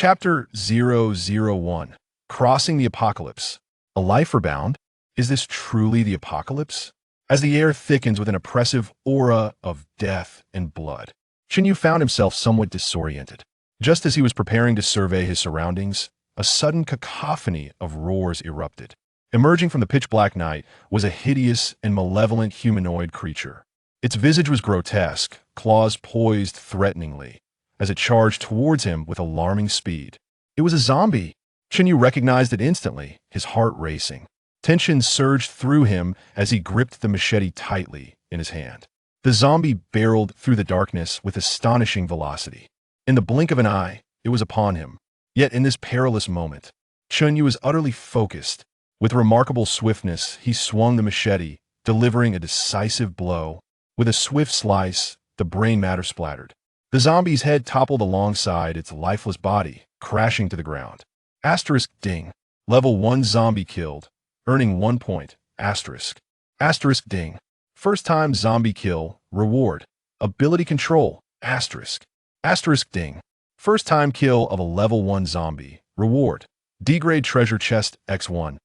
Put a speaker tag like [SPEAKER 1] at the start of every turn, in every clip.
[SPEAKER 1] Chapter 001: Crossing the Apocalypse. A life rebound? Is this truly the apocalypse? As the air thickens with an oppressive aura of death and blood, Shinyu found himself somewhat disoriented. Just as he was preparing to survey his surroundings, a sudden cacophony of roars erupted. Emerging from the pitch-black night was a hideous and malevolent humanoid creature. Its visage was grotesque, claws poised threateningly, as it charged towards him with alarming speed. It was a zombie. Shinyu recognized it instantly, his heart racing. Tension surged through him as he gripped the machete tightly in his hand. The zombie barreled through the darkness with astonishing velocity. In the blink of an eye, it was upon him. Yet in this perilous moment, Shinyu was utterly focused. With remarkable swiftness, he swung the machete, delivering a decisive blow. With a swift slice, the brain matter splattered. The zombie's head toppled alongside its lifeless body, crashing to the ground. Asterisk ding. Level 1 zombie killed, earning 1 point. Asterisk. Asterisk ding. First time zombie kill, reward. Ability control. Asterisk. Asterisk ding. First time kill of a level 1 zombie, reward. D-grade treasure chest X1.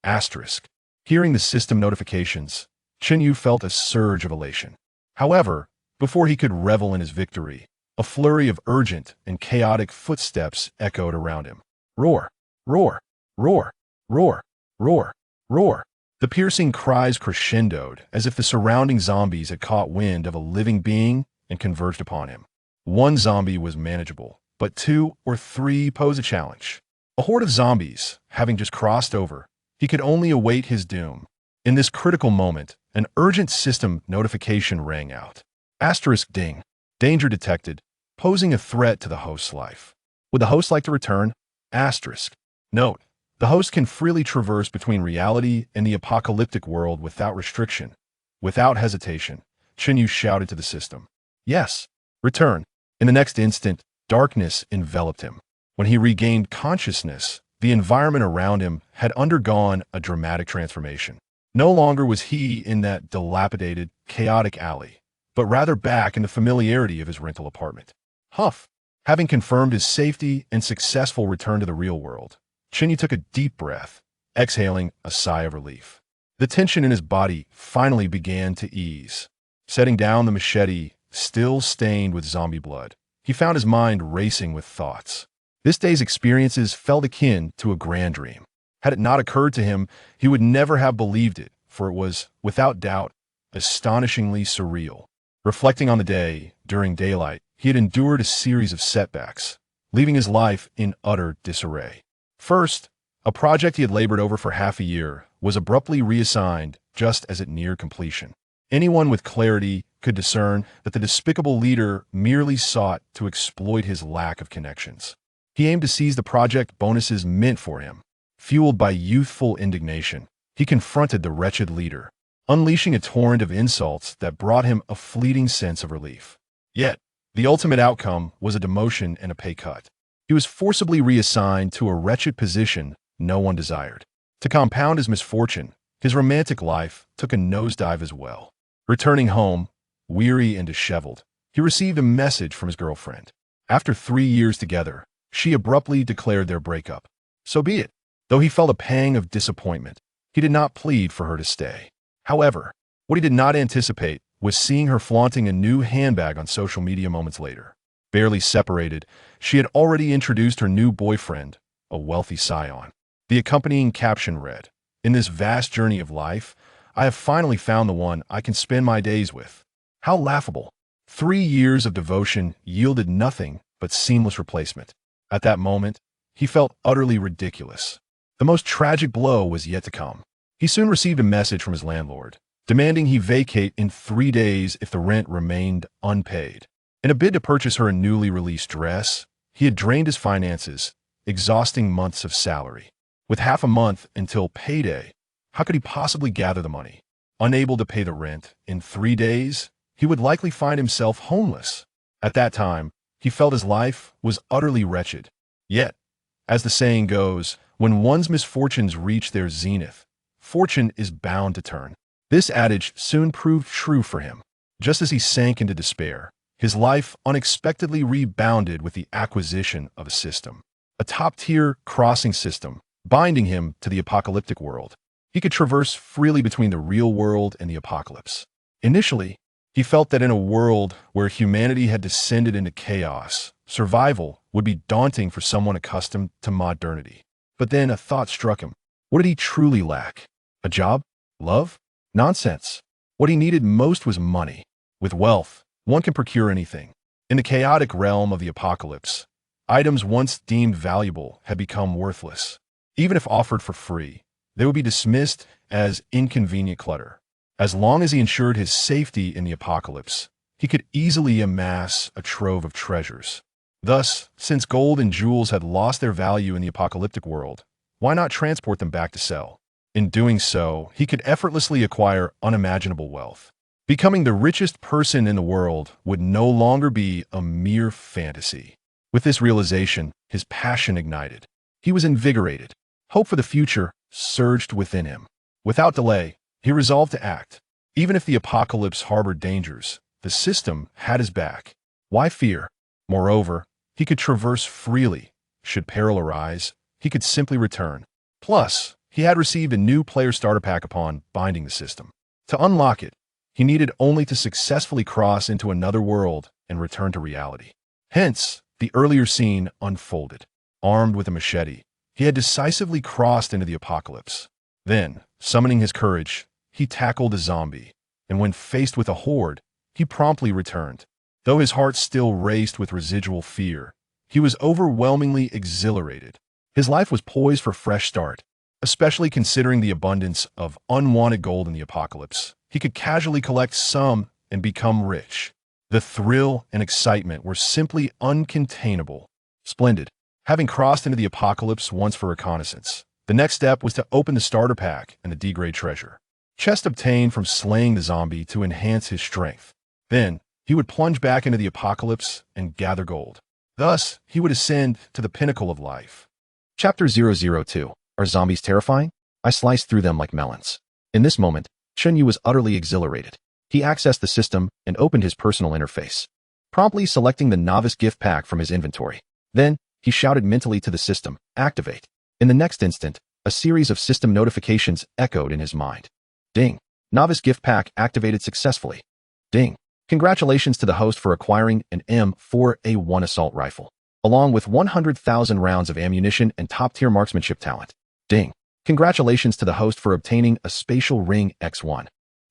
[SPEAKER 1] Asterisk. Hearing the system notifications, Shinyu felt a surge of elation. However, before he could revel in his victory, a flurry of urgent and chaotic footsteps echoed around him. Roar! Roar! Roar! Roar! Roar! Roar! The piercing cries crescendoed as if the surrounding zombies had caught wind of a living being and converged upon him. One zombie was manageable, but 2 or 3 pose a challenge. A horde of zombies, having just crossed over, he could only await his doom. In this critical moment, an urgent system notification rang out. Asterisk ding. Danger detected, posing a threat to the host's life. Would the host like to return? Asterisk. Note: the host can freely traverse between reality and the apocalyptic world without restriction. Without hesitation, Shinyu shouted to the system. Yes. Return. In the next instant, darkness enveloped him. When he regained consciousness, the environment around him had undergone a dramatic transformation. No longer was he in that dilapidated, chaotic alley, but rather back in the familiarity of his rental apartment. Huff! Having confirmed his safety and successful return to the real world, Shinyu took a deep breath, exhaling a sigh of relief. The tension in his body finally began to ease. Setting down the machete, still stained with zombie blood, he found his mind racing with thoughts. This day's experiences felt akin to a grand dream. Had it not occurred to him, he would never have believed it, for it was, without doubt, astonishingly surreal. Reflecting on the day, during daylight, he had endured a series of setbacks, leaving his life in utter disarray. First, a project he had labored over for half a year was abruptly reassigned just as it neared completion. Anyone with clarity could discern that the despicable leader merely sought to exploit his lack of connections. He aimed to seize the project bonuses meant for him. Fueled by youthful indignation, he confronted the wretched leader, unleashing a torrent of insults that brought him a fleeting sense of relief. Yet, the ultimate outcome was a demotion and a pay cut. He was forcibly reassigned to a wretched position no one desired. To compound his misfortune, his romantic life took a nosedive as well. Returning home, weary and disheveled, he received a message from his girlfriend. After 3 years together, she abruptly declared their breakup. So be it. Though he felt a pang of disappointment, he did not plead for her to stay. However, what he did not anticipate was seeing her flaunting a new handbag on social media moments later. Barely separated, she had already introduced her new boyfriend, a wealthy scion. The accompanying caption read, "In this vast journey of life, I have finally found the one I can spend my days with." How laughable. 3 years of devotion yielded nothing but seamless replacement. At that moment, he felt utterly ridiculous. The most tragic blow was yet to come. He soon received a message from his landlord, demanding he vacate in 3 days if the rent remained unpaid. In a bid to purchase her a newly released dress, he had drained his finances, exhausting months of salary. With half a month until payday, how could he possibly gather the money? Unable to pay the rent, in 3 days, he would likely find himself homeless. At that time, he felt his life was utterly wretched. Yet, as the saying goes, when one's misfortunes reach their zenith, fortune is bound to turn. This adage soon proved true for him. Just as he sank into despair, his life unexpectedly rebounded with the acquisition of a system. a top-tier crossing system, binding him to the apocalyptic world. He could traverse freely between the real world and the apocalypse. Initially, he felt that in a world where humanity had descended into chaos, survival would be daunting for someone accustomed to modernity. But then a thought struck him. What did he truly lack? A job? Love? Nonsense. What he needed most was money. With wealth, one can procure anything. In the chaotic realm of the apocalypse, items once deemed valuable had become worthless. Even if offered for free, they would be dismissed as inconvenient clutter. As long as he ensured his safety in the apocalypse, he could easily amass a trove of treasures. Thus, since gold and jewels had lost their value in the apocalyptic world, why not transport them back to sell? In doing so, he could effortlessly acquire unimaginable wealth. Becoming the richest person in the world would no longer be a mere fantasy. With this realization, his passion ignited. He was invigorated. Hope for the future surged within him. Without delay, he resolved to act. Even if the apocalypse harbored dangers, the system had his back. Why fear? Moreover, he could traverse freely. Should peril arise, he could simply return. Plus, he had received a new player starter pack upon binding the system. To unlock it, he needed only to successfully cross into another world and return to reality. Hence, the earlier scene unfolded. Armed with a machete, he had decisively crossed into the apocalypse. Then, summoning his courage, he tackled a zombie, and when faced with a horde, he promptly returned. Though his heart still raced with residual fear, he was overwhelmingly exhilarated. His life was poised for a fresh start, especially considering the abundance of unwanted gold in the apocalypse. He could casually collect some and become rich. The thrill and excitement were simply uncontainable. Splendid. Having crossed into the apocalypse once for reconnaissance, the next step was to open the starter pack and the D-grade treasure. Chest obtained from slaying the zombie to enhance his strength. Then, he would plunge back into the apocalypse and gather gold. Thus, he would ascend to the pinnacle of life.
[SPEAKER 2] Chapter 002. Are zombies terrifying? I sliced through them like melons. In this moment, Chunyu was utterly exhilarated. He accessed the system and opened his personal interface, promptly selecting the novice gift pack from his inventory. Then, he shouted mentally to the system, "Activate." In the next instant, a series of system notifications echoed in his mind. Ding. Novice gift pack activated successfully. Ding. Congratulations to the host for acquiring an M4A1 assault rifle, along with 100,000 rounds of ammunition and top-tier marksmanship talent. Ding. Congratulations to the host for obtaining a spatial ring X1.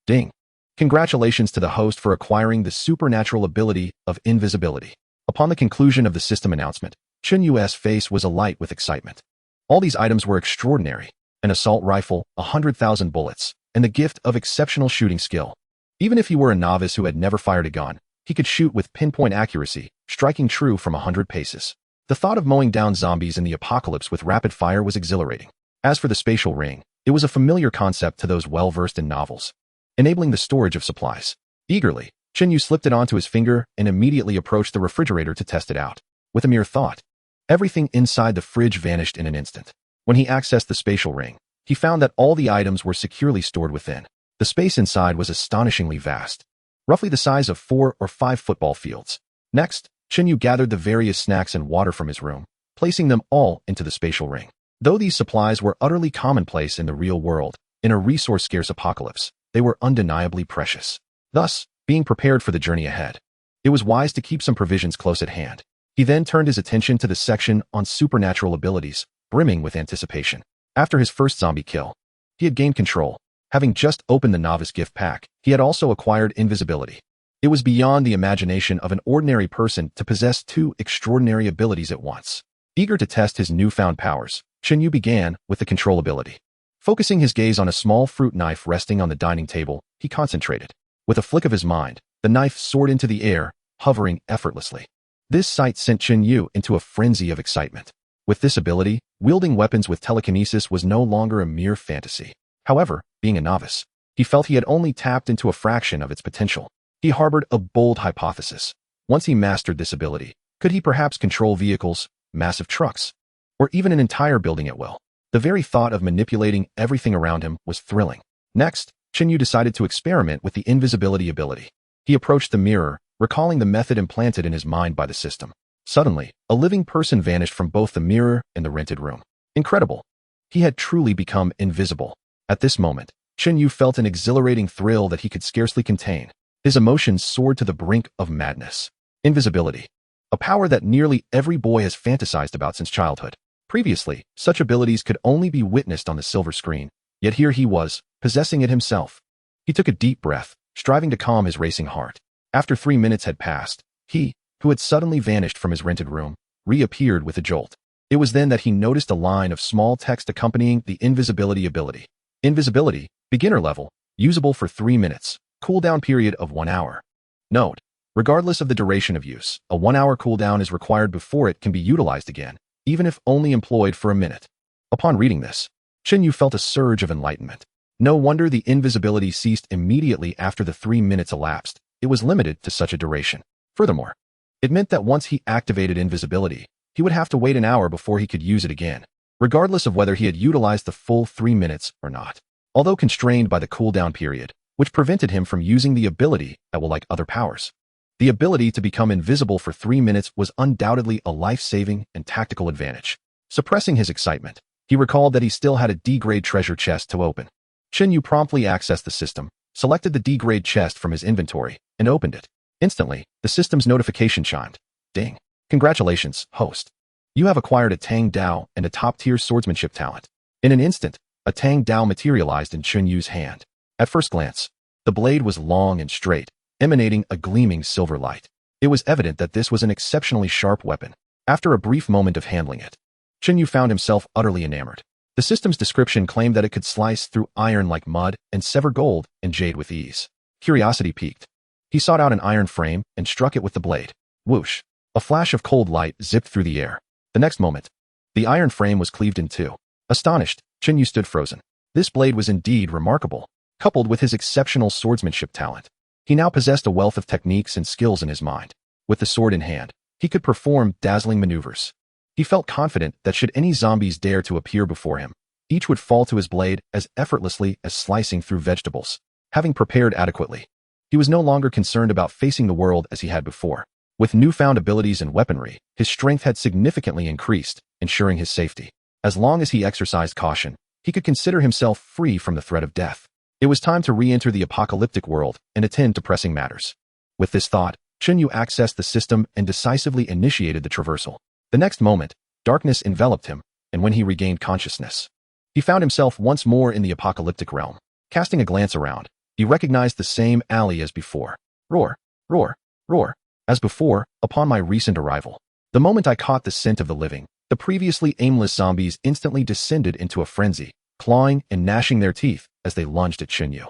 [SPEAKER 2] Ding. Congratulations to the host for acquiring the supernatural ability of invisibility. Upon the conclusion of the system announcement, Chun Yu's face was alight with excitement. All these items were extraordinary: an assault rifle, 100,000 bullets, and the gift of exceptional shooting skill. Even if he were a novice who had never fired a gun, he could shoot with pinpoint accuracy, striking true from 100 paces. The thought of mowing down zombies in the apocalypse with rapid fire was exhilarating. As for the spatial ring, it was a familiar concept to those well-versed in novels, enabling the storage of supplies. Eagerly, Chinyu slipped it onto his finger and immediately approached the refrigerator to test it out. With a mere thought, everything inside the fridge vanished in an instant. When he accessed the spatial ring, he found that all the items were securely stored within. The space inside was astonishingly vast, roughly the size of 4 or 5 football fields. Next, Chinyu gathered the various snacks and water from his room, placing them all into the spatial ring. Though these supplies were utterly commonplace in the real world, in a resource-scarce apocalypse, they were undeniably precious. Thus, being prepared for the journey ahead, it was wise to keep some provisions close at hand. He then turned his attention to the section on supernatural abilities, brimming with anticipation. After his first zombie kill, he had gained control. Having just opened the novice gift pack, he had also acquired invisibility. It was beyond the imagination of an ordinary person to possess 2 extraordinary abilities at once. Eager to test his newfound powers, Chinyu began with the control ability. Focusing his gaze on a small fruit knife resting on the dining table, he concentrated. With a flick of his mind, the knife soared into the air, hovering effortlessly. This sight sent Chinyu into a frenzy of excitement. With this ability, wielding weapons with telekinesis was no longer a mere fantasy. However, being a novice, he felt he had only tapped into a fraction of its potential. He harbored a bold hypothesis. Once he mastered this ability, could he perhaps control vehicles, massive trucks, or even an entire building at will? The very thought of manipulating everything around him was thrilling. Next, Chinyu decided to experiment with the invisibility ability. He approached the mirror, recalling the method implanted in his mind by the system. Suddenly, a living person vanished from both the mirror and the rented room. Incredible. He had truly become invisible. At this moment, Chen Yu felt an exhilarating thrill that he could scarcely contain. His emotions soared to the brink of madness. Invisibility. A power that nearly every boy has fantasized about since childhood. Previously, such abilities could only be witnessed on the silver screen, yet here he was, possessing it himself. He took a deep breath, striving to calm his racing heart. After 3 minutes had passed, he, who had suddenly vanished from his rented room, reappeared with a jolt. It was then that he noticed a line of small text accompanying the invisibility ability. Invisibility, beginner level, usable for 3 minutes, cooldown period of 1 hour. Note: regardless of the duration of use, a 1-hour cooldown is required before it can be utilized again, even if only employed for a minute. Upon reading this, Chen Yu felt a surge of enlightenment. No wonder the invisibility ceased immediately after the 3 minutes elapsed. It was limited to such a duration. Furthermore, it meant that once he activated invisibility, he would have to wait an hour before he could use it again, regardless of whether he had utilized the full 3 minutes or not. Although constrained by the cooldown period, which prevented him from using the ability that will like other powers. The ability to become invisible for 3 minutes was undoubtedly a life-saving and tactical advantage. Suppressing his excitement, he recalled that he still had a D-grade treasure chest to open. Chen Yu promptly accessed the system, selected the D-grade chest from his inventory, and opened it. Instantly, the system's notification chimed. Ding. Congratulations, host. You have acquired a Tang Dao and a top-tier swordsmanship talent. In an instant, a Tang Dao materialized in Chen Yu's hand. At first glance, the blade was long and straight, emanating a gleaming silver light. It was evident that this was an exceptionally sharp weapon. After a brief moment of handling it, Chen Yu found himself utterly enamored. The system's description claimed that it could slice through iron like mud and sever gold and jade with ease. Curiosity piqued. He sought out an iron frame and struck it with the blade. Whoosh! A flash of cold light zipped through the air. The next moment, the iron frame was cleaved in two. Astonished, Chen Yu stood frozen. This blade was indeed remarkable. Coupled with his exceptional swordsmanship talent, he now possessed a wealth of techniques and skills in his mind. With the sword in hand, he could perform dazzling maneuvers. He felt confident that should any zombies dare to appear before him, each would fall to his blade as effortlessly as slicing through vegetables. Having prepared adequately, he was no longer concerned about facing the world as he had before. With newfound abilities and weaponry, his strength had significantly increased, ensuring his safety. As long as he exercised caution, he could consider himself free from the threat of death. It was time to re-enter the apocalyptic world and attend to pressing matters. With this thought, Chen Yu accessed the system and decisively initiated the traversal. The next moment, darkness enveloped him, and when he regained consciousness, he found himself once more in the apocalyptic realm. Casting a glance around, he recognized the same alley as before. Roar, roar, roar. As before, upon my recent arrival, the moment I caught the scent of the living, the previously aimless zombies instantly descended into a frenzy, clawing and gnashing their teeth as they lunged at Chen Yu.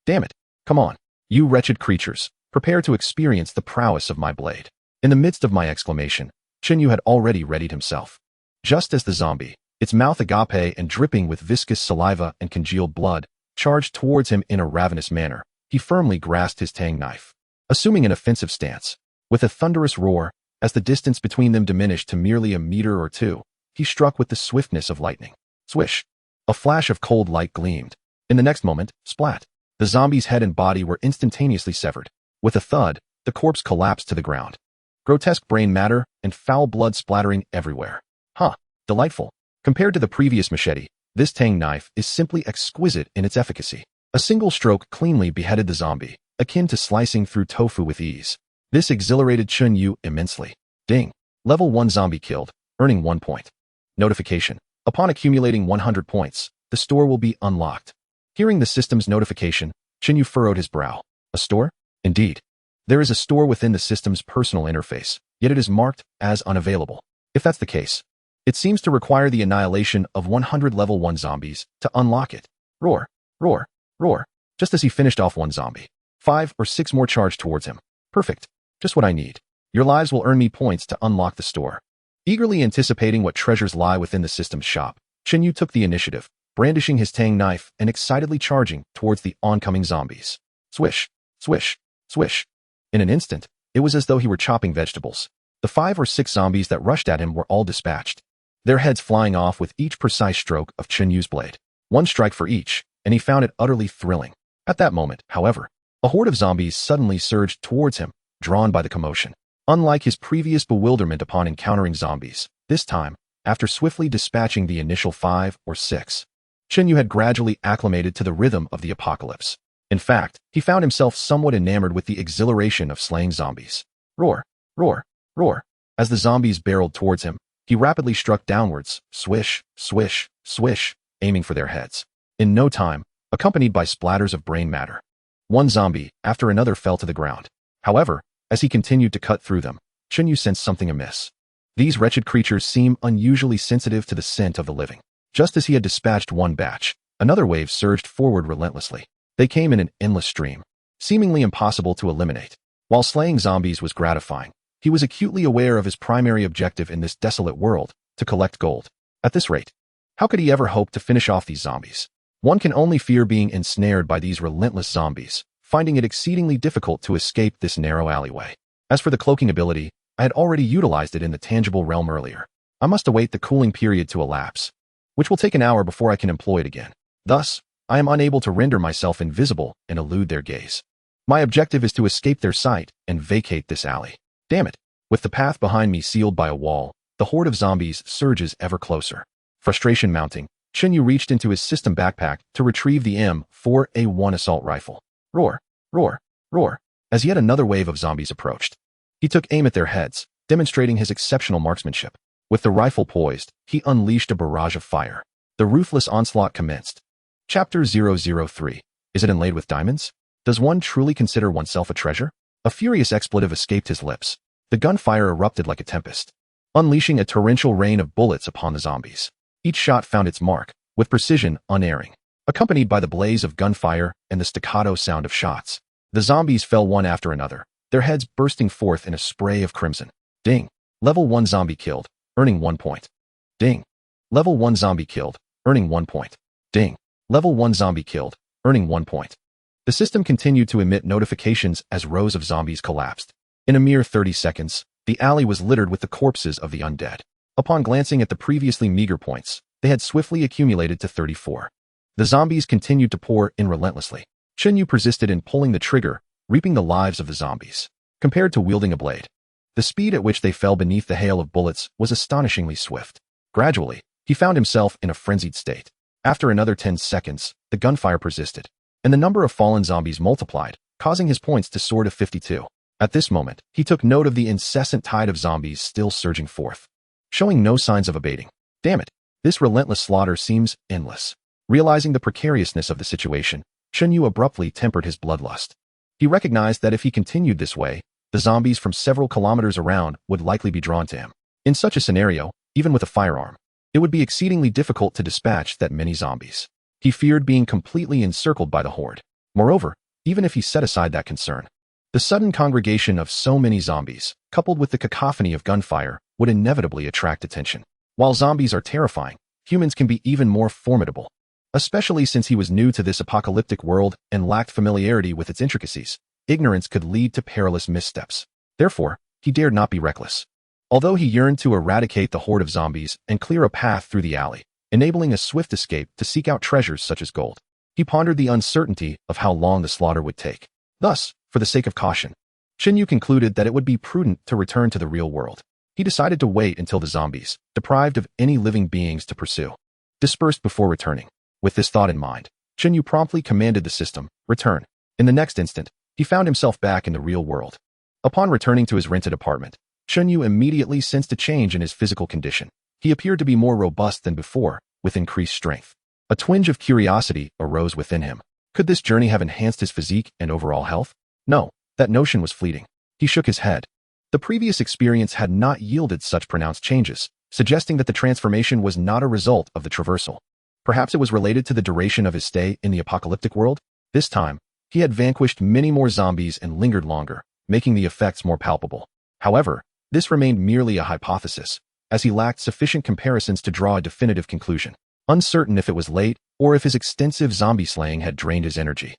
[SPEAKER 2] Damn it! Come on, you wretched creatures, prepare to experience the prowess of my blade. In the midst of my exclamation, Chen Yu had already readied himself. Just as the zombie, its mouth agape and dripping with viscous saliva and congealed blood, charged towards him in a ravenous manner, he firmly grasped his tang knife. Assuming an offensive stance, with a thunderous roar, as the distance between them diminished to merely a meter or two, he struck with the swiftness of lightning. Swish! A flash of cold light gleamed. In the next moment, splat! The zombie's head and body were instantaneously severed. With a thud, the corpse collapsed to the ground. Grotesque brain matter and foul blood splattering everywhere. Huh, delightful. Compared to the previous machete, this tang knife is simply exquisite in its efficacy. A single stroke cleanly beheaded the zombie, akin to slicing through tofu with ease. This exhilarated Chen Yu immensely. Ding! Level 1 zombie killed, earning 1 point. Notification. Upon accumulating 100 points, the store will be unlocked. Hearing the system's notification, Chen Yu furrowed his brow. A store? Indeed. There is a store within the system's personal interface, yet it is marked as unavailable. If that's the case, it seems to require the annihilation of 100 level 1 zombies to unlock it. Roar, roar, roar. Just as he finished off one zombie, 5 or 6 more charged towards him. Perfect. Just what I need. Your lives will earn me points to unlock the store. Eagerly anticipating what treasures lie within the system's shop, Chen Yu took the initiative, brandishing his tang knife and excitedly charging towards the oncoming zombies. Swish, swish, swish. In an instant, it was as though he were chopping vegetables. The 5 or 6 zombies that rushed at him were all dispatched, their heads flying off with each precise stroke of Chen Yu's blade. 1 strike for each, and he found it utterly thrilling. At that moment, however, a horde of zombies suddenly surged towards him, drawn by the commotion. Unlike his previous bewilderment upon encountering zombies, this time, after swiftly dispatching the initial 5 or 6, Yu had gradually acclimated to the rhythm of the apocalypse. In fact, he found himself somewhat enamored with the exhilaration of slaying zombies. Roar, roar, roar. As the zombies barreled towards him, he rapidly struck downwards, swish, swish, swish, aiming for their heads. In no time, accompanied by splatters of brain matter, one zombie after another fell to the ground. However, as he continued to cut through them, Yu sensed something amiss. These wretched creatures seemed unusually sensitive to the scent of the living. Just as he had dispatched one batch, another wave surged forward relentlessly. They came in an endless stream, seemingly impossible to eliminate. While slaying zombies was gratifying, he was acutely aware of his primary objective in this desolate world, to collect gold. At this rate, how could he ever hope to finish off these zombies? One can only fear being ensnared by these relentless zombies, finding it exceedingly difficult to escape this narrow alleyway. As for the cloaking ability, I had already utilized it in the tangible realm earlier. I must await the cooling period to elapse, which will take an hour before I can employ it again. Thus, I am unable to render myself invisible and elude their gaze. My objective is to escape their sight and vacate this alley. Damn it. With the path behind me sealed by a wall, the horde of zombies surges ever closer. Frustration mounting, Yu reached into his system backpack to retrieve the M4A1 assault rifle. Roar, roar, roar. As yet another wave of zombies approached, he took aim at their heads, demonstrating his exceptional marksmanship. With the rifle poised, he unleashed a barrage of fire. The ruthless onslaught commenced. Chapter 003. Is it inlaid with diamonds? Does one truly consider oneself a treasure? A furious expletive escaped his lips. The gunfire erupted like a tempest, unleashing a torrential rain of bullets upon the zombies. Each shot found its mark, with precision unerring, accompanied by the blaze of gunfire and the staccato sound of shots. The zombies fell one after another, their heads bursting forth in a spray of crimson. Ding. Level 1 zombie killed, earning 1 point. Ding. Level 1 zombie killed, earning 1 point. Ding. Level 1 zombie killed, earning 1 point. The system continued to emit notifications as rows of zombies collapsed. In a mere 30 seconds, the alley was littered with the corpses of the undead. Upon glancing at the previously meager points, they had swiftly accumulated to 34. The zombies continued to pour in relentlessly. Yu persisted in pulling the trigger, reaping the lives of the zombies. Compared to wielding a blade, the speed at which they fell beneath the hail of bullets was astonishingly swift. Gradually, he found himself in a frenzied state. After another 10 seconds, the gunfire persisted, and the number of fallen zombies multiplied, causing his points to soar to 52. At this moment, he took note of the incessant tide of zombies still surging forth, showing no signs of abating. Damn it, this relentless slaughter seems endless. Realizing the precariousness of the situation, Yu abruptly tempered his bloodlust. He recognized that if he continued this way, the zombies from several kilometers around would likely be drawn to him. In such a scenario, even with a firearm, it would be exceedingly difficult to dispatch that many zombies. He feared being completely encircled by the horde. Moreover, even if he set aside that concern, the sudden congregation of so many zombies, coupled with the cacophony of gunfire, would inevitably attract attention. While zombies are terrifying, humans can be even more formidable. Especially since he was new to this apocalyptic world and lacked familiarity with its intricacies, ignorance could lead to perilous missteps. Therefore, he dared not be reckless. Although he yearned to eradicate the horde of zombies and clear a path through the alley, enabling a swift escape to seek out treasures such as gold, he pondered the uncertainty of how long the slaughter would take. Thus, for the sake of caution, Yu concluded that it would be prudent to return to the real world. He decided to wait until the zombies, deprived of any living beings to pursue, dispersed before returning. With this thought in mind, Yu promptly commanded the system, return. In the next instant, he found himself back in the real world. Upon returning to his rented apartment, Yu immediately sensed a change in his physical condition. He appeared to be more robust than before, with increased strength. A twinge of curiosity arose within him. Could this journey have enhanced his physique and overall health? No, that notion was fleeting. He shook his head. The previous experience had not yielded such pronounced changes, suggesting that the transformation was not a result of the traversal. Perhaps it was related to the duration of his stay in the apocalyptic world? This time, he had vanquished many more zombies and lingered longer, making the effects more palpable. However, this remained merely a hypothesis, as he lacked sufficient comparisons to draw a definitive conclusion. Uncertain if it was late or if his extensive zombie slaying had drained his energy,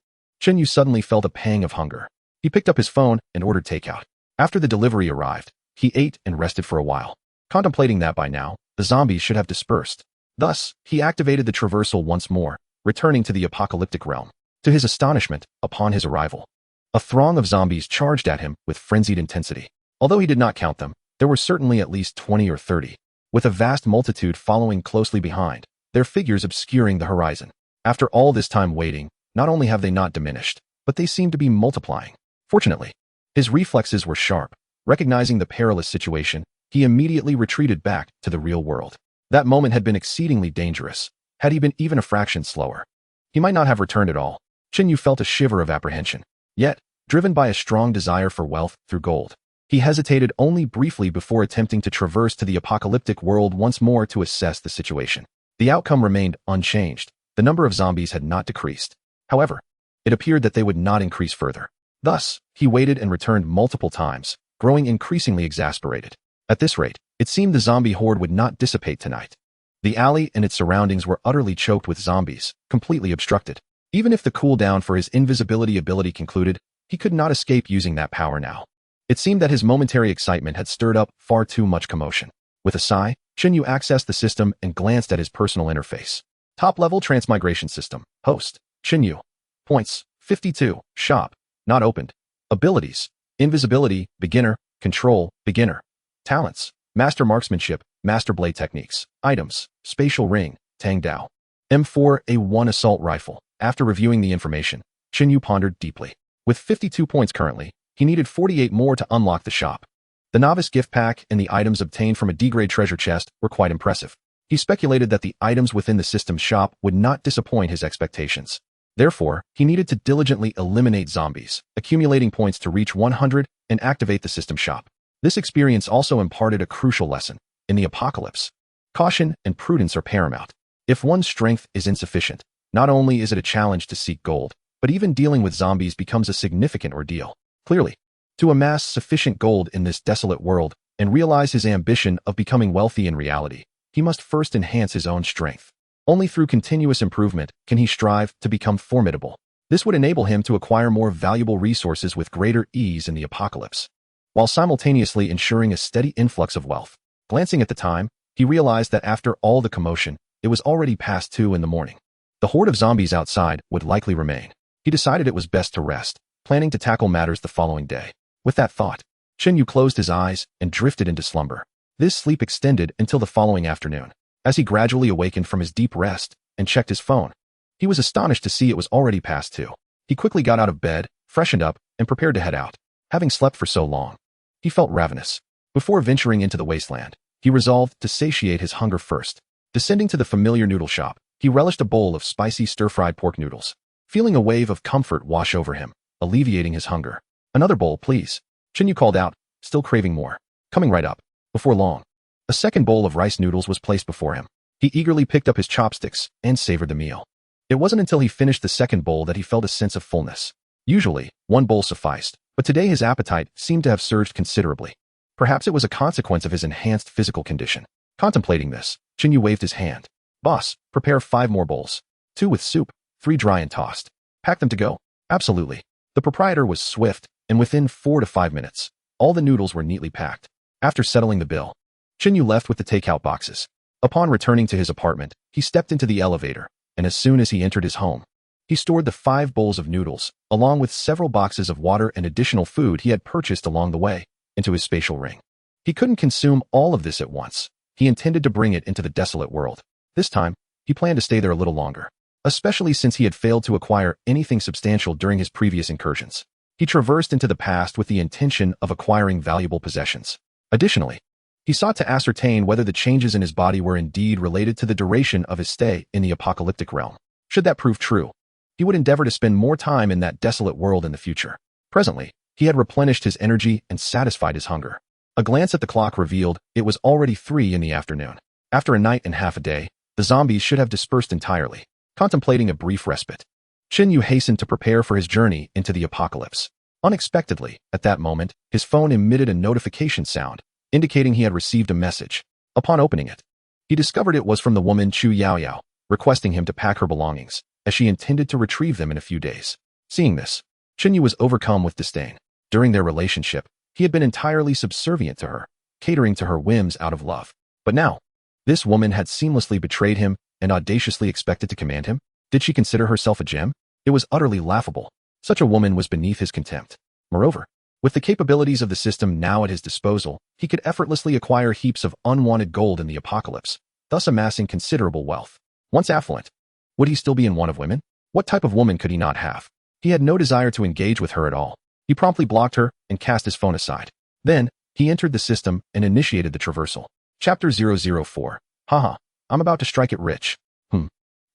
[SPEAKER 2] Yu suddenly felt a pang of hunger. He picked up his phone and ordered takeout. After the delivery arrived, he ate and rested for a while, contemplating that by now, the zombies should have dispersed. Thus, he activated the traversal once more, returning to the apocalyptic realm. To his astonishment, upon his arrival, a throng of zombies charged at him with frenzied intensity. Although he did not count them, there were certainly at least 20 or 30, with a vast multitude following closely behind, their figures obscuring the horizon. After all this time waiting, not only have they not diminished, but they seem to be multiplying. Fortunately, his reflexes were sharp. Recognizing the perilous situation, he immediately retreated back to the real world. That moment had been exceedingly dangerous. Had he been even a fraction slower, he might not have returned at all. Chinyu felt a shiver of apprehension. Yet, driven by a strong desire for wealth through gold, he hesitated only briefly before attempting to traverse to the apocalyptic world once more to assess the situation. The outcome remained unchanged. The number of zombies had not decreased. However, it appeared that they would not increase further. Thus, he waited and returned multiple times, growing increasingly exasperated. At this rate, it seemed the zombie horde would not dissipate tonight. The alley and its surroundings were utterly choked with zombies, completely obstructed. Even if the cooldown for his invisibility ability concluded, he could not escape using that power now. It seemed that his momentary excitement had stirred up far too much commotion. With a sigh, Chinyu accessed the system and glanced at his personal interface. Top-level transmigration system. Host. Chinyu. Points. 52. Shop. Not opened. Abilities. Invisibility. Beginner. Control. Beginner. Talents. Master Marksmanship. Master Blade Techniques. Items. Spatial Ring. Tang Dao. M4A1 Assault Rifle. After reviewing the information, Chinyu pondered deeply. With 52 points currently, he needed 48 more to unlock the shop. The novice gift pack and the items obtained from a D-grade treasure chest were quite impressive. He speculated that the items within the system's shop would not disappoint his expectations. Therefore, he needed to diligently eliminate zombies, accumulating points to reach 100 and activate the system shop. This experience also imparted a crucial lesson. In the apocalypse, caution and prudence are paramount. If one's strength is insufficient, not only is it a challenge to seek gold, but even dealing with zombies becomes a significant ordeal. Clearly, to amass sufficient gold in this desolate world and realize his ambition of becoming wealthy in reality, he must first enhance his own strength. Only through continuous improvement can he strive to become formidable. This would enable him to acquire more valuable resources with greater ease in the apocalypse, while simultaneously ensuring a steady influx of wealth. Glancing at the time, he realized that after all the commotion, it was already past 2 in the morning. The horde of zombies outside would likely remain. He decided it was best to rest, planning to tackle matters the following day. With that thought, Chinyu closed his eyes and drifted into slumber. This sleep extended until the following afternoon. As he gradually awakened from his deep rest and checked his phone, he was astonished to see it was already past 2. He quickly got out of bed, freshened up, and prepared to head out. Having slept for so long, he felt ravenous. Before venturing into the wasteland, he resolved to satiate his hunger first. Descending to the familiar noodle shop, he relished a bowl of spicy stir-fried pork noodles, feeling a wave of comfort wash over him, alleviating his hunger. "Another bowl, please," Chinyu called out, still craving more. Coming right up. Before long, a second bowl of rice noodles was placed before him. He eagerly picked up his chopsticks and savored the meal. It wasn't until he finished the second bowl that he felt a sense of fullness. Usually, one bowl sufficed, but today his appetite seemed to have surged considerably. Perhaps it was a consequence of his enhanced physical condition. Contemplating this, Chinyu waved his hand. "Boss, prepare 5 more bowls. 2 with soup, 3 dry and tossed. Pack them to go." "Absolutely." The proprietor was swift, and within 4 to 5 minutes, all the noodles were neatly packed. After settling the bill, Chinyu left with the takeout boxes. Upon returning to his apartment, he stepped into the elevator, and as soon as he entered his home, he stored the 5 bowls of noodles, along with several boxes of water and additional food he had purchased along the way, into his spatial ring. He couldn't consume all of this at once. He intended to bring it into the desolate world. This time, he planned to stay there a little longer, especially since he had failed to acquire anything substantial during his previous incursions. He traversed into the past with the intention of acquiring valuable possessions. Additionally, he sought to ascertain whether the changes in his body were indeed related to the duration of his stay in the apocalyptic realm. Should that prove true, he would endeavor to spend more time in that desolate world in the future. Presently, he had replenished his energy and satisfied his hunger. A glance at the clock revealed it was already 3 in the afternoon. After a night and half a day, the zombies should have dispersed entirely. Contemplating a brief respite, Chinyu hastened to prepare for his journey into the apocalypse. Unexpectedly, at that moment, his phone emitted a notification sound, indicating he had received a message. Upon opening it, he discovered it was from the woman Chu Yaoyao, requesting him to pack her belongings, as she intended to retrieve them in a few days. Seeing this, Chinyu was overcome with disdain. During their relationship, he had been entirely subservient to her, catering to her whims out of love. But now, this woman had seamlessly betrayed him and audaciously expected to command him? Did she consider herself a gem? It was utterly laughable. Such a woman was beneath his contempt. Moreover, With the capabilities of the system now at his disposal, he could effortlessly acquire heaps of unwanted gold in the apocalypse, thus amassing considerable wealth. Once affluent, would he still be in want of women? What type of woman could he not have? He had no desire to engage with her at all. He promptly blocked her and cast his phone aside. Then, he entered the system and initiated the traversal. Chapter 004. Haha, I'm about to strike it rich.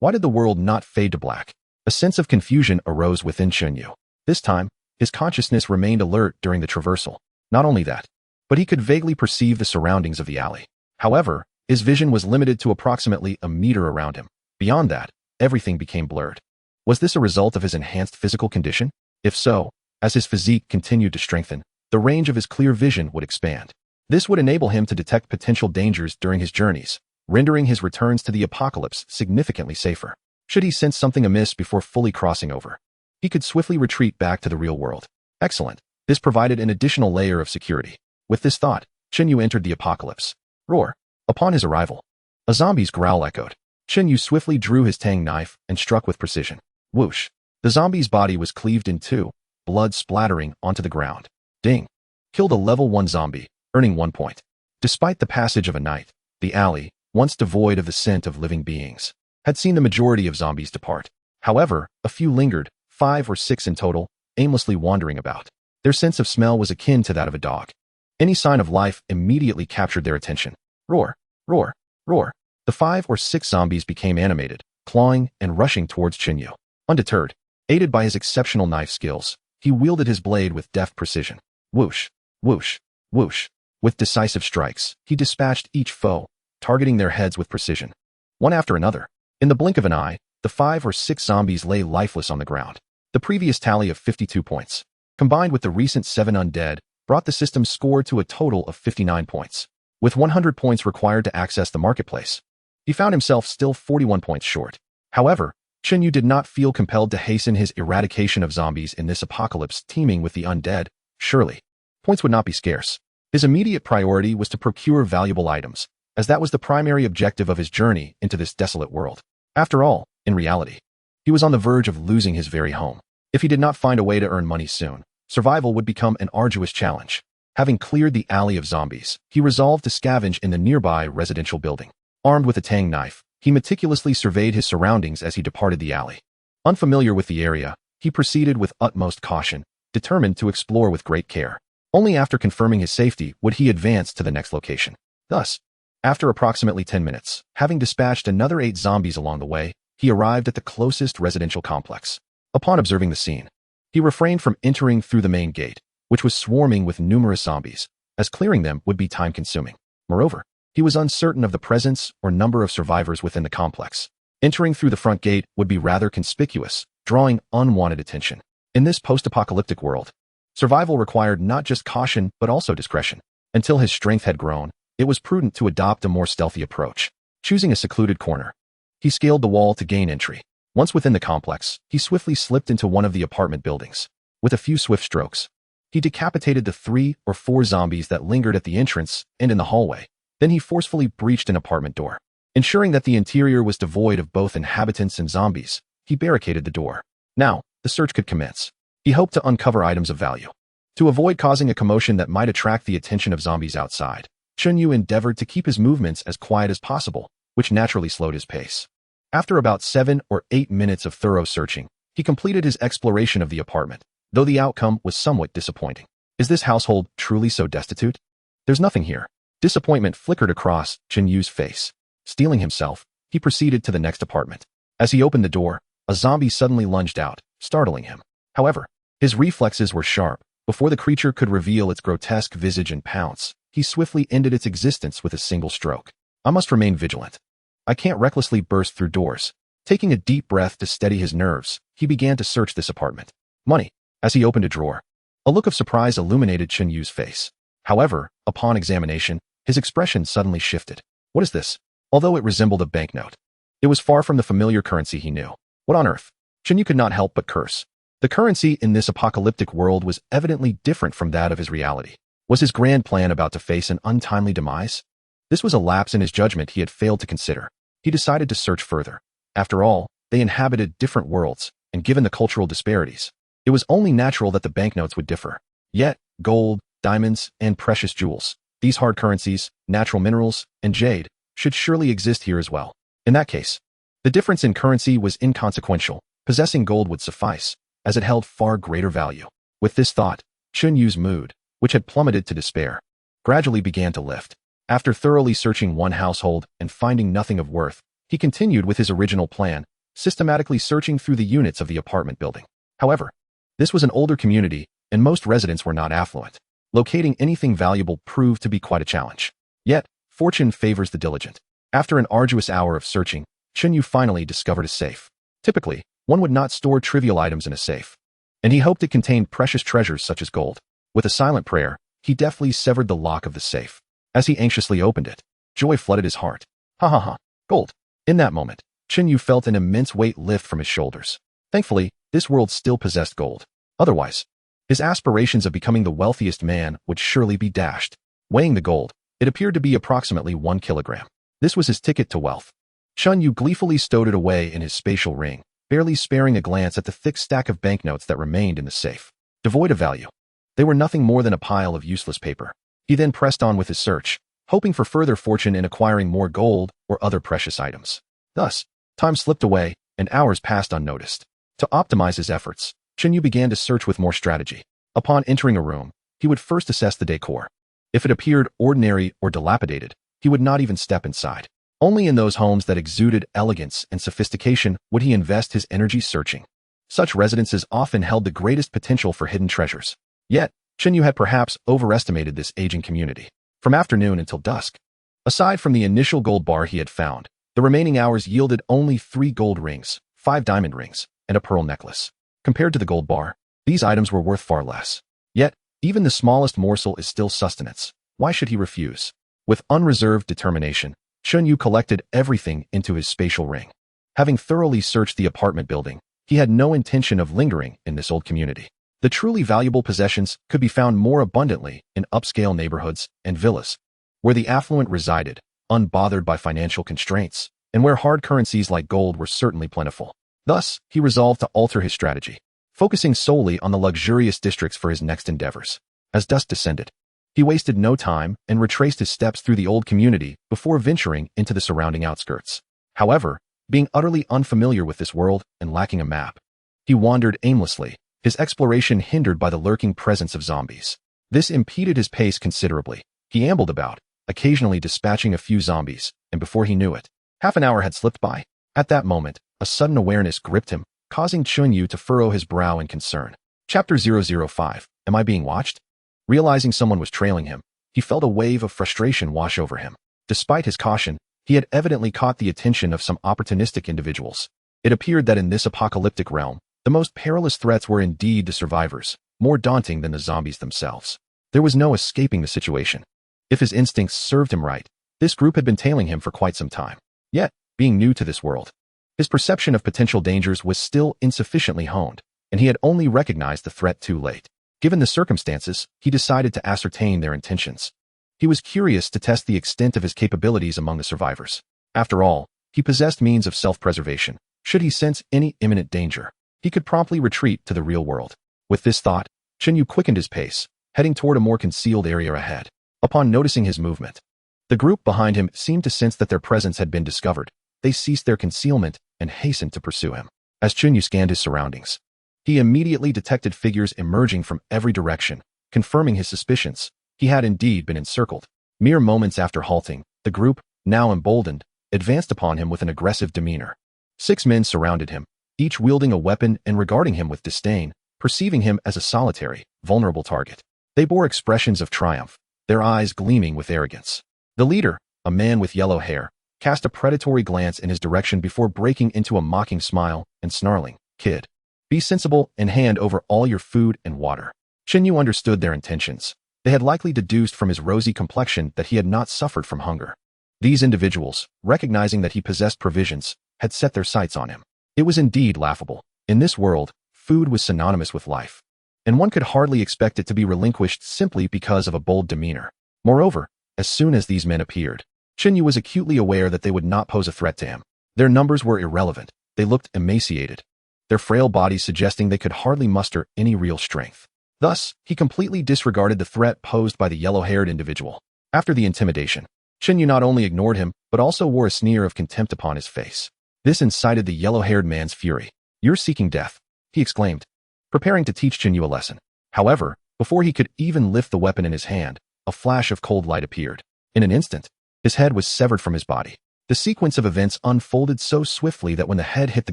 [SPEAKER 2] Why did the world not fade to black? A sense of confusion arose within Chunyu. This time, his consciousness remained alert during the traversal. Not only that, but he could vaguely perceive the surroundings of the alley. However, his vision was limited to approximately a meter around him. Beyond that, everything became blurred. Was this a result of his enhanced physical condition? If so, as his physique continued to strengthen, the range of his clear vision would expand. This would enable him to detect potential dangers during his journeys, rendering his returns to the apocalypse significantly safer. Should he sense something amiss before fully crossing over, he could swiftly retreat back to the real world. Excellent. This provided an additional layer of security. With this thought, Chunyu entered the apocalypse. Roar. Upon his arrival, a zombie's growl echoed. Chunyu swiftly drew his tang knife and struck with precision. Whoosh. The zombie's body was cleaved in two, blood splattering onto the ground. Ding. Killed a level 1 zombie, earning 1 point. Despite the passage of a night, the alley, once devoid of the scent of living beings, had seen the majority of zombies depart. However, a few lingered, 5 or 6 in total, aimlessly wandering about. Their sense of smell was akin to that of a dog. Any sign of life immediately captured their attention. Roar, roar, roar. The 5 or 6 zombies became animated, clawing and rushing towards Chunyu. Undeterred, aided by his exceptional knife skills, he wielded his blade with deft precision. Whoosh, whoosh, whoosh. With decisive strikes, he dispatched each foe, targeting their heads with precision. One after another, in the blink of an eye, the 5 or 6 zombies lay lifeless on the ground. The previous tally of 52 points, combined with the recent 7 undead, brought the system's score to a total of 59 points. With 100 points required to access the marketplace, he found himself still 41 points short. However, Chunyu did not feel compelled to hasten his eradication of zombies in this apocalypse teeming with the undead. Surely, points would not be scarce. His immediate priority was to procure valuable items, as that was the primary objective of his journey into this desolate world. After all, in reality, he was on the verge of losing his very home. If he did not find a way to earn money soon, survival would become an arduous challenge. Having cleared the alley of zombies, he resolved to scavenge in the nearby residential building. Armed with a tang knife, he meticulously surveyed his surroundings as he departed the alley. Unfamiliar with the area, he proceeded with utmost caution, determined to explore with great care. Only after confirming his safety would he advance to the next location. Thus, after approximately 10 minutes, having dispatched another 8 zombies along the way, he arrived at the closest residential complex. Upon observing the scene, he refrained from entering through the main gate, which was swarming with numerous zombies, as clearing them would be time-consuming. Moreover, he was uncertain of the presence or number of survivors within the complex. Entering through the front gate would be rather conspicuous, drawing unwanted attention. In this post-apocalyptic world, survival required not just caution but also discretion. Until his strength had grown, it was prudent to adopt a more stealthy approach. Choosing a secluded corner, he scaled the wall to gain entry. Once within the complex, he swiftly slipped into one of the apartment buildings. With a few swift strokes, he decapitated the 3 or 4 zombies that lingered at the entrance and in the hallway. Then he forcefully breached an apartment door. Ensuring that the interior was devoid of both inhabitants and zombies, he barricaded the door. Now, the search could commence. He hoped to uncover items of value. To avoid causing a commotion that might attract the attention of zombies outside, Chunyu endeavored to keep his movements as quiet as possible, which naturally slowed his pace. After about 7 or 8 minutes of thorough searching, he completed his exploration of the apartment, though the outcome was somewhat disappointing. Is this household truly so destitute? There's nothing here. Disappointment flickered across Chunyu's face. Steeling himself, he proceeded to the next apartment. As he opened the door, a zombie suddenly lunged out, startling him. However, his reflexes were sharp. Before the creature could reveal its grotesque visage and pounce, he swiftly ended its existence with a single stroke. I must remain vigilant. I can't recklessly burst through doors. Taking a deep breath to steady his nerves, he began to search this apartment. Money. As he opened a drawer, a look of surprise illuminated Chunyu's face. However, upon examination, his expression suddenly shifted. What is this? Although it resembled a banknote, it was far from the familiar currency he knew. What on earth? Chunyu could not help but curse. The currency in this apocalyptic world was evidently different from that of his reality. Was his grand plan about to face an untimely demise? This was a lapse in his judgment he had failed to consider. He decided to search further. After all, they inhabited different worlds, and given the cultural disparities, it was only natural that the banknotes would differ. Yet, gold, diamonds, and precious jewels. These hard currencies, natural minerals, and jade should surely exist here as well. In that case, the difference in currency was inconsequential. Possessing gold would suffice, as it held far greater value. With this thought, Chun Yu's mood, which had plummeted to despair, gradually began to lift. After thoroughly searching one household and finding nothing of worth, he continued with his original plan, systematically searching through the units of the apartment building. However, this was an older community, and most residents were not affluent. Locating anything valuable proved to be quite a challenge. Yet, fortune favors the diligent. After an arduous hour of searching, Chun Yu finally discovered a safe. Typically, one would not store trivial items in a safe, and he hoped it contained precious treasures such as gold. With a silent prayer, he deftly severed the lock of the safe. As he anxiously opened it, joy flooded his heart. Ha ha ha, gold. In that moment, Chun Yu felt an immense weight lift from his shoulders. Thankfully, this world still possessed gold. Otherwise, his aspirations of becoming the wealthiest man would surely be dashed. Weighing the gold, it appeared to be approximately 1 kilogram. This was his ticket to wealth. Chun Yu gleefully stowed it away in his spatial ring, barely sparing a glance at the thick stack of banknotes that remained in the safe. Devoid of value, they were nothing more than a pile of useless paper. He then pressed on with his search, hoping for further fortune in acquiring more gold or other precious items. Thus, time slipped away, and hours passed unnoticed. To optimize his efforts, Chun Yu began to search with more strategy. Upon entering a room, he would first assess the decor. If it appeared ordinary or dilapidated, he would not even step inside. Only in those homes that exuded elegance and sophistication would he invest his energy searching. Such residences often held the greatest potential for hidden treasures. Yet, Chun Yu had perhaps overestimated this aging community. From afternoon until dusk, aside from the initial gold bar he had found, the remaining hours yielded only 3 gold rings, 5 diamond rings, and a pearl necklace. Compared to the gold bar, these items were worth far less. Yet, even the smallest morsel is still sustenance. Why should he refuse? With unreserved determination, Chun Yu collected everything into his spatial ring. Having thoroughly searched the apartment building, he had no intention of lingering in this old community. The truly valuable possessions could be found more abundantly in upscale neighborhoods and villas, where the affluent resided, unbothered by financial constraints, and where hard currencies like gold were certainly plentiful. Thus, he resolved to alter his strategy, focusing solely on the luxurious districts for his next endeavors. As dusk descended, he wasted no time and retraced his steps through the old community before venturing into the surrounding outskirts. However, being utterly unfamiliar with this world and lacking a map, he wandered aimlessly, his exploration hindered by the lurking presence of zombies. This impeded his pace considerably. He ambled about, occasionally dispatching a few zombies, and before he knew it, half an hour had slipped by. At that moment, a sudden awareness gripped him, causing Chun Yu to furrow his brow in concern. Chapter 005. Am I being watched? Realizing someone was trailing him, he felt a wave of frustration wash over him. Despite his caution, he had evidently caught the attention of some opportunistic individuals. It appeared that in this apocalyptic realm, the most perilous threats were indeed the survivors, more daunting than the zombies themselves. There was no escaping the situation. If his instincts served him right, this group had been tailing him for quite some time. Yet, being new to this world, his perception of potential dangers was still insufficiently honed, and he had only recognized the threat too late. Given the circumstances, he decided to ascertain their intentions. He was curious to test the extent of his capabilities among the survivors. After all, he possessed means of self-preservation. Should he sense any imminent danger, he could promptly retreat to the real world. With this thought, Chun Yu quickened his pace, heading toward a more concealed area ahead. Upon noticing his movement, the group behind him seemed to sense that their presence had been discovered. They ceased their concealment and hastened to pursue him. As Chun Yu scanned his surroundings, he immediately detected figures emerging from every direction, confirming his suspicions. He had indeed been encircled. Mere moments after halting, the group, now emboldened, advanced upon him with an aggressive demeanor. 6 men surrounded him, each wielding a weapon and regarding him with disdain, perceiving him as a solitary, vulnerable target. They bore expressions of triumph, their eyes gleaming with arrogance. The leader, a man with yellow hair, cast a predatory glance in his direction before breaking into a mocking smile and snarling, "Kid, be sensible and hand over all your food and water." Chun Yu understood their intentions. They had likely deduced from his rosy complexion that he had not suffered from hunger. These individuals, recognizing that he possessed provisions, had set their sights on him. It was indeed laughable. In this world, food was synonymous with life, and one could hardly expect it to be relinquished simply because of a bold demeanor. Moreover, as soon as these men appeared, Chun Yu was acutely aware that they would not pose a threat to him. Their numbers were irrelevant. They looked emaciated, their frail bodies suggesting they could hardly muster any real strength. Thus, he completely disregarded the threat posed by the yellow-haired individual. After the intimidation, Chen Yu not only ignored him, but also wore a sneer of contempt upon his face. This incited the yellow-haired man's fury. "You're seeking death," he exclaimed, preparing to teach Chen Yu a lesson. However, before he could even lift the weapon in his hand, a flash of cold light appeared. In an instant, his head was severed from his body. The sequence of events unfolded so swiftly that when the head hit the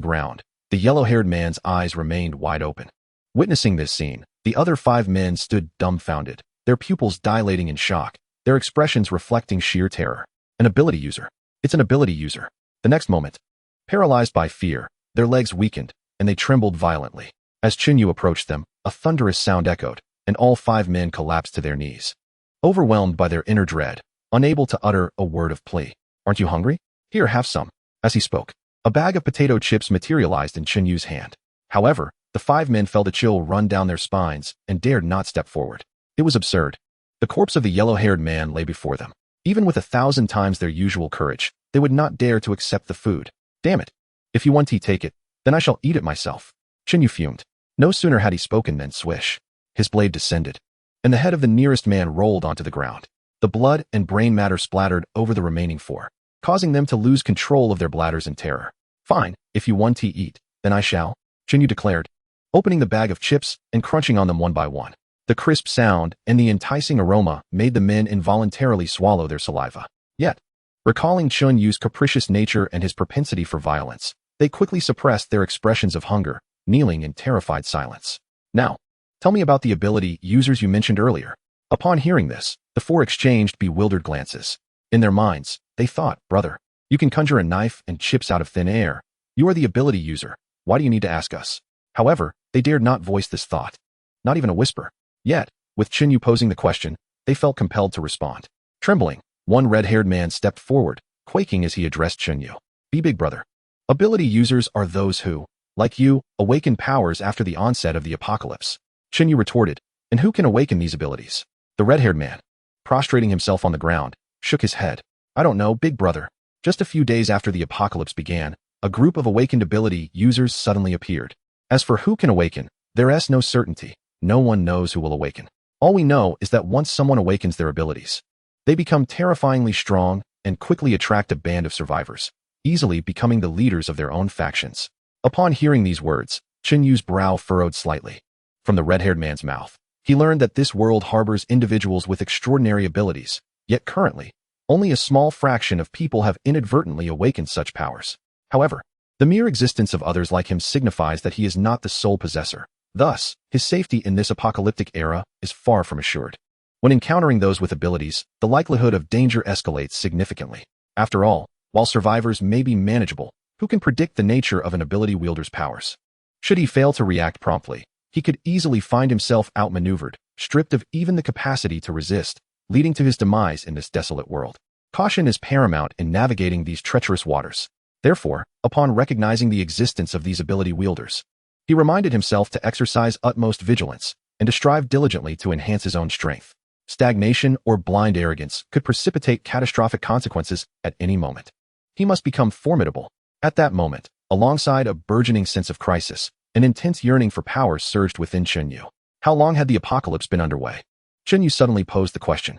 [SPEAKER 2] ground, the yellow-haired man's eyes remained wide open. Witnessing this scene, the other 5 men stood dumbfounded, their pupils dilating in shock, their expressions reflecting sheer terror. An ability user. It's an ability user. The next moment, paralyzed by fear, their legs weakened, and they trembled violently. As Chen Yu approached them, a thunderous sound echoed, and all 5 men collapsed to their knees. Overwhelmed by their inner dread, unable to utter a word of plea. "Aren't you hungry? Here, have some." As he spoke, a bag of potato chips materialized in Chen Yu's hand. However, the 5 men felt a chill run down their spines and dared not step forward. It was absurd. The corpse of the yellow-haired man lay before them. Even with 1,000 times their usual courage, they would not dare to accept the food. "Damn it. If you want to take it, then I shall eat it myself." Chen Yu fumed. No sooner had he spoken than swish. His blade descended, and the head of the nearest man rolled onto the ground. The blood and brain matter splattered over the remaining 4, causing them to lose control of their bladders in terror. "Fine, if you want to eat, then I shall," Chen Yu declared, opening the bag of chips and crunching on them one by one. The crisp sound and the enticing aroma made the men involuntarily swallow their saliva. Yet, recalling Chen Yu's capricious nature and his propensity for violence, they quickly suppressed their expressions of hunger, kneeling in terrified silence. "Now, tell me about the ability users you mentioned earlier." Upon hearing this, the 4 exchanged bewildered glances. In their minds, they thought, "Brother, you can conjure a knife and chips out of thin air. You are the ability user. Why do you need to ask us?" However, they dared not voice this thought. Not even a whisper. Yet, with Chen Yu posing the question, they felt compelled to respond. Trembling, one red-haired man stepped forward, quaking as he addressed Chen Yu. "Be big, brother. Ability users are those who, like you, awaken powers after the onset of the apocalypse." Chen Yu retorted, "And who can awaken these abilities?" The red-haired man, prostrating himself on the ground, shook his head. "I don't know, big brother." Just a few days after the apocalypse began, a group of awakened ability users suddenly appeared. As for who can awaken, there is no certainty. No one knows who will awaken. All we know is that once someone awakens their abilities, they become terrifyingly strong and quickly attract a band of survivors, easily becoming the leaders of their own factions. Upon hearing these words, Chen Yu's brow furrowed slightly. From the red-haired man's mouth, he learned that this world harbors individuals with extraordinary abilities, yet currently, only a small fraction of people have inadvertently awakened such powers. However, the mere existence of others like him signifies that he is not the sole possessor. Thus, his safety in this apocalyptic era is far from assured. When encountering those with abilities, the likelihood of danger escalates significantly. After all, while survivors may be manageable, who can predict the nature of an ability wielder's powers? Should he fail to react promptly, he could easily find himself outmaneuvered, stripped of even the capacity to resist, leading to his demise in this desolate world. Caution is paramount in navigating these treacherous waters. Therefore, upon recognizing the existence of these ability wielders, he reminded himself to exercise utmost vigilance and to strive diligently to enhance his own strength. Stagnation or blind arrogance could precipitate catastrophic consequences at any moment. He must become formidable. At that moment, alongside a burgeoning sense of crisis, an intense yearning for power surged within Chen Yu. How long had the apocalypse been underway? Chen Yu suddenly posed the question.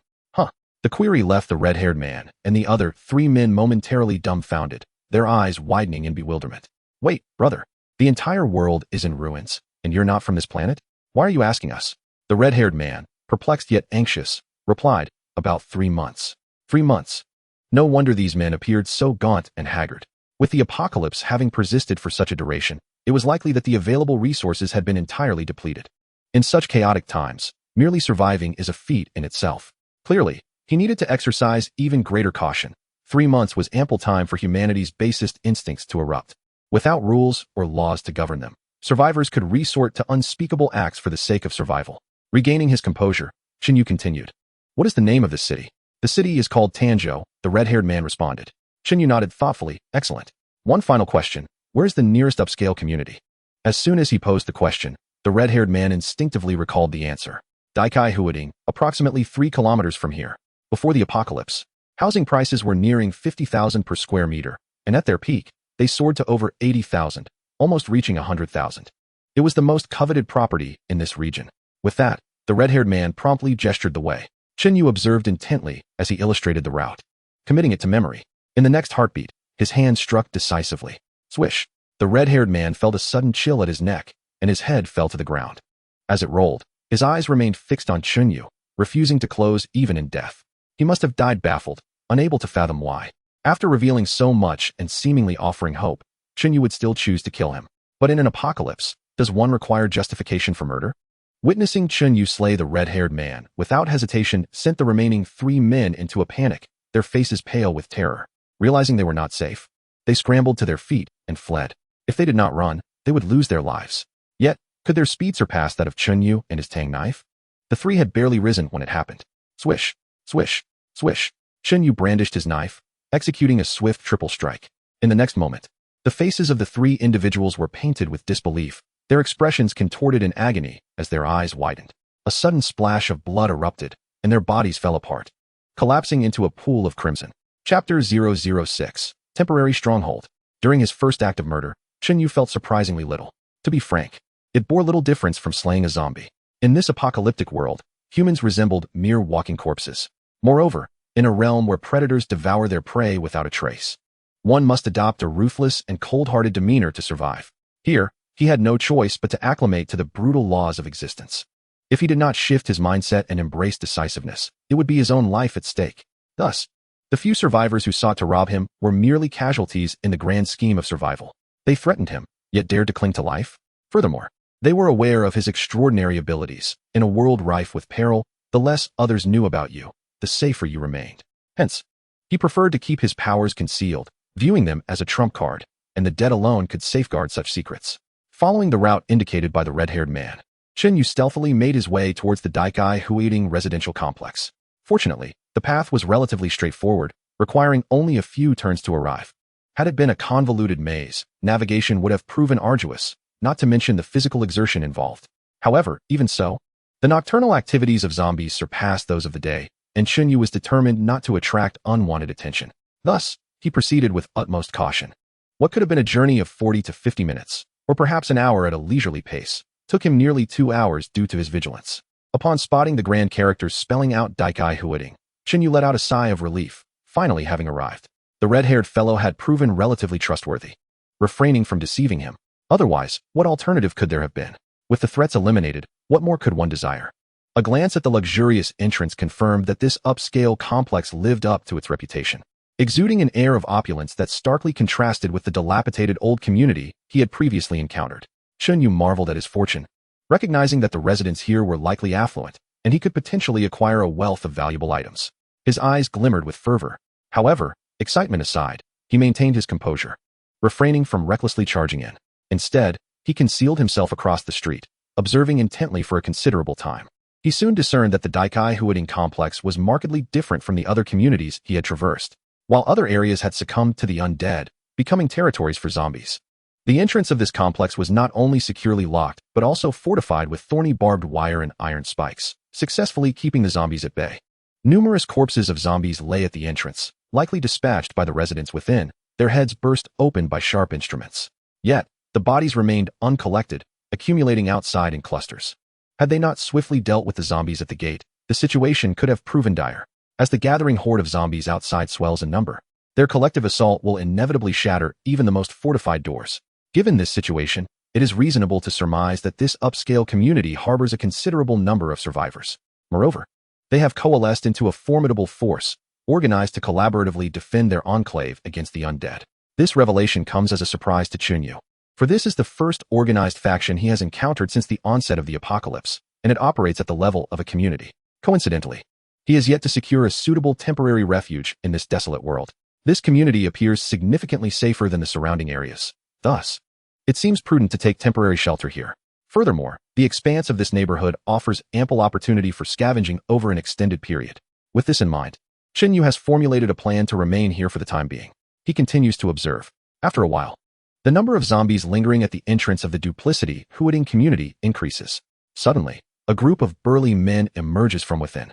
[SPEAKER 2] The query left the red-haired man and the other 3 men momentarily dumbfounded, their eyes widening in bewilderment. "Wait, brother. The entire world is in ruins, and you're not from this planet? Why are you asking us?" The red-haired man, perplexed yet anxious, replied, "About 3 months. 3 months. No wonder these men appeared so gaunt and haggard. With the apocalypse having persisted for such a duration, it was likely that the available resources had been entirely depleted. In such chaotic times, merely surviving is a feat in itself. Clearly, he needed to exercise even greater caution. 3 months was ample time for humanity's basest instincts to erupt. Without rules or laws to govern them, survivors could resort to unspeakable acts for the sake of survival." Regaining his composure, Chen Yu continued. "What is the name of the city?" "The city is called Tanzhou," the red-haired man responded. Chen Yu nodded thoughtfully. "Excellent. One final question. Where's the nearest upscale community?" As soon as he posed the question, the red-haired man instinctively recalled the answer. Daikai Huading, approximately 3 kilometers from here. Before the apocalypse, housing prices were nearing 50,000 per square meter, and at their peak, they soared to over 80,000, almost reaching 100,000. It was the most coveted property in this region. With that, the red-haired man promptly gestured the way. Yu observed intently as he illustrated the route, committing it to memory. In the next heartbeat, his hand struck decisively. Swish! The red-haired man felt a sudden chill at his neck, and his head fell to the ground. As it rolled, his eyes remained fixed on Yu, refusing to close even in death. He must have died baffled, unable to fathom why. After revealing so much and seemingly offering hope, Yu would still choose to kill him. But in an apocalypse, does one require justification for murder? Witnessing Yu slay the red-haired man, without hesitation, sent the remaining 3 men into a panic, their faces pale with terror. Realizing they were not safe, they scrambled to their feet and fled. If they did not run, they would lose their lives. Yet, could their speed surpass that of Yu and his tang knife? The 3 had barely risen when it happened. Swish! Swish! Swish! Yu brandished his knife, executing a swift triple strike. In the next moment, the faces of the 3 individuals were painted with disbelief, their expressions contorted in agony as their eyes widened. A sudden splash of blood erupted, and their bodies fell apart, collapsing into a pool of crimson. Chapter 006. Temporary Stronghold. During his first act of murder, Yu felt surprisingly little. To be frank, it bore little difference from slaying a zombie. In this apocalyptic world, humans resembled mere walking corpses. Moreover, in a realm where predators devour their prey without a trace, one must adopt a ruthless and cold-hearted demeanor to survive. Here, he had no choice but to acclimate to the brutal laws of existence. If he did not shift his mindset and embrace decisiveness, it would be his own life at stake. Thus, the few survivors who sought to rob him were merely casualties in the grand scheme of survival. They threatened him, yet dared to cling to life. Furthermore, they were aware of his extraordinary abilities. In a world rife with peril, the less others knew about you, the safer you remained. Hence, he preferred to keep his powers concealed, viewing them as a trump card, and the dead alone could safeguard such secrets. Following the route indicated by the red-haired man, Yu stealthily made his way towards the Daikai Huiting residential complex. Fortunately, the path was relatively straightforward, requiring only a few turns to arrive. Had it been a convoluted maze, navigation would have proven arduous, not to mention the physical exertion involved. However, even so, the nocturnal activities of zombies surpassed those of the day, and Yu was determined not to attract unwanted attention. Thus, he proceeded with utmost caution. What could have been a journey of 40 to 50 minutes, or perhaps an hour at a leisurely pace, took him nearly 2 hours due to his vigilance. Upon spotting the grand characters spelling out Daikai Huiting, Yu let out a sigh of relief, finally having arrived. The red-haired fellow had proven relatively trustworthy, refraining from deceiving him. Otherwise, what alternative could there have been? With the threats eliminated, what more could one desire? A glance at the luxurious entrance confirmed that this upscale complex lived up to its reputation, exuding an air of opulence that starkly contrasted with the dilapidated old community he had previously encountered. Yu marveled at his fortune, recognizing that the residents here were likely affluent, and he could potentially acquire a wealth of valuable items. His eyes glimmered with fervor. However, excitement aside, he maintained his composure, refraining from recklessly charging in. Instead, he concealed himself across the street, observing intently for a considerable time. He soon discerned that the Daikai Huiting complex was markedly different from the other communities he had traversed. While other areas had succumbed to the undead, becoming territories for zombies, the entrance of this complex was not only securely locked, but also fortified with thorny barbed wire and iron spikes, successfully keeping the zombies at bay. Numerous corpses of zombies lay at the entrance, likely dispatched by the residents within, their heads burst open by sharp instruments. Yet, the bodies remained uncollected, accumulating outside in clusters. Had they not swiftly dealt with the zombies at the gate, the situation could have proven dire. As the gathering horde of zombies outside swells in number, their collective assault will inevitably shatter even the most fortified doors. Given this situation, it is reasonable to surmise that this upscale community harbors a considerable number of survivors. Moreover, they have coalesced into a formidable force, organized to collaboratively defend their enclave against the undead. This revelation comes as a surprise to Yu, for this is the first organized faction he has encountered since the onset of the apocalypse, and it operates at the level of a community. Coincidentally, he has yet to secure a suitable temporary refuge in this desolate world. This community appears significantly safer than the surrounding areas. Thus, it seems prudent to take temporary shelter here. Furthermore, the expanse of this neighborhood offers ample opportunity for scavenging over an extended period. With this in mind, Yu has formulated a plan to remain here for the time being. He continues to observe. After a while, the number of zombies lingering at the entrance of the Duplicity Huiting community increases. Suddenly, a group of burly men emerges from within.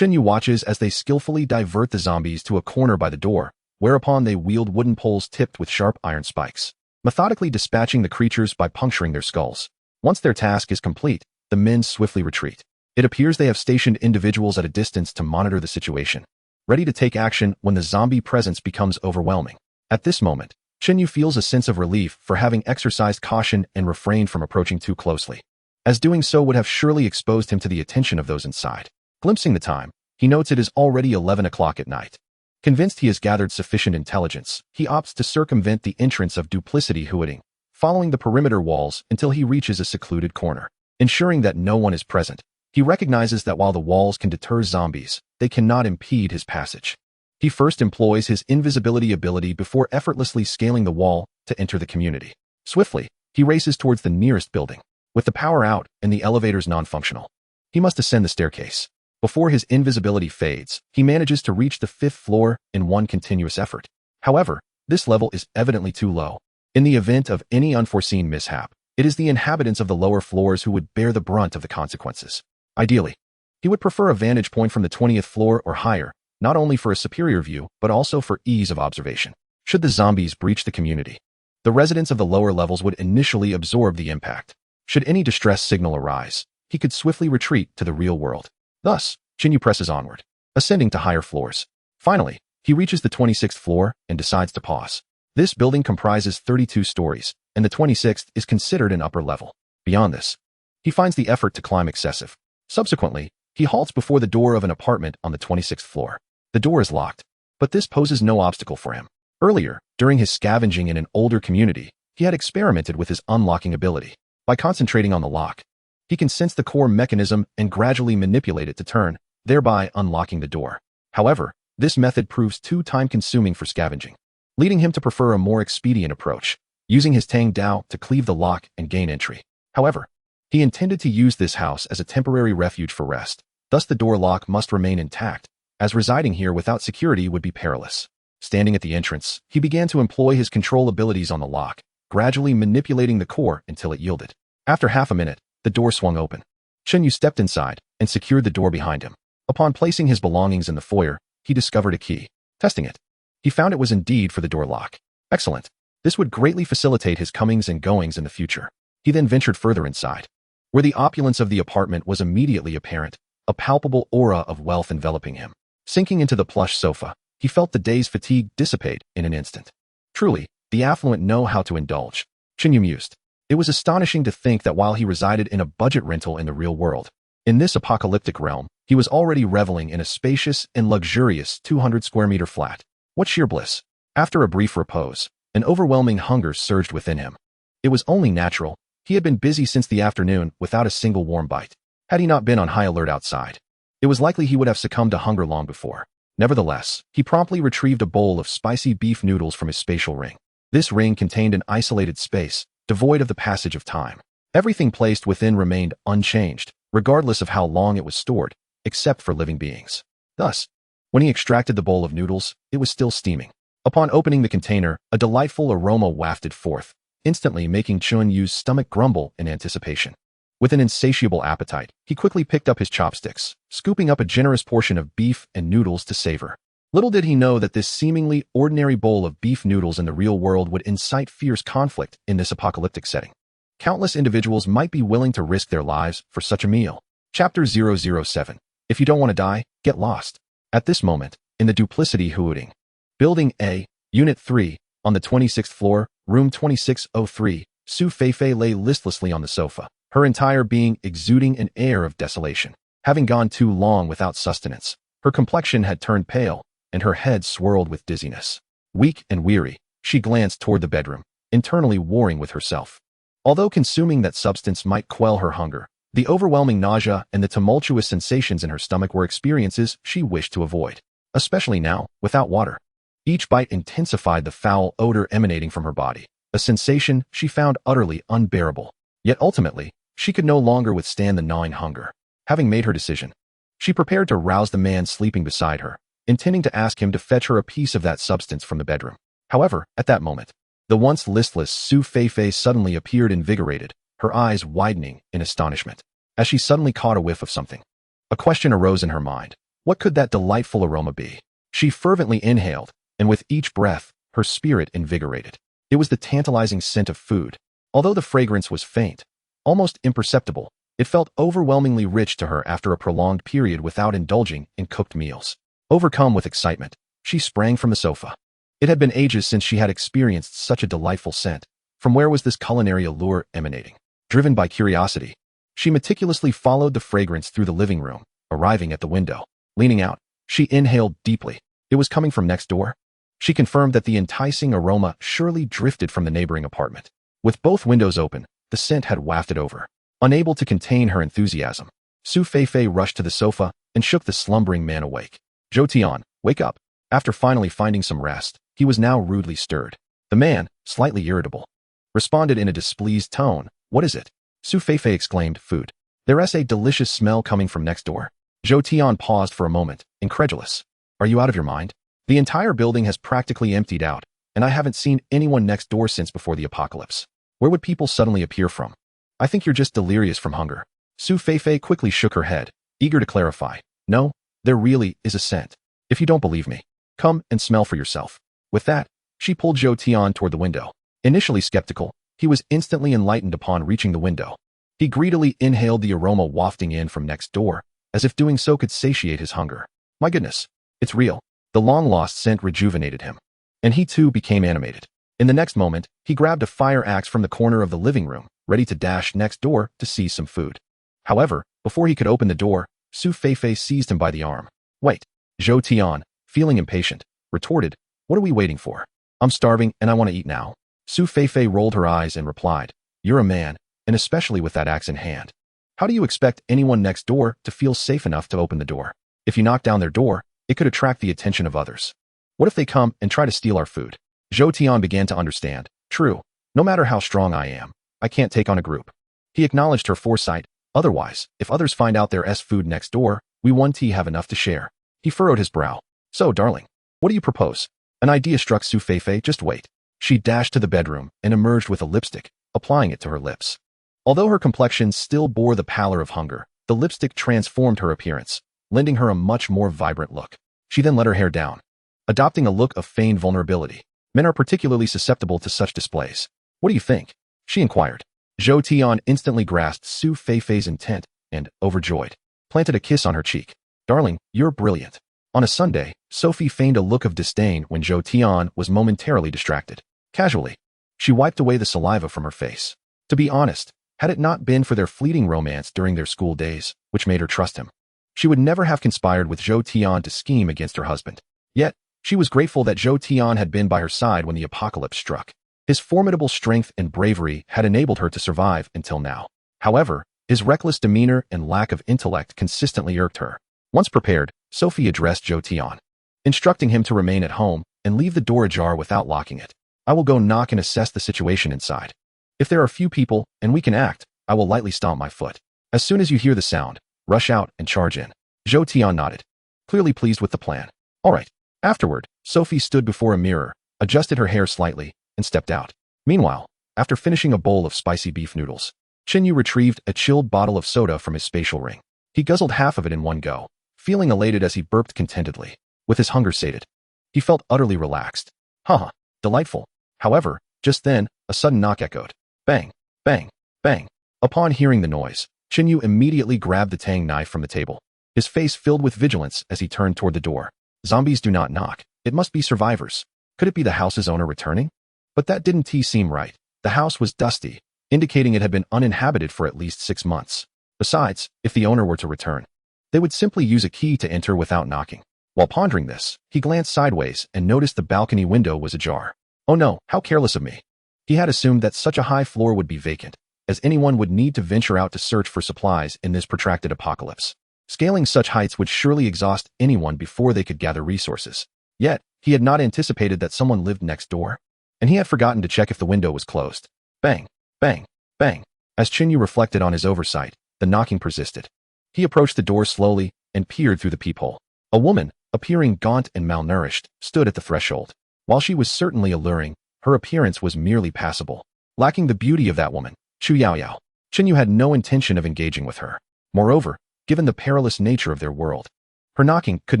[SPEAKER 2] Yu watches as they skillfully divert the zombies to a corner by the door, whereupon they wield wooden poles tipped with sharp iron spikes, methodically dispatching the creatures by puncturing their skulls. Once their task is complete, the men swiftly retreat. It appears they have stationed individuals at a distance to monitor the situation, ready to take action when the zombie presence becomes overwhelming. At this moment, Shinyu feels a sense of relief for having exercised caution and refrained from approaching too closely, as doing so would have surely exposed him to the attention of those inside. Glimpsing the time, he notes it is already 11 o'clock at night. Convinced he has gathered sufficient intelligence, he opts to circumvent the entrance of duplicity hooting, following the perimeter walls until he reaches a secluded corner. Ensuring that no one is present, he recognizes that while the walls can deter zombies, they cannot impede his passage. He first employs his invisibility ability before effortlessly scaling the wall to enter the community. Swiftly, he races towards the nearest building. With the power out and the elevators non-functional, he must ascend the staircase. Before his invisibility fades, he manages to reach the 5th floor in one continuous effort. However, this level is evidently too low. In the event of any unforeseen mishap, it is the inhabitants of the lower floors who would bear the brunt of the consequences. Ideally, he would prefer a vantage point from the 20th floor or higher, not only for a superior view, but also for ease of observation. Should the zombies breach the community, the residents of the lower levels would initially absorb the impact. Should any distress signal arise, he could swiftly retreat to the real world. Thus, Shinyu presses onward, ascending to higher floors. Finally, he reaches the 26th floor and decides to pause. This building comprises 32 stories, and the 26th is considered an upper level. Beyond this, he finds the effort to climb excessive. Subsequently, he halts before the door of an apartment on the 26th floor. The door is locked, but this poses no obstacle for him. Earlier, during his scavenging in an older community, he had experimented with his unlocking ability. By concentrating on the lock, he can sense the core mechanism and gradually manipulate it to turn, thereby unlocking the door. However, this method proves too time-consuming for scavenging, leading him to prefer a more expedient approach, using his Tang Dao to cleave the lock and gain entry. However, he intended to use this house as a temporary refuge for rest, thus the door lock must remain intact, as residing here without security would be perilous. Standing at the entrance, he began to employ his control abilities on the lock, gradually manipulating the core until it yielded. After half a minute, the door swung open. Shinyu stepped inside and secured the door behind him. Upon placing his belongings in the foyer, he discovered a key. Testing it, he found it was indeed for the door lock. Excellent. This would greatly facilitate his comings and goings in the future. He then ventured further inside, where the opulence of the apartment was immediately apparent, a palpable aura of wealth enveloping him. Sinking into the plush sofa, he felt the day's fatigue dissipate in an instant. Truly, the affluent know how to indulge. Shinyu mused. It was astonishing to think that while he resided in a budget rental in the real world, in this apocalyptic realm, he was already reveling in a spacious and luxurious 200 square meter flat. What sheer bliss! After a brief repose, an overwhelming hunger surged within him. It was only natural. He had been busy since the afternoon without a single warm bite. Had he not been on high alert outside, it was likely he would have succumbed to hunger long before. Nevertheless, he promptly retrieved a bowl of spicy beef noodles from his spatial ring. This ring contained an isolated space, devoid of the passage of time. Everything placed within remained unchanged, regardless of how long it was stored, except for living beings. Thus, when he extracted the bowl of noodles, it was still steaming. Upon opening the container, a delightful aroma wafted forth, instantly making Chunyu's stomach grumble in anticipation. With an insatiable appetite, he quickly picked up his chopsticks, scooping up a generous portion of beef and noodles to savor. Little did he know that this seemingly ordinary bowl of beef noodles in the real world would incite fierce conflict in this apocalyptic setting. Countless individuals might be willing to risk their lives for such a meal. Chapter 007. If you don't want to die, get lost. At this moment, in the duplicity hooting, Building A, Unit 3, on the 26th floor, room 2603, Su Feifei lay listlessly on the sofa, her entire being exuding an air of desolation. Having gone too long without sustenance, her complexion had turned pale, and her head swirled with dizziness. Weak and weary, she glanced toward the bedroom, internally warring with herself. Although consuming that substance might quell her hunger, the overwhelming nausea and the tumultuous sensations in her stomach were experiences she wished to avoid, especially now, without water. Each bite intensified the foul odor emanating from her body, a sensation she found utterly unbearable. Yet ultimately, she could no longer withstand the gnawing hunger. Having made her decision, she prepared to rouse the man sleeping beside her, intending to ask him to fetch her a piece of that substance from the bedroom. However, at that moment, the once listless Su Feifei suddenly appeared invigorated, her eyes widening in astonishment, as she suddenly caught a whiff of something. A question arose in her mind. What could that delightful aroma be? She fervently inhaled, and with each breath, her spirit invigorated. It was the tantalizing scent of food. Although the fragrance was faint, almost imperceptible, It felt overwhelmingly rich to her after a prolonged period without indulging in cooked meals. Overcome with excitement, she sprang from the sofa. It had been ages since she had experienced such a delightful scent. From where was this culinary allure emanating? Driven by curiosity, she meticulously followed the fragrance through the living room, arriving at the window. Leaning out, she inhaled deeply. It was coming from next door. She confirmed that the enticing aroma surely drifted from the neighboring apartment. With both windows open, the scent had wafted over. Unable to contain her enthusiasm, Su Feifei rushed to the sofa and shook the slumbering man awake. Zhou Tian, wake up. After finally finding some rest, he was now rudely stirred. The man, slightly irritable, responded in a displeased tone. What is it? Su Feifei exclaimed, food. There's a delicious smell coming from next door. Zhou Tian paused for a moment, incredulous. Are you out of your mind? The entire building has practically emptied out, and I haven't seen anyone next door since before the apocalypse. Where would people suddenly appear from? I think you're just delirious from hunger. Su Feifei quickly shook her head, eager to clarify. No, there really is a scent. If you don't believe me, come and smell for yourself. With that, she pulled Zhou Tian toward the window. Initially skeptical, he was instantly enlightened upon reaching the window. He greedily inhaled the aroma wafting in from next door, as if doing so could satiate his hunger. My goodness, it's real. The long-lost scent rejuvenated him, and he too became animated. In the next moment, he grabbed a fire axe from the corner of the living room, ready to dash next door to seize some food. However, before he could open the door, Su Feifei seized him by the arm. Wait. Zhou Tian, feeling impatient, retorted, what are we waiting for? I'm starving and I want to eat now. Su Feifei rolled her eyes and replied, you're a man, and especially with that axe in hand. How do you expect anyone next door to feel safe enough to open the door? If you knock down their door, it could attract the attention of others. What if they come and try to steal our food? Zhou Tian began to understand. True, no matter how strong I am, I can't take on a group. He acknowledged her foresight. Otherwise, if others find out there's food next door, we won't have enough to share. He furrowed his brow. So, darling, what do you propose? An idea struck Su Feifei. Just wait. She dashed to the bedroom and emerged with a lipstick, applying it to her lips. Although her complexion still bore the pallor of hunger, the lipstick transformed her appearance, lending her a much more vibrant look. She then let her hair down, adopting a look of feigned vulnerability. Men are particularly susceptible to such displays. What do you think? She inquired. Zhou Tian instantly grasped Su Feifei's intent and, overjoyed, planted a kiss on her cheek. Darling, you're brilliant. On a Sunday, Sophie feigned a look of disdain when Zhou Tian was momentarily distracted. Casually, she wiped away the saliva from her face. To be honest, had it not been for their fleeting romance during their school days, which made her trust him, she would never have conspired with Zhou Tian to scheme against her husband. Yet, she was grateful that Zhou Tian had been by her side when the apocalypse struck. His formidable strength and bravery had enabled her to survive until now. However, his reckless demeanor and lack of intellect consistently irked her. Once prepared, Sophie addressed Zhou Tian, instructing him to remain at home and leave the door ajar without locking it. I will go knock and assess the situation inside. If there are few people and we can act, I will lightly stomp my foot. As soon as you hear the sound, rush out and charge in. Zhou Tian nodded, clearly pleased with the plan. All right. Afterward, Sophie stood before a mirror, adjusted her hair slightly, and stepped out. Meanwhile, after finishing a bowl of spicy beef noodles, Chinyu retrieved a chilled bottle of soda from his spatial ring. He guzzled half of it in one go, feeling elated as he burped contentedly. With his hunger sated, he felt utterly relaxed. Haha, delightful. However, just then, a sudden knock echoed. Bang, bang, bang. Upon hearing the noise, Chinyu immediately grabbed the tang knife from the table, his face filled with vigilance as he turned toward the door. Zombies do not knock. It must be survivors. Could it be the house's owner returning? But that didn't seem right. The house was dusty, indicating it had been uninhabited for at least 6 months. Besides, if the owner were to return, they would simply use a key to enter without knocking. While pondering this, he glanced sideways and noticed the balcony window was ajar. Oh no, how careless of me. He had assumed that such a high floor would be vacant, as anyone would need to venture out to search for supplies in this protracted apocalypse. Scaling such heights would surely exhaust anyone before they could gather resources. Yet, he had not anticipated that someone lived next door, and he had forgotten to check if the window was closed. Bang, bang, bang. As Chinyu reflected on his oversight, the knocking persisted. He approached the door slowly and peered through the peephole. A woman, appearing gaunt and malnourished, stood at the threshold. While she was certainly alluring, her appearance was merely passable. Lacking the beauty of that woman, Chu Yaoyao, Chinyu had no intention of engaging with her. Moreover, given the perilous nature of their world, her knocking could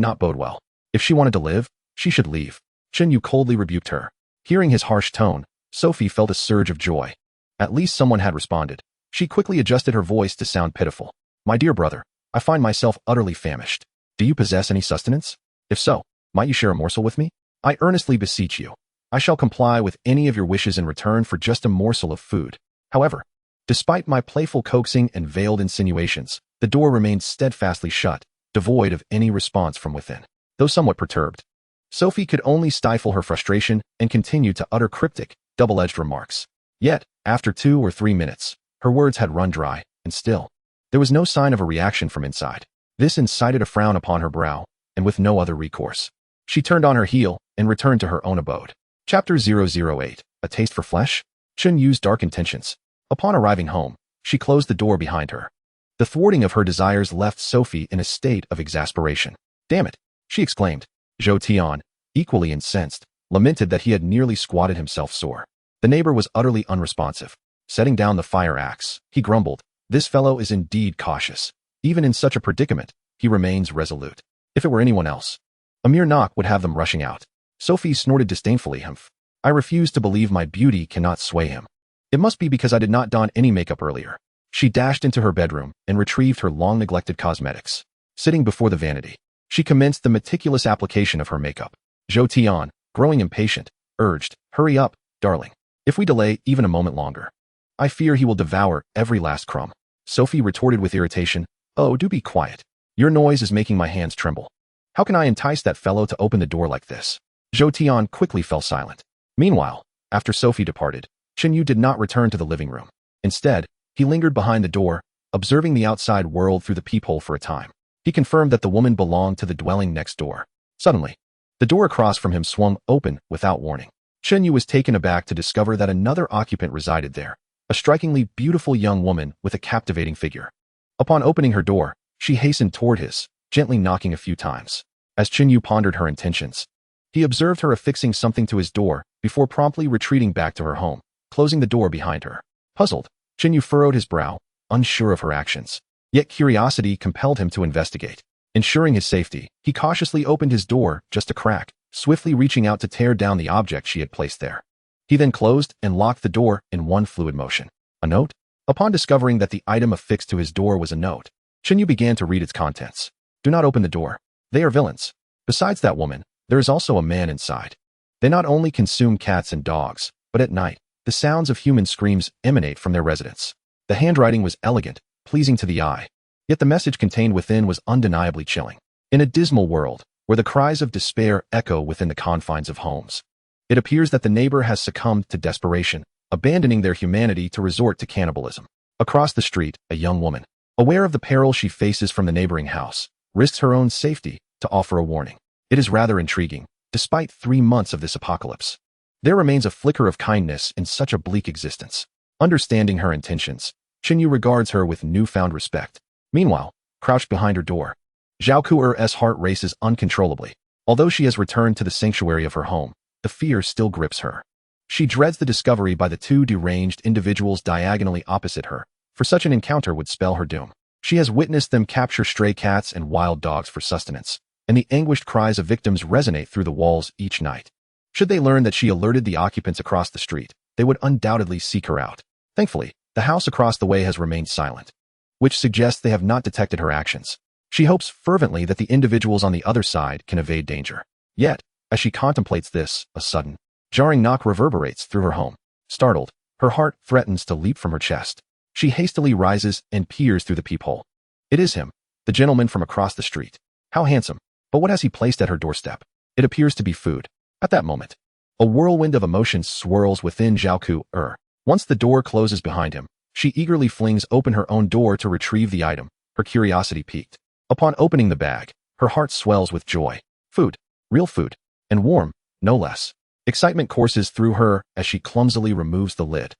[SPEAKER 2] not bode well. If she wanted to live, she should leave. Chinyu coldly rebuked her. Hearing his harsh tone, Sophie felt a surge of joy. At least someone had responded. She quickly adjusted her voice to sound pitiful. My dear brother, I find myself utterly famished. Do you possess any sustenance? If so, might you share a morsel with me? I earnestly beseech you. I shall comply with any of your wishes in return for just a morsel of food. However, despite my playful coaxing and veiled insinuations, the door remained steadfastly shut, devoid of any response from within. Though somewhat perturbed, Sophie could only stifle her frustration and continue to utter cryptic, double-edged remarks. Yet, after 2 or 3 minutes, her words had run dry, and still, there was no sign of a reaction from inside. This incited a frown upon her brow, and with no other recourse, she turned on her heel and returned to her own abode. Chapter 008. A Taste for Flesh? Chun Yu's Dark Intentions. Upon arriving home, she closed the door behind her. The thwarting of her desires left Sophie in a state of exasperation. Damn it, she exclaimed. Zhou Tian, equally incensed, lamented that he had nearly squatted himself sore. The neighbor was utterly unresponsive. Setting down the fire axe, he grumbled, this fellow is indeed cautious. Even in such a predicament, he remains resolute. If it were anyone else, a mere knock would have them rushing out. Sophie snorted disdainfully. Humph. I refuse to believe my beauty cannot sway him. It must be because I did not don any makeup earlier. She dashed into her bedroom and retrieved her long-neglected cosmetics. Sitting before the vanity, she commenced the meticulous application of her makeup. Zhou Tian, growing impatient, urged, hurry up, darling. If we delay even a moment longer, I fear he will devour every last crumb. Sophie retorted with irritation, oh, do be quiet. Your noise is making my hands tremble. How can I entice that fellow to open the door like this? Zhou Tian quickly fell silent. Meanwhile, after Sophie departed, Chun Yu did not return to the living room. Instead, he lingered behind the door, observing the outside world through the peephole for a time. He confirmed that the woman belonged to the dwelling next door. Suddenly, the door across from him swung open without warning. Chun Yu was taken aback to discover that another occupant resided there, a strikingly beautiful young woman with a captivating figure. Upon opening her door, she hastened toward his, gently knocking a few times. As Chun Yu pondered her intentions, he observed her affixing something to his door before promptly retreating back to her home, closing the door behind her. Puzzled, Chun Yu furrowed his brow, unsure of her actions. Yet curiosity compelled him to investigate. Ensuring his safety, he cautiously opened his door just a crack, swiftly reaching out to tear down the object she had placed there. He then closed and locked the door in one fluid motion. A note? Upon discovering that the item affixed to his door was a note, Chun Yu began to read its contents. Do not open the door. They are villains. Besides that woman, there is also a man inside. They not only consume cats and dogs, but at night, the sounds of human screams emanate from their residence. The handwriting was elegant, pleasing to the eye, yet the message contained within was undeniably chilling. In a dismal world, where the cries of despair echo within the confines of homes, it appears that the neighbor has succumbed to desperation, abandoning their humanity to resort to cannibalism. Across the street, a young woman, aware of the peril she faces from the neighboring house, risks her own safety to offer a warning. It is rather intriguing. Despite 3 months of this apocalypse, there remains a flicker of kindness in such a bleak existence. Understanding her intentions, Chun Yu regards her with newfound respect. Meanwhile, crouched behind her door, Zhao Kuer's heart races uncontrollably. Although she has returned to the sanctuary of her home, the fear still grips her. She dreads the discovery by the 2 deranged individuals diagonally opposite her, for such an encounter would spell her doom. She has witnessed them capture stray cats and wild dogs for sustenance, and the anguished cries of victims resonate through the walls each night. Should they learn that she alerted the occupants across the street, they would undoubtedly seek her out. Thankfully, the house across the way has remained silent, which suggests they have not detected her actions. She hopes fervently that the individuals on the other side can evade danger. Yet, as she contemplates this, a sudden, jarring knock reverberates through her home. Startled, her heart threatens to leap from her chest. She hastily rises and peers through the peephole. It is him, the gentleman from across the street. How handsome! But what has he placed at her doorstep? It appears to be food. At that moment, a whirlwind of emotions swirls within Zhao Kuer. Once the door closes behind him, she eagerly flings open her own door to retrieve the item, her curiosity piqued. Upon opening the bag, her heart swells with joy. Food, real food, and warm, no less. Excitement courses through her as she clumsily removes the lid.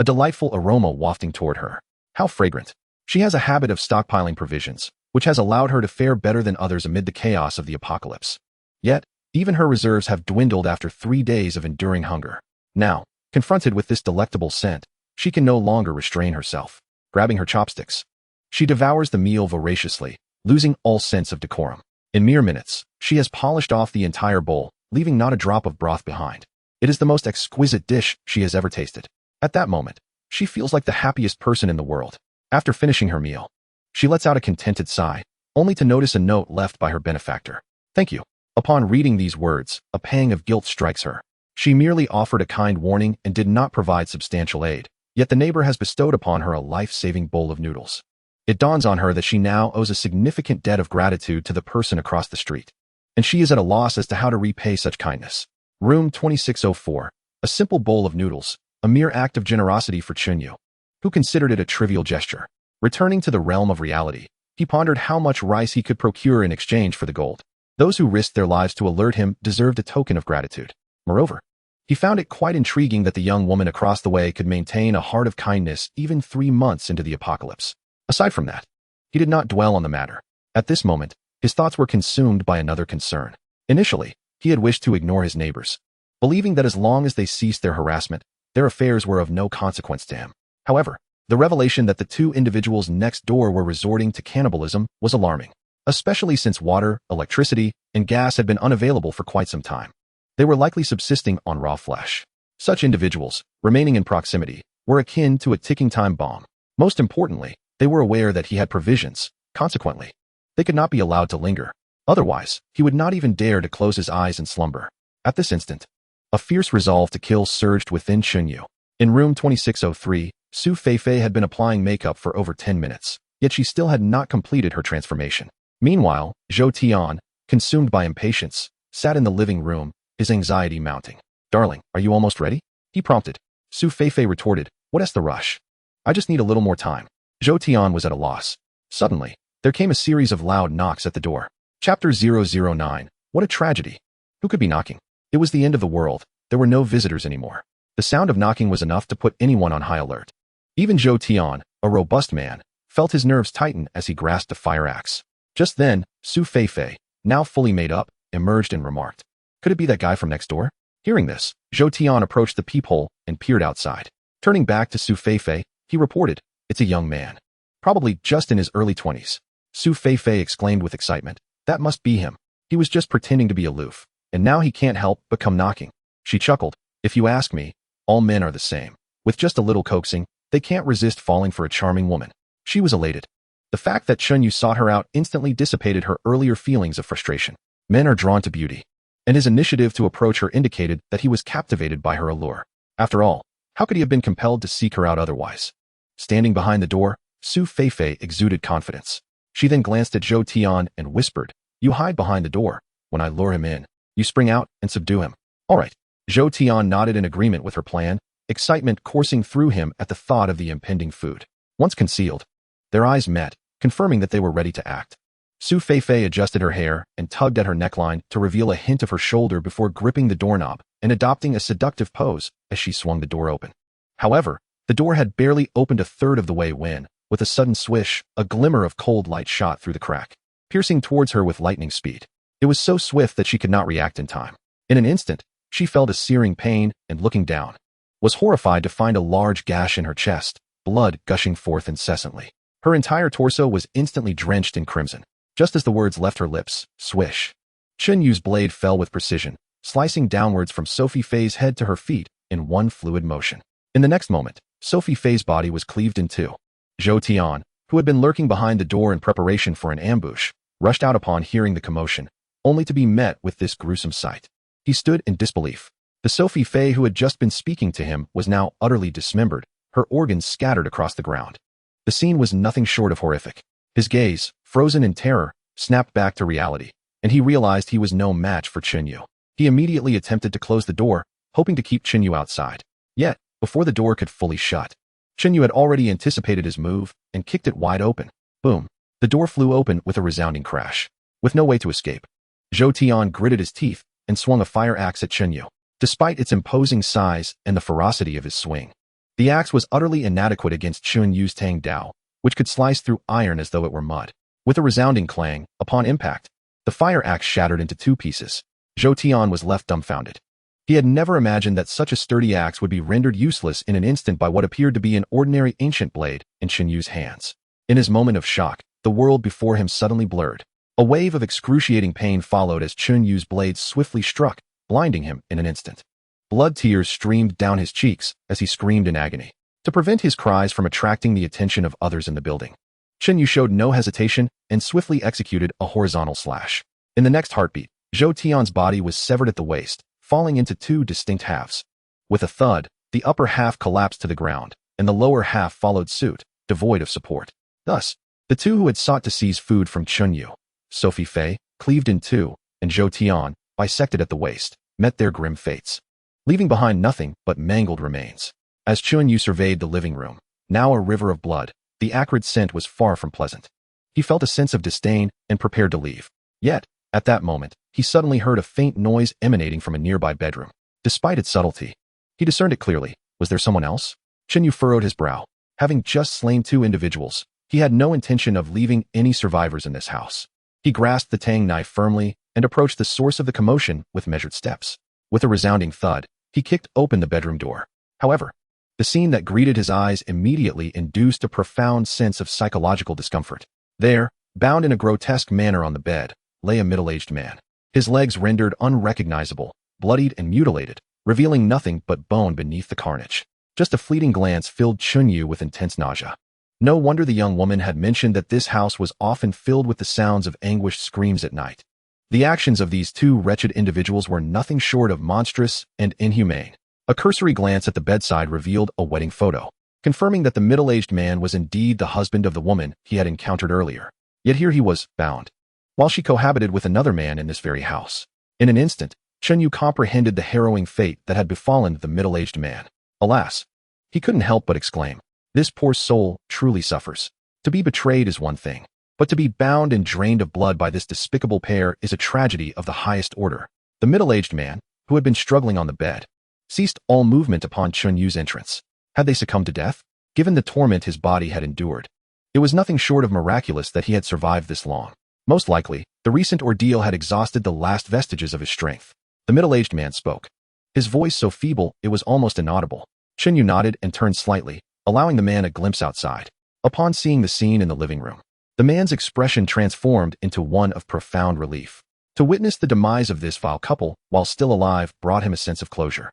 [SPEAKER 2] A delightful aroma wafting toward her. How fragrant. She has a habit of stockpiling provisions, which has allowed her to fare better than others amid the chaos of the apocalypse. Yet, even her reserves have dwindled after 3 days of enduring hunger. Now, confronted with this delectable scent, she can no longer restrain herself. Grabbing her chopsticks, she devours the meal voraciously, losing all sense of decorum. In mere minutes, she has polished off the entire bowl, leaving not a drop of broth behind. It is the most exquisite dish she has ever tasted. At that moment, She feels like the happiest person in the world. After finishing her meal, she lets out a contented sigh, only to notice a note left by her benefactor. Thank you. Upon reading these words, a pang of guilt strikes her. She merely offered a kind warning and did not provide substantial aid, yet the neighbor has bestowed upon her a life-saving bowl of noodles. It dawns on her that she now owes a significant debt of gratitude to the person across the street, and she is at a loss as to how to repay such kindness. Room 2604. A simple bowl of noodles, a mere act of generosity for Chunyu, who considered it a trivial gesture. Returning to the realm of reality, he pondered how much rice he could procure in exchange for the gold. Those who risked their lives to alert him deserved a token of gratitude. Moreover, he found it quite intriguing that the young woman across the way could maintain a heart of kindness even 3 months into the apocalypse. Aside from that, he did not dwell on the matter. At this moment, his thoughts were consumed by another concern. Initially, he had wished to ignore his neighbors, believing that as long as they ceased their harassment, their affairs were of no consequence to him. However, the revelation that the two individuals next door were resorting to cannibalism was alarming, especially since water, electricity, and gas had been unavailable for quite some time. They were likely subsisting on raw flesh. Such individuals, remaining in proximity, were akin to a ticking time bomb. Most importantly, they were aware that he had provisions. Consequently, they could not be allowed to linger. Otherwise, he would not even dare to close his eyes in slumber. At this instant, a fierce resolve to kill surged within Chunyu. In room 2603, Su Feifei had been applying makeup for over 10 minutes, yet she still had not completed her transformation. Meanwhile, Zhou Tian, consumed by impatience, sat in the living room, his anxiety mounting. Darling, are you almost ready? He prompted. Su Feifei retorted, what's the rush? I just need a little more time. Zhou Tian was at a loss. Suddenly, there came a series of loud knocks at the door. Chapter 009. What a tragedy. Who could be knocking? It was the end of the world. There were no visitors anymore. The sound of knocking was enough to put anyone on high alert. Even Zhou Tian, a robust man, felt his nerves tighten as he grasped a fire axe. Just then, Su Feifei, now fully made up, emerged and remarked, could it be that guy from next door? Hearing this, Zhou Tian approached the peephole and peered outside. Turning back to Su Feifei, he reported, it's a young man. Probably just in his early 20s. Su Feifei exclaimed with excitement, that must be him. He was just pretending to be aloof, and now he can't help but come knocking. She chuckled, if you ask me, all men are the same. With just a little coaxing, they can't resist falling for a charming woman. She was elated. The fact that Chunyu sought her out instantly dissipated her earlier feelings of frustration. Men are drawn to beauty, and his initiative to approach her indicated that he was captivated by her allure. After all, how could he have been compelled to seek her out otherwise? Standing behind the door, Su Feifei exuded confidence. She then glanced at Zhou Tian and whispered, you hide behind the door. When I lure him in, you spring out and subdue him. All right. Zhou Tian nodded in agreement with her plan, excitement coursing through him at the thought of the impending food. Once concealed, their eyes met, confirming that they were ready to act. Su Feifei adjusted her hair and tugged at her neckline to reveal a hint of her shoulder before gripping the doorknob and adopting a seductive pose as she swung the door open. However, the door had barely opened a third of the way when, with a sudden swish, a glimmer of cold light shot through the crack, piercing towards her with lightning speed. It was so swift that she could not react in time. In an instant, she felt a searing pain and, looking down, was horrified to find a large gash in her chest, blood gushing forth incessantly. Her entire torso was instantly drenched in crimson. Just as the words left her lips, swish. Chunyu's blade fell with precision, slicing downwards from Sophie Fei's head to her feet in one fluid motion. In the next moment, Sophie Fei's body was cleaved in two. Zhou Tian, who had been lurking behind the door in preparation for an ambush, rushed out upon hearing the commotion, only to be met with this gruesome sight. He stood in disbelief. The Sophie Fei who had just been speaking to him was now utterly dismembered, her organs scattered across the ground. The scene was nothing short of horrific. His gaze, frozen in terror, snapped back to reality, and he realized he was no match for Chunyu. He immediately attempted to close the door, hoping to keep Chunyu outside. Yet, before the door could fully shut, Chunyu had already anticipated his move and kicked it wide open. Boom. The door flew open with a resounding crash. With no way to escape, Zhou Tian gritted his teeth and swung a fire axe at Chunyu. Despite its imposing size and the ferocity of his swing, the axe was utterly inadequate against Chunyu's Tang Dao, which could slice through iron as though it were mud. With a resounding clang, upon impact, the fire axe shattered into two pieces. Zhou Tian was left dumbfounded. He had never imagined that such a sturdy axe would be rendered useless in an instant by what appeared to be an ordinary ancient blade in Chunyu's hands. In his moment of shock, the world before him suddenly blurred. A wave of excruciating pain followed as Chunyu's blade swiftly struck, blinding him in an instant. Blood tears streamed down his cheeks as he screamed in agony. To prevent his cries from attracting the attention of others in the building, Chen Yu showed no hesitation and swiftly executed a horizontal slash. In the next heartbeat, Zhou Tian's body was severed at the waist, falling into two distinct halves. With a thud, the upper half collapsed to the ground, and the lower half followed suit, devoid of support. Thus, the two who had sought to seize food from Chen Yu, Sophie Fei, cleaved in two, and Zhou Tian, bisected at the waist, met their grim fates, leaving behind nothing but mangled remains. As Chen Yu surveyed the living room, now a river of blood, the acrid scent was far from pleasant. He felt a sense of disdain and prepared to leave. Yet, at that moment, he suddenly heard a faint noise emanating from a nearby bedroom. Despite its subtlety, he discerned it clearly. Was there someone else? Chen Yu furrowed his brow. Having just slain two individuals, he had no intention of leaving any survivors in this house. He grasped the tang knife firmly and approached the source of the commotion with measured steps. With a resounding thud, he kicked open the bedroom door. However, the scene that greeted his eyes immediately induced a profound sense of psychological discomfort. There, bound in a grotesque manner on the bed, lay a middle-aged man. His legs rendered unrecognizable, bloodied and mutilated, revealing nothing but bone beneath the carnage. Just a fleeting glance filled Chen Yu with intense nausea. No wonder the young woman had mentioned that this house was often filled with the sounds of anguished screams at night. The actions of these two wretched individuals were nothing short of monstrous and inhumane. A cursory glance at the bedside revealed a wedding photo, confirming that the middle-aged man was indeed the husband of the woman he had encountered earlier. Yet here he was, bound, while she cohabited with another man in this very house. In an instant, Chen Yu comprehended the harrowing fate that had befallen the middle-aged man. Alas, he couldn't help but exclaim, "This poor soul truly suffers. To be betrayed is one thing, but to be bound and drained of blood by this despicable pair is a tragedy of the highest order." The middle-aged man, who had been struggling on the bed, ceased all movement upon Chen Yu's entrance. Had they succumbed to death? Given the torment his body had endured, it was nothing short of miraculous that he had survived this long. Most likely, the recent ordeal had exhausted the last vestiges of his strength. The middle-aged man spoke, his voice so feeble it was almost inaudible. Chen Yu nodded and turned slightly, allowing the man a glimpse outside. Upon seeing the scene in the living room, the man's expression transformed into one of profound relief. To witness the demise of this vile couple while still alive brought him a sense of closure.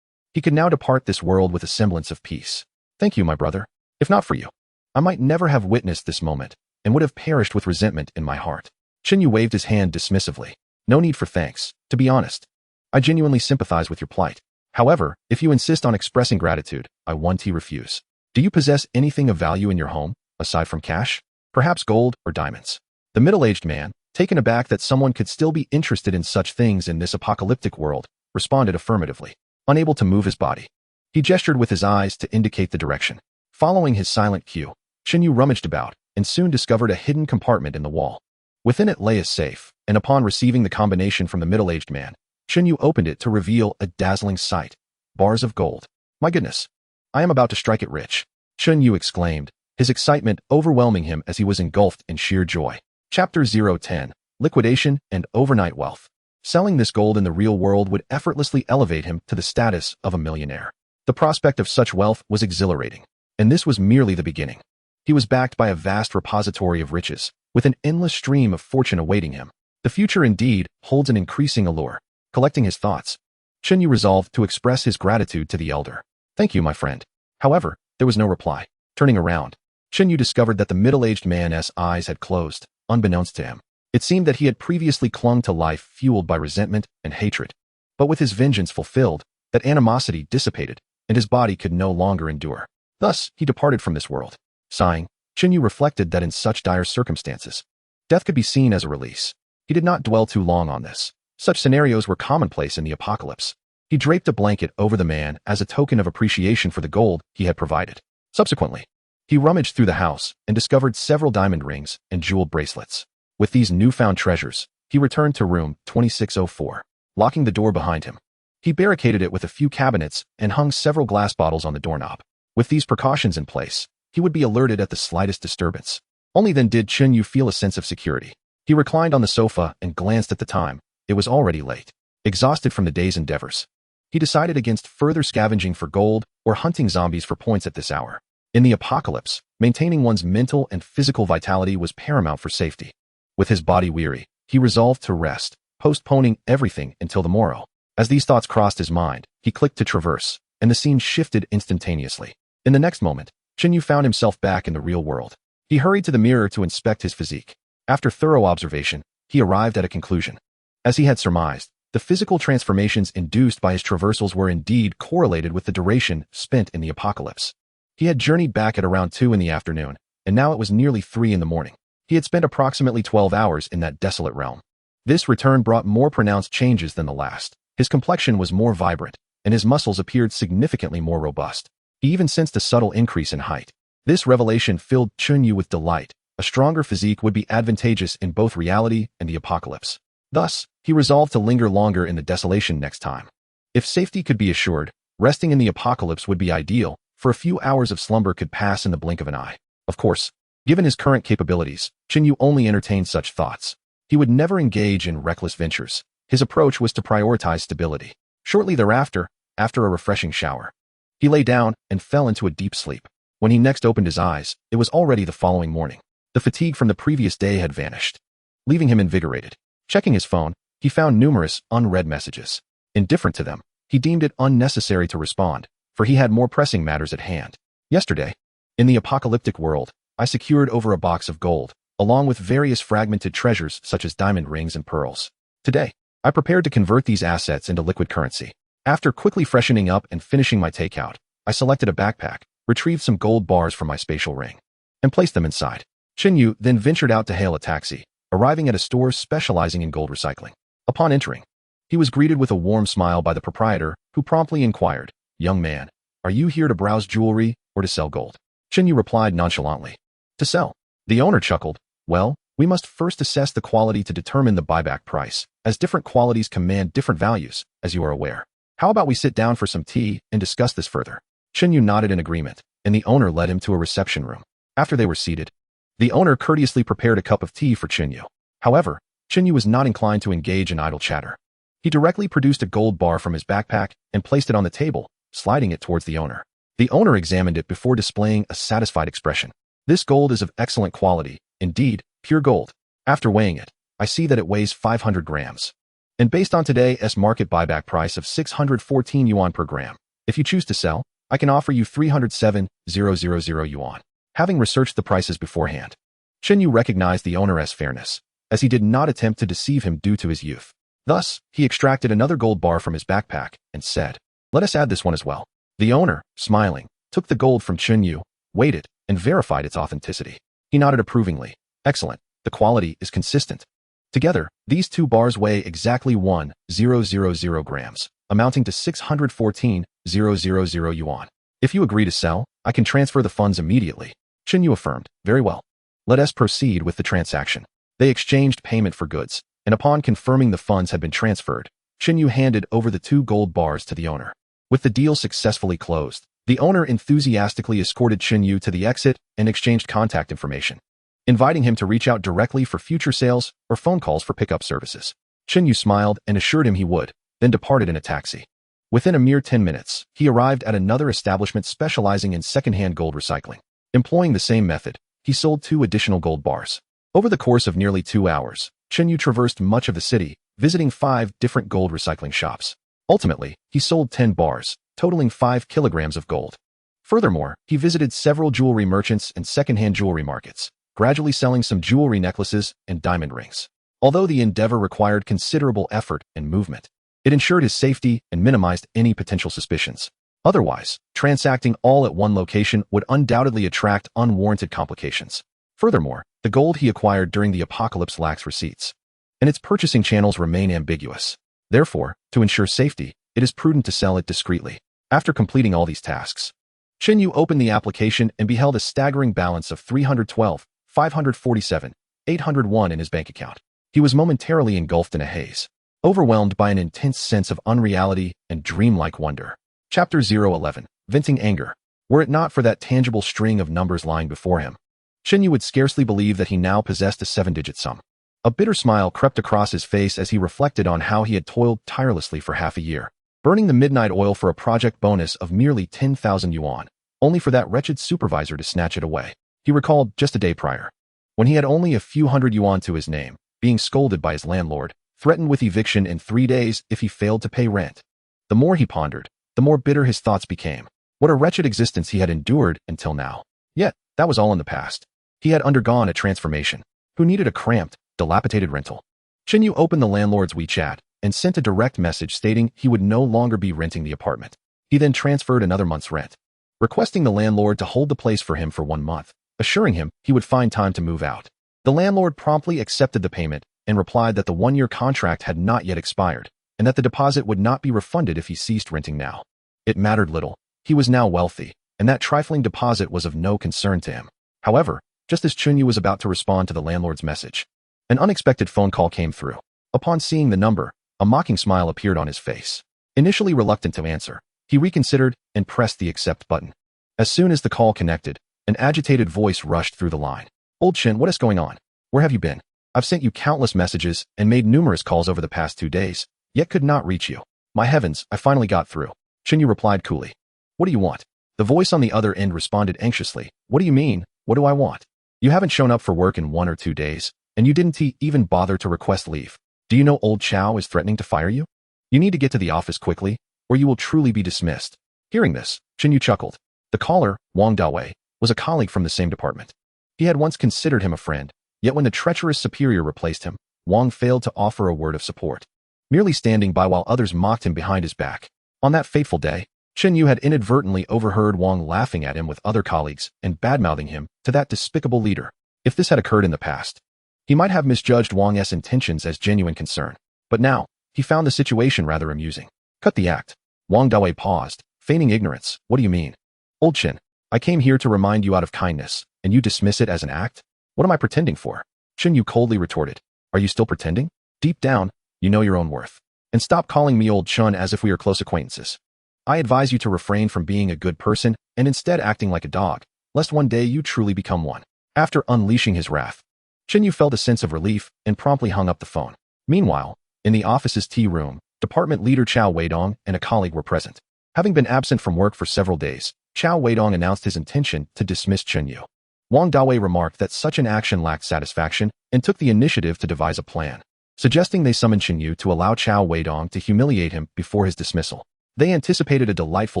[SPEAKER 2] He could now depart this world with a semblance of peace. "Thank you, my brother. If not for you, I might never have witnessed this moment and would have perished with resentment in my heart." Chen Yu waved his hand dismissively. "No need for thanks. To be honest, I genuinely sympathize with your plight. However, if you insist on expressing gratitude, I refuse. Do you possess anything of value in your home, aside from cash? Perhaps gold or diamonds?" The middle-aged man, taken aback that someone could still be interested in such things in this apocalyptic world, responded affirmatively. Unable to move his body, he gestured with his eyes to indicate the direction. Following his silent cue, Chen Yu rummaged about and soon discovered a hidden compartment in the wall. Within it lay a safe, and upon receiving the combination from the middle-aged man, Chen Yu opened it to reveal a dazzling sight. Bars of gold. "My goodness, I am about to strike it rich," Chen Yu exclaimed, his excitement overwhelming him as he was engulfed in sheer joy. Chapter 010. Liquidation and Overnight Wealth. Selling this gold in the real world would effortlessly elevate him to the status of a millionaire. The prospect of such wealth was exhilarating, and this was merely the beginning. He was backed by a vast repository of riches, with an endless stream of fortune awaiting him. The future indeed holds an increasing allure. Collecting his thoughts, Chen Yu resolved to express his gratitude to the elder. "Thank you, my friend." However, there was no reply. Turning around, Chen Yu discovered that the middle-aged man's eyes had closed, unbeknownst to him. It seemed that he had previously clung to life fueled by resentment and hatred. But with his vengeance fulfilled, that animosity dissipated, and his body could no longer endure. Thus, he departed from this world. Sighing, Chen Yu reflected that in such dire circumstances, death could be seen as a release. He did not dwell too long on this. Such scenarios were commonplace in the apocalypse. He draped a blanket over the man as a token of appreciation for the gold he had provided. Subsequently, he rummaged through the house and discovered several diamond rings and jeweled bracelets. With these newfound treasures, he returned to room 2604. Locking the door behind him, he barricaded it with a few cabinets and hung several glass bottles on the doorknob. With these precautions in place, he would be alerted at the slightest disturbance. Only then did Chen Yu feel a sense of security. He reclined on the sofa and glanced at the time. It was already late. Exhausted from the day's endeavors, he decided against further scavenging for gold or hunting zombies for points at this hour. In the apocalypse, maintaining one's mental and physical vitality was paramount for safety. With his body weary, he resolved to rest, postponing everything until the morrow. As these thoughts crossed his mind, he clicked to traverse, and the scene shifted instantaneously. In the next moment, Chinyu found himself back in the real world. He hurried to the mirror to inspect his physique. After thorough observation, he arrived at a conclusion. As he had surmised, the physical transformations induced by his traversals were indeed correlated with the duration spent in the apocalypse. He had journeyed back at around 2 in the afternoon, and now it was nearly 3 in the morning. He had spent approximately 12 hours in that desolate realm. This return brought more pronounced changes than the last. His complexion was more vibrant, and his muscles appeared significantly more robust. He even sensed a subtle increase in height. This revelation filled Chinyu with delight. A stronger physique would be advantageous in both reality and the apocalypse. Thus, he resolved to linger longer in the desolation next time. If safety could be assured, resting in the apocalypse would be ideal, for a few hours of slumber could pass in the blink of an eye. Of course, given his current capabilities, Chinyu only entertained such thoughts. He would never engage in reckless ventures. His approach was to prioritize stability. Shortly thereafter, after a refreshing shower, he lay down and fell into a deep sleep. When he next opened his eyes, it was already the following morning. The fatigue from the previous day had vanished, leaving him invigorated. Checking his phone, he found numerous unread messages. Indifferent to them, he deemed it unnecessary to respond, for he had more pressing matters at hand. Yesterday, in the apocalyptic world, I secured over a box of gold, along with various fragmented treasures such as diamond rings and pearls. Today, I prepared to convert these assets into liquid currency. After quickly freshening up and finishing my takeout, I selected a backpack, retrieved some gold bars from my spatial ring, and placed them inside. Chinyu then ventured out to hail a taxi, arriving at a store specializing in gold recycling. Upon entering, he was greeted with a warm smile by the proprietor, who promptly inquired, "Young man, are you here to browse jewelry or to sell gold?" Chinyu replied nonchalantly, "To sell." The owner chuckled, "Well, we must first assess the quality to determine the buyback price, as different qualities command different values, as you are aware. How about we sit down for some tea and discuss this further?" Chinyu nodded in agreement, and the owner led him to a reception room. After they were seated, the owner courteously prepared a cup of tea for Chinyu. However, Chinyu was not inclined to engage in idle chatter. He directly produced a gold bar from his backpack and placed it on the table, sliding it towards the owner. The owner examined it before displaying a satisfied expression. "This gold is of excellent quality, indeed, pure gold. After weighing it, I see that it weighs 500 grams. And based on today's market buyback price of 614 yuan per gram, if you choose to sell, I can offer you 307,000 yuan. Having researched the prices beforehand, Chinyu recognized the owner as fairness, as he did not attempt to deceive him due to his youth. Thus, he extracted another gold bar from his backpack and said, "Let us add this one as well." The owner, smiling, took the gold from Chinyu, weighed it, and verified its authenticity. He nodded approvingly. "Excellent. The quality is consistent." Together, these two bars weigh exactly 1,000 grams, amounting to 614,000 yuan. "If you agree to sell, I can transfer the funds immediately." Chinyu affirmed, "Very well. Let us proceed with the transaction." They exchanged payment for goods, and upon confirming the funds had been transferred, Chinyu handed over the 2 gold bars to the owner. With the deal successfully closed, the owner enthusiastically escorted Chinyu to the exit and exchanged contact information, inviting him to reach out directly for future sales or phone calls for pickup services. Chinyu smiled and assured him he would, then departed in a taxi. Within a mere 10 minutes, he arrived at another establishment specializing in second-hand gold recycling. Employing the same method, he sold 2 additional gold bars. Over the course of nearly 2 hours, Chinyu traversed much of the city, visiting 5 different gold recycling shops. Ultimately, he sold 10 bars, totaling 5 kilograms of gold. Furthermore, he visited several jewelry merchants and second-hand jewelry markets, gradually selling some jewelry necklaces and diamond rings. Although the endeavor required considerable effort and movement, it ensured his safety and minimized any potential suspicions. Otherwise, transacting all at one location would undoubtedly attract unwarranted complications. Furthermore, the gold he acquired during the apocalypse lacks receipts, and its purchasing channels remain ambiguous. Therefore, to ensure safety, it is prudent to sell it discreetly. After completing all these tasks, Chinyu opened the application and beheld a staggering balance of 312,547,801 in his bank account. He was momentarily engulfed in a haze, overwhelmed by an intense sense of unreality and dreamlike wonder. Chapter 011. Venting Anger. Were it not for that tangible string of numbers lying before him, Chinyu would scarcely believe that he now possessed a 7-digit sum. A bitter smile crept across his face as he reflected on how he had toiled tirelessly for half a year, burning the midnight oil for a project bonus of merely 10,000 yuan, only for that wretched supervisor to snatch it away. He recalled just a day prior, when he had only a few hundred yuan to his name, being scolded by his landlord, threatened with eviction in 3 days if he failed to pay rent. The more he pondered, the more bitter his thoughts became. What a wretched existence he had endured until now. Yet, that was all in the past. He had undergone a transformation. Who needed a cramped, dilapidated rental? Chinyu opened the landlord's WeChat and sent a direct message stating he would no longer be renting the apartment. He then transferred another month's rent, requesting the landlord to hold the place for him for 1 month, assuring him he would find time to move out. The landlord promptly accepted the payment and replied that the 1-year contract had not yet expired and that the deposit would not be refunded if he ceased renting now. It mattered little. He was now wealthy, and that trifling deposit was of no concern to him. However, just as Chinyu was about to respond to the landlord's message, an unexpected phone call came through. Upon seeing the number, a mocking smile appeared on his face. Initially reluctant to answer, he reconsidered and pressed the accept button. As soon as the call connected, an agitated voice rushed through the line. "Old Chin, what is going on? Where have you been? I've sent you countless messages and made numerous calls over the past 2 days, yet could not reach you. My heavens, I finally got through." Chinyu replied coolly. "What do you want?" The voice on the other end responded anxiously. "What do you mean? What do I want? You haven't shown up for work in 1 or 2 days, and you didn't even bother to request leave. Do you know old Chow is threatening to fire you? You need to get to the office quickly, or you will truly be dismissed." Hearing this, Chinyu chuckled. The caller, Wang Dawei, was a colleague from the same department. He had once considered him a friend, yet when the treacherous superior replaced him, Wang failed to offer a word of support, merely standing by while others mocked him behind his back. On that fateful day, Chinyu had inadvertently overheard Wang laughing at him with other colleagues and badmouthing him to that despicable leader. If this had occurred in the past, he might have misjudged Wang's intentions as genuine concern. But now, he found the situation rather amusing. "Cut the act." Wang Dawei paused, feigning ignorance. "What do you mean?" "Old Chin, I came here to remind you out of kindness, and you dismiss it as an act? What am I pretending for?" Chinyu coldly retorted. "Are you still pretending? Deep down, you know your own worth. And stop calling me Old Chun as if we are close acquaintances. I advise you to refrain from being a good person and instead acting like a dog, lest one day you truly become one." After unleashing his wrath, Chinyu felt a sense of relief and promptly hung up the phone. Meanwhile, in the office's tea room, department leader Chao Weidong and a colleague were present. Having been absent from work for several days, Chao Weidong announced his intention to dismiss Chinyu. Wang Dawei remarked that such an action lacked satisfaction and took the initiative to devise a plan, suggesting they summon Chinyu to allow Chao Weidong to humiliate him before his dismissal. They anticipated a delightful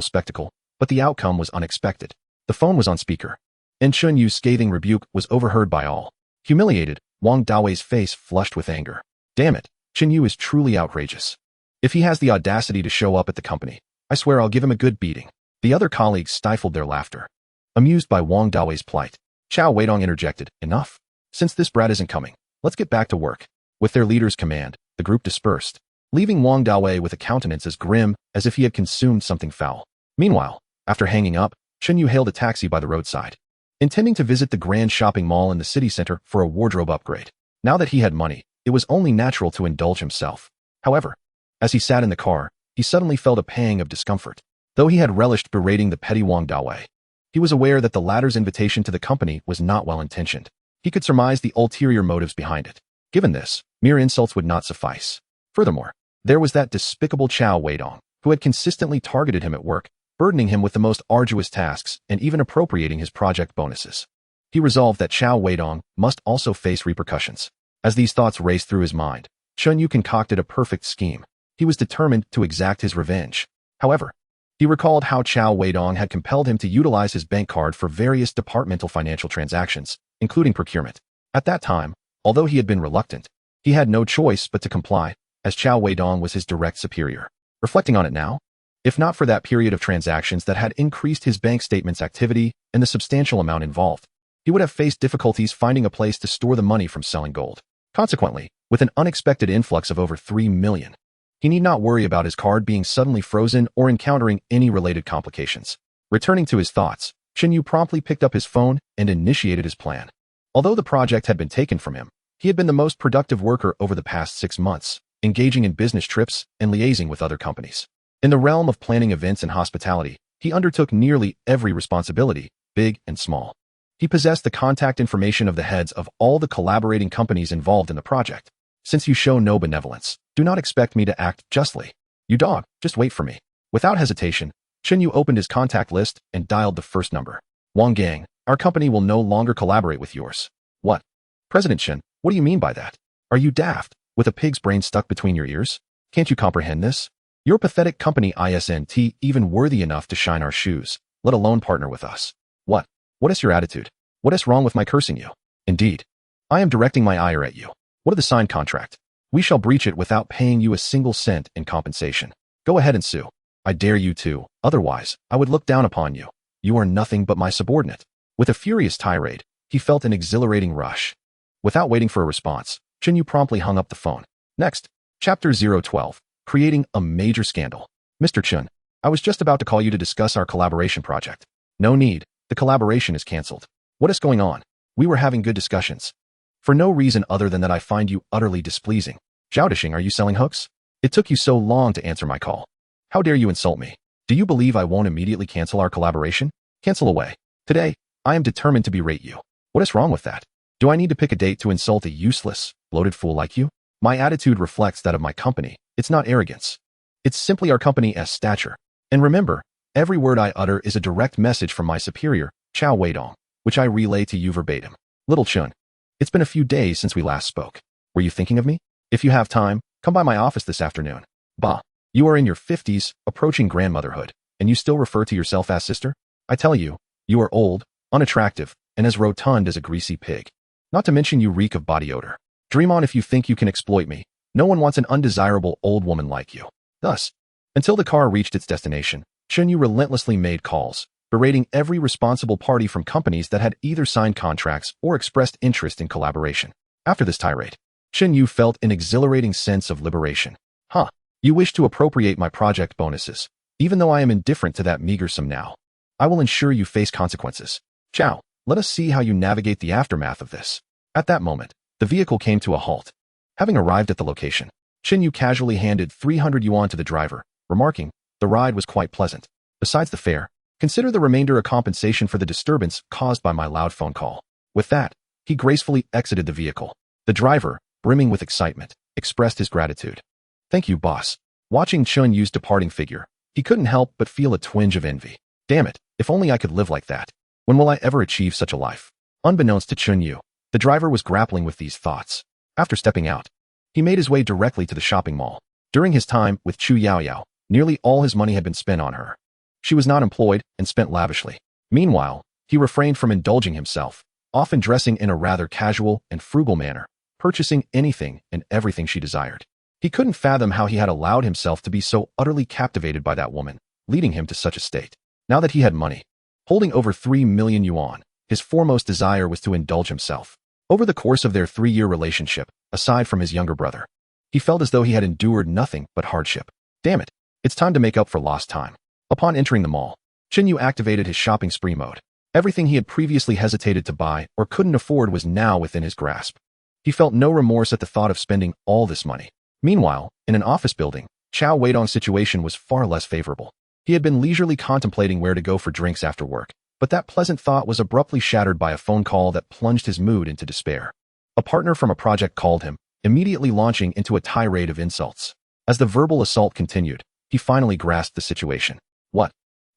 [SPEAKER 2] spectacle, but the outcome was unexpected. The phone was on speaker, and Chinyu's scathing rebuke was overheard by all. Humiliated, Wang Dawei's face flushed with anger. "Damn it, Chinyu is truly outrageous. If he has the audacity to show up at the company, I swear I'll give him a good beating." The other colleagues stifled their laughter, amused by Wang Dawei's plight. Chao Weidong interjected, "Enough. Since this brat isn't coming, let's get back to work." With their leader's command, the group dispersed, leaving Wang Dawei with a countenance as grim as if he had consumed something foul. Meanwhile, after hanging up, Chinyu hailed a taxi by the roadside, intending to visit the grand shopping mall in the city center for a wardrobe upgrade. Now that he had money, it was only natural to indulge himself. However, as he sat in the car, he suddenly felt a pang of discomfort. Though he had relished berating the petty Wang Dawei, he was aware that the latter's invitation to the company was not well-intentioned. He could surmise the ulterior motives behind it. Given this, mere insults would not suffice. Furthermore, there was that despicable Chao Weidong, who had consistently targeted him at work, burdening him with the most arduous tasks and even appropriating his project bonuses. He resolved that Chao Weidong must also face repercussions. As these thoughts raced through his mind, Chunyu concocted a perfect scheme. He was determined to exact his revenge. However, he recalled how Chao Weidong had compelled him to utilize his bank card for various departmental financial transactions, including procurement. At that time, although he had been reluctant, he had no choice but to comply, as Chao Weidong was his direct superior. Reflecting on it now, if not for that period of transactions that had increased his bank statement's activity and the substantial amount involved, he would have faced difficulties finding a place to store the money from selling gold. Consequently, with an unexpected influx of over 3 million, he need not worry about his card being suddenly frozen or encountering any related complications. Returning to his thoughts, Chinyu promptly picked up his phone and initiated his plan. Although the project had been taken from him, he had been the most productive worker over the past 6 months, engaging in business trips and liaising with other companies. In the realm of planning events and hospitality, he undertook nearly every responsibility, big and small. He possessed the contact information of the heads of all the collaborating companies involved in the project. "Since you show no benevolence, do not expect me to act justly. You dog, just wait for me." Without hesitation, Chinyu opened his contact list and dialed the first number. "Wang Gang, our company will no longer collaborate with yours." "What? President Chen, what do you mean by that? Are you daft, with a pig's brain stuck between your ears? Can't you comprehend this? Your pathetic company isn't even worthy enough to shine our shoes. let alone partner with us. What? What is your attitude? What is wrong with my cursing you? Indeed. I am directing my ire at you. What of the signed contract? We shall breach it without paying you a single cent in compensation. Go ahead and sue. I dare you to, otherwise, I would look down upon you. You are nothing but my subordinate. With a furious tirade, he felt an exhilarating rush. Without waiting for a response, Chinyu promptly hung up the phone. Next, Chapter 012, Creating a Major Scandal. Mr. Chun, I was just about to call you to discuss our collaboration project. No need, the collaboration is cancelled. What is going on? We were having good discussions. For no reason other than that I find you utterly displeasing. Zhaodishing, are you selling hooks? It took you so long to answer my call. How dare you insult me? Do you believe I won't immediately cancel our collaboration? Cancel away. Today, I am determined to berate you. What is wrong with that? Do I need to pick a date to insult a useless, bloated fool like you? My attitude reflects that of my company. It's not arrogance. It's simply our company's stature. And remember, every word I utter is a direct message from my superior, Chao Weidong, which I relay to you verbatim. Little Chun, it's been a few days since we last spoke. Were you thinking of me? If you have time, come by my office this afternoon. Bah, you are in your 50s, approaching grandmotherhood, and you still refer to yourself as sister? I tell you, you are old, unattractive, and as rotund as a greasy pig. Not to mention you reek of body odor. Dream on if you think you can exploit me. No one wants an undesirable old woman like you. Thus, until the car reached its destination, Chinyu relentlessly made calls, berating every responsible party from companies that had either signed contracts or expressed interest in collaboration. After this tirade, Chinyu felt an exhilarating sense of liberation. Huh, you wish to appropriate my project bonuses. Even though I am indifferent to that meager sum now, I will ensure you face consequences. Ciao, let us see how you navigate the aftermath of this. At that moment, the vehicle came to a halt. Having arrived at the location, Chinyu casually handed 300 yuan to the driver, remarking, the ride was quite pleasant. Besides the fare, consider the remainder a compensation for the disturbance caused by my loud phone call. With that, he gracefully exited the vehicle. The driver, brimming with excitement, expressed his gratitude. Thank you, boss. Watching Chunyu's departing figure, he couldn't help but feel a twinge of envy. Damn it, if only I could live like that. When will I ever achieve such a life? Unbeknownst to Chunyu, the driver was grappling with these thoughts. After stepping out, he made his way directly to the shopping mall. During his time with Chu Yaoyao, nearly all his money had been spent on her. She was not employed and spent lavishly. Meanwhile, he refrained from indulging himself, often dressing in a rather casual and frugal manner, purchasing anything and everything she desired. He couldn't fathom how he had allowed himself to be so utterly captivated by that woman, leading him to such a state. Now that he had money, holding over 3 million yuan, his foremost desire was to indulge himself. Over the course of their 3-year relationship, aside from his younger brother, he felt as though he had endured nothing but hardship. Damn it, it's time to make up for lost time. Upon entering the mall, Chinyu activated his shopping spree mode. Everything he had previously hesitated to buy or couldn't afford was now within his grasp. He felt no remorse at the thought of spending all this money. Meanwhile, in an office building, Chao Weidong's situation was far less favorable. He had been leisurely contemplating where to go for drinks after work, but that pleasant thought was abruptly shattered by a phone call that plunged his mood into despair. A partner from a project called him, immediately launching into a tirade of insults. As the verbal assault continued, he finally grasped the situation. What?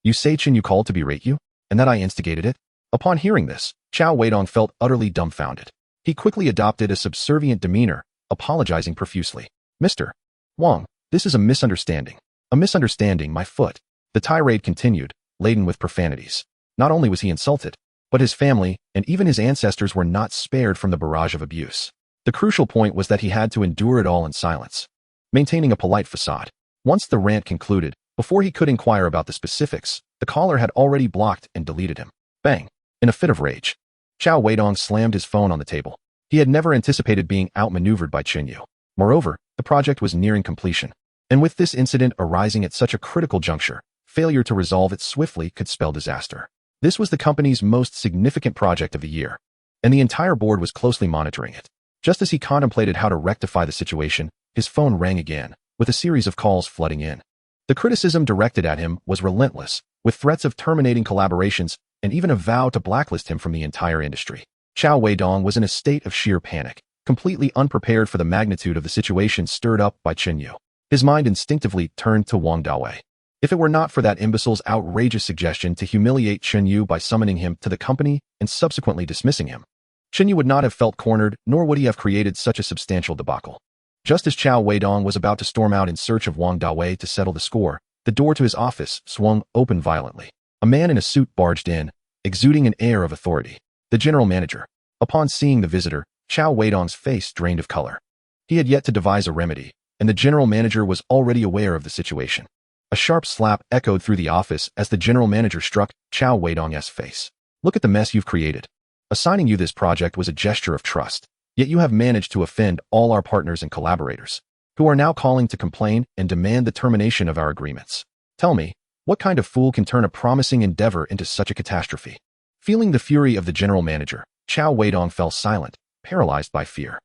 [SPEAKER 2] You say Chinyu called to berate you? And that I instigated it? Upon hearing this, Chao Weidong felt utterly dumbfounded. He quickly adopted a subservient demeanor, apologizing profusely. Mr. Wang, this is a misunderstanding. A misunderstanding, my foot. The tirade continued, laden with profanities. Not only was he insulted, but his family and even his ancestors were not spared from the barrage of abuse. The crucial point was that he had to endure it all in silence, maintaining a polite facade. Once the rant concluded, before he could inquire about the specifics, the caller had already blocked and deleted him. Bang! In a fit of rage, Chao Weidong slammed his phone on the table. He had never anticipated being outmaneuvered by Chinyu. Moreover, the project was nearing completion, and with this incident arising at such a critical juncture, failure to resolve it swiftly could spell disaster. This was the company's most significant project of the year, and the entire board was closely monitoring it. Just as he contemplated how to rectify the situation, his phone rang again, with a series of calls flooding in. The criticism directed at him was relentless, with threats of terminating collaborations and even a vow to blacklist him from the entire industry. Chao Weidong was in a state of sheer panic, completely unprepared for the magnitude of the situation stirred up by Chinyu. His mind instinctively turned to Wang Dawei. If it were not for that imbecile's outrageous suggestion to humiliate Chinyu by summoning him to the company and subsequently dismissing him, Chinyu would not have felt cornered, nor would he have created such a substantial debacle. Just as Chao Weidong was about to storm out in search of Wang Dawei to settle the score, the door to his office swung open violently. A man in a suit barged in, exuding an air of authority. The general manager. Upon seeing the visitor, Chow Weidong's face drained of color. He had yet to devise a remedy, and the general manager was already aware of the situation. A sharp slap echoed through the office as the general manager struck Chow Weidong's face. Look at the mess you've created. Assigning you this project was a gesture of trust, yet you have managed to offend all our partners and collaborators, who are now calling to complain and demand the termination of our agreements. Tell me, what kind of fool can turn a promising endeavor into such a catastrophe? Feeling the fury of the general manager, Chow Weidong fell silent, paralyzed by fear.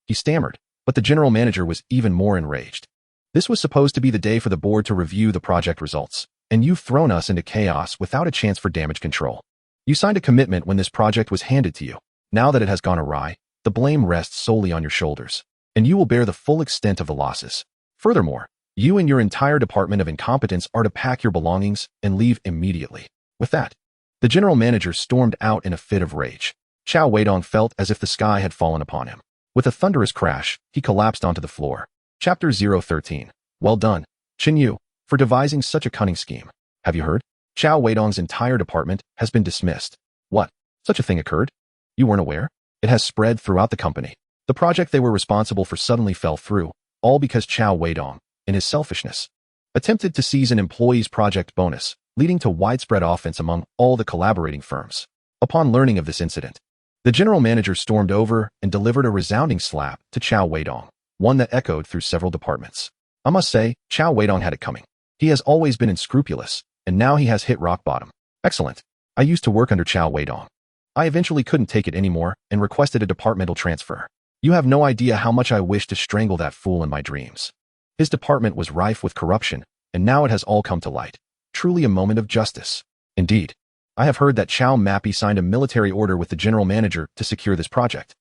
[SPEAKER 2] He stammered, but the general manager was even more enraged. This was supposed to be the day for the board to review the project results, and you've thrown us into chaos without a chance for damage control. You signed a commitment when this project was handed to you. Now that it has gone awry, the blame rests solely on your shoulders, and you will bear the full extent of the losses. Furthermore, you and your entire department of incompetence are to pack your belongings and leave immediately. With that, the general manager stormed out in a fit of rage. Chow Weidong felt as if the sky had fallen upon him. With a thunderous crash, he collapsed onto the floor. Chapter 013. Well done, Chen Yu, for devising such a cunning scheme. Have you heard? Chow Weidong's entire department has been dismissed. What? Such a thing occurred? You weren't aware? It has spread throughout the company. The project they were responsible for suddenly fell through, all because Chow Weidong, in his selfishness, attempted to seize an employee's project bonus, leading to widespread offense among all the collaborating firms. Upon learning of this incident, the general manager stormed over and delivered a resounding slap to Chow Weidong, one that echoed through several departments. I must say, Chow Weidong had it coming. He has always been unscrupulous, and now he has hit rock bottom. Excellent. I used to work under Chow Weidong. I eventually couldn't take it anymore and requested a departmental transfer. You have no idea how much I wished to strangle that fool in my dreams. His department was rife with corruption, and now it has all come to light. Truly a moment of justice. Indeed. I have heard that Chow Mappy signed a military order with the general manager to secure this project.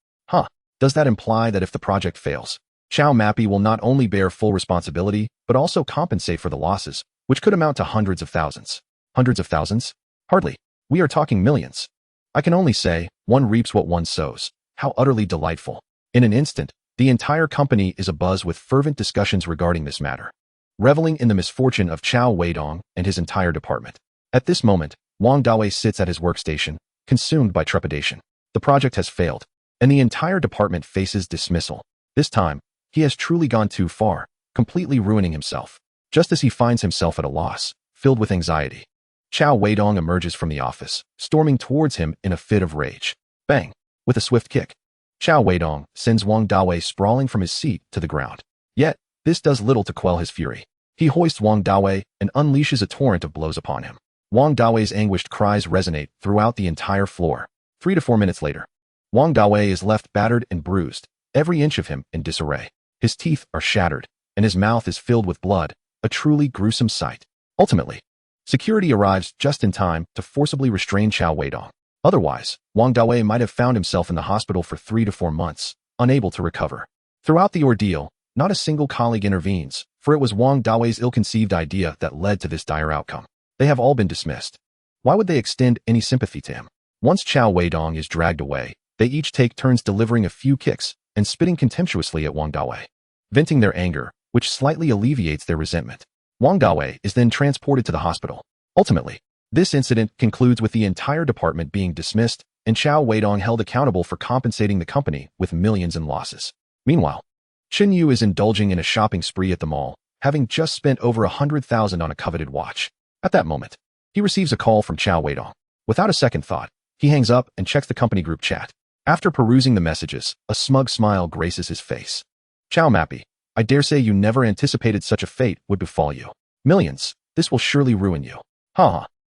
[SPEAKER 2] Does that imply that if the project fails, Chow Mappy will not only bear full responsibility, but also compensate for the losses, which could amount to hundreds of thousands? Hundreds of thousands? Hardly. We are talking millions. I can only say, one reaps what one sows. How utterly delightful. In an instant, the entire company is abuzz with fervent discussions regarding this matter, reveling in the misfortune of Chow Weidong and his entire department. At this moment, Wang Dawei sits at his workstation, consumed by trepidation. The project has failed, and the entire department faces dismissal. This time, he has truly gone too far, completely ruining himself. Just as he finds himself at a loss, filled with anxiety, Chow Weidong emerges from the office, storming towards him in a fit of rage. Bang! With a swift kick, Chow Weidong sends Wang Dawei sprawling from his seat to the ground. Yet, this does little to quell his fury. He hoists Wang Dawei and unleashes a torrent of blows upon him. Wang Dawei's anguished cries resonate throughout the entire floor. 3 to 4 minutes later, Wang Dawei is left battered and bruised, every inch of him in disarray. His teeth are shattered, and his mouth is filled with blood, a truly gruesome sight. Ultimately, security arrives just in time to forcibly restrain Chow Weidong. Otherwise, Wang Dawei might have found himself in the hospital for 3 to 4 months, unable to recover. Throughout the ordeal, not a single colleague intervenes, for it was Wang Dawei's ill-conceived idea that led to this dire outcome. They have all been dismissed. Why would they extend any sympathy to him? Once Chow Weidong is dragged away, they each take turns delivering a few kicks and spitting contemptuously at Wang Dawei, venting their anger, which slightly alleviates their resentment. Wang Dawei is then transported to the hospital. Ultimately, this incident concludes with the entire department being dismissed and Chow Weidong held accountable for compensating the company with millions in losses. Meanwhile, Chen Yu is indulging in a shopping spree at the mall, having just spent over 100,000 on a coveted watch. At that moment, he receives a call from Chow Weidong. Without a second thought, he hangs up and checks the company group chat. After perusing the messages, a smug smile graces his face. Chow Mappy, I dare say you never anticipated such a fate would befall you. Millions, this will surely ruin you.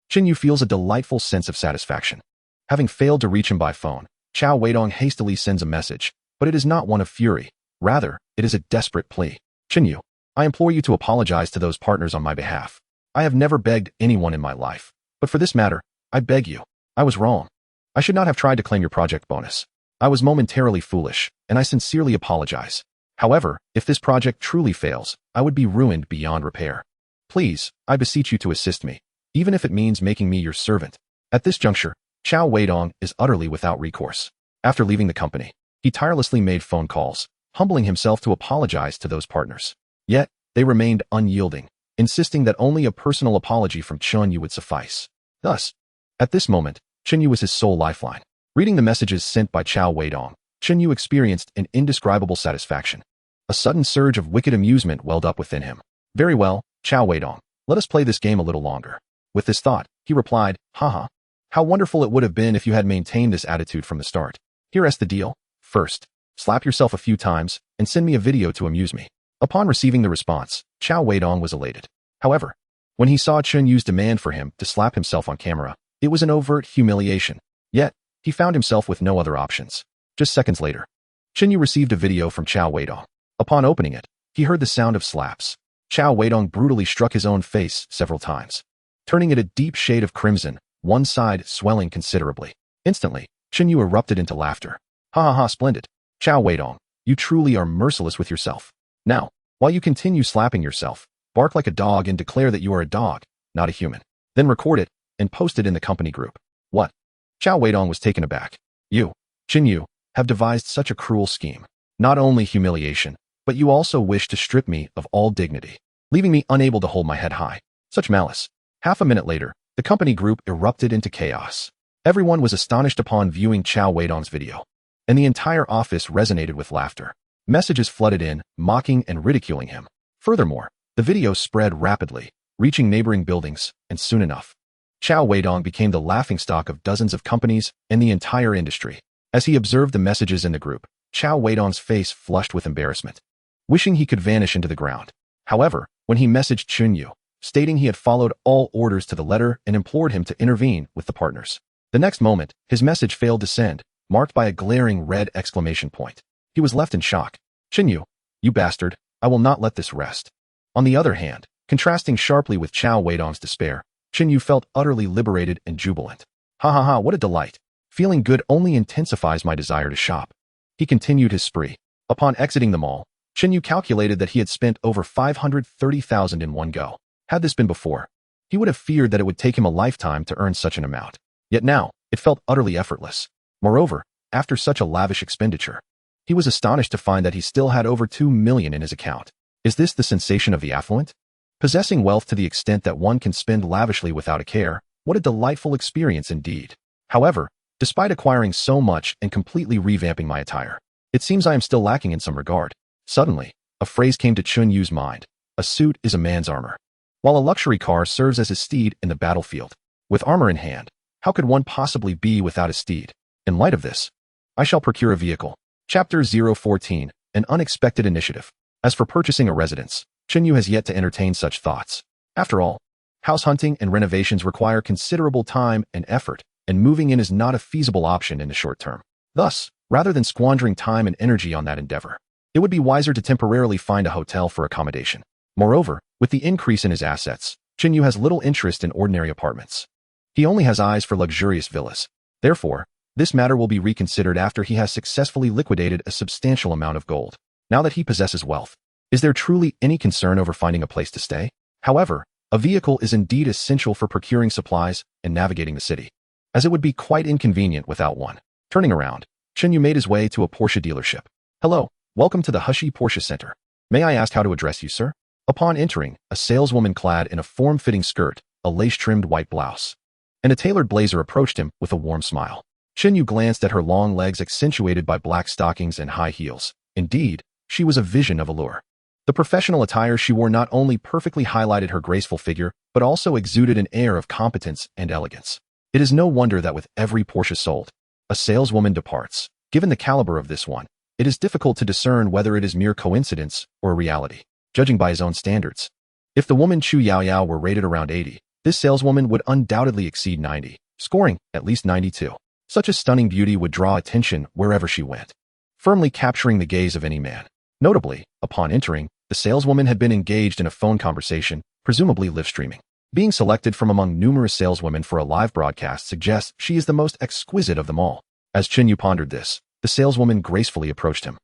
[SPEAKER 2] Chen Yu feels a delightful sense of satisfaction. Having failed to reach him by phone, Chow Weidong hastily sends a message, but it is not one of fury. Rather, it is a desperate plea. Chen Yu, I implore you to apologize to those partners on my behalf. I have never begged anyone in my life, but for this matter, I beg you. I was wrong. I should not have tried to claim your project bonus. I was momentarily foolish, and I sincerely apologize. However, if this project truly fails, I would be ruined beyond repair. Please, I beseech you to assist me, even if it means making me your servant. At this juncture, Chow Weidong is utterly without recourse. After leaving the company, he tirelessly made phone calls, humbling himself to apologize to those partners. Yet, they remained unyielding, insisting that only a personal apology from Chun Yu would suffice. Thus, at this moment, Chun Yu was his sole lifeline. Reading the messages sent by Chao Weidong, Chun Yu experienced an indescribable satisfaction. A sudden surge of wicked amusement welled up within him. Very well, Chao Weidong, let us play this game a little longer. With this thought, he replied, haha. How wonderful it would have been if you had maintained this attitude from the start. Here's the deal. First, slap yourself a few times and send me a video to amuse me. Upon receiving the response, Chao Weidong was elated. However, when he saw Chun Yu's demand for him to slap himself on camera, it was an overt humiliation. Yet, he found himself with no other options. Just seconds later, Chun Yu received a video from Chao Weidong. Upon opening it, he heard the sound of slaps. Chao Weidong brutally struck his own face several times, turning it a deep shade of crimson, one side swelling considerably. Instantly, Chun Yu erupted into laughter. Ha ha ha, splendid. Chao Weidong, you truly are merciless with yourself. Now, while you continue slapping yourself, bark like a dog and declare that you are a dog, not a human. Then record it and post it in the company group. What? Chao Weidong was taken aback. You, Chun Yu, have devised such a cruel scheme. Not only humiliation, but you also wish to strip me of all dignity, leaving me unable to hold my head high. Such malice. Half a minute later, the company group erupted into chaos. Everyone was astonished upon viewing Chao Weidong's video, and the entire office resonated with laughter. Messages flooded in, mocking and ridiculing him. Furthermore, the video spread rapidly, reaching neighboring buildings, and soon enough, Chao Weidong became the laughingstock of dozens of companies and the entire industry. As he observed the messages in the group, Chao Weidong's face flushed with embarrassment, wishing he could vanish into the ground. However, when he messaged Chun Yu, stating he had followed all orders to the letter and implored him to intervene with the partners, the next moment, his message failed to send, marked by a glaring red exclamation point. He was left in shock. Chun Yu, you bastard, I will not let this rest. On the other hand, contrasting sharply with Chao Weidong's despair, Chun Yu felt utterly liberated and jubilant. Ha ha ha, what a delight. Feeling good only intensifies my desire to shop. He continued his spree. Upon exiting the mall, Chun Yu calculated that he had spent over 530,000 in one go. Had this been before, he would have feared that it would take him a lifetime to earn such an amount. Yet now, it felt utterly effortless. Moreover, after such a lavish expenditure, he was astonished to find that he still had over 2 million in his account. Is this the sensation of the affluent? Possessing wealth to the extent that one can spend lavishly without a care, what a delightful experience indeed. However, despite acquiring so much and completely revamping my attire, it seems I am still lacking in some regard. Suddenly, a phrase came to Chun Yu's mind. A suit is a man's armor, while a luxury car serves as his steed in the battlefield. With armor in hand, how could one possibly be without a steed? In light of this, I shall procure a vehicle. Chapter 014, An Unexpected Initiative. As for purchasing a residence, Chun Yu has yet to entertain such thoughts. After all, house hunting and renovations require considerable time and effort, and moving in is not a feasible option in the short term. Thus, rather than squandering time and energy on that endeavor, it would be wiser to temporarily find a hotel for accommodation. Moreover, with the increase in his assets, Chun Yu has little interest in ordinary apartments. He only has eyes for luxurious villas. Therefore, this matter will be reconsidered after he has successfully liquidated a substantial amount of gold. Now that he possesses wealth, is there truly any concern over finding a place to stay? However, a vehicle is indeed essential for procuring supplies and navigating the city, as it would be quite inconvenient without one. Turning around, Chun Yu made his way to a Porsche dealership. Hello, welcome to the Hushi Porsche Center. May I ask how to address you, sir? Upon entering, a saleswoman clad in a form-fitting skirt, a lace-trimmed white blouse, and a tailored blazer approached him with a warm smile. Chun Yu glanced at her long legs accentuated by black stockings and high heels. Indeed, she was a vision of allure. The professional attire she wore not only perfectly highlighted her graceful figure, but also exuded an air of competence and elegance. It is no wonder that with every Porsche sold, a saleswoman departs. Given the caliber of this one, it is difficult to discern whether it is mere coincidence or reality, judging by his own standards. If the woman Chu Yao Yao were rated around 80, this saleswoman would undoubtedly exceed 90, scoring at least 92. Such a stunning beauty would draw attention wherever she went, firmly capturing the gaze of any man. Notably, upon entering, the saleswoman had been engaged in a phone conversation, presumably live streaming. Being selected from among numerous saleswomen for a live broadcast suggests she is the most exquisite of them all. As Chun Yu pondered this, the saleswoman gracefully approached him,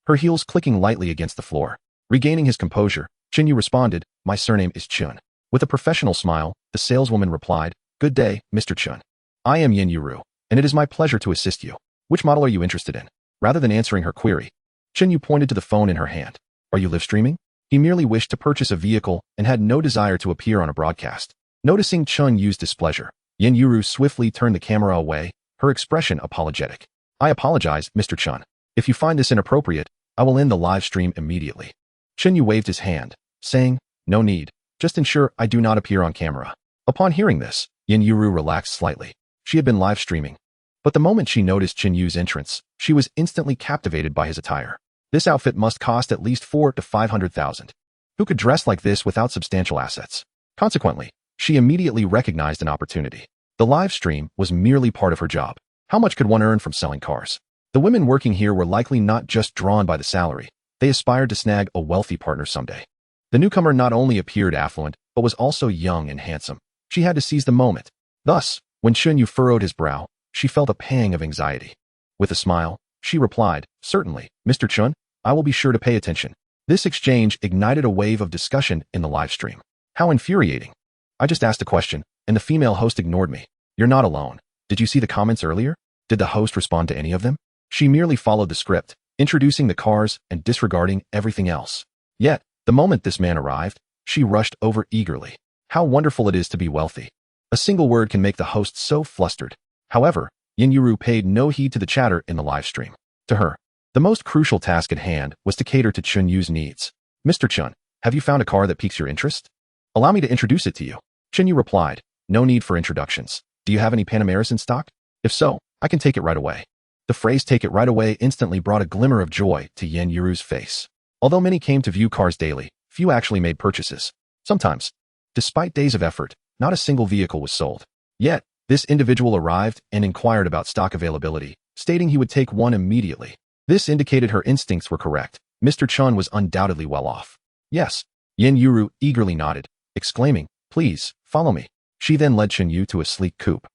[SPEAKER 2] her heels clicking lightly against the floor. Regaining his composure, Chun Yu responded, "My surname is Chun." With a professional smile, the saleswoman replied, "Good day, Mr. Chun. I am Yin Yuru, and it is my pleasure to assist you. Which model are you interested in?" Rather than answering her query, Chun Yu pointed to the phone in her hand. "Are you live streaming?" He merely wished to purchase a vehicle and had no desire to appear on a broadcast. Noticing Chun Yu's displeasure, Yin Yuru swiftly turned the camera away, her expression apologetic. I apologize, Mr. Chun. If you find this inappropriate, I will end the live stream immediately. Chun Yu waved his hand, saying, no need. Just ensure I do not appear on camera. Upon hearing this, Yin Yuru relaxed slightly. She had been live streaming. But the moment she noticed Chun Yu's entrance, she was instantly captivated by his attire. This outfit must cost at least 400,000 to 500,000. Who could dress like this without substantial assets? Consequently, she immediately recognized an opportunity. The live stream was merely part of her job. How much could one earn from selling cars? The women working here were likely not just drawn by the salary. They aspired to snag a wealthy partner someday. The newcomer not only appeared affluent, but was also young and handsome. She had to seize the moment. Thus, when Chun Yu furrowed his brow, she felt a pang of anxiety. With a smile, she replied, certainly, Mr. Chun, I will be sure to pay attention. This exchange ignited a wave of discussion in the live stream. How infuriating. I just asked a question, and the female host ignored me. You're not alone. Did you see the comments earlier? Did the host respond to any of them? She merely followed the script, introducing the cars and disregarding everything else. Yet, the moment this man arrived, she rushed over eagerly. How wonderful it is to be wealthy. A single word can make the host so flustered. However, Yin Yuru paid no heed to the chatter in the live stream. To her, the most crucial task at hand was to cater to Chun Yu's needs. Mr. Chun, have you found a car that piques your interest? Allow me to introduce it to you. Chun Yu replied, no need for introductions. Do you have any Panameras in stock? If so, I can take it right away. The phrase take it right away instantly brought a glimmer of joy to Yin Yuru's face. Although many came to view cars daily, few actually made purchases. Sometimes, despite days of effort, not a single vehicle was sold. Yet, this individual arrived and inquired about stock availability, stating he would take one immediately. This indicated her instincts were correct. Mr. Chun was undoubtedly well off. Yes, Yin Yuru eagerly nodded, exclaiming, please, follow me. She then led Chun Yu to a sleek coupe,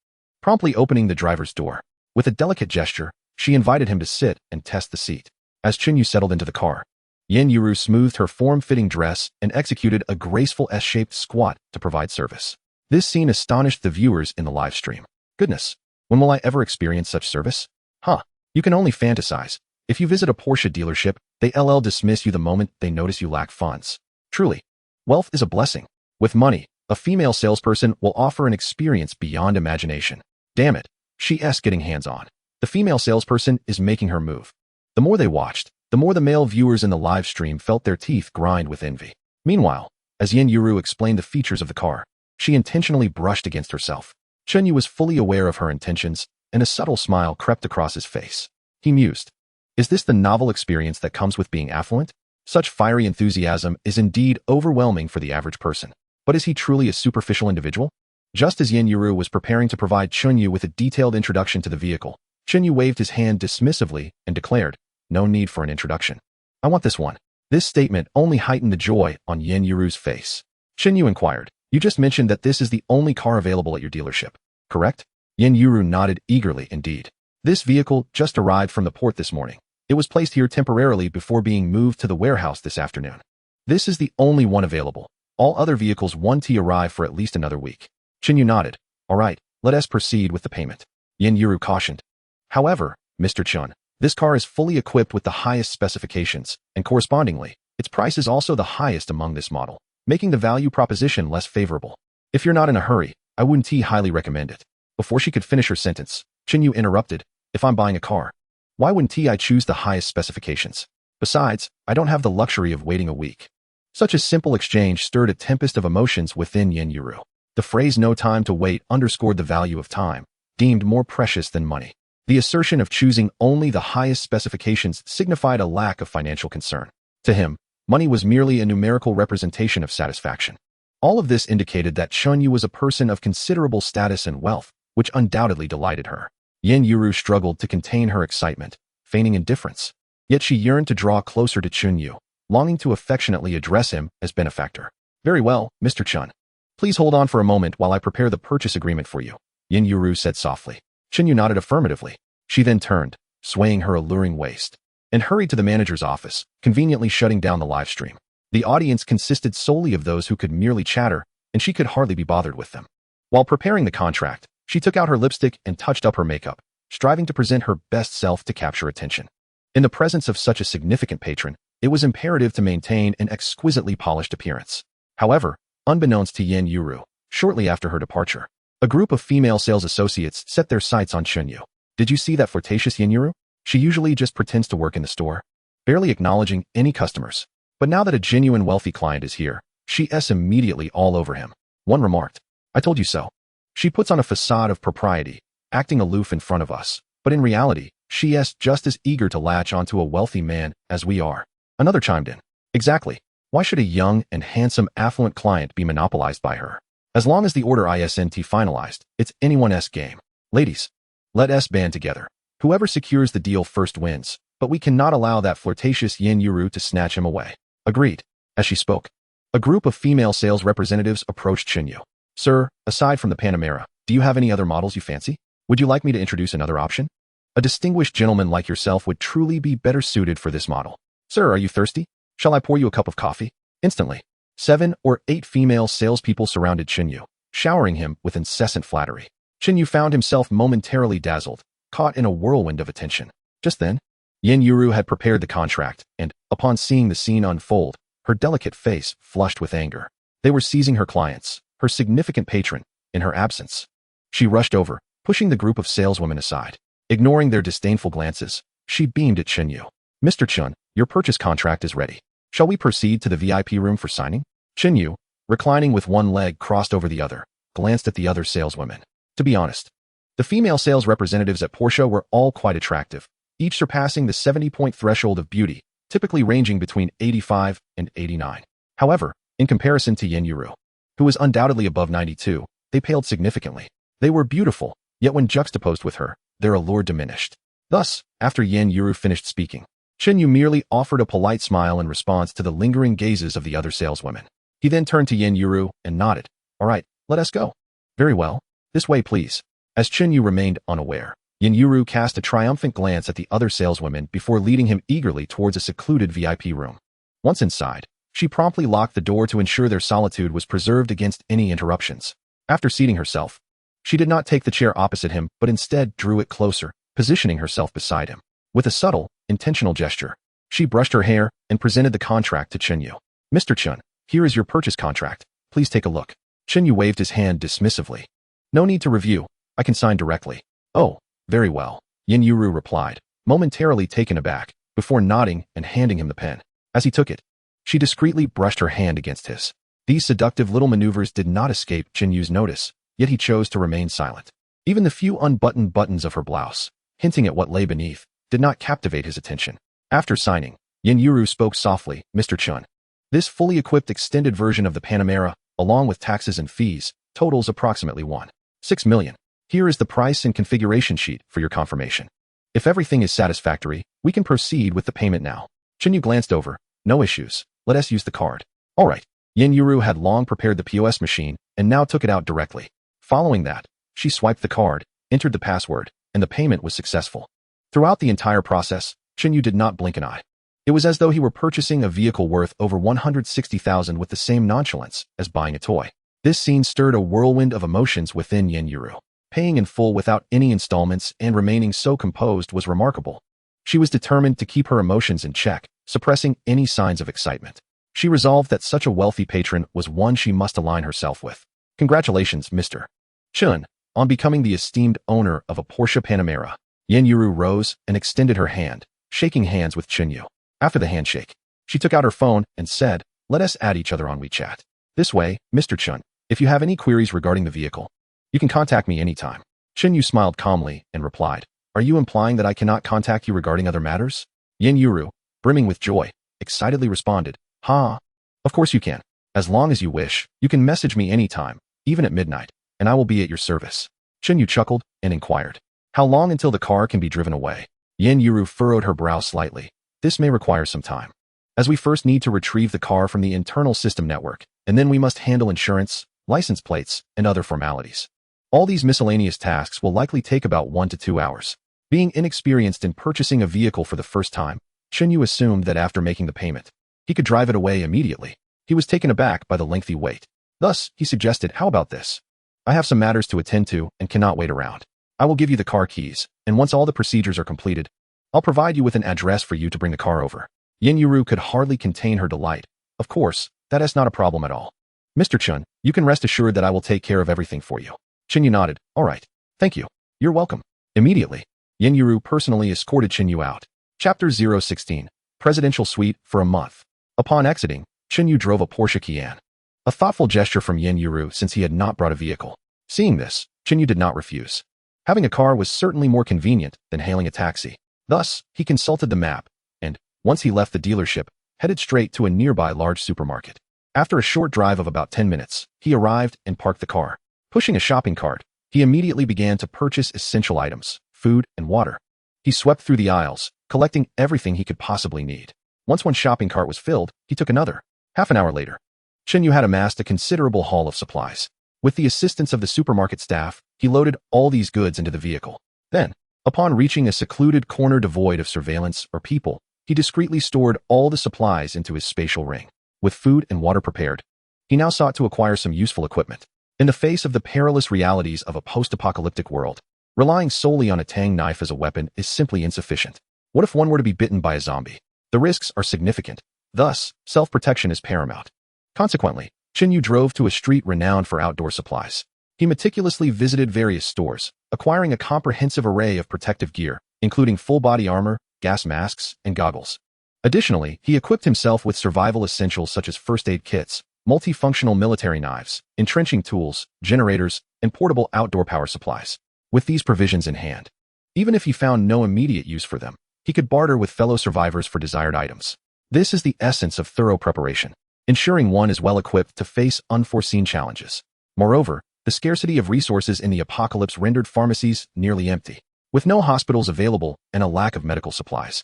[SPEAKER 2] promptly opening the driver's door. With a delicate gesture, she invited him to sit and test the seat. As Chun Yu settled into the car, Yin Yuru smoothed her form-fitting dress and executed a graceful S-shaped squat to provide service. This scene astonished the viewers in the live stream. Goodness, when will I ever experience such service? Huh, you can only fantasize. If you visit a Porsche dealership, they dismiss you the moment they notice you lack funds. Truly, wealth is a blessing. With money, a female salesperson will offer an experience beyond imagination. Damn it, she's getting hands-on. The female salesperson is making her move. The more they watched, the more the male viewers in the live stream felt their teeth grind with envy. Meanwhile, as Yin Yuru explained the features of the car, she intentionally brushed against herself. Chun Yu was fully aware of her intentions, and a subtle smile crept across his face. He mused. Is this the novel experience that comes with being affluent? Such fiery enthusiasm is indeed overwhelming for the average person. But is he truly a superficial individual? Just as Yin Yuru was preparing to provide Chun Yu with a detailed introduction to the vehicle, Chun Yu waved his hand dismissively and declared, no need for an introduction. I want this one. This statement only heightened the joy on Yin Yuru's face. Chun Yu inquired, you just mentioned that this is the only car available at your dealership, correct? Yin Yuru nodded eagerly indeed. This vehicle just arrived from the port this morning. It was placed here temporarily before being moved to the warehouse this afternoon. This is the only one available. All other vehicles won't arrive for at least another week. Chun Yu nodded. All right, let us proceed with the payment. Yin Yuru cautioned. However, Mr. Chun, this car is fully equipped with the highest specifications, and correspondingly, its price is also the highest among this model, making the value proposition less favorable. If you're not in a hurry, I wouldn't highly recommend it. Before she could finish her sentence, Chun Yu interrupted. If I'm buying a car, why wouldn't I choose the highest specifications? Besides, I don't have the luxury of waiting a week. Such a simple exchange stirred a tempest of emotions within Yin Yuru. The phrase no time to wait underscored the value of time, deemed more precious than money. The assertion of choosing only the highest specifications signified a lack of financial concern. To him, money was merely a numerical representation of satisfaction. All of this indicated that Chun Yu was a person of considerable status and wealth, which undoubtedly delighted her. Yin Yuru struggled to contain her excitement, feigning indifference. Yet she yearned to draw closer to Chun Yu, longing to affectionately address him as benefactor. Very well, Mr. Chun. Please hold on for a moment while I prepare the purchase agreement for you, Yin Yuru said softly. Chun Yu nodded affirmatively. She then turned, swaying her alluring waist, and hurried to the manager's office, conveniently shutting down the live stream. The audience consisted solely of those who could merely chatter, and she could hardly be bothered with them. While preparing the contract, she took out her lipstick and touched up her makeup, striving to present her best self to capture attention. In the presence of such a significant patron, It was imperative to maintain an exquisitely polished appearance. However, unbeknownst to Yin Yuru, shortly after her departure, a group of female sales associates set their sights on Chunyu. Did you see that flirtatious Yin Yuru? She usually just pretends to work in the store, barely acknowledging any customers. But now that a genuine wealthy client is here, she's immediately all over him. One remarked, "I told you so." She puts on a facade of propriety, acting aloof in front of us, but in reality, she's just as eager to latch onto a wealthy man as we are. Another chimed in, "Exactly. Why should a young and handsome affluent client be monopolized by her? As long as the order isn't finalized, it's anyone's game. Ladies, let us band together. Whoever secures the deal first wins, but we cannot allow that flirtatious Yin Yuru to snatch him away." Agreed. As she spoke, a group of female sales representatives approached Chunyu. "Sir, aside from the Panamera, do you have any other models you fancy? Would you like me to introduce another option? A distinguished gentleman like yourself would truly be better suited for this model. Sir, are you thirsty? Shall I pour you a cup of coffee?" Instantly, 7 or 8 female salespeople surrounded Chunyu, showering him with incessant flattery. Chunyu found himself momentarily dazzled, caught in a whirlwind of attention. Just then, Yin Yuru had prepared the contract, and, upon seeing the scene unfold, her delicate face flushed with anger. They were seizing her clients, her significant patron, in her absence. She rushed over, pushing the group of saleswomen aside. Ignoring their disdainful glances, she beamed at Chunyu. "Mr. Chun, your purchase contract is ready. Shall we proceed to the VIP room for signing?" Chunyu, reclining with one leg crossed over the other, glanced at the other saleswomen. To be honest, the female sales representatives at Porsche were all quite attractive, each surpassing the 70-point threshold of beauty, typically ranging between 85 and 89. However, in comparison to Yin Yuru, who was undoubtedly above 92, they paled significantly. They were beautiful, yet when juxtaposed with her, their allure diminished. Thus, after Yin Yuru finished speaking, Chunyu merely offered a polite smile in response to the lingering gazes of the other saleswomen. He then turned to Yin Yuru and nodded. "All right, let us go." "Very well. This way, please." As Chunyu remained unaware, Yin Yuru cast a triumphant glance at the other saleswomen before leading him eagerly towards a secluded VIP room. Once inside, she promptly locked the door to ensure their solitude was preserved against any interruptions. After seating herself, she did not take the chair opposite him but instead drew it closer, positioning herself beside him. With a subtle, intentional gesture, she brushed her hair and presented the contract to Chunyu. "Mr. Chun, here is your purchase contract. Please take a look." Chunyu waved his hand dismissively. "No need to review. I can sign directly." "Oh, very well," Yin Yuru replied, momentarily taken aback, before nodding and handing him the pen. As he took it, she discreetly brushed her hand against his. These seductive little maneuvers did not escape Chunyu's notice, yet he chose to remain silent. Even the few unbuttoned buttons of her blouse, hinting at what lay beneath, did not captivate his attention. After signing, Yin Yuru spoke softly, "Mr. Chun, this fully equipped extended version of the Panamera, along with taxes and fees, totals approximately 1.6 million. Here is the price and configuration sheet for your confirmation. If everything is satisfactory, we can proceed with the payment now." Chunyu glanced over. "No issues. Let us use the card." "All right." Yin Yuru had long prepared the POS machine and now took it out directly. Following that, she swiped the card, entered the password, and the payment was successful. Throughout the entire process, Chunyu did not blink an eye. It was as though he were purchasing a vehicle worth over 160,000 with the same nonchalance as buying a toy. This scene stirred a whirlwind of emotions within Yin Yuru. Paying in full without any installments and remaining so composed was remarkable. She was determined to keep her emotions in check, suppressing any signs of excitement. She resolved that such a wealthy patron was one she must align herself with. "Congratulations, Mr. Chun, on becoming the esteemed owner of a Porsche Panamera." Yin Yuru rose and extended her hand, shaking hands with Chunyu. After the handshake, she took out her phone and said, "Let us add each other on WeChat. This way, Mr. Chun, if you have any queries regarding the vehicle, you can contact me anytime." Chunyu smiled calmly and replied, "Are you implying that I cannot contact you regarding other matters?" Yin Yuru, brimming with joy, excitedly responded, "Ha! Of course you can. As long as you wish, you can message me anytime, even at midnight, and I will be at your service." Chunyu chuckled and inquired, "How long until the car can be driven away?" Yin Yuru furrowed her brow slightly. "This may require some time, as we first need to retrieve the car from the internal system network, and then we must handle insurance, license plates, and other formalities. All these miscellaneous tasks will likely take about 1 to 2 hours." Being inexperienced in purchasing a vehicle for the first time, Chunyu assumed that after making the payment, he could drive it away immediately. He was taken aback by the lengthy wait. Thus, he suggested, "How about this? I have some matters to attend to and cannot wait around. I will give you the car keys, and once all the procedures are completed, I'll provide you with an address for you to bring the car over." Yin Yuru could hardly contain her delight. Of course, that is not a problem at all. Mr. Chun, you can rest assured that I will take care of everything for you. Chinyu nodded. All right. Thank you. You're welcome. Immediately, Yin Yuru personally escorted Chinyu out. Chapter 016. Presidential Suite for a month. Upon exiting, Chinyu drove a Porsche Cayenne. A thoughtful gesture from Yin Yuru since he had not brought a vehicle. Seeing this, Chinyu did not refuse. Having a car was certainly more convenient than hailing a taxi. Thus, he consulted the map, and, once he left the dealership, headed straight to a nearby large supermarket. After a short drive of about 10 minutes, he arrived and parked the car. Pushing a shopping cart, he immediately began to purchase essential items, food, and water. He swept through the aisles, collecting everything he could possibly need. Once one shopping cart was filled, he took another. Half an hour later, Chinyu had amassed a considerable haul of supplies. With the assistance of the supermarket staff, he loaded all these goods into the vehicle. Then, upon reaching a secluded corner devoid of surveillance or people, he discreetly stored all the supplies into his spatial ring. With food and water prepared, he now sought to acquire some useful equipment. In the face of the perilous realities of a post-apocalyptic world, relying solely on a tang knife as a weapon is simply insufficient. What if one were to be bitten by a zombie? The risks are significant. Thus, self-protection is paramount. Consequently, Chinyu drove to a street renowned for outdoor supplies. He meticulously visited various stores, acquiring a comprehensive array of protective gear, including full-body armor, gas masks, and goggles. Additionally, he equipped himself with survival essentials such as first aid kits, multifunctional military knives, entrenching tools, generators, and portable outdoor power supplies. With these provisions in hand, even if he found no immediate use for them, he could barter with fellow survivors for desired items. This is the essence of thorough preparation, ensuring one is well equipped to face unforeseen challenges. Moreover, the scarcity of resources in the apocalypse rendered pharmacies nearly empty, with no hospitals available and a lack of medical supplies.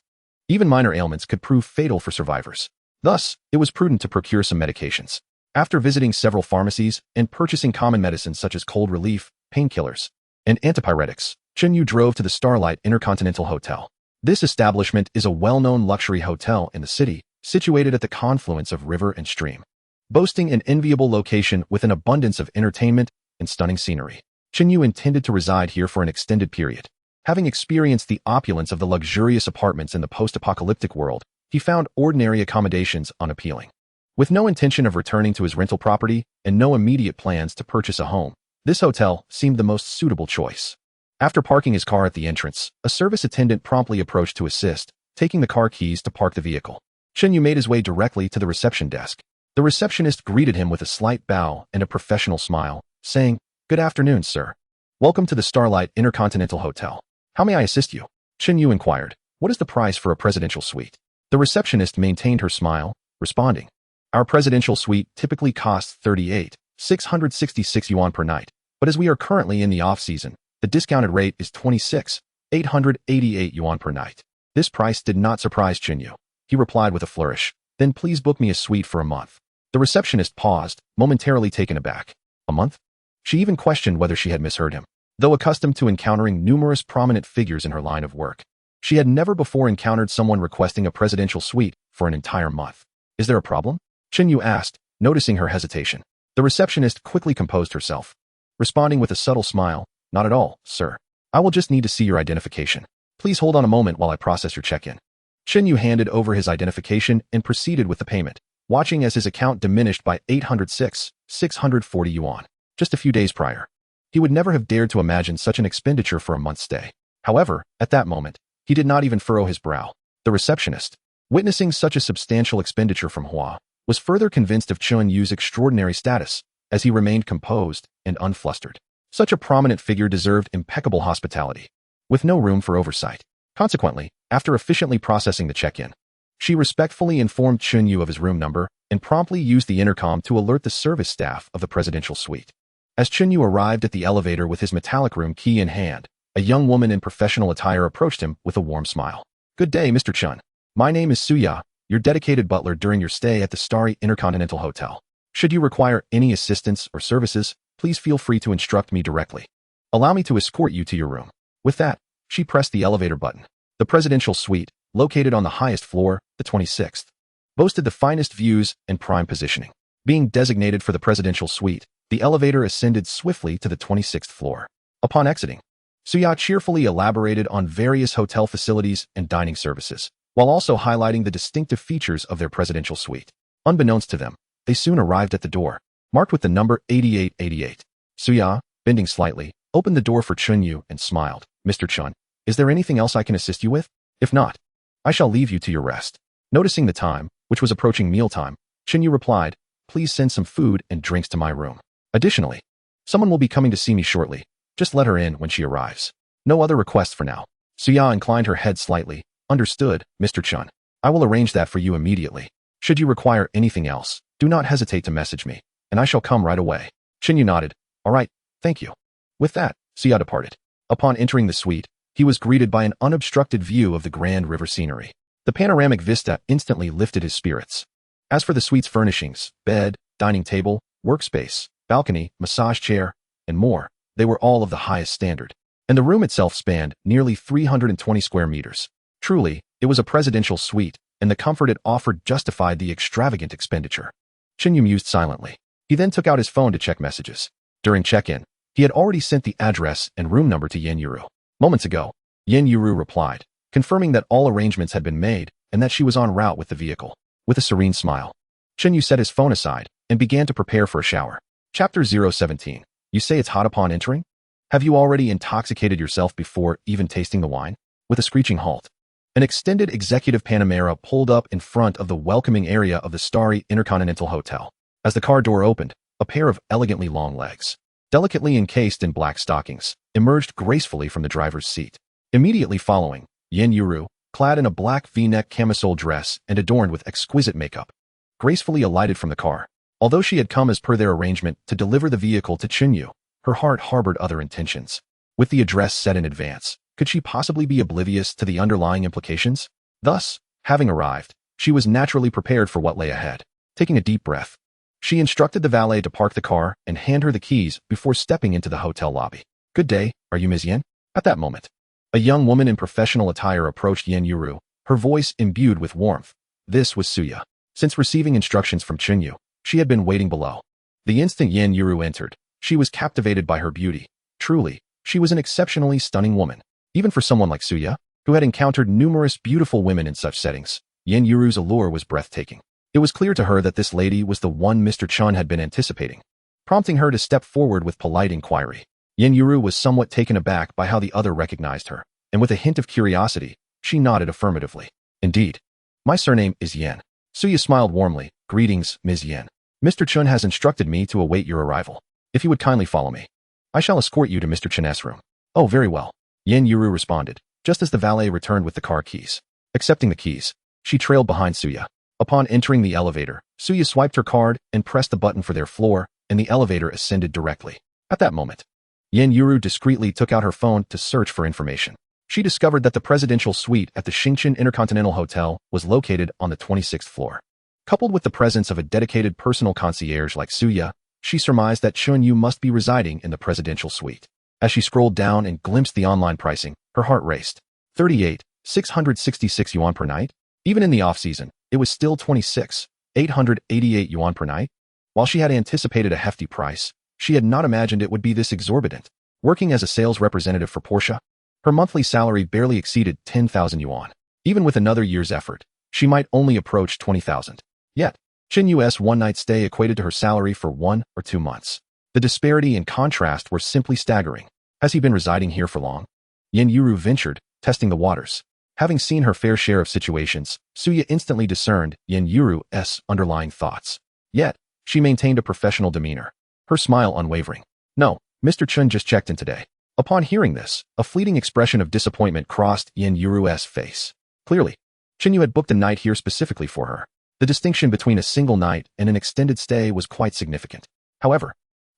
[SPEAKER 2] Even minor ailments could prove fatal for survivors. Thus, it was prudent to procure some medications. After visiting several pharmacies and purchasing common medicines such as cold relief, painkillers, and antipyretics, Chinyu drove to the Starlight Intercontinental Hotel. This establishment is a well-known luxury hotel in the city, situated at the confluence of river and stream. Boasting an enviable location with an abundance of entertainment and stunning scenery, Chinyu intended to reside here for an extended period. Having experienced the opulence of the luxurious apartments in the post-apocalyptic world, he found ordinary accommodations unappealing. With no intention of returning to his rental property and no immediate plans to purchase a home, this hotel seemed the most suitable choice. After parking his car at the entrance, a service attendant promptly approached to assist, taking the car keys to park the vehicle. Chinyu made his way directly to the reception desk. The receptionist greeted him with a slight bow and a professional smile, saying, "Good afternoon, sir. Welcome to the Starlight Intercontinental Hotel. How may I assist you?" Chinyu inquired, "What is the price for a presidential suite?" The receptionist maintained her smile, responding, "Our presidential suite typically costs 38,666 yuan per night, but as we are currently in the off-season, the discounted rate is 26,888 yuan per night." This price did not surprise Chinyu. He replied with a flourish, "Then please book me a suite for a month." The receptionist paused, momentarily taken aback. A month? She even questioned whether she had misheard him. Though accustomed to encountering numerous prominent figures in her line of work, she had never before encountered someone requesting a presidential suite for an entire month. "Is there a problem?" Chinyu asked, noticing her hesitation. The receptionist quickly composed herself, responding with a subtle smile, "Not at all, sir. I will just need to see your identification. Please hold on a moment while I process your check-in." Chinyu handed over his identification and proceeded with the payment, watching as his account diminished by 806,640 yuan. Just a few days prior, he would never have dared to imagine such an expenditure for a month's stay. However, at that moment, he did not even furrow his brow. The receptionist, witnessing such a substantial expenditure from Hua, was further convinced of Chunyu's extraordinary status, as he remained composed and unflustered. Such a prominent figure deserved impeccable hospitality, with no room for oversight. Consequently, after efficiently processing the check-in, she respectfully informed Chinyu of his room number and promptly used the intercom to alert the service staff of the presidential suite. As Chinyu arrived at the elevator with his metallic room key in hand, a young woman in professional attire approached him with a warm smile. "Good day, Mr. Chun. My name is Suya, your dedicated butler during your stay at the Starry Intercontinental Hotel. Should you require any assistance or services, please feel free to instruct me directly. Allow me to escort you to your room." With that, she pressed the elevator button. The presidential suite, located on the highest floor, the 26th, boasted the finest views and prime positioning. Being designated for the presidential suite, the elevator ascended swiftly to the 26th floor. Upon exiting, Suya cheerfully elaborated on various hotel facilities and dining services, while also highlighting the distinctive features of their presidential suite. Unbeknownst to them, they soon arrived at the door, marked with the number 8888. Suya, bending slightly, opened the door for Chunyu and smiled. Mr. Chun, is there anything else I can assist you with? If not, I shall leave you to your rest. Noticing the time, which was approaching mealtime, Chunyu replied, please send some food and drinks to my room. Additionally, someone will be coming to see me shortly. Just let her in when she arrives. No other requests for now. Suya inclined her head slightly. Understood, Mr. Chun. I will arrange that for you immediately. Should you require anything else, do not hesitate to message me, and I shall come right away. Chunyu nodded. All right, thank you. With that, Suya departed. Upon entering the suite, he was greeted by an unobstructed view of the grand river scenery. The panoramic vista instantly lifted his spirits. As for the suite's furnishings, bed, dining table, workspace, balcony, massage chair, and more, they were all of the highest standard. And the room itself spanned nearly 320 square meters. Truly, it was a presidential suite, and the comfort it offered justified the extravagant expenditure. Chunyu mused silently. He then took out his phone to check messages. During check-in, he had already sent the address and room number to Yen Yuru. Moments ago, Yen Yuru replied, confirming that all arrangements had been made and that she was en route with the vehicle. With a serene smile, Chunyu set his phone aside and began to prepare for a shower. Chapter 017. You say it's hot upon entering? Have you already intoxicated yourself before even tasting the wine? With a screeching halt, an extended executive Panamera pulled up in front of the welcoming area of the starry Intercontinental Hotel. As the car door opened, a pair of elegantly long legs, delicately encased in black stockings, emerged gracefully from the driver's seat. Immediately following, Yen Yuru, clad in a black V-neck camisole dress and adorned with exquisite makeup, gracefully alighted from the car. Although she had come as per their arrangement to deliver the vehicle to Chunyu, her heart harbored other intentions. With the address set in advance, could she possibly be oblivious to the underlying implications? Thus, having arrived, she was naturally prepared for what lay ahead. Taking a deep breath, she instructed the valet to park the car and hand her the keys before stepping into the hotel lobby. Good day, are you Ms. Yen? At that moment, a young woman in professional attire approached Yen Yuru, her voice imbued with warmth. This was Suya. Since receiving instructions from Chunyu, she had been waiting below. The instant Yen Yuru entered, she was captivated by her beauty. Truly, she was an exceptionally stunning woman. Even for someone like Suya, who had encountered numerous beautiful women in such settings, Yen Yuru's allure was breathtaking. It was clear to her that this lady was the one Mr. Chun had been anticipating, prompting her to step forward with polite inquiry. Yen Yuru was somewhat taken aback by how the other recognized her, and with a hint of curiosity, she nodded affirmatively. Indeed, my surname is Yen. Suya smiled warmly. Greetings, Ms. Yen. Mr. Chun has instructed me to await your arrival. If you would kindly follow me, I shall escort you to Mr. Chun's room. Oh, very well. Yen Yuru responded, just as the valet returned with the car keys. Accepting the keys, she trailed behind Suya. Upon entering the elevator, Suya swiped her card and pressed the button for their floor, and the elevator ascended directly. At that moment, Yen Yuru discreetly took out her phone to search for information. She discovered that the presidential suite at the Shingshan Intercontinental Hotel was located on the 26th floor. Coupled with the presence of a dedicated personal concierge like Suya, she surmised that Chunyu must be residing in the presidential suite. As she scrolled down and glimpsed the online pricing, her heart raced. 666 yuan per night? Even in the off-season, it was still 888 yuan per night. While she had anticipated a hefty price, she had not imagined it would be this exorbitant. Working as a sales representative for Porsche, her monthly salary barely exceeded 10,000 yuan. Even with another year's effort, she might only approach 20,000. Yet, Chunyu's one-night stay equated to her salary for 1 or 2 months. The disparity and contrast were simply staggering. Has he been residing here for long? Yen Yuru ventured, testing the waters. Having seen her fair share of situations, Suya instantly discerned Yen Yuru's underlying thoughts. Yet, she maintained a professional demeanor, her smile unwavering. No, Mr. Chun just checked in today. Upon hearing this, a fleeting expression of disappointment crossed Yen Yuru's face. Clearly, Chunyu had booked a night here specifically for her. The distinction between a single night and an extended stay was quite significant. However,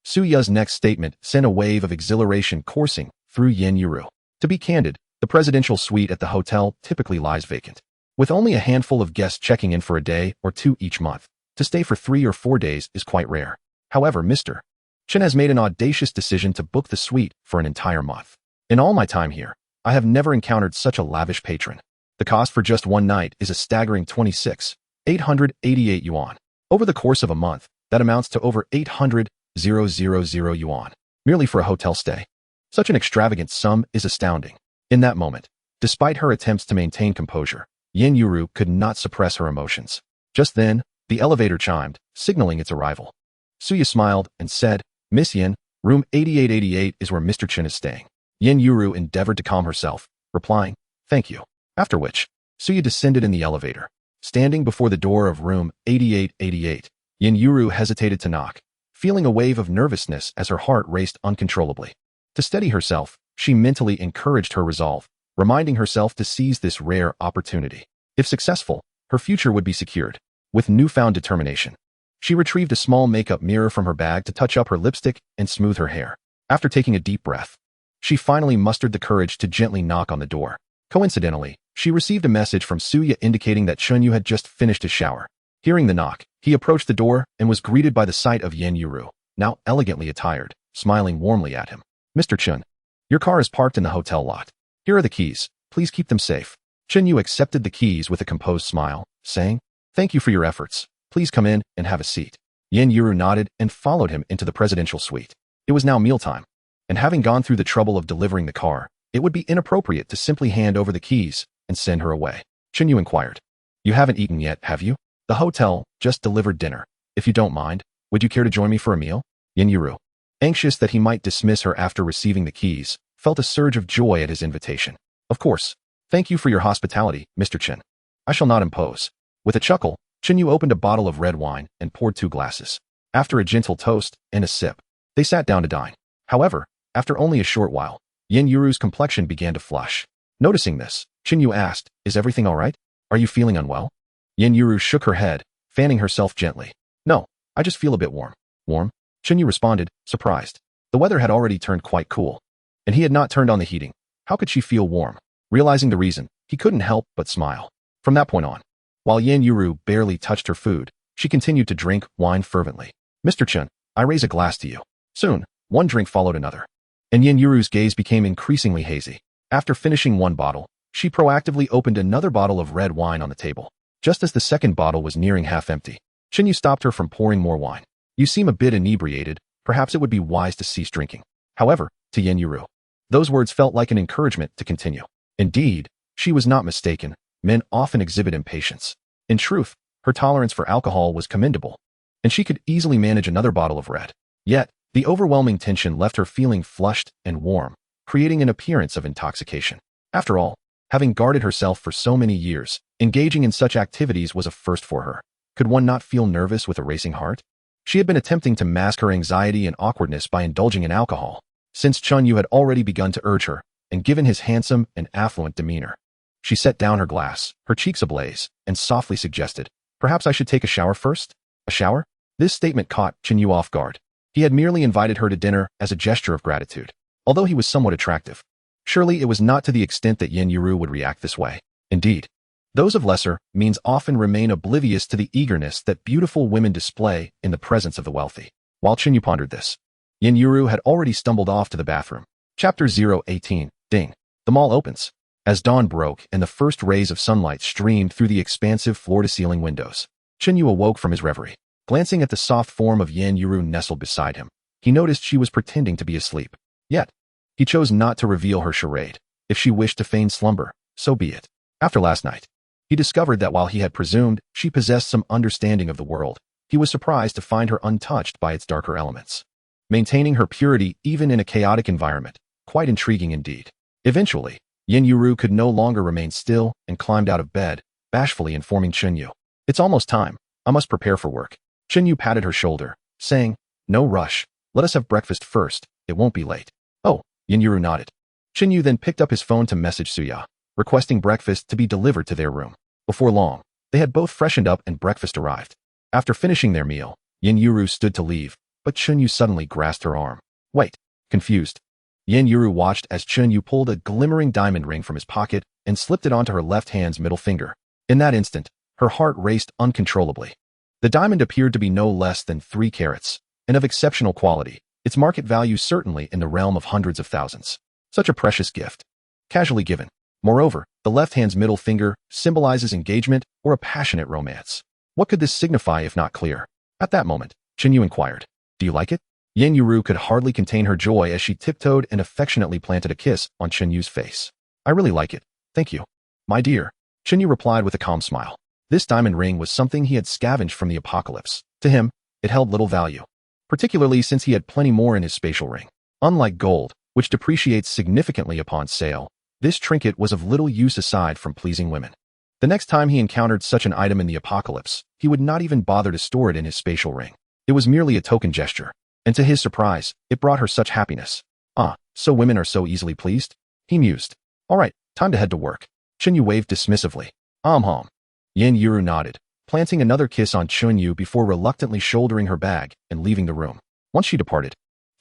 [SPEAKER 2] Suya's next statement sent a wave of exhilaration coursing through Yen Yuru. To be candid, the presidential suite at the hotel typically lies vacant, with only a handful of guests checking in for a day or two each month. To stay for 3 or 4 days is quite rare. However, Mr. Chun has made an audacious decision to book the suite for an entire month. In all my time here, I have never encountered such a lavish patron. The cost for just one night is a staggering 888 yuan. Over the course of a month, that amounts to over 800,000 yuan, merely for a hotel stay. Such an extravagant sum is astounding. In that moment, despite her attempts to maintain composure, Yin Yuru could not suppress her emotions. Just then, the elevator chimed, signaling its arrival. Suya smiled and said, "Miss Yin, room 8888 is where Mr. Chen is staying." Yin Yuru endeavored to calm herself, replying, "Thank you." After which, Suya descended in the elevator. Standing before the door of room 8888, Yin Yuru hesitated to knock, feeling a wave of nervousness as her heart raced uncontrollably. To steady herself, she mentally encouraged her resolve, reminding herself to seize this rare opportunity. If successful, her future would be secured. With newfound determination, she retrieved a small makeup mirror from her bag to touch up her lipstick and smooth her hair. After taking a deep breath, she finally mustered the courage to gently knock on the door. Coincidentally, she received a message from Suya indicating that Chunyu had just finished his shower. Hearing the knock, he approached the door and was greeted by the sight of Yin Yuru, now elegantly attired, smiling warmly at him. "Mr. Chun, your car is parked in the hotel lot. Here are the keys. Please keep them safe." Chunyu accepted the keys with a composed smile, saying, "Thank you for your efforts. Please come in and have a seat." Yin Yuru nodded and followed him into the presidential suite. It was now mealtime, and having gone through the trouble of delivering the car, it would be inappropriate to simply hand over the keys and send her away. Chunyu inquired, "You haven't eaten yet, have you? The hotel just delivered dinner. If you don't mind, would you care to join me for a meal?" Yin Yuru, anxious that he might dismiss her after receiving the keys, felt a surge of joy at his invitation. "Of course. Thank you for your hospitality, Mr. Chen. I shall not impose." With a chuckle, Chunyu opened a bottle of red wine and poured 2 glasses. After a gentle toast and a sip, they sat down to dine. However, after only a short while, Yin Yuru's complexion began to flush. Noticing this, Chunyu asked, "Is everything all right? Are you feeling unwell?" Yin Yuru shook her head, fanning herself gently. "No, I just feel a bit warm." "Warm?" Chunyu responded, surprised. The weather had already turned quite cool, and he had not turned on the heating. How could she feel warm? Realizing the reason, he couldn't help but smile. From that point on, while Yin Yuru barely touched her food, she continued to drink wine fervently. "Mr. Chen, I raise a glass to you." Soon, one drink followed another, and Yin Yuru's gaze became increasingly hazy. After finishing one bottle, she proactively opened another bottle of red wine on the table. Just as the second bottle was nearing half empty, Chinyu stopped her from pouring more wine. "You seem a bit inebriated. Perhaps it would be wise to cease drinking." However, to Yin Yuru, those words felt like an encouragement to continue. Indeed, she was not mistaken. Men often exhibit impatience. In truth, her tolerance for alcohol was commendable, and she could easily manage another bottle of red. Yet, the overwhelming tension left her feeling flushed and warm, creating an appearance of intoxication. After all, having guarded herself for so many years, engaging in such activities was a first for her. Could one not feel nervous with a racing heart? She had been attempting to mask her anxiety and awkwardness by indulging in alcohol, since Chun Yu had already begun to urge her, and given his handsome and affluent demeanor. She set down her glass, her cheeks ablaze, and softly suggested, "Perhaps I should take a shower first?" A shower? This statement caught Chin Yu off guard. He had merely invited her to dinner as a gesture of gratitude, although he was somewhat attractive. Surely it was not to the extent that Yin Yuru would react this way. Indeed, those of lesser means often remain oblivious to the eagerness that beautiful women display in the presence of the wealthy. While Chin Yu pondered this, Yin Yuru had already stumbled off to the bathroom. Chapter 018. Ding. The mall opens. As dawn broke and the first rays of sunlight streamed through the expansive floor-to-ceiling windows, Chin Yu awoke from his reverie. Glancing at the soft form of Yin Yuru nestled beside him, he noticed she was pretending to be asleep. Yet, he chose not to reveal her charade. If she wished to feign slumber, so be it. After last night, he discovered that while he had presumed she possessed some understanding of the world, he was surprised to find her untouched by its darker elements. Maintaining her purity even in a chaotic environment, quite intriguing indeed. Eventually, Yin Yuru could no longer remain still and climbed out of bed, bashfully informing Chinyu, "It's almost time. I must prepare for work." Chinyu patted her shoulder, saying, "No rush. Let us have breakfast first. It won't be late." "Oh," Yin Yuru nodded. Chinyu then picked up his phone to message Suya, requesting breakfast to be delivered to their room. Before long, they had both freshened up and breakfast arrived. After finishing their meal, Yin Yuru stood to leave, but Chinyu suddenly grasped her arm. "Wait." Confused, Yin Yuru watched as Chinyu pulled a glimmering diamond ring from his pocket and slipped it onto her left hand's middle finger. In that instant, her heart raced uncontrollably. The diamond appeared to be no less than 3 carats, and of exceptional quality, its market value certainly in the realm of hundreds of thousands. Such a precious gift, casually given. Moreover, the left hand's middle finger symbolizes engagement or a passionate romance. What could this signify if not clear? At that moment, Chinyu inquired, "Do you like it?" Yin Yuru could hardly contain her joy as she tiptoed and affectionately planted a kiss on Chinyu's face. "I really like it. Thank you. My dear." Yu replied with a calm smile. This diamond ring was something he had scavenged from the apocalypse. To him, it held little value, particularly since he had plenty more in his spatial ring. Unlike gold, which depreciates significantly upon sale, this trinket was of little use aside from pleasing women. The next time he encountered such an item in the apocalypse, he would not even bother to store it in his spatial ring. It was merely a token gesture, and to his surprise, it brought her such happiness. Ah, so women are so easily pleased? He mused. All right, time to head to work. Yu waved dismissively. Hum. Yin Yuru nodded, planting another kiss on Yu before reluctantly shouldering her bag and leaving the room. Once she departed,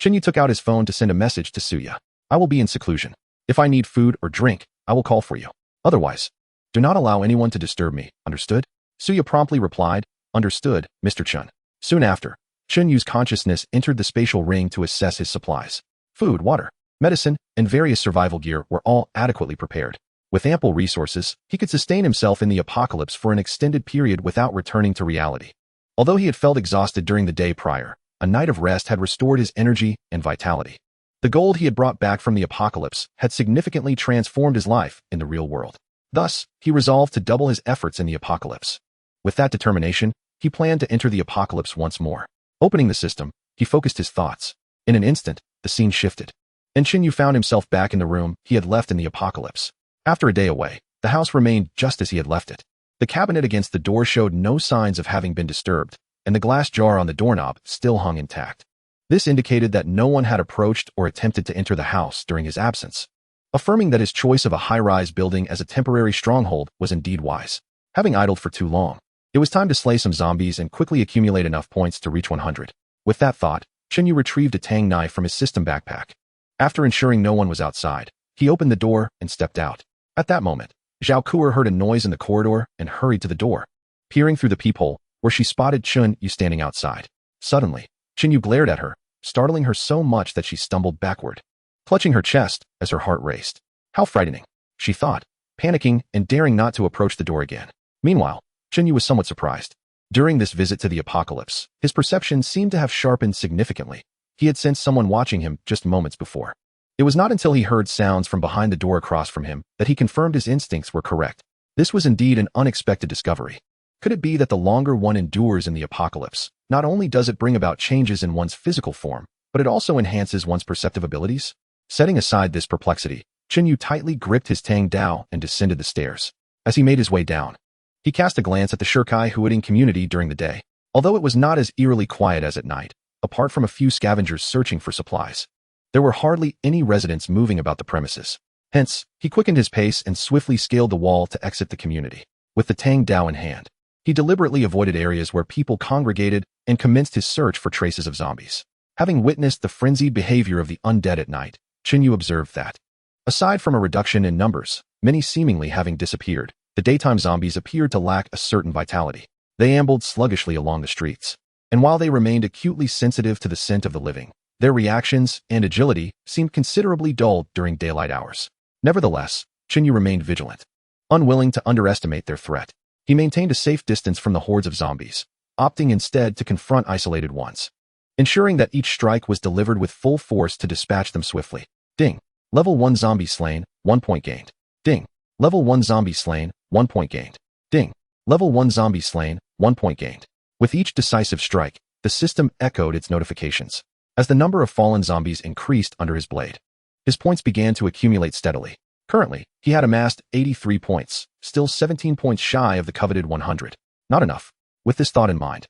[SPEAKER 2] Yu took out his phone to send a message to Suya. I will be in seclusion. If I need food or drink, I will call for you. Otherwise, do not allow anyone to disturb me, understood? Suya promptly replied, understood, Mr. Chun. Soon after, Yu's consciousness entered the spatial ring to assess his supplies. Food, water, medicine, and various survival gear were all adequately prepared. With ample resources, he could sustain himself in the apocalypse for an extended period without returning to reality. Although he had felt exhausted during the day prior, a night of rest had restored his energy and vitality. The gold he had brought back from the apocalypse had significantly transformed his life in the real world. Thus, he resolved to double his efforts in the apocalypse. With that determination, he planned to enter the apocalypse once more. Opening the system, he focused his thoughts. In an instant, the scene shifted, and Yu found himself back in the room he had left in the apocalypse. After a day away, the house remained just as he had left it. The cabinet against the door showed no signs of having been disturbed, and the glass jar on the doorknob still hung intact. This indicated that no one had approached or attempted to enter the house during his absence, affirming that his choice of a high-rise building as a temporary stronghold was indeed wise. Having idled for too long, it was time to slay some zombies and quickly accumulate enough points to reach 100. With that thought, Yu retrieved a tang knife from his system backpack. After ensuring no one was outside, he opened the door and stepped out. At that moment, Zhao Kuer heard a noise in the corridor and hurried to the door, peering through the peephole, where she spotted Yu standing outside. Suddenly, Yu glared at her, startling her so much that she stumbled backward, clutching her chest as her heart raced. How frightening, she thought, panicking and daring not to approach the door again. Meanwhile, Yu was somewhat surprised. During this visit to the apocalypse, his perception seemed to have sharpened significantly. He had sensed someone watching him just moments before. It was not until he heard sounds from behind the door across from him that he confirmed his instincts were correct. This was indeed an unexpected discovery. Could it be that the longer one endures in the apocalypse, not only does it bring about changes in one's physical form, but it also enhances one's perceptive abilities? Setting aside this perplexity, Yu tightly gripped his Tang Dao and descended the stairs. As he made his way down, he cast a glance at the Shirkai Huading community during the day. Although it was not as eerily quiet as at night, apart from a few scavengers searching for supplies, there were hardly any residents moving about the premises. Hence, he quickened his pace and swiftly scaled the wall to exit the community. With the Tang Dao in hand, he deliberately avoided areas where people congregated and commenced his search for traces of zombies. Having witnessed the frenzied behavior of the undead at night, Yu observed that, aside from a reduction in numbers, many seemingly having disappeared, the daytime zombies appeared to lack a certain vitality. They ambled sluggishly along the streets, and while they remained acutely sensitive to the scent of the living, their reactions and agility seemed considerably dulled during daylight hours. Nevertheless, Yu remained vigilant. Unwilling to underestimate their threat, he maintained a safe distance from the hordes of zombies, opting instead to confront isolated ones, ensuring that each strike was delivered with full force to dispatch them swiftly. Ding. Level 1 zombie slain, 1 point gained. Ding. Level 1 zombie slain, 1 point gained. Ding. Level 1 zombie slain, 1 point gained. With each decisive strike, the system echoed its notifications. As the number of fallen zombies increased under his blade, his points began to accumulate steadily. Currently, he had amassed 83 points, still 17 points shy of the coveted 100. Not enough. With this thought in mind,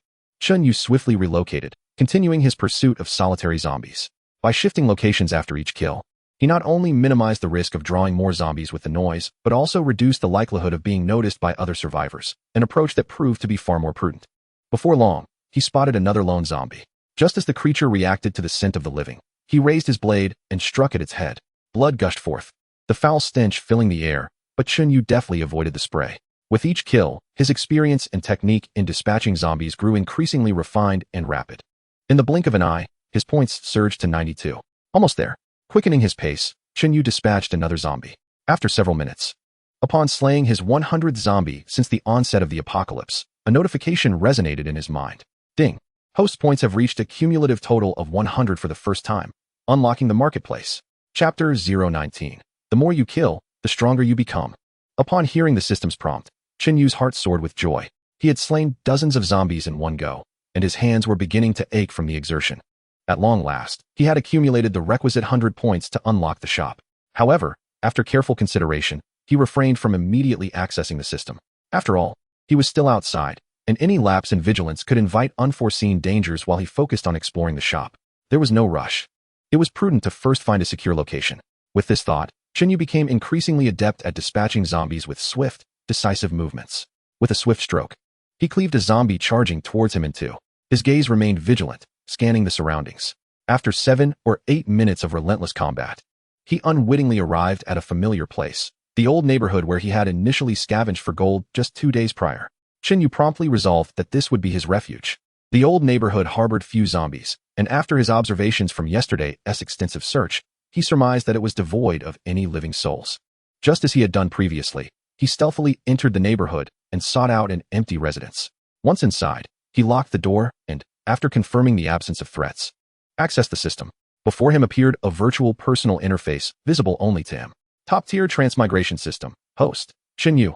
[SPEAKER 2] Yu swiftly relocated, continuing his pursuit of solitary zombies. By shifting locations after each kill, he not only minimized the risk of drawing more zombies with the noise, but also reduced the likelihood of being noticed by other survivors, an approach that proved to be far more prudent. Before long, he spotted another lone zombie. Just as the creature reacted to the scent of the living, he raised his blade and struck at its head. Blood gushed forth, the foul stench filling the air, but Yu deftly avoided the spray. With each kill, his experience and technique in dispatching zombies grew increasingly refined and rapid. In the blink of an eye, his points surged to 92. Almost there. Quickening his pace, Yu dispatched another zombie. After several minutes, upon slaying his 100th zombie since the onset of the apocalypse, a notification resonated in his mind. Ding. Host points have reached a cumulative total of 100 for the first time, unlocking the marketplace. Chapter 019. The more you kill, the stronger you become. Upon hearing the system's prompt, Chen Yu's heart soared with joy. He had slain dozens of zombies in one go, and his hands were beginning to ache from the exertion. At long last, he had accumulated the requisite 100 points to unlock the shop. However, after careful consideration, he refrained from immediately accessing the system. After all, he was still outside, and any lapse in vigilance could invite unforeseen dangers while he focused on exploring the shop. There was no rush. It was prudent to first find a secure location. With this thought, Chen Yu became increasingly adept at dispatching zombies with swift, decisive movements. With a swift stroke, he cleaved a zombie charging towards him in two. His gaze remained vigilant, scanning the surroundings. After 7 or 8 minutes of relentless combat, he unwittingly arrived at a familiar place, the old neighborhood where he had initially scavenged for gold just 2 days prior. Chen Yu promptly resolved that this would be his refuge. The old neighborhood harbored few zombies, and after his observations from yesterday's extensive search, he surmised that it was devoid of any living souls. Just as he had done previously, he stealthily entered the neighborhood and sought out an empty residence. Once inside, he locked the door and, after confirming the absence of threats, accessed the system. Before him appeared a virtual personal interface visible only to him. Top-tier transmigration system. Host, Chen Yu.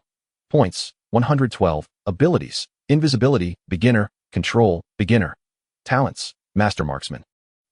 [SPEAKER 2] Points, 112. Abilities, invisibility, beginner, control, beginner. Talents, master marksman.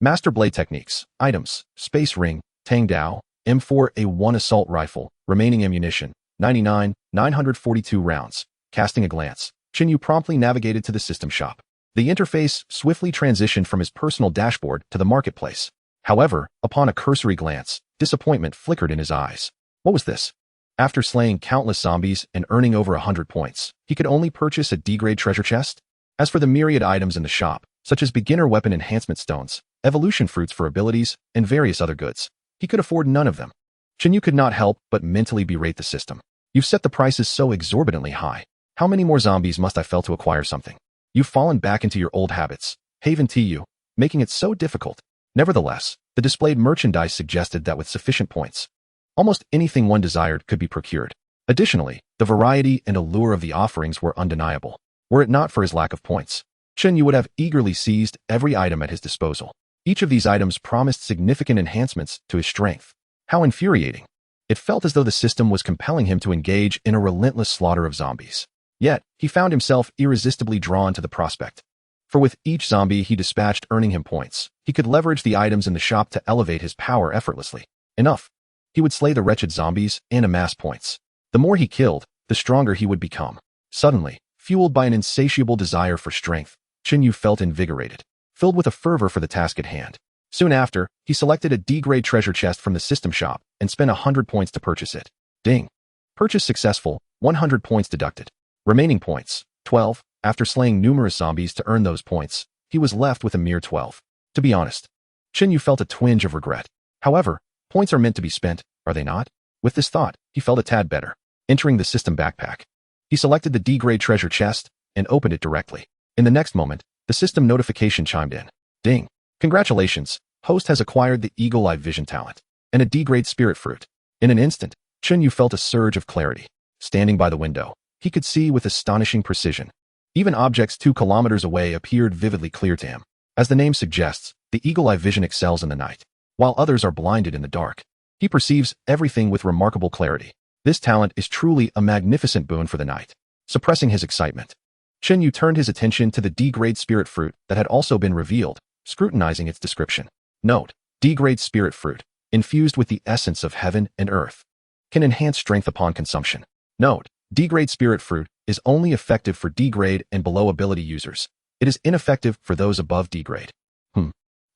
[SPEAKER 2] Master blade techniques, items, space ring, Tang Dao, M4A1 assault rifle, remaining ammunition, 99, 942 rounds. Casting a glance, Chen Yu promptly navigated to the system shop. The interface swiftly transitioned from his personal dashboard to the marketplace. However, upon a cursory glance, disappointment flickered in his eyes. What was this? After slaying countless zombies and earning over 100 points, he could only purchase a D-grade treasure chest? As for the myriad items in the shop, such as beginner weapon enhancement stones, evolution fruits for abilities, and various other goods, he could afford none of them. Chen Yu could not help but mentally berate the system. You've set the prices so exorbitantly high. How many more zombies must I fell to acquire something? You've fallen back into your old habits, Haven TU, making it so difficult. Nevertheless, the displayed merchandise suggested that with sufficient points, almost anything one desired could be procured. Additionally, the variety and allure of the offerings were undeniable. Were it not for his lack of points, Chen Yu would have eagerly seized every item at his disposal. Each of these items promised significant enhancements to his strength. How infuriating. It felt as though the system was compelling him to engage in a relentless slaughter of zombies. Yet, he found himself irresistibly drawn to the prospect. For with each zombie he dispatched earning him points, he could leverage the items in the shop to elevate his power effortlessly. Enough. He would slay the wretched zombies and amass points. The more he killed, the stronger he would become. Suddenly, fueled by an insatiable desire for strength, Chen Yu felt invigorated, filled with a fervor for the task at hand. Soon after, he selected a D-grade treasure chest from the system shop and spent 100 points to purchase it. Ding. Purchase successful, 100 points deducted. Remaining points, 12. After slaying numerous zombies to earn those points, he was left with a mere 12. To be honest, Chen Yu felt a twinge of regret. However, points are meant to be spent, are they not? With this thought, he felt a tad better. Entering the system backpack, he selected the D-grade treasure chest and opened it directly. In the next moment, the system notification chimed in. Ding. Congratulations, host has acquired the Eagle Eye Vision talent and a D-grade spirit fruit. In an instant, Chen Yu felt a surge of clarity. Standing by the window, he could see with astonishing precision. Even objects 2 kilometers away appeared vividly clear to him. As the name suggests, the Eagle Eye Vision excels in the night, while others are blinded in the dark. He perceives everything with remarkable clarity. This talent is truly a magnificent boon for the night. Suppressing his excitement, Chen Yu turned his attention to the D-grade spirit fruit that had also been revealed, scrutinizing its description. Note, D-grade spirit fruit, infused with the essence of heaven and earth, can enhance strength upon consumption. Note, D-grade spirit fruit is only effective for D-grade and below ability users. It is ineffective for those above D-grade.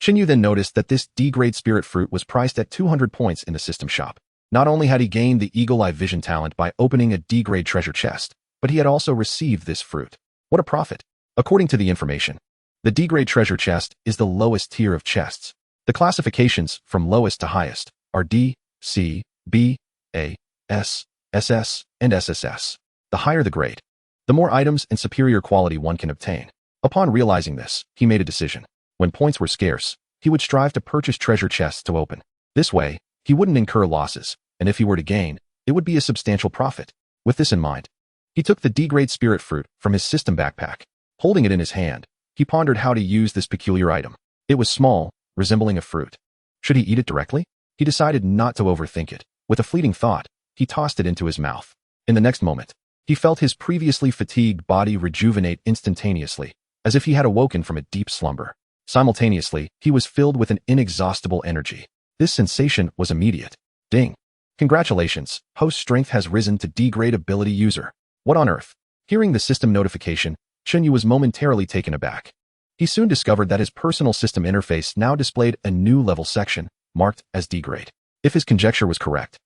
[SPEAKER 2] Chen Yu then noticed that this D-grade spirit fruit was priced at 200 points in the system shop. Not only had he gained the Eagle Eye Vision talent by opening a D-grade treasure chest, but he had also received this fruit. What a profit! According to the information, the D-grade treasure chest is the lowest tier of chests. The classifications from lowest to highest are D, C, B, A, S, SS, and SSS. The higher the grade, the more items and superior quality one can obtain. Upon realizing this, he made a decision. When points were scarce, he would strive to purchase treasure chests to open. This way, he wouldn't incur losses, and if he were to gain, it would be a substantial profit. With this in mind, he took the D-grade spirit fruit from his system backpack. Holding it in his hand, he pondered how to use this peculiar item. It was small, resembling a fruit. Should he eat it directly? He decided not to overthink it. With a fleeting thought, he tossed it into his mouth. In the next moment, he felt his previously fatigued body rejuvenate instantaneously, as if he had awoken from a deep slumber. Simultaneously, he was filled with an inexhaustible energy. This sensation was immediate. Ding. Congratulations, host strength has risen to D-grade ability user. What on earth? Hearing the system notification, Chunyu was momentarily taken aback. He soon discovered that his personal system interface now displayed a new level section, marked as D-grade. If his conjecture was correct,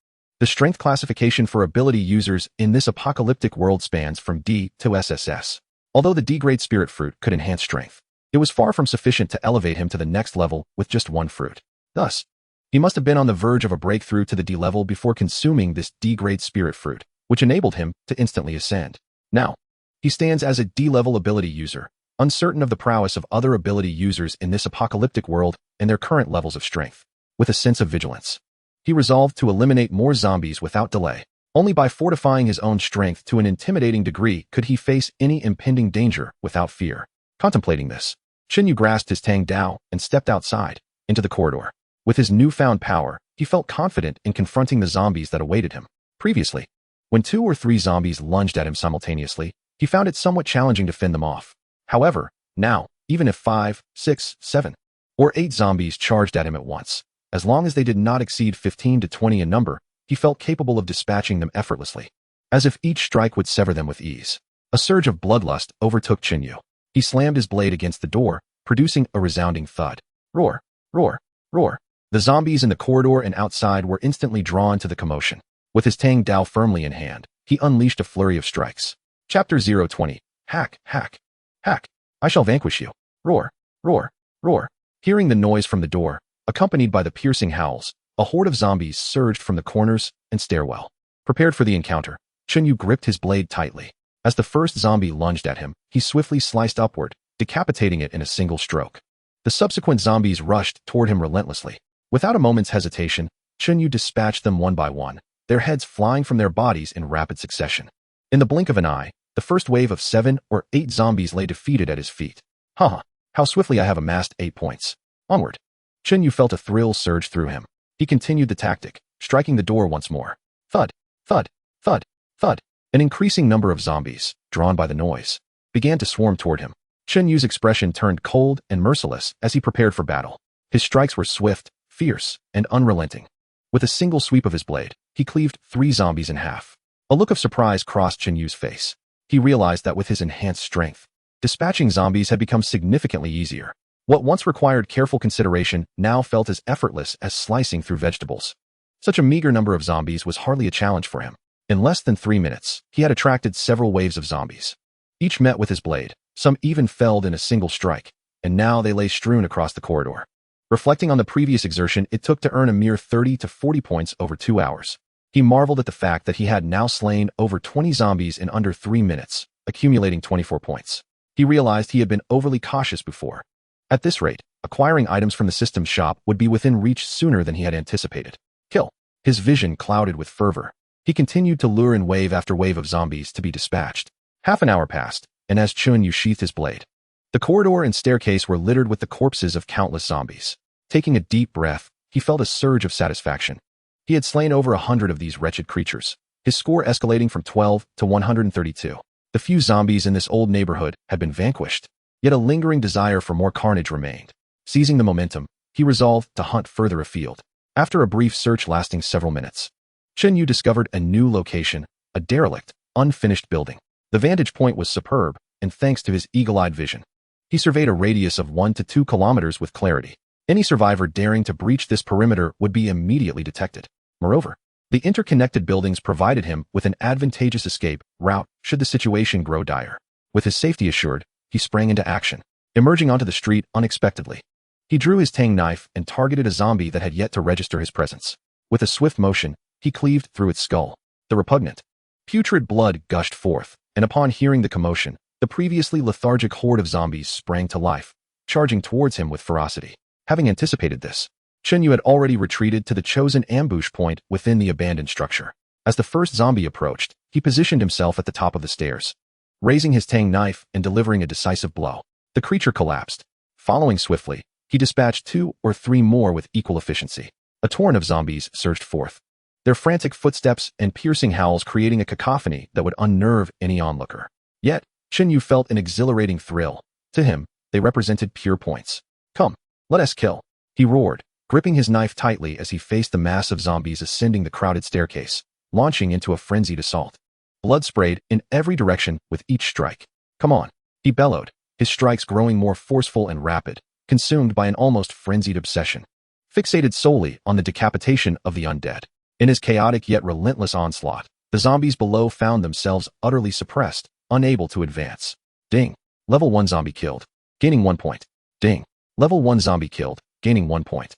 [SPEAKER 2] the strength classification for ability users in this apocalyptic world spans from D to SSS. Although the D-grade spirit fruit could enhance strength, it was far from sufficient to elevate him to the next level with just one fruit. Thus, he must have been on the verge of a breakthrough to the D level before consuming this D-grade spirit fruit, which enabled him to instantly ascend. Now, he stands as a D-level ability user, uncertain of the prowess of other ability users in this apocalyptic world and their current levels of strength. With a sense of vigilance, he resolved to eliminate more zombies without delay. Only by fortifying his own strength to an intimidating degree could he face any impending danger without fear. Contemplating this, Chunyu grasped his Tang Dao and stepped outside, into the corridor. With his newfound power, he felt confident in confronting the zombies that awaited him. Previously, when 2 or 3 zombies lunged at him simultaneously, he found it somewhat challenging to fend them off. However, now, even if 5, 6, 7, or 8 zombies charged at him at once, as long as they did not exceed 15 to 20 in number, he felt capable of dispatching them effortlessly, as if each strike would sever them with ease. A surge of bloodlust overtook Chunyu. He slammed his blade against the door, producing a resounding thud. Roar, roar, roar. The zombies in the corridor and outside were instantly drawn to the commotion. With his Tang Dao firmly in hand, he unleashed a flurry of strikes. Chapter 020. Hack, hack, hack. I shall vanquish you. Roar, roar, roar. Hearing the noise from the door, accompanied by the piercing howls, a horde of zombies surged from the corners and stairwell. Prepared for the encounter, Chunyu gripped his blade tightly. As the first zombie lunged at him, he swiftly sliced upward, decapitating it in a single stroke. The subsequent zombies rushed toward him relentlessly. Without a moment's hesitation, Chunyu dispatched them one by one, their heads flying from their bodies in rapid succession. In the blink of an eye, the first wave of 7 or 8 zombies lay defeated at his feet. Haha, how swiftly I have amassed 8 points. Onward. Chunyu felt a thrill surge through him. He continued the tactic, striking the door once more. Thud, thud, thud, thud. An increasing number of zombies, drawn by the noise, began to swarm toward him. Chunyu's expression turned cold and merciless as he prepared for battle. His strikes were swift, fierce, and unrelenting. With a single sweep of his blade, he cleaved 3 zombies in half. A look of surprise crossed Chunyu's face. He realized that with his enhanced strength, dispatching zombies had become significantly easier. What once required careful consideration now felt as effortless as slicing through vegetables. Such a meager number of zombies was hardly a challenge for him. In less than 3 minutes, he had attracted several waves of zombies. Each met with his blade, some even felled in a single strike, and now they lay strewn across the corridor. Reflecting on the previous exertion it took to earn a mere 30 to 40 points over 2 hours, he marveled at the fact that he had now slain over 20 zombies in under 3 minutes, accumulating 24 points. He realized he had been overly cautious before. At this rate, acquiring items from the system shop would be within reach sooner than he had anticipated. Kill. His vision clouded with fervor. He continued to lure in wave after wave of zombies to be dispatched. Half an hour passed, and as Chunyu sheathed his blade, the corridor and staircase were littered with the corpses of countless zombies. Taking a deep breath, he felt a surge of satisfaction. He had slain over 100 of these wretched creatures, his score escalating from 12 to 132. The few zombies in this old neighborhood had been vanquished, yet a lingering desire for more carnage remained. Seizing the momentum, he resolved to hunt further afield. After a brief search lasting several minutes, Chunyu discovered a new location, a derelict, unfinished building. The vantage point was superb, and thanks to his eagle-eyed vision, he surveyed a radius of 1 to 2 kilometers with clarity. Any survivor daring to breach this perimeter would be immediately detected. Moreover, the interconnected buildings provided him with an advantageous escape route should the situation grow dire. With his safety assured, he sprang into action, emerging onto the street unexpectedly. He drew his Tang knife and targeted a zombie that had yet to register his presence. With a swift motion, he cleaved through its skull. The repugnant, putrid blood gushed forth, and upon hearing the commotion, the previously lethargic horde of zombies sprang to life, charging towards him with ferocity. Having anticipated this, Chunyu had already retreated to the chosen ambush point within the abandoned structure. As the first zombie approached, he positioned himself at the top of the stairs, raising his Tang knife and delivering a decisive blow. The creature collapsed. Following swiftly, he dispatched 2 or 3 more with equal efficiency. A torrent of zombies surged forth, their frantic footsteps and piercing howls creating a cacophony that would unnerve any onlooker. Yet, Yu felt an exhilarating thrill. To him, they represented pure points. Come, let us kill, he roared, gripping his knife tightly as he faced the mass of zombies ascending the crowded staircase, launching into a frenzied assault. Blood sprayed in every direction with each strike. Come on, he bellowed, his strikes growing more forceful and rapid, consumed by an almost frenzied obsession. Fixated solely on the decapitation of the undead. In his chaotic yet relentless onslaught, the zombies below found themselves utterly suppressed, unable to advance. Ding. Level 1 zombie killed. Gaining 1 point. Ding. Level 1 zombie killed, gaining 1 point.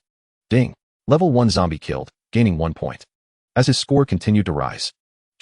[SPEAKER 2] Ding. Level 1 zombie killed, gaining 1 point. As his score continued to rise,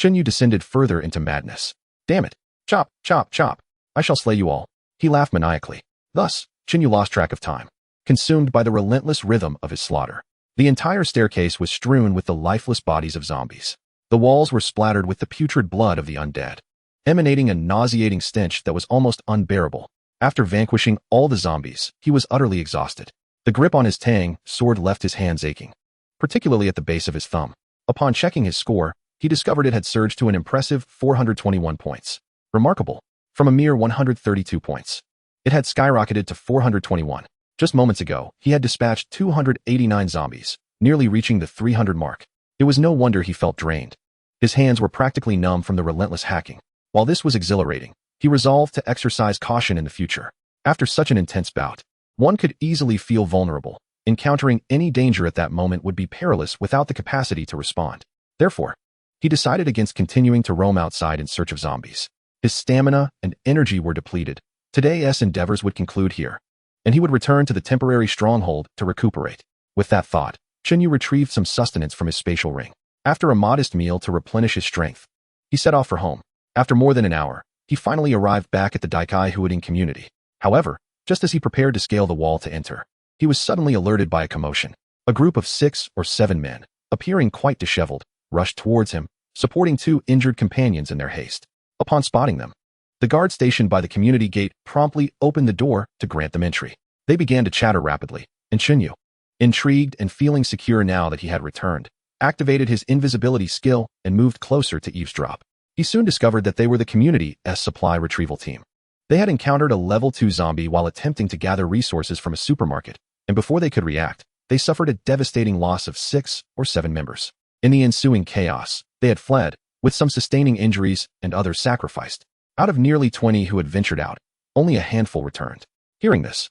[SPEAKER 2] Yu descended further into madness. Damn it. Chop, chop, chop. I shall slay you all. He laughed maniacally. Thus, Yu lost track of time, consumed by the relentless rhythm of his slaughter. The entire staircase was strewn with the lifeless bodies of zombies. The walls were splattered with the putrid blood of the undead, emanating a nauseating stench that was almost unbearable. After vanquishing all the zombies, he was utterly exhausted. The grip on his tang sword left his hands aching, particularly at the base of his thumb. Upon checking his score, he discovered it had surged to an impressive 421 points. Remarkable. From a mere 132 points. It had skyrocketed to 421. Just moments ago, he had dispatched 289 zombies, nearly reaching the 300 mark. It was no wonder he felt drained. His hands were practically numb from the relentless hacking. While this was exhilarating, he resolved to exercise caution in the future. After such an intense bout, one could easily feel vulnerable. Encountering any danger at that moment would be perilous without the capacity to respond. Therefore, he decided against continuing to roam outside in search of zombies. His stamina and energy were depleted. Today's endeavors would conclude here, and he would return to the temporary stronghold to recuperate. With that thought, Yu retrieved some sustenance from his spatial ring. After a modest meal to replenish his strength, he set off for home. After more than an hour, he finally arrived back at the Daikai Huading community. However, just as he prepared to scale the wall to enter, he was suddenly alerted by a commotion. A group of 6 or 7 men, appearing quite disheveled, rushed towards him, supporting 2 injured companions in their haste. Upon spotting them, the guard stationed by the community gate promptly opened the door to grant them entry. They began to chatter rapidly, and Yu, intrigued and feeling secure now that he had returned, activated his invisibility skill and moved closer to eavesdrop. He soon discovered that they were the community's supply retrieval team. They had encountered a level 2 zombie while attempting to gather resources from a supermarket, and before they could react, they suffered a devastating loss of 6 or 7 members. In the ensuing chaos, they had fled, with some sustaining injuries and others sacrificed. Out of nearly 20 who had ventured out, only a handful returned. Hearing this,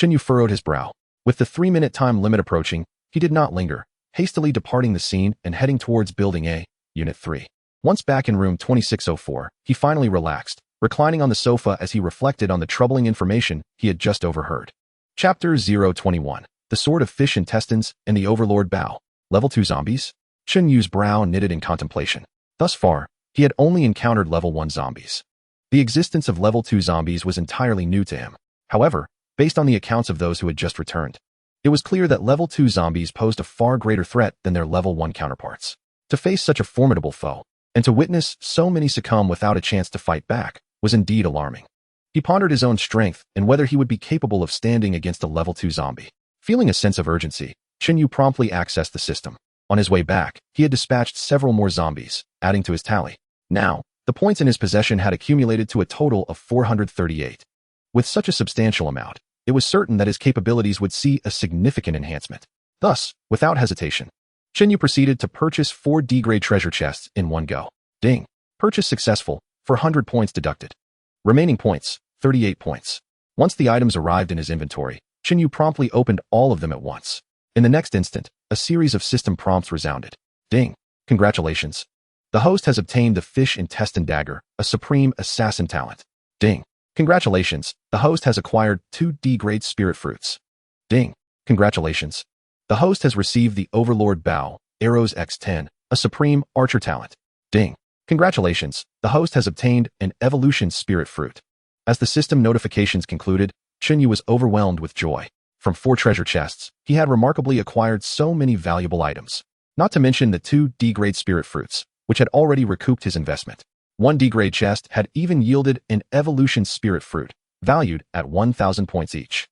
[SPEAKER 2] Yu furrowed his brow. With the 3-minute time limit approaching, he did not linger, hastily departing the scene and heading towards Building A, Unit 3. Once back in room 2604, he finally relaxed, reclining on the sofa as he reflected on the troubling information he had just overheard. Chapter 021, The Sword of Fish Intestines and the Overlord Bow. Level 2 zombies? Yu's brow knitted in contemplation. Thus far, he had only encountered level 1 zombies. The existence of level 2 zombies was entirely new to him. However, based on the accounts of those who had just returned, it was clear that level 2 zombies posed a far greater threat than their level 1 counterparts. To face such a formidable foe, and to witness so many succumb without a chance to fight back, was indeed alarming. He pondered his own strength and whether he would be capable of standing against a level 2 zombie. Feeling a sense of urgency, Yu promptly accessed the system. On his way back, he had dispatched several more zombies, adding to his tally. Now, the points in his possession had accumulated to a total of 438. With such a substantial amount, it was certain that his capabilities would see a significant enhancement. Thus, without hesitation, Yu proceeded to purchase 4 D-grade treasure chests in one go. Ding. Purchase successful, for 100 points deducted. Remaining points, 38 points. Once the items arrived in his inventory, Yu promptly opened all of them at once. In the next instant, a series of system prompts resounded. Ding. Congratulations. The host has obtained the Fish Intestine Dagger, a supreme assassin talent. Ding. Congratulations. The host has acquired 2 D-grade spirit fruits. Ding. Congratulations. The host has received the Overlord Bow, Arrows X10, a supreme archer talent. Ding. Congratulations. The host has obtained an Evolution Spirit Fruit. As the system notifications concluded, Yu was overwhelmed with joy. From 4 treasure chests, he had remarkably acquired so many valuable items. Not to mention the 2 D-grade spirit fruits, which had already recouped his investment. 1 D-grade chest had even yielded an Evolution Spirit Fruit, valued at 1,000 points each.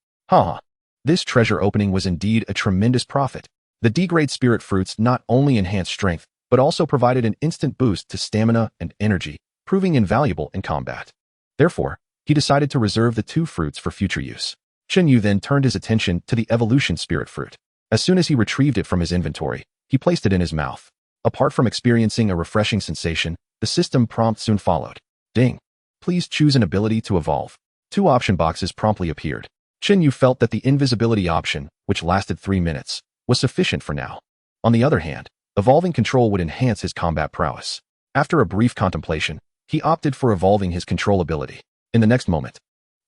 [SPEAKER 2] This treasure opening was indeed a tremendous profit. The D-grade spirit fruits not only enhanced strength, but also provided an instant boost to stamina and energy, proving invaluable in combat. Therefore, he decided to reserve the two fruits for future use. Chen Yu then turned his attention to the evolution spirit fruit. As soon as he retrieved it from his inventory, he placed it in his mouth. Apart from experiencing a refreshing sensation, the system prompt soon followed. Ding. Please choose an ability to evolve. Two option boxes promptly appeared. Chen Yu felt that the invisibility option, which lasted 3 minutes, was sufficient for now. On the other hand, evolving control would enhance his combat prowess. After a brief contemplation, he opted for evolving his control ability. In the next moment,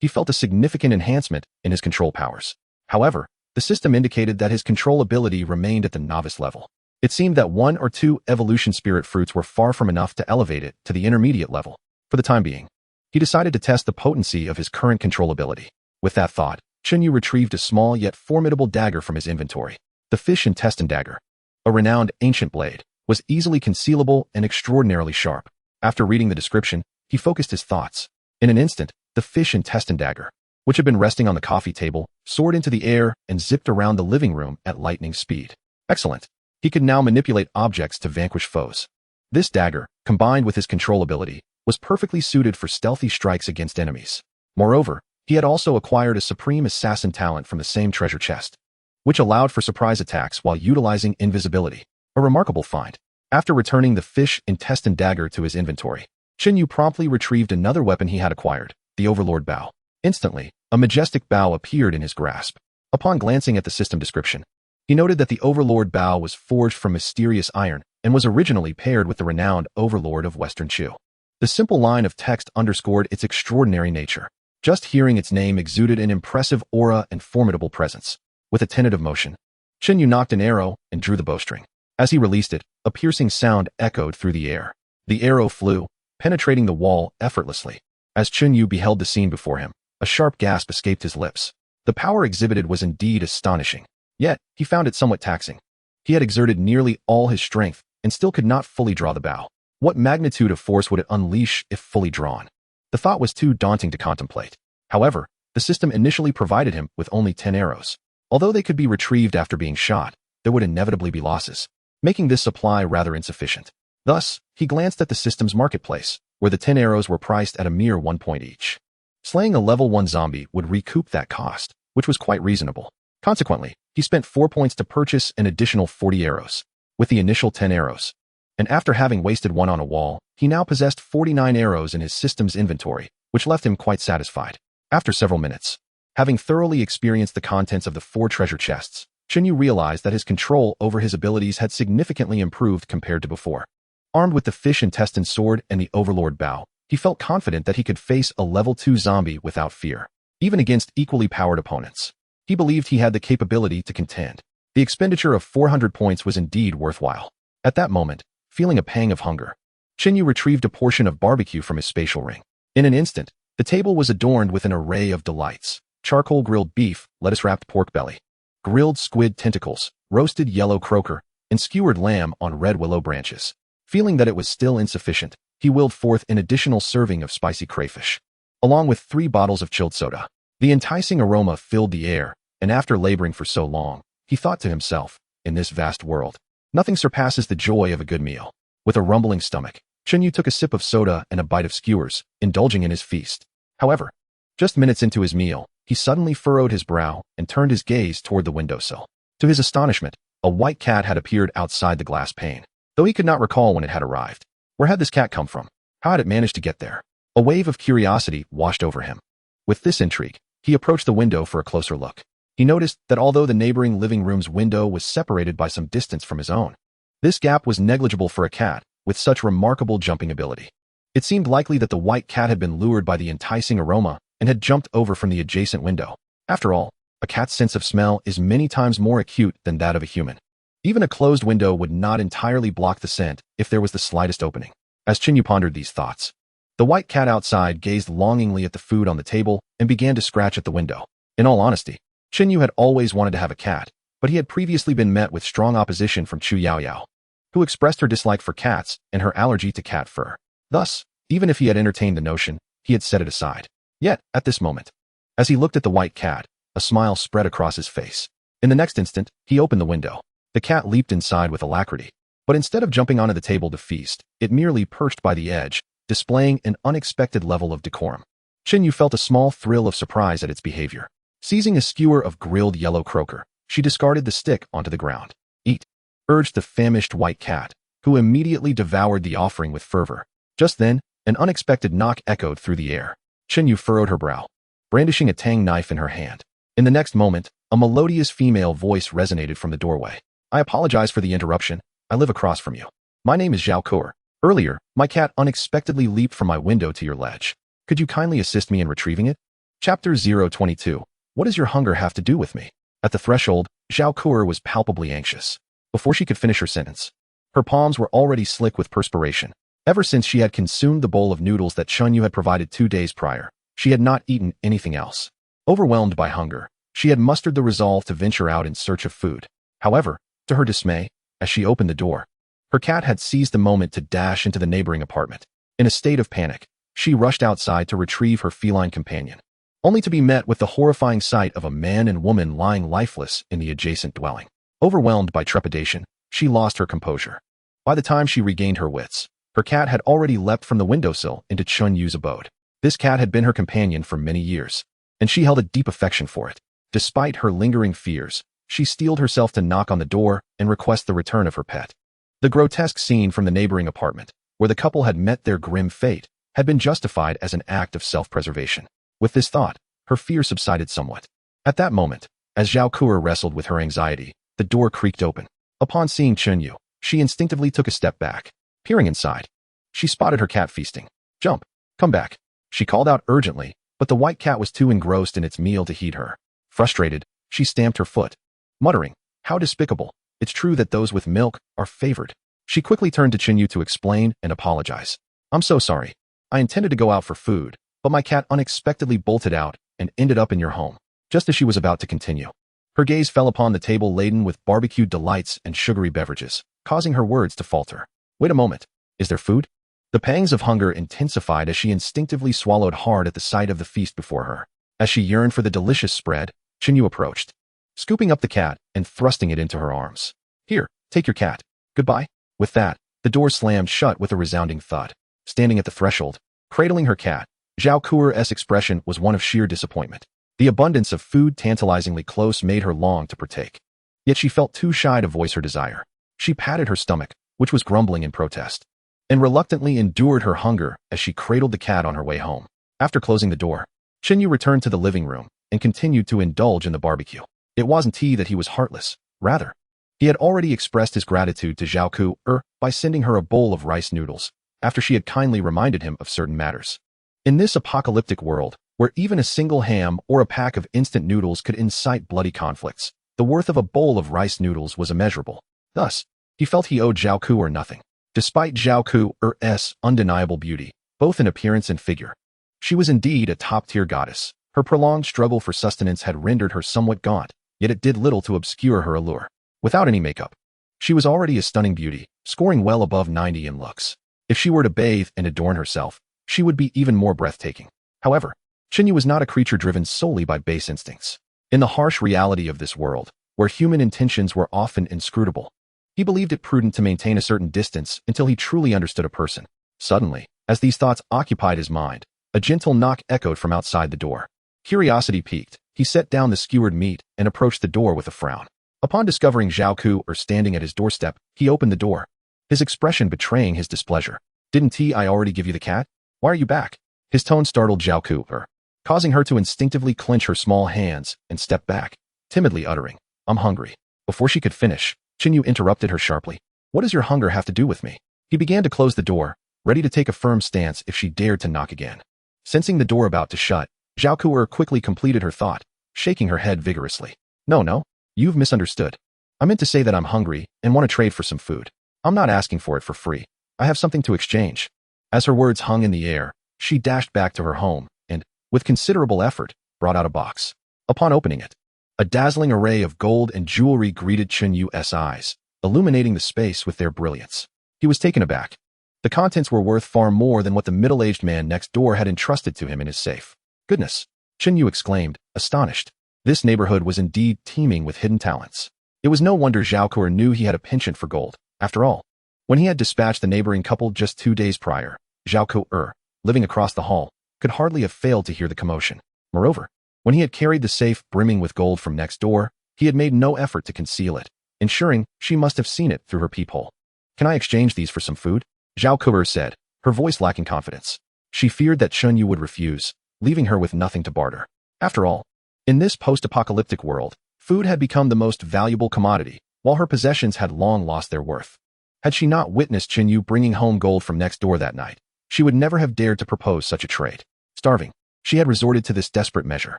[SPEAKER 2] he felt a significant enhancement in his control powers. However, the system indicated that his control ability remained at the novice level. It seemed that 1 or 2 evolution spirit fruits were far from enough to elevate it to the intermediate level. For the time being, he decided to test the potency of his current control ability. With that thought, Chen Yu retrieved a small yet formidable dagger from his inventory. The fish intestine dagger, a renowned ancient blade, was easily concealable and extraordinarily sharp. After reading the description, he focused his thoughts. In an instant, the fish intestine dagger, which had been resting on the coffee table, soared into the air and zipped around the living room at lightning speed. Excellent. He could now manipulate objects to vanquish foes. This dagger, combined with his control ability, was perfectly suited for stealthy strikes against enemies. Moreover, he had also acquired a supreme assassin talent from the same treasure chest, which allowed for surprise attacks while utilizing invisibility. A remarkable find. After returning the fish intestine dagger to his inventory, Chen Yu promptly retrieved another weapon he had acquired, the Overlord Bow. Instantly, a majestic bow appeared in his grasp. Upon glancing at the system description, he noted that the Overlord Bow was forged from mysterious iron and was originally paired with the renowned Overlord of Western Chu. The simple line of text underscored its extraordinary nature. Just hearing its name exuded an impressive aura and formidable presence. With a tentative motion, Chen Yu knocked an arrow and drew the bowstring. As he released it, a piercing sound echoed through the air. The arrow flew, penetrating the wall effortlessly. As Chen Yu beheld the scene before him, a sharp gasp escaped his lips. The power exhibited was indeed astonishing. Yet, he found it somewhat taxing. He had exerted nearly all his strength and still could not fully draw the bow. What magnitude of force would it unleash if fully drawn? The thought was too daunting to contemplate. However, the system initially provided him with only 10 arrows. Although they could be retrieved after being shot, there would inevitably be losses, making this supply rather insufficient. Thus, he glanced at the system's marketplace, where the 10 arrows were priced at a mere 1 point each. Slaying a level 1 zombie would recoup that cost, which was quite reasonable. Consequently, he spent 4 points to purchase an additional 40 arrows. With the initial 10 arrows, and after having wasted 1 on a wall, he now possessed 49 arrows in his system's inventory, which left him quite satisfied. After several minutes, having thoroughly experienced the contents of the 4 treasure chests, Chen Yu realized that his control over his abilities had significantly improved compared to before. Armed with the fish intestine sword and the Overlord Bow, he felt confident that he could face a level 2 zombie without fear, even against equally powered opponents. He believed he had the capability to contend. The expenditure of 400 points was indeed worthwhile. At that moment, feeling a pang of hunger, Chen Yu retrieved a portion of barbecue from his spatial ring. In an instant, the table was adorned with an array of delights: charcoal grilled beef, lettuce-wrapped pork belly, grilled squid tentacles, roasted yellow croaker, and skewered lamb on red willow branches. Feeling that it was still insufficient, he willed forth an additional serving of spicy crayfish, along with 3 bottles of chilled soda. The enticing aroma filled the air, and after laboring for so long, he thought to himself, in this vast world, nothing surpasses the joy of a good meal. With a rumbling stomach, Chen Yu took a sip of soda and a bite of skewers, indulging in his feast. However, just minutes into his meal, he suddenly furrowed his brow and turned his gaze toward the windowsill. To his astonishment, a white cat had appeared outside the glass pane, though he could not recall when it had arrived. Where had this cat come from? How had it managed to get there? A wave of curiosity washed over him. With this intrigue, he approached the window for a closer look. He noticed that although the neighboring living room's window was separated by some distance from his own, this gap was negligible for a cat with such remarkable jumping ability. It seemed likely that the white cat had been lured by the enticing aroma and had jumped over from the adjacent window. After all, a cat's sense of smell is many times more acute than that of a human. Even a closed window would not entirely block the scent if there was the slightest opening. As Chen Yu pondered these thoughts, the white cat outside gazed longingly at the food on the table and began to scratch at the window. In all honesty, Chen Yu had always wanted to have a cat, but he had previously been met with strong opposition from Chu Yaoyao, who expressed her dislike for cats and her allergy to cat fur. Thus, even if he had entertained the notion, he had set it aside. Yet, at this moment, as he looked at the white cat, a smile spread across his face. In the next instant, he opened the window. The cat leaped inside with alacrity, but But instead of jumping onto the table to feast, it merely perched by the edge, displaying an unexpected level of decorum. Chinyu felt a small thrill of surprise at its behavior. Seizing a skewer of grilled yellow croaker, she discarded the stick onto the ground. Eat, urged the famished white cat, who immediately devoured the offering with fervor. Just then, an unexpected knock echoed through the air. Chinyu furrowed her brow, brandishing a tang knife in her hand. In the next moment, a melodious female voice resonated from the doorway. I apologize for the interruption. I live across from you. My name is Zhao Kuer. Earlier, my cat unexpectedly leaped from my window to your ledge. Could you kindly assist me in retrieving it? Chapter 022. What does your hunger have to do with me? At the threshold, Zhao Kuer was palpably anxious. Before she could finish her sentence, her palms were already slick with perspiration. Ever since she had consumed the bowl of noodles that Chunyu had provided 2 days prior, she had not eaten anything else. Overwhelmed by hunger, she had mustered the resolve to venture out in search of food. However, to her dismay, as she opened the door, her cat had seized the moment to dash into the neighboring apartment. In a state of panic, she rushed outside to retrieve her feline companion, only to be met with the horrifying sight of a man and woman lying lifeless in the adjacent dwelling. Overwhelmed by trepidation, she lost her composure. By the time she regained her wits, her cat had already leapt from the windowsill into Chunyu's abode. This cat had been her companion for many years, and she held a deep affection for it. Despite her lingering fears, she steeled herself to knock on the door and request the return of her pet. The grotesque scene from the neighboring apartment, where the couple had met their grim fate, had been justified as an act of self-preservation. With this thought, her fear subsided somewhat. At that moment, as Zhao Kuer wrestled with her anxiety, the door creaked open. Upon seeing Chunyu, she instinctively took a step back. Peering inside, she spotted her cat feasting. Jump! Come back! She called out urgently, but the white cat was too engrossed in its meal to heed her. Frustrated, she stamped her foot, muttering, "How despicable! It's true that those with milk are favored." She quickly turned to Chinyu to explain and apologize. "I'm so sorry. I intended to go out for food, but my cat unexpectedly bolted out and ended up in your home." Just as she was about to continue, her gaze fell upon the table laden with barbecued delights and sugary beverages, causing her words to falter. "Wait a moment. Is there food?" The pangs of hunger intensified as she instinctively swallowed hard at the sight of the feast before her. As she yearned for the delicious spread, Chinyu approached, scooping up the cat and thrusting it into her arms. "Here, take your cat. Goodbye." With that, the door slammed shut with a resounding thud. Standing at the threshold, cradling her cat, Zhao Kuer's expression was one of sheer disappointment. The abundance of food tantalizingly close made her long to partake. Yet she felt too shy to voice her desire. She patted her stomach, which was grumbling in protest, and reluctantly endured her hunger as she cradled the cat on her way home. After closing the door, Chinyu returned to the living room and continued to indulge in the barbecue. It wasn't he that he was heartless. Rather, he had already expressed his gratitude to Zhao Kuer by sending her a bowl of rice noodles, after she had kindly reminded him of certain matters. In this apocalyptic world, where even a single ham or a pack of instant noodles could incite bloody conflicts, the worth of a bowl of rice noodles was immeasurable. Thus, he felt he owed Zhao Kuer nothing. Despite Zhao Kuer's undeniable beauty, both in appearance and figure, she was indeed a top-tier goddess. Her prolonged struggle for sustenance had rendered her somewhat gaunt, yet it did little to obscure her allure. Without any makeup, she was already a stunning beauty, scoring well above 90 in looks. If she were to bathe and adorn herself, she would be even more breathtaking. However, Chinyu was not a creature driven solely by base instincts. In the harsh reality of this world, where human intentions were often inscrutable, he believed it prudent to maintain a certain distance until he truly understood a person. Suddenly, as these thoughts occupied his mind, a gentle knock echoed from outside the door. Curiosity piqued, he set down the skewered meat and approached the door with a frown. Upon discovering Zhao Kuer standing at his doorstep, he opened the door, his expression betraying his displeasure. "Didn't I already give you the cat? Why are you back?" His tone startled Zhao Kuer, causing her to instinctively clench her small hands and step back, timidly uttering, "I'm hungry." Before she could finish, Chinyu interrupted her sharply. "What does your hunger have to do with me?" He began to close the door, ready to take a firm stance if she dared to knock again. Sensing the door about to shut, Zhao Kuer quickly completed her thought, shaking her head vigorously. No, you've misunderstood. I meant to say that I'm hungry and want to trade for some food. I'm not asking for it for free. I have something to exchange." As her words hung in the air, she dashed back to her home and, with considerable effort, brought out a box. Upon opening it, a dazzling array of gold and jewelry greeted Chunyu's eyes, illuminating the space with their brilliance. He was taken aback. The contents were worth far more than what the middle-aged man next door had entrusted to him in his safe. "Goodness!" Chinyu exclaimed, astonished. This neighborhood was indeed teeming with hidden talents. It was no wonder Zhao Kuer knew he had a penchant for gold. After all, When he had dispatched the neighboring couple just 2 days prior, Zhao Ku'er, living across the hall, could hardly have failed to hear the commotion. Moreover, when he had carried the safe brimming with gold from next door, he had made no effort to conceal it, ensuring she must have seen it through her peephole. "Can I exchange these for some food?" Zhao Ku'er said, her voice lacking confidence. She feared that Chunyu would refuse, leaving her with nothing to barter. After all, in this post-apocalyptic world, food had become the most valuable commodity, while her possessions had long lost their worth. Had she not witnessed Chunyu bringing home gold from next door that night, she would never have dared to propose such a trade. Starving, she had resorted to this desperate measure.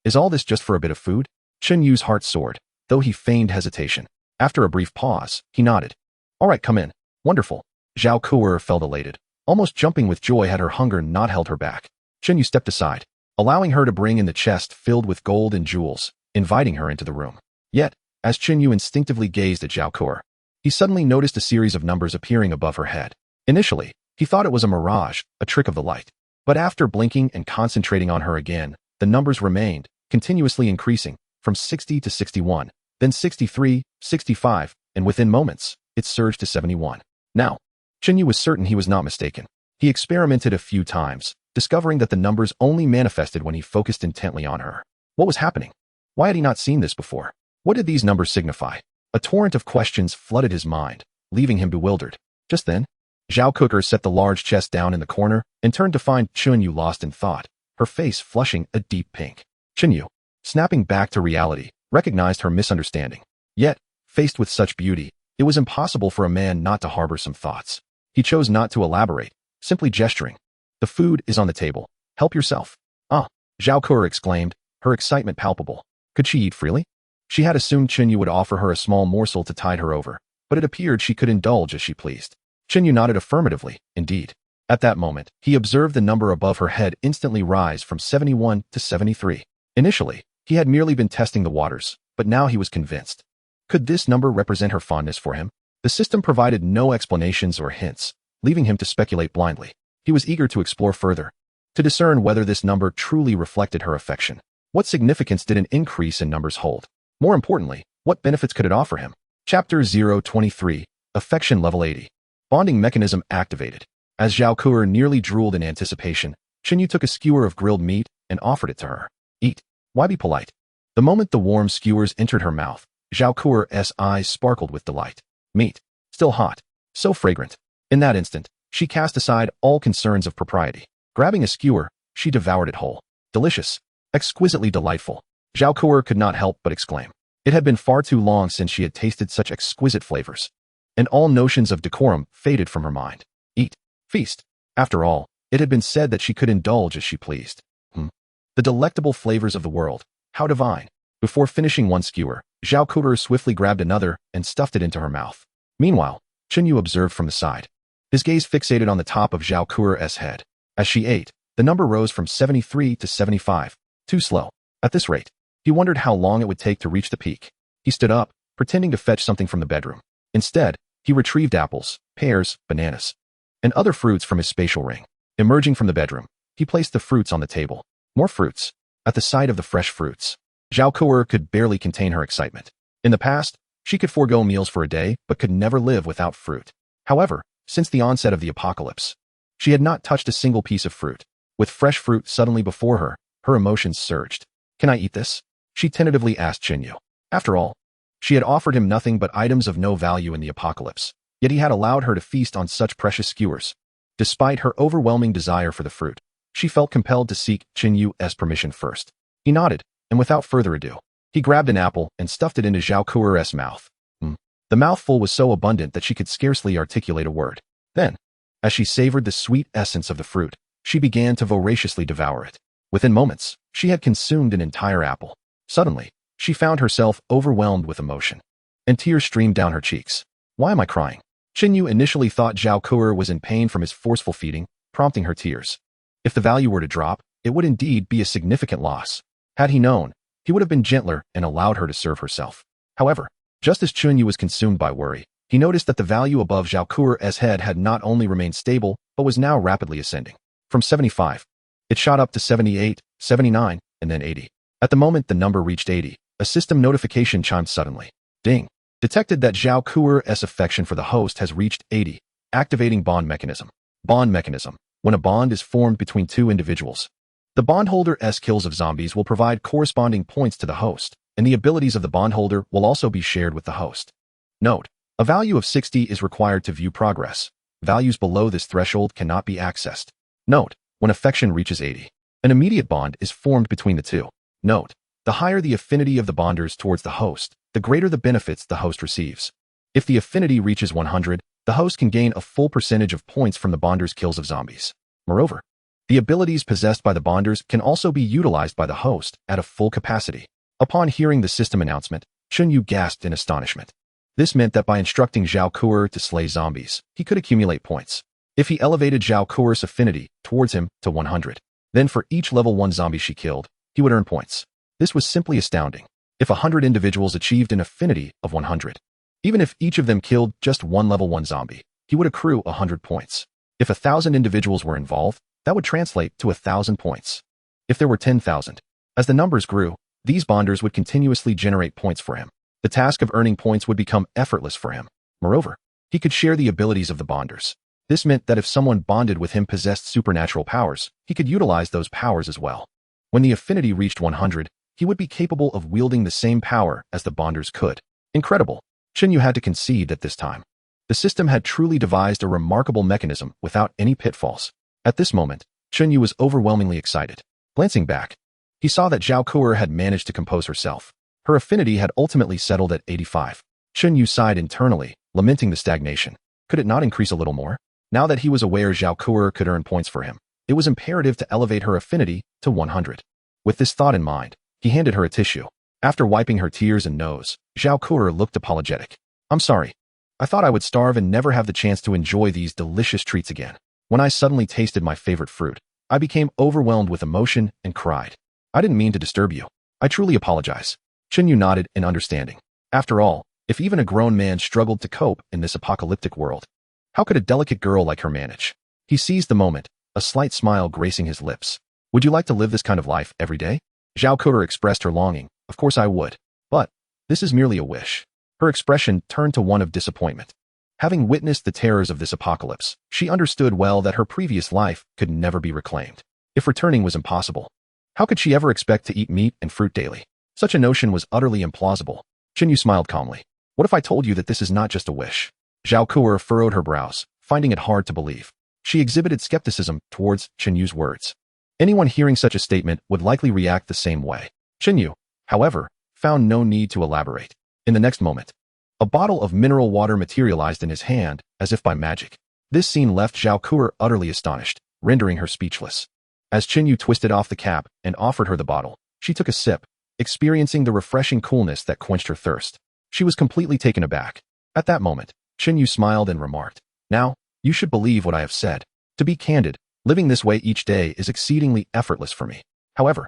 [SPEAKER 2] Is all this just for a bit of food? Chunyu's heart soared, though he feigned hesitation. After a brief pause, he nodded. "All right, come in. Wonderful." Zhao Ku'er felt elated, almost jumping with joy had her hunger not held her back. Chunyu stepped aside, allowing her to bring in the chest filled with gold and jewels, inviting her into the room. Yet, as Chunyu instinctively gazed at Zhao Ku'er, he suddenly noticed a series of numbers appearing above her head. Initially, he thought it was a mirage, a trick of the light. But after blinking and concentrating on her again, the numbers remained, continuously increasing, from 60 to 61, then 63, 65, and within moments, it surged to 71. Now, Chunyu was certain he was not mistaken. He experimented a few times, discovering that the numbers only manifested when he focused intently on her. What was happening? Why had he not seen this before? What did these numbers signify? A torrent of questions flooded his mind, leaving him bewildered. Just then, Zhao Ku'er set the large chest down in the corner and turned to find Chunyu lost in thought, her face flushing a deep pink. Chunyu, snapping back to reality, recognized her misunderstanding. Yet, faced with such beauty, it was impossible for a man not to harbor some thoughts. He chose not to elaborate, simply gesturing. "The food is on the table. Help yourself." "Ah," Zhao Ku'er exclaimed, her excitement palpable. Could she eat freely? She had assumed Chunyu would offer her a small morsel to tide her over, but it appeared she could indulge as she pleased. Chunyu nodded affirmatively, indeed. At that moment, he observed the number above her head instantly rise from 71 to 73. Initially, he had merely been testing the waters, but now he was convinced. Could this number represent her fondness for him? The system provided no explanations or hints, leaving him to speculate blindly. He was eager to explore further, to discern whether this number truly reflected her affection. What significance did an increase in numbers hold? More importantly, what benefits could it offer him? Chapter 023, Affection Level 80. Bonding mechanism activated. As Zhao Ku'er nearly drooled in anticipation, Chunyu took a skewer of grilled meat and offered it to her. "Eat. Why be polite?" The moment the warm skewers entered her mouth, Zhao Ku'er's eyes sparkled with delight. Meat. Still hot. So fragrant. In that instant, she cast aside all concerns of propriety. Grabbing a skewer, she devoured it whole. Delicious. Exquisitely delightful. Zhao Ku'er could not help but exclaim. It had been far too long since she had tasted such exquisite flavors, and all notions of decorum faded from her mind. Eat. Feast. After all, it had been said that she could indulge as she pleased. The delectable flavors of the world. How divine. Before finishing one skewer, Zhao Ku'er swiftly grabbed another and stuffed it into her mouth. Meanwhile, Chunyu observed from the side. His gaze fixated on the top of Zhao Ku'er's head. As she ate, the number rose from 73 to 75. Too slow. At this rate, he wondered how long it would take to reach the peak. He stood up, pretending to fetch something from the bedroom. Instead, he retrieved apples, pears, bananas, and other fruits from his spatial ring. Emerging from the bedroom, he placed the fruits on the table. More fruits. At the sight of the fresh fruits, Zhao Ku'er could barely contain her excitement. In the past, she could forego meals for a day, but could never live without fruit. However, since the onset of the apocalypse, she had not touched a single piece of fruit. With fresh fruit suddenly before her, her emotions surged. "Can I eat this?" she tentatively asked Chunyu. After all, she had offered him nothing but items of no value in the apocalypse, yet he had allowed her to feast on such precious skewers. Despite her overwhelming desire for the fruit, she felt compelled to seek Chunyu's permission first. He nodded, and without further ado, he grabbed an apple and stuffed it into Zhao Ku'er's mouth. The mouthful was so abundant that she could scarcely articulate a word. Then, as she savored the sweet essence of the fruit, she began to voraciously devour it. Within moments, she had consumed an entire apple. Suddenly, she found herself overwhelmed with emotion, and tears streamed down her cheeks. "Why am I crying?" Chunyu initially thought Zhao Ku'er was in pain from his forceful feeding, prompting her tears. If the value were to drop, it would indeed be a significant loss. Had he known, he would have been gentler and allowed her to serve herself. However, just as Chunyu was consumed by worry, he noticed that the value above Zhao Ku'er's head had not only remained stable, but was now rapidly ascending. From 75, it shot up to 78, 79, and then 80. At the moment the number reached 80, a system notification chimed suddenly. Ding. Detected that Zhao Ku'er's affection for the host has reached 80. Activating bond mechanism. Bond mechanism. When a bond is formed between two individuals, the bondholder's kills of zombies will provide corresponding points to the host, and the abilities of the bondholder will also be shared with the host. Note: a value of 60 is required to view progress. Values below this threshold cannot be accessed. Note: when affection reaches 80, an immediate bond is formed between the two. Note: the higher the affinity of the bonders towards the host, the greater the benefits the host receives. If the affinity reaches 100, the host can gain a full percentage of points from the bonders' kills of zombies. Moreover, the abilities possessed by the bonders can also be utilized by the host at a full capacity. Upon hearing the system announcement, Chunyu gasped in astonishment. This meant that by instructing Zhao Kuer to slay zombies, he could accumulate points. If he elevated Zhao Kuer's affinity towards him to 100, then for each level 1 zombie she killed, he would earn points. This was simply astounding. If 100 individuals achieved an affinity of 100, even if each of them killed just one level 1 zombie, he would accrue 100 points. If 1,000 individuals were involved, that would translate to 1,000 points. If there were 10,000, as the numbers grew, these bonders would continuously generate points for him. The task of earning points would become effortless for him. Moreover, he could share the abilities of the bonders. This meant that if someone bonded with him possessed supernatural powers, he could utilize those powers as well. When the affinity reached 100, he would be capable of wielding the same power as the bonders could. Incredible. Chunyu had to concede at this time. The system had truly devised a remarkable mechanism without any pitfalls. At this moment, Chunyu was overwhelmingly excited. Glancing back, he saw that Zhao Kuer had managed to compose herself. Her affinity had ultimately settled at 85. Chunyu sighed internally, lamenting the stagnation. Could it not increase a little more? Now that he was aware Zhao Kuer could earn points for him, it was imperative to elevate her affinity to 100. With this thought in mind, he handed her a tissue. After wiping her tears and nose, Zhao Kuer looked apologetic. "I'm sorry. I thought I would starve and never have the chance to enjoy these delicious treats again. When I suddenly tasted my favorite fruit, I became overwhelmed with emotion and cried. I didn't mean to disturb you. I truly apologize." Chunyu nodded in understanding. After all, if even a grown man struggled to cope in this apocalyptic world, how could a delicate girl like her manage? He seized the moment, a slight smile gracing his lips. "Would you like to live this kind of life every day?" Zhao Kuer expressed her longing. "Of course I would. But this is merely a wish." Her expression turned to one of disappointment. Having witnessed the terrors of this apocalypse, she understood well that her previous life could never be reclaimed. If returning was impossible, how could she ever expect to eat meat and fruit daily? Such a notion was utterly implausible. Chunyu smiled calmly. "What if I told you that this is not just a wish?" Zhao Kuer furrowed her brows, finding it hard to believe. She exhibited skepticism towards Chunyu's words. Anyone hearing such a statement would likely react the same way. Chunyu, however, found no need to elaborate. In the next moment, a bottle of mineral water materialized in his hand, as if by magic. This scene left Zhao Kuer utterly astonished, rendering her speechless. As Chunyu twisted off the cap and offered her the bottle, she took a sip, experiencing the refreshing coolness that quenched her thirst. She was completely taken aback. At that moment, Chunyu smiled and remarked, "Now, you should believe what I have said. To be candid, living this way each day is exceedingly effortless for me. However,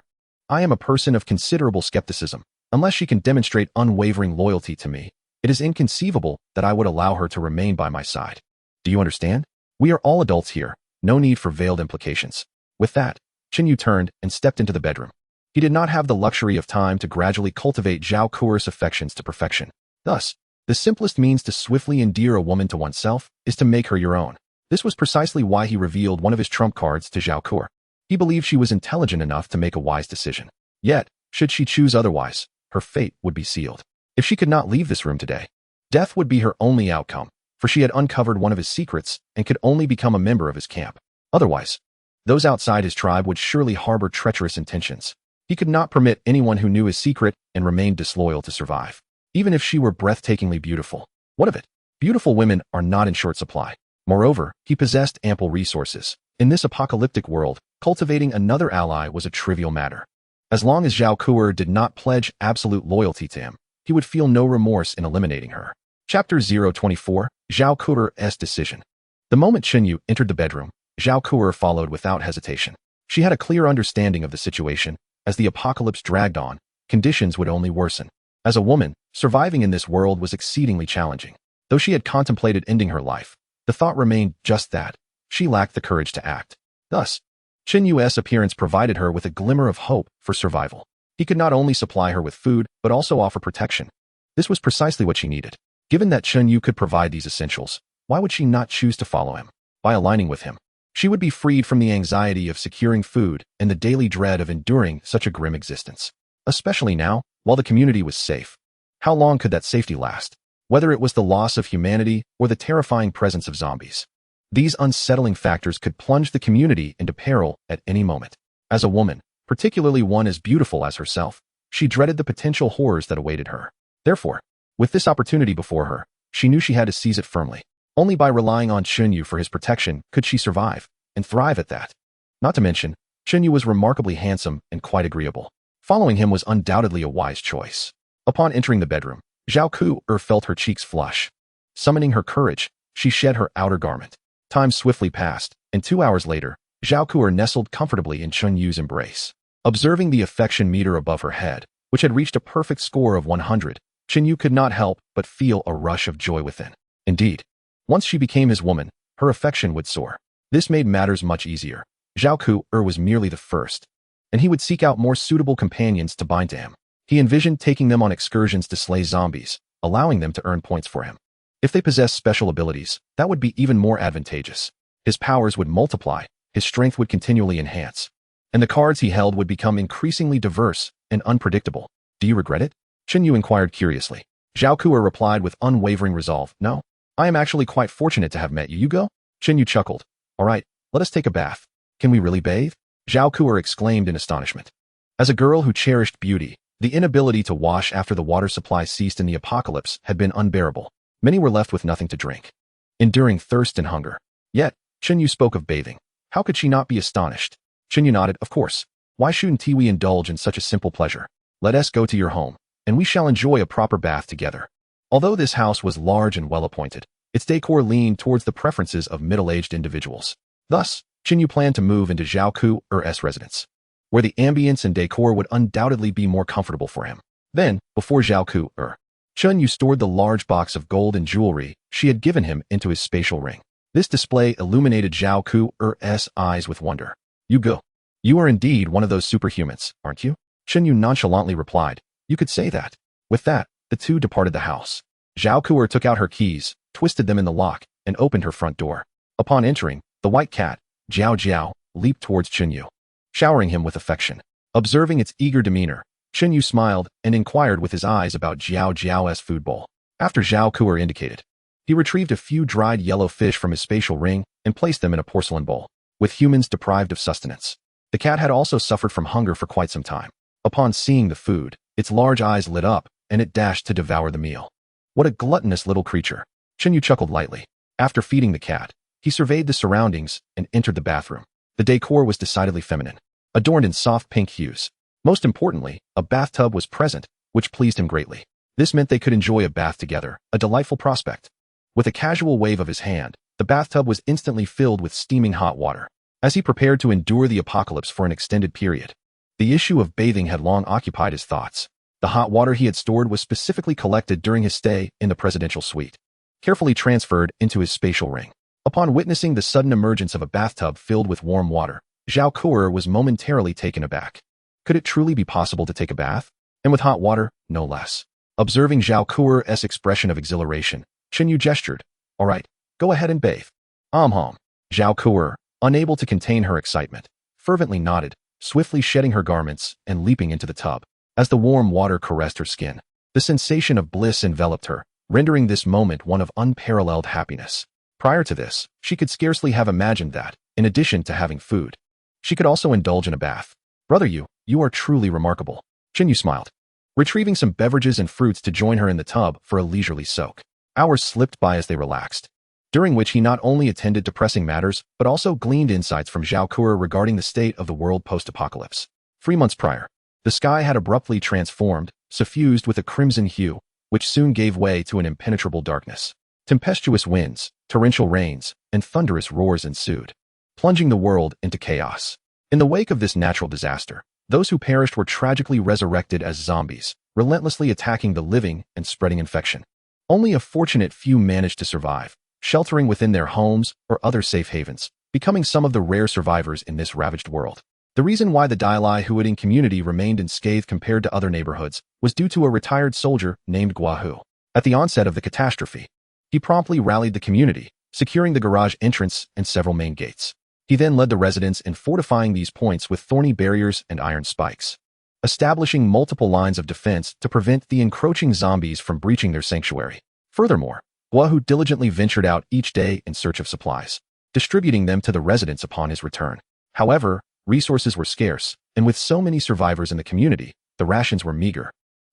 [SPEAKER 2] I am a person of considerable skepticism. Unless she can demonstrate unwavering loyalty to me, it is inconceivable that I would allow her to remain by my side. Do you understand? We are all adults here. No need for veiled implications." With that, Chunyu turned and stepped into the bedroom. He did not have the luxury of time to gradually cultivate Zhao Kuer's affections to perfection. Thus, the simplest means to swiftly endear a woman to oneself is to make her your own. This was precisely why he revealed one of his trump cards to Zhao Kuer. He believed she was intelligent enough to make a wise decision. Yet, should she choose otherwise, her fate would be sealed. If she could not leave this room today, death would be her only outcome, for she had uncovered one of his secrets and could only become a member of his camp. Otherwise, those outside his tribe would surely harbor treacherous intentions. He could not permit anyone who knew his secret and remained disloyal to survive. Even if she were breathtakingly beautiful. What of it? Beautiful women are not in short supply. Moreover, he possessed ample resources. In this apocalyptic world, cultivating another ally was a trivial matter. As long as Zhao Kuer did not pledge absolute loyalty to him, he would feel no remorse in eliminating her. Chapter 024, Zhao Kuer's decision. The moment Chunyu entered the bedroom, Zhao Kuer followed without hesitation. She had a clear understanding of the situation. As the apocalypse dragged on, conditions would only worsen. As a woman, surviving in this world was exceedingly challenging. Though she had contemplated ending her life, the thought remained just that. She lacked the courage to act. Thus, Chunyu's appearance provided her with a glimmer of hope for survival. He could not only supply her with food, but also offer protection. This was precisely what she needed. Given that Chunyu could provide these essentials, Why would she not choose to follow him? By aligning with him, she would be freed from the anxiety of securing food and the daily dread of enduring such a grim existence. Especially now, while the community was safe. How long could that safety last? Whether it was the loss of humanity or the terrifying presence of zombies. These unsettling factors could plunge the community into peril at any moment. As a woman, particularly one as beautiful as herself, she dreaded the potential horrors that awaited her. Therefore, with this opportunity before her, she knew she had to seize it firmly. Only by relying on Chunyu for his protection could she survive, and thrive at that. Not to mention, Chunyu was remarkably handsome and quite agreeable. Following him was undoubtedly a wise choice. Upon entering the bedroom, Zhao Ku felt her cheeks flush. Summoning her courage, she shed her outer garment. Time swiftly passed, and 2 hours later, Zhao Ku nestled comfortably in Chunyu's embrace. Observing the affection meter above her head, which had reached a perfect score of 100, Chunyu could not help but feel a rush of joy within. Indeed, once she became his woman, her affection would soar. This made matters much easier. Zhao Ku was merely the first, and he would seek out more suitable companions to bind to him. He envisioned taking them on excursions to slay zombies, allowing them to earn points for him. If they possessed special abilities, that would be even more advantageous. His powers would multiply, his strength would continually enhance, and the cards he held would become increasingly diverse and unpredictable. Do you regret it? Chunyu inquired curiously. Zhao Ku replied with unwavering resolve, No. I am actually quite fortunate to have met you. You go? Chunyu chuckled. All right, let us take a bath. Can we really bathe? Zhao Ku exclaimed in astonishment. As a girl who cherished beauty, the inability to wash after the water supply ceased in the apocalypse had been unbearable. Many were left with nothing to drink, enduring thirst and hunger. Yet, Chunyu spoke of bathing. How could she not be astonished? Chunyu nodded, Of course. Why shouldn't we indulge in such a simple pleasure? Let us go to your home, and we shall enjoy a proper bath together. Although this house was large and well-appointed, its decor leaned towards the preferences of middle-aged individuals. Thus, Chunyu planned to move into Zhao Ku's residence, where the ambience and decor would undoubtedly be more comfortable for him. Then, before Zhao Chunyu stored the large box of gold and jewelry she had given him into his spatial ring. This display illuminated Zhao Ku's eyes with wonder. You go. You are indeed one of those superhumans, aren't you? Chunyu nonchalantly replied. You could say that. With that, the two departed the house. Zhao Ku took out her keys, twisted them in the lock, and opened her front door. Upon entering, the white cat, Jiao Jiao, leaped towards Chunyu, showering him with affection. Observing its eager demeanor, Chunyu smiled and inquired with his eyes about Jiao Jiao's food bowl. After Zhao Ku indicated, he retrieved a few dried yellow fish from his spatial ring and placed them in a porcelain bowl. With humans deprived of sustenance, the cat had also suffered from hunger for quite some time. Upon seeing the food, its large eyes lit up, and it dashed to devour the meal. What a gluttonous little creature. Chunyu chuckled lightly. After feeding the cat, he surveyed the surroundings and entered the bathroom. The decor was decidedly feminine, adorned in soft pink hues. Most importantly, a bathtub was present, which pleased him greatly. This meant they could enjoy a bath together, a delightful prospect. With a casual wave of his hand, the bathtub was instantly filled with steaming hot water. As he prepared to endure the apocalypse for an extended period, the issue of bathing had long occupied his thoughts. The hot water he had stored was specifically collected during his stay in the presidential suite, carefully transferred into his spatial ring. Upon witnessing the sudden emergence of a bathtub filled with warm water, Zhao Ku was momentarily taken aback. Could it truly be possible to take a bath? And with hot water, no less. Observing Zhao Ku's expression of exhilaration, Chunyu gestured. All right, go ahead and bathe. Zhao Ku, unable to contain her excitement, fervently nodded, swiftly shedding her garments and leaping into the tub. As the warm water caressed her skin, the sensation of bliss enveloped her, rendering this moment one of unparalleled happiness. Prior to this, she could scarcely have imagined that, in addition to having food, she could also indulge in a bath. Brother, you are truly remarkable. Chunyu smiled, retrieving some beverages and fruits to join her in the tub for a leisurely soak. Hours slipped by as they relaxed, during which he not only attended to pressing matters, but also gleaned insights from Zhao Ku regarding the state of the world post-apocalypse. 3 months prior, the sky had abruptly transformed, suffused with a crimson hue, which soon gave way to an impenetrable darkness. Tempestuous winds, torrential rains, and thunderous roars ensued, plunging the world into chaos. In the wake of this natural disaster, those who perished were tragically resurrected as zombies, relentlessly attacking the living and spreading infection. Only a fortunate few managed to survive, sheltering within their homes or other safe havens, becoming some of the rare survivors in this ravaged world. The reason why the Dailai Huading community remained unscathed compared to other neighborhoods was due to a retired soldier named Guahu. At the onset of the catastrophe, he promptly rallied the community, securing the garage entrance and several main gates. He then led the residents in fortifying these points with thorny barriers and iron spikes, establishing multiple lines of defense to prevent the encroaching zombies from breaching their sanctuary. Furthermore, Guahu diligently ventured out each day in search of supplies, distributing them to the residents upon his return. However, resources were scarce, and with so many survivors in the community, the rations were meager.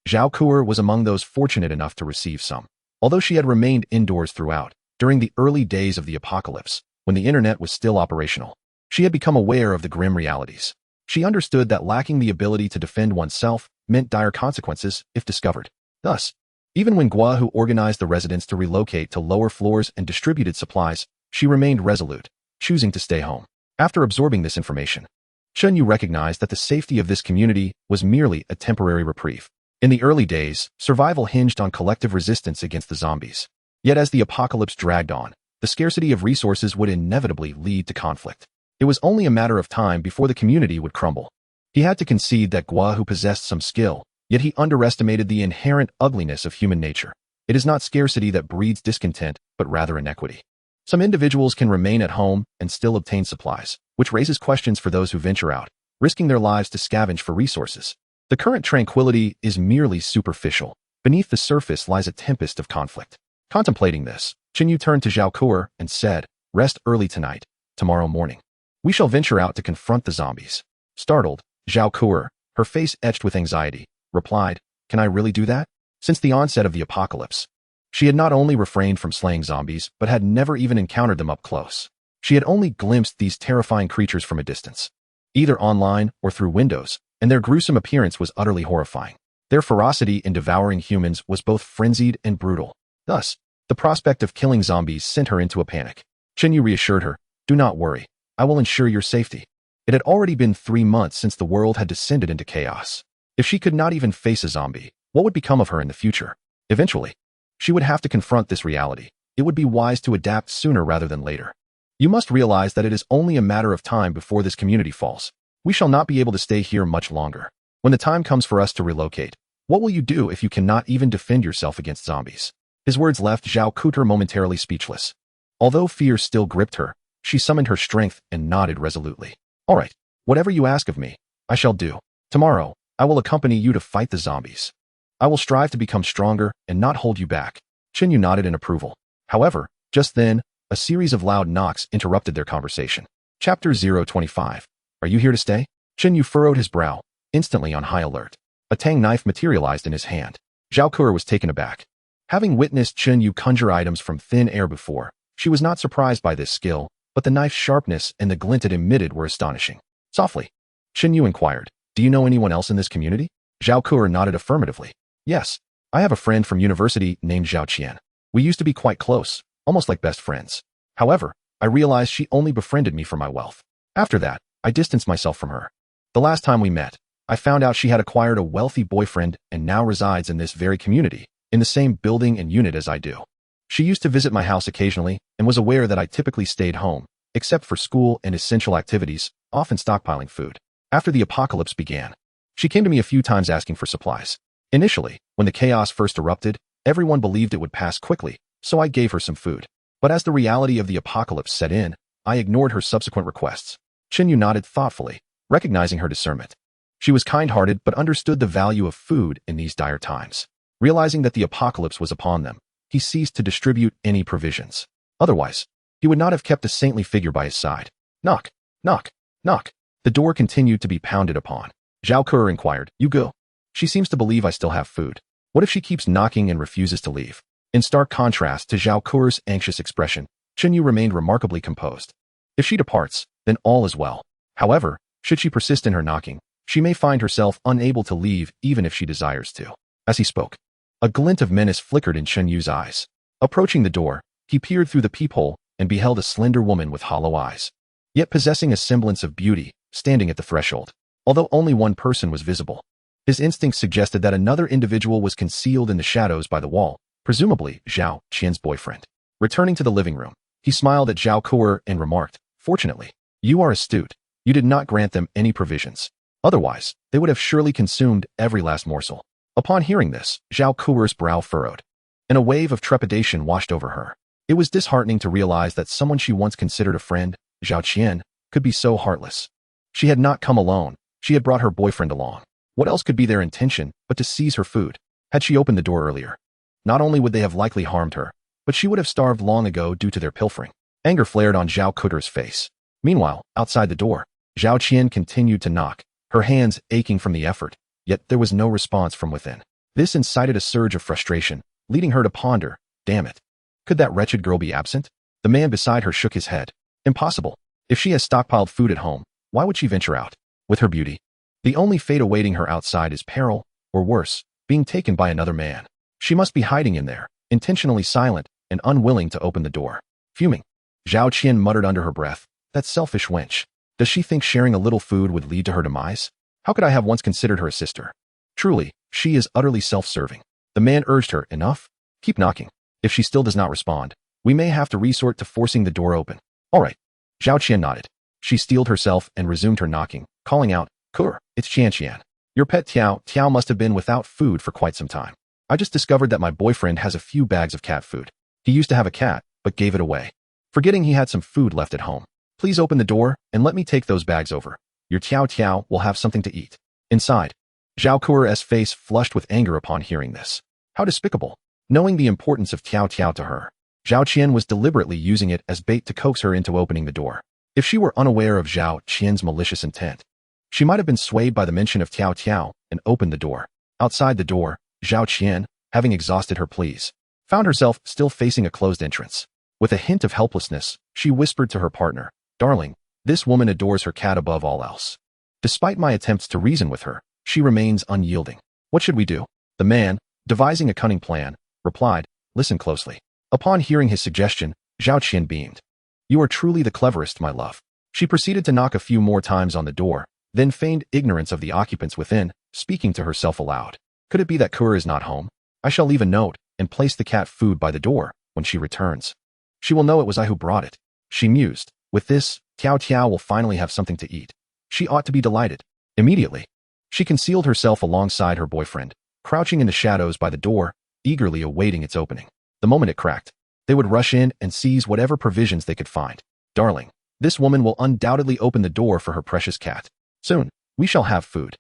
[SPEAKER 2] Zhao Kuer was among those fortunate enough to receive some. Although she had remained indoors throughout, during the early days of the apocalypse, when the internet was still operational, she had become aware of the grim realities. She understood that lacking the ability to defend oneself meant dire consequences if discovered. Thus, even when Guahu organized the residents to relocate to lower floors and distributed supplies, she remained resolute, choosing to stay home. After absorbing this information, Chen Yu recognized that the safety of this community was merely a temporary reprieve. In the early days, survival hinged on collective resistance against the zombies. Yet as the apocalypse dragged on, the scarcity of resources would inevitably lead to conflict. It was only a matter of time before the community would crumble. He had to concede that Guahu possessed some skill, yet he underestimated the inherent ugliness of human nature. It is not scarcity that breeds discontent, but rather inequity. Some individuals can remain at home and still obtain supplies, which raises questions for those who venture out, risking their lives to scavenge for resources. The current tranquility is merely superficial. Beneath the surface lies a tempest of conflict. Contemplating this, Chen Yu turned to Zhao Kuer and said, "Rest early tonight. Tomorrow morning, we shall venture out to confront the zombies." Startled, Zhao Kuer, her face etched with anxiety, replied, "Can I really do that?" Since the onset of the apocalypse, she had not only refrained from slaying zombies, but had never even encountered them up close. She had only glimpsed these terrifying creatures from a distance, either online or through windows, and their gruesome appearance was utterly horrifying. Their ferocity in devouring humans was both frenzied and brutal. Thus, the prospect of killing zombies sent her into a panic. Chen Yu reassured her, "Do not worry. I will ensure your safety." It had already been 3 months since the world had descended into chaos. If she could not even face a zombie, what would become of her in the future? Eventually, she would have to confront this reality. It would be wise to adapt sooner rather than later. "You must realize that it is only a matter of time before this community falls. We shall not be able to stay here much longer. When the time comes for us to relocate, what will you do if you cannot even defend yourself against zombies?" His words left Zhao Kuer momentarily speechless. Although fear still gripped her, she summoned her strength and nodded resolutely. "All right, whatever you ask of me, I shall do. Tomorrow, I will accompany you to fight the zombies. I will strive to become stronger and not hold you back." Chen Yu nodded in approval. However, just then, a series of loud knocks interrupted their conversation. Chapter 025. "Are you here to stay?" Chen Yu furrowed his brow, instantly on high alert. A tang knife materialized in his hand. Zhao Kuer was taken aback. Having witnessed Chen Yu conjure items from thin air before, she was not surprised by this skill, but the knife's sharpness and the glint it emitted were astonishing. Softly, Chen Yu inquired, "Do you know anyone else in this community?" Zhao Kuer nodded affirmatively. "Yes, I have a friend from university named Zhao Qian. We used to be quite close, almost like best friends. However, I realized she only befriended me for my wealth. After that, I distanced myself from her. The last time we met, I found out she had acquired a wealthy boyfriend and now resides in this very community, in the same building and unit as I do. She used to visit my house occasionally and was aware that I typically stayed home, except for school and essential activities, often stockpiling food. After the apocalypse began, she came to me a few times asking for supplies. Initially, when the chaos first erupted, everyone believed it would pass quickly, so I gave her some food. But as the reality of the apocalypse set in, I ignored her subsequent requests." Chen Yu nodded thoughtfully, recognizing her discernment. She was kind-hearted but understood the value of food in these dire times. Realizing that the apocalypse was upon them, he ceased to distribute any provisions. Otherwise, he would not have kept a saintly figure by his side. Knock, knock, knock. The door continued to be pounded upon. Zhao Kuer inquired, "You go? She seems to believe I still have food. What if she keeps knocking and refuses to leave?" In stark contrast to Zhao Kuer's anxious expression, Chen Yu remained remarkably composed. If she departs, then all is well. However, should she persist in her knocking, she may find herself unable to leave even if she desires to. As he spoke, a glint of menace flickered in Chen Yu's eyes. Approaching the door, he peered through the peephole and beheld a slender woman with hollow eyes, yet possessing a semblance of beauty, standing at the threshold. Although only one person was visible, his instincts suggested that another individual was concealed in the shadows by the wall, presumably Zhao Qian's boyfriend. Returning to the living room, he smiled at Zhao Kuer and remarked, "Fortunately, you are astute. You did not grant them any provisions. Otherwise, they would have surely consumed every last morsel." Upon hearing this, Zhao Kuer's brow furrowed, and a wave of trepidation washed over her. It was disheartening to realize that someone she once considered a friend, Zhao Qian, could be so heartless. She had not come alone. She had brought her boyfriend along. What else could be their intention but to seize her food? Had she opened the door earlier, not only would they have likely harmed her, but she would have starved long ago due to their pilfering. Anger flared on Zhao Kuter's face. Meanwhile, outside the door, Zhao Qian continued to knock, her hands aching from the effort, yet there was no response from within. This incited a surge of frustration, leading her to ponder, damn it. Could that wretched girl be absent? The man beside her shook his head. Impossible. If she has stockpiled food at home, why would she venture out? With her beauty, the only fate awaiting her outside is peril, or worse, being taken by another man. She must be hiding in there, intentionally silent and unwilling to open the door. Fuming, Zhao Qian muttered under her breath, that selfish wench. Does she think sharing a little food would lead to her demise? How could I have once considered her a sister? Truly, she is utterly self-serving. The man urged her, enough? Keep knocking. If she still does not respond, we may have to resort to forcing the door open. All right. Zhao Qian nodded. She steeled herself and resumed her knocking, calling out, Kur, it's Qian. Your pet Tiao must have been without food for quite some time. I just discovered that my boyfriend has a few bags of cat food. He used to have a cat, but gave it away, forgetting he had some food left at home. Please open the door and let me take those bags over. Your Tiao will have something to eat. Inside, Zhao Kuer's face flushed with anger upon hearing this. How despicable. Knowing the importance of Tiao to her, Zhao Qian was deliberately using it as bait to coax her into opening the door. If she were unaware of Zhao Qian's malicious intent, she might have been swayed by the mention of Tiao and opened the door. Outside the door, Zhao Qian, having exhausted her pleas, found herself still facing a closed entrance. With a hint of helplessness, she whispered to her partner, Darling, this woman adores her cat above all else. Despite my attempts to reason with her, she remains unyielding. What should we do? The man, devising a cunning plan, replied, Listen closely. Upon hearing his suggestion, Zhao Qian beamed. You are truly the cleverest, my love. She proceeded to knock a few more times on the door, then feigned ignorance of the occupants within, speaking to herself aloud. Could it be that Kur is not home? I shall leave a note and place the cat food by the door when she returns. She will know it was I who brought it. She mused. With this, Tiao will finally have something to eat. She ought to be delighted. Immediately, she concealed herself alongside her boyfriend, crouching in the shadows by the door, eagerly awaiting its opening. The moment it cracked, they would rush in and seize whatever provisions they could find. Darling, this woman will undoubtedly open the door for her precious cat. Soon, we shall have food.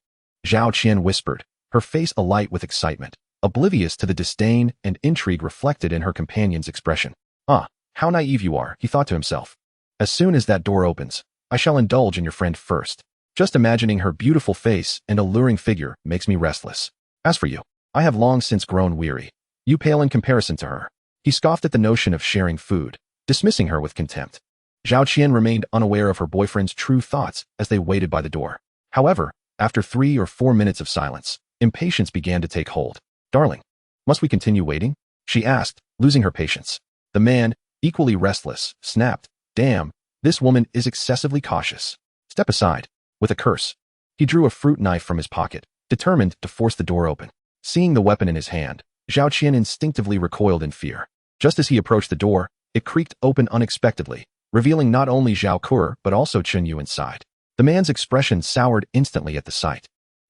[SPEAKER 2] Zhao Qian whispered, her face alight with excitement, oblivious to the disdain and intrigue reflected in her companion's expression. Ah, how naive you are, he thought to himself. As soon as that door opens, I shall indulge in your friend first. Just imagining her beautiful face and alluring figure makes me restless. As for you, I have long since grown weary. You pale in comparison to her. He scoffed at the notion of sharing food, dismissing her with contempt. Zhao Qian remained unaware of her boyfriend's true thoughts as they waited by the door. However, after 3 or 4 minutes of silence, impatience began to take hold. Darling, must we continue waiting? She asked, losing her patience. The man, equally restless, snapped, Damn, this woman is excessively cautious. Step aside. With a curse, he drew a fruit knife from his pocket, determined to force the door open. Seeing the weapon in his hand, Zhao Qian instinctively recoiled in fear. Just as he approached the door, it creaked open unexpectedly, revealing not only Zhao Kuer but also Chunyu inside. The man's expression soured instantly at the sight.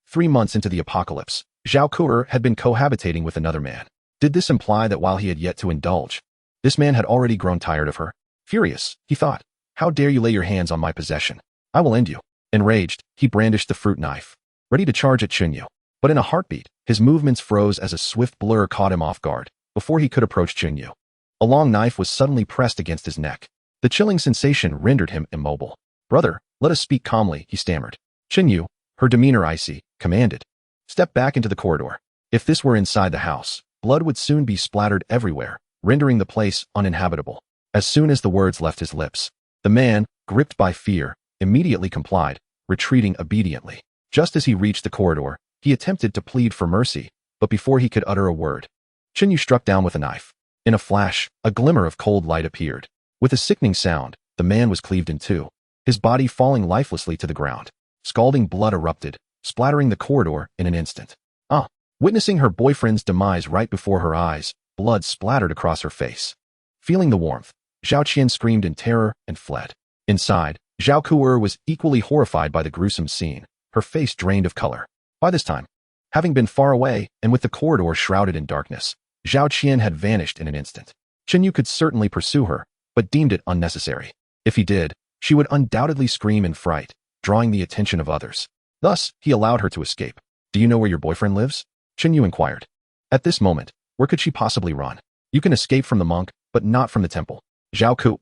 [SPEAKER 2] 3 months into the apocalypse, Zhao Kuer had been cohabitating with another man. Did this imply that while he had yet to indulge, this man had already grown tired of her? Furious, he thought, how dare you lay your hands on my possession? I will end you. Enraged, he brandished the fruit knife, ready to charge at Chunyu. But in a heartbeat, his movements froze as a swift blur caught him off guard before he could approach Chunyu. A long knife was suddenly pressed against his neck. The chilling sensation rendered him immobile. Brother, let us speak calmly, he stammered. Chunyu, her demeanor icy, commanded. Step back into the corridor. If this were inside the house, blood would soon be splattered everywhere, rendering the place uninhabitable. As soon as the words left his lips, the man, gripped by fear, immediately complied, retreating obediently. Just as he reached the corridor, he attempted to plead for mercy, but before he could utter a word, Chunyu struck down with a knife. In a flash, a glimmer of cold light appeared. With a sickening sound, the man was cleaved in two, his body falling lifelessly to the ground. Scalding blood erupted, splattering the corridor in an instant. Witnessing her boyfriend's demise right before her eyes, blood splattered across her face. Feeling the warmth, Zhao Qian screamed in terror and fled. Inside, Zhao Kuer was equally horrified by the gruesome scene, her face drained of color. By this time, having been far away and with the corridor shrouded in darkness, Zhao Qian had vanished in an instant. Chen Yu could certainly pursue her, but deemed it unnecessary. If he did, she would undoubtedly scream in fright, drawing the attention of others. Thus, he allowed her to escape. Do you know where your boyfriend lives? Chen Yu inquired. At this moment, where could she possibly run? You can escape from the monk, but not from the temple. Zhao Ku,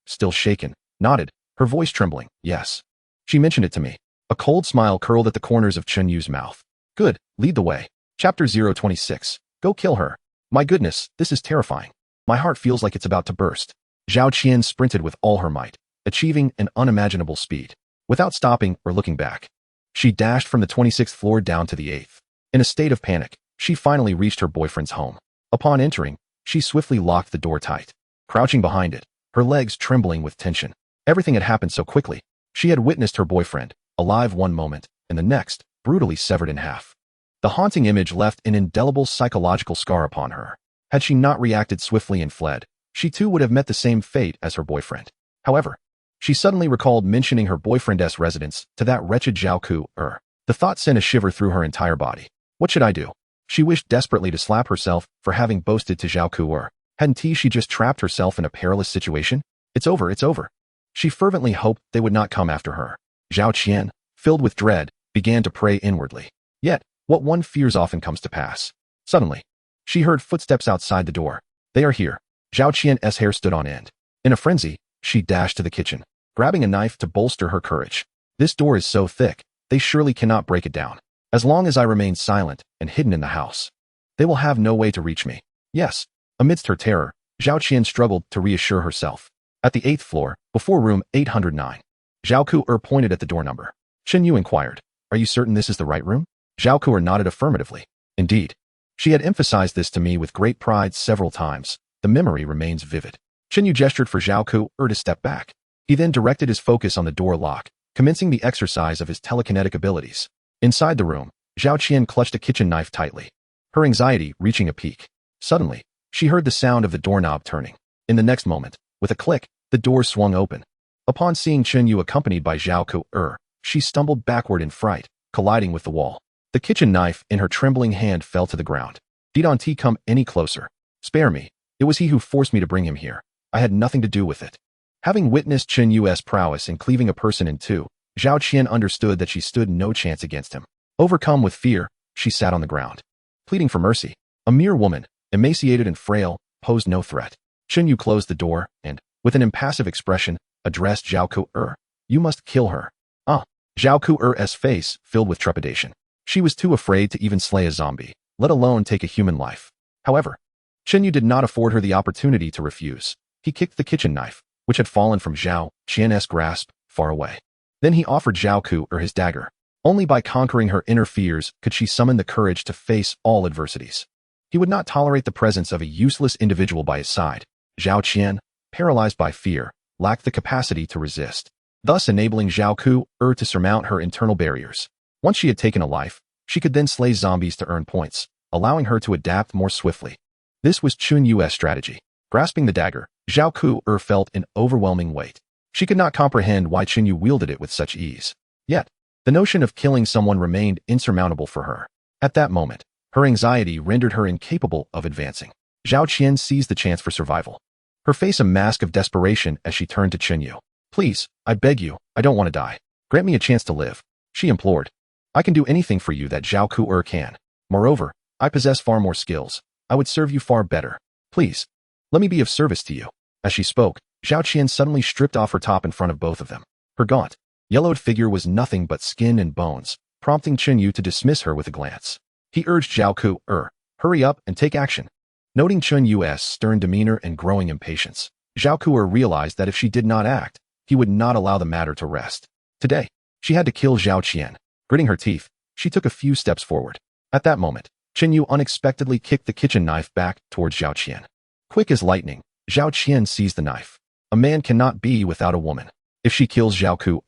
[SPEAKER 2] still shaken, nodded, her voice trembling. Yes. She mentioned it to me. A cold smile curled at the corners of Chen Yu's mouth. Good, lead the way. Chapter 026. Go kill her. My goodness, this is terrifying. My heart feels like it's about to burst. Zhao Qian sprinted with all her might, achieving an unimaginable speed. Without stopping or looking back, she dashed from the 26th floor down to the 8th. In a state of panic, she finally reached her boyfriend's home. Upon entering, she swiftly locked the door tight. Crouching behind it, her legs trembling with tension. Everything had happened so quickly. She had witnessed her boyfriend, alive one moment, and the next, brutally severed in half. The haunting image left an indelible psychological scar upon her. Had she not reacted swiftly and fled, she too would have met the same fate as her boyfriend. However, she suddenly recalled mentioning her boyfriend's residence to that wretched Zhao Ku. The thought sent a shiver through her entire body. What should I do? She wished desperately to slap herself for having boasted to Zhao Ku. Hadn't she just trapped herself in a perilous situation? It's over, it's over. She fervently hoped they would not come after her. Zhao Qian, filled with dread, began to pray inwardly. Yet, what one fears often comes to pass. Suddenly, she heard footsteps outside the door. They are here. Zhao Qian's hair stood on end. In a frenzy, she dashed to the kitchen, grabbing a knife to bolster her courage. This door is so thick, they surely cannot break it down. As long as I remain silent and hidden in the house, they will have no way to reach me. Yes. Amidst her terror, Zhao Qian struggled to reassure herself. At the 8th floor, before room 809, Zhao Ku pointed at the door number. Chen Yu inquired, are you certain this is the right room? Zhao Ku nodded affirmatively. Indeed. She had emphasized this to me with great pride several times. The memory remains vivid. Chen Yu gestured for Zhao Ku to step back. He then directed his focus on the door lock, commencing the exercise of his telekinetic abilities. Inside the room, Zhao Qian clutched a kitchen knife tightly, her anxiety reaching a peak. Suddenly, she heard the sound of the doorknob turning. In the next moment, with a click, the door swung open. Upon seeing Chen Yu accompanied by Zhao Ku, she stumbled backward in fright, colliding with the wall. The kitchen knife in her trembling hand fell to the ground. Didn't he come any closer? Spare me. It was he who forced me to bring him here. I had nothing to do with it. Having witnessed Chen Yu's prowess in cleaving a person in two, Zhao Qian understood that she stood no chance against him. Overcome with fear, she sat on the ground, pleading for mercy. A mere woman, emaciated and frail, posed no threat. Chen Yu closed the door and, with an impassive expression, addressed Zhao Ku. You must kill her. Zhao Ku's face filled with trepidation. She was too afraid to even slay a zombie, let alone take a human life. However, Chen Yu did not afford her the opportunity to refuse. He kicked the kitchen knife, which had fallen from Zhao Qian's grasp, far away. Then he offered Zhao Ku his dagger. Only by conquering her inner fears could she summon the courage to face all adversities. He would not tolerate the presence of a useless individual by his side. Zhao Qian, paralyzed by fear, lacked the capacity to resist, thus enabling Zhao Ku to surmount her internal barriers. Once she had taken a life, she could then slay zombies to earn points, allowing her to adapt more swiftly. This was Chen Yu's strategy. Grasping the dagger, Zhao Ku felt an overwhelming weight. She could not comprehend why Chen Yu wielded it with such ease. Yet, the notion of killing someone remained insurmountable for her. At that moment, her anxiety rendered her incapable of advancing. Zhao Qian seized the chance for survival, her face a mask of desperation as she turned to Chen Yu. Please, I beg you, I don't want to die. Grant me a chance to live, she implored. I can do anything for you that Zhao Ku can. Moreover, I possess far more skills. I would serve you far better. Please, let me be of service to you. As she spoke, Zhao Qian suddenly stripped off her top in front of both of them. Her gaunt, yellowed figure was nothing but skin and bones, prompting Chen Yu to dismiss her with a glance. He urged Zhao Ku, hurry up and take action. Noting Chen Yu's stern demeanor and growing impatience, Zhao Ku realized that if she did not act, he would not allow the matter to rest. Today, she had to kill Zhao Qian. Gritting her teeth, she took a few steps forward. At that moment, Chen Yu unexpectedly kicked the kitchen knife back towards Zhao Qian. Quick as lightning, Zhao Qian seized the knife. A man cannot be without a woman. If she kills Zhao Ku,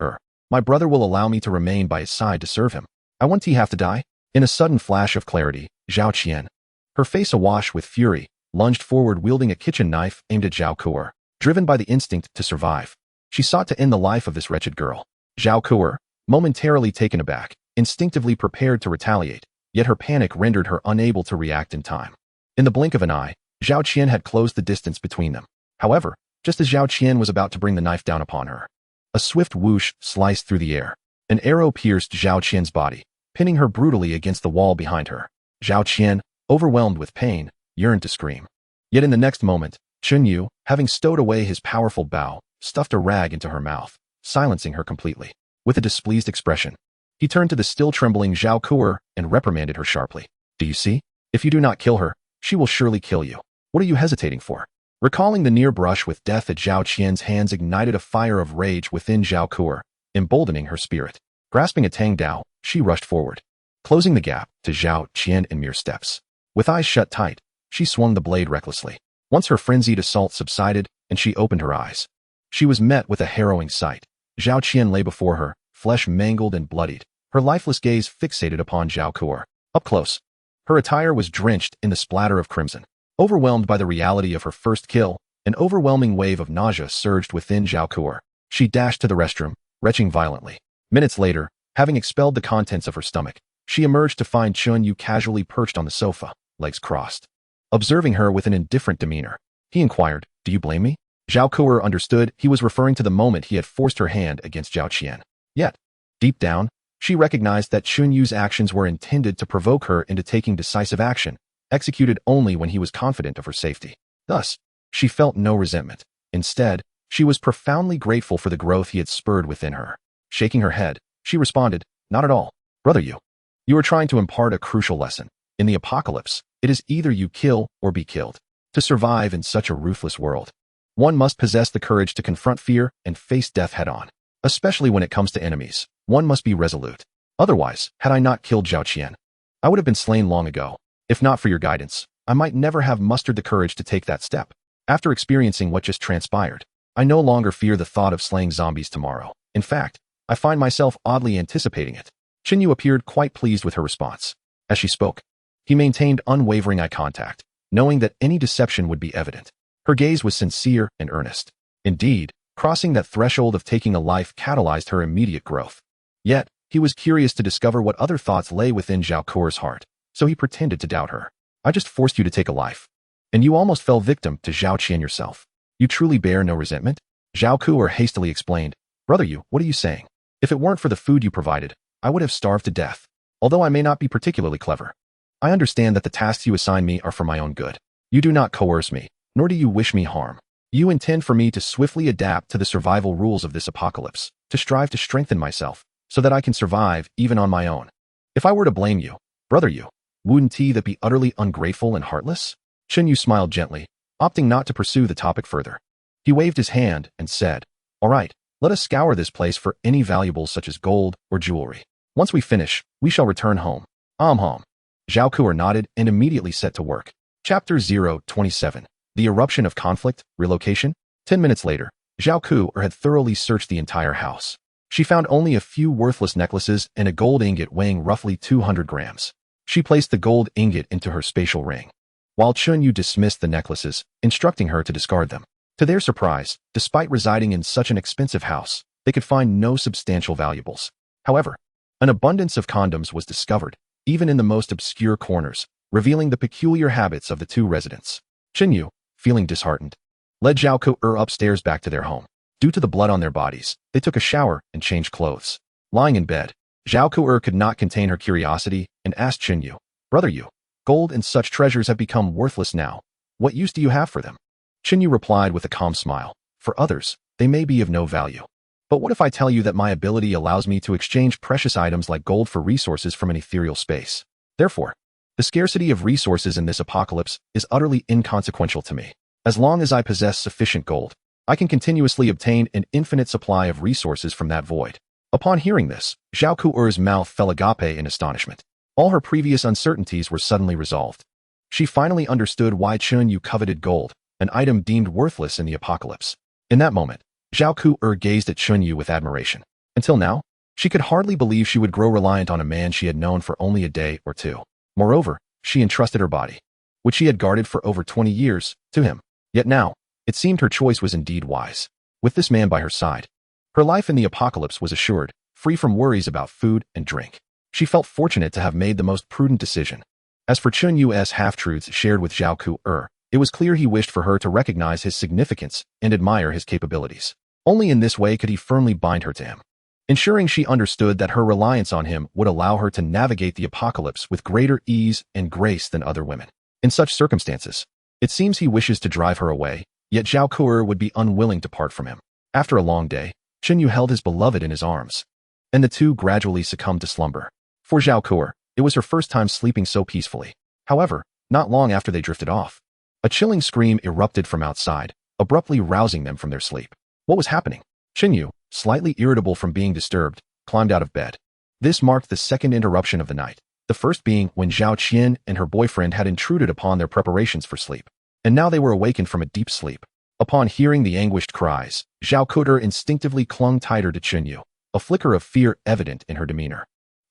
[SPEAKER 2] my brother will allow me to remain by his side to serve him. I want he have to die. In a sudden flash of clarity, Zhao Qian, her face awash with fury, lunged forward wielding a kitchen knife aimed at Zhao Ku. Driven by the instinct to survive, she sought to end the life of this wretched girl. Zhao Ku, momentarily taken aback, instinctively prepared to retaliate, yet her panic rendered her unable to react in time. In the blink of an eye, Zhao Qian had closed the distance between them. However, just as Zhao Qian was about to bring the knife down upon her, a swift whoosh sliced through the air. An arrow pierced Zhao Qian's body, pinning her brutally against the wall behind her. Zhao Qian, overwhelmed with pain, yearned to scream. Yet in the next moment, Chun Yu, having stowed away his powerful bow, stuffed a rag into her mouth, silencing her completely. With a displeased expression, he turned to the still trembling Zhao Ku'er and reprimanded her sharply. Do you see? If you do not kill her, she will surely kill you. What are you hesitating for? Recalling the near brush with death at Zhao Qian's hands ignited a fire of rage within Zhao Ku'er, emboldening her spirit. Grasping a Tang Dao, she rushed forward, closing the gap to Zhao Qian in mere steps. With eyes shut tight, she swung the blade recklessly. Once her frenzied assault subsided and she opened her eyes, she was met with a harrowing sight. Zhao Qian lay before her, flesh mangled and bloodied, her lifeless gaze fixated upon Zhao Ku'er. Up close, her attire was drenched in the splatter of crimson. Overwhelmed by the reality of her first kill, an overwhelming wave of nausea surged within Zhao Ku'er. She dashed to the restroom, retching violently. Minutes later, having expelled the contents of her stomach, she emerged to find Chun Yu casually perched on the sofa, legs crossed. Observing her with an indifferent demeanor, he inquired, "Do you blame me?" Zhao Ku'er understood he was referring to the moment he had forced her hand against Zhao Qian. Yet, deep down, she recognized that Chun Yu's actions were intended to provoke her into taking decisive action, executed only when he was confident of her safety. Thus, she felt no resentment. Instead, she was profoundly grateful for the growth he had spurred within her. Shaking her head, she responded, "Not at all. Brother Yu. You are trying to impart a crucial lesson. In the apocalypse, it is either you kill or be killed. To survive in such a ruthless world, one must possess the courage to confront fear and face death head-on. Especially when it comes to enemies, one must be resolute. Otherwise, had I not killed Zhao Qian, I would have been slain long ago. If not for your guidance, I might never have mustered the courage to take that step. After experiencing what just transpired, I no longer fear the thought of slaying zombies tomorrow. In fact, I find myself oddly anticipating it." Chun Yu appeared quite pleased with her response. As she spoke, he maintained unwavering eye contact, knowing that any deception would be evident. Her gaze was sincere and earnest. Indeed, crossing that threshold of taking a life catalyzed her immediate growth. Yet, he was curious to discover what other thoughts lay within Zhao Ku'er's heart, so he pretended to doubt her. "I just forced you to take a life, and you almost fell victim to Zhao Qian yourself. You truly bear no resentment?" Zhao Ku'er hastily explained, "Brother Yu, what are you saying? If it weren't for the food you provided, I would have starved to death. Although I may not be particularly clever, I understand that the tasks you assign me are for my own good. You do not coerce me, nor do you wish me harm. You intend for me to swiftly adapt to the survival rules of this apocalypse, to strive to strengthen myself, so that I can survive even on my own. If I were to blame you, Brother Yu, wouldn't that be utterly ungrateful and heartless?" Chun Yu smiled gently, opting not to pursue the topic further. He waved his hand and said, "All right, let us scour this place for any valuables such as gold or jewelry. Once we finish, we shall return home." Home. Zhao Ku'er nodded and immediately set to work. Chapter 027. The Eruption of Conflict, Relocation. 10 minutes later, Zhao Ku'er had thoroughly searched the entire house. She found only a few worthless necklaces and a gold ingot weighing roughly 200 grams. She placed the gold ingot into her spatial ring, while Chun Yu dismissed the necklaces, instructing her to discard them. To their surprise, despite residing in such an expensive house, they could find no substantial valuables. However, an abundance of condoms was discovered, even in the most obscure corners, revealing the peculiar habits of the two residents. Chun Yu, feeling disheartened, led Zhao Ku'er upstairs back to their home. Due to the blood on their bodies, they took a shower and changed clothes. Lying in bed, Zhao Ku'er could not contain her curiosity and asked Chun Yu, "Brother Yu, gold and such treasures have become worthless now. What use do you have for them?" Chun Yu replied with a calm smile, "For others, they may be of no value. But what if I tell you that my ability allows me to exchange precious items like gold for resources from an ethereal space? Therefore, the scarcity of resources in this apocalypse is utterly inconsequential to me. As long as I possess sufficient gold, I can continuously obtain an infinite supply of resources from that void." Upon hearing this, Zhao Ku'er's mouth fell agape in astonishment. All her previous uncertainties were suddenly resolved. She finally understood why Chun Yu coveted gold, an item deemed worthless in the apocalypse. In that moment, Zhao Ku'er gazed at Chun Yu with admiration. Until now, she could hardly believe she would grow reliant on a man she had known for only a day or two. Moreover, she entrusted her body, which she had guarded for over 20 years, to him. Yet now, it seemed her choice was indeed wise. With this man by her side, her life in the apocalypse was assured, free from worries about food and drink. She felt fortunate to have made the most prudent decision. As for Chun Yu's half-truths shared with Zhao Ku'er, It was clear he wished for her to recognize his significance and admire his capabilities. Only in this way could he firmly bind her to him, ensuring she understood that her reliance on him would allow her to navigate the apocalypse with greater ease and grace than other women. In such circumstances, it seems he wishes to drive her away, yet Zhao Kuo would be unwilling to part from him. After a long day, Yu held his beloved in his arms, and the two gradually succumbed to slumber. For Zhao Kuo, it was her first time sleeping so peacefully. However, not long after they drifted off, a chilling scream erupted from outside, abruptly rousing them from their sleep. What was happening? Yu, slightly irritable from being disturbed, climbed out of bed. This marked the second interruption of the night, the first being when Zhao Qian and her boyfriend had intruded upon their preparations for sleep. And now they were awakened from a deep sleep. Upon hearing the anguished cries, Zhao Kuo instinctively clung tighter to Yu, a flicker of fear evident in her demeanor.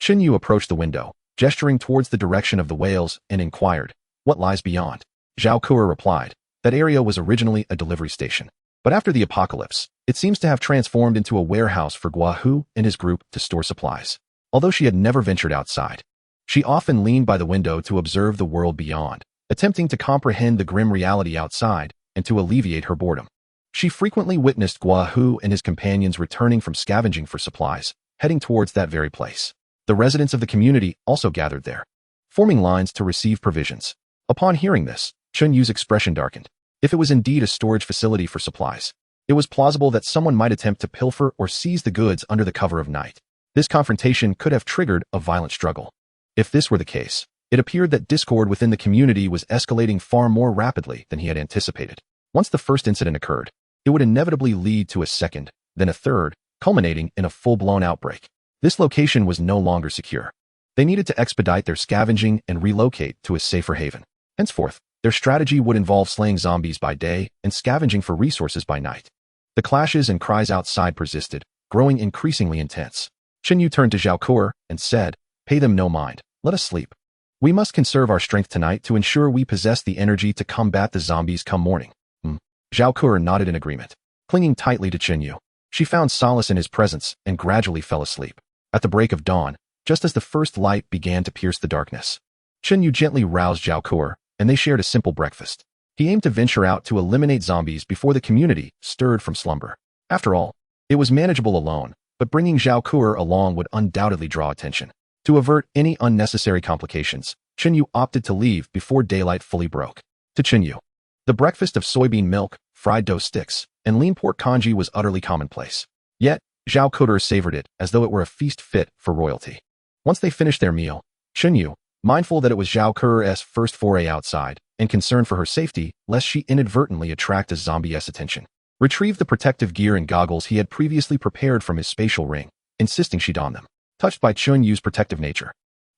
[SPEAKER 2] Yu approached the window, gesturing towards the direction of the wails, and inquired, "What lies beyond?" Zhao Kuo replied, "That area was originally a delivery station. But after the apocalypse, it seems to have transformed into a warehouse for Guahu and his group to store supplies." Although she had never ventured outside, she often leaned by the window to observe the world beyond, attempting to comprehend the grim reality outside and to alleviate her boredom. She frequently witnessed Guahu and his companions returning from scavenging for supplies, heading towards that very place. The residents of the community also gathered there, forming lines to receive provisions. Upon hearing this, Yu's expression darkened. If it was indeed a storage facility for supplies, it was plausible that someone might attempt to pilfer or seize the goods under the cover of night. This confrontation could have triggered a violent struggle. If this were the case, it appeared that discord within the community was escalating far more rapidly than he had anticipated. Once the first incident occurred, it would inevitably lead to a second, then a third, culminating in a full-blown outbreak. This location was no longer secure. They needed to expedite their scavenging and relocate to a safer haven. Henceforth, their strategy would involve slaying zombies by day and scavenging for resources by night. The clashes and cries outside persisted, growing increasingly intense. Yu turned to Zhao Kuo and said, "Pay them no mind. Let us sleep. We must conserve our strength tonight to ensure we possess the energy to combat the zombies come morning." Zhao Kuo nodded in agreement. Clinging tightly to Yu, she found solace in his presence and gradually fell asleep. At the break of dawn, just as the first light began to pierce the darkness, Yu gently roused Zhao Kuo, and they shared a simple breakfast. He aimed to venture out to eliminate zombies before the community stirred from slumber. After all, it was manageable alone, but bringing Zhao Kuo along would undoubtedly draw attention. To avert any unnecessary complications, Yu opted to leave before daylight fully broke. To Yu, the breakfast of soybean milk, fried dough sticks, and lean pork congee was utterly commonplace. Yet, Zhao Kuo savored it as though it were a feast fit for royalty. Once they finished their meal, Yu, mindful that it was Zhao Kuo's first foray outside, and concerned for her safety lest she inadvertently attract a zombie's attention, retrieved the protective gear and goggles he had previously prepared from his spatial ring, insisting she don them. Touched by Yu's protective nature,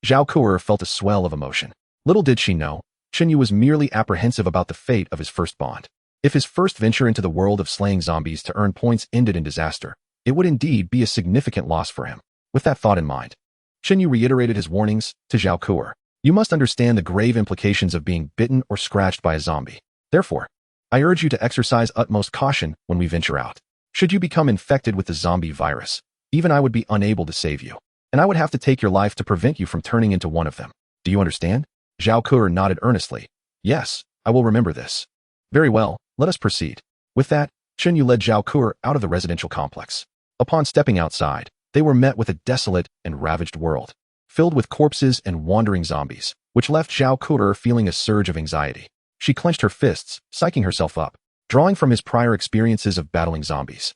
[SPEAKER 2] Zhao Kuo felt a swell of emotion. Little did she know, Yu was merely apprehensive about the fate of his first bond. If his first venture into the world of slaying zombies to earn points ended in disaster, it would indeed be a significant loss for him. With that thought in mind, Yu reiterated his warnings to Zhao Kuo. "You must understand the grave implications of being bitten or scratched by a zombie. Therefore, I urge you to exercise utmost caution when we venture out. Should you become infected with the zombie virus, even I would be unable to save you, and I would have to take your life to prevent you from turning into one of them. Do you understand?" Zhao Kuo nodded earnestly. "Yes, I will remember this." "Very well, let us proceed." With that, Yu led Zhao Kuo out of the residential complex. Upon stepping outside, they were met with a desolate and ravaged world, filled with corpses and wandering zombies, which left Zhao Kuo feeling a surge of anxiety. She clenched her fists, psyching herself up, drawing from his prior experiences of battling zombies.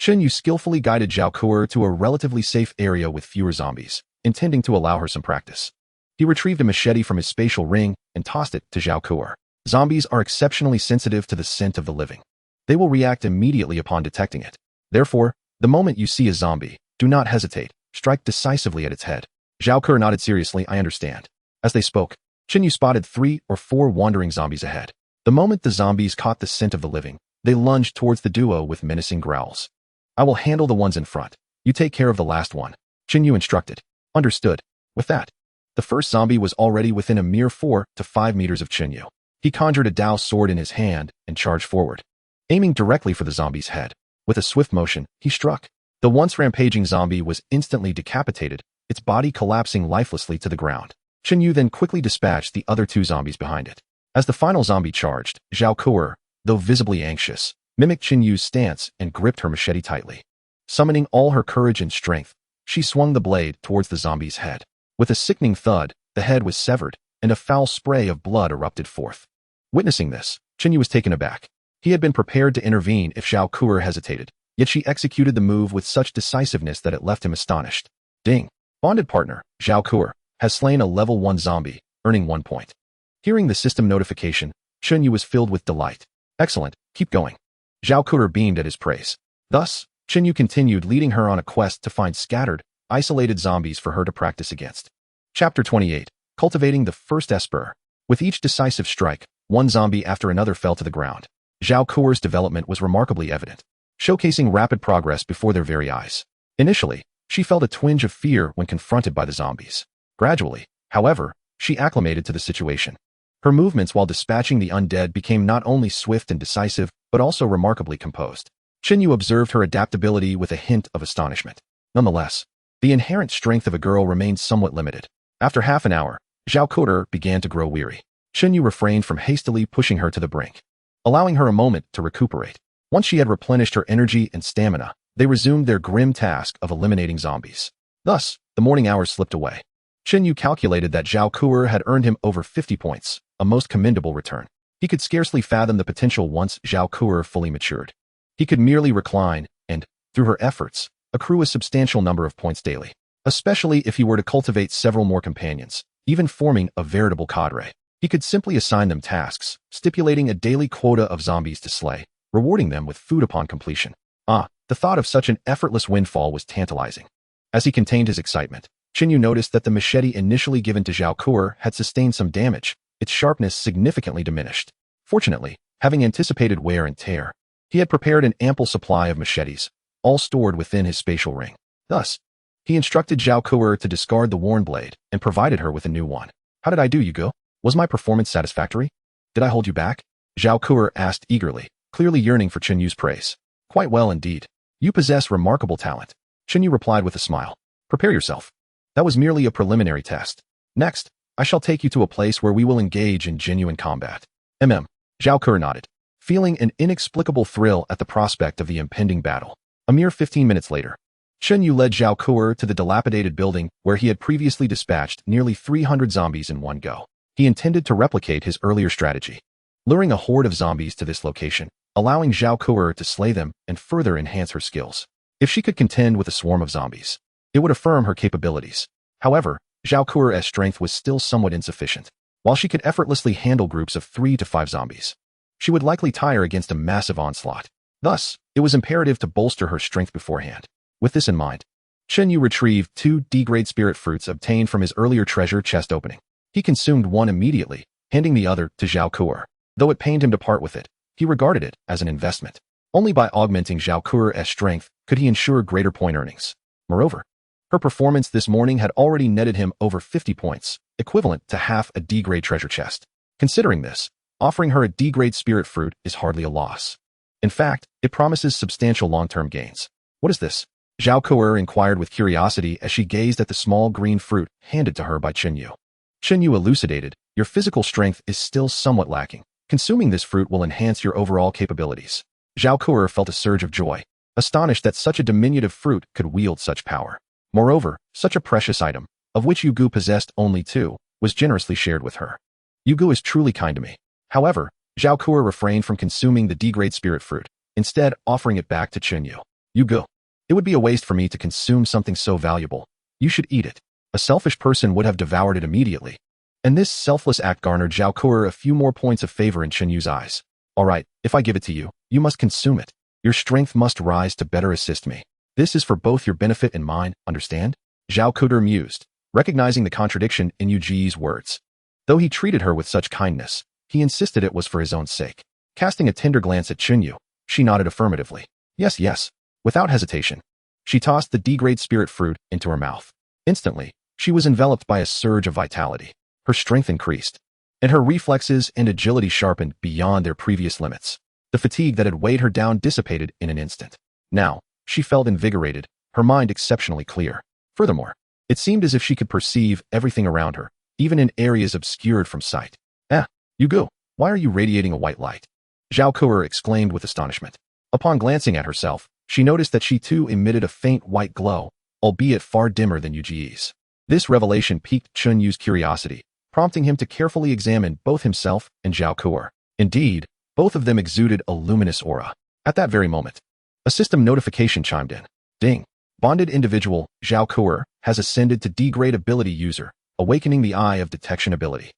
[SPEAKER 2] Yu skillfully guided Zhao Kuo to a relatively safe area with fewer zombies, intending to allow her some practice. He retrieved a machete from his spatial ring and tossed it to Zhao Kuo. Zombies are exceptionally sensitive to the scent of the living. They will react immediately upon detecting it. Therefore, the moment you see a zombie, do not hesitate, strike decisively at its head. Zhao Kuo nodded seriously. "I understand." As they spoke, Yu spotted 3 or 4 wandering zombies ahead. The moment the zombies caught the scent of the living, they lunged towards the duo with menacing growls. "I will handle the ones in front. You take care of the last one," Yu instructed. "Understood." With that, the first zombie was already within a mere 4 to 5 meters of Yu. He conjured a Dao sword in his hand and charged forward, aiming directly for the zombie's head. With a swift motion, he struck. The once rampaging zombie was instantly decapitated, its body collapsing lifelessly to the ground. Yu then quickly dispatched the other 2 zombies behind it. As the final zombie charged, Zhao Kuo, though visibly anxious, mimicked Qin Yu's stance and gripped her machete tightly. Summoning all her courage and strength, she swung the blade towards the zombie's head. With a sickening thud, the head was severed, and a foul spray of blood erupted forth. Witnessing this, Qin Yu was taken aback. He had been prepared to intervene if Zhao Kuo hesitated, yet she executed the move with such decisiveness that it left him astonished. Ding! Bonded partner, Zhao Kuo, has slain a level 1 zombie, earning 1 point. Hearing the system notification, Qin Yu was filled with delight. Excellent, keep going. Zhao Kuo beamed at his praise. Thus, Qin Yu continued leading her on a quest to find scattered, isolated zombies for her to practice against. Chapter 28. Cultivating the First Esper. With each decisive strike, one zombie after another fell to the ground. Zhao Kuo's development was remarkably evident, showcasing rapid progress before their very eyes. Initially, she felt a twinge of fear when confronted by the zombies. Gradually, however, she acclimated to the situation. Her movements while dispatching the undead became not only swift and decisive, but also remarkably composed. Qin Yu observed her adaptability with a hint of astonishment. Nonetheless, the inherent strength of a girl remained somewhat limited. After half an hour, Zhao Kuo began to grow weary. Qin Yu refrained from hastily pushing her to the brink, allowing her a moment to recuperate. Once she had replenished her energy and stamina, they resumed their grim task of eliminating zombies. Thus, the morning hours slipped away. Qin Yu calculated that Zhao Kuo had earned him over 50 points, a most commendable return. He could scarcely fathom the potential once Zhao Kuo fully matured. He could merely recline and, through her efforts, accrue a substantial number of points daily, especially if he were to cultivate several more companions, even forming a veritable cadre. He could simply assign them tasks, stipulating a daily quota of zombies to slay, rewarding them with food upon completion. The thought of such an effortless windfall was tantalizing. As he contained his excitement, Qin Yu noticed that the machete initially given to Zhao Kuo had sustained some damage, its sharpness significantly diminished. Fortunately, having anticipated wear and tear, he had prepared an ample supply of machetes, all stored within his spatial ring. Thus, he instructed Zhao Kuo to discard the worn blade and provided her with a new one. How did I do, Yugo? Was my performance satisfactory? Did I hold you back? Zhao Kuo asked eagerly, clearly yearning for Qin Yu's praise. Quite well indeed. You possess remarkable talent. Qin Yu replied with a smile. Prepare yourself. That was merely a preliminary test. Next, I shall take you to a place where we will engage in genuine combat. Zhao Kuo nodded, feeling an inexplicable thrill at the prospect of the impending battle. A mere 15 minutes later, Qin Yu led Zhao Kuo to the dilapidated building where he had previously dispatched nearly 300 zombies in one go. He intended to replicate his earlier strategy, luring a horde of zombies to this location, allowing Zhao Kuo to slay them and further enhance her skills. If she could contend with a swarm of zombies, it would affirm her capabilities. However, Zhao Kuo's strength was still somewhat insufficient. While she could effortlessly handle groups of 3 to 5 zombies, she would likely tire against a massive onslaught. Thus, it was imperative to bolster her strength beforehand. With this in mind, Qin Yu retrieved 2 D-grade spirit fruits obtained from his earlier treasure chest opening. He consumed one immediately, handing the other to Zhao Kuo. Though it pained him to part with it, he regarded it as an investment. Only by augmenting Zhao Kuo's strength could he ensure greater point earnings. Moreover, her performance this morning had already netted him over 50 points, equivalent to half a D-grade treasure chest. Considering this, offering her a D-grade spirit fruit is hardly a loss. In fact, it promises substantial long-term gains. What is this? Zhao Kuo inquired with curiosity as she gazed at the small green fruit handed to her by Qin Yu. Qin Yu elucidated, your physical strength is still somewhat lacking. Consuming this fruit will enhance your overall capabilities. Zhao Kuo felt a surge of joy, astonished that such a diminutive fruit could wield such power. Moreover, such a precious item, of which Yugu possessed only 2, was generously shared with her. Yugu is truly kind to me. However, Zhao Kuo refrained from consuming the D-grade spirit fruit, instead offering it back to Qin Yu. Yugu, it would be a waste for me to consume something so valuable. You should eat it. A selfish person would have devoured it immediately. And this selfless act garnered Zhao Kuo a few more points of favor in Qin Yu's eyes. All right, if I give it to you, you must consume it. Your strength must rise to better assist me. This is for both your benefit and mine, understand? Zhao Kuo mused, recognizing the contradiction in Yuji's words. Though he treated her with such kindness, he insisted it was for his own sake. Casting a tender glance at Qin Yu, she nodded affirmatively. Yes, yes. Without hesitation, she tossed the D-grade spirit fruit into her mouth. Instantly, she was enveloped by a surge of vitality. Her strength increased, and her reflexes and agility sharpened beyond their previous limits. The fatigue that had weighed her down dissipated in an instant. Now, she felt invigorated, her mind exceptionally clear. Furthermore, it seemed as if she could perceive everything around her, even in areas obscured from sight. Yugu, Why are you radiating a white light? Zhao Kuo exclaimed with astonishment. Upon glancing at herself, she noticed that she too emitted a faint white glow, albeit far dimmer than Yuji's. This revelation piqued Chun Yu's curiosity, prompting him to carefully examine both himself and Zhao Kuo. Indeed, both of them exuded a luminous aura. At that very moment, a system notification chimed in. Ding! Bonded individual, Zhao Kuo, has ascended to D-grade ability user, awakening the eye of detection ability.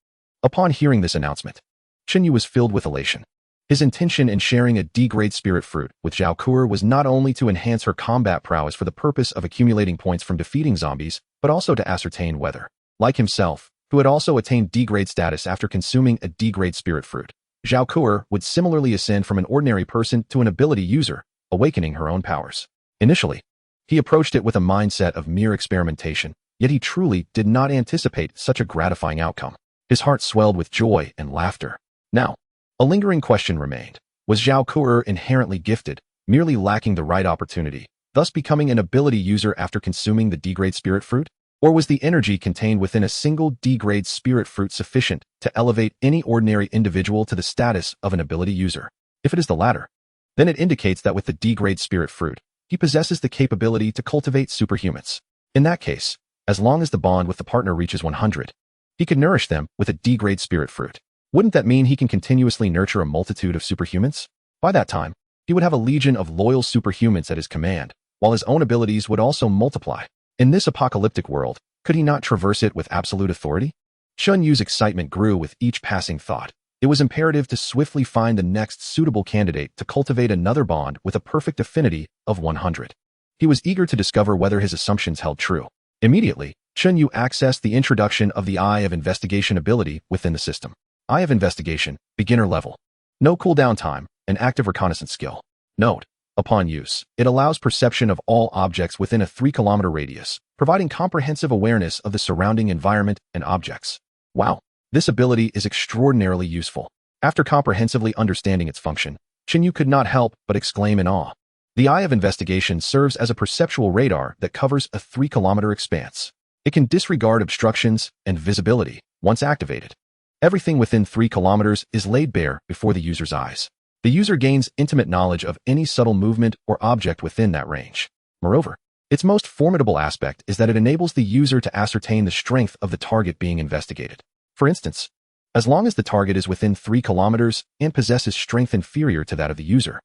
[SPEAKER 2] Upon hearing this announcement, Chun Yu was filled with elation. His intention in sharing a D-grade spirit fruit with Zhao Kuo was not only to enhance her combat prowess for the purpose of accumulating points from defeating zombies, but also to ascertain whether, like himself, who had also attained D-grade status after consuming a D-grade spirit fruit, Zhao Kuo would similarly ascend from an ordinary person to an ability user, awakening her own powers. Initially, he approached it with a mindset of mere experimentation, yet he truly did not anticipate such a gratifying outcome. His heart swelled with joy and laughter. Now, a lingering question remained. Was Zhao Kuo inherently gifted, merely lacking the right opportunity, thus becoming an ability user after consuming the D-grade spirit fruit? Or was the energy contained within a single D-grade spirit fruit sufficient to elevate any ordinary individual to the status of an ability user? If it is the latter, then it indicates that with the D-grade spirit fruit, he possesses the capability to cultivate superhumans. In that case, as long as the bond with the partner reaches 100, he could nourish them with a D-grade spirit fruit. Wouldn't that mean he can continuously nurture a multitude of superhumans? By that time, he would have a legion of loyal superhumans at his command, while his own abilities would also multiply. In this apocalyptic world, could he not traverse it with absolute authority? Chun Yu's excitement grew with each passing thought. It was imperative to swiftly find the next suitable candidate to cultivate another bond with a perfect affinity of 100. He was eager to discover whether his assumptions held true. Immediately, Chun Yu accessed the introduction of the Eye of Investigation ability within the system. Eye of Investigation, beginner level. No cooldown time, an active reconnaissance skill. Note: upon use, it allows perception of all objects within a 3-kilometer radius, providing comprehensive awareness of the surrounding environment and objects. Wow, this ability is extraordinarily useful. After comprehensively understanding its function, Chun Yu could not help but exclaim in awe. The Eye of Investigation serves as a perceptual radar that covers a 3-kilometer expanse. It can disregard obstructions and visibility once activated. Everything within 3 kilometers is laid bare before the user's eyes. The user gains intimate knowledge of any subtle movement or object within that range. Moreover, its most formidable aspect is that it enables the user to ascertain the strength of the target being investigated. For instance, as long as the target is within 3 kilometers and possesses strength inferior to that of the user,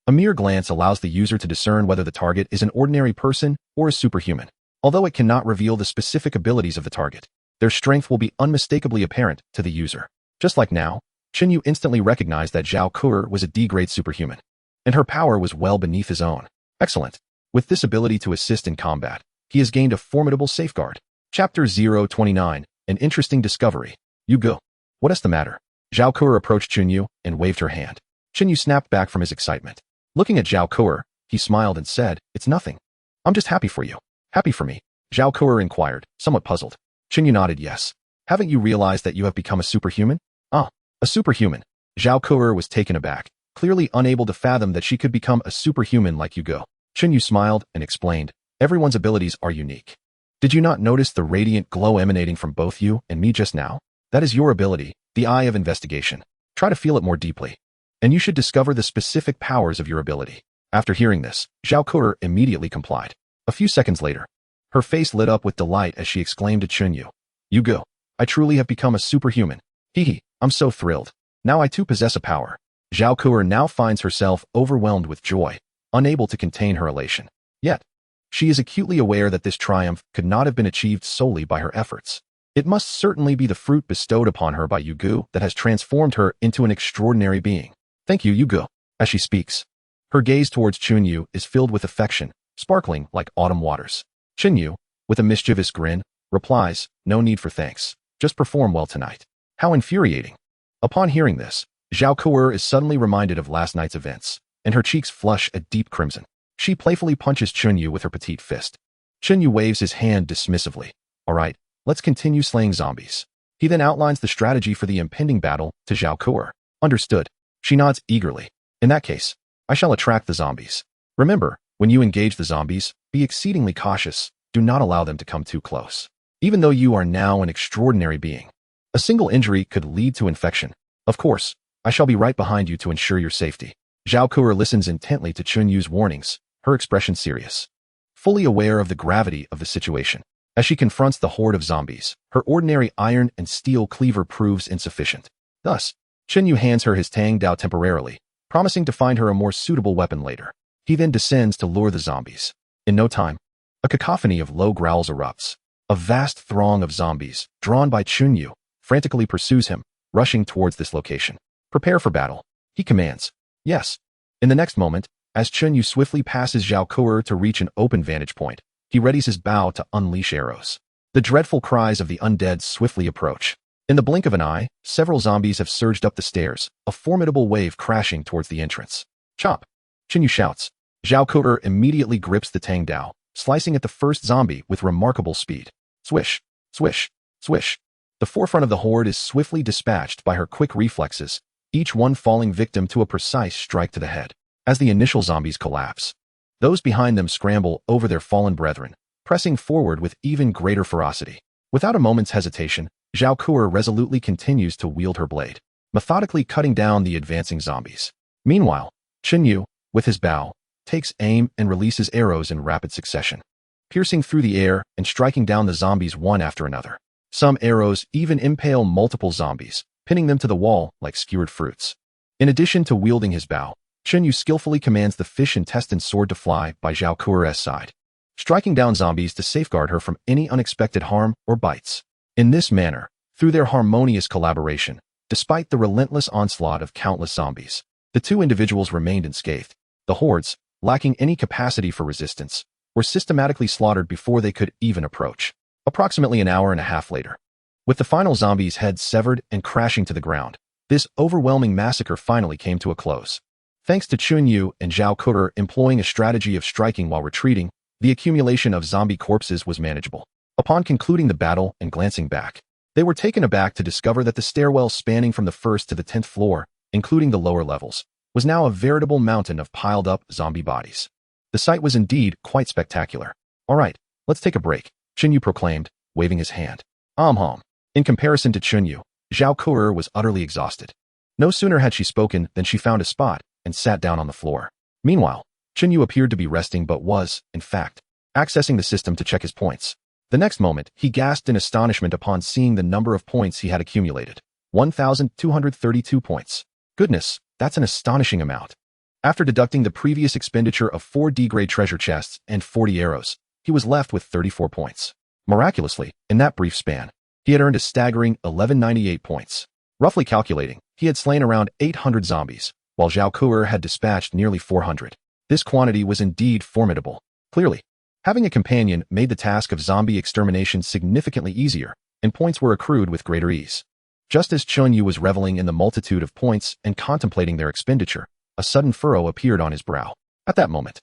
[SPEAKER 2] a mere glance allows the user to discern whether the target is an ordinary person or a superhuman. Although it cannot reveal the specific abilities of the target, their strength will be unmistakably apparent to the user. Just like now, Chun Yu instantly recognized that Zhao Kuo was a D-grade superhuman, and her power was well beneath his own. Excellent. With this ability to assist in combat, he has gained a formidable safeguard. Chapter 029, An Interesting Discovery. You go. What is the matter? Zhao Kuo approached Chun Yu and waved her hand. Chun Yu snapped back from his excitement. Looking at Zhao Kuo, he smiled and said, "It's nothing. I'm just happy for you." "Happy for me?" Zhao Kuo inquired, somewhat puzzled. Chun Yu nodded yes. "Haven't you realized that you have become a superhuman?" "Ah, a superhuman." Zhao Kuo was taken aback, clearly unable to fathom that she could become a superhuman like Yugo. Chun Yu smiled and explained, "Everyone's abilities are unique. Did you not notice the radiant glow emanating from both you and me just now? That is your ability, the Eye of Investigation. Try to feel it more deeply, and you should discover the specific powers of your ability." After hearing this, Zhao Kuo immediately complied. A few seconds later, her face lit up with delight as she exclaimed to Chun Yu, "Yugo, I truly have become a superhuman. Hee, I'm so thrilled. Now I too possess a power." Zhao Kuo now finds herself overwhelmed with joy, unable to contain her elation. Yet, she is acutely aware that this triumph could not have been achieved solely by her efforts. It must certainly be the fruit bestowed upon her by Yugo that has transformed her into an extraordinary being. "Thank you, Yugo." As she speaks, her gaze towards Chun Yu is filled with affection, sparkling like autumn waters. Chun Yu, with a mischievous grin, replies, "No need for thanks. Just perform well tonight." How infuriating. Upon hearing this, Zhao Kuo is suddenly reminded of last night's events, and her cheeks flush a deep crimson. She playfully punches Chun Yu with her petite fist. Chun Yu waves his hand dismissively. "All right, let's continue slaying zombies." He then outlines the strategy for the impending battle to Zhao Kuo. "Understood." She nods eagerly. "In that case, I shall attract the zombies. Remember, when you engage the zombies, be exceedingly cautious. Do not allow them to come too close. Even though you are now an extraordinary being, a single injury could lead to infection. Of course, I shall be right behind you to ensure your safety. Zhao Kuo listens intently to Chun Yu's warnings, her expression serious. Fully aware of the gravity of the situation, as she confronts the horde of zombies, her ordinary iron and steel cleaver proves insufficient. Thus, Chun Yu hands her his Tang Dao temporarily, promising to find her a more suitable weapon later. He then descends to lure the zombies. In no time, a cacophony of low growls erupts. A vast throng of zombies, drawn by Chun Yu, frantically pursues him, rushing towards this location. Prepare for battle, he commands. Yes. In the next moment, as Chun Yu swiftly passes Zhao Kuo to reach an open vantage point, he readies his bow to unleash arrows. The dreadful cries of the undead swiftly approach. In the blink of an eye, several zombies have surged up the stairs, a formidable wave crashing towards the entrance. Chop! Chun Yu shouts. Zhao Kuo immediately grips the Tang Dao, slicing at the first zombie with remarkable speed. Swish, swish, swish. The forefront of the horde is swiftly dispatched by her quick reflexes, each one falling victim to a precise strike to the head. As the initial zombies collapse, those behind them scramble over their fallen brethren, pressing forward with even greater ferocity. Without a moment's hesitation, Zhao Kuo resolutely continues to wield her blade, methodically cutting down the advancing zombies. Meanwhile, Chun Yu, with his bow, takes aim and releases arrows in rapid succession, piercing through the air and striking down the zombies one after another. Some arrows even impale multiple zombies, pinning them to the wall like skewered fruits. In addition to wielding his bow, Chun Yu skillfully commands the fish intestine sword to fly by Zhao Kuo's side, striking down zombies to safeguard her from any unexpected harm or bites. In this manner, through their harmonious collaboration, despite the relentless onslaught of countless zombies, the two individuals remained unscathed. The hordes, lacking any capacity for resistance, were systematically slaughtered before they could even approach. Approximately an hour and a half later, with the final zombie's head severed and crashing to the ground, this overwhelming massacre finally came to a close. Thanks to Chun Yu and Zhao Kuo employing a strategy of striking while retreating, the accumulation of zombie corpses was manageable. Upon concluding the battle and glancing back, they were taken aback to discover that the stairwell spanning from the 1st to the 10th floor, including the lower levels, was now a veritable mountain of piled-up zombie bodies. The sight was indeed quite spectacular. All right, let's take a break, Chun Yu proclaimed, waving his hand. In comparison to Chun Yu, Zhao Kuo was utterly exhausted. No sooner had she spoken than she found a spot and sat down on the floor. Meanwhile, Chun Yu appeared to be resting but was, in fact, accessing the system to check his points. The next moment, he gasped in astonishment upon seeing the number of points he had accumulated. 1,232 points. Goodness, that's an astonishing amount. After deducting the previous expenditure of 4 D-grade treasure chests and 40 arrows, he was left with 34 points. Miraculously, in that brief span, he had earned a staggering 1198 points. Roughly calculating, he had slain around 800 zombies, while Zhao Kuo had dispatched nearly 400. This quantity was indeed formidable. Clearly, having a companion made the task of zombie extermination significantly easier, and points were accrued with greater ease. Just as Chun Yu was reveling in the multitude of points and contemplating their expenditure, a sudden furrow appeared on his brow. At that moment,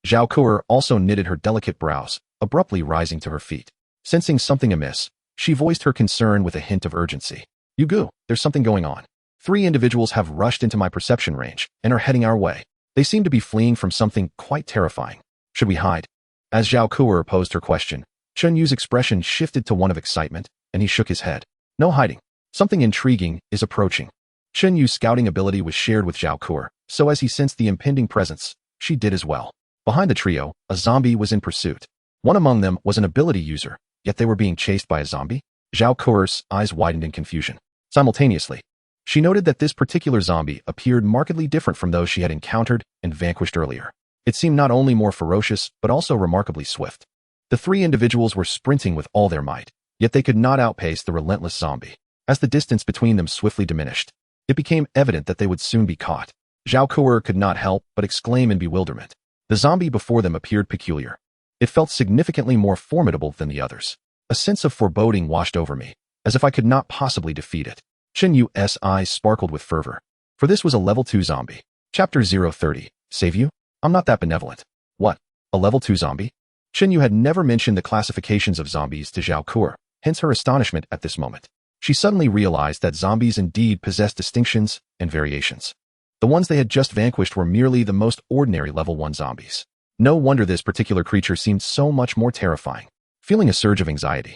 [SPEAKER 2] Zhao Kuo also knitted her delicate brows, abruptly rising to her feet. Sensing something amiss, she voiced her concern with a hint of urgency. Yugu, there's something going on. 3 individuals have rushed into my perception range and are heading our way. They seem to be fleeing from something quite terrifying. Should we hide? As Zhao Kuo posed her question, Chun Yu's expression shifted to one of excitement, and he shook his head. No hiding. Something intriguing is approaching. Chun Yu's scouting ability was shared with Zhao Kuo, so as he sensed the impending presence, she did as well. Behind the trio, a zombie was in pursuit. One among them was an ability user, yet they were being chased by a zombie? Zhao Kuo's eyes widened in confusion. Simultaneously, she noted that this particular zombie appeared markedly different from those she had encountered and vanquished earlier. It seemed not only more ferocious, but also remarkably swift. The 3 individuals were sprinting with all their might, yet they could not outpace the relentless zombie. As the distance between them swiftly diminished, it became evident that they would soon be caught. Zhao Kuo could not help but exclaim in bewilderment. The zombie before them appeared peculiar. It felt significantly more formidable than the others. A sense of foreboding washed over me, as if I could not possibly defeat it. Chun Yu's eyes sparkled with fervor, for this was a level 2 zombie. Chapter 030. Save you? I'm not that benevolent. What? A level 2 zombie? Chun Yu had never mentioned the classifications of zombies to Zhao Kuo, hence her astonishment at this moment. She suddenly realized that zombies indeed possessed distinctions and variations. The ones they had just vanquished were merely the most ordinary level 1 zombies. No wonder this particular creature seemed so much more terrifying. Feeling a surge of anxiety,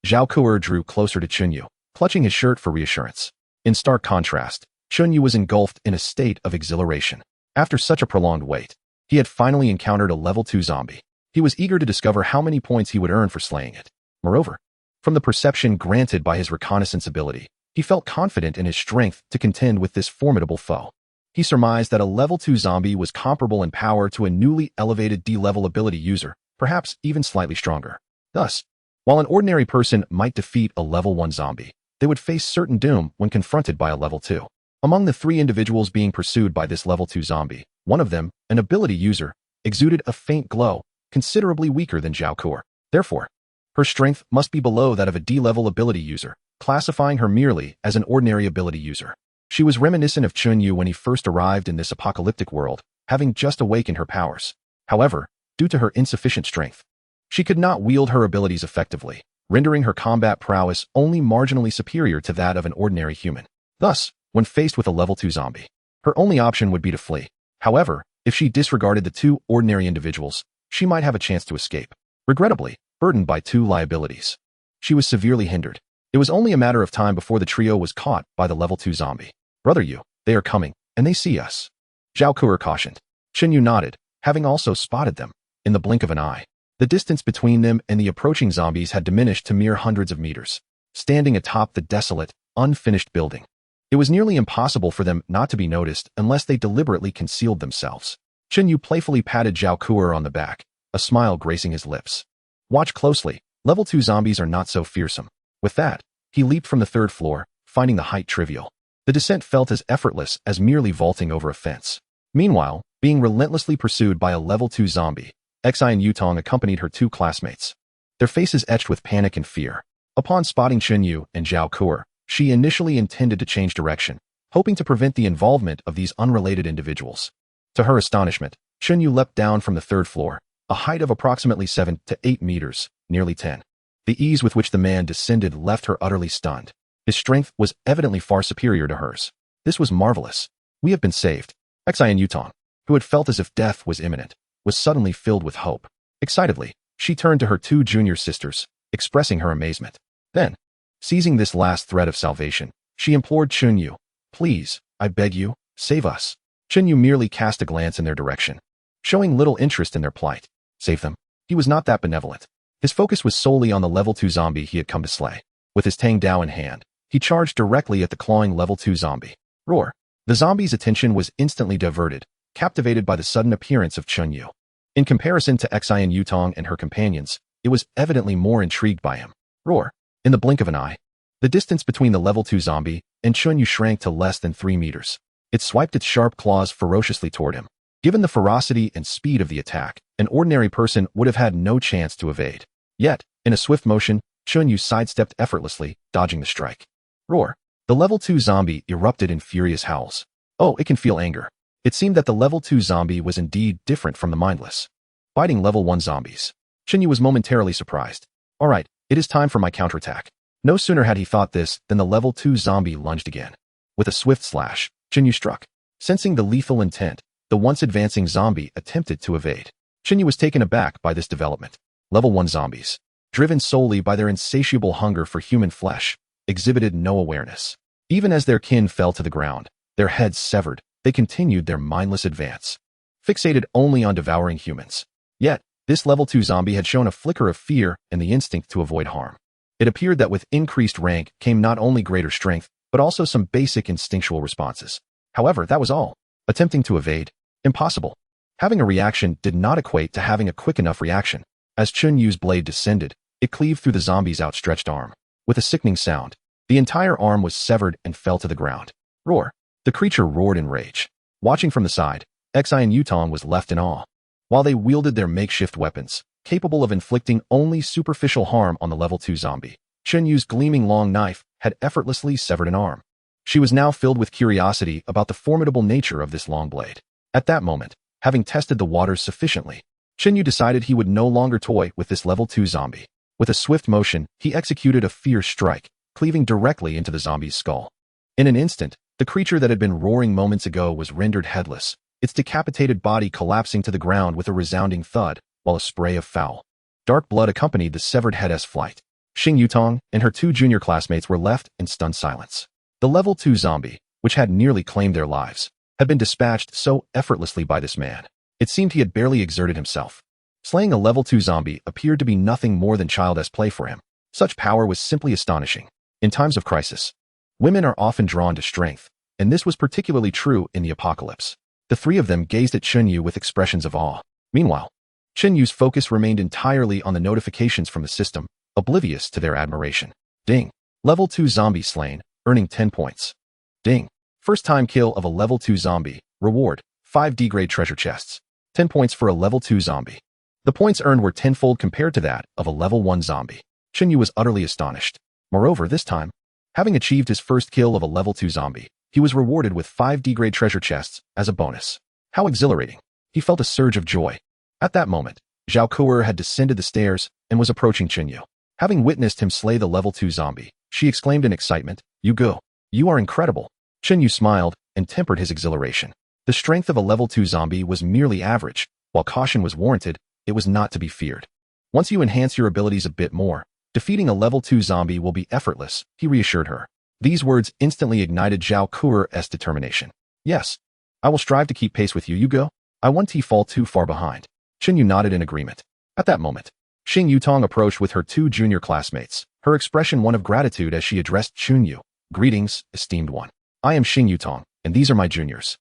[SPEAKER 2] Zhao Kuo drew closer to Chun Yu, clutching his shirt for reassurance. In stark contrast, Chunyu was engulfed in a state of exhilaration. After such a prolonged wait, he had finally encountered a level 2 zombie. He was eager to discover how many points he would earn for slaying it. Moreover, from the perception granted by his reconnaissance ability, he felt confident in his strength to contend with this formidable foe. He surmised that a level 2 zombie was comparable in power to a newly elevated D-level ability user, perhaps even slightly stronger. Thus, while an ordinary person might defeat a level 1 zombie, they would face certain doom when confronted by a level 2. Among the 3 individuals being pursued by this level 2 zombie, one of them, an ability user, exuded a faint glow, considerably weaker than Zhao Kuo. Therefore, her strength must be below that of a D-level ability user, classifying her merely as an ordinary ability user. She was reminiscent of Chunyu when he first arrived in this apocalyptic world, having just awakened her powers. However, due to her insufficient strength, she could not wield her abilities effectively, rendering her combat prowess only marginally superior to that of an ordinary human. Thus, when faced with a level 2 zombie, her only option would be to flee. However, if she disregarded the 2 ordinary individuals, she might have a chance to escape. Regrettably, burdened by 2 liabilities, she was severely hindered. It was only a matter of time before the trio was caught by the level 2 zombie. Brother Yu, they are coming, and they see us. Zhao Kuo cautioned. Chunyu nodded, having also spotted them. In the blink of an eye, the distance between them and the approaching zombies had diminished to mere hundreds of meters. Standing atop the desolate, unfinished building, it was nearly impossible for them not to be noticed unless they deliberately concealed themselves. Chunyu playfully patted Zhao Kuo on the back, a smile gracing his lips. Watch closely, level 2 zombies are not so fearsome. With that, he leaped from the 3rd floor, finding the height trivial. The descent felt as effortless as merely vaulting over a fence. Meanwhile, being relentlessly pursued by a level 2 zombie, Xi and Yutong accompanied her 2 classmates, their faces etched with panic and fear. Upon spotting Chunyu and Zhao Kuo, she initially intended to change direction, hoping to prevent the involvement of these unrelated individuals. To her astonishment, Chunyu leapt down from the 3rd floor, a height of approximately 7 to 8 meters, nearly 10. The ease with which the man descended left her utterly stunned. His strength was evidently far superior to hers. This was marvelous. We have been saved. Xi and Yutong, who had felt as if death was imminent, was suddenly filled with hope. Excitedly, she turned to her 2 junior sisters, expressing her amazement. Then, seizing this last thread of salvation, she implored Chunyu, "Please, I beg you, save us." Chunyu merely cast a glance in their direction, showing little interest in their plight. Save them? He was not that benevolent. His focus was solely on the level 2 zombie he had come to slay. With his Tang Dao in hand, he charged directly at the clawing level 2 zombie. Roar! The zombie's attention was instantly diverted, captivated by the sudden appearance of Chunyu. In comparison to Xi and Yutong and her companions, it was evidently more intrigued by him. Roar! In the blink of an eye, the distance between the level 2 zombie and Chunyu shrank to less than 3 meters. It swiped its sharp claws ferociously toward him. Given the ferocity and speed of the attack, an ordinary person would have had no chance to evade. Yet, in a swift motion, Chunyu sidestepped effortlessly, dodging the strike. Roar! The level 2 zombie erupted in furious howls. Oh, it can feel anger. It seemed that the level 2 zombie was indeed different from the mindless, fighting level 1 zombies. Chunyu was momentarily surprised. All right, it is time for my counterattack. No sooner had he thought this than the level 2 zombie lunged again. With a swift slash, Chunyu struck. Sensing the lethal intent, the once advancing zombie attempted to evade. Chunyu was taken aback by this development. Level 1 zombies, driven solely by their insatiable hunger for human flesh, exhibited no awareness. Even as their kin fell to the ground, their heads severed, they continued their mindless advance, fixated only on devouring humans. Yet, this level 2 zombie had shown a flicker of fear and the instinct to avoid harm. It appeared that with increased rank came not only greater strength, but also some basic instinctual responses. However, that was all. Attempting to evade? Impossible. Having a reaction did not equate to having a quick enough reaction. As Chunyu's blade descended, it cleaved through the zombie's outstretched arm. With a sickening sound, the entire arm was severed and fell to the ground. Roar! The creature roared in rage. Watching from the side, Xi and Yutong was left in awe. While they wielded their makeshift weapons, capable of inflicting only superficial harm on the level 2 zombie, Chunyu's gleaming long knife had effortlessly severed an arm. She was now filled with curiosity about the formidable nature of this long blade. At that moment, having tested the waters sufficiently, Chunyu decided he would no longer toy with this level 2 zombie. With a swift motion, he executed a fierce strike, cleaving directly into the zombie's skull. In an instant, the creature that had been roaring moments ago was rendered headless, its decapitated body collapsing to the ground with a resounding thud, while a spray of foul, dark blood accompanied the severed head's flight. Xing Yutong and her 2 junior classmates were left in stunned silence. The level 2 zombie, which had nearly claimed their lives, had been dispatched so effortlessly by this man. It seemed he had barely exerted himself. Slaying a level 2 zombie appeared to be nothing more than childish play for him. Such power was simply astonishing. In times of crisis, women are often drawn to strength, and this was particularly true in the apocalypse. The three of them gazed at Chunyu with expressions of awe. Meanwhile, Chunyu's focus remained entirely on the notifications from the system, oblivious to their admiration. Ding. Level 2 zombie slain, earning 10 points. Ding. First time kill of a level 2 zombie. Reward, 5D grade treasure chests. 10 points for a level 2 zombie. The points earned were tenfold compared to that of a level 1 zombie. Chunyu was utterly astonished. Moreover, this time, having achieved his first kill of a level 2 zombie, he was rewarded with 5D grade treasure chests as a bonus. How exhilarating. He felt a surge of joy. At that moment, Zhao Kuer had descended the stairs and was approaching Chunyu. Having witnessed him slay the level 2 zombie, she exclaimed in excitement, "You go. You are incredible." Chunyu smiled and tempered his exhilaration. The strength of a level 2 zombie was merely average. While caution was warranted, it was not to be feared. Once you enhance your abilities a bit more, defeating a level 2 zombie will be effortless, he reassured her. These words instantly ignited Zhao Kuer's determination. Yes, I will strive to keep pace with you, Yugo. I won't fall too far behind. Chunyu nodded in agreement. At that moment, Xing Yutong approached with her 2 junior classmates, her expression one of gratitude as she addressed Chunyu. Greetings, esteemed one. I am Xing Yutong, and these are my juniors,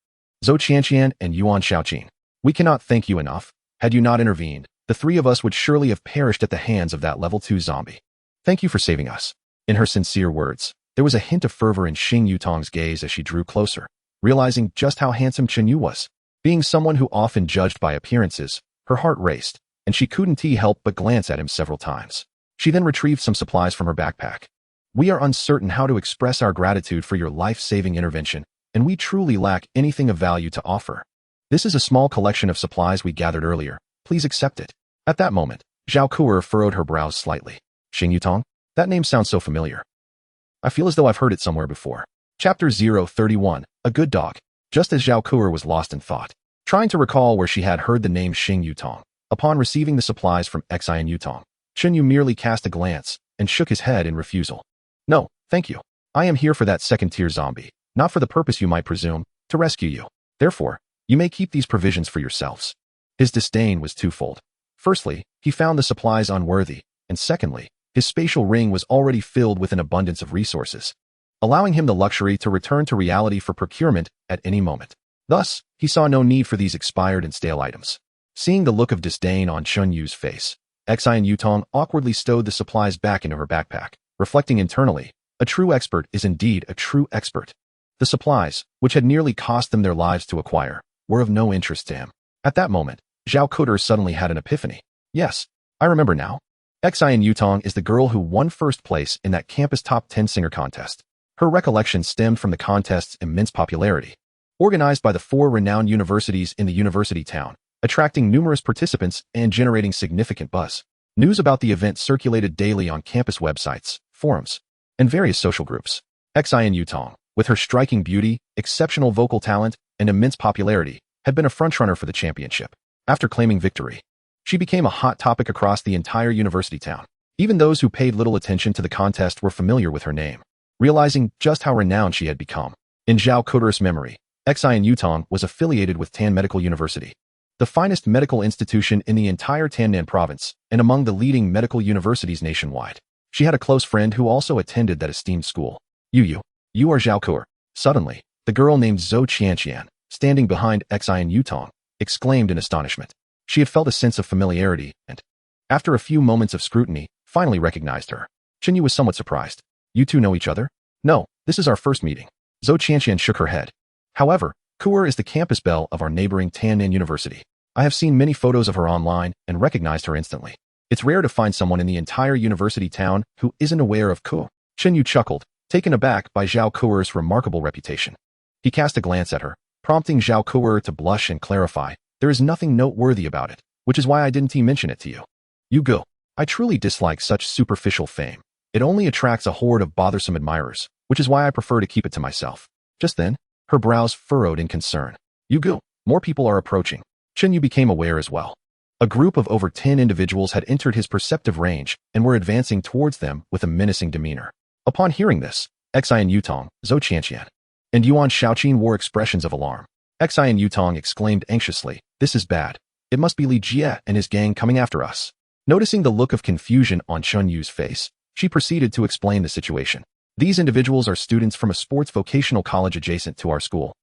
[SPEAKER 2] Zhou Qianqian and Yuan Xiaoqin. We cannot thank you enough. Had you not intervened, the three of us would surely have perished at the hands of that level 2 zombie. Thank you for saving us. In her sincere words, there was a hint of fervor in Xing Yutong's gaze as she drew closer, realizing just how handsome Chunyu was. Being someone who often judged by appearances, her heart raced, and she couldn't help but glance at him several times. She then retrieved some supplies from her backpack. We are uncertain how to express our gratitude for your life-saving intervention, and we truly lack anything of value to offer. This is a small collection of supplies we gathered earlier. Please accept it. At that moment, Zhao Kuer furrowed her brows slightly. Xing Yutong? That name sounds so familiar. I feel as though I've heard it somewhere before. Chapter 031, A Good Dog. Just as Zhao Kuer was lost in thought, trying to recall where she had heard the name Xing Yutong, upon receiving the supplies from Xian Yutong, Chunyu merely cast a glance and shook his head in refusal. No, thank you. I am here for that second-tier zombie, not for the purpose you might presume, to rescue you. Therefore, you may keep these provisions for yourselves. His disdain was twofold. Firstly, he found the supplies unworthy, and secondly, his spatial ring was already filled with an abundance of resources, allowing him the luxury to return to reality for procurement at any moment. Thus, he saw no need for these expired and stale items. Seeing the look of disdain on Chunyu's face, Xian Yutong awkwardly stowed the supplies back into her backpack, reflecting internally, a true expert is indeed a true expert. The supplies, which had nearly cost them their lives to acquire, were of no interest to him. At that moment, Zhao Kuer suddenly had an epiphany. Yes, I remember now. Xian Yutong is the girl who won first place in that campus top 10 singer contest. Her recollection stemmed from the contest's immense popularity. Organized by the 4 renowned universities in the university town, attracting numerous participants and generating significant buzz. News about the event circulated daily on campus websites, forums, and various social groups. Xian Yutong, with her striking beauty, exceptional vocal talent, and immense popularity, had been a frontrunner for the championship. After claiming victory, she became a hot topic across the entire university town. Even those who paid little attention to the contest were familiar with her name, realizing just how renowned she had become. In Zhao Kuer's memory, Xian Yutong was affiliated with Tan Medical University, the finest medical institution in the entire Tannan province and among the leading medical universities nationwide. She had a close friend who also attended that esteemed school. You are Zhao Kuer. Suddenly, the girl named Zhou Qianqian, standing behind Xian Yutong, exclaimed in astonishment. She had felt a sense of familiarity and, after a few moments of scrutiny, finally recognized her. Chunyu was somewhat surprised. You two know each other? No, this is our first meeting. Zhou Qianqian shook her head. However, Kuer is the campus belle of our neighboring Tannan University. I have seen many photos of her online and recognized her instantly. It's rare to find someone in the entire university town who isn't aware of Kuer. Chunyu chuckled, taken aback by Zhao Kuer's remarkable reputation. He cast a glance at her, prompting Zhao Kuer to blush and clarify, there is nothing noteworthy about it, which is why I didn't mention it to you. You go. I truly dislike such superficial fame. It only attracts a horde of bothersome admirers, which is why I prefer to keep it to myself. Just then, her brows furrowed in concern. You go. More people are approaching. Chunyu became aware as well. A group of over 10 individuals had entered his perceptive range and were advancing towards them with a menacing demeanor. Upon hearing this, Xian Yutong, Zhou Qianqian, and Yuan Shaoqin wore expressions of alarm. Xi and Yutong exclaimed anxiously, "This is bad. It must be Li Jie and his gang coming after us." Noticing the look of confusion on Chun Yu's face, she proceeded to explain the situation. "These individuals are students from a sports vocational college adjacent to our school,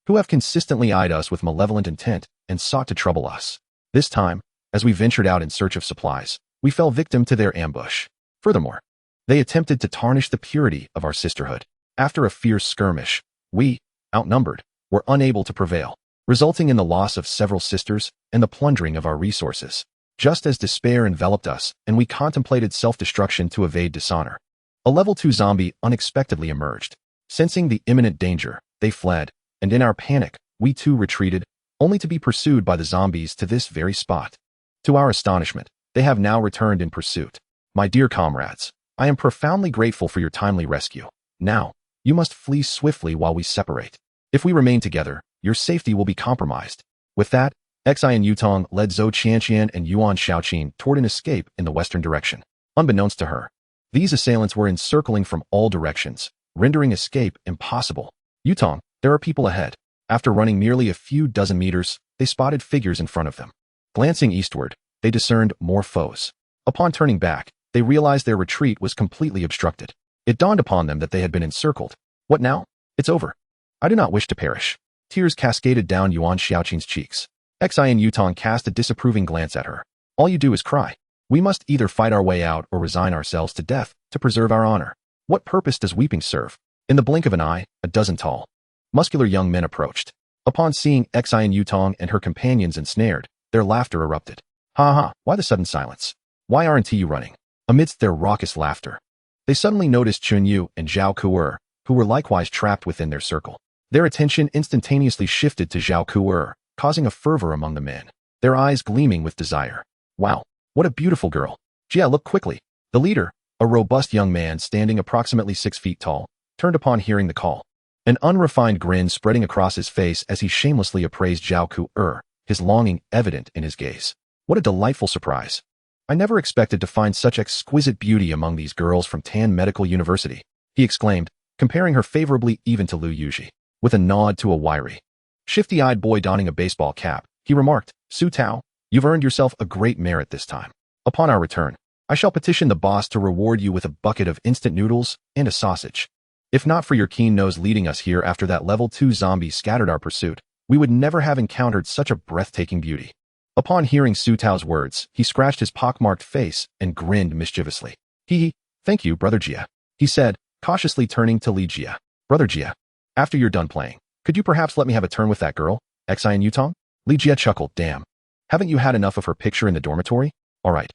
[SPEAKER 2] who have consistently eyed us with malevolent intent and sought to trouble us. This time, as we ventured out in search of supplies, we fell victim to their ambush. Furthermore, they attempted to tarnish the purity of our sisterhood. After a fierce skirmish, we, outnumbered, were unable to prevail, resulting in the loss of several sisters and the plundering of our resources. Just as despair enveloped us and we contemplated self-destruction to evade dishonor, a level 2 zombie unexpectedly emerged. Sensing the imminent danger, they fled, and in our panic, we too retreated, only to be pursued by the zombies to this very spot. To our astonishment, they have now returned in pursuit. My dear comrades, I am profoundly grateful for your timely rescue. Now, you must flee swiftly while we separate. If we remain together, your safety will be compromised." With that, Xi and Yutong led Zhou Qianqian and Yuan Shaoqin toward an escape in the western direction. Unbeknownst to her, these assailants were encircling from all directions, rendering escape impossible. "Yutong, there are people ahead." After running merely a few dozen meters, they spotted figures in front of them. Glancing eastward, they discerned more foes. Upon turning back, they realized their retreat was completely obstructed. It dawned upon them that they had been encircled. "What now? It's over. I do not wish to perish." Tears cascaded down Yuan Xiaoqin's cheeks. Xi and Yutong cast a disapproving glance at her. "All you do is cry. We must either fight our way out or resign ourselves to death to preserve our honor. What purpose does weeping serve?" In the blink of an eye, a dozen tall, muscular young men approached. Upon seeing Xi and Yutong and her companions ensnared, their laughter erupted. "Ha ha, why the sudden silence? Why aren't you running?" Amidst their raucous laughter, they suddenly noticed Chun Yu and Zhao Ku'er, who were likewise trapped within their circle. Their attention instantaneously shifted to Zhao Ku'er, causing a fervor among the men, their eyes gleaming with desire. "Wow, what a beautiful girl. Jia, look quickly." The leader, a robust young man standing approximately 6 feet tall, turned upon hearing the call. An unrefined grin spreading across his face as he shamelessly appraised Zhao Ku'er, his longing evident in his gaze. "What a delightful surprise. I never expected to find such exquisite beauty among these girls from Tan Medical University," he exclaimed, comparing her favorably even to Lu Yuji. With a nod to a wiry, shifty-eyed boy donning a baseball cap, he remarked, "Su Tao, you've earned yourself a great merit this time. Upon our return, I shall petition the boss to reward you with a bucket of instant noodles and a sausage. If not for your keen nose leading us here after that level 2 zombie scattered our pursuit, we would never have encountered such a breathtaking beauty." Upon hearing Su Tao's words, he scratched his pockmarked face and grinned mischievously. Thank you, Brother Jia," he said, cautiously turning to Li Jia. "Brother Jia, after you're done playing, could you perhaps let me have a turn with that girl, Xi and Yutong?" Li Jia chuckled, "Damn. Haven't you had enough of her picture in the dormitory? All right.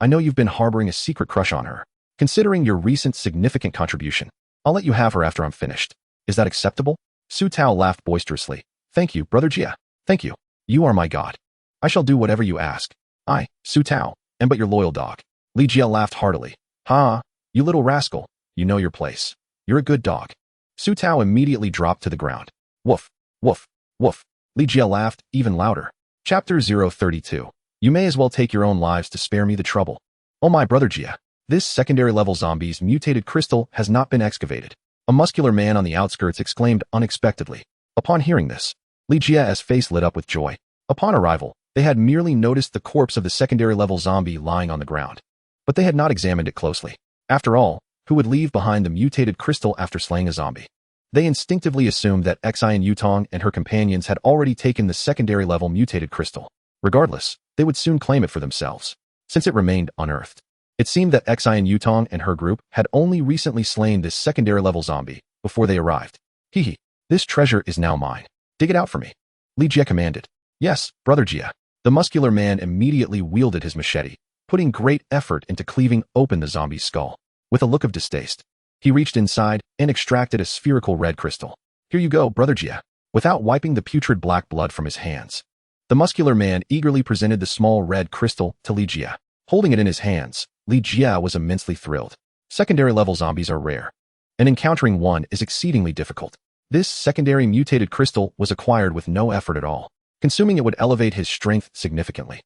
[SPEAKER 2] I know you've been harboring a secret crush on her. Considering your recent significant contribution, I'll let you have her after I'm finished. Is that acceptable?" Su Tao laughed boisterously. "Thank you, Brother Jia. Thank you. You are my god. I shall do whatever you ask. I, Su Tao, am but your loyal dog." Li Jia laughed heartily. "Ha, you little rascal. You know your place. You're a good dog." Su Tao immediately dropped to the ground. "Woof, woof, woof." Li Jia laughed even louder. Chapter 032. You may as well take your own lives to spare me the trouble. "Oh my Brother Jia. This secondary level zombie's mutated crystal has not been excavated." A muscular man on the outskirts exclaimed unexpectedly. Upon hearing this, Li Jia's face lit up with joy. Upon arrival, they had merely noticed the corpse of the secondary level zombie lying on the ground, but they had not examined it closely. After all, who would leave behind the mutated crystal after slaying a zombie? They instinctively assumed that Xi and Yutong and her companions had already taken the secondary level mutated crystal. Regardless, they would soon claim it for themselves, since it remained unearthed. It seemed that Xi and Yutong and her group had only recently slain this secondary level zombie before they arrived. This treasure is now mine. Dig it out for me," Li Jia commanded. "Yes, Brother Jia." The muscular man immediately wielded his machete, putting great effort into cleaving open the zombie's skull. With a look of distaste, he reached inside and extracted a spherical red crystal. "Here you go, Brother Jia." Without wiping the putrid black blood from his hands, the muscular man eagerly presented the small red crystal to Li Jia. Holding it in his hands, Li Jia was immensely thrilled. Secondary level zombies are rare, and encountering one is exceedingly difficult. This secondary mutated crystal was acquired with no effort at all. Consuming it would elevate his strength significantly.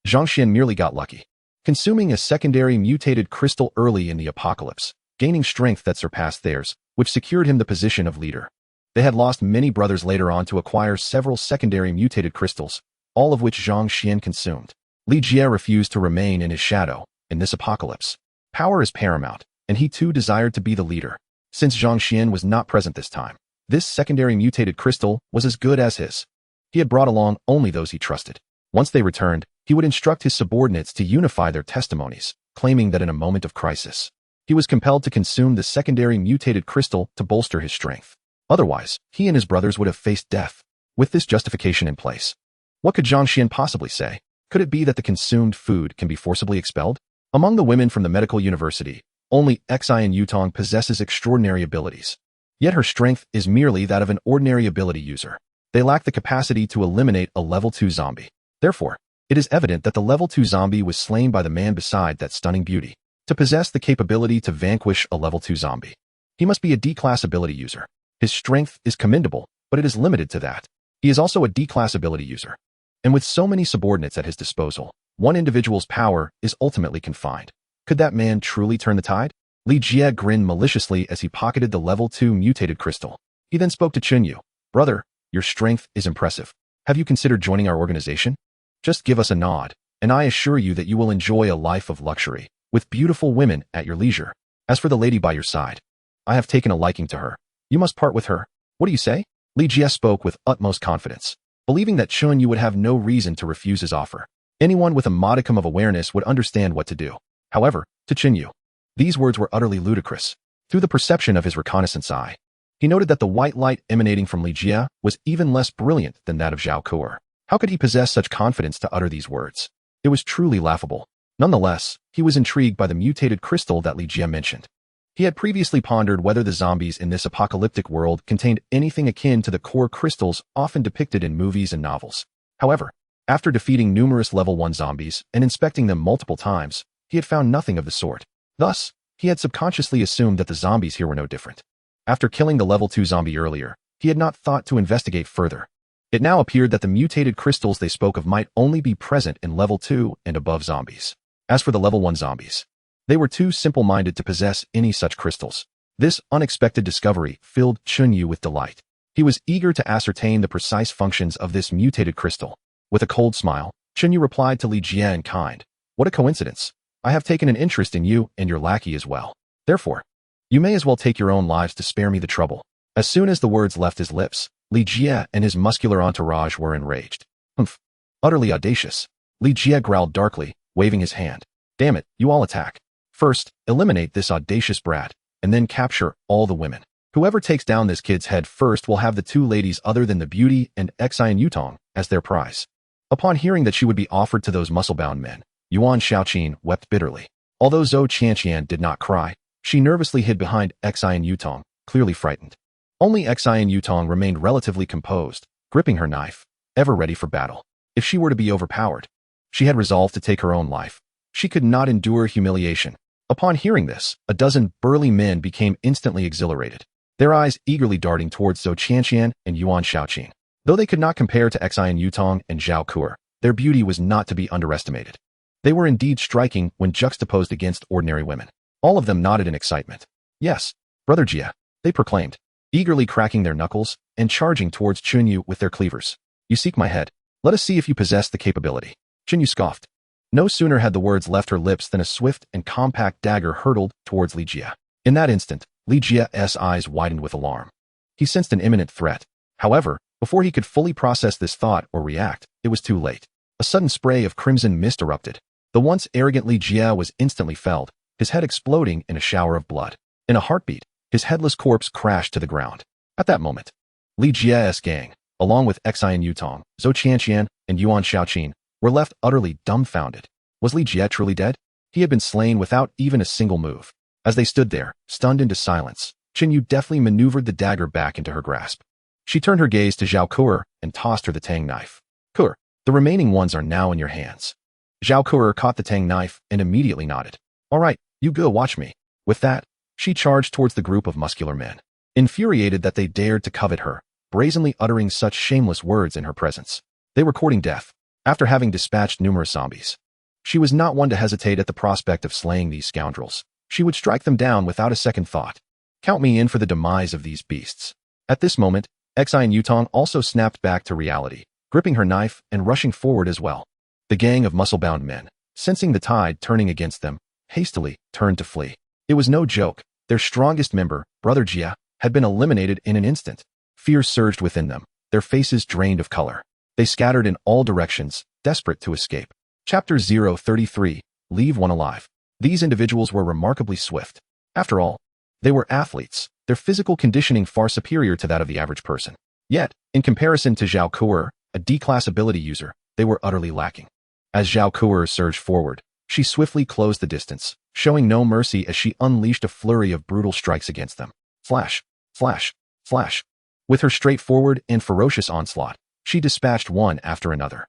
[SPEAKER 2] Zhang Xian merely got lucky. Consuming a secondary mutated crystal early in the apocalypse, gaining strength that surpassed theirs, which secured him the position of leader. They had lost many brothers later on to acquire several secondary mutated crystals, all of which Zhang Xian consumed. Li Jie refused to remain in his shadow in this apocalypse. Power is paramount, and he too desired to be the leader. Since Zhang Xian was not present this time, this secondary mutated crystal was as good as his. He had brought along only those he trusted. Once they returned, he would instruct his subordinates to unify their testimonies, claiming that in a moment of crisis, he was compelled to consume the secondary mutated crystal to bolster his strength. Otherwise, he and his brothers would have faced death. With this justification in place, what could Zhang Xian possibly say? Could it be that the consumed food can be forcibly expelled? Among the women from the medical university, only Xian Yutong possesses extraordinary abilities. Yet her strength is merely that of an ordinary ability user. They lack the capacity to eliminate a level 2 zombie. Therefore, it is evident that the level 2 zombie was slain by the man beside that stunning beauty. To possess the capability to vanquish a level 2 zombie, he must be a D-class ability user. His strength is commendable, but it is limited to that. He is also a D-class ability user. And with so many subordinates at his disposal, one individual's power is ultimately confined. Could that man truly turn the tide? Li Jie grinned maliciously as he pocketed the level 2 mutated crystal. He then spoke to Chunyu. Brother, your strength is impressive. Have you considered joining our organization? Just give us a nod, and I assure you that you will enjoy a life of luxury, with beautiful women at your leisure. As for the lady by your side, I have taken a liking to her. You must part with her. What do you say? Li Jie spoke with utmost confidence, believing that Chunyu would have no reason to refuse his offer. Anyone with a modicum of awareness would understand what to do. However, to Chunyu, these words were utterly ludicrous. Through the perception of his reconnaissance eye, he noted that the white light emanating from Li Jie was even less brilliant than that of Zhao Kuo. How could he possess such confidence to utter these words? It was truly laughable. Nonetheless, he was intrigued by the mutated crystal that Li Jie mentioned. He had previously pondered whether the zombies in this apocalyptic world contained anything akin to the core crystals often depicted in movies and novels. However, after defeating numerous level 1 zombies and inspecting them multiple times, he had found nothing of the sort. Thus, he had subconsciously assumed that the zombies here were no different. After killing the level 2 zombie earlier, he had not thought to investigate further. It now appeared that the mutated crystals they spoke of might only be present in level 2 and above zombies. As for the level 1 zombies, they were too simple-minded to possess any such crystals. This unexpected discovery filled Chunyu with delight. He was eager to ascertain the precise functions of this mutated crystal. With a cold smile, Chunyu replied to Li Jie in kind. What a coincidence. I have taken an interest in you and your lackey as well. Therefore, you may as well take your own lives to spare me the trouble. As soon as the words left his lips, Li Jie and his muscular entourage were enraged. Humph. Utterly audacious. Li Jie growled darkly, waving his hand. Damn it, you all attack. First, eliminate this audacious brat, and then capture all the women. Whoever takes down this kid's head first will have the 2 ladies other than the beauty and Xian Yutong as their prize. Upon hearing that she would be offered to those muscle-bound men, Yuan Shaoqin wept bitterly. Although Zhou Qianqian did not cry, she nervously hid behind Xian Yutong, clearly frightened. Only Xian Yutong remained relatively composed, gripping her knife, ever ready for battle. If she were to be overpowered, she had resolved to take her own life. She could not endure humiliation. Upon hearing this, a dozen burly men became instantly exhilarated, their eyes eagerly darting towards Zhou Qianqian and Yuan Shaoqin. Though they could not compare to Xian Yutong and Zhao Kuo, their beauty was not to be underestimated. They were indeed striking when juxtaposed against ordinary women. All of them nodded in excitement. Yes, Brother Jie, they proclaimed, eagerly cracking their knuckles and charging towards Chunyu with their cleavers. You seek my head. Let us see if you possess the capability. Chunyu scoffed. No sooner had the words left her lips than a swift and compact dagger hurtled towards Li Jie. In that instant, Li Jie's eyes widened with alarm. He sensed an imminent threat. However, before he could fully process this thought or react, it was too late. A sudden spray of crimson mist erupted. The once arrogant Li Jie was instantly felled, his head exploding in a shower of blood. In a heartbeat, his headless corpse crashed to the ground. At that moment, Li Jie's gang, along with Xian Yutong, Zhou Qianqian, and Yuan Shaoqin, were left utterly dumbfounded. Was Li Jie truly dead? He had been slain without even a single move. As they stood there, stunned into silence, Chunyu deftly maneuvered the dagger back into her grasp. She turned her gaze to Zhao Kuo and tossed her the tang knife. Kuo, the remaining ones are now in your hands. Zhao Kuo caught the tang knife and immediately nodded. All right, you go watch me. With that, she charged towards the group of muscular men, infuriated that they dared to covet her, brazenly uttering such shameless words in her presence. They were courting death. After having dispatched numerous zombies, she was not one to hesitate at the prospect of slaying these scoundrels. She would strike them down without a second thought. Count me in for the demise of these beasts. At this moment, Xian Yutong also snapped back to reality, gripping her knife and rushing forward as well. The gang of muscle-bound men, sensing the tide turning against them, hastily turned to flee. It was no joke. Their strongest member, Brother Jia, had been eliminated in an instant. Fear surged within them, their faces drained of color. They scattered in all directions, desperate to escape. Chapter 033, Leave One Alive. These individuals were remarkably swift. After all, they were athletes, their physical conditioning far superior to that of the average person. Yet, in comparison to Zhao Kuer, a D-class ability user, they were utterly lacking. As Zhao Kuer surged forward, she swiftly closed the distance, showing no mercy as she unleashed a flurry of brutal strikes against them. Flash, flash, flash. With her straightforward and ferocious onslaught, she dispatched one after another.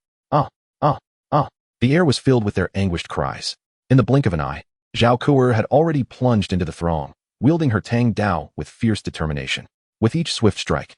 [SPEAKER 2] The air was filled with their anguished cries. In the blink of an eye, Zhao Kuer had already plunged into the throng, wielding her Tang Dao with fierce determination. With each swift strike,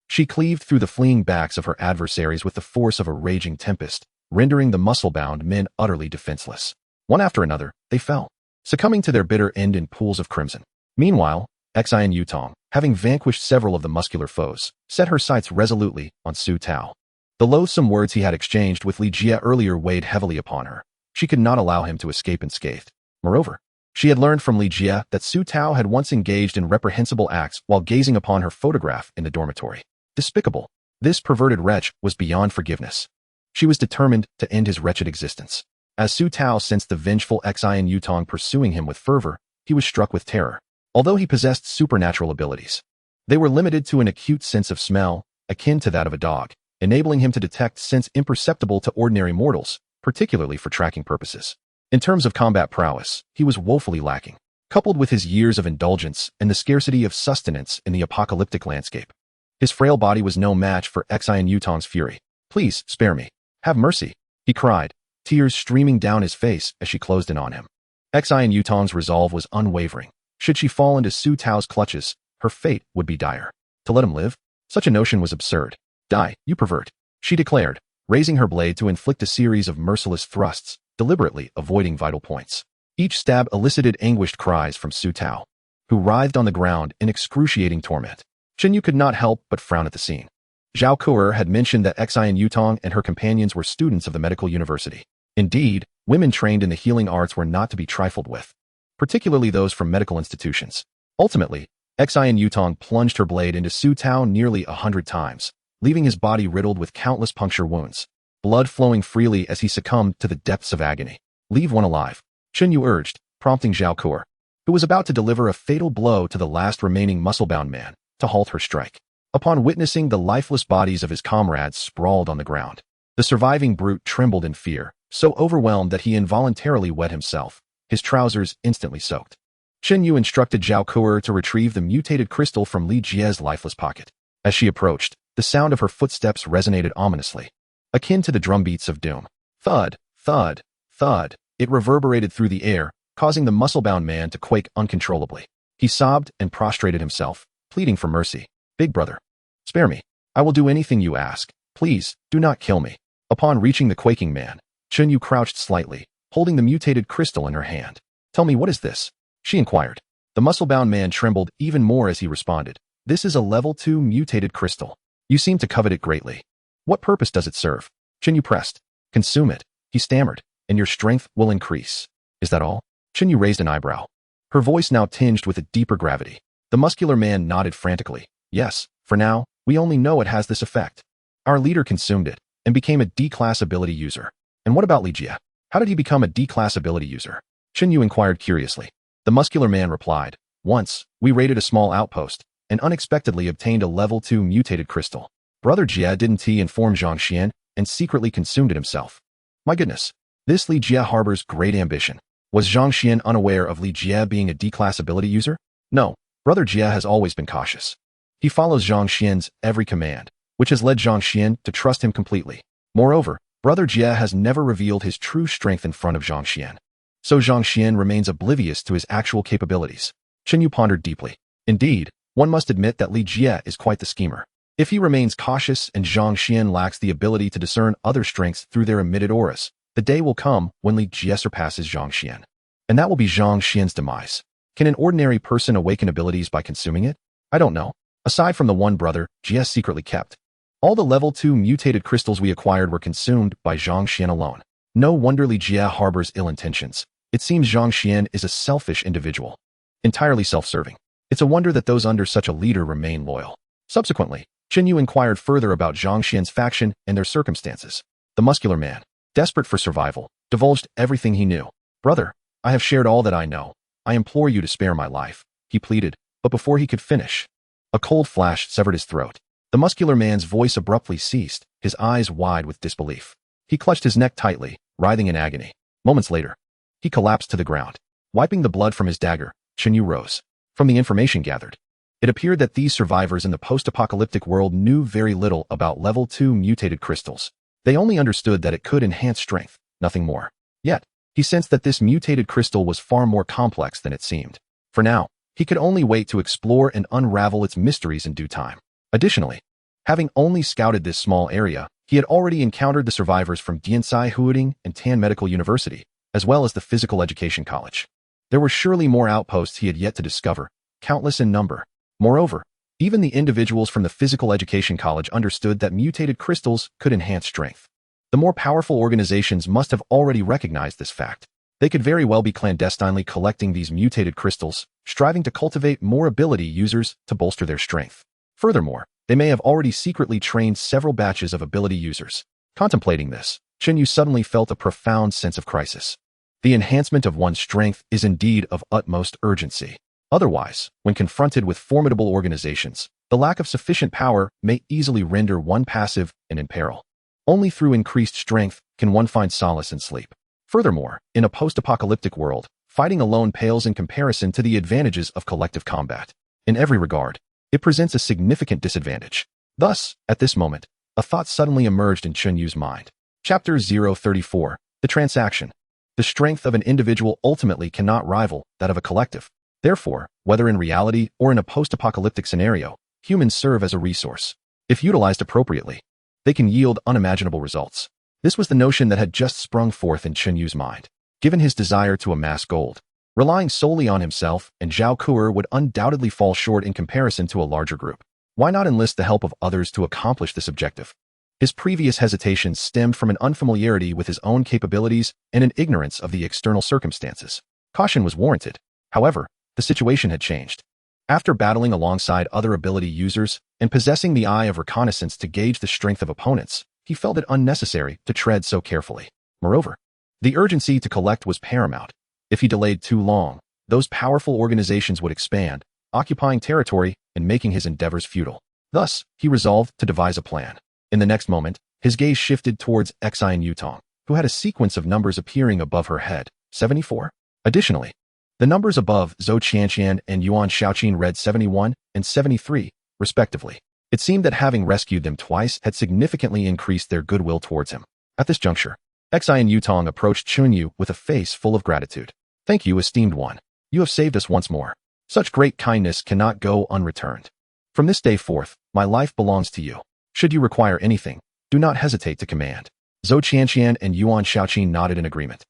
[SPEAKER 2] she cleaved through the fleeing backs of her adversaries with the force of a raging tempest, rendering the muscle-bound men utterly defenseless. One after another, they fell, succumbing to their bitter end in pools of crimson. Meanwhile, Xian Yutong, having vanquished several of the muscular foes, set her sights resolutely on Su Tao. The loathsome words he had exchanged with Li Jie earlier weighed heavily upon her. She could not allow him to escape unscathed. Moreover, she had learned from Li Jie that Su Tao had once engaged in reprehensible acts while gazing upon her photograph in the dormitory. Despicable. This perverted wretch was beyond forgiveness. She was determined to end his wretched existence. As Su Tao sensed the vengeful Xian Yutong pursuing him with fervor, he was struck with terror. Although he possessed supernatural abilities, they were limited to an acute sense of smell, akin to that of a dog, enabling him to detect scents imperceptible to ordinary mortals, particularly for tracking purposes. In terms of combat prowess, he was woefully lacking. Coupled with his years of indulgence and the scarcity of sustenance in the apocalyptic landscape, his frail body was no match for Xian Yutong's fury. "Please, spare me. Have mercy," he cried, tears streaming down his face as she closed in on him. Xian Yutong's resolve was unwavering. Should she fall into Su Tao's clutches, her fate would be dire. To let him live? Such a notion was absurd. "Die, you pervert," she declared, raising her blade to inflict a series of merciless thrusts, deliberately avoiding vital points. Each stab elicited anguished cries from Su Tao, who writhed on the ground in excruciating torment. Shinyu could not help but frown at the scene. Zhao Kuer had mentioned that Xian Yutong and her companions were students of the medical university. Indeed, women trained in the healing arts were not to be trifled with, particularly those from medical institutions. Ultimately, Xian Yutong plunged her blade into Su Tao nearly 100 times, leaving his body riddled with countless puncture wounds, blood flowing freely as he succumbed to the depths of agony. "Leave one alive," Shinyu urged, prompting Zhao Kuer, who was about to deliver a fatal blow to the last remaining muscle-bound man, to halt her strike. Upon witnessing the lifeless bodies of his comrades sprawled on the ground, the surviving brute trembled in fear, so overwhelmed that he involuntarily wet himself, his trousers instantly soaked. Shinyu instructed Zhao Kuer to retrieve the mutated crystal from Li Jie's lifeless pocket. As she approached, the sound of her footsteps resonated ominously, akin to the drumbeats of doom. Thud, thud, thud. It reverberated through the air, causing the muscle-bound man to quake uncontrollably. He sobbed and prostrated himself, pleading for mercy. "Big brother, spare me. I will do anything you ask. Please, do not kill me." Upon reaching the quaking man, Shinyu crouched slightly, holding the mutated crystal in her hand. "Tell me, what is this?" she inquired. The muscle-bound man trembled even more as he responded. "This is a level 2 mutated crystal. You seem to covet it greatly. What purpose does it serve?" Shinyu pressed. "Consume it," he stammered, "and your strength will increase." "Is that all?" Shinyu raised an eyebrow, her voice now tinged with a deeper gravity. The muscular man nodded frantically. "Yes, for now, we only know it has this effect. Our leader consumed it and became a D-class ability user." "And what about Li Jie? How did he become a D-class ability user?" Shinyu inquired curiously. The muscular man replied, "Once, we raided a small outpost and unexpectedly obtained a level 2 mutated crystal. Brother Jie didn't he inform Zhang Xian and secretly consumed it himself." My goodness, this Li Jie harbors great ambition. Was Zhang Xian unaware of Li Jie being a D-class ability user? No, Brother Jie has always been cautious. He follows Zhang Xian's every command, which has led Zhang Xian to trust him completely. Moreover, Brother Jie has never revealed his true strength in front of Zhang Xian. So Zhang Xian remains oblivious to his actual capabilities. Shinyu pondered deeply. Indeed, one must admit that Li Jie is quite the schemer. If he remains cautious and Zhang Xian lacks the ability to discern other strengths through their emitted auras, the day will come when Li Jie surpasses Zhang Xian. And that will be Zhang Xian's demise. Can an ordinary person awaken abilities by consuming it? I don't know. Aside from the one brother, GS secretly kept. All the level 2 mutated crystals we acquired were consumed by Zhang Xian alone. No wonder Li Jie harbors ill intentions. It seems Zhang Xian is a selfish individual. Entirely self-serving. It's a wonder that those under such a leader remain loyal. Subsequently, Chen Yu inquired further about Zhang Xian's faction and their circumstances. The muscular man, desperate for survival, divulged everything he knew. Brother, I have shared all that I know. I implore you to spare my life, he pleaded, but before he could finish, a cold flash severed his throat. The muscular man's voice abruptly ceased, his eyes wide with disbelief. He clutched his neck tightly, writhing in agony. Moments later, he collapsed to the ground. Wiping the blood from his dagger, Chen Yu rose. From the information gathered, it appeared that these survivors in the post-apocalyptic world knew very little about level 2 mutated crystals. They only understood that it could enhance strength, nothing more. Yet, he sensed that this mutated crystal was far more complex than it seemed. For now, he could only wait to explore and unravel its mysteries in due time. Additionally, having only scouted this small area, he had already encountered the survivors from Diansai Huading and Tan Medical University, as well as the Physical Education College. There were surely more outposts he had yet to discover, countless in number. Moreover, even the individuals from the Physical Education College understood that mutated crystals could enhance strength. The more powerful organizations must have already recognized this fact. They could very well be clandestinely collecting these mutated crystals, striving to cultivate more ability users to bolster their strength. Furthermore, they may have already secretly trained several batches of ability users. Contemplating this, Chen Yu suddenly felt a profound sense of crisis. The enhancement of one's strength is indeed of utmost urgency. Otherwise, when confronted with formidable organizations, the lack of sufficient power may easily render one passive and in peril. Only through increased strength can one find solace in sleep. Furthermore, in a post-apocalyptic world, fighting alone pales in comparison to the advantages of collective combat. In every regard, it presents a significant disadvantage. Thus, at this moment, a thought suddenly emerged in Chen Yu's mind. Chapter 034, The Transaction. The strength of an individual ultimately cannot rival that of a collective. Therefore, whether in reality or in a post-apocalyptic scenario, humans serve as a resource. If utilized appropriately, they can yield unimaginable results. This was the notion that had just sprung forth in Chen Yu's mind. Given his desire to amass gold, relying solely on himself and Zhao Kuer would undoubtedly fall short in comparison to a larger group. Why not enlist the help of others to accomplish this objective? His previous hesitations stemmed from an unfamiliarity with his own capabilities and an ignorance of the external circumstances. Caution was warranted. However, the situation had changed. After battling alongside other ability users and possessing the eye of reconnaissance to gauge the strength of opponents, he felt it unnecessary to tread so carefully. Moreover, the urgency to collect was paramount. If he delayed too long, those powerful organizations would expand, occupying territory and making his endeavors futile. Thus, he resolved to devise a plan. In the next moment, his gaze shifted towards Xian Yutong, who had a sequence of numbers appearing above her head, 74. Additionally, the numbers above Zhou Qianqian and Yuan Shaoqin read 71 and 73, respectively. It seemed that having rescued them twice had significantly increased their goodwill towards him. At this juncture, Xian Yutong approached Chen Yu with a face full of gratitude. Thank you, esteemed one. You have saved us once more. Such great kindness cannot go unreturned. From this day forth, my life belongs to you. Should you require anything, do not hesitate to command. Zhou Qianqian and Yuan Shaoqin nodded in agreement,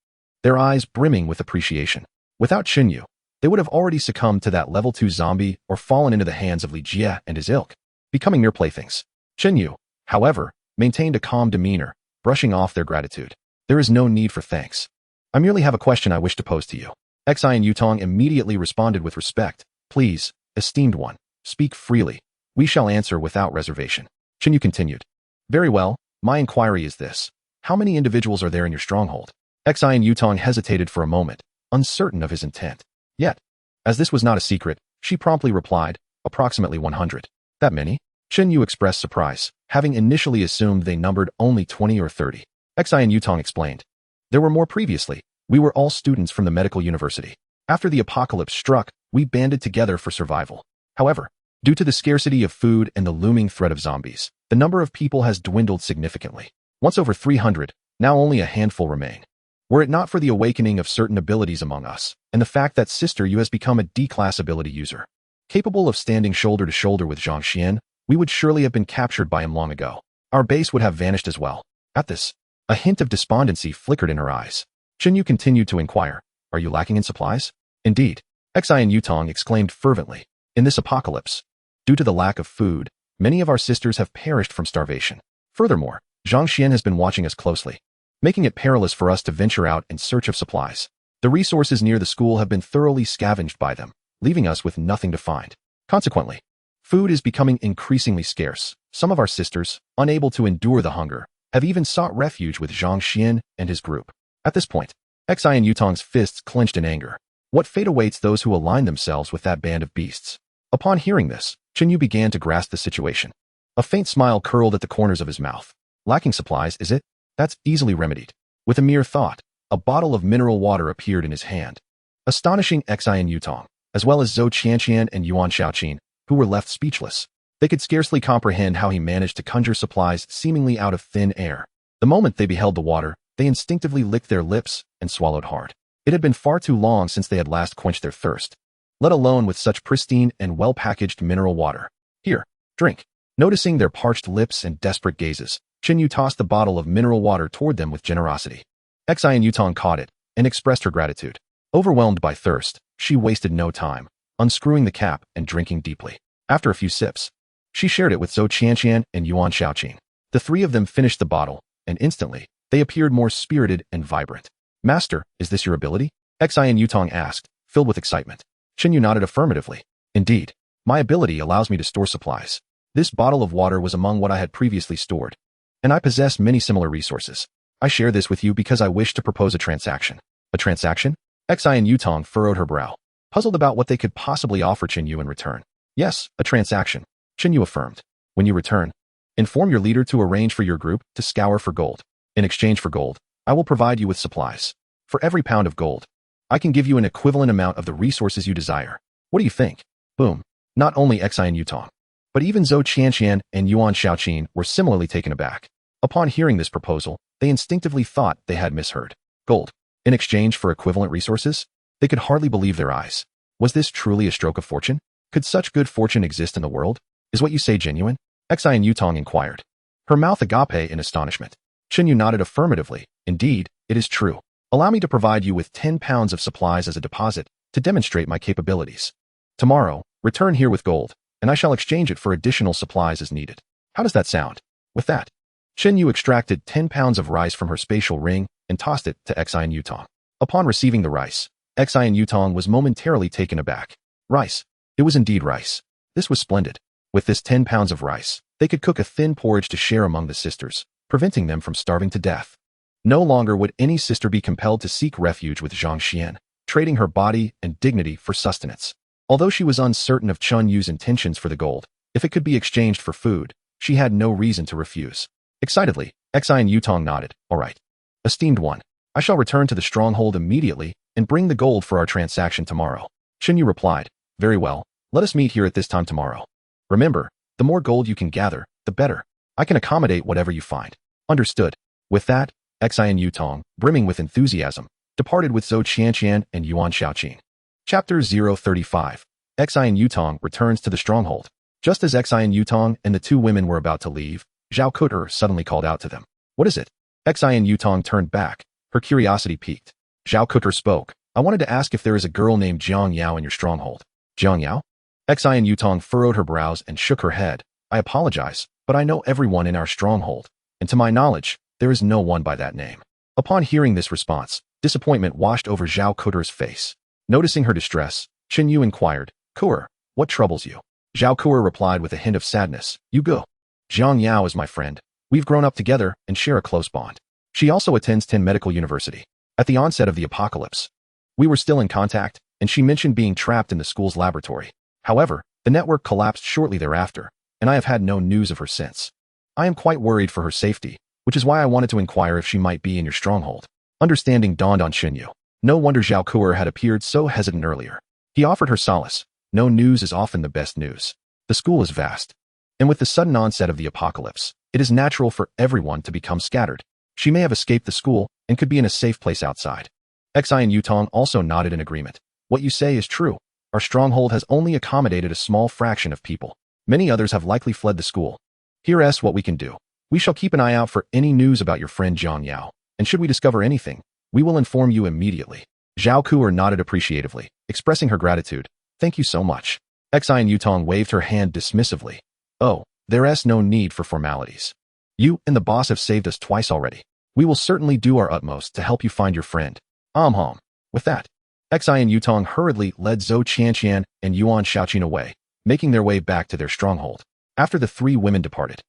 [SPEAKER 2] their eyes brimming with appreciation. Without Chen Yu, they would have already succumbed to that level 2 zombie or fallen into the hands of Li Jie and his ilk, becoming mere playthings. Chen Yu, however, maintained a calm demeanor, brushing off their gratitude. There is no need for thanks. I merely have a question I wish to pose to you. Xian Yutong immediately responded with respect. Please, esteemed one, speak freely. We shall answer without reservation. Chen Yu continued. Very well, my inquiry is this. How many individuals are there in your stronghold? Xian Yutong hesitated for a moment, uncertain of his intent. Yet, as this was not a secret, she promptly replied, approximately 100. That many? Chen Yu expressed surprise, having initially assumed they numbered only 20 or 30. Xian Yutong explained. There were more previously. We were all students from the medical university. After the apocalypse struck, we banded together for survival. However, due to the scarcity of food and the looming threat of zombies, the number of people has dwindled significantly. Once over 300, now only a handful remain. Were it not for the awakening of certain abilities among us, and the fact that Sister Yu has become a D-class ability user, capable of standing shoulder to shoulder with Zhang Xian, we would surely have been captured by him long ago. Our base would have vanished as well. At this, a hint of despondency flickered in her eyes. Chen Yu continued to inquire, are you lacking in supplies? Indeed. Xi and Yutong exclaimed fervently. In this apocalypse, due to the lack of food, many of our sisters have perished from starvation. Furthermore, Zhang Xian has been watching us closely, making it perilous for us to venture out in search of supplies. The resources near the school have been thoroughly scavenged by them, leaving us with nothing to find. Consequently, food is becoming increasingly scarce. Some of our sisters, unable to endure the hunger, have even sought refuge with Zhang Xian and his group. At this point, Xi and Yutong's fists clenched in anger. What fate awaits those who align themselves with that band of beasts? Upon hearing this, Chenyu began to grasp the situation. A faint smile curled at the corners of his mouth. Lacking supplies, is it? That's easily remedied. With a mere thought, a bottle of mineral water appeared in his hand. Astonishing Xi and Yutong, as well as Zhou Qianqian and Yuan Xiaoqin, who were left speechless. They could scarcely comprehend how he managed to conjure supplies seemingly out of thin air. The moment they beheld the water, they instinctively licked their lips and swallowed hard. It had been far too long since they had last quenched their thirst, let alone with such pristine and well-packaged mineral water. Here, drink. Noticing their parched lips and desperate gazes, Chenyu tossed the bottle of mineral water toward them with generosity. Xi and Yutong caught it and expressed her gratitude. Overwhelmed by thirst, she wasted no time, unscrewing the cap and drinking deeply. After a few sips, she shared it with Zhou Qianqian and Yuan Xiaoqin. The three of them finished the bottle, and instantly, they appeared more spirited and vibrant. Master, is this your ability? Xi and Yutong asked, filled with excitement. Chenyu nodded affirmatively. Indeed, my ability allows me to store supplies. This bottle of water was among what I had previously stored, and I possess many similar resources. I share this with you because I wish to propose a transaction. A transaction? Xi and Yutong furrowed her brow, puzzled about what they could possibly offer Chenyu in return. Yes, a transaction, Chenyu affirmed. When you return, inform your leader to arrange for your group to scour for gold. In exchange for gold, I will provide you with supplies. For every pound of gold, I can give you an equivalent amount of the resources you desire. What do you think? Boom. Not only Xi and Yutong, but even Zhou Qianqian and Yuan Xiaoqin were similarly taken aback. Upon hearing this proposal, they instinctively thought they had misheard. Gold. In exchange for equivalent resources? They could hardly believe their eyes. Was this truly a stroke of fortune? Could such good fortune exist in the world? Is what you say genuine? Xi and Yutong inquired, her mouth agape in astonishment. Chenyu nodded affirmatively. Indeed, it is true. Allow me to provide you with 10 pounds of supplies as a deposit to demonstrate my capabilities. Tomorrow, return here with gold, and I shall exchange it for additional supplies as needed. How does that sound? With that, Chenyu extracted 10 pounds of rice from her spatial ring and tossed it to Xi and Yutong. Upon receiving the rice, Xi and Yutong was momentarily taken aback. Rice. It was indeed rice. This was splendid. With this 10 pounds of rice, they could cook a thin porridge to share among the sisters, preventing them from starving to death. No longer would any sister be compelled to seek refuge with Zhang Xian, trading her body and dignity for sustenance. Although she was uncertain of Chun Yu's intentions for the gold, if it could be exchanged for food, she had no reason to refuse. Excitedly, Xi and Yutong nodded. All right. Esteemed one, I shall return to the stronghold immediately and bring the gold for our transaction tomorrow. Chenyu replied. Very well, let us meet here at this time tomorrow. Remember, the more gold you can gather, the better. I can accommodate whatever you find. Understood. With that, Xi and Yutong, brimming with enthusiasm, departed with Zhou Qianqian and Yuan Xiaoqin. Chapter 035. Xi and Yutong returns to the stronghold. Just as Xi and Yutong and the two women were about to leave, Zhao Kuter suddenly called out to them. What is it? Xi and Yutong turned back, her curiosity piqued. Zhao Kuter spoke. I wanted to ask if there is a girl named Jiang Yao in your stronghold. Jiang Yao? Xi and Yutong furrowed her brows and shook her head. I apologize, but I know everyone in our stronghold, and to my knowledge, there is no one by that name. Upon hearing this response, disappointment washed over Zhao Kuter's face. Noticing her distress, Chenyu inquired, Kuer, what troubles you? Zhao Kuer replied with a hint of sadness, You go. Jiang Yao is my friend. We've grown up together and share a close bond. She also attends 10 Medical University. At the onset of the apocalypse, we were still in contact, and she mentioned being trapped in the school's laboratory. However, the network collapsed shortly thereafter, and I have had no news of her since. I am quite worried for her safety, which is why I wanted to inquire if she might be in your stronghold. Understanding dawned on Chenyu. No wonder Zhao Kuer had appeared so hesitant earlier. He offered her solace. No news is often the best news. The school is vast, and with the sudden onset of the apocalypse, it is natural for everyone to become scattered. She may have escaped the school and could be in a safe place outside. Xi and Yutong also nodded in agreement. What you say is true. Our stronghold has only accommodated a small fraction of people. Many others have likely fled the school. Here's what we can do. We shall keep an eye out for any news about your friend Jiang Yao, and should we discover anything, we will inform you immediately. Zhao Kuer nodded appreciatively, expressing her gratitude. Thank you so much. Xi and Yutong waved her hand dismissively. Oh, there's no need for formalities. You and the boss have saved us twice already. We will certainly do our utmost to help you find your friend. Hom. With that, Xi and Yutong hurriedly led Zhou Qianqian and Yuan Shaoqin away, making their way back to their stronghold. After the three women departed,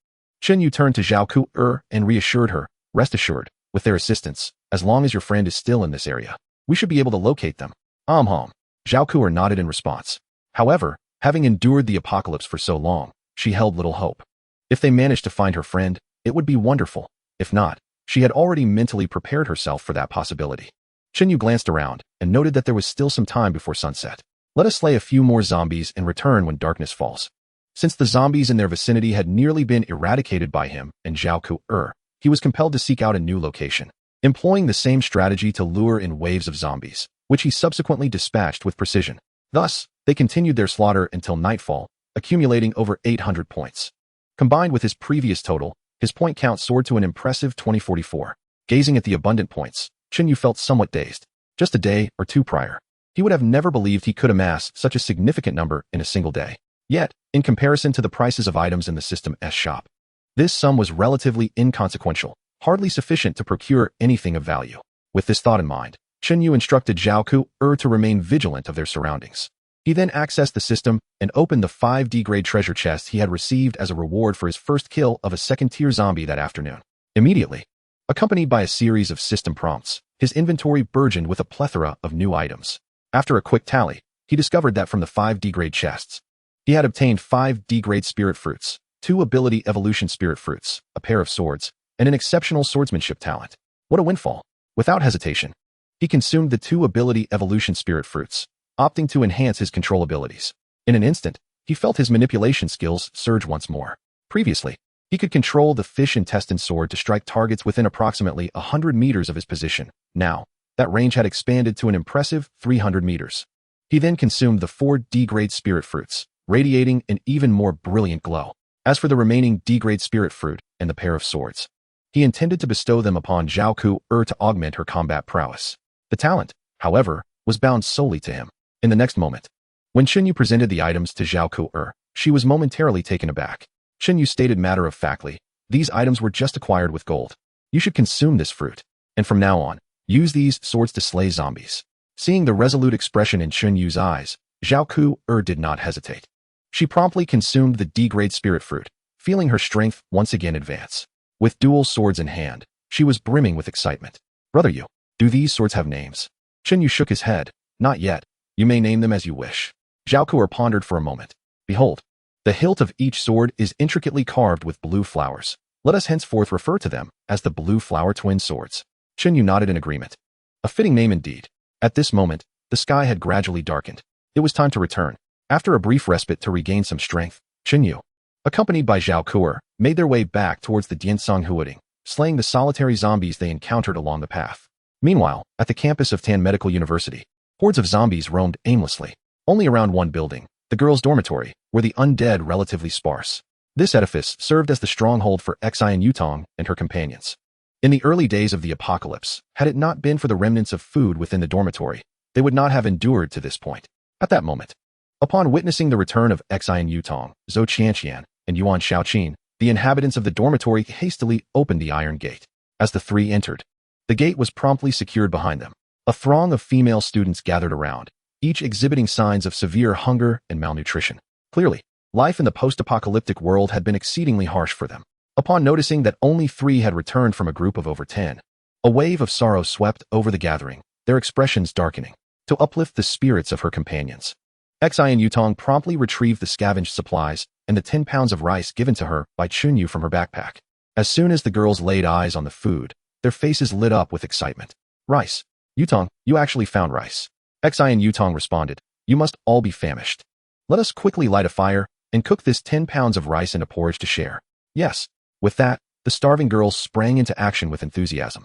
[SPEAKER 2] Chen Yu turned to Zhao Kuer and reassured her, rest assured, with their assistance, as long as your friend is still in this area, we should be able to locate them. Hom. Zhao Kuer nodded in response. However, having endured the apocalypse for so long, she held little hope. If they managed to find her friend, it would be wonderful. If not, she had already mentally prepared herself for that possibility. Chen Yu glanced around and noted that there was still some time before sunset. Let us slay a few more zombies and return when darkness falls. Since the zombies in their vicinity had nearly been eradicated by him and Zhao Kuer, he was compelled to seek out a new location, employing the same strategy to lure in waves of zombies, which he subsequently dispatched with precision. Thus, they continued their slaughter until nightfall, accumulating over 800 points. Combined with his previous total, his point count soared to an impressive 2044. Gazing at the abundant points, Chen Yu felt somewhat dazed. Just a day or two prior, he would have never believed he could amass such a significant number in a single day. Yet, in comparison to the prices of items in the System S shop, this sum was relatively inconsequential, hardly sufficient to procure anything of value. With this thought in mind, Chen Yu instructed Zhao Kuer to remain vigilant of their surroundings. He then accessed the system and opened the 5D grade treasure chest he had received as a reward for his first kill of a second-tier zombie that afternoon. Immediately, accompanied by a series of system prompts, his inventory burgeoned with a plethora of new items. After a quick tally, he discovered that from the 5D grade chests, he had obtained 5D grade spirit fruits, 2 ability evolution spirit fruits, a pair of swords, and an exceptional swordsmanship talent. What a windfall! Without hesitation, he consumed the 2 ability evolution spirit fruits, opting to enhance his control abilities. In an instant, he felt his manipulation skills surge once more. Previously, he could control the fish intestine sword to strike targets within approximately 100 meters of his position. Now, that range had expanded to an impressive 300 meters. He then consumed the 4 D-grade spirit fruits, radiating an even more brilliant glow. As for the remaining D-grade spirit fruit and the pair of swords, he intended to bestow them upon Zhao Kuer to augment her combat prowess. The talent, however, was bound solely to him. In the next moment, when Chen Yu presented the items to Zhao Kuer, she was momentarily taken aback. Chen Yu stated matter-of-factly, these items were just acquired with gold. You should consume this fruit, and from now on, use these swords to slay zombies. Seeing the resolute expression in Chen Yu's eyes, Zhao Kuer did not hesitate. She promptly consumed the D-grade spirit fruit, feeling her strength once again advance. With dual swords in hand, she was brimming with excitement. Brother Yu, do these swords have names? Chen Yu shook his head. Not yet. You may name them as you wish. Zhao Kuer pondered for a moment. Behold, the hilt of each sword is intricately carved with blue flowers. Let us henceforth refer to them as the Blue Flower Twin Swords. Chen Yu nodded in agreement. A fitting name indeed. At this moment, the sky had gradually darkened. It was time to return. After a brief respite to regain some strength, Chen Yu, accompanied by Zhao Kuer, made their way back towards the Diansong Huading, slaying the solitary zombies they encountered along the path. Meanwhile, at the campus of Tan Medical University, hordes of zombies roamed aimlessly. Only around one building, the girls' dormitory, were the undead relatively sparse. This edifice served as the stronghold for Xi and Yutong and her companions. In the early days of the apocalypse, had it not been for the remnants of food within the dormitory, they would not have endured to this point. At that moment, upon witnessing the return of Xi and Yutong, Zhou Qianqian, and Yuan Shaoqin, the inhabitants of the dormitory hastily opened the iron gate. As the three entered, the gate was promptly secured behind them. A throng of female students gathered around, each exhibiting signs of severe hunger and malnutrition. Clearly, life in the post-apocalyptic world had been exceedingly harsh for them. Upon noticing that only 3 had returned from a group of over 10, a wave of sorrow swept over the gathering, their expressions darkening, to uplift the spirits of her companions. Xi and Yutong promptly retrieved the scavenged supplies and the 10 pounds of rice given to her by Chunyu from her backpack. As soon as the girls laid eyes on the food, their faces lit up with excitement. Rice. Yutong, you actually found rice. Xi and Yutong responded, you must all be famished. Let us quickly light a fire and cook this 10 pounds of rice in a porridge to share. Yes. With that, the starving girls sprang into action with enthusiasm.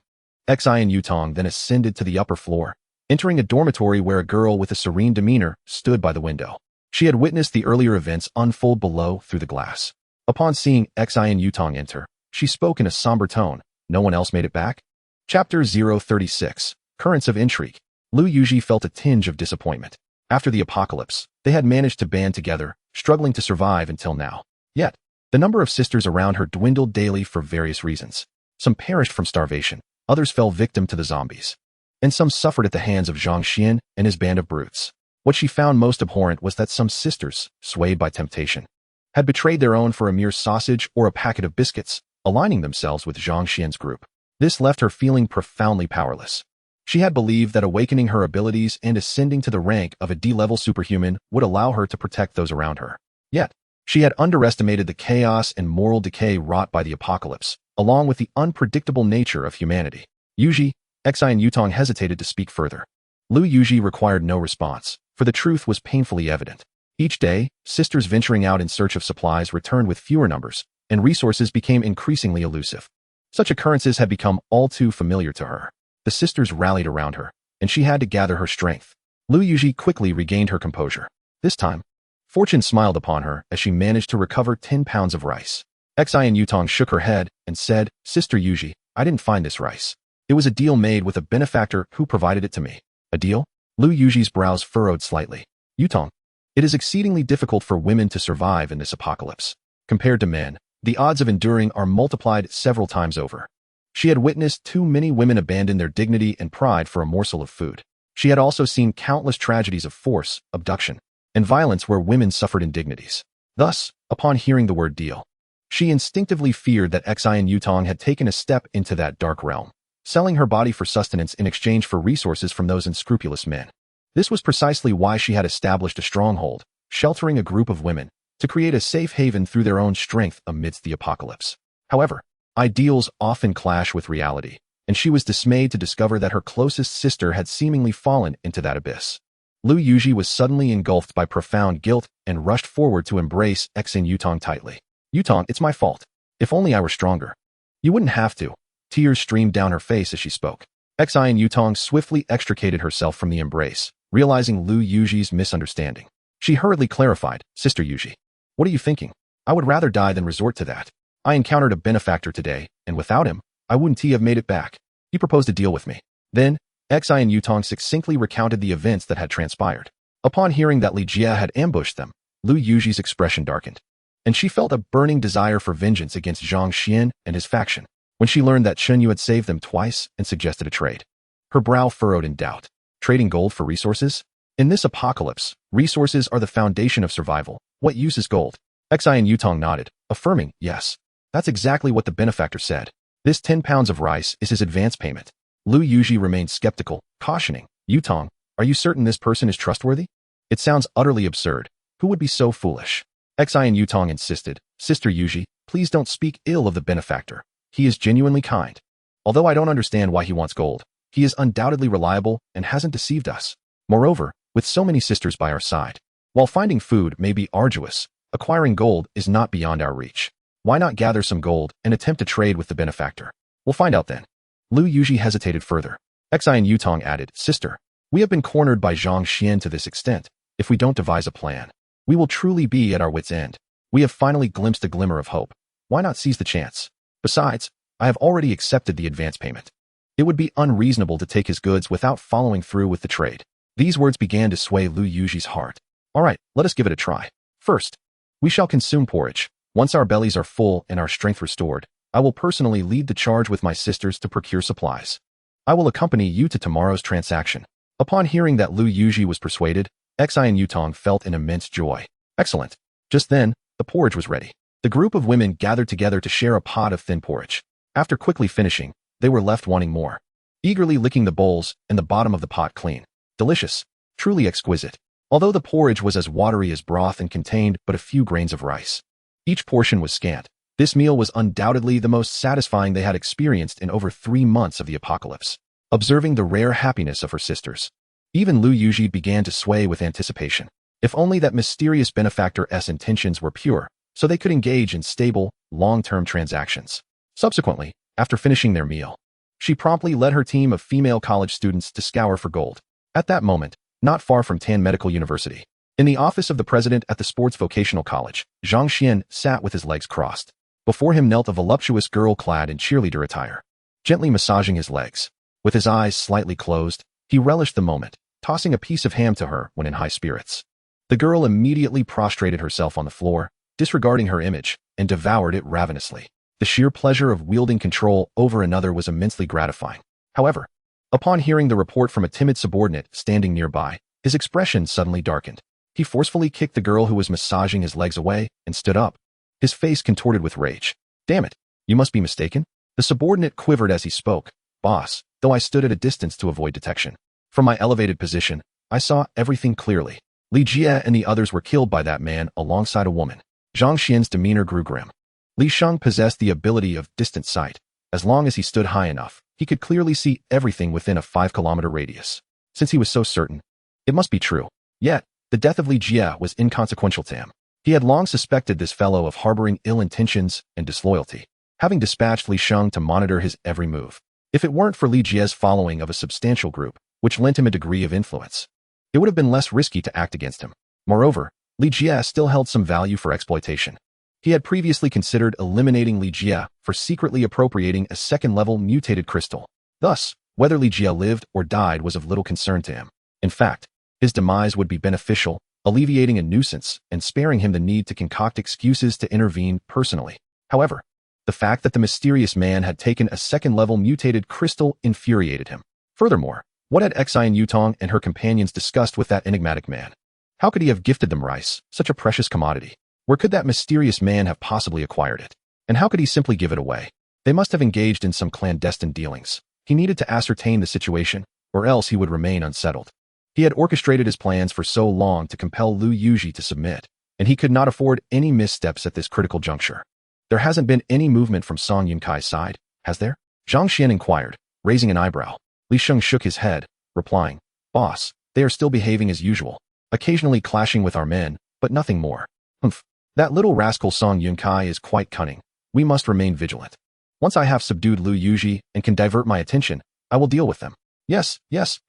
[SPEAKER 2] Xi and Yutong then ascended to the upper floor, entering a dormitory where a girl with a serene demeanor stood by the window. She had witnessed the earlier events unfold below through the glass. Upon seeing Xi and Yutong enter, she spoke in a somber tone. No one else made it back? Chapter 036. Currents of Intrigue. Lu Yuji felt a tinge of disappointment. After the apocalypse, they had managed to band together, struggling to survive until now. Yet, the number of sisters around her dwindled daily for various reasons. Some perished from starvation, others fell victim to the zombies, and some suffered at the hands of Zhang Xian and his band of brutes. What she found most abhorrent was that some sisters, swayed by temptation, had betrayed their own for a mere sausage or a packet of biscuits, aligning themselves with Zhang Xian's group. This left her feeling profoundly powerless. She had believed that awakening her abilities and ascending to the rank of a D-level superhuman would allow her to protect those around her. Yet, she had underestimated the chaos and moral decay wrought by the apocalypse, along with the unpredictable nature of humanity. Yuji, Xi and Yutong hesitated to speak further. Lu Yuji required no response, for the truth was painfully evident. Each day, sisters venturing out in search of supplies returned with fewer numbers, and resources became increasingly elusive. Such occurrences had become all too familiar to her. The sisters rallied around her, and she had to gather her strength. Lu Yuji quickly regained her composure. This time, fortune smiled upon her as she managed to recover 10 pounds of rice. Xi and Yutong shook her head and said, "Sister Yuji, I didn't find this rice. It was a deal made with a benefactor who provided it to me." "A deal?" Lu Yuji's brows furrowed slightly. "Yutong, it is exceedingly difficult for women to survive in this apocalypse. Compared to men, the odds of enduring are multiplied several times over." She had witnessed too many women abandon their dignity and pride for a morsel of food. She had also seen countless tragedies of force, abduction, and violence where women suffered indignities. Thus, upon hearing the word deal, she instinctively feared that Xi and Yutong had taken a step into that dark realm, selling her body for sustenance in exchange for resources from those unscrupulous men. This was precisely why she had established a stronghold, sheltering a group of women, to create a safe haven through their own strength amidst the apocalypse. However, ideals often clash with reality, and she was dismayed to discover that her closest sister had seemingly fallen into that abyss. Lu Yuji was suddenly engulfed by profound guilt and rushed forward to embrace X and Yutong tightly. "Yutong, it's my fault. If only I were stronger." "You wouldn't have to." Tears streamed down her face as she spoke. Xi and Yutong swiftly extricated herself from the embrace, realizing Lu Yuji's misunderstanding. She hurriedly clarified, "Sister Yuji, what are you thinking? I would rather die than resort to that. I encountered a benefactor today, and without him, I wouldn't have made it back. He proposed a deal with me." Then, Xi and Yutong succinctly recounted the events that had transpired. Upon hearing that Li Jie had ambushed them, Lu Yuji's expression darkened, and she felt a burning desire for vengeance against Zhang Xian and his faction. When she learned that Chen Yu had saved them twice and suggested a trade, her brow furrowed in doubt. Trading gold for resources? In this apocalypse, resources are the foundation of survival. What use is gold? Xi and Yutong nodded, affirming, "Yes. That's exactly what the benefactor said. This 10 pounds of rice is his advance payment." Lu Yuji remained skeptical, cautioning, "Yutong, are you certain this person is trustworthy? It sounds utterly absurd. Who would be so foolish?" Xi and Yutong insisted, "Sister Yuji, please don't speak ill of the benefactor. He is genuinely kind. Although I don't understand why he wants gold, he is undoubtedly reliable and hasn't deceived us. Moreover, with so many sisters by our side, while finding food may be arduous, acquiring gold is not beyond our reach. Why not gather some gold and attempt to trade with the benefactor? We'll find out then." Lu Yuji hesitated further. Xi and Yutong added, "Sister, we have been cornered by Zhang Xian to this extent. If we don't devise a plan, we will truly be at our wits' end. We have finally glimpsed a glimmer of hope. Why not seize the chance? Besides, I have already accepted the advance payment. It would be unreasonable to take his goods without following through with the trade." These words began to sway Lu Yuji's heart. "All right, let us give it a try. First, we shall consume porridge. Once our bellies are full and our strength restored, I will personally lead the charge with my sisters to procure supplies. I will accompany you to tomorrow's transaction." Upon hearing that Lu Yuji was persuaded, Xi and Yutong felt an immense joy. Excellent. Just then, the porridge was ready. The group of women gathered together to share a pot of thin porridge. After quickly finishing, they were left wanting more, eagerly licking the bowls and the bottom of the pot clean. Delicious. Truly exquisite. Although the porridge was as watery as broth and contained but a few grains of rice, each portion was scant. This meal was undoubtedly the most satisfying they had experienced in over 3 months of the apocalypse. Observing the rare happiness of her sisters, even Lu Yuji began to sway with anticipation. If only that mysterious benefactor's intentions were pure, so they could engage in stable, long-term transactions. Subsequently, after finishing their meal, she promptly led her team of female college students to scour for gold. At that moment, not far from Tan Medical University, in the office of the president at the Sports Vocational College, Zhang Xian sat with his legs crossed. Before him knelt a voluptuous girl clad in cheerleader attire, gently massaging his legs. With his eyes slightly closed, He relished the moment, tossing a piece of ham to her when in high spirits. The girl immediately prostrated herself on the floor, disregarding her image, and devoured it ravenously. The sheer pleasure of wielding control over another was immensely gratifying. However, upon hearing the report from a timid subordinate standing nearby, his expression suddenly darkened. He forcefully kicked the girl who was massaging his legs away and stood up, his face contorted with rage. "Damn it, you must be mistaken." The subordinate quivered as he spoke. "Boss," though I stood at a distance to avoid detection. From my elevated position, I saw everything clearly. Li Jie and the others were killed by that man alongside a woman. Zhang Xian's demeanor grew grim. Li Sheng possessed the ability of distant sight. As long as he stood high enough, he could clearly see everything within a 5-kilometer radius. Since he was so certain, it must be true. Yet, the death of Li Jie was inconsequential to him. He had long suspected this fellow of harboring ill intentions and disloyalty, having dispatched Li Sheng to monitor his every move. If it weren't for Li Jie's following of a substantial group, which lent him a degree of influence, it would have been less risky to act against him. Moreover, Li Jie still held some value for exploitation. He had previously considered eliminating Li Jie for secretly appropriating a second-level mutated crystal. Thus, whether Li Jie lived or died was of little concern to him. In fact, his demise would be beneficial, alleviating a nuisance and sparing him the need to concoct excuses to intervene personally. However, the fact that the mysterious man had taken a second-level mutated crystal infuriated him. Furthermore, what had Xian Yutong and her companions discussed with that enigmatic man? How could he have gifted them rice, such a precious commodity? Where could that mysterious man have possibly acquired it? And how could he simply give it away? They must have engaged in some clandestine dealings. He needed to ascertain the situation, or else he would remain unsettled. He had orchestrated his plans for so long to compel Lu Yuji to submit, and he could not afford any missteps at this critical juncture. There hasn't been any movement from Song Yunkai's side, has there? Zhang Xian inquired, raising an eyebrow. Li Sheng shook his head, replying, "Boss, they are still behaving as usual, occasionally clashing with our men, but nothing more. Humph. That little rascal Song Yunkai is quite cunning. We must remain vigilant. Once I have subdued Lu Yuji and can divert my attention, I will deal with them." Yes,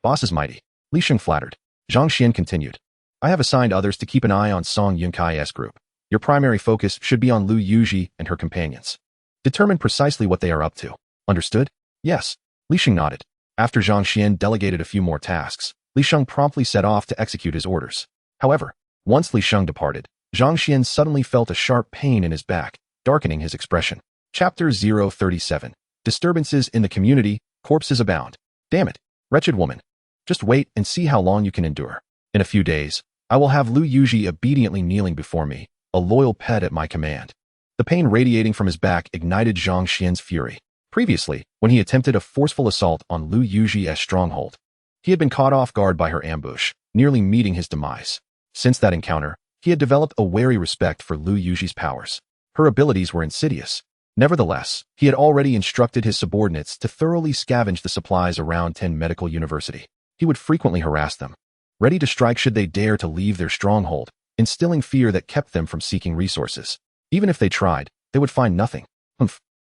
[SPEAKER 2] boss is mighty," Li Sheng flattered. Zhang Xian continued, "I have assigned others to keep an eye on Song Yunkai's group. Your primary focus should be on Lu Yuji and her companions. Determine precisely what they are up to. Understood?" "Yes," Li Sheng nodded. After Zhang Xian delegated a few more tasks, Li Sheng promptly set off to execute his orders. However, once Li Sheng departed, Zhang Xian suddenly felt a sharp pain in his back, darkening his expression. Chapter 037. Disturbances in the community, corpses abound. "Damn it, wretched woman. Just wait and see how long you can endure. In a few days, I will have Lu Yuji obediently kneeling before me, a loyal pet at my command." The pain radiating from his back ignited Zhang Xian's fury. Previously, when he attempted a forceful assault on Lu Yuji's stronghold, he had been caught off guard by her ambush, nearly meeting his demise. Since that encounter, he had developed a wary respect for Lu Yuji's powers. Her abilities were insidious. Nevertheless, he had already instructed his subordinates to thoroughly scavenge the supplies around 10 Medical University. He would frequently harass them, ready to strike should they dare to leave their stronghold, instilling fear that kept them from seeking resources. Even if they tried, they would find nothing.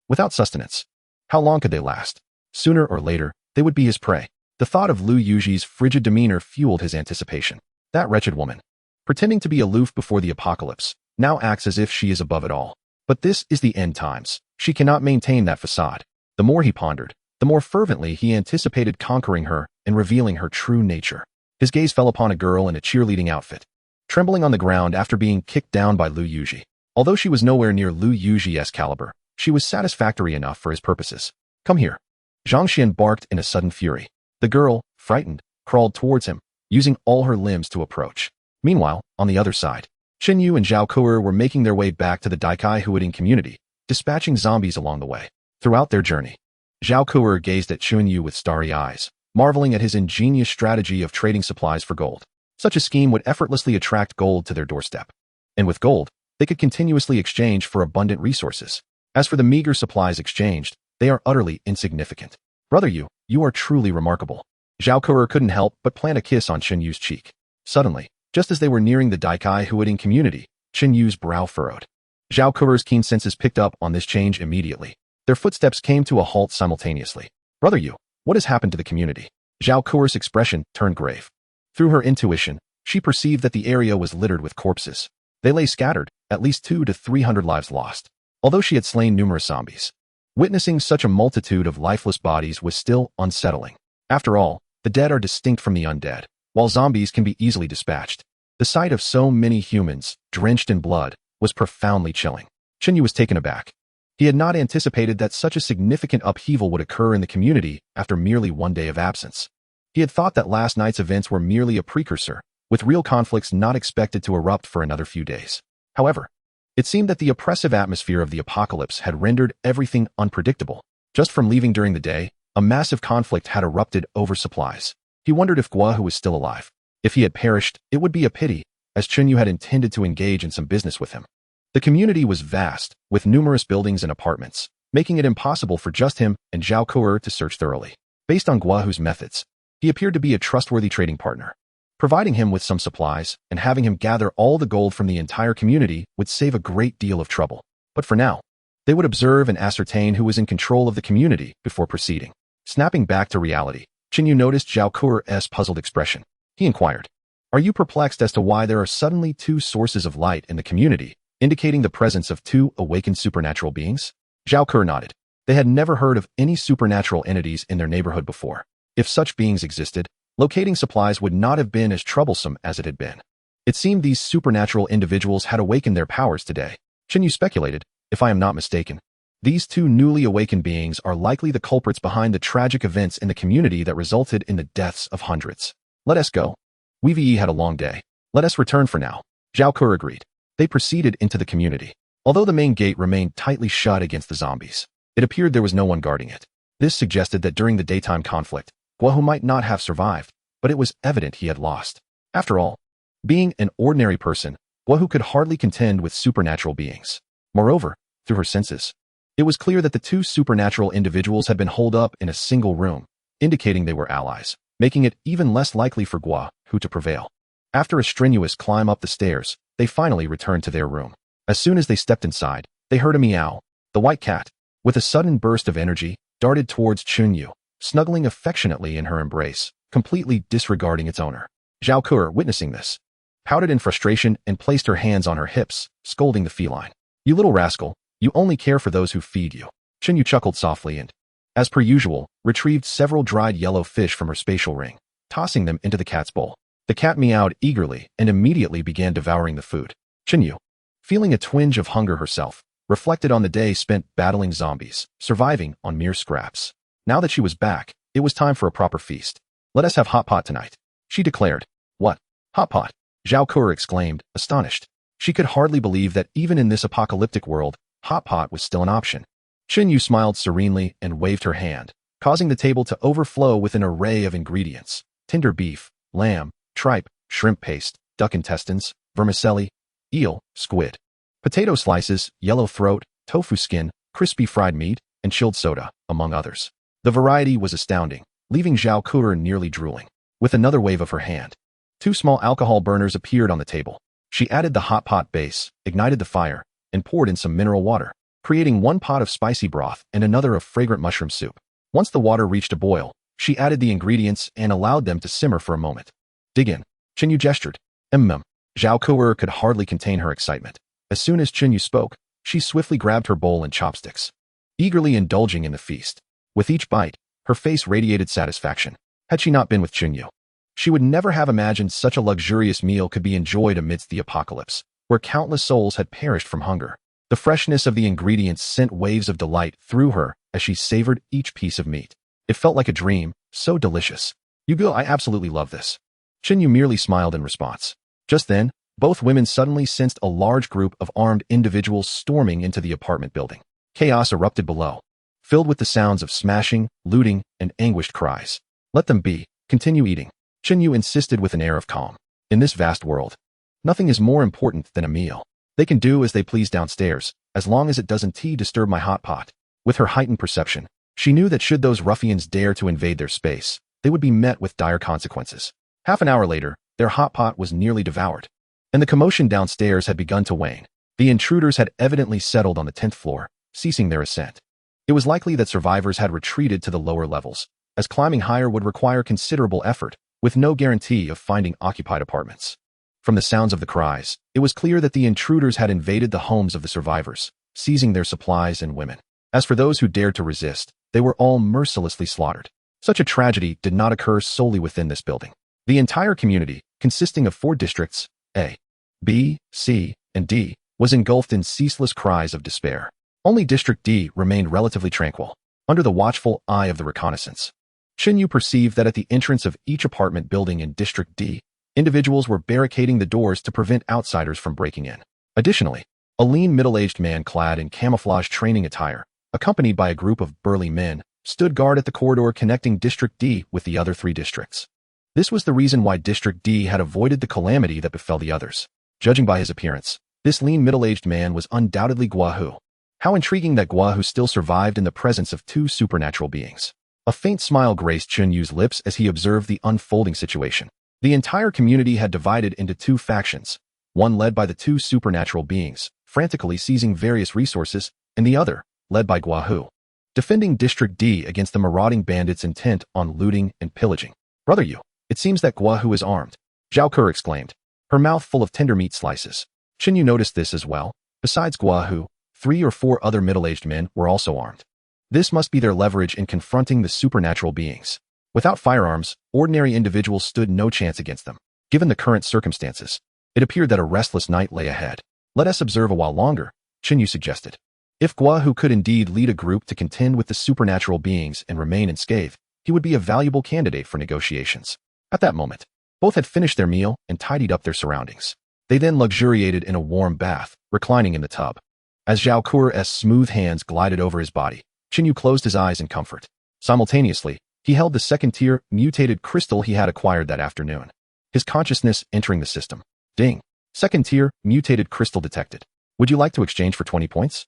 [SPEAKER 2] Without sustenance. How long could they last? Sooner or later, they would be his prey. The thought of Lu Yuji's frigid demeanor fueled his anticipation. That wretched woman, pretending to be aloof before the apocalypse, now acts as if she is above it all. But this is the end times. She cannot maintain that facade. The more he pondered, the more fervently he anticipated conquering her and revealing her true nature. His gaze fell upon a girl in a cheerleading outfit, trembling on the ground after being kicked down by Lu Yuji. Although she was nowhere near Lu Yuji's caliber, she was satisfactory enough for his purposes. "Come here." Zhang Xian barked in a sudden fury. The girl, frightened, crawled towards him, using all her limbs to approach. Meanwhile, on the other side, Chen Yu and Zhao Kuer were making their way back to the Daikai Huading community, dispatching zombies along the way. Throughout their journey, Zhao Kuer gazed at Chen Yu with starry eyes, marveling at his ingenious strategy of trading supplies for gold. Such a scheme would effortlessly attract gold to their doorstep. And with gold, they could continuously exchange for abundant resources. As for the meager supplies exchanged, they are utterly insignificant. "Brother Yu, you are truly remarkable." Zhao Kuer couldn't help but plant a kiss on Chen Yu's cheek. Suddenly, just as they were nearing the Daikai Huading community, Chen Yu's brow furrowed. Zhao Kuer's keen senses picked up on this change immediately. Their footsteps came to a halt simultaneously. "Brother Yu, what has happened to the community?" Zhao Kuer's expression turned grave. Through her intuition, she perceived that the area was littered with corpses. They lay scattered, at least 200 to 300 lives lost. Although she had slain numerous zombies, witnessing such a multitude of lifeless bodies was still unsettling. After all, The dead are distinct from the undead, while zombies can be easily dispatched. The sight of so many humans, drenched in blood, was profoundly chilling. Chinyu was taken aback. He had not anticipated that such a significant upheaval would occur in the community after merely one day of absence. He had thought that last night's events were merely a precursor, with real conflicts not expected to erupt for another few days. However, it seemed that the oppressive atmosphere of the apocalypse had rendered everything unpredictable. Just from leaving during the day, a massive conflict had erupted over supplies. He wondered if Guohu was still alive. If he had perished, it would be a pity, as Chinyu had intended to engage in some business with him. The community was vast, with numerous buildings and apartments, making it impossible for just him and Zhao Ku'er to search thoroughly. Based on Guohu's methods, he appeared to be a trustworthy trading partner. Providing him with some supplies and having him gather all the gold from the entire community would save a great deal of trouble. But for now, they would observe and ascertain who was in control of the community before proceeding. Snapping back to reality, Chinyu noticed Zhao Ku'er's puzzled expression. He inquired, "Are you perplexed as to why there are suddenly two sources of light in the community, indicating the presence of two awakened supernatural beings?" Zhao Ku'er nodded. They had never heard of any supernatural entities in their neighborhood before. If such beings existed, locating supplies would not have been as troublesome as it had been. It seemed these supernatural individuals had awakened their powers today. Chinyu speculated, "If I am not mistaken, these two newly awakened beings are likely the culprits behind the tragic events in the community that resulted in the deaths of hundreds. Let us go. We've had a long day. Let us return for now." Zhao Ku'er agreed. They proceeded into the community. Although the main gate remained tightly shut against the zombies, it appeared there was no one guarding it. This suggested that during the daytime conflict, Guohu might not have survived, but it was evident he had lost. After all, being an ordinary person, Guohu could hardly contend with supernatural beings. Moreover, through her senses, it was clear that the two supernatural individuals had been holed up in a single room, indicating they were allies, making it even less likely for Guohu to prevail. After a strenuous climb up the stairs, they finally returned to their room. As soon as they stepped inside, they heard a meow. The white cat, with a sudden burst of energy, darted towards Chinyu, snuggling affectionately in her embrace, completely disregarding its owner. Zhao Ku'er, witnessing this, pouted in frustration and placed her hands on her hips, scolding the feline. "You little rascal, you only care for those who feed you." Chinyu chuckled softly and, as per usual, retrieved several dried yellow fish from her spatial ring, tossing them into the cat's bowl. The cat meowed eagerly and immediately began devouring the food. Chinyu, feeling a twinge of hunger herself, reflected on the day spent battling zombies, surviving on mere scraps. Now that she was back, it was time for a proper feast. "Let us have hot pot tonight," she declared. "What? Hot pot?" Zhao Ku'er exclaimed, astonished. She could hardly believe that even in this apocalyptic world, hot pot was still an option. Chinyu smiled serenely and waved her hand, causing the table to overflow with an array of ingredients: tender beef, lamb, tripe, shrimp paste, duck intestines, vermicelli, eel, squid, potato slices, yellow throat, tofu skin, crispy fried meat, and chilled soda, among others. The variety was astounding, leaving Zhao Ku'er nearly drooling. With another wave of her hand, two small alcohol burners appeared on the table. She added the hot pot base, ignited the fire, and poured in some mineral water, creating one pot of spicy broth and another of fragrant mushroom soup. Once the water reached a boil, she added the ingredients and allowed them to simmer for a moment. "Dig in," Chinyu gestured. Zhao Ku'er could hardly contain her excitement. As soon as Chinyu spoke, she swiftly grabbed her bowl and chopsticks, eagerly indulging in the feast. With each bite, her face radiated satisfaction. Had she not been with Chinyu, she would never have imagined such a luxurious meal could be enjoyed amidst the apocalypse, where countless souls had perished from hunger. The freshness of the ingredients sent waves of delight through her as she savored each piece of meat. It felt like a dream, so delicious. I absolutely love this." Chinyu merely smiled in response. Just then, both women suddenly sensed a large group of armed individuals storming into the apartment building. Chaos erupted below, filled with the sounds of smashing, looting, and anguished cries. "Let them be. Continue eating," Chinyu insisted with an air of calm. "In this vast world, nothing is more important than a meal. They can do as they please downstairs, as long as it doesn't disturb my hot pot." With her heightened perception, she knew that should those ruffians dare to invade their space, they would be met with dire consequences. Half an hour later, their hot pot was nearly devoured, and the commotion downstairs had begun to wane. The intruders had evidently settled on the 10th floor, ceasing their ascent. It was likely that survivors had retreated to the lower levels, as climbing higher would require considerable effort, with no guarantee of finding occupied apartments. From the sounds of the cries, it was clear that the intruders had invaded the homes of the survivors, seizing their supplies and women. As for those who dared to resist, they were all mercilessly slaughtered. Such a tragedy did not occur solely within this building. The entire community, consisting of 4 districts, A, B, C, and D, was engulfed in ceaseless cries of despair. Only District D remained relatively tranquil, under the watchful eye of the reconnaissance. Shinyu perceived that at the entrance of each apartment building in District D, individuals were barricading the doors to prevent outsiders from breaking in. Additionally, a lean middle-aged man clad in camouflage training attire, accompanied by a group of burly men, stood guard at the corridor connecting District D with the other 3 districts. This was the reason why District D had avoided the calamity that befell the others. Judging by his appearance, this lean middle-aged man was undoubtedly Guahu. How intriguing that Guahu still survived in the presence of 2 supernatural beings. A faint smile graced Chunyu's lips as he observed the unfolding situation. The entire community had divided into 2 factions, one led by the 2 supernatural beings, frantically seizing various resources, and the other, led by Guahu, defending District D against the marauding bandits intent on looting and pillaging. Brother Yu, it seems that Guahu is armed, Zhao Ke exclaimed, her mouth full of tender meat slices. Chinyu noticed this as well. Besides Guahu, 3 or 4 other middle-aged men were also armed. This must be their leverage in confronting the supernatural beings. Without firearms, ordinary individuals stood no chance against them. Given the current circumstances, it appeared that a restless night lay ahead. Let us observe a while longer, Chinyu suggested. If Guahu could indeed lead a group to contend with the supernatural beings and remain unscathed, he would be a valuable candidate for negotiations. At that moment, both had finished their meal and tidied up their surroundings. They then luxuriated in a warm bath, reclining in the tub. As Zhao Ke's smooth hands glided over his body, Chinyu closed his eyes in comfort. Simultaneously, he held the second-tier mutated crystal he had acquired that afternoon. His consciousness entering the system. Ding. Second-tier mutated crystal detected. Would you like to exchange for 20 points?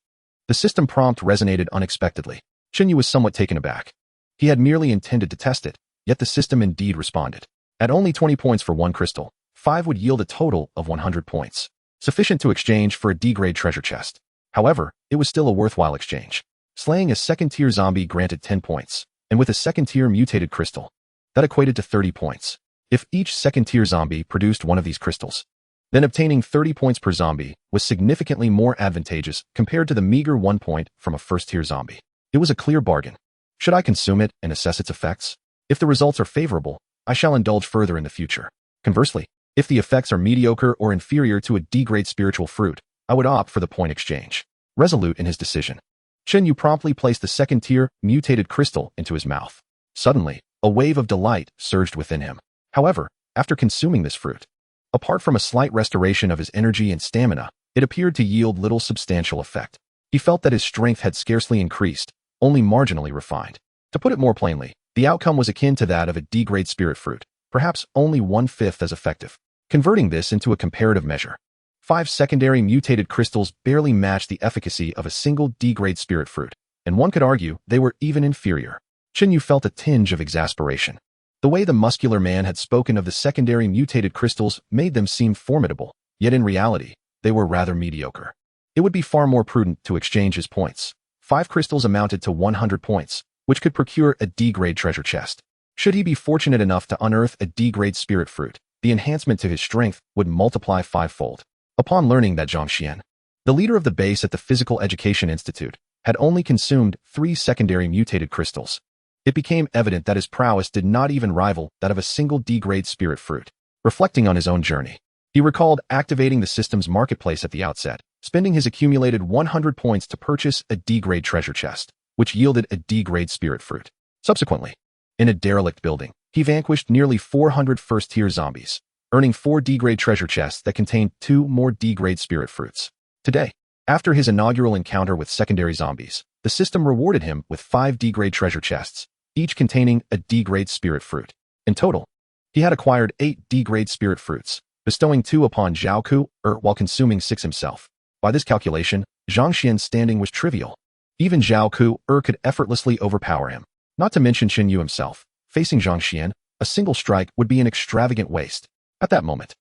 [SPEAKER 2] The system prompt resonated unexpectedly. Chinyu was somewhat taken aback. He had merely intended to test it, yet the system indeed responded. At only 20 points for 1 crystal, 5 would yield a total of 100 points, sufficient to exchange for a D-grade treasure chest. However, it was still a worthwhile exchange. Slaying a second-tier zombie granted 10 points, and with a second-tier mutated crystal, that equated to 30 points. If each second-tier zombie produced one of these crystals, then obtaining 30 points per zombie was significantly more advantageous compared to the meager 1 point from a first-tier zombie. It was a clear bargain. Should I consume it and assess its effects? If the results are favorable, I shall indulge further in the future. Conversely, if the effects are mediocre or inferior to a D-grade spiritual fruit, I would opt for the point exchange. Resolute in his decision, Chinyu promptly placed the second-tier mutated crystal into his mouth. Suddenly, a wave of delight surged within him. However, after consuming this fruit, apart from a slight restoration of his energy and stamina, it appeared to yield little substantial effect. He felt that his strength had scarcely increased, only marginally refined. To put it more plainly, the outcome was akin to that of a D-grade spirit fruit, perhaps only 1/5 as effective. Converting this into a comparative measure, 5 secondary mutated crystals barely matched the efficacy of a single D-grade spirit fruit, and one could argue they were even inferior. Chinyu felt a tinge of exasperation. The way the muscular man had spoken of the secondary mutated crystals made them seem formidable, yet in reality, they were rather mediocre. It would be far more prudent to exchange his points. 5 crystals amounted to 100 points, which could procure a D-grade treasure chest. Should he be fortunate enough to unearth a D-grade spirit fruit, the enhancement to his strength would multiply 5-fold. Upon learning that Zhang Xian, the leader of the base at the Physical Education Institute, had only consumed 3 secondary mutated crystals, it became evident that his prowess did not even rival that of a single D-grade spirit fruit. Reflecting on his own journey, he recalled activating the system's marketplace at the outset, spending his accumulated 100 points to purchase a D-grade treasure chest, which yielded a D-grade spirit fruit. Subsequently, in a derelict building, he vanquished nearly 400 first-tier zombies, earning 4 D-grade treasure chests that contained 2 more D-grade spirit fruits. Today, after his inaugural encounter with secondary zombies, the system rewarded him with 5 D-grade treasure chests, each containing a D-grade spirit fruit. In total, he had acquired 8 D-grade spirit fruits, bestowing 2 upon Zhao Ke while consuming 6 himself. By this calculation, Zhang Xian's standing was trivial. Even Zhao Ke could effortlessly overpower him. Not to mention Chinyu himself. Facing Zhang Xian, a single strike would be an extravagant waste. At that moment,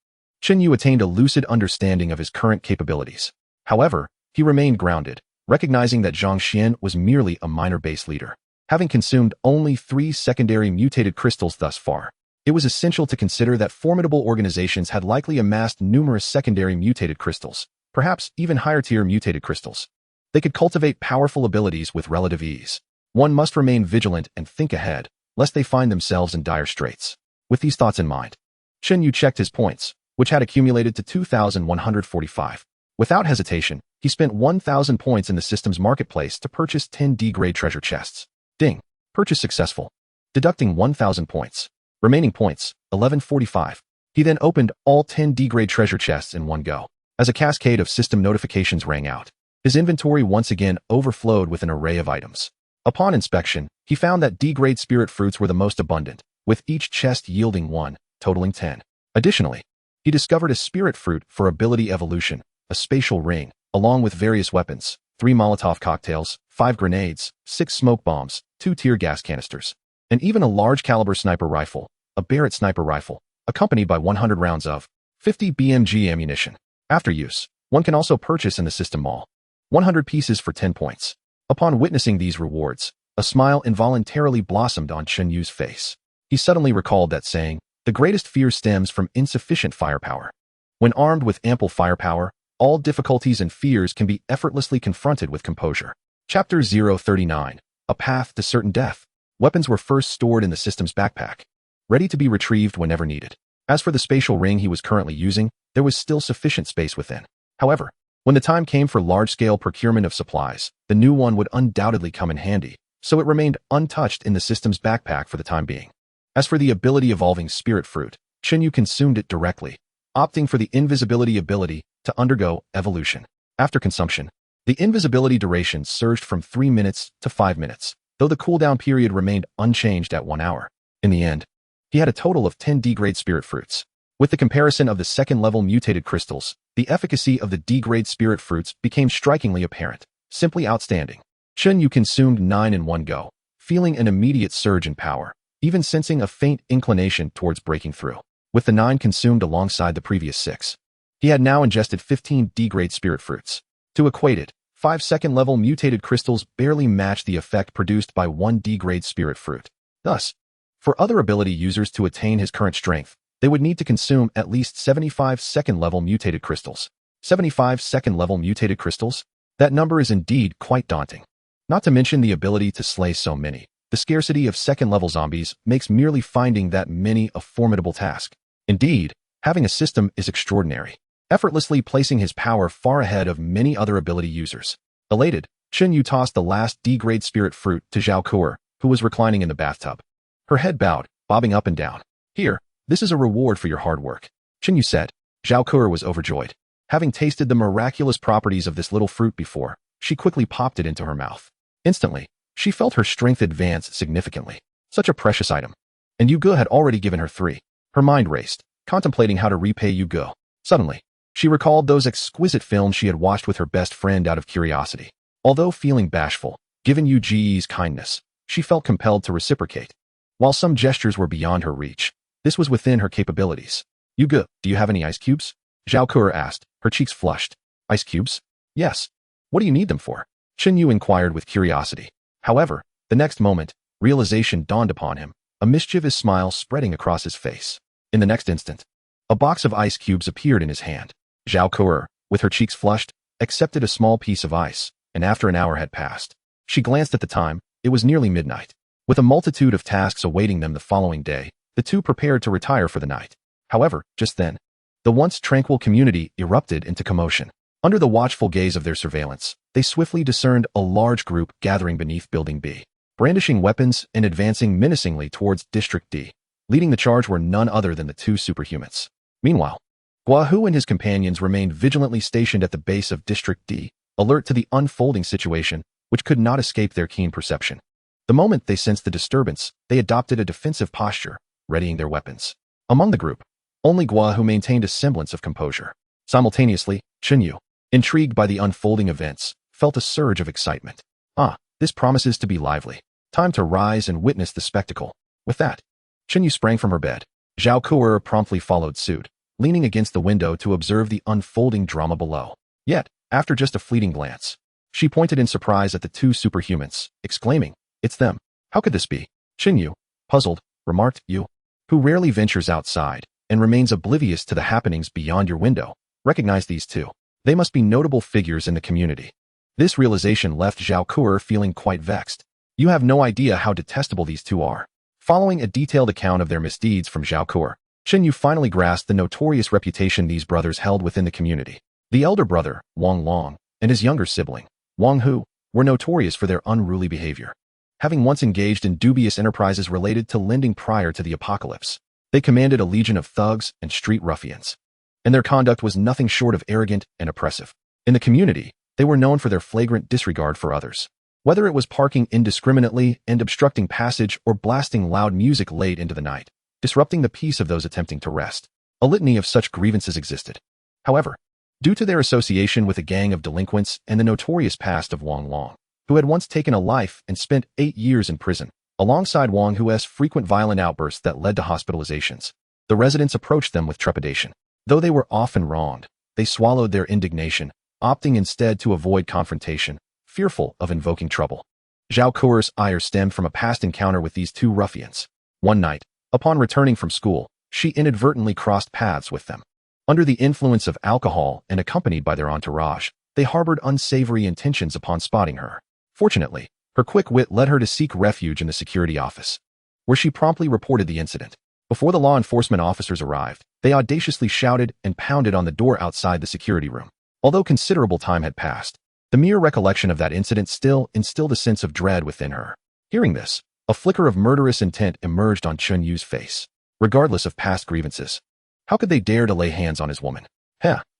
[SPEAKER 2] Chinyu attained a lucid understanding of his current capabilities. However, he remained grounded, recognizing that Zhang Xian was merely a minor base leader. Having consumed only 3 secondary mutated crystals thus far, it was essential to consider that formidable organizations had likely amassed numerous secondary mutated crystals, perhaps even higher-tier mutated crystals. They could cultivate powerful abilities with relative ease. One must remain vigilant and think ahead, lest they find themselves in dire straits. With these thoughts in mind, Chen Yu checked his points, which had accumulated to 2,145. Without hesitation, he spent 1,000 points in the system's marketplace to purchase 10 D-grade treasure chests. Ding! Purchase successful. Deducting 1,000 points. Remaining points, 1145. He then opened all 10 D-grade treasure chests in one go. As a cascade of system notifications rang out, his inventory once again overflowed with an array of items. Upon inspection, he found that D-grade spirit fruits were the most abundant, with each chest yielding 1, totaling 10. Additionally, he discovered a spirit fruit for ability evolution, a spatial ring, along with various weapons, 3 Molotov cocktails, 5 grenades, 6 smoke bombs, 2 tear gas canisters, and even a large caliber sniper rifle, a Barrett sniper rifle, accompanied by 100 rounds of 50 BMG ammunition. After use, one can also purchase in the system mall 100 pieces for 10 points. Upon witnessing these rewards, a smile involuntarily blossomed on Chen Yu's face. He suddenly recalled that saying, "The greatest fear stems from insufficient firepower." When armed with ample firepower, all difficulties and fears can be effortlessly confronted with composure. Chapter 039, A Path to Certain Death. Weapons were first stored in the system's backpack, ready to be retrieved whenever needed. As for the spatial ring he was currently using, there was still sufficient space within. However, when the time came for large-scale procurement of supplies, the new one would undoubtedly come in handy, so it remained untouched in the system's backpack for the time being. As for the ability evolving spirit fruit, Chen Yu consumed it directly, opting for the invisibility ability to undergo evolution. After consumption, the invisibility duration surged from 3 minutes to 5 minutes, though the cooldown period remained unchanged at 1 hour. In the end, he had a total of 10 D-grade spirit fruits. With the comparison of the second-level mutated crystals, the efficacy of the D-grade spirit fruits became strikingly apparent, simply outstanding. Chen Yu consumed 9 in one go, feeling an immediate surge in power, even sensing a faint inclination towards breaking through. With the 9 consumed alongside the previous 6, he had now ingested 15 D-grade spirit fruits. To equate it, 5 second-level mutated crystals barely matched the effect produced by 1 D-grade spirit fruit. Thus, for other ability users to attain his current strength, they would need to consume at least 75 second-level mutated crystals. 75 second-level mutated crystals? That number is indeed quite daunting. Not to mention the ability to slay so many. The scarcity of second-level zombies makes merely finding that many a formidable task. Indeed, having a system is extraordinary, effortlessly placing his power far ahead of many other ability users. Elated, Chen Yu tossed the last D-grade spirit fruit to Zhao Kuer, who was reclining in the bathtub. Her head bowed, bobbing up and down. "Here, this is a reward for your hard work," Chen Yu said. Zhao Kuer was overjoyed. Having tasted the miraculous properties of this little fruit before, she quickly popped it into her mouth. Instantly, she felt her strength advance significantly. Such a precious item. And Yu Ge had already given her 3. Her mind raced, contemplating how to repay Yu Ge. Suddenly, she recalled those exquisite films she had watched with her best friend out of curiosity. Although feeling bashful, given Yu Ge's kindness, she felt compelled to reciprocate. While some gestures were beyond her reach, this was within her capabilities. "Yu Ge, do you have any ice cubes?" Zhao Kuer asked, her cheeks flushed. "Ice cubes? Yes. What do you need them for?" Chen Yu inquired with curiosity. However, the next moment, realization dawned upon him, a mischievous smile spreading across his face. In the next instant, a box of ice cubes appeared in his hand. Zhao Kuer, with her cheeks flushed, accepted a small piece of ice, and after an hour had passed, she glanced at the time. It was nearly midnight. With a multitude of tasks awaiting them the following day, the two prepared to retire for the night. However, just then, the once tranquil community erupted into commotion. Under the watchful gaze of their surveillance, they swiftly discerned a large group gathering beneath Building B, brandishing weapons and advancing menacingly towards District D. Leading the charge were none other than the 2 superhumans. Meanwhile, Guahu and his companions remained vigilantly stationed at the base of District D, alert to the unfolding situation, which could not escape their keen perception. The moment they sensed the disturbance, they adopted a defensive posture, readying their weapons. Among the group, only Guahu maintained a semblance of composure. Simultaneously, Chen Yu, intrigued by the unfolding events, felt a surge of excitement. This promises to be lively. Time to rise and witness the spectacle. With that, Chen Yu sprang from her bed. Zhao Kuer promptly followed suit, leaning against the window to observe the unfolding drama below. Yet, after just a fleeting glance, she pointed in surprise at the 2 superhumans, exclaiming, "It's them. How could this be?" Chen Yu, puzzled, remarked, "You, who rarely ventures outside and remains oblivious to the happenings beyond your window, recognize these 2. They must be notable figures in the community." This realization left Zhao Kuer feeling quite vexed. "You have no idea how detestable these 2 are. Following a detailed account of their misdeeds from Zhao Kuo, Chen Yu finally grasped the notorious reputation these brothers held within the community. The elder brother, Wang Long, and his younger sibling, Wang Hu, were notorious for their unruly behavior. Having once engaged in dubious enterprises related to lending prior to the apocalypse, they commanded a legion of thugs and street ruffians, and their conduct was nothing short of arrogant and oppressive. In the community, they were known for their flagrant disregard for others. Whether it was parking indiscriminately and obstructing passage or blasting loud music late into the night, disrupting the peace of those attempting to rest, a litany of such grievances existed. However, due to their association with a gang of delinquents and the notorious past of Wang Long, who had once taken a life and spent 8 years in prison, alongside Wang Hu's frequent violent outbursts that led to hospitalizations, the residents approached them with trepidation. Though they were often wronged, they swallowed their indignation, opting instead to avoid confrontation, fearful of invoking trouble. Zhao Kuo's ire stemmed from a past encounter with these two ruffians. One night, upon returning from school, she inadvertently crossed paths with them. Under the influence of alcohol and accompanied by their entourage, they harbored unsavory intentions upon spotting her. Fortunately, her quick wit led her to seek refuge in the security office, where she promptly reported the incident. Before the law enforcement officers arrived, they audaciously shouted and pounded on the door outside the security room. Although considerable time had passed, the mere recollection of that incident still instilled a sense of dread within her. Hearing this, a flicker of murderous intent emerged on Chen Yu's face. Regardless of past grievances, how could they dare to lay hands on his woman?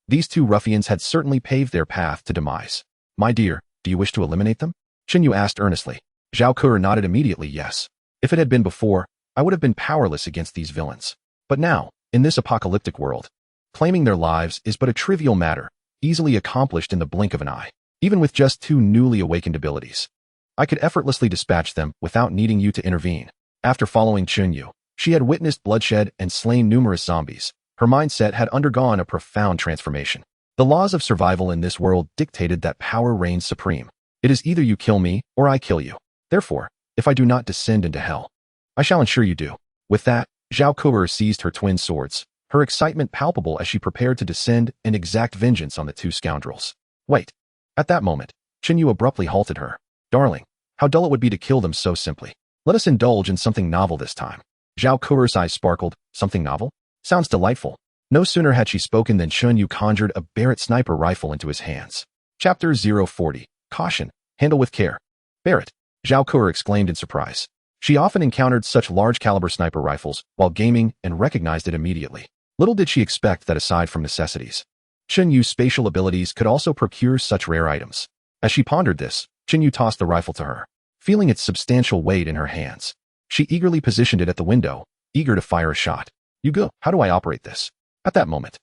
[SPEAKER 2] These two ruffians had certainly paved their path to demise. My dear, do you wish to eliminate them? Chen Yu asked earnestly. Zhao Kuo nodded immediately yes. If it had been before, I would have been powerless against these villains. But now, in this apocalyptic world, claiming their lives is but a trivial matter, easily accomplished in the blink of an eye. Even with just 2 newly awakened abilities, I could effortlessly dispatch them without needing you to intervene. After following Chen Yu, she had witnessed bloodshed and slain numerous zombies. Her mindset had undergone a profound transformation. The laws of survival in this world dictated that power reigns supreme. It is either you kill me or I kill you. Therefore, if I do not descend into hell, I shall ensure you do. With that, Zhao Kuo seized her twin swords, her excitement palpable as she prepared to descend and exact vengeance on the two scoundrels. Wait. At that moment, Chen Yu abruptly halted her. Darling, how dull it would be to kill them so simply. Let us indulge in something novel this time. Zhao Kuo's eyes sparkled. Something novel? Sounds delightful. No sooner had she spoken than Chen Yu conjured a Barrett sniper rifle into his hands. Chapter 040. Caution. Handle with care. Barrett, Zhao Kuo exclaimed in surprise. She often encountered such large-caliber sniper rifles while gaming and recognized it immediately. Little did she expect that aside from necessities, Chen Yu's spatial abilities could also procure such rare items. As she pondered this, Chen Yu tossed the rifle to her. Feeling its substantial weight in her hands, she eagerly positioned it at the window, eager to fire a shot. You go. How do I operate this? At that moment,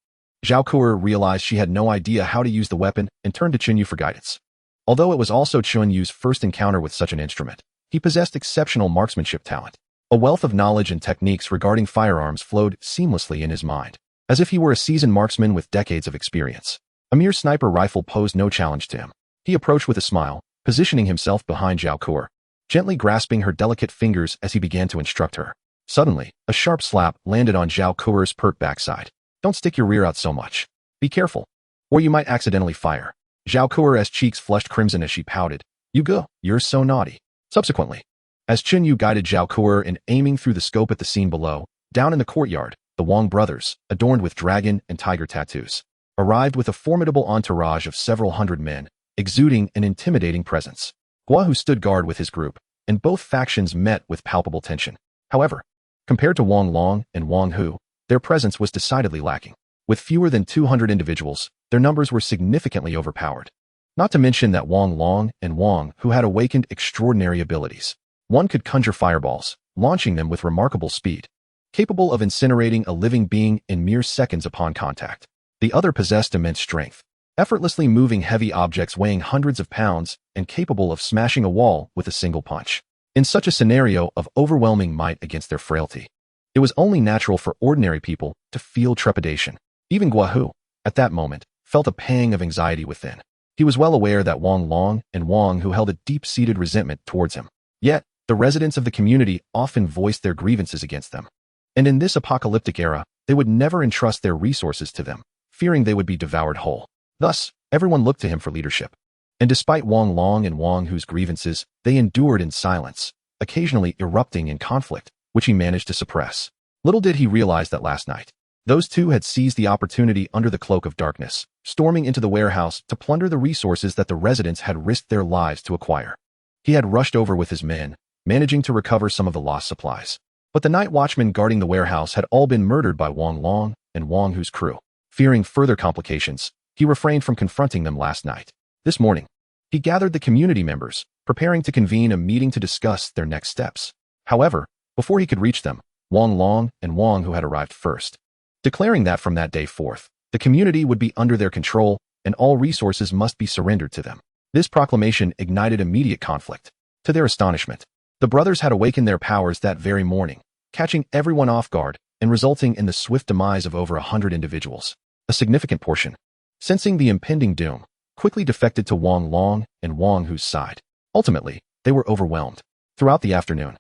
[SPEAKER 2] Zhao Kuo realized she had no idea how to use the weapon and turned to Chen Yu for guidance. Although it was also Chen Yu's first encounter with such an instrument, he possessed exceptional marksmanship talent. A wealth of knowledge and techniques regarding firearms flowed seamlessly in his mind, as if he were a seasoned marksman with decades of experience. A mere sniper rifle posed no challenge to him. He approached with a smile, positioning himself behind Zhao Kuo, gently grasping her delicate fingers as he began to instruct her. Suddenly, a sharp slap landed on Zhao Kuo's pert backside. Don't stick your rear out so much. Be careful, or you might accidentally fire. Zhao Kuo's cheeks flushed crimson as she pouted. You go. You're so naughty. Subsequently, as Chen Yu guided Zhao Kuo in aiming through the scope at the scene below, down in the courtyard, the Wang brothers, adorned with dragon and tiger tattoos, arrived with a formidable entourage of several hundred men, exuding an intimidating presence. Gua Hu stood guard with his group, and both factions met with palpable tension. However, compared to Wang Long and Wang Hu, their presence was decidedly lacking. With fewer than 200 individuals, their numbers were significantly overpowered. Not to mention that Wang Long and Wang Hu had awakened extraordinary abilities. One could conjure fireballs, launching them with remarkable speed, capable of incinerating a living being in mere seconds upon contact. The other possessed immense strength, effortlessly moving heavy objects weighing hundreds of pounds and capable of smashing a wall with a single punch. In such a scenario of overwhelming might against their frailty, it was only natural for ordinary people to feel trepidation. Even Gua Hu, at that moment, felt a pang of anxiety within. He was well aware that Wang Long and Wang Hu held a deep-seated resentment towards him. Yet, the residents of the community often voiced their grievances against them. And in this apocalyptic era, they would never entrust their resources to them, fearing they would be devoured whole. Thus, everyone looked to him for leadership. And despite Wang Long and Wang Hu's grievances, they endured in silence, occasionally erupting in conflict, which he managed to suppress. Little did he realize that last night, those two had seized the opportunity under the cloak of darkness, storming into the warehouse to plunder the resources that the residents had risked their lives to acquire. He had rushed over with his men, managing to recover some of the lost supplies. But the night watchmen guarding the warehouse had all been murdered by Wang Long and Wang Hu's crew. Fearing further complications, he refrained from confronting them last night. This morning, he gathered the community members, preparing to convene a meeting to discuss their next steps. However, before he could reach them, Wang Long and Wang Hu had arrived first, declaring that from that day forth, the community would be under their control and all resources must be surrendered to them. This proclamation ignited immediate conflict. To their astonishment, the brothers had awakened their powers that very morning, catching everyone off guard and resulting in the swift demise of over 100 individuals. A significant portion, sensing the impending doom, quickly defected to Wang Long and Wang Hu's side. Ultimately, they were overwhelmed. Throughout the afternoon,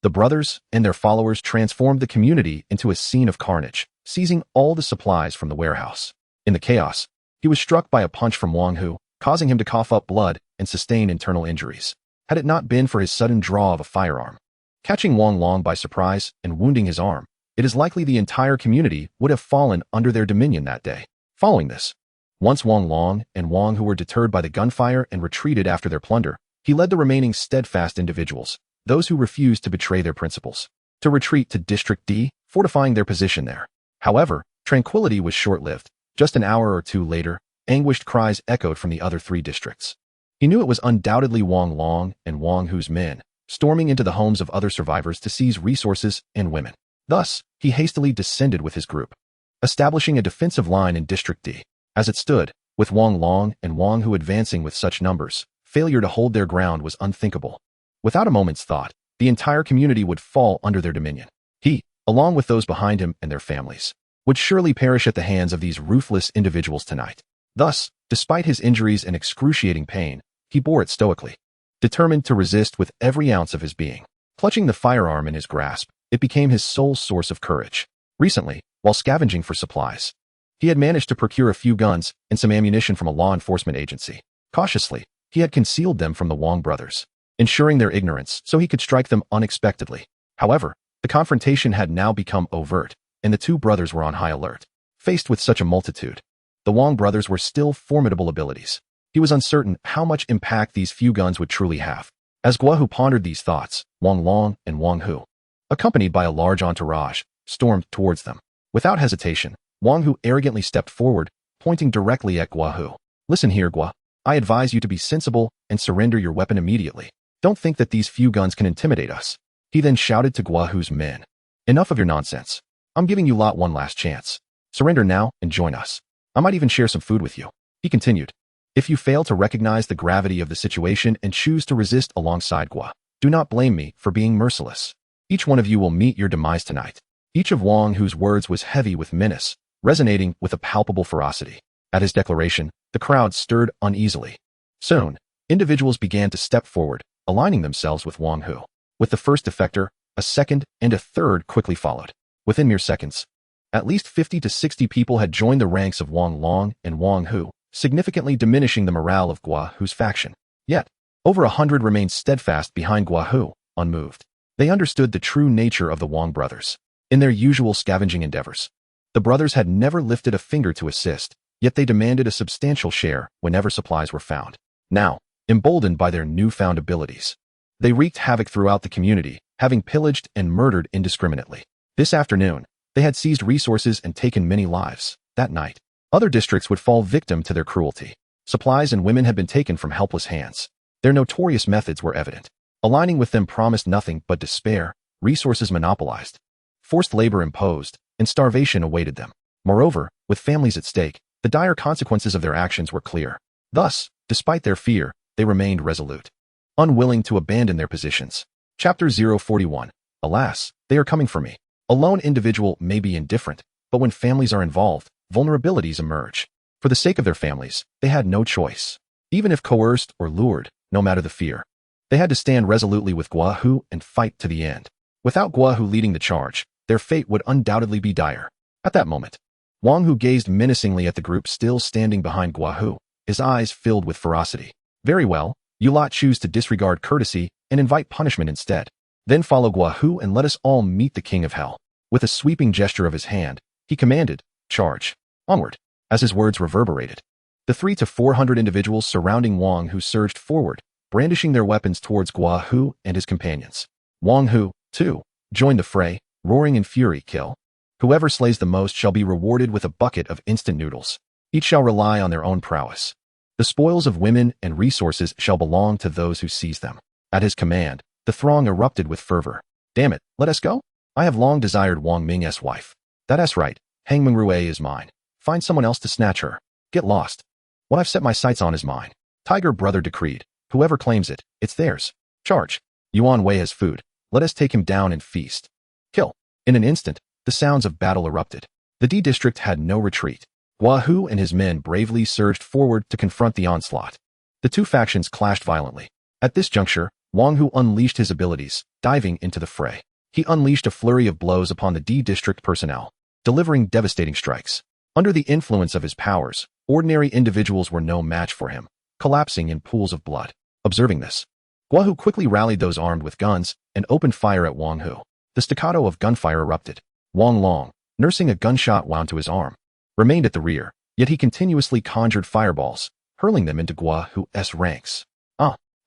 [SPEAKER 2] the brothers and their followers transformed the community into a scene of carnage, seizing all the supplies from the warehouse. In the chaos, he was struck by a punch from Wang Hu, causing him to cough up blood and sustain internal injuries. Had it not been for his sudden draw of a firearm, catching Wang Long by surprise and wounding his arm, it is likely the entire community would have fallen under their dominion that day. Following this, once Wang Long and Wang Hu were deterred by the gunfire and retreated after their plunder, he led the remaining steadfast individuals, those who refused to betray their principles, to retreat to District D, fortifying their position there. However, tranquility was short-lived. Just an hour or two later, anguished cries echoed from the other three districts. He knew it was undoubtedly Wang Long and Wang Hu's men, storming into the homes of other survivors to seize resources and women. Thus, he hastily descended with his group, establishing a defensive line in District D. As it stood, with Wang Long and Wang Hu advancing with such numbers, failure to hold their ground was unthinkable. Without a moment's thought, the entire community would fall under their dominion. He, along with those behind him and their families, would surely perish at the hands of these ruthless individuals tonight. Thus, despite his injuries and excruciating pain, he bore it stoically, determined to resist with every ounce of his being. Clutching the firearm in his grasp, it became his sole source of courage. Recently, while scavenging for supplies, he had managed to procure a few guns and some ammunition from a law enforcement agency. Cautiously, he had concealed them from the Wang brothers, ensuring their ignorance so he could strike them unexpectedly. However, the confrontation had now become overt, and the two brothers were on high alert. Faced with such a multitude, the Wang brothers were still formidable abilities. He was uncertain how much impact these few guns would truly have. As Guo Hu pondered these thoughts, Wang Long and Wang Hu, accompanied by a large entourage, stormed towards them. Without hesitation, Wang Hu arrogantly stepped forward, pointing directly at Guo Hu. Listen here, Guo. I advise you to be sensible and surrender your weapon immediately. Don't think that these few guns can intimidate us. He then shouted to Guo Hu's men. Enough of your nonsense. I'm giving you lot one last chance. Surrender now and join us. I might even share some food with you. He continued. If you fail to recognize the gravity of the situation and choose to resist alongside Guo, do not blame me for being merciless. Each one of you will meet your demise tonight. Each of Wang Hu's words was heavy with menace, resonating with a palpable ferocity. At his declaration, the crowd stirred uneasily. Soon, individuals began to step forward, aligning themselves with Wang Hu. With the first defector, a second and a third quickly followed. Within mere seconds, at least 50 to 60 people had joined the ranks of Wang Long and Wang Hu, significantly diminishing the morale of Guo Hu's faction. Yet, over 100 remained steadfast behind Guo Hu, unmoved. They understood the true nature of the Wang brothers. In their usual scavenging endeavors, the brothers had never lifted a finger to assist, yet they demanded a substantial share whenever supplies were found. Now, emboldened by their newfound abilities, they wreaked havoc throughout the community, having pillaged and murdered indiscriminately. This afternoon, they had seized resources and taken many lives. That night, other districts would fall victim to their cruelty. Supplies and women had been taken from helpless hands. Their notorious methods were evident. Aligning with them promised nothing but despair, resources monopolized, forced labor imposed, and starvation awaited them. Moreover, with families at stake, the dire consequences of their actions were clear. Thus, despite their fear, they remained resolute, unwilling to abandon their positions. Chapter 041. Alas, they are coming for me. A lone individual may be indifferent, but when families are involved, vulnerabilities emerge. For the sake of their families, they had no choice. Even if coerced or lured, no matter the fear, they had to stand resolutely with Guo Hu and fight to the end. Without Guo Hu leading the charge, their fate would undoubtedly be dire. At that moment, Wang Hu gazed menacingly at the group still standing behind Guo Hu, his eyes filled with ferocity. Very well, you lot choose to disregard courtesy and invite punishment instead. Then follow Guahu and let us all meet the king of hell. With a sweeping gesture of his hand, he commanded, charge. Onward. As his words reverberated, the 300 to 400 individuals surrounding Wang Hu surged forward, brandishing their weapons towards Guahu and his companions. Wang Hu, too, joined the fray, roaring in fury, kill. Whoever slays the most shall be rewarded with a bucket of instant noodles. Each shall rely on their own prowess. The spoils of women and resources shall belong to those who seize them. At his command, the throng erupted with fervor. Damn it, let us go? I have long desired Wang Ming's wife. That's right, Hang Mingrue is mine. Find someone else to snatch her. Get lost. What I've set my sights on is mine. Tiger Brother decreed. Whoever claims it, it's theirs. Charge. Yuan Wei has food. Let us take him down and feast. Kill. In an instant, the sounds of battle erupted. The D district had no retreat. Guahu and his men bravely surged forward to confront the onslaught. The two factions clashed violently. At this juncture, Wang Hu unleashed his abilities, diving into the fray. He unleashed a flurry of blows upon the D district personnel, delivering devastating strikes. Under the influence of his powers, ordinary individuals were no match for him, collapsing in pools of blood. Observing this, Guahu quickly rallied those armed with guns and opened fire at Wang Hu. The staccato of gunfire erupted. Wang Long, nursing a gunshot wound to his arm, remained at the rear, yet he continuously conjured fireballs, hurling them into Guahu's ranks.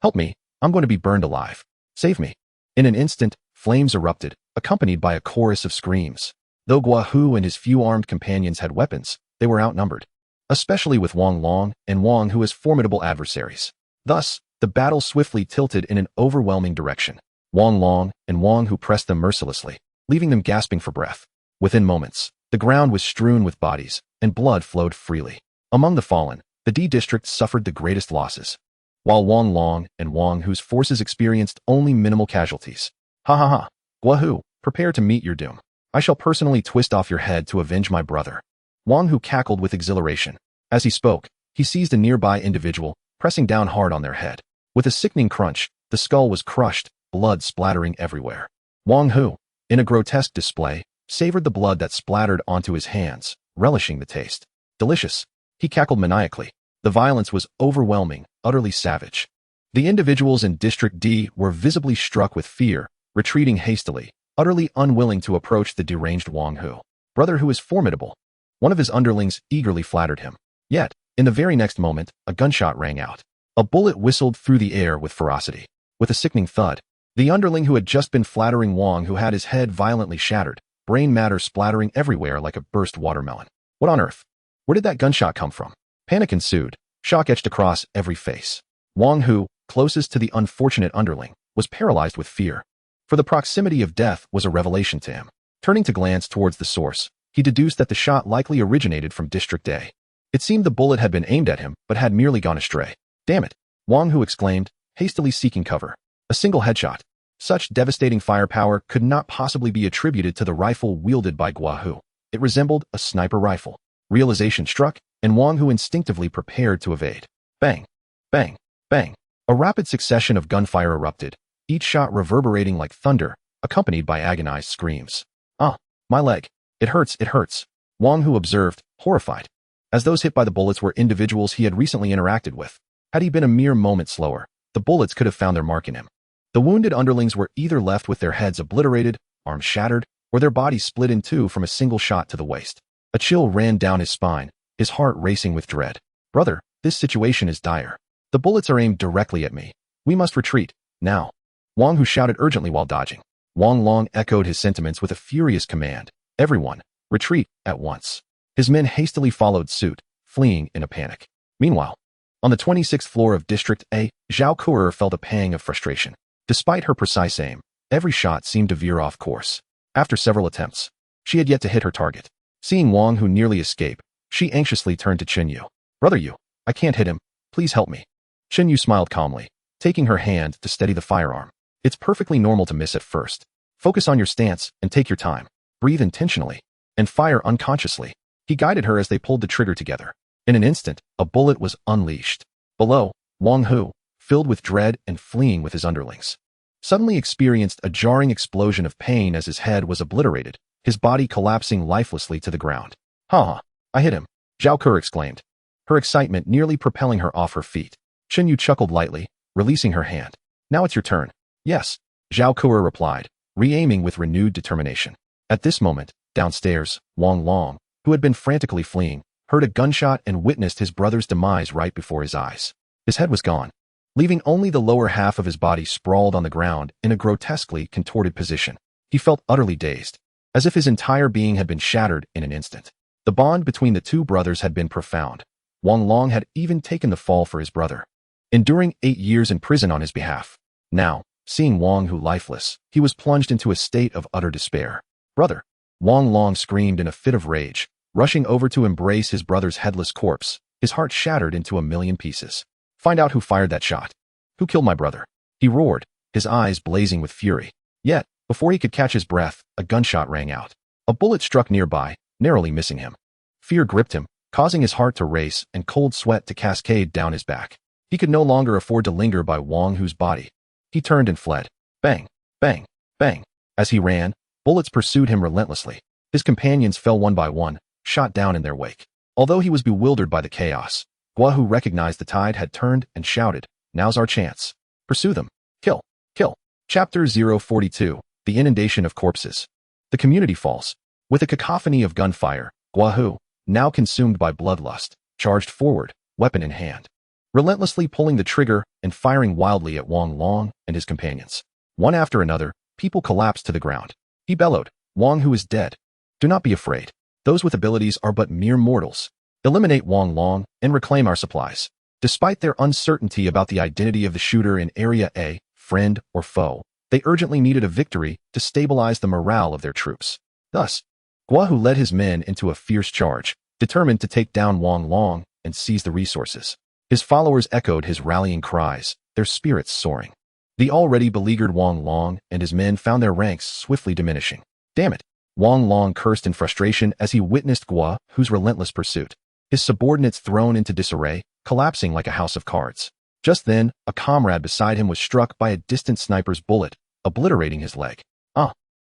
[SPEAKER 2] Help me, I'm going to be burned alive. Save me. In an instant, flames erupted, accompanied by a chorus of screams. Though Guahu and his few armed companions had weapons, they were outnumbered, especially with Wang Long and Wang Hu as formidable adversaries. Thus, the battle swiftly tilted in an overwhelming direction. Wang Long and Wang Hu pressed them mercilessly, leaving them gasping for breath. Within moments, the ground was strewn with bodies, and blood flowed freely. Among the fallen, the D district suffered the greatest losses, while Wang Long and Wang Hu's forces experienced only minimal casualties. Ha ha ha. Guahu, prepare to meet your doom. I shall personally twist off your head to avenge my brother. Wang Hu cackled with exhilaration. As he spoke, he seized a nearby individual, pressing down hard on their head. With a sickening crunch, the skull was crushed, blood splattering everywhere. Wang Hu, in a grotesque display, savored the blood that splattered onto his hands, relishing the taste. Delicious. He cackled maniacally. The violence was overwhelming, utterly savage. The individuals in District D were visibly struck with fear, retreating hastily, utterly unwilling to approach the deranged Wang Hu. Brother who is formidable. One of his underlings eagerly flattered him. Yet, in the very next moment, a gunshot rang out. A bullet whistled through the air with ferocity. With a sickening thud, the underling who had just been flattering Wang Hu had his head violently shattered, brain matter splattering everywhere like a burst watermelon. What on earth? Where did that gunshot come from? Panic ensued, shock etched across every face. Wang Hu, closest to the unfortunate underling, was paralyzed with fear. For the proximity of death was a revelation to him. Turning to glance towards the source, he deduced that the shot likely originated from District A. It seemed the bullet had been aimed at him, but had merely gone astray. Damn it! Wang Hu exclaimed, hastily seeking cover. A single headshot. Such devastating firepower could not possibly be attributed to the rifle wielded by Guahu. It resembled a sniper rifle. Realization struck, and Wang Hu instinctively prepared to evade. Bang! Bang! Bang! A rapid succession of gunfire erupted, each shot reverberating like thunder, accompanied by agonized screams. My leg. It hurts, it hurts. Wang Hu observed, horrified, as those hit by the bullets were individuals he had recently interacted with. Had he been a mere moment slower, the bullets could have found their mark in him. The wounded underlings were either left with their heads obliterated, arms shattered, or their bodies split in two from a single shot to the waist. A chill ran down his spine, his heart racing with dread. Brother, this situation is dire. The bullets are aimed directly at me. We must retreat, now. Wang Hu shouted urgently while dodging. Wang Long echoed his sentiments with a furious command. Everyone, retreat, at once. His men hastily followed suit, fleeing in a panic. Meanwhile, on the 26th floor of District A, Zhao Kurer felt a pang of frustration. Despite her precise aim, every shot seemed to veer off course. After several attempts, she had yet to hit her target. Seeing Wang Hu nearly escape, she anxiously turned to Chen Yu. Brother Yu, I can't hit him. Please help me. Chen Yu smiled calmly, taking her hand to steady the firearm. It's perfectly normal to miss at first. Focus on your stance and take your time. Breathe intentionally and fire unconsciously. He guided her as they pulled the trigger together. In an instant, a bullet was unleashed. Below, Wang Hu, filled with dread and fleeing with his underlings, suddenly experienced a jarring explosion of pain as his head was obliterated, his body collapsing lifelessly to the ground. Ha! I hit him, Zhao Ke exclaimed, her excitement nearly propelling her off her feet. Chen Yu chuckled lightly, releasing her hand. Now it's your turn. Yes, Zhao Kuo replied, re-aiming with renewed determination. At this moment, downstairs, Wang Long, who had been frantically fleeing, heard a gunshot and witnessed his brother's demise right before his eyes. His head was gone, leaving only the lower half of his body sprawled on the ground in a grotesquely contorted position. He felt utterly dazed, as if his entire being had been shattered in an instant. The bond between the two brothers had been profound. Wang Long had even taken the fall for his brother, enduring 8 years in prison on his behalf. Now, seeing Wang Hu lifeless, he was plunged into a state of utter despair. "Brother!" Wang Long screamed in a fit of rage, rushing over to embrace his brother's headless corpse, his heart shattered into a million pieces. "Find out who fired that shot. Who killed my brother?" he roared, his eyes blazing with fury. Yet, before he could catch his breath, a gunshot rang out. A bullet struck nearby, narrowly missing him. Fear gripped him, causing his heart to race and cold sweat to cascade down his back. He could no longer afford to linger by Wang Hu's body. He turned and fled. Bang, bang, bang. As he ran, bullets pursued him relentlessly. His companions fell one by one, shot down in their wake. Although he was bewildered by the chaos, Guo Hu recognized the tide had turned and shouted, "Now's our chance. Pursue them. Kill, kill." Chapter 042, The Inundation of Corpses. The community falls. With a cacophony of gunfire, Guo Hu, now consumed by bloodlust, charged forward, weapon in hand, relentlessly pulling the trigger and firing wildly at Wang Long and his companions. One after another, people collapsed to the ground. He bellowed, "Wang Hu is dead. Do not be afraid. Those with abilities are but mere mortals. Eliminate Wang Long and reclaim our supplies." Despite their uncertainty about the identity of the shooter in Area A, friend or foe, they urgently needed a victory to stabilize the morale of their troops. Thus, Guo Hu led his men into a fierce charge, determined to take down Wang Long and seize the resources. His followers echoed his rallying cries, their spirits soaring. The already beleaguered Wang Long and his men found their ranks swiftly diminishing. "Damn it!" Wang Long cursed in frustration as he witnessed Guo Hu's relentless pursuit. His subordinates thrown into disarray, collapsing like a house of cards. Just then, a comrade beside him was struck by a distant sniper's bullet, obliterating his leg.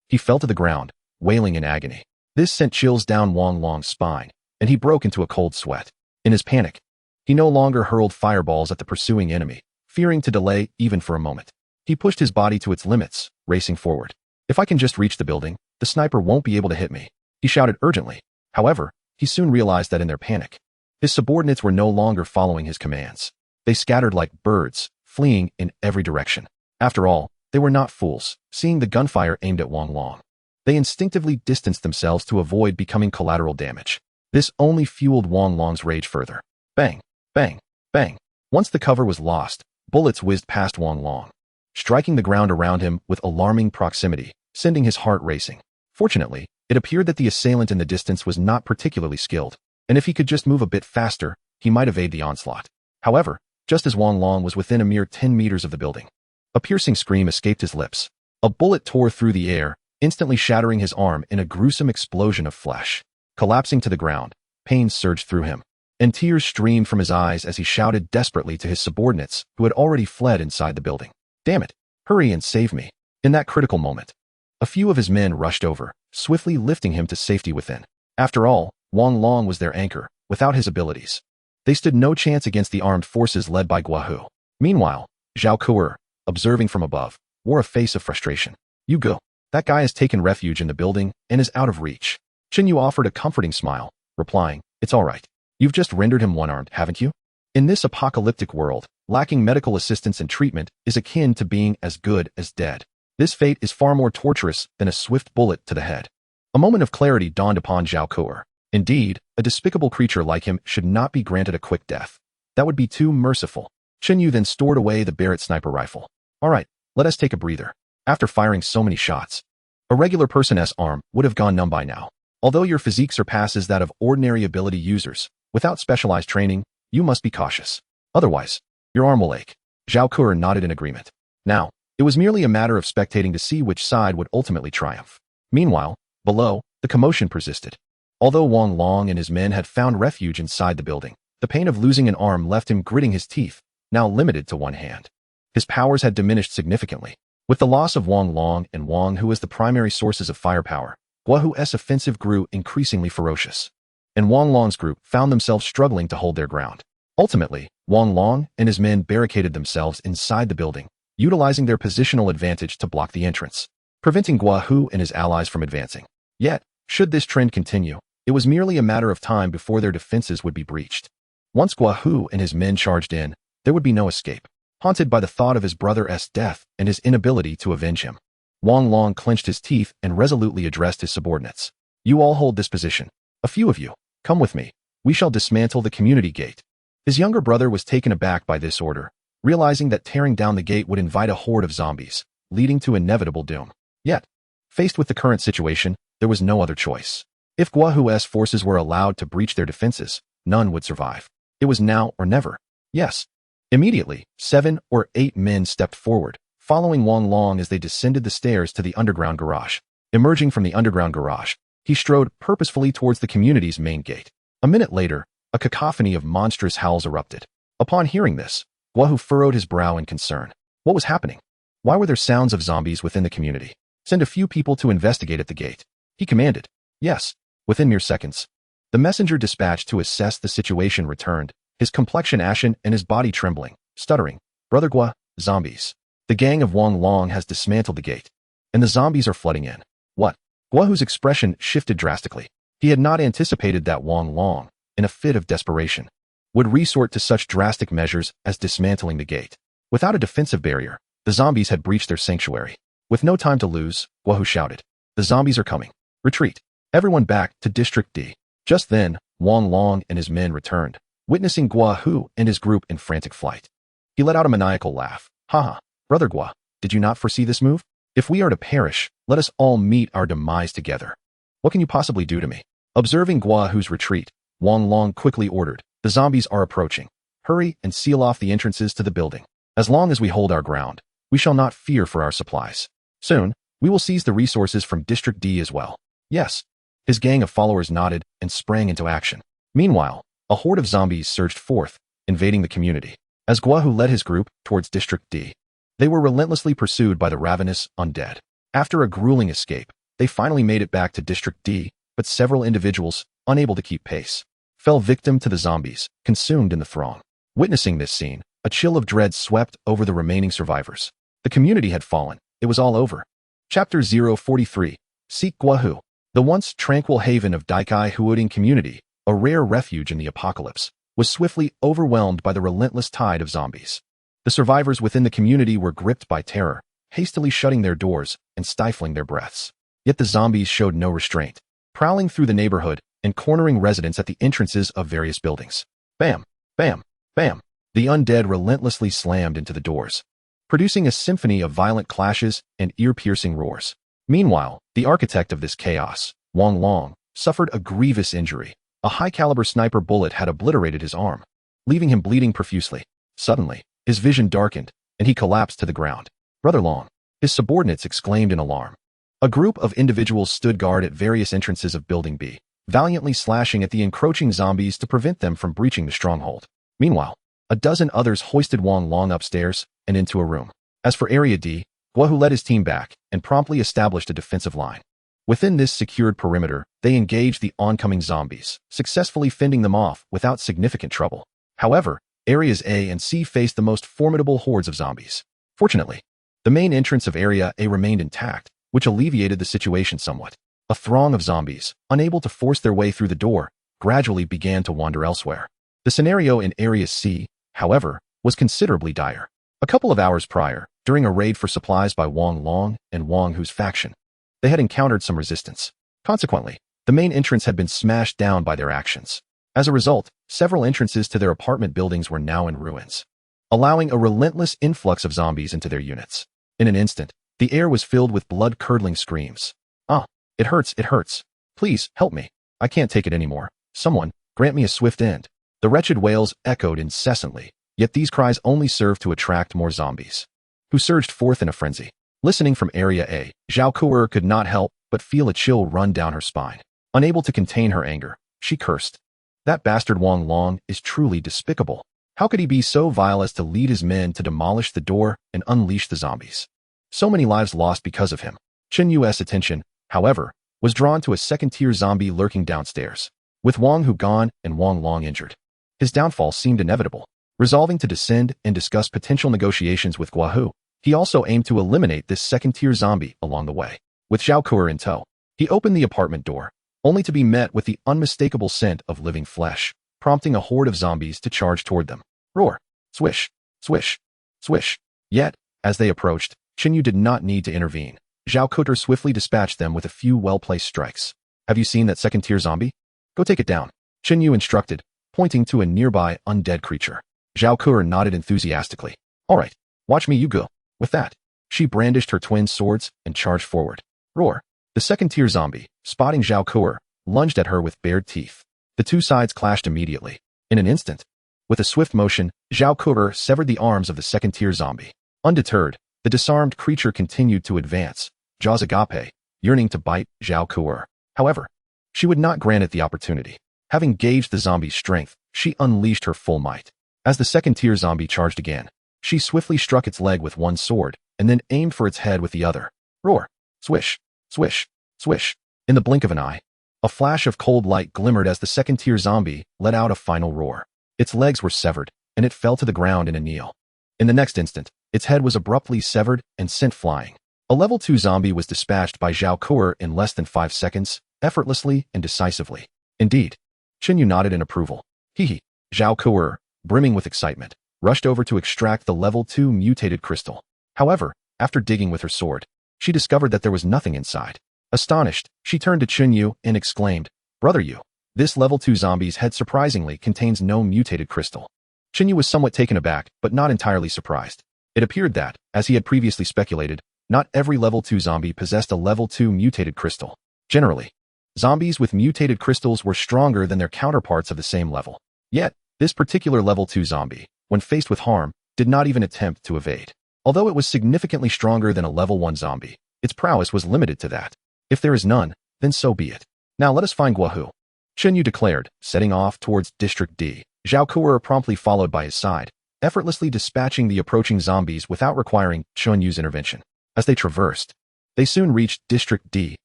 [SPEAKER 2] He fell to the ground, wailing in agony. This sent chills down Wang Long's spine, and he broke into a cold sweat. In his panic, he no longer hurled fireballs at the pursuing enemy, fearing to delay even for a moment. He pushed his body to its limits, racing forward. "If I can just reach the building, the sniper won't be able to hit me," he shouted urgently. However, he soon realized that in their panic, his subordinates were no longer following his commands. They scattered like birds, fleeing in every direction. After all, they were not fools, seeing the gunfire aimed at Wang Long. They instinctively distanced themselves to avoid becoming collateral damage. This only fueled Wang Long's rage further. Bang, bang, bang. Once the cover was lost, bullets whizzed past Wang Long, striking the ground around him with alarming proximity, sending his heart racing. Fortunately, it appeared that the assailant in the distance was not particularly skilled, and if he could just move a bit faster, he might evade the onslaught. However, just as Wang Long was within a mere 10 meters of the building, a piercing scream escaped his lips. A bullet tore through the air, instantly shattering his arm in a gruesome explosion of flesh. Collapsing to the ground, pain surged through him, and tears streamed from his eyes as he shouted desperately to his subordinates who had already fled inside the building. "Damn it, hurry and save me." In that critical moment, a few of his men rushed over, swiftly lifting him to safety within. After all, Wang Long was their anchor. Without his abilities, they stood no chance against the armed forces led by Guo Hu. Meanwhile, Zhao Kuo, observing from above, wore a face of frustration. "You go. That guy has taken refuge in the building and is out of reach." Chen Yu offered a comforting smile, replying, "It's all right. You've just rendered him one-armed, haven't you?" In this apocalyptic world, lacking medical assistance and treatment is akin to being as good as dead. This fate is far more torturous than a swift bullet to the head. A moment of clarity dawned upon Zhao Kuo. Indeed, a despicable creature like him should not be granted a quick death. That would be too merciful. Chen Yu then stored away the Barrett sniper rifle. "All right, let us take a breather." After firing so many shots, a regular person's arm would have gone numb by now. Although your physique surpasses that of ordinary ability users, without specialized training, you must be cautious. Otherwise, your arm will ache. Zhao Kuo nodded in agreement. Now, it was merely a matter of spectating to see which side would ultimately triumph. Meanwhile, below, the commotion persisted. Although Wang Long and his men had found refuge inside the building, the pain of losing an arm left him gritting his teeth, now limited to one hand. His powers had diminished significantly. With the loss of Wang Long and Wang Hu as the primary sources of firepower, Guo Hu's offensive grew increasingly ferocious, and Wang Long's group found themselves struggling to hold their ground. Ultimately, Wang Long and his men barricaded themselves inside the building, utilizing their positional advantage to block the entrance, preventing Guahu and his allies from advancing. Yet, should this trend continue, it was merely a matter of time before their defenses would be breached. Once Guahu and his men charged in, there would be no escape. Haunted by the thought of his brother's death and his inability to avenge him, Wang Long clenched his teeth and resolutely addressed his subordinates. You all hold this position. A few of you, come with me. We shall dismantle the community gate. His younger brother was taken aback by this order, realizing that tearing down the gate would invite a horde of zombies, leading to inevitable doom. Yet, faced with the current situation, there was no other choice. If Guahu's forces were allowed to breach their defenses, none would survive. It was now or never. Yes. Immediately, 7 or 8 men stepped forward, following Wang Long as they descended the stairs to the underground garage. Emerging from the underground garage, he strode purposefully towards the community's main gate. A minute later, a cacophony of monstrous howls erupted. Upon hearing this, Guahu furrowed his brow in concern. What was happening? Why were there sounds of zombies within the community? Send a few people to investigate at the gate, he commanded. Yes. Within mere seconds, the messenger dispatched to assess the situation returned, his complexion ashen and his body trembling, stuttering. Brother Gua, zombies. The gang of Wang Long has dismantled the gate, and the zombies are flooding in. What? Guahu's expression shifted drastically. He had not anticipated that Wang Long, in a fit of desperation, would resort to such drastic measures as dismantling the gate. Without a defensive barrier, the zombies had breached their sanctuary. With no time to lose, Guahu shouted, the zombies are coming. Retreat. Everyone back to District D. Just then, Wang Long and his men returned, witnessing Guahu and his group in frantic flight. He let out a maniacal laugh. Haha, Brother Gua, did you not foresee this move? If we are to perish, let us all meet our demise together. What can you possibly do to me? Observing Guahu's retreat, Wang Long quickly ordered, the zombies are approaching. Hurry and seal off the entrances to the building. As long as we hold our ground, we shall not fear for our supplies. Soon, we will seize the resources from District D as well. Yes. His gang of followers nodded and sprang into action. Meanwhile, a horde of zombies surged forth, invading the community. As Guahu led his group towards District D, they were relentlessly pursued by the ravenous undead. After a grueling escape, they finally made it back to District D, but several individuals, unable to keep pace, fell victim to the zombies, consumed in the throng. Witnessing this scene, a chill of dread swept over the remaining survivors. The community had fallen. It was all over. Chapter 043. Seek Guahu. The once tranquil haven of Daikai Huoding community, a rare refuge in the apocalypse, was swiftly overwhelmed by the relentless tide of zombies. The survivors within the community were gripped by terror, hastily shutting their doors and stifling their breaths. Yet the zombies showed no restraint, prowling through the neighborhood and cornering residents at the entrances of various buildings. Bam! Bam! Bam! The undead relentlessly slammed into the doors, producing a symphony of violent clashes and ear-piercing roars. Meanwhile, the architect of this chaos, Wang Long, suffered a grievous injury. A high-caliber sniper bullet had obliterated his arm, leaving him bleeding profusely. Suddenly, his vision darkened, and he collapsed to the ground. Brother Long, his subordinates exclaimed in alarm. A group of individuals stood guard at various entrances of Building B, valiantly slashing at the encroaching zombies to prevent them from breaching the stronghold. Meanwhile, a dozen others hoisted Wang Long upstairs and into a room. As for Area D, Guahu led his team back and promptly established a defensive line. Within this secured perimeter, they engaged the oncoming zombies, successfully fending them off without significant trouble. However, Areas A and C faced the most formidable hordes of zombies. Fortunately, the main entrance of Area A remained intact, which alleviated the situation somewhat. A throng of zombies, unable to force their way through the door, gradually began to wander elsewhere. The scenario in Area C, however, was considerably dire. A couple of hours prior, during a raid for supplies by Wang Long and Wang Hu's faction, they had encountered some resistance. Consequently, the main entrance had been smashed down by their actions. As a result, several entrances to their apartment buildings were now in ruins, allowing a relentless influx of zombies into their units. In an instant, the air was filled with blood-curdling screams. Ah, it hurts, it hurts. Please, help me. I can't take it anymore. Someone, grant me a swift end. The wretched wails echoed incessantly, yet these cries only served to attract more zombies, who surged forth in a frenzy. Listening from Area A, Zhao Kuer could not help but feel a chill run down her spine. Unable to contain her anger, she cursed. That bastard Wang Long is truly despicable. How could he be so vile as to lead his men to demolish the door and unleash the zombies? So many lives lost because of him. Chen Yu's attention, however, was drawn to a second-tier zombie lurking downstairs. With Wang Hu gone and Wang Long injured, his downfall seemed inevitable. Resolving to descend and discuss potential negotiations with Guahu, He also aimed to eliminate this second-tier zombie along the way. With Zhao Kuo in tow, he opened the apartment door, only to be met with the unmistakable scent of living flesh, prompting a horde of zombies to charge toward them. Roar! Swish! Swish! Swish! Yet, as they approached, Chinyu did not need to intervene. Zhao Kuo swiftly dispatched them with a few well-placed strikes. Have you seen that second-tier zombie? Go take it down, Chinyu instructed, pointing to a nearby undead creature. Zhao Kuo nodded enthusiastically. All right, watch me, you go. With that, she brandished her twin swords and charged forward. Roar! The second-tier zombie, spotting Zhao Kuo, lunged at her with bared teeth. The two sides clashed immediately. In an instant, with a swift motion, Zhao Kuo severed the arms of the second-tier zombie. Undeterred, the disarmed creature continued to advance, jaws agape, yearning to bite Zhao Kuo. However, she would not grant it the opportunity. Having gauged the zombie's strength, she unleashed her full might. As the second-tier zombie charged again, she swiftly struck its leg with one sword, and then aimed for its head with the other. Roar! Swish! Swish! Swish! In the blink of an eye, a flash of cold light glimmered as the second-tier zombie let out a final roar. Its legs were severed, and it fell to the ground in a kneel. In the next instant, its head was abruptly severed and sent flying. A level 2 zombie was dispatched by Zhao Kuo in less than 5 seconds, effortlessly and decisively. Indeed. Chinyu nodded in approval. Hee. Zhao Kuo, brimming with excitement, rushed over to extract the level 2 mutated crystal. However, after digging with her sword, she discovered that there was nothing inside. Astonished, she turned to Chinyu and exclaimed, Brother Yu, this level 2 zombie's head surprisingly contains no mutated crystal. Chinyu was somewhat taken aback, but not entirely surprised. It appeared that, as he had previously speculated, not every level 2 zombie possessed a level 2 mutated crystal. Generally, zombies with mutated crystals were stronger than their counterparts of the same level. Yet, this particular level 2 zombie, when faced with harm, did not even attempt to evade. Although it was significantly stronger than a level 1 zombie, its prowess was limited to that. If there is none, then so be it. Now let us find Guahu, Chinyu declared, setting off towards District D. Zhao Kuo promptly followed by his side, effortlessly dispatching the approaching zombies without requiring Chunyu's intervention. As they traversed, they soon reached District D.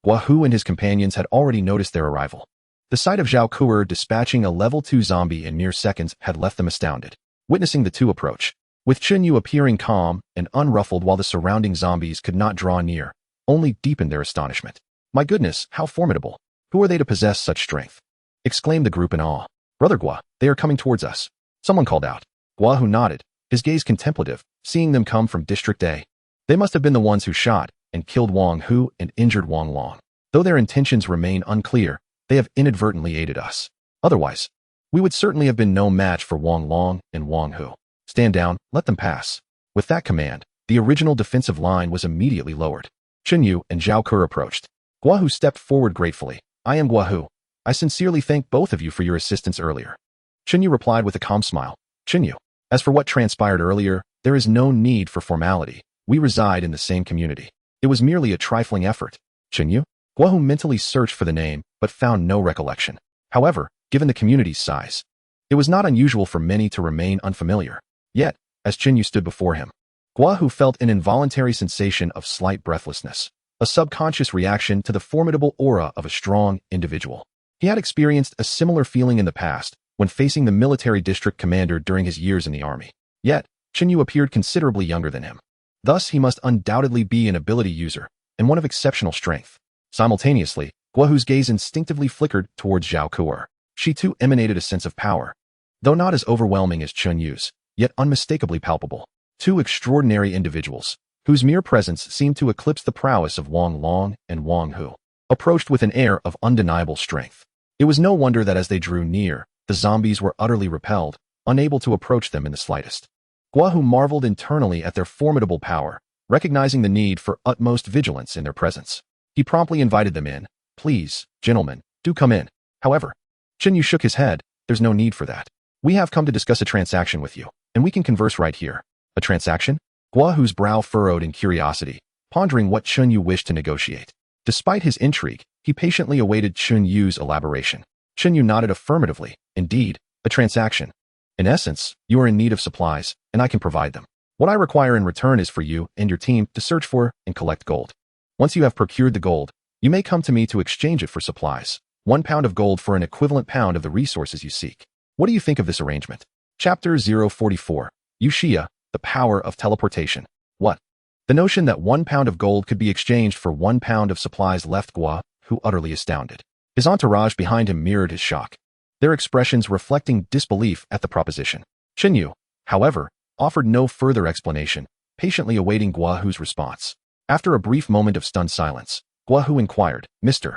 [SPEAKER 2] Guahu and his companions had already noticed their arrival. The sight of Zhao Kuo dispatching a level 2 zombie in mere seconds had left them astounded. Witnessing the two approach, with Chinyu appearing calm and unruffled while the surrounding zombies could not draw near, only deepened their astonishment. My goodness, how formidable! Who are they to possess such strength? Exclaimed the group in awe. Brother Gua, they are coming towards us. Someone called out. Guahu nodded, his gaze contemplative, seeing them come from District A. They must have been the ones who shot and killed Wang Hu and injured Wang Long. Though their intentions remain unclear, they have inadvertently aided us. Otherwise, we would certainly have been no match for Wang Long and Wang Hu. Stand down, let them pass. With that command, the original defensive line was immediately lowered. Chinyu and Zhao Kuo approached. Guahu stepped forward gratefully. I am Guahu. I sincerely thank both of you for your assistance earlier. Chinyu replied with a calm smile. Chinyu, as for what transpired earlier, there is no need for formality. We reside in the same community. It was merely a trifling effort. Chinyu? Guahu mentally searched for the name, but found no recollection. However, given the community's size, it was not unusual for many to remain unfamiliar. Yet, as Chinyu stood before him, Guahu felt an involuntary sensation of slight breathlessness, a subconscious reaction to the formidable aura of a strong individual. He had experienced a similar feeling in the past when facing the military district commander during his years in the army. Yet, Chinyu appeared considerably younger than him. Thus, he must undoubtedly be an ability user and one of exceptional strength. Simultaneously, Guahu's gaze instinctively flickered towards Zhao Kuo. She too emanated a sense of power. Though not as overwhelming as Chunyu's, yet unmistakably palpable. Two extraordinary individuals, whose mere presence seemed to eclipse the prowess of Wang Long and Wang Hu, approached with an air of undeniable strength. It was no wonder that as they drew near, the zombies were utterly repelled, unable to approach them in the slightest. Guahu marveled internally at their formidable power, recognizing the need for utmost vigilance in their presence. He promptly invited them in. Please, gentlemen, do come in. However, Chinyu shook his head. There's no need for that. We have come to discuss a transaction with you, and we can converse right here. A transaction? Guahu's brow furrowed in curiosity, pondering what Chinyu wished to negotiate. Despite his intrigue, he patiently awaited Chunyu's elaboration. Chinyu nodded affirmatively. Indeed, a transaction. In essence, you are in need of supplies, and I can provide them. What I require in return is for you and your team to search for and collect gold. Once you have procured the gold, you may come to me to exchange it for supplies. 1 pound of gold for an equivalent pound of the resources you seek. What do you think of this arrangement? Chapter 044. Yushia, the power of teleportation. What? The notion that 1 pound of gold could be exchanged for 1 pound of supplies left Gua Hu utterly astounded. His entourage behind him mirrored his shock, their expressions reflecting disbelief at the proposition. Chen Yu, however, offered no further explanation, patiently awaiting Gua Hu's response. After a brief moment of stunned silence, Gua Hu inquired, Mr.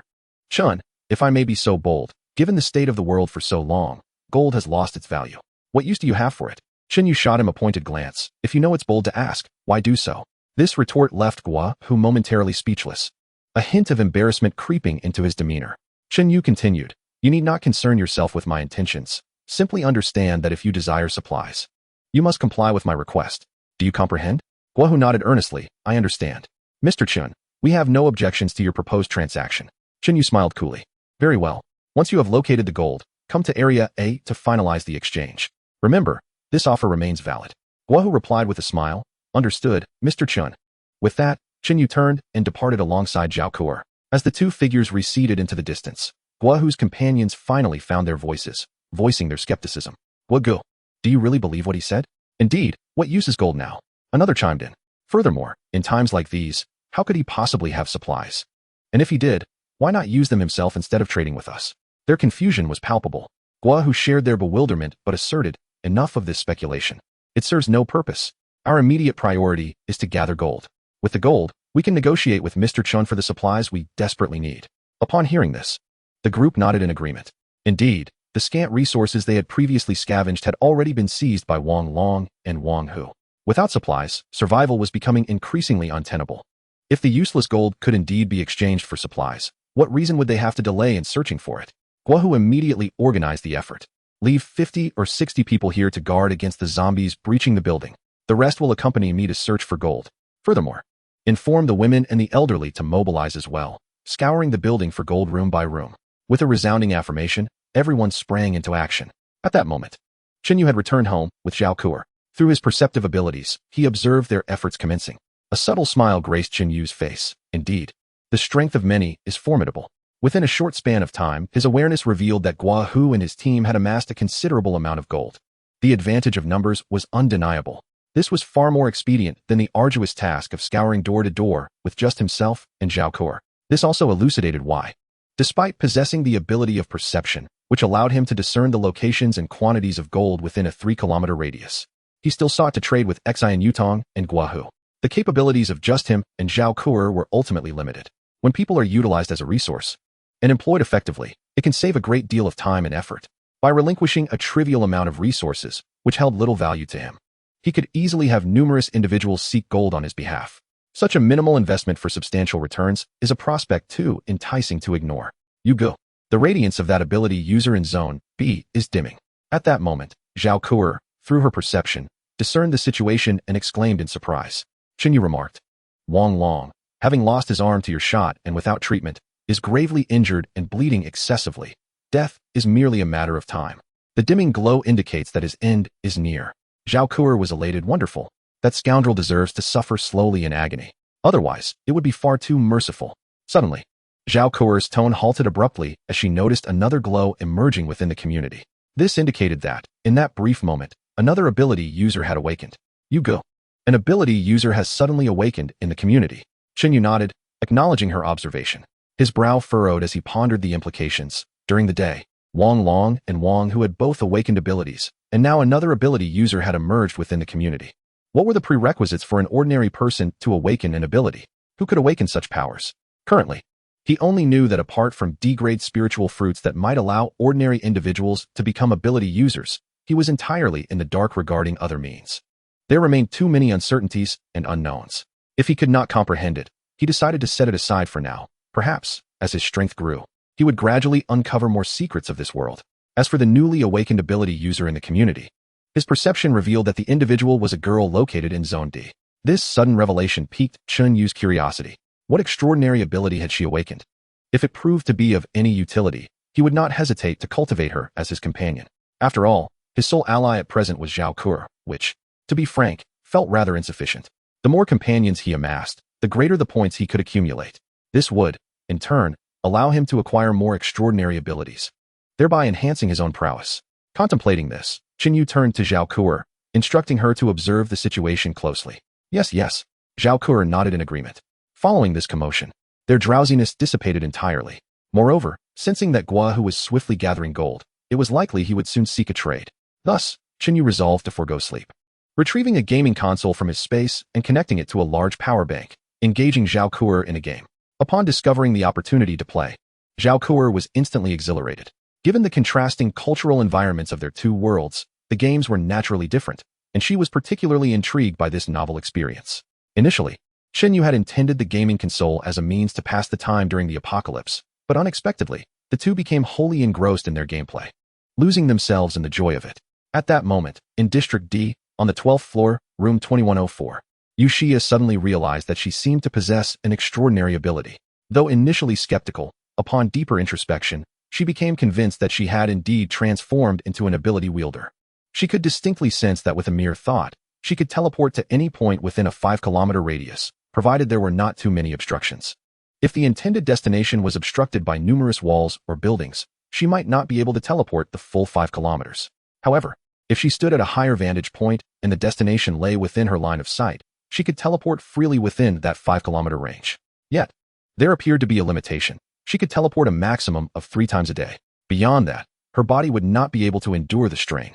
[SPEAKER 2] Chun, if I may be so bold, given the state of the world for so long, gold has lost its value. What use do you have for it? Chen Yu shot him a pointed glance. If you know it's bold to ask, why do so? This retort left Gua Hu momentarily speechless, a hint of embarrassment creeping into his demeanor. Chen Yu continued, you need not concern yourself with my intentions. Simply understand that if you desire supplies, you must comply with my request. Do you comprehend? Gua Hu nodded earnestly. I understand. Mr. Chun, we have no objections to your proposed transaction. Chen Yu smiled coolly. Very well. Once you have located the gold, come to Area A to finalize the exchange. Remember, this offer remains valid. Gua Hu replied with a smile. Understood, Mr. Chun. With that, Chen Yu turned and departed alongside Zhao Kuo. As the two figures receded into the distance, Gua Hu's companions finally found their voices, voicing their skepticism. Gua Gu, do you really believe what he said? Indeed, what use is gold now? Another chimed in. Furthermore, in times like these, how could he possibly have supplies? And if he did, why not use them himself instead of trading with us? Their confusion was palpable. Gua Hu shared their bewilderment but asserted, enough of this speculation. It serves no purpose. Our immediate priority is to gather gold. With the gold, we can negotiate with Mr. Chun for the supplies we desperately need. Upon hearing this, the group nodded in agreement. Indeed, the scant resources they had previously scavenged had already been seized by Wang Long and Wang Hu. Without supplies, survival was becoming increasingly untenable. If the useless gold could indeed be exchanged for supplies, what reason would they have to delay in searching for it? Gua Hu immediately organized the effort. Leave 50 or 60 people here to guard against the zombies breaching the building. The rest will accompany me to search for gold. Furthermore, inform the women and the elderly to mobilize as well, scouring the building for gold room by room. With a resounding affirmation, everyone sprang into action. At that moment, Chen Yu had returned home with Zhao Kuo. Through his perceptive abilities, he observed their efforts commencing. A subtle smile graced Chen Yu's face. Indeed, the strength of many is formidable. Within a short span of time, his awareness revealed that Gua Hu and his team had amassed a considerable amount of gold. The advantage of numbers was undeniable. This was far more expedient than the arduous task of scouring door to door with just himself and Zhao Kuo. This also elucidated why, despite possessing the ability of perception, which allowed him to discern the locations and quantities of gold within a 3-kilometer radius, he still sought to trade with Xian Yutong and Gua Hu. The capabilities of just him and Zhao Kuo were ultimately limited. When people are utilized as a resource and employed effectively, it can save a great deal of time and effort. By relinquishing a trivial amount of resources, which held little value to him, he could easily have numerous individuals seek gold on his behalf. Such a minimal investment for substantial returns is a prospect too enticing to ignore. You go. The radiance of that ability user in Zone B is dimming. At that moment, Zhao Kuo, through her perception, discerned the situation and exclaimed in surprise. Chen Yu remarked, Wang Long, having lost his arm to your shot and without treatment, is gravely injured and bleeding excessively. Death is merely a matter of time. The dimming glow indicates that his end is near. Zhao Kuo was elated. Wonderful. That scoundrel deserves to suffer slowly in agony. Otherwise, it would be far too merciful. Suddenly, Zhao Kuo's tone halted abruptly as she noticed another glow emerging within the community. This indicated that, in that brief moment, another ability user had awakened. You go. An ability user has suddenly awakened in the community. Chen Yu nodded, acknowledging her observation. His brow furrowed as he pondered the implications. During the day, Wang Long and Wang Hu had both awakened abilities, and now another ability user had emerged within the community. What were the prerequisites for an ordinary person to awaken an ability? Who could awaken such powers? Currently, he only knew that apart from D-grade spiritual fruits that might allow ordinary individuals to become ability users, he was entirely in the dark regarding other means. There remained too many uncertainties and unknowns. If he could not comprehend it, he decided to set it aside for now. Perhaps, as his strength grew, he would gradually uncover more secrets of this world. As for the newly awakened ability user in the community, his perception revealed that the individual was a girl located in Zone D. This sudden revelation piqued Chen Yu's curiosity. What extraordinary ability had she awakened? If it proved to be of any utility, he would not hesitate to cultivate her as his companion. After all, his sole ally at present was Zhao Kuo, which, to be frank, felt rather insufficient. The more companions he amassed, the greater the points he could accumulate. This would, in turn, allow him to acquire more extraordinary abilities, thereby enhancing his own prowess. Contemplating this, Chen Yu turned to Zhao Kuo, instructing her to observe the situation closely. Yes, yes. Zhao Kuo nodded in agreement. Following this commotion, their drowsiness dissipated entirely. Moreover, sensing that Guahu was swiftly gathering gold, it was likely he would soon seek a trade. Thus, Qingyu resolved to forego sleep. Retrieving a gaming console from his space and connecting it to a large power bank, engaging Zhao Kuo in a game. Upon discovering the opportunity to play, Zhao Kuo was instantly exhilarated. Given the contrasting cultural environments of their two worlds, the games were naturally different, and she was particularly intrigued by this novel experience. Initially, Qingyu had intended the gaming console as a means to pass the time during the apocalypse, but unexpectedly, the two became wholly engrossed in their gameplay, losing themselves in the joy of it. At that moment, in District D, on the 12th floor, room 2104, Yushia suddenly realized that she seemed to possess an extraordinary ability. Though initially skeptical, upon deeper introspection, she became convinced that she had indeed transformed into an ability wielder. She could distinctly sense that with a mere thought, she could teleport to any point within a 5-kilometer radius, provided there were not too many obstructions. If the intended destination was obstructed by numerous walls or buildings, she might not be able to teleport the full 5 kilometers. However, if she stood at a higher vantage point and the destination lay within her line of sight, she could teleport freely within that 5-kilometer range. Yet, there appeared to be a limitation. She could teleport a maximum of 3 times a day. Beyond that, her body would not be able to endure the strain.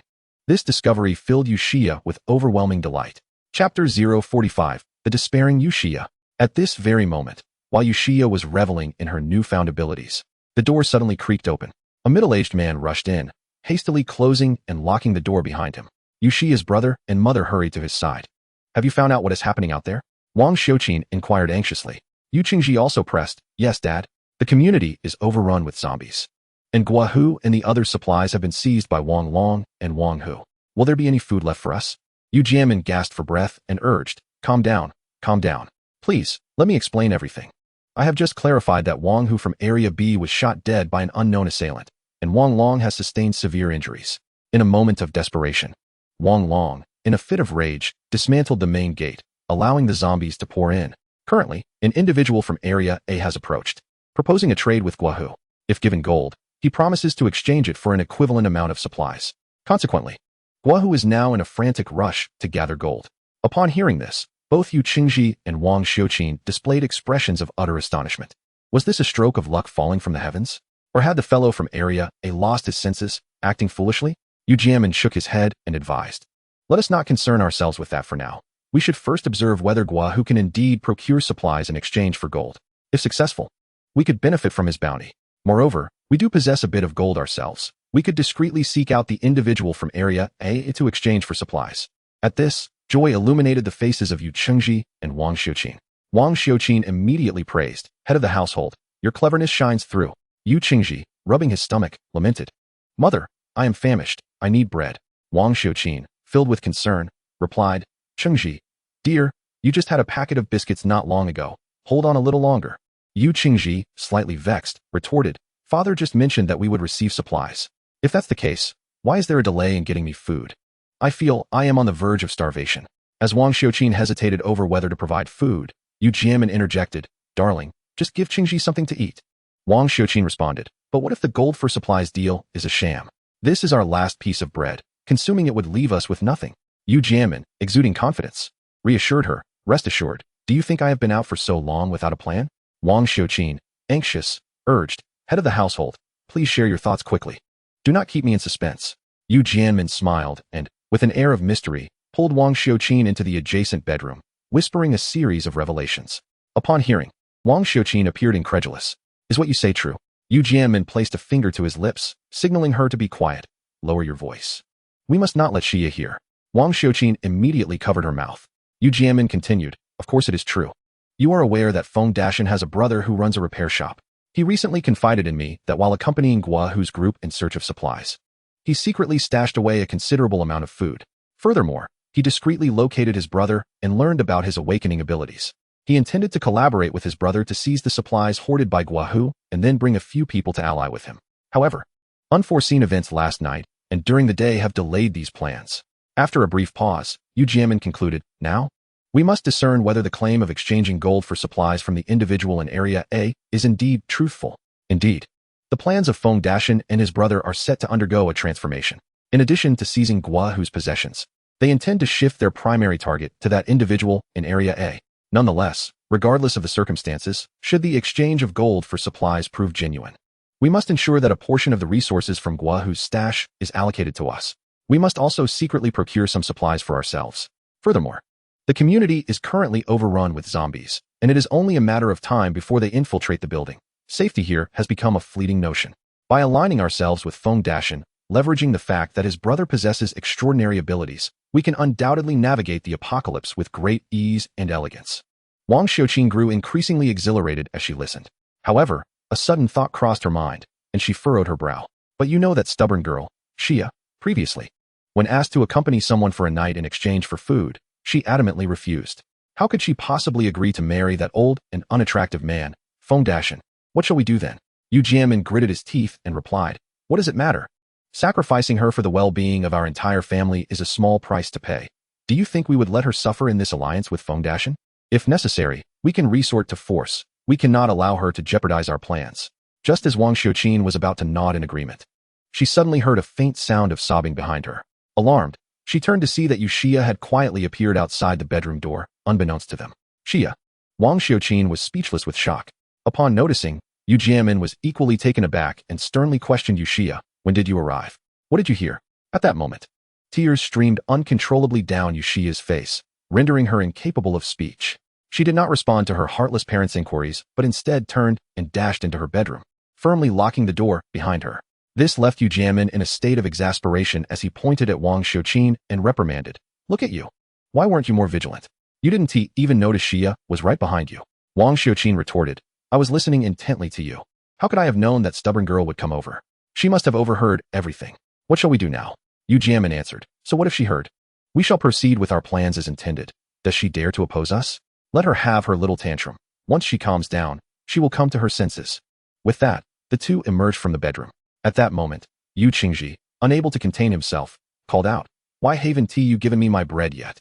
[SPEAKER 2] This discovery filled Yushia with overwhelming delight. Chapter 045, The Despairing Yushia. At this very moment, while Yushia was reveling in her newfound abilities, the door suddenly creaked open. A middle-aged man rushed in, hastily closing and locking the door behind him. Yushia's brother and mother hurried to his side. Have you found out what is happening out there? Wang Xiuqin inquired anxiously. Yu Qingji also pressed, Yes, Dad. The community is overrun with zombies. And Guahu and the other supplies have been seized by Wang Long and Wang Hu. Will there be any food left for us? Yu Jianmin gasped for breath and urged, Calm down, calm down. Please, let me explain everything. I have just clarified that Wang Hu from Area B was shot dead by an unknown assailant, and Wang Long has sustained severe injuries. In a moment of desperation, Wang Long, in a fit of rage, dismantled the main gate, allowing the zombies to pour in. Currently, an individual from Area A has approached, proposing a trade with Guahu. If given gold, he promises to exchange it for an equivalent amount of supplies. Consequently, Guahu is now in a frantic rush to gather gold. Upon hearing this, both Yu Qingji and Wang Xiuqin displayed expressions of utter astonishment. Was this a stroke of luck falling from the heavens? Or had the fellow from Area A lost his senses, acting foolishly? Yu Jianmin shook his head and advised, Let us not concern ourselves with that for now. We should first observe whether Guahu can indeed procure supplies in exchange for gold. If successful, we could benefit from his bounty. Moreover, we do possess a bit of gold ourselves. We could discreetly seek out the individual from Area A to exchange for supplies. At this, joy illuminated the faces of Yu Qingji and Wang Xiuqin. Wang Xiuqin immediately praised, Head of the household, your cleverness shines through. Yu Qingji, rubbing his stomach, lamented, Mother, I am famished, I need bread. Wang Xiuqin, filled with concern, replied, Qingji, dear, you just had a packet of biscuits not long ago. Hold on a little longer. Yu Qingji, slightly vexed, retorted, Father just mentioned that we would receive supplies. If that's the case, why is there a delay in getting me food? I feel I am on the verge of starvation. As Wang Xiuqin hesitated over whether to provide food, Yu Jianmin interjected, Darling, just give Qingji something to eat. Wang Xiuqin responded, But what if the gold for supplies deal is a sham? This is our last piece of bread. Consuming it would leave us with nothing. Yu Jianmin, exuding confidence, reassured her, Rest assured, do you think I have been out for so long without a plan? Wang Xiuqin, anxious, urged, Head of the household, please share your thoughts quickly. Do not keep me in suspense. Yu Jianmin smiled and, with an air of mystery, pulled Wang Xiuqin into the adjacent bedroom, whispering a series of revelations. Upon hearing, Wang Xiuqin appeared incredulous. Is what you say true? Yu Jianmin placed a finger to his lips, signaling her to be quiet. Lower your voice. We must not let Xia hear. Wang Xiuqin immediately covered her mouth. Yu Jianmin continued, Of course it is true. You are aware that Feng Dashan has a brother who runs a repair shop. He recently confided in me that while accompanying Guahu's group in search of supplies, he secretly stashed away a considerable amount of food. Furthermore, he discreetly located his brother and learned about his awakening abilities. He intended to collaborate with his brother to seize the supplies hoarded by Guahu and then bring a few people to ally with him. However, unforeseen events last night and during the day have delayed these plans. After a brief pause, Yu Jianmin concluded, Now, we must discern whether the claim of exchanging gold for supplies from the individual in Area A is indeed truthful. Indeed, the plans of Feng Dashan and his brother are set to undergo a transformation. In addition to seizing Guahu's possessions, They intend to shift their primary target to that individual in Area A. Nonetheless, regardless of the circumstances, should the exchange of gold for supplies prove genuine, we must ensure that a portion of the resources from Guahu's stash is allocated to us. We must also secretly procure some supplies for ourselves. Furthermore, the community is currently overrun with zombies, and it is only a matter of time before they infiltrate the building. Safety here has become a fleeting notion. By aligning ourselves with Feng Dashin, leveraging the fact that his brother possesses extraordinary abilities, we can undoubtedly navigate the apocalypse with great ease and elegance. Wang Xiuqin grew increasingly exhilarated as she listened. However, a sudden thought crossed her mind, and she furrowed her brow. But you know that stubborn girl, Xia, previously. When asked to accompany someone for a night in exchange for food, she adamantly refused. How could she possibly agree to marry that old and unattractive man, Feng Dashin? What shall we do then? Yu Jianmin gritted his teeth and replied, what does it matter? Sacrificing her for the well-being of our entire family is a small price to pay. Do you think we would let her suffer in this alliance with Feng Dashin? If necessary, we can resort to force. We cannot allow her to jeopardize our plans. Just as Wang Xiuqin was about to nod in agreement, she suddenly heard a faint sound of sobbing behind her. Alarmed, she turned to see that Xia had quietly appeared outside the bedroom door, unbeknownst to them. Xia. Wang Xiuqin was speechless with shock. Upon noticing, Yu Jianmin was equally taken aback and sternly questioned Xia, when did you arrive? What did you hear? At that moment, tears streamed uncontrollably down Xia's face, rendering her incapable of speech. She did not respond to her heartless parents' inquiries, but instead turned and dashed into her bedroom, firmly locking the door behind her. This left Yu Jianmin in a state of exasperation as he pointed at Wang Xiuqin and reprimanded. Look at you. Why weren't you more vigilant? You didn't even notice Xia was right behind you. Wang Xiuqin retorted, I was listening intently to you. How could I have known that stubborn girl would come over? She must have overheard everything. What shall we do now? Yu Jianmin answered. So what if she heard? We shall proceed with our plans as intended. Does she dare to oppose us? Let her have her little tantrum. Once she calms down, she will come to her senses. With that, the two emerged from the bedroom. At that moment, Yu Qingji, unable to contain himself, called out, Why haven't you given me my bread yet?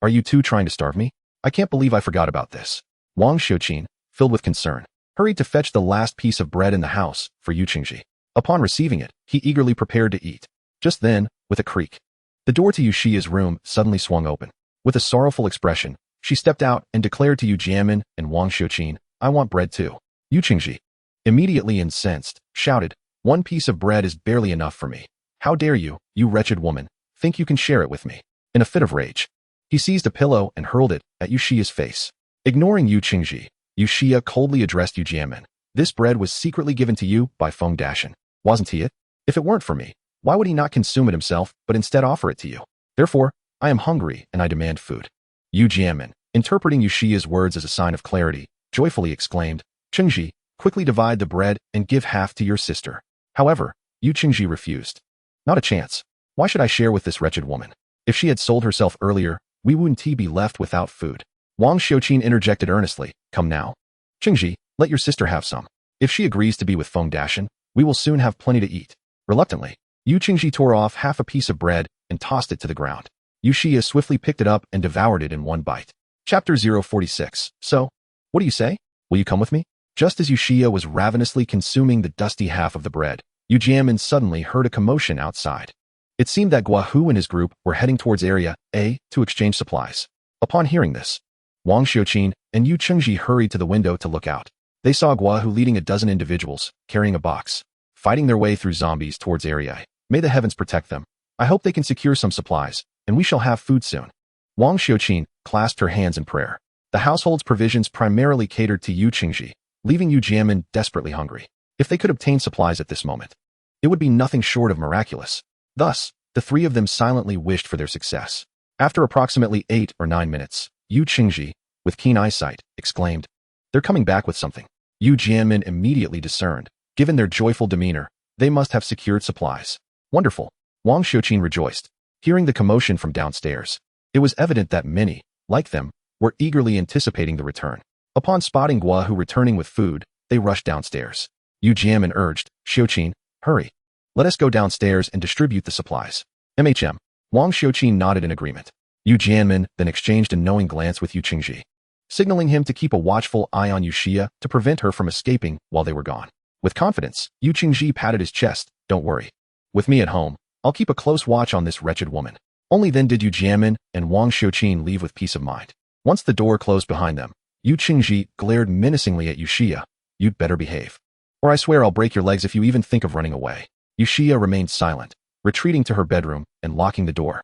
[SPEAKER 2] Are you two trying to starve me? I can't believe I forgot about this. Wang Xiuqin, filled with concern, hurried to fetch the last piece of bread in the house for Yu Qingji. Upon receiving it, he eagerly prepared to eat. Just then, with a creak, the door to Xia's room suddenly swung open. With a sorrowful expression, she stepped out and declared to Yu Jianmin and Wang Xiuqin, I want bread too. Yu Qingji, immediately incensed, shouted, One piece of bread is barely enough for me. How dare you, you wretched woman, think you can share it with me? In a fit of rage, he seized a pillow and hurled it at Xia's face. Ignoring Yu Qingji, Xia coldly addressed Yu Jianmin. This bread was secretly given to you by Feng Dashin, wasn't he it? If it weren't for me, why would he not consume it himself, but instead offer it to you? Therefore, I am hungry and I demand food. Yu Jianmin, interpreting Xia's words as a sign of clarity, joyfully exclaimed, Qingji, quickly divide the bread and give half to your sister. However, Yu Qingji refused. Not a chance. Why should I share with this wretched woman? If she had sold herself earlier, we wouldn't be left without food. Wang Xiuqin interjected earnestly, Come now. Qingji, let your sister have some. If she agrees to be with Feng Dashin, we will soon have plenty to eat. Reluctantly, Yu Qingji tore off half a piece of bread and tossed it to the ground. Xia swiftly picked it up and devoured it in one bite. Chapter 046. So, what do you say? Will you come with me? Just as Xia was ravenously consuming the dusty half of the bread, Yu Jianmin suddenly heard a commotion outside. It seemed that Guahu and his group were heading towards Area A to exchange supplies. Upon hearing this, Wang Xiuqin and Yu Qingji hurried to the window to look out. They saw Guahu leading a dozen individuals, carrying a box, fighting their way through zombies towards Area A. May the heavens protect them. I hope they can secure some supplies, and we shall have food soon. Wang Xiuqin clasped her hands in prayer. The household's provisions primarily catered to Yu Qingji, leaving Yu Jianmin desperately hungry. If they could obtain supplies at this moment, it would be nothing short of miraculous. Thus, the three of them silently wished for their success. After approximately 8 or 9 minutes, Yu Qingji, with keen eyesight, exclaimed, They're coming back with something. Yu Jianmin immediately discerned, given their joyful demeanor, they must have secured supplies. Wonderful. Wang Xiuqin rejoiced, hearing the commotion from downstairs. It was evident that many, like them, were eagerly anticipating the return. Upon spotting Guahu returning with food, they rushed downstairs. Yu Jianmin urged, Xiuqin, hurry. Let us go downstairs and distribute the supplies. MHM. Wang Xiuqin nodded in agreement. Yu Jianmin then exchanged a knowing glance with Yu Qingji, signaling him to keep a watchful eye on Xia to prevent her from escaping while they were gone. With confidence, Yu Qingji patted his chest, Don't worry. With me at home, I'll keep a close watch on this wretched woman. Only then did Yu Jianmin and Wang Xiuqin leave with peace of mind. Once the door closed behind them, Yu Qingji glared menacingly at Yu Xia. You'd better behave, or I swear I'll break your legs if you even think of running away. Yu Xia remained silent, retreating to her bedroom and locking the door.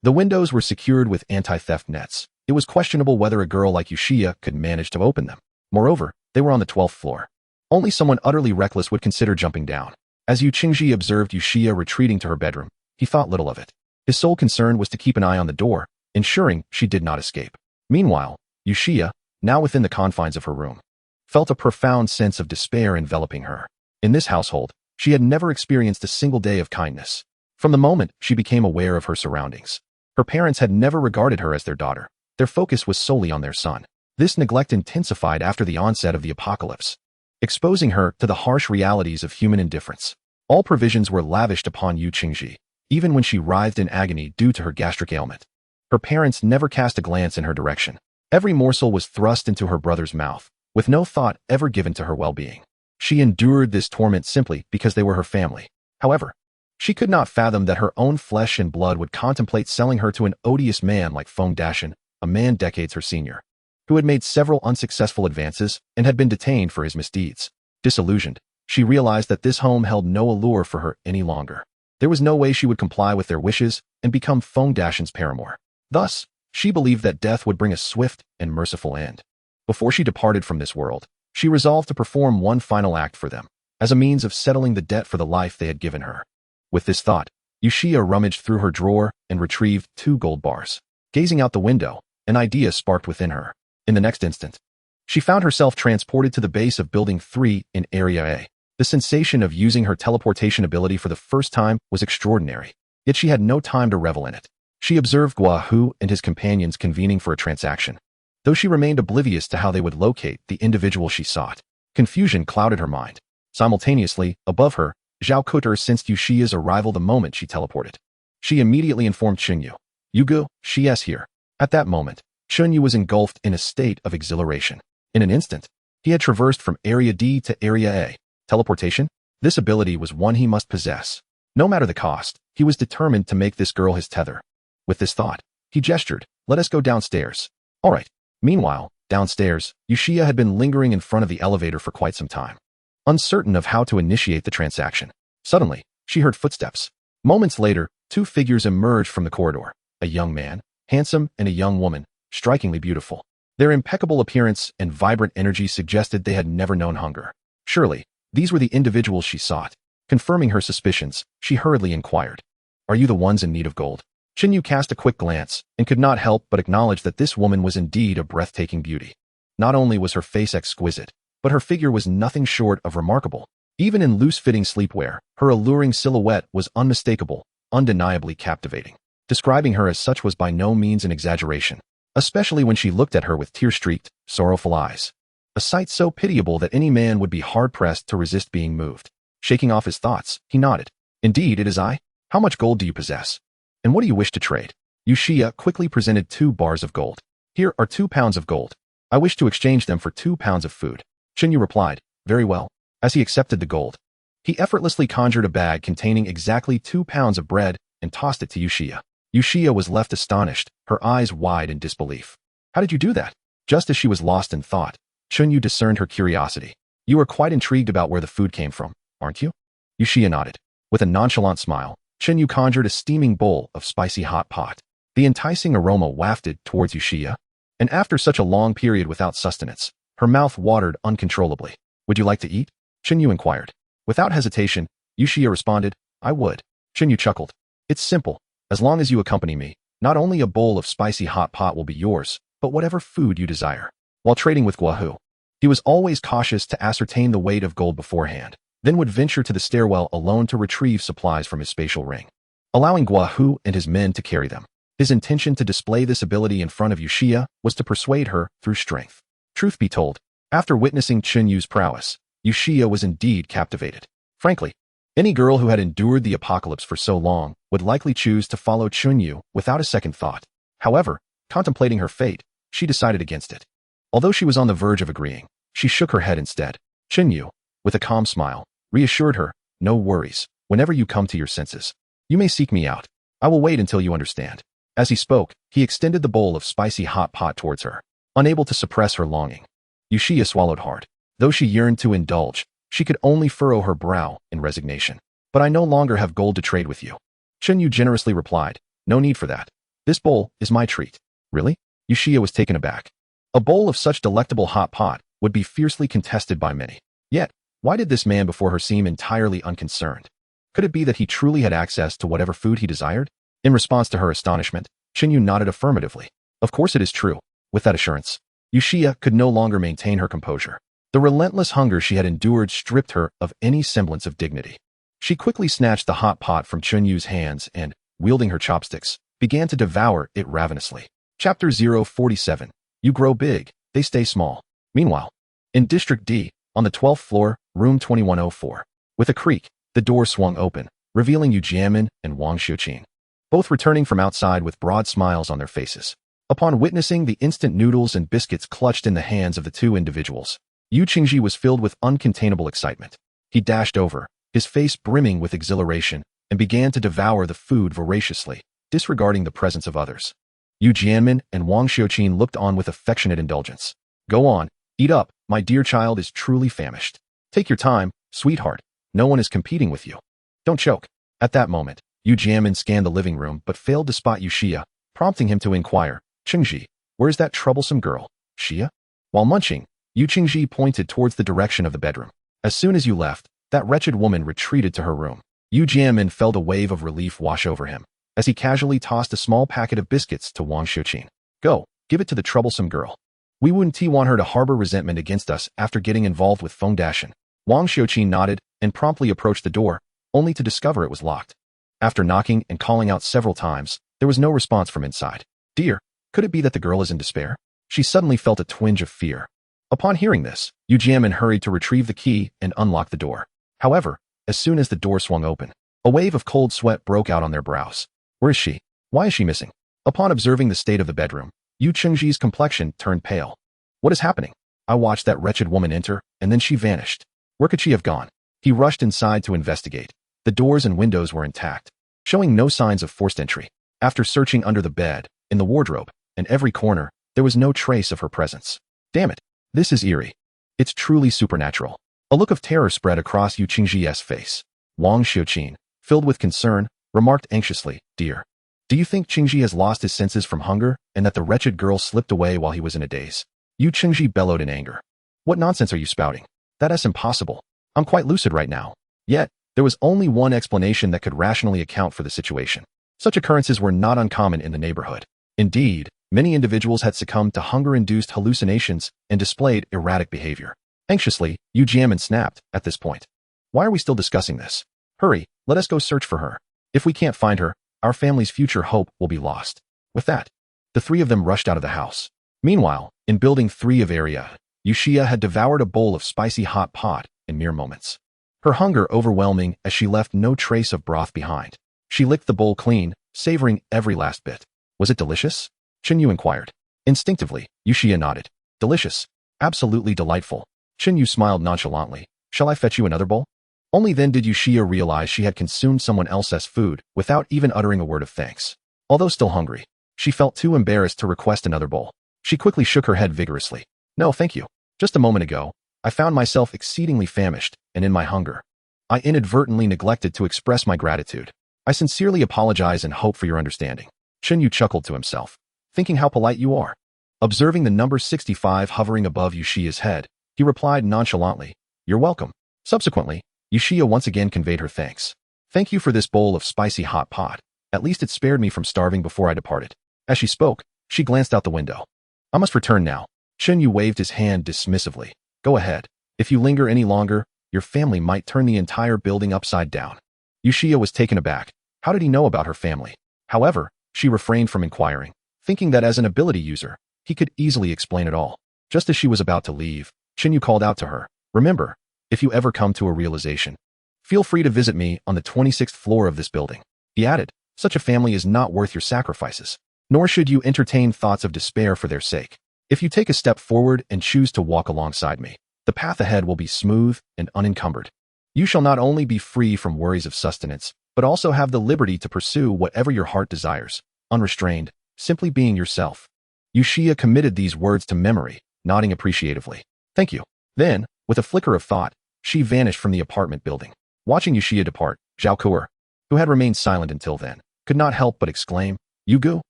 [SPEAKER 2] The windows were secured with anti-theft nets. It was questionable whether a girl like Yu Xia could manage to open them. Moreover, they were on the 12th floor. Only someone utterly reckless would consider jumping down. As Yu Qingji observed Yu Xia retreating to her bedroom, he thought little of it. His sole concern was to keep an eye on the door, ensuring she did not escape. Meanwhile, Yu Xia, now within the confines of her room, felt a profound sense of despair enveloping her. In this household, she had never experienced a single day of kindness. From the moment she became aware of her surroundings, her parents had never regarded her as their daughter. Their focus was solely on their son. This neglect intensified after the onset of the apocalypse, exposing her to the harsh realities of human indifference. All provisions were lavished upon Yu Qingji, even when she writhed in agony due to her gastric ailment. Her parents never cast a glance in her direction. Every morsel was thrust into her brother's mouth, with no thought ever given to her well-being. She endured this torment simply because they were her family. However, she could not fathom that her own flesh and blood would contemplate selling her to an odious man like Feng Dashan, a man decades her senior, who had made several unsuccessful advances and had been detained for his misdeeds. Disillusioned, she realized that this home held no allure for her any longer. There was no way she would comply with their wishes and become Feng Dashan's paramour. Thus, she believed that death would bring a swift and merciful end. Before she departed from this world, she resolved to perform one final act for them, as a means of settling the debt for the life they had given her. With this thought, Yu Xia rummaged through her drawer and retrieved 2 gold bars. Gazing out the window, an idea sparked within her. In the next instant, she found herself transported to the base of Building 3 in Area A. The sensation of using her teleportation ability for the first time was extraordinary, yet she had no time to revel in it. She observed Guahu and his companions convening for a transaction, though she remained oblivious to how they would locate the individual she sought. Confusion clouded her mind. Simultaneously, above her, Zhao Kuter sensed Yu Xia's arrival the moment she teleported. She immediately informed Chunyu. Yugu, Xia's here. At that moment, Chunyu was engulfed in a state of exhilaration. In an instant, he had traversed from Area D to Area A. Teleportation? This ability was one he must possess. No matter the cost, he was determined to make this girl his tether. With this thought, he gestured, "Let us go downstairs." All right. Meanwhile, downstairs, Yu Xia had been lingering in front of the elevator for quite some time, uncertain of how to initiate the transaction. Suddenly, she heard footsteps. Moments later, 2 figures emerged from the corridor. A young man, handsome, and a young woman, strikingly beautiful. Their impeccable appearance and vibrant energy suggested they had never known hunger. Surely, these were the individuals she sought. Confirming her suspicions, she hurriedly inquired, "Are you the ones in need of gold?" Chinyu cast a quick glance and could not help but acknowledge that this woman was indeed a breathtaking beauty. Not only was her face exquisite, but her figure was nothing short of remarkable. Even in loose-fitting sleepwear, her alluring silhouette was unmistakable, undeniably captivating. Describing her as such was by no means an exaggeration, especially when she looked at her with tear-streaked, sorrowful eyes. A sight so pitiable that any man would be hard-pressed to resist being moved. Shaking off his thoughts, he nodded. "Indeed, it is I. How much gold do you possess? And what do you wish to trade?" Yu Xia quickly presented 2 bars of gold. "Here are 2 pounds of gold. I wish to exchange them for 2 pounds of food." Chinyu replied, "Very well." As he accepted the gold, he effortlessly conjured a bag containing exactly 2 pounds of bread and tossed it to Yu Xia. Yu Xia was left astonished, her eyes wide in disbelief. "How did you do that?" Just as she was lost in thought, Chunyu discerned her curiosity. "You are quite intrigued about where the food came from, aren't you?" Yu Xia nodded. With a nonchalant smile, Chunyu conjured a steaming bowl of spicy hot pot. The enticing aroma wafted towards Yu Xia, and after such a long period without sustenance, her mouth watered uncontrollably. "Would you like to eat?" Chunyu inquired. Without hesitation, Yu Xia responded, "I would." Chunyu chuckled. "It's simple. As long as you accompany me, not only a bowl of spicy hot pot will be yours, but whatever food you desire." While trading with Guahu, he was always cautious to ascertain the weight of gold beforehand, then would venture to the stairwell alone to retrieve supplies from his spatial ring, allowing Guahu and his men to carry them. His intention to display this ability in front of Yu Xia was to persuade her through strength. Truth be told, after witnessing Chunyu's prowess, Yu Xia was indeed captivated. Frankly, any girl who had endured the apocalypse for so long would likely choose to follow Chunyu without a second thought. However, contemplating her fate, she decided against it. Although she was on the verge of agreeing, she shook her head instead. Chunyu, with a calm smile, reassured her, "No worries. Whenever you come to your senses, you may seek me out." I will wait until you understand. As he spoke, he extended the bowl of spicy hot pot towards her, unable to suppress her longing. Yushia swallowed hard. Though she yearned to indulge, she could only furrow her brow in resignation. But I no longer have gold to trade with you. Chunyu generously replied, no need for that. This bowl is my treat. Really? Yushia was taken aback. A bowl of such delectable hot pot would be fiercely contested by many. Yet, why did this man before her seem entirely unconcerned? Could it be that he truly had access to whatever food he desired? In response to her astonishment, Chunyu nodded affirmatively. Of course it is true. With that assurance, Yushia could no longer maintain her composure. The relentless hunger she had endured stripped her of any semblance of dignity. She quickly snatched the hot pot from Chunyu's hands and, wielding her chopsticks, began to devour it ravenously. Chapter 047. You grow big, they stay small. Meanwhile, in District D, on the 12th floor, room 2104. With a creak, the door swung open, revealing Yu Jianmin and Wang Xiuqin, both returning from outside with broad smiles on their faces. Upon witnessing the instant noodles and biscuits clutched in the hands of the two individuals, Yu Qingji was filled with uncontainable excitement. He dashed over, his face brimming with exhilaration, and began to devour the food voraciously, disregarding the presence of others. Yu Jianmin and Wang Xiuqin looked on with affectionate indulgence. Go on, eat up, my dear child is truly famished. Take your time, sweetheart, no one is competing with you. Don't choke. At that moment, Yu Jianmin scanned the living room but failed to spot Yushia, prompting him to inquire, Qingji, where's that troublesome girl, Xia? While munching, Yu Qingji pointed towards the direction of the bedroom. As soon as you left, that wretched woman retreated to her room. Yu Jianmin felt a wave of relief wash over him, as he casually tossed a small packet of biscuits to Wang Xiuqin. Go, give it to the troublesome girl. We wouldn't want her to harbor resentment against us after getting involved with Feng Dashan. Wang Xiuqin nodded and promptly approached the door, only to discover it was locked. After knocking and calling out several times, there was no response from inside. Dear, could it be that the girl is in despair? She suddenly felt a twinge of fear. Upon hearing this, Yu Jianmin hurried to retrieve the key and unlock the door. However, as soon as the door swung open, a wave of cold sweat broke out on their brows. Where is she? Why is she missing? Upon observing the state of the bedroom, Yu Qingji's complexion turned pale. What is happening? I watched that wretched woman enter, and then she vanished. Where could she have gone? He rushed inside to investigate. The doors and windows were intact, showing no signs of forced entry. After searching under the bed, in the wardrobe, and every corner, there was no trace of her presence. Damn it, this is eerie. It's truly supernatural. A look of terror spread across Yu Qingji's face. Wang Xiuqin, filled with concern, remarked anxiously, Dear, do you think Qingji has lost his senses from hunger and that the wretched girl slipped away while he was in a daze? Yu Qingji bellowed in anger. What nonsense are you spouting? That's impossible. I'm quite lucid right now. Yet, there was only one explanation that could rationally account for the situation. Such occurrences were not uncommon in the neighborhood. Indeed, many individuals had succumbed to hunger-induced hallucinations and displayed erratic behavior. Anxiously, Yu Jianmin snapped at this point. Why are we still discussing this? Hurry, let us go search for her. If we can't find her, our family's future hope will be lost. With that, the three of them rushed out of the house. Meanwhile, in Building 3 of Area, Yushia had devoured a bowl of spicy hot pot in mere moments. Her hunger overwhelming as she left no trace of broth behind. She licked the bowl clean, savoring every last bit. Was it delicious? Chinyu inquired. Instinctively, Yushia nodded. Delicious. Absolutely delightful. Chinyu smiled nonchalantly. Shall I fetch you another bowl? Only then did Yushia realize she had consumed someone else's food without even uttering a word of thanks. Although still hungry, she felt too embarrassed to request another bowl. She quickly shook her head vigorously. No, thank you. Just a moment ago, I found myself exceedingly famished, and in my hunger, I inadvertently neglected to express my gratitude. I sincerely apologize and hope for your understanding. Chinyu chuckled to himself, thinking how polite you are. Observing the number 65 hovering above Yushia's head, he replied nonchalantly, You're welcome. Subsequently, Yushia once again conveyed her thanks. Thank you for this bowl of spicy hot pot. At least it spared me from starving before I departed. As she spoke, she glanced out the window. I must return now. Chinyu waved his hand dismissively. Go ahead. If you linger any longer, your family might turn the entire building upside down. Yushia was taken aback. How did he know about her family? However, she refrained from inquiring, thinking that as an ability user, he could easily explain it all. Just as she was about to leave, Chinyu called out to her. Remember, if you ever come to a realization, feel free to visit me on the 26th floor of this building. He added, such a family is not worth your sacrifices, nor should you entertain thoughts of despair for their sake. If you take a step forward and choose to walk alongside me, the path ahead will be smooth and unencumbered. You shall not only be free from worries of sustenance, but also have the liberty to pursue whatever your heart desires, unrestrained, simply being yourself. Yushia committed these words to memory, nodding appreciatively. Thank you. Then, with a flicker of thought, she vanished from the apartment building. Watching Yushia depart, Zhao Kuer, who had remained silent until then, could not help but exclaim, Yugu,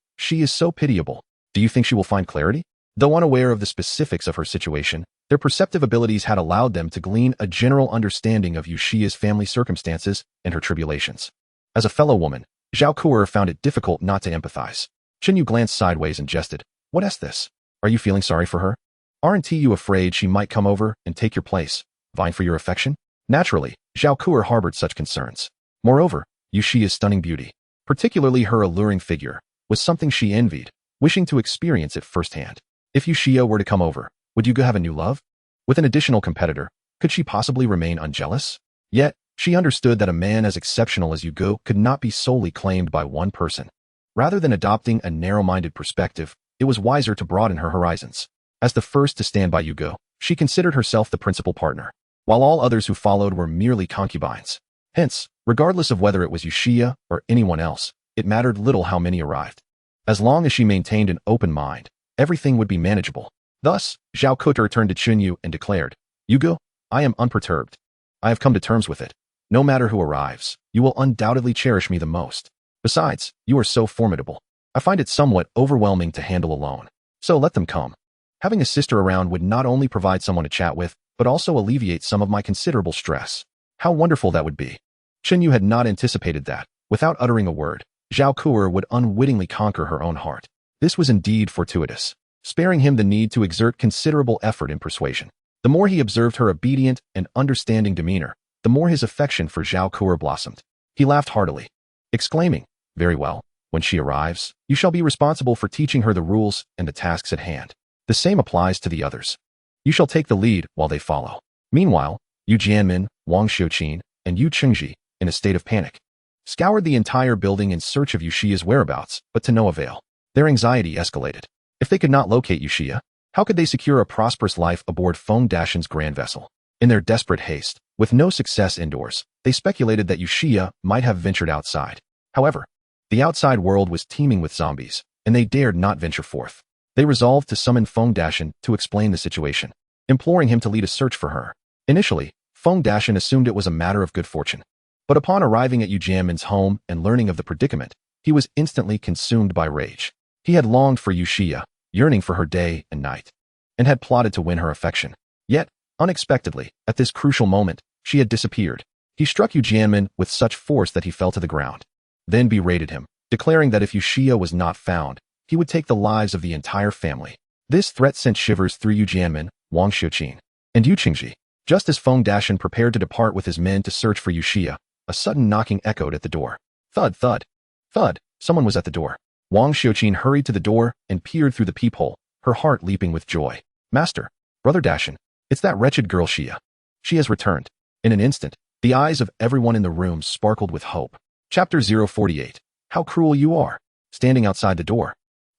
[SPEAKER 2] she is so pitiable. Do you think she will find clarity? Though unaware of the specifics of her situation, their perceptive abilities had allowed them to glean a general understanding of Yushia's family circumstances and her tribulations. As a fellow woman, Zhao Kuer found it difficult not to empathize. Chenyu glanced sideways and jested, What is this? Are you feeling sorry for her? Aren't you afraid she might come over and take your place, vying for your affection? Naturally, Zhao Kuer harbored such concerns. Moreover, Yushia's stunning beauty, particularly her alluring figure, was something she envied, wishing to experience it firsthand. If Yushia were to come over, would Yuga have a new love? With an additional competitor, could she possibly remain unjealous? Yet, she understood that a man as exceptional as Yugo could not be solely claimed by one person. Rather than adopting a narrow-minded perspective, it was wiser to broaden her horizons. As the first to stand by Yugo, she considered herself the principal partner, while all others who followed were merely concubines. Hence, regardless of whether it was Yushia or anyone else, it mattered little how many arrived. As long as she maintained an open mind, everything would be manageable. Thus, Zhao Kuter turned to Chunyu and declared, Yugo, I am unperturbed. I have come to terms with it. No matter who arrives, you will undoubtedly cherish me the most. Besides, you are so formidable. I find it somewhat overwhelming to handle alone. So let them come. Having a sister around would not only provide someone to chat with, but also alleviate some of my considerable stress. How wonderful that would be. Chenyu had not anticipated that, without uttering a word, Zhao Kuer would unwittingly conquer her own heart. This was indeed fortuitous, sparing him the need to exert considerable effort in persuasion. The more he observed her obedient and understanding demeanor, the more his affection for Zhao Kuer blossomed. He laughed heartily, exclaiming, Very well, when she arrives, you shall be responsible for teaching her the rules and the tasks at hand. The same applies to the others. You shall take the lead while they follow. Meanwhile, Yu Jianmin, Wang Xiuqin, and Yu Chengji, in a state of panic, scoured the entire building in search of Yushia's whereabouts, but to no avail. Their anxiety escalated. If they could not locate Yushia, how could they secure a prosperous life aboard Feng Dashan's grand vessel? In their desperate haste, with no success indoors, they speculated that Yushia might have ventured outside. However, the outside world was teeming with zombies, and they dared not venture forth. They resolved to summon Feng Dashan to explain the situation, imploring him to lead a search for her. Initially, Feng Dashan assumed it was a matter of good fortune. But upon arriving at Yu Jianmin's home and learning of the predicament, he was instantly consumed by rage. He had longed for Yushia, yearning for her day and night, and had plotted to win her affection. Yet, unexpectedly, at this crucial moment, she had disappeared. He struck Yu Jianmin with such force that he fell to the ground, then berated him, declaring that if Yushia was not found, he would take the lives of the entire family. This threat sent shivers through Yu Jianmin, Wang Xiuqin, and Yu Qingji. Just as Feng Dashan prepared to depart with his men to search for Yushia, a sudden knocking echoed at the door. Thud, thud, thud, someone was at the door. Wang Xiuqin hurried to the door and peered through the peephole, her heart leaping with joy. Master, Brother Dashan, it's that wretched girl Xia. She has returned. In an instant, the eyes of everyone in the room sparkled with hope. Chapter 048. How cruel you are. Standing outside the door,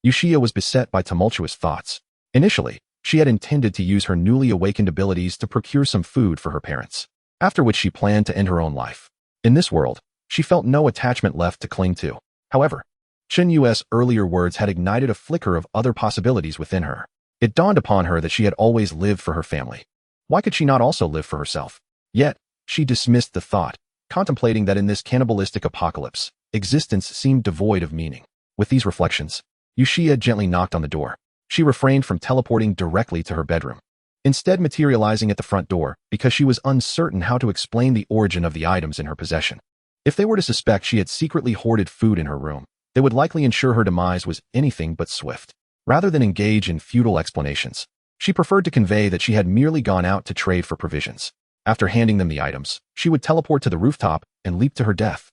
[SPEAKER 2] Yushia was beset by tumultuous thoughts. Initially, she had intended to use her newly awakened abilities to procure some food for her parents, after which she planned to end her own life. In this world, she felt no attachment left to cling to. However, Chen Yu's earlier words had ignited a flicker of other possibilities within her. It dawned upon her that she had always lived for her family. Why could she not also live for herself? Yet, she dismissed the thought, contemplating that in this cannibalistic apocalypse, existence seemed devoid of meaning. With these reflections, Yushia gently knocked on the door. She refrained from teleporting directly to her bedroom, instead materializing at the front door because she was uncertain how to explain the origin of the items in her possession. If they were to suspect she had secretly hoarded food in her room, they would likely ensure her demise was anything but swift. Rather than engage in futile explanations, she preferred to convey that she had merely gone out to trade for provisions. After handing them the items, she would teleport to the rooftop and leap to her death.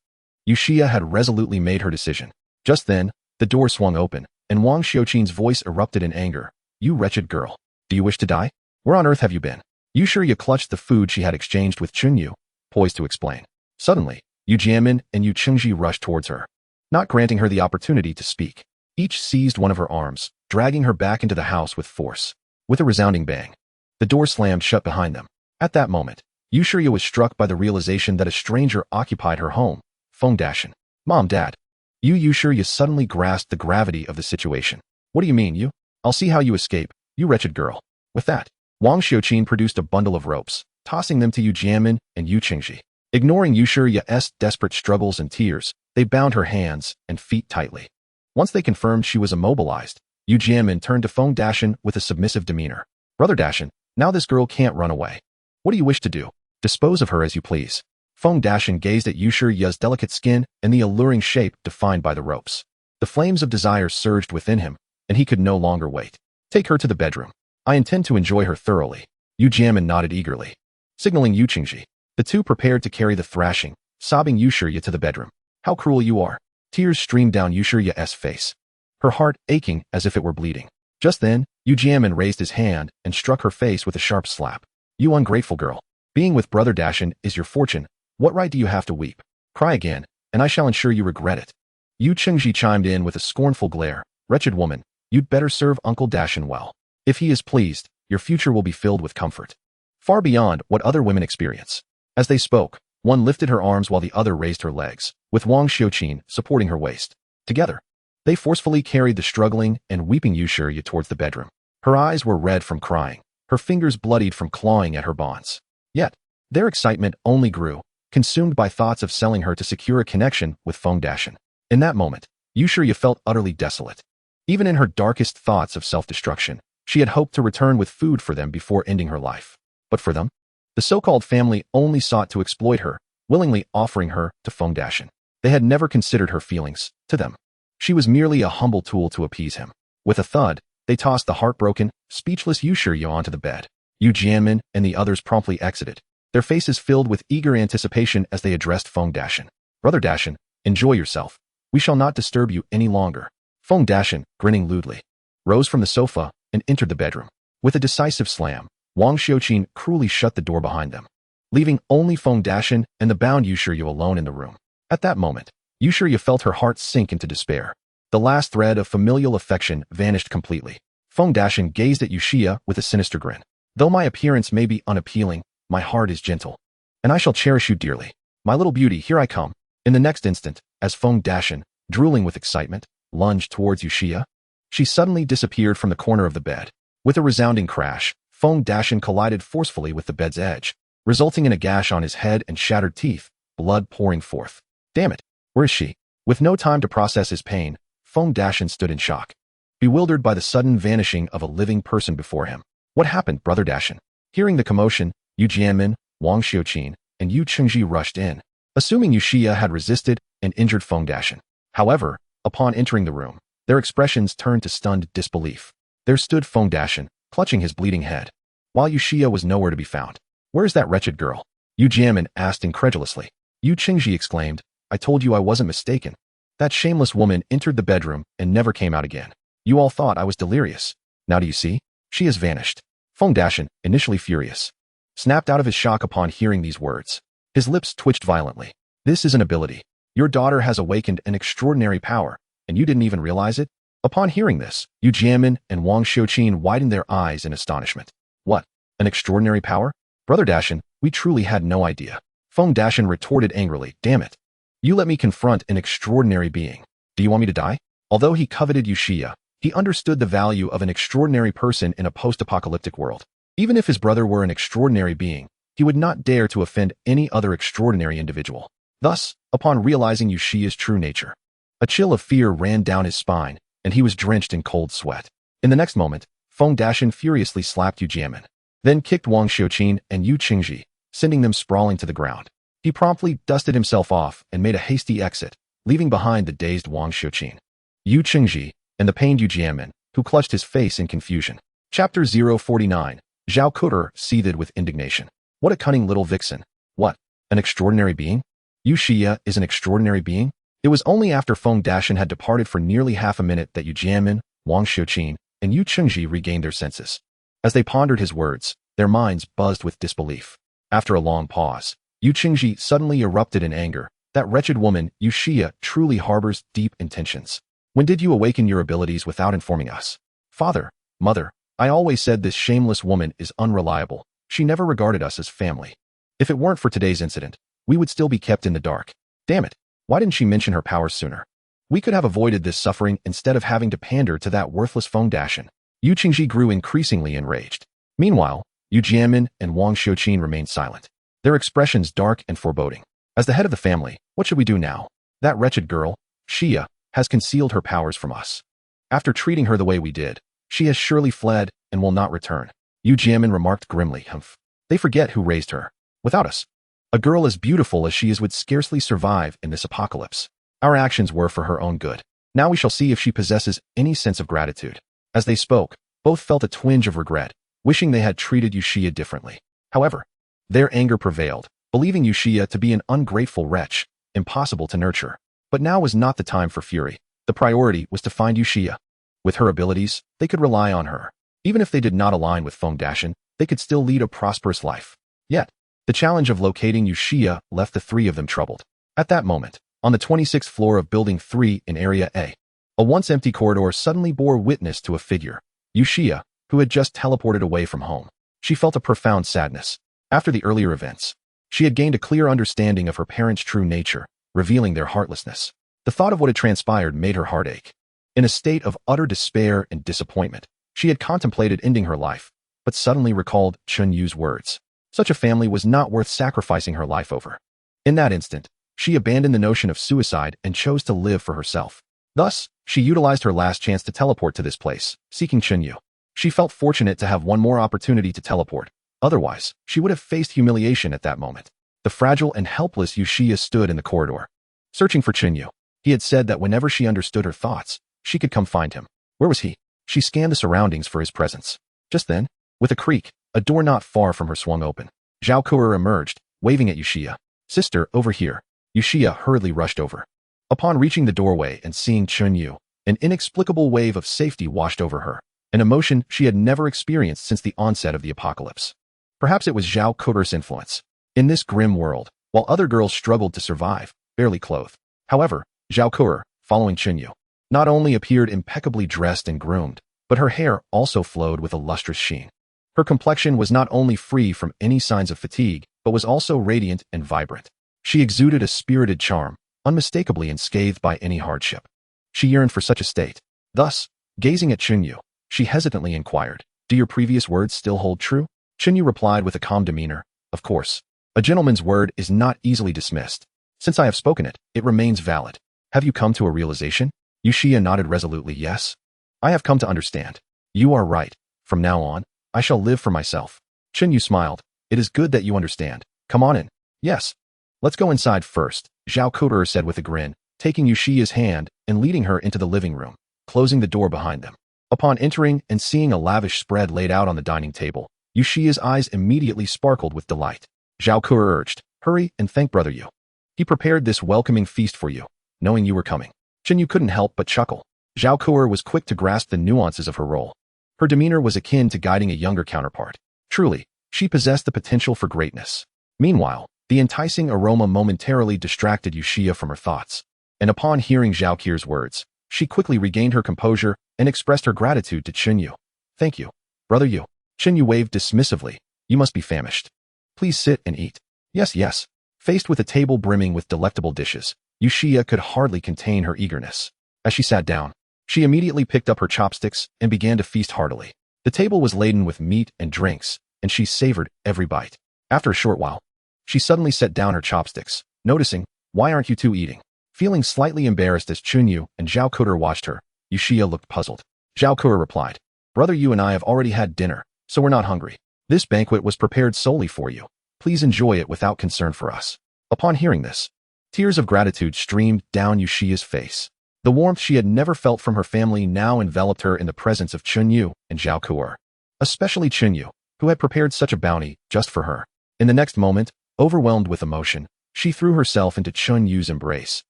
[SPEAKER 2] Yushia had resolutely made her decision. Just then, the door swung open, and Wang Xiuqin's voice erupted in anger. You wretched girl. Do you wish to die? Where on earth have you been? Yu Shiyu clutched the food she had exchanged with Chunyu, poised to explain. Suddenly, Yu Jianmin and Yu Chengji rushed towards her, not granting her the opportunity to speak. Each seized one of her arms, dragging her back into the house with force. With a resounding bang, the door slammed shut behind them. At that moment, Yu Shiyu was struck by the realization that a stranger occupied her home, Feng Dashin. Mom, Dad. You sure you suddenly grasped the gravity of the situation. What do you mean, you? I'll see how you escape, you wretched girl. With that, Wang Xiuqin produced a bundle of ropes, tossing them to Yu Jianmin and Yu Qingji. Ignoring Yu Shiya's desperate struggles and tears, they bound her hands and feet tightly. Once they confirmed she was immobilized, Yu Jianmin turned to Feng Dashin with a submissive demeanor. Brother Dashin, now this girl can't run away. What do you wish to do? Dispose of her as you please. Feng Dashin gazed at Yu Shiya's delicate skin and the alluring shape defined by the ropes. The flames of desire surged within him, and he could no longer wait. Take her to the bedroom. I intend to enjoy her thoroughly. Yu Jianmin nodded eagerly. Signaling Yu Qingji, the two prepared to carry the thrashing, sobbing Yu Shiya to the bedroom. How cruel you are. Tears streamed down Yu Shiya's face, her heart aching as if it were bleeding. Just then, Yu Jianmin raised his hand and struck her face with a sharp slap. You ungrateful girl. Being with Brother Dashin is your fortune. What right do you have to weep? Cry again, and I shall ensure you regret it. Yu Qingji chimed in with a scornful glare. Wretched woman, you'd better serve Uncle Dashin well. If he is pleased, your future will be filled with comfort, far beyond what other women experience. As they spoke, one lifted her arms while the other raised her legs, with Wang Xiuqin supporting her waist. Together, they forcefully carried the struggling and weeping Yu Shiya towards the bedroom. Her eyes were red from crying, her fingers bloodied from clawing at her bonds. Yet, their excitement only grew, consumed by thoughts of selling her to secure a connection with Feng Dashin. In that moment, Yu Shiya felt utterly desolate. Even in her darkest thoughts of self-destruction, she had hoped to return with food for them before ending her life. But for them, the so-called family only sought to exploit her, willingly offering her to Feng Dashin. They had never considered her feelings. To them, she was merely a humble tool to appease him. With a thud, they tossed the heartbroken, speechless Yu Shiya onto the bed. Yu Jianmin and the others promptly exited, their faces filled with eager anticipation as they addressed Feng Dashin. Brother Dashin, enjoy yourself. We shall not disturb you any longer. Feng Dashin, grinning lewdly, rose from the sofa and entered the bedroom. With a decisive slam, Wang Xiuqin cruelly shut the door behind them, leaving only Feng Dashin and the bound Yu Shiya alone in the room. At that moment, Yu Shiya felt her heart sink into despair. The last thread of familial affection vanished completely. Feng Dashin gazed at Yu Shiya with a sinister grin. Though my appearance may be unappealing, my heart is gentle, and I shall cherish you dearly. My little beauty, here I come. In the next instant, as Feng Dashin, drooling with excitement, lunged towards Yu Shiya, she suddenly disappeared from the corner of the bed. With a resounding crash, Feng Dashin collided forcefully with the bed's edge, resulting in a gash on his head and shattered teeth, blood pouring forth. Damn it, where is she? With no time to process his pain, Feng Dashin stood in shock, bewildered by the sudden vanishing of a living person before him. What happened, Brother Dashin? Hearing the commotion, Yu Jianmin, Wang Xiuqin, and Yu Qingji rushed in, assuming Yu Shiya had resisted and injured Feng Dashin. However, upon entering the room, their expressions turned to stunned disbelief. There stood Feng Dashin, clutching his bleeding head, while Yu Shiya was nowhere to be found. Where's that wretched girl? Yu Jianmin asked incredulously. Yu Qingji exclaimed, I told you I wasn't mistaken. That shameless woman entered the bedroom and never came out again. You all thought I was delirious. Now do you see? She has vanished. Feng Dashin, initially furious, snapped out of his shock upon hearing these words. His lips twitched violently. This is an ability. Your daughter has awakened an extraordinary power, and you didn't even realize it? Upon hearing this, Yu Jianmin and Wang Xiuqin widened their eyes in astonishment. What? An extraordinary power? Brother Dashin, we truly had no idea. Feng Dashin retorted angrily, damn it. You let me confront an extraordinary being. Do you want me to die? Although he coveted Yu Shiya, he understood the value of an extraordinary person in a post-apocalyptic world. Even if his brother were an extraordinary being, he would not dare to offend any other extraordinary individual. Thus, upon realizing Yu Shiya's true nature, a chill of fear ran down his spine, and he was drenched in cold sweat. In the next moment, Feng Dashin furiously slapped Yu Jianmin, then kicked Wang Xiuqin and Yu Qingji, sending them sprawling to the ground. He promptly dusted himself off and made a hasty exit, leaving behind the dazed Wang Xiuqin, Yu Qingji, and the pained Yu Jianmin, who clutched his face in confusion. Chapter 049. Zhao Kuter seethed with indignation. What a cunning little vixen. What? An extraordinary being? Yu Shiya is an extraordinary being? It was only after Feng Dashin had departed for nearly half a minute that Yu Jianmin, Wang Xiuqin, and Yu Qingji regained their senses. As they pondered his words, their minds buzzed with disbelief. After a long pause, Yu Qingji suddenly erupted in anger. That wretched woman, Yu Shiya, truly harbors deep intentions. When did you awaken your abilities without informing us? Father, mother, I always said this shameless woman is unreliable. She never regarded us as family. If it weren't for today's incident, we would still be kept in the dark. Damn it. Why didn't she mention her powers sooner? We could have avoided this suffering instead of having to pander to that worthless Feng Dashin. Yu Qingji grew increasingly enraged. Meanwhile, Yu Jianmin and Wang Xiuqin remained silent, their expressions dark and foreboding. As the head of the family, what should we do now? That wretched girl, Xia, has concealed her powers from us. After treating her the way we did, she has surely fled and will not return. Yu Jianmin remarked grimly. Humph. They forget who raised her. Without us, a girl as beautiful as she is would scarcely survive in this apocalypse. Our actions were for her own good. Now we shall see if she possesses any sense of gratitude. As they spoke, both felt a twinge of regret, wishing they had treated Yuxia differently. However, their anger prevailed, believing Yuxia to be an ungrateful wretch, impossible to nurture. But now was not the time for fury. The priority was to find Yuxia. With her abilities, they could rely on her. Even if they did not align with Feng Dashin, they could still lead a prosperous life. Yet, the challenge of locating Yuxia left the three of them troubled. At that moment, on the 26th floor of Building 3 in Area A, a once empty corridor suddenly bore witness to a figure, Yuxia, who had just teleported away from home. She felt a profound sadness. After the earlier events, she had gained a clear understanding of her parents' true nature, revealing their heartlessness. The thought of what had transpired made her heart ache. In a state of utter despair and disappointment, she had contemplated ending her life, but suddenly recalled Chun Yu's words. Such a family was not worth sacrificing her life over. In that instant, she abandoned the notion of suicide and chose to live for herself. Thus, she utilized her last chance to teleport to this place, seeking Chun Yu. She felt fortunate to have one more opportunity to teleport. Otherwise, she would have faced humiliation at that moment. The fragile and helpless Yuxia stood in the corridor, searching for Chun Yu. He had said that whenever she understood her thoughts, she could come find him. Where was he? She scanned the surroundings for his presence. Just then, with a creak, a door not far from her swung open. Zhao Kuer emerged, waving at Yuxia. Sister, over here. Yuxia hurriedly rushed over. Upon reaching the doorway and seeing Chun Yu, an inexplicable wave of safety washed over her, an emotion she had never experienced since the onset of the apocalypse. Perhaps it was Zhao Kuer's influence. In this grim world, while other girls struggled to survive, barely clothed. However, Zhao Kuer, following Chun Yu, not only appeared impeccably dressed and groomed, but her hair also flowed with a lustrous sheen. Her complexion was not only free from any signs of fatigue, but was also radiant and vibrant. She exuded a spirited charm, unmistakably unscathed by any hardship. She yearned for such a state. Thus, gazing at Chun Yu, she hesitantly inquired, "Do your previous words still hold true?" Chun Yu replied with a calm demeanor, "Of course. A gentleman's word is not easily dismissed. Since I have spoken it, it remains valid. Have you come to a realization?" Yuxia nodded resolutely, "Yes. I have come to understand. You are right. From now on, I shall live for myself." Chun Yu smiled. "It is good that you understand. Come on in." "Yes. Let's go inside first," Zhao Kuer said with a grin, taking Yuxia's hand and leading her into the living room, closing the door behind them. Upon entering and seeing a lavish spread laid out on the dining table, Yuxia's eyes immediately sparkled with delight. Zhao Kuer urged, "Hurry and thank Brother Yu. He prepared this welcoming feast for you, knowing you were coming." Chun Yu couldn't help but chuckle. Zhao Kuer was quick to grasp the nuances of her role. Her demeanor was akin to guiding a younger counterpart. Truly, she possessed the potential for greatness. Meanwhile, the enticing aroma momentarily distracted Yuxia from her thoughts, and upon hearing Zhao Kuer's words, she quickly regained her composure and expressed her gratitude to Chun Yu. "Thank you, Brother Yu." Chun Yu waved dismissively. "You must be famished. Please sit and eat." "Yes, yes." Faced with a table brimming with delectable dishes, Yuxia could hardly contain her eagerness. As she sat down, she immediately picked up her chopsticks and began to feast heartily. The table was laden with meat and drinks, and she savored every bite. After a short while, she suddenly set down her chopsticks, noticing, "Why aren't you two eating?" Feeling slightly embarrassed as Chun Yu and Zhao Kuer watched her, Yuxia looked puzzled. Zhao Kuer replied, "Brother Yu and I have already had dinner, so we're not hungry. This banquet was prepared solely for you. Please enjoy it without concern for us." Upon hearing this, tears of gratitude streamed down Yuxia's face. The warmth she had never felt from her family now enveloped her in the presence of Chun Yu and Zhao Kuer, especially Chun Yu, who had prepared such a bounty just for her. In the next moment, overwhelmed with emotion, she threw herself into Chun Yu's embrace,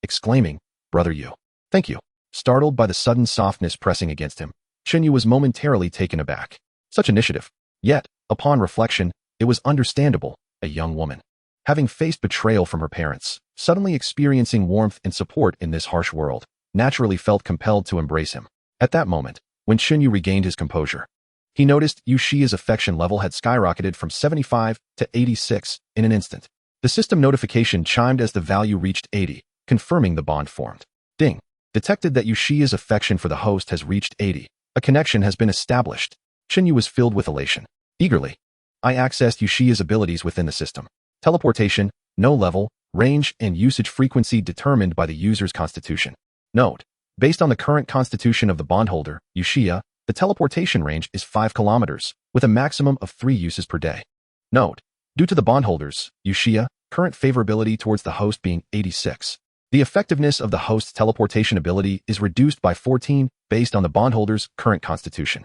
[SPEAKER 2] exclaiming, "Brother Yu, thank you." Startled by the sudden softness pressing against him, Chun Yu was momentarily taken aback. Such initiative. Yet, upon reflection, it was understandable. A young woman, having faced betrayal from her parents, suddenly experiencing warmth and support in this harsh world, naturally felt compelled to embrace him. At that moment, when Chun Yu regained his composure, he noticed Yuxia's affection level had skyrocketed from 75 to 86 in an instant. The system notification chimed as the value reached 80, confirming the bond formed. Ding. Detected that Yushia's affection for the host has reached 80. A connection has been established. Chinyu was filled with elation. Eagerly, I accessed Yushia's abilities within the system. Teleportation, no level, range, and usage frequency determined by the user's constitution. Note: based on the current constitution of the bondholder, Yushia, the teleportation range is 5 kilometers, with a maximum of 3 uses per day. Note: due to the bondholders, Yushia, current favorability towards the host being 86. The effectiveness of the host's teleportation ability is reduced by 14 based on the bondholder's current constitution.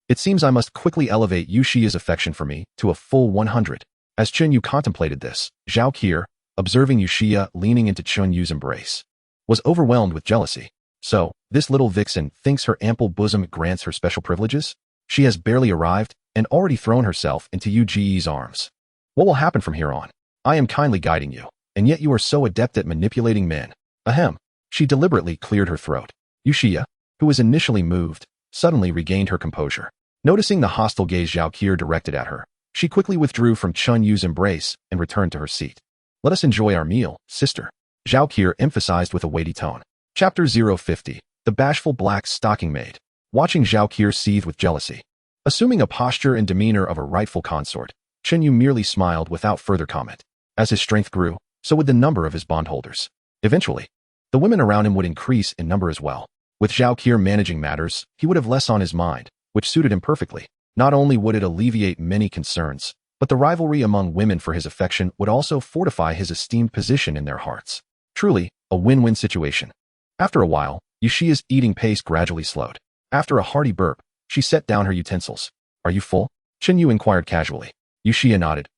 [SPEAKER 2] It seems I must quickly elevate Yushia's affection for me to a full 100. As Chinyu contemplated this, Zhao Qier, observing Yushia leaning into Chunyu's embrace, was overwhelmed with jealousy. So, this little vixen thinks her ample bosom grants her special privileges? She has barely arrived and already thrown herself into Yu Ji's arms. What will happen from here on? I am kindly guiding you, and yet you are so adept at manipulating men. Ahem. She deliberately cleared her throat. Yushia, who was initially moved, suddenly regained her composure. Noticing the hostile gaze Zhao Qier directed at her, she quickly withdrew from Chunyu's embrace and returned to her seat. Let us enjoy our meal, sister, Zhao Qier emphasized with a weighty tone. Chapter 050. The Bashful Black Stocking Maid. Watching Zhao Qier seethe with jealousy. Assuming a posture and demeanor of a rightful consort, Chinyu merely smiled without further comment. As his strength grew, so would the number of his bondholders. Eventually, the women around him would increase in number as well. With Zhao Qier managing matters, he would have less on his mind, which suited him perfectly. Not only would it alleviate many concerns, but the rivalry among women for his affection would also fortify his esteemed position in their hearts. Truly, a win-win situation. After a while, Yushia's eating pace gradually slowed. After a hearty burp, she set down her utensils. Are you full? Chinyu inquired casually. Yushia nodded.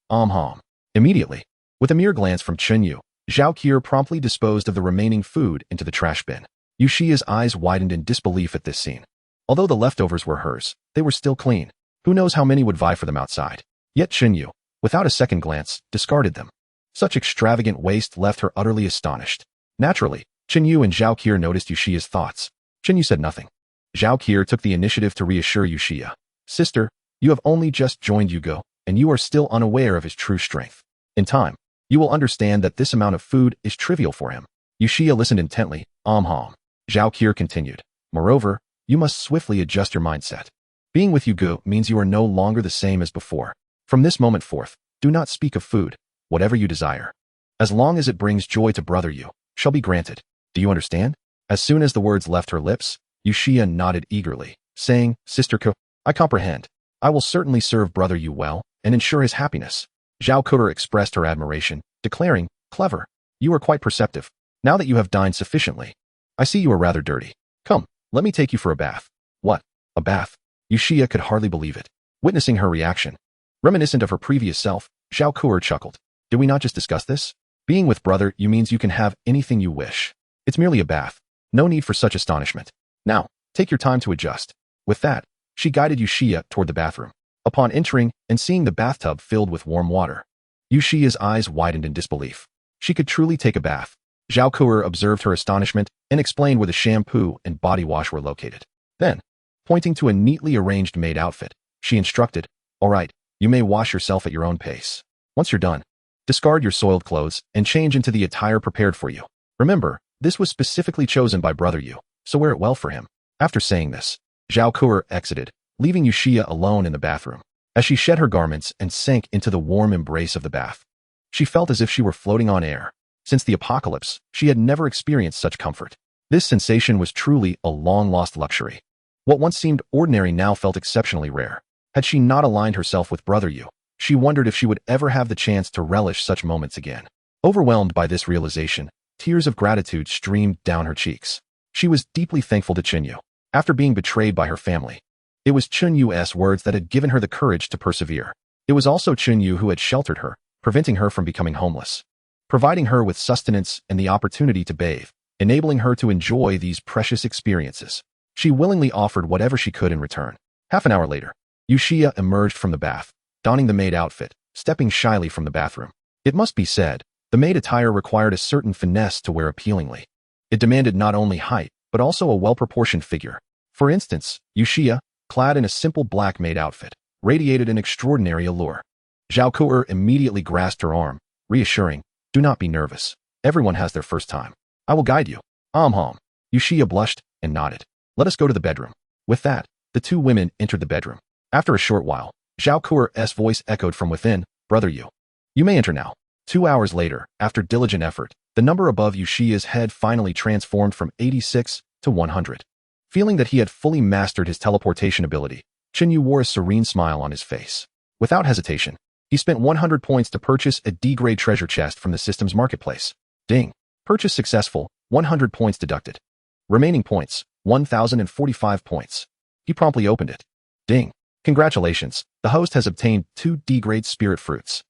[SPEAKER 2] Immediately, with a mere glance from Chinyu, Zhao Qier promptly disposed of the remaining food into the trash bin. Yushia's eyes widened in disbelief at this scene. Although the leftovers were hers, they were still clean. Who knows how many would vie for them outside? Yet Chinyu, without a second glance, discarded them. Such extravagant waste left her utterly astonished. Naturally, Chinyu and Zhao Qier noticed Yushia's thoughts. Chinyu said nothing. Zhao Qier took the initiative to reassure Yushia. Sister, you have only just joined Yugo, and you are still unaware of his true strength. In time, you will understand that this amount of food is trivial for him. Yushia listened intently. Zhao Qier continued. Moreover, you must swiftly adjust your mindset. Being with Yugo means you are no longer the same as before. From this moment forth, do not speak of food, whatever you desire. As long as it brings joy to brother Yu, shall be granted. Do you understand? As soon as the words left her lips, Yushia nodded eagerly, saying, Sister Ko, I comprehend. I will certainly serve brother Yu well, and ensure his happiness. Zhao Qier expressed her admiration, declaring, Clever. You are quite perceptive. Now that you have dined sufficiently, I see you are rather dirty. Come, let me take you for a bath. What? A bath? Yushia could hardly believe it. Witnessing her reaction, reminiscent of her previous self, Zhao Qier chuckled. Did we not just discuss this? Being with brother Yu means you can have anything you wish. It's merely a bath. No need for such astonishment. Now, take your time to adjust. With that, she guided Yushia toward the bathroom. Upon entering and seeing the bathtub filled with warm water, Yushia's eyes widened in disbelief. She could truly take a bath. Zhao Qier observed her astonishment and explained where the shampoo and body wash were located. Then, pointing to a neatly arranged maid outfit, she instructed, All right, you may wash yourself at your own pace. Once you're done, discard your soiled clothes and change into the attire prepared for you. Remember, this was specifically chosen by brother Yu, so wear it well for him. After saying this, Zhao Qier exited, leaving Yushia alone in the bathroom. As she shed her garments and sank into the warm embrace of the bath, she felt as if she were floating on air. Since the apocalypse, she had never experienced such comfort. This sensation was truly a long-lost luxury. What once seemed ordinary now felt exceptionally rare. Had she not aligned herself with brother Yu, she wondered if she would ever have the chance to relish such moments again. Overwhelmed by this realization, tears of gratitude streamed down her cheeks. She was deeply thankful to Chinyu. After being betrayed by her family, it was Chunyu's words that had given her the courage to persevere. It was also Chinyu who had sheltered her, preventing her from becoming homeless, providing her with sustenance and the opportunity to bathe, enabling her to enjoy these precious experiences. She willingly offered whatever she could in return. Half an hour later, Yushia emerged from the bath, donning the maid outfit, stepping shyly from the bathroom. It must be said, the maid attire required a certain finesse to wear appealingly. It demanded not only height, but also a well-proportioned figure. For instance, Yushia, clad in a simple black maid outfit, radiated an extraordinary allure. Zhao Qier immediately grasped her arm, reassuring, Do not be nervous. Everyone has their first time. I will guide you. Hom. Yushia blushed and nodded. Let us go to the bedroom. With that, the two women entered the bedroom. After a short while, Zhao Kuer's voice echoed from within, Brother Yu. You may enter now. 2 hours later, after diligent effort, the number above Yushia's head finally transformed from 86 to 100. Feeling that he had fully mastered his teleportation ability, Chenyu wore a serene smile on his face. Without hesitation, he spent 100 points to purchase a D-grade treasure chest from the system's marketplace. Ding. Purchase successful, 100 points deducted. Remaining points, 1,045 points. He promptly opened it. Ding. Congratulations, the host has obtained 2 D-grade spirit fruits.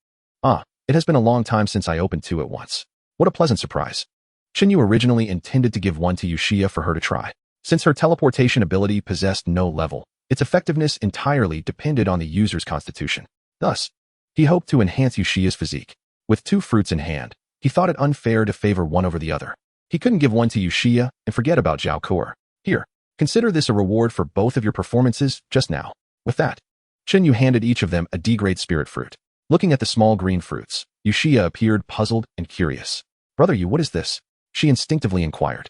[SPEAKER 2] It has been a long time since I opened 2 at once. What a pleasant surprise. Chenyu originally intended to give one to Yushia for her to try. Since her teleportation ability possessed no level, its effectiveness entirely depended on the user's constitution. Thus, he hoped to enhance Yushia's physique. With 2 fruits in hand, he thought it unfair to favor one over the other. He couldn't give one to Yushia and forget about Zhao Kuer. Here, consider this a reward for both of your performances just now. With that, Chenyu handed each of them a D-grade spirit fruit. Looking at the small green fruits, Yushia appeared puzzled and curious. Brother Yu, what is this? She instinctively inquired.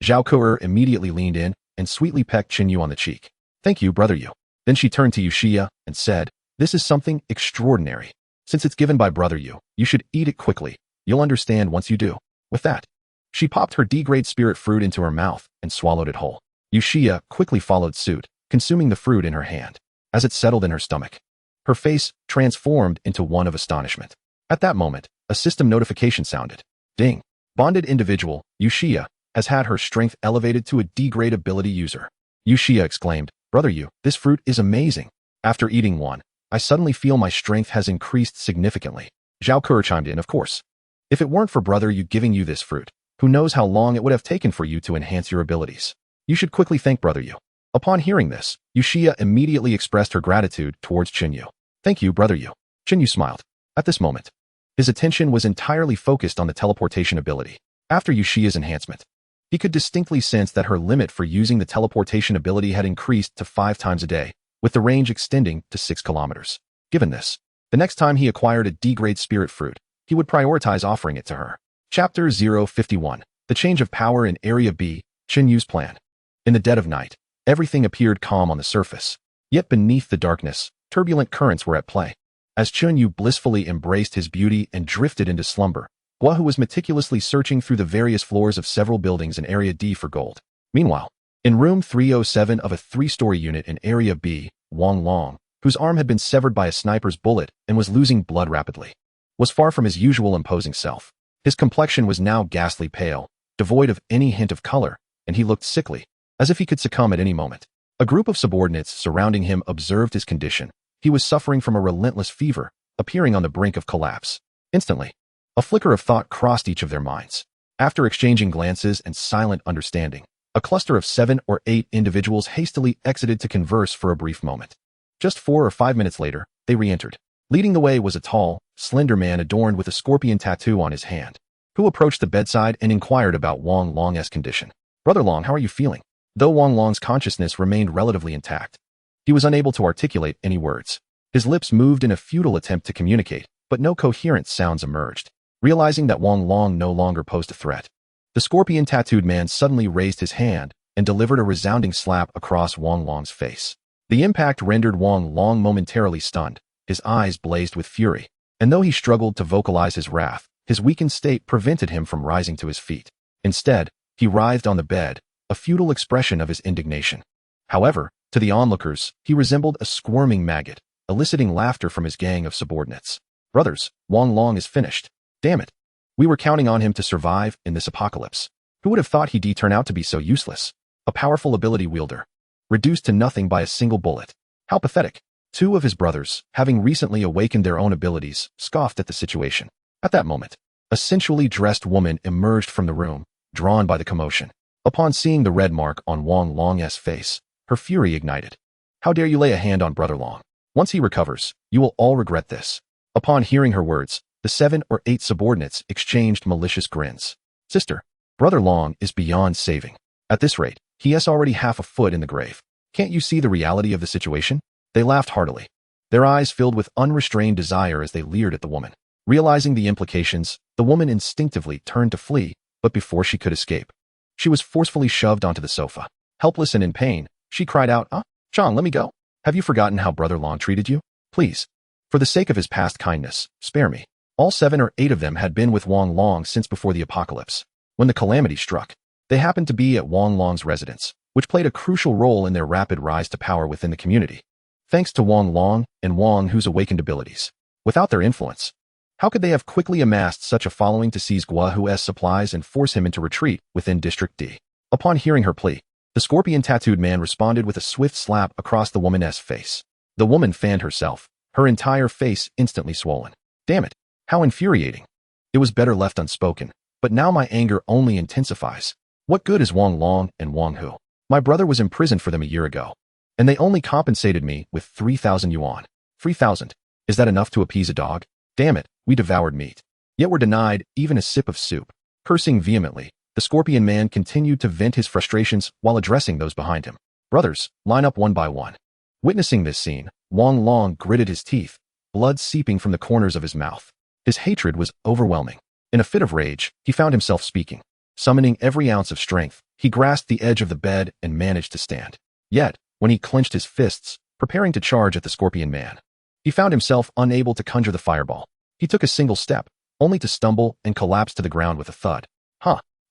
[SPEAKER 2] Zhao Kuer immediately leaned in and sweetly pecked Chenyu on the cheek. Thank you, Brother Yu. Then she turned to Yushia and said, This is something extraordinary. Since it's given by Brother Yu, you should eat it quickly. You'll understand once you do. With that, she popped her D-grade spirit fruit into her mouth and swallowed it whole. Yushia quickly followed suit, consuming the fruit in her hand. As it settled in her stomach, her face transformed into one of astonishment. At that moment, a system notification sounded. Ding. Bonded individual, Yushia, has had her strength elevated to a D-grade ability user. Yushia exclaimed, Brother Yu, this fruit is amazing. After eating one, I suddenly feel my strength has increased significantly. Zhao Kuer chimed in, of course. If it weren't for Brother Yu giving you this fruit, who knows how long it would have taken for you to enhance your abilities. You should quickly thank Brother Yu. Upon hearing this, Yushia immediately expressed her gratitude towards Chenyu. Thank you, Brother Yu. Chenyu smiled. At this moment, his attention was entirely focused on the teleportation ability. After Yushia's enhancement, he could distinctly sense that her limit for using the teleportation ability had increased to 5 times a day, with the range extending to 6 kilometers. Given this, the next time he acquired a D-grade spirit fruit, he would prioritize offering it to her. Chapter 051. The Change of Power in Area B, Chenyu's Plan. In the dead of night, everything appeared calm on the surface. Yet beneath the darkness, turbulent currents were at play. As Chenyu blissfully embraced his beauty and drifted into slumber, Guohu was meticulously searching through the various floors of several buildings in Area D for gold. Meanwhile, in room 307 of a 3-story unit in Area B, Wang Long, whose arm had been severed by a sniper's bullet and was losing blood rapidly, was far from his usual imposing self. His complexion was now ghastly pale, devoid of any hint of color, and he looked sickly, as if he could succumb at any moment. A group of subordinates surrounding him observed his condition. He was suffering from a relentless fever, appearing on the brink of collapse. Instantly, a flicker of thought crossed each of their minds. After exchanging glances and silent understanding, a cluster of 7 or 8 individuals hastily exited to converse for a brief moment. Just 4 or 5 minutes later, they re-entered. Leading the way was a tall, slender man adorned with a scorpion tattoo on his hand, who approached the bedside and inquired about Wang Long's condition. Brother Long, how are you feeling? Though Wang Long's consciousness remained relatively intact, he was unable to articulate any words. His lips moved in a futile attempt to communicate, but no coherent sounds emerged. Realizing that Wang Long no longer posed a threat, the scorpion-tattooed man suddenly raised his hand and delivered a resounding slap across Wang Long's face. The impact rendered Wang Long momentarily stunned. His eyes blazed with fury, and though he struggled to vocalize his wrath, his weakened state prevented him from rising to his feet. Instead, he writhed on the bed, a futile expression of his indignation. However, to the onlookers, he resembled a squirming maggot, eliciting laughter from his gang of subordinates. Brothers, Wang Long is finished. Damn it. We were counting on him to survive in this apocalypse. Who would have thought he'd turn out to be so useless? A powerful ability wielder, reduced to nothing by a single bullet. How pathetic. 2 of his brothers, having recently awakened their own abilities, scoffed at the situation. At that moment, a sensually dressed woman emerged from the room, drawn by the commotion. Upon seeing the red mark on Wang Long's face, her fury ignited. How dare you lay a hand on Brother Long? Once he recovers, you will all regret this. Upon hearing her words, the 7 or 8 subordinates exchanged malicious grins. Sister, Brother Long is beyond saving. At this rate, he has already half a foot in the grave. Can't you see the reality of the situation? They laughed heartily. Their eyes filled with unrestrained desire as they leered at the woman. Realizing the implications, the woman instinctively turned to flee, but before she could escape, she was forcefully shoved onto the sofa. Helpless and in pain, she cried out, Chong, let me go. Have you forgotten how Brother Long treated you? Please. For the sake of his past kindness, spare me. All 7 or 8 of them had been with Wang Long since before the apocalypse. When the calamity struck, they happened to be at Wang Long's residence, which played a crucial role in their rapid rise to power within the community. Thanks to Wang Long and Wang Hu's awakened abilities. Without their influence, how could they have quickly amassed such a following to seize Gua Hu's supplies and force him into retreat within District D? Upon hearing her plea, the scorpion-tattooed man responded with a swift slap across the woman's face. The woman fanned herself, her entire face instantly swollen. Damn it, how infuriating. It was better left unspoken, but now my anger only intensifies. What good is Wang Long and Wang Hu? My brother was imprisoned for them a year ago, and they only compensated me with 3,000 yuan. 3,000. Is that enough to appease a dog? Damn it, we devoured meat. Yet were denied even a sip of soup. Cursing vehemently, the scorpion man continued to vent his frustrations while addressing those behind him. Brothers, line up one by one. Witnessing this scene, Wang Long gritted his teeth, blood seeping from the corners of his mouth. His hatred was overwhelming. In a fit of rage, he found himself speaking. Summoning every ounce of strength, he grasped the edge of the bed and managed to stand. Yet, when he clenched his fists, preparing to charge at the scorpion man, he found himself unable to conjure the fireball. He took a single step, only to stumble and collapse to the ground with a thud.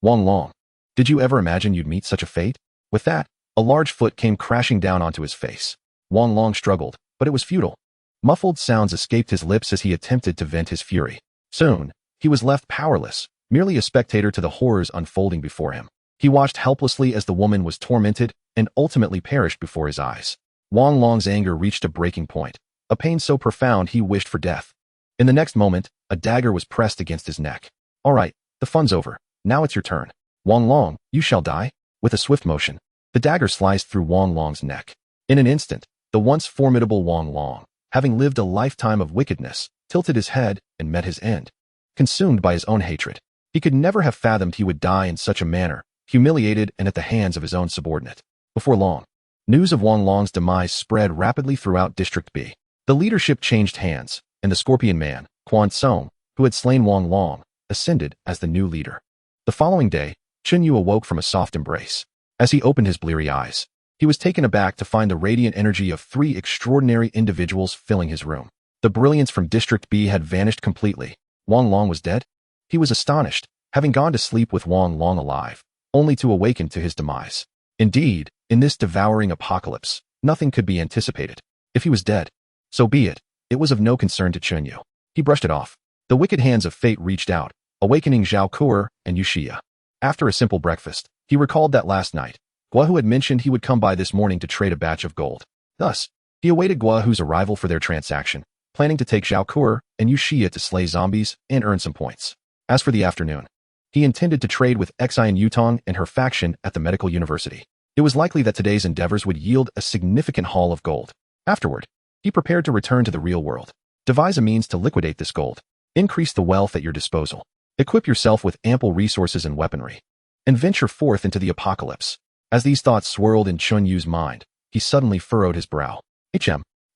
[SPEAKER 2] Wang Long, did you ever imagine you'd meet such a fate? With that, a large foot came crashing down onto his face. Wang Long struggled, but it was futile. Muffled sounds escaped his lips as he attempted to vent his fury. Soon, he was left powerless, merely a spectator to the horrors unfolding before him. He watched helplessly as the woman was tormented and ultimately perished before his eyes. Wang Long's anger reached a breaking point, a pain so profound he wished for death. In the next moment, a dagger was pressed against his neck. All right, the fun's over. Now it's your turn. Wang Long, you shall die. With a swift motion, the dagger sliced through Wang Long's neck. In an instant, the once formidable Wang Long, having lived a lifetime of wickedness, tilted his head and met his end. Consumed by his own hatred, he could never have fathomed he would die in such a manner, humiliated and at the hands of his own subordinate. Before long, news of Wang Long's demise spread rapidly throughout District B. The leadership changed hands, and the Scorpion Man, Quan Song, who had slain Wang Long, ascended as the new leader. The following day, Chen Yu awoke from a soft embrace. As he opened his bleary eyes, he was taken aback to find the radiant energy of 3 extraordinary individuals filling his room. The brilliance from District B had vanished completely. Wang Long was dead? He was astonished, having gone to sleep with Wang Long alive, only to awaken to his demise. Indeed, in this devouring apocalypse, nothing could be anticipated. If he was dead, so be it. It was of no concern to Chen Yu. He brushed it off. The wicked hands of fate reached out, awakening Zhao Kuer and Yu Xia. After a simple breakfast, he recalled that last night, Gua Hu had mentioned he would come by this morning to trade a batch of gold. Thus, he awaited Gua Hu's arrival for their transaction, planning to take Zhao Kuer and Yu Xia to slay zombies and earn some points. As for the afternoon, he intended to trade with Xian Yutong and her faction at the medical university. It was likely that today's endeavors would yield a significant haul of gold. Afterward, he prepared to return to the real world. Devise a means to liquidate this gold. Increase the wealth at your disposal. Equip yourself with ample resources and weaponry, and venture forth into the apocalypse. As these thoughts swirled in Chun Yu's mind, he suddenly furrowed his brow.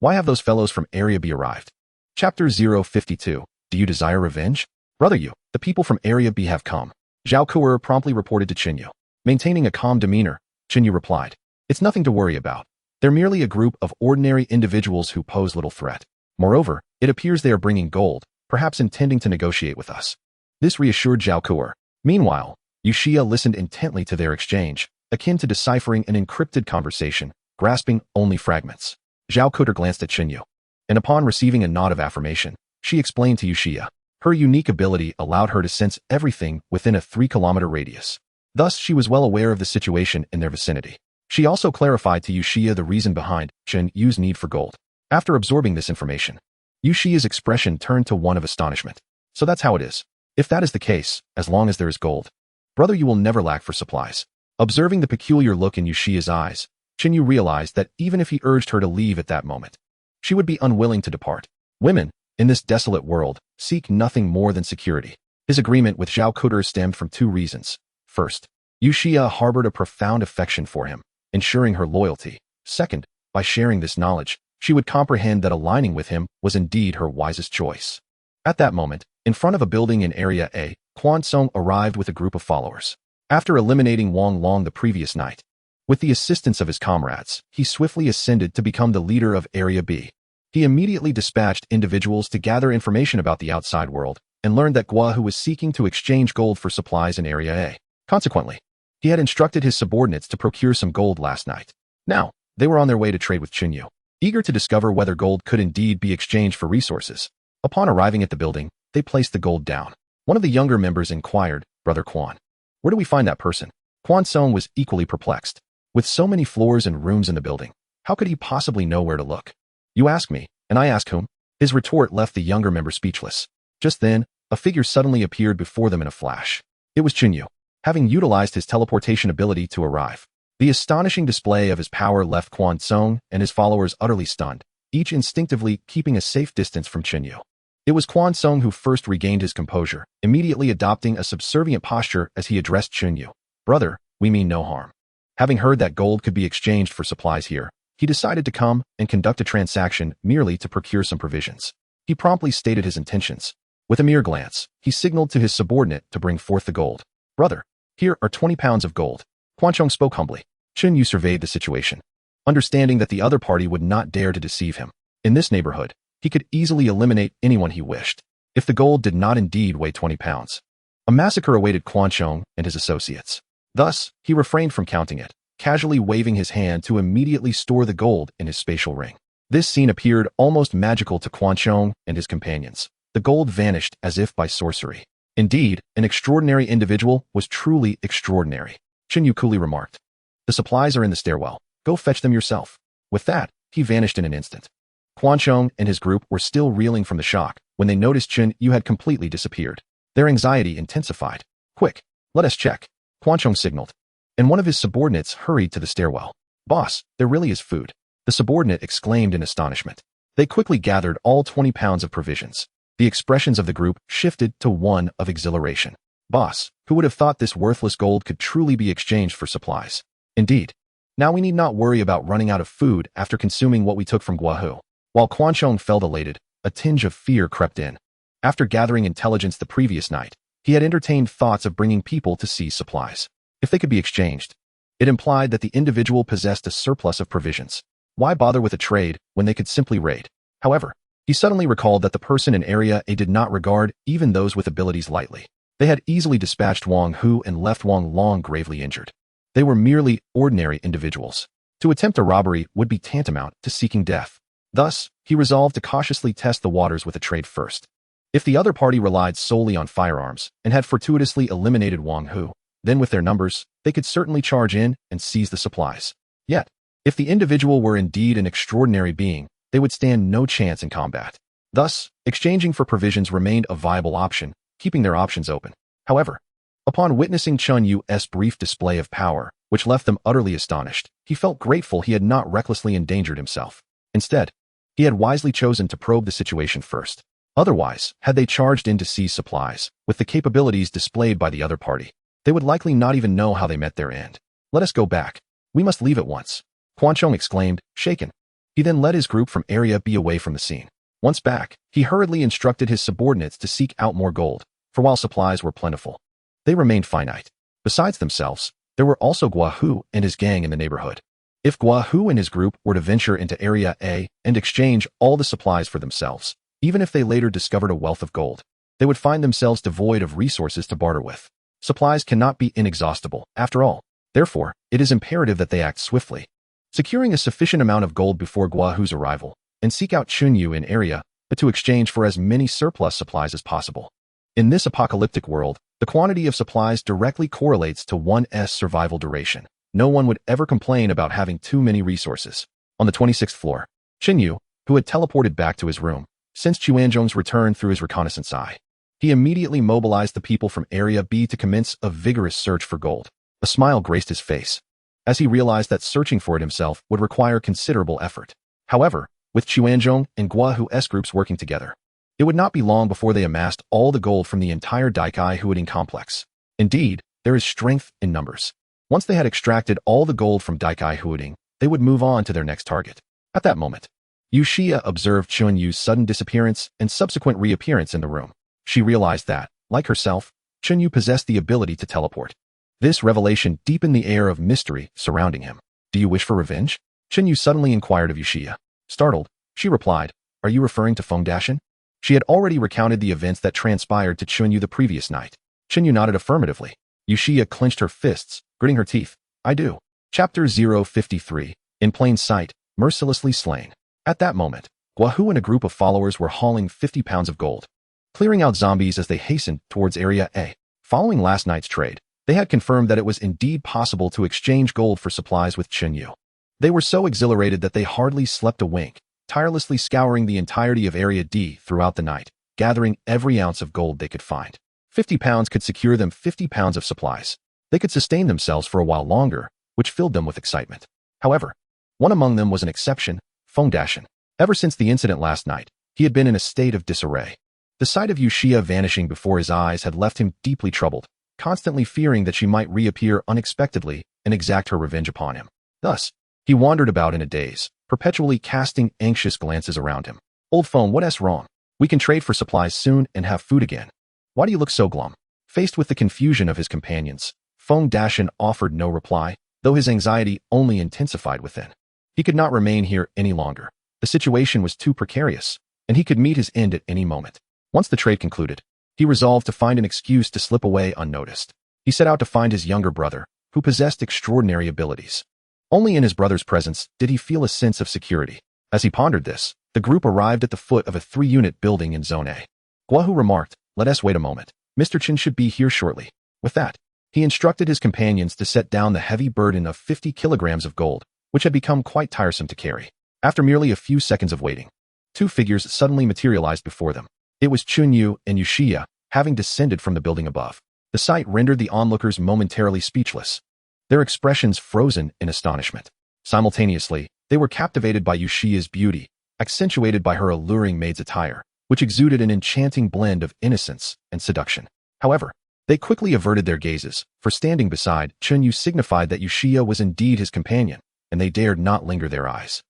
[SPEAKER 2] Why have those fellows from Area B arrived? Chapter 052. Do you desire revenge? Brother Yu, the people from Area B have come. Zhao Kuer promptly reported to Chen Yu. Maintaining a calm demeanor, Chen Yu replied. It's nothing to worry about. They're merely a group of ordinary individuals who pose little threat. Moreover, it appears they are bringing gold, perhaps intending to negotiate with us. This reassured Zhao Kuer. Meanwhile, Yu Xia listened intently to their exchange, akin to deciphering an encrypted conversation, grasping only fragments. Zhao Kuer glanced at Chen Yu, and upon receiving a nod of affirmation, she explained to Yu Xia. Her unique ability allowed her to sense everything within a 3-kilometer radius. Thus, she was well aware of the situation in their vicinity. She also clarified to Yu Xia the reason behind Chen Yu's need for gold. After absorbing this information, Yu Xia's expression turned to one of astonishment. So that's how it is. If that is the case, as long as there is gold, brother, you will never lack for supplies. Observing the peculiar look in Yu Xia's eyes, Chen Yu realized that even if he urged her to leave at that moment, she would be unwilling to depart. Women, in this desolate world, seek nothing more than security. His agreement with Zhao Kuer stemmed from 2 reasons. First, Yu Xia harbored a profound affection for him, ensuring her loyalty. Second, by sharing this knowledge, she would comprehend that aligning with him was indeed her wisest choice. At that moment, In front of a building in Area A, Quan Song arrived with a group of followers. After eliminating Wang Long the previous night, with the assistance of his comrades, he swiftly ascended to become the leader of Area B. He immediately dispatched individuals to gather information about the outside world and learned that Guahu was seeking to exchange gold for supplies in Area A. Consequently, he had instructed his subordinates to procure some gold last night. Now, they were on their way to trade with Chunyu, eager to discover whether gold could indeed be exchanged for resources. Upon arriving at the building, they placed the gold down. One of the younger members inquired, "Brother Quan, where do we find that person?" Quan Song was equally perplexed. With so many floors and rooms in the building, how could he possibly know where to look? "You ask me, and I ask whom?" His retort left the younger member speechless. Just then, a figure suddenly appeared before them in a flash. It was Chunyu, having utilized his teleportation ability to arrive. The astonishing display of his power left Quan Song and his followers utterly stunned, each instinctively keeping a safe distance from Chunyu. It was Quan Song who first regained his composure, immediately adopting a subservient posture as he addressed Chunyu. "Brother, we mean no harm." Having heard that gold could be exchanged for supplies here, he decided to come and conduct a transaction merely to procure some provisions. He promptly stated his intentions. With a mere glance, he signaled to his subordinate to bring forth the gold. "Brother, here are 20 pounds of gold." Quan Song spoke humbly. Chunyu surveyed the situation, understanding that the other party would not dare to deceive him. In this neighborhood, he could easily eliminate anyone he wished, if the gold did not indeed weigh 20 pounds. A massacre awaited Quan Song and his associates. Thus, he refrained from counting it, casually waving his hand to immediately store the gold in his spatial ring. This scene appeared almost magical to Quan Song and his companions. The gold vanished as if by sorcery. Indeed, an extraordinary individual was truly extraordinary. Chunyu coolly remarked, "The supplies are in the stairwell. Go fetch them yourself." With that, he vanished in an instant. Quan Song and his group were still reeling from the shock when they noticed Chunyu had completely disappeared. Their anxiety intensified. "Quick, let us check," Quan Song signaled, and one of his subordinates hurried to the stairwell. "Boss, there really is food," the subordinate exclaimed in astonishment. They quickly gathered all 20 pounds of provisions. The expressions of the group shifted to one of exhilaration. "Boss, who would have thought this worthless gold could truly be exchanged for supplies? Indeed. Now we need not worry about running out of food after consuming what we took from Guahu." While Quan Song felt elated, a tinge of fear crept in. After gathering intelligence the previous night, he had entertained thoughts of bringing people to seize supplies. If they could be exchanged, it implied that the individual possessed a surplus of provisions. Why bother with a trade when they could simply raid? However, he suddenly recalled that the person in Area A did not regard even those with abilities lightly. They had easily dispatched Wang Hu and left Wang Long gravely injured. They were merely ordinary individuals. To attempt a robbery would be tantamount to seeking death. Thus, he resolved to cautiously test the waters with a trade first. If the other party relied solely on firearms and had fortuitously eliminated Wang Hu, then with their numbers, they could certainly charge in and seize the supplies. Yet, if the individual were indeed an extraordinary being, they would stand no chance in combat. Thus, exchanging for provisions remained a viable option, keeping their options open. However, upon witnessing Chunyu's brief display of power, which left them utterly astonished, he felt grateful he had not recklessly endangered himself. Instead, he had wisely chosen to probe the situation first. Otherwise, had they charged in to seize supplies, with the capabilities displayed by the other party, they would likely not even know how they met their end. "Let us go back. We must leave at once," Quan Song exclaimed, shaken. He then led his group from Area B away from the scene. Once back, he hurriedly instructed his subordinates to seek out more gold, for while supplies were plentiful, they remained finite. Besides themselves, there were also Guahu and his gang in the neighborhood. If Guahu and his group were to venture into Area A and exchange all the supplies for themselves, even if they later discovered a wealth of gold, they would find themselves devoid of resources to barter with. Supplies cannot be inexhaustible, after all. Therefore, it is imperative that they act swiftly, securing a sufficient amount of gold before Guahu's arrival, and seek out Chunyu in Area but to exchange for as many surplus supplies as possible. In this apocalyptic world, the quantity of supplies directly correlates to one's survival duration. No one would ever complain about having too many resources. On the 26th floor, Chunyu, who had teleported back to his room, sensed Chuanzhong's return through his reconnaissance eye. He immediately mobilized the people from Area B to commence a vigorous search for gold. A smile graced his face, as he realized that searching for it himself would require considerable effort. However, with Chuanzhong and Guahu's groups working together, it would not be long before they amassed all the gold from the entire Daikai Huading complex. Indeed, there is strength in numbers. Once they had extracted all the gold from Daikai Huading, they would move on to their next target. At that moment, Yushia observed Chunyu's sudden disappearance and subsequent reappearance in the room. She realized that, like herself, Chunyu possessed the ability to teleport. This revelation deepened the air of mystery surrounding him. Do you wish for revenge? Chunyu suddenly inquired of Yushia. Startled, she replied, Are you referring to Feng Dashin? She had already recounted the events that transpired to Chunyu the previous night. Chunyu nodded affirmatively. Yushia clenched her fists, gritting her teeth. I do. Chapter 053. In plain sight, mercilessly slain. At that moment, Guahu and a group of followers were hauling 50 pounds of gold, clearing out zombies as they hastened towards Area A. Following last night's trade, they had confirmed that it was indeed possible to exchange gold for supplies with Chunyu. They were so exhilarated that they hardly slept a wink, tirelessly scouring the entirety of Area D throughout the night, gathering every ounce of gold they could find. 50 pounds could secure them 50 pounds of supplies. They could sustain themselves for a while longer, which filled them with excitement. However, one among them was an exception, Feng Dashin. Ever since the incident last night, he had been in a state of disarray. The sight of Yushia vanishing before his eyes had left him deeply troubled, constantly fearing that she might reappear unexpectedly and exact her revenge upon him. Thus, he wandered about in a daze, perpetually casting anxious glances around him. Old phone, what's wrong? We can trade for supplies soon and have food again. Why do you look so glum? Faced with the confusion of his companions, Feng Dashin offered no reply, though his anxiety only intensified within. He could not remain here any longer. The situation was too precarious, and he could meet his end at any moment. Once the trade concluded, he resolved to find an excuse to slip away unnoticed. He set out to find his younger brother, who possessed extraordinary abilities. Only in his brother's presence did he feel a sense of security. As he pondered this, the group arrived at the foot of a 3-unit building in Zone A. Guahu remarked, Let us wait a moment. Mr. Chen should be here shortly. With that, he instructed his companions to set down the heavy burden of 50 kilograms of gold, which had become quite tiresome to carry. After merely a few seconds of waiting, 2 figures suddenly materialized before them. It was Chunyu and Yushia, having descended from the building above. The sight rendered the onlookers momentarily speechless, their expressions frozen in astonishment. Simultaneously, they were captivated by Yushia's beauty, accentuated by her alluring maid's attire, which exuded an enchanting blend of innocence and seduction. However, they quickly averted their gazes, for standing beside Chunyu signified that Yushia was indeed his companion, and they dared not linger their eyes.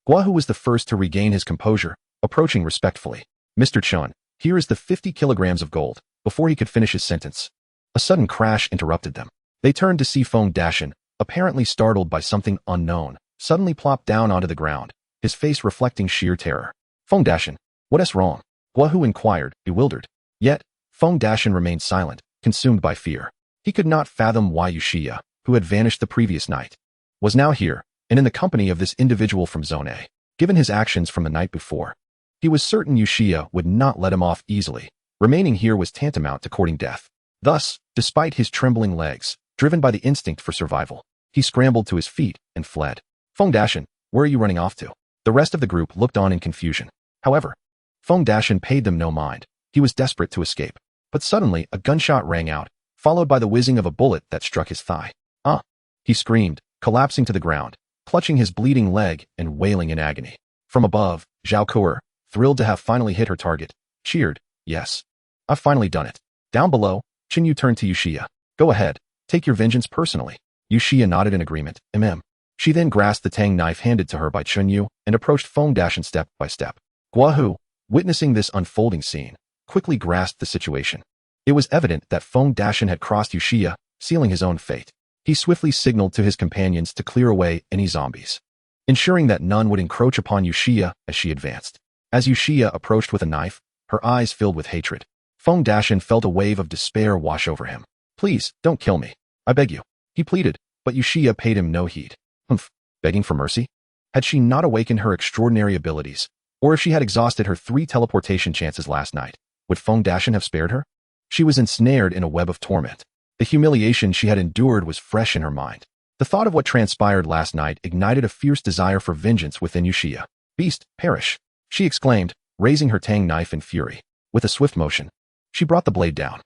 [SPEAKER 2] Guahu was the first to regain his composure, approaching respectfully. Mr. Chun, here is the 50 kilograms of gold. Before he could finish his sentence, a sudden crash interrupted them. They turned to see Feng Dashin, apparently startled by something unknown, suddenly plopped down onto the ground, his face reflecting sheer terror. Feng Dashin, what's wrong? Guahu inquired, bewildered. Yet, Feng Dashin remained silent, consumed by fear. He could not fathom why Yushia, who had vanished the previous night, was now here, and in the company of this individual from Zone A. Given his actions from the night before, he was certain Yushia would not let him off easily. Remaining here was tantamount to courting death. Thus, despite his trembling legs, driven by the instinct for survival, he scrambled to his feet and fled. Feng Dashin, where are you running off to? The rest of the group looked on in confusion. However, Feng Dashin paid them no mind. He was desperate to escape. But suddenly, a gunshot rang out, followed by the whizzing of a bullet that struck his thigh. Ah! He screamed, collapsing to the ground, clutching his bleeding leg and wailing in agony. From above, Zhao Kuer, thrilled to have finally hit her target, cheered, Yes. I've finally done it. Down below, Chunyu turned to Yushia. Go ahead, take your vengeance personally. Yushia nodded in agreement, She then grasped the tang knife handed to her by Chunyu and approached Feng Dashin step by step. Guahu, witnessing this unfolding scene, quickly grasped the situation. It was evident that Feng Dashin had crossed Yushia, sealing his own fate. He swiftly signaled to his companions to clear away any zombies, ensuring that none would encroach upon Yushia as she advanced. As Yushia approached with a knife, her eyes filled with hatred, Feng Dashin felt a wave of despair wash over him. Please, don't kill me. I beg you. He pleaded, but Yushia paid him no heed. Begging for mercy? Had she not awakened her extraordinary abilities, or if she had exhausted her 3 teleportation chances last night, would Feng Dashin have spared her? She was ensnared in a web of torment. The humiliation she had endured was fresh in her mind. The thought of what transpired last night ignited a fierce desire for vengeance within Yushia. Beast, perish! She exclaimed, raising her tang knife in fury. With a swift motion, she brought the blade down.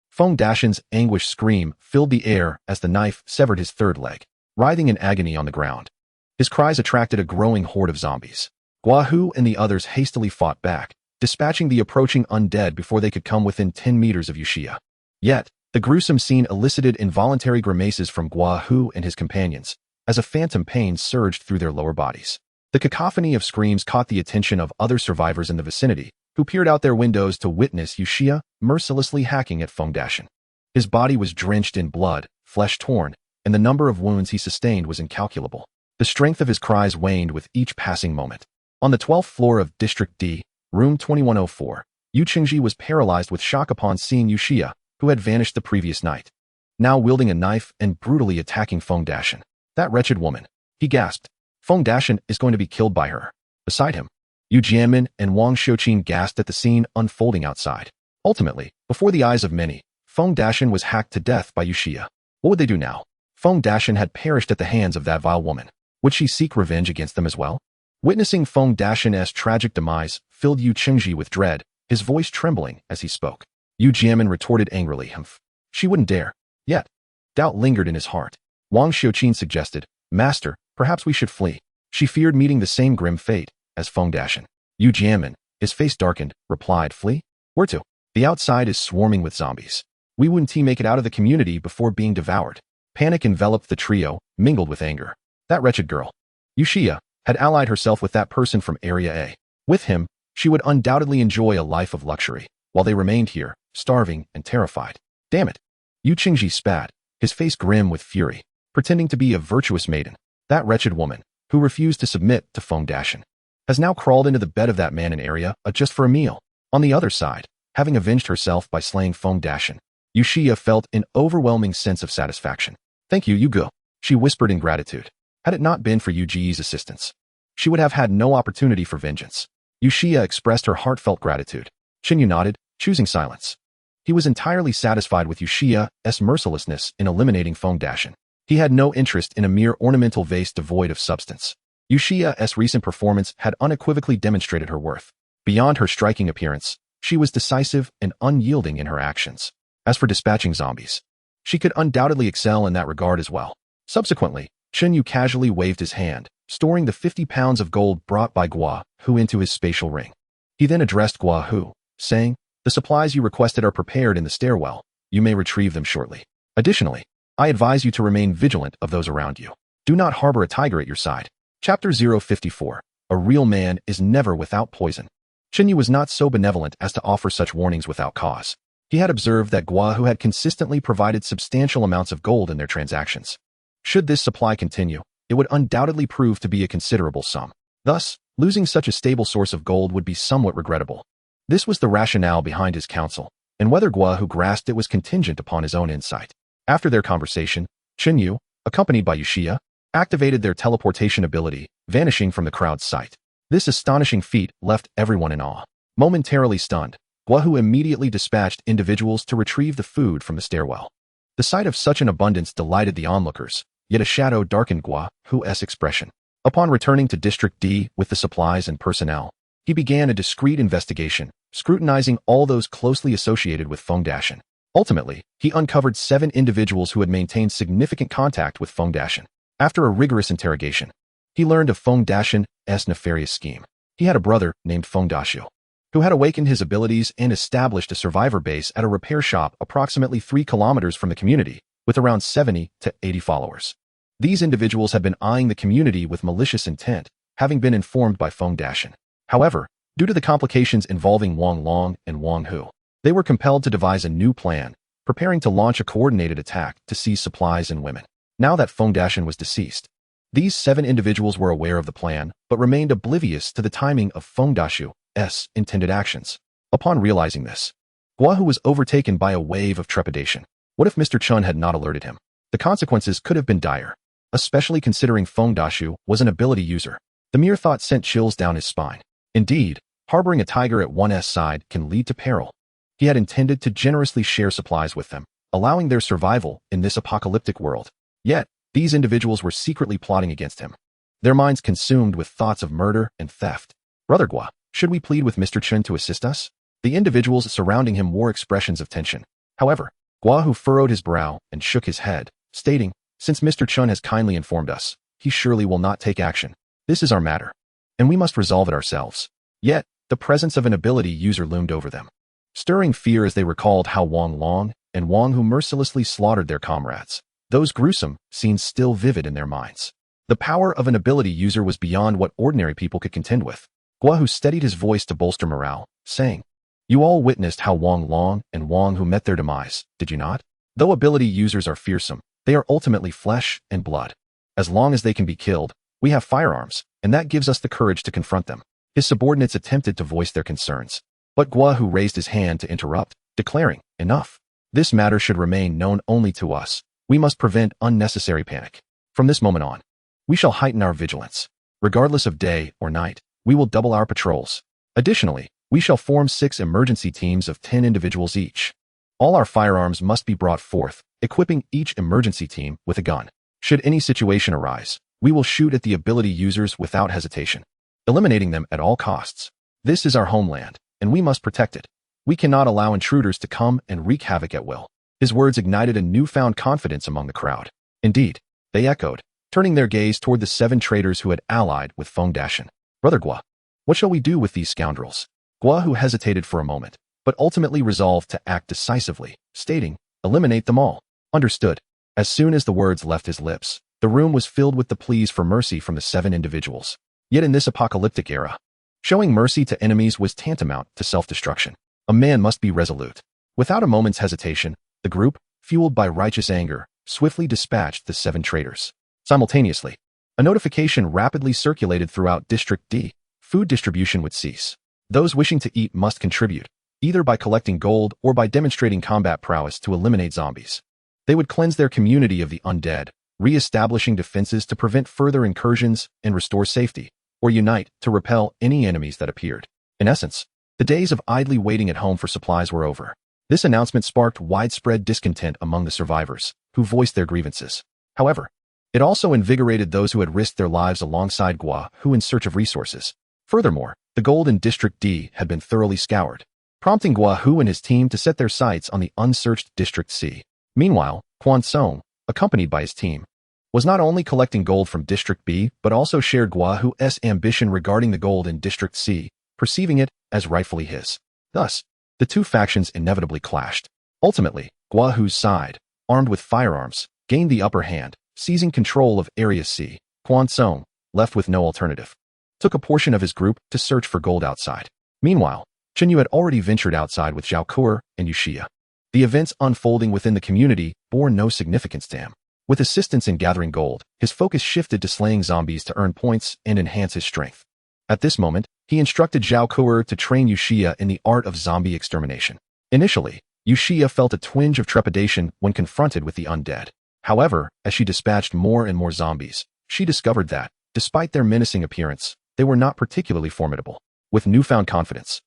[SPEAKER 2] Feng Dashin's anguished scream filled the air as the knife severed his 3rd leg, writhing in agony on the ground. His cries attracted a growing horde of zombies. Guahu and the others hastily fought back, dispatching the approaching undead before they could come within 10 meters of Yushia. Yet, the gruesome scene elicited involuntary grimaces from Guahu and his companions, as a phantom pain surged through their lower bodies. The cacophony of screams caught the attention of other survivors in the vicinity, who peered out their windows to witness Yushia mercilessly hacking at Feng Dashin. His body was drenched in blood, flesh torn, and the number of wounds he sustained was incalculable. The strength of his cries waned with each passing moment. On the 12th floor of District D, room 2104, Yu Qingji was paralyzed with shock upon seeing Yushia, who had vanished the previous night, now wielding a knife and brutally attacking Feng Dashin. That wretched woman, he gasped. Feng Dashin is going to be killed by her. Beside him, Yu Jianmin and Wang Xiuqin gasped at the scene unfolding outside. Ultimately, before the eyes of many, Feng Dashin was hacked to death by Yushia. What would they do now? Feng Dashin had perished at the hands of that vile woman. Would she seek revenge against them as well? Witnessing Feng Dashin's tragic demise filled Yu Qingji with dread, his voice trembling as he spoke. Yu Jianmin retorted angrily, "Humph. She wouldn't dare." Yet, doubt lingered in his heart. Wang Xiuqin suggested, "Master, perhaps we should flee." She feared meeting the same grim fate as Feng Dashin. Yu Jianmin, his face darkened, replied, "Flee? Where to? The outside is swarming with zombies. We wouldn't make it out of the community before being devoured." Panic enveloped the trio, mingled with anger. That wretched girl, Yushia, had allied herself with that person from Area A. With him, she would undoubtedly enjoy a life of luxury, while they remained here, starving and terrified. Damn it! Yu Qingji spat, his face grim with fury, pretending to be a virtuous maiden. That wretched woman, who refused to submit to Feng Dashin, has now crawled into the bed of that man in Area A just for a meal. On the other side, having avenged herself by slaying Feng Dashin, Yushia felt an overwhelming sense of satisfaction. "Thank you, Yugo," she whispered in gratitude. Had it not been for Yu Ji's assistance, she would have had no opportunity for vengeance. Yushia expressed her heartfelt gratitude. Shinyu nodded, choosing silence. He was entirely satisfied with Yushia's mercilessness in eliminating Feng Dashin. He had no interest in a mere ornamental vase devoid of substance. Yushia's recent performance had unequivocally demonstrated her worth. Beyond her striking appearance, she was decisive and unyielding in her actions. As for dispatching zombies, she could undoubtedly excel in that regard as well. Subsequently, Shinyu casually waved his hand, storing the 50 pounds of gold brought by Gua Hu into his spatial ring. He then addressed Gua Hu, saying, "The supplies you requested are prepared in the stairwell. You may retrieve them shortly. Additionally, I advise you to remain vigilant of those around you. Do not harbor a tiger at your side." Chapter 054. A real man is never without poison. Shinyu was not so benevolent as to offer such warnings without cause. He had observed that Gua Hu had consistently provided substantial amounts of gold in their transactions. Should this supply continue, it would undoubtedly prove to be a considerable sum. Thus, losing such a stable source of gold would be somewhat regrettable. This was the rationale behind his counsel, and whether Gua Hu grasped it was contingent upon his own insight. After their conversation, Shinyu, accompanied by Yushia, activated their teleportation ability, vanishing from the crowd's sight. This astonishing feat left everyone in awe. Momentarily stunned, Gua Hu immediately dispatched individuals to retrieve the food from the stairwell. The sight of such an abundance delighted the onlookers, yet a shadow darkened Gua Hu's expression. Upon returning to District D with the supplies and personnel, he began a discreet investigation, scrutinizing all those closely associated with Feng Dashin. Ultimately, he uncovered 7 individuals who had maintained significant contact with Feng Dashin. After a rigorous interrogation, he learned of Feng Dashin's nefarious scheme. He had a brother named Feng Dashu, who had awakened his abilities and established a survivor base at a repair shop approximately 3 kilometers from the community, with around 70 to 80 followers. These individuals had been eyeing the community with malicious intent, having been informed by Feng Dashin. However, due to the complications involving Wang Long and Wang Hu, they were compelled to devise a new plan, preparing to launch a coordinated attack to seize supplies and women. Now that Feng Dashin was deceased, these 7 individuals were aware of the plan, but remained oblivious to the timing of Feng Dashu's intended actions. Upon realizing this, Gua Hu was overtaken by a wave of trepidation. What if Mr. Chun had not alerted him? The consequences could have been dire, especially considering Feng Dashu was an ability user. The mere thought sent chills down his spine. Indeed, harboring a tiger at one's side can lead to peril. He had intended to generously share supplies with them, allowing their survival in this apocalyptic world. Yet, these individuals were secretly plotting against him, their minds consumed with thoughts of murder and theft. "Brother Gua, should we plead with Mr. Chun to assist us?" The individuals surrounding him wore expressions of tension. However, Gua Hu furrowed his brow and shook his head, stating, "Since Mr. Chun has kindly informed us, he surely will not take action. This is our matter, and we must resolve it ourselves." Yet, the presence of an ability user loomed over them, stirring fear as they recalled how Wang Long and Wang Hu mercilessly slaughtered their comrades. Those gruesome scenes still vivid in their minds. The power of an ability user was beyond what ordinary people could contend with. Guahu steadied his voice to bolster morale, saying, "You all witnessed how Wang Long and Wang Hu met their demise, did you not? Though ability users are fearsome, they are ultimately flesh and blood. As long as they can be killed, we have firearms, and that gives us the courage to confront them." His subordinates attempted to voice their concerns, but Guahu raised his hand to interrupt, declaring, "Enough. This matter should remain known only to us. We must prevent unnecessary panic. From this moment on, we shall heighten our vigilance. Regardless of day or night, we will double our patrols. Additionally, we shall form 6 emergency teams of 10 individuals each. All our firearms must be brought forth, equipping each emergency team with a gun. Should any situation arise, we will shoot at the ability users without hesitation, eliminating them at all costs. This is our homeland, and we must protect it. We cannot allow intruders to come and wreak havoc at will." His words ignited a newfound confidence among the crowd. Indeed, they echoed, turning their gaze toward the 7 traitors who had allied with Feng Dashan. "Brother Gua, what shall we do with these scoundrels?" Guahu hesitated for a moment, but ultimately resolved to act decisively, stating, "Eliminate them all." Understood. As soon as the words left his lips, the room was filled with the pleas for mercy from the 7 individuals. Yet in this apocalyptic era, showing mercy to enemies was tantamount to self-destruction. A man must be resolute. Without a moment's hesitation, the group, fueled by righteous anger, swiftly dispatched the 7 traitors. Simultaneously, a notification rapidly circulated throughout District D. Food distribution would cease. Those wishing to eat must contribute, either by collecting gold or by demonstrating combat prowess to eliminate zombies. They would cleanse their community of the undead, re-establishing defenses to prevent further incursions and restore safety, or unite to repel any enemies that appeared. In essence, the days of idly waiting at home for supplies were over. This announcement sparked widespread discontent among the survivors, who voiced their grievances. However, it also invigorated those who had risked their lives alongside Gua, who in search of resources. Furthermore, the gold in District D had been thoroughly scoured, prompting Guahu and his team to set their sights on the unsearched District C. Meanwhile, Quan Song, accompanied by his team, was not only collecting gold from District B but also shared Guahu's ambition regarding the gold in District C, perceiving it as rightfully his. Thus, the 2 factions inevitably clashed. Ultimately, Guahu's side, armed with firearms, gained the upper hand, seizing control of Area C. Quan Song, left with no alternative, took a portion of his group to search for gold outside. Meanwhile, Chen Yu had already ventured outside with Zhao Kuo and Yuxia. The events unfolding within the community bore no significance to him. With assistance in gathering gold, his focus shifted to slaying zombies to earn points and enhance his strength. At this moment, he instructed Zhao Kuo to train Yuxia in the art of zombie extermination. Initially, Yuxia felt a twinge of trepidation when confronted with the undead. However, as she dispatched more and more zombies, she discovered that, despite their menacing appearance, they were not particularly formidable. With newfound confidence,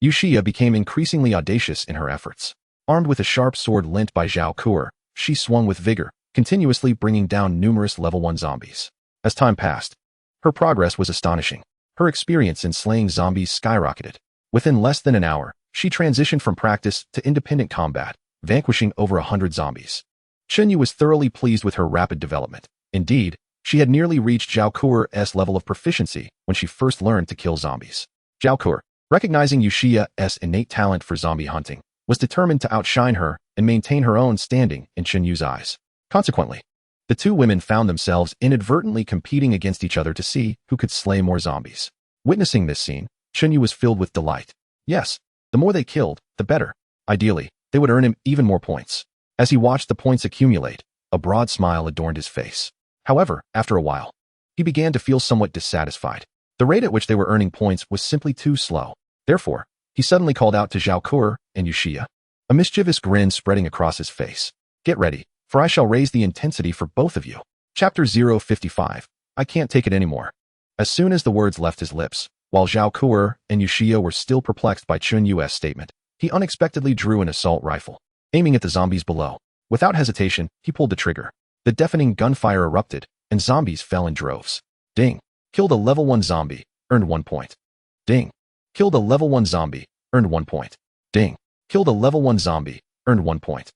[SPEAKER 2] Yuxia became increasingly audacious in her efforts. Armed with a sharp sword lent by Zhao Kuo, she swung with vigor, continuously bringing down numerous level 1 zombies. As time passed, her progress was astonishing. Her experience in slaying zombies skyrocketed. Within less than an hour, she transitioned from practice to independent combat, vanquishing over 100 zombies. Chen Yu was thoroughly pleased with her rapid development. Indeed, she had nearly reached Zhao Kuo's level of proficiency when she first learned to kill zombies. Zhao Kuo, recognizing Yuxia's innate talent for zombie hunting, was determined to outshine her and maintain her own standing in Chen Yu's eyes. Consequently, the 2 women found themselves inadvertently competing against each other to see who could slay more zombies. Witnessing this scene, Chen Yu was filled with delight. Yes, the more they killed, the better. Ideally, they would earn him even more points. As he watched the points accumulate, a broad smile adorned his face. However, after a while, he began to feel somewhat dissatisfied. The rate at which they were earning points was simply too slow. Therefore, he suddenly called out to Zhao Kuo and Yuxia, a mischievous grin spreading across his face. "Get ready, for I shall raise the intensity for both of you." Chapter 055. I can't take it anymore. As soon as the words left his lips, while Zhao Kuo and Yuxia were still perplexed by Chen Yu's statement, he unexpectedly drew an assault rifle, aiming at the zombies below. Without hesitation, he pulled the trigger. The deafening gunfire erupted, and zombies fell in droves. Ding. Killed a level 1 zombie, earned 1 point. Ding. Killed a level 1 zombie, earned 1 point. Ding. Killed a level 1 zombie, earned 1 point.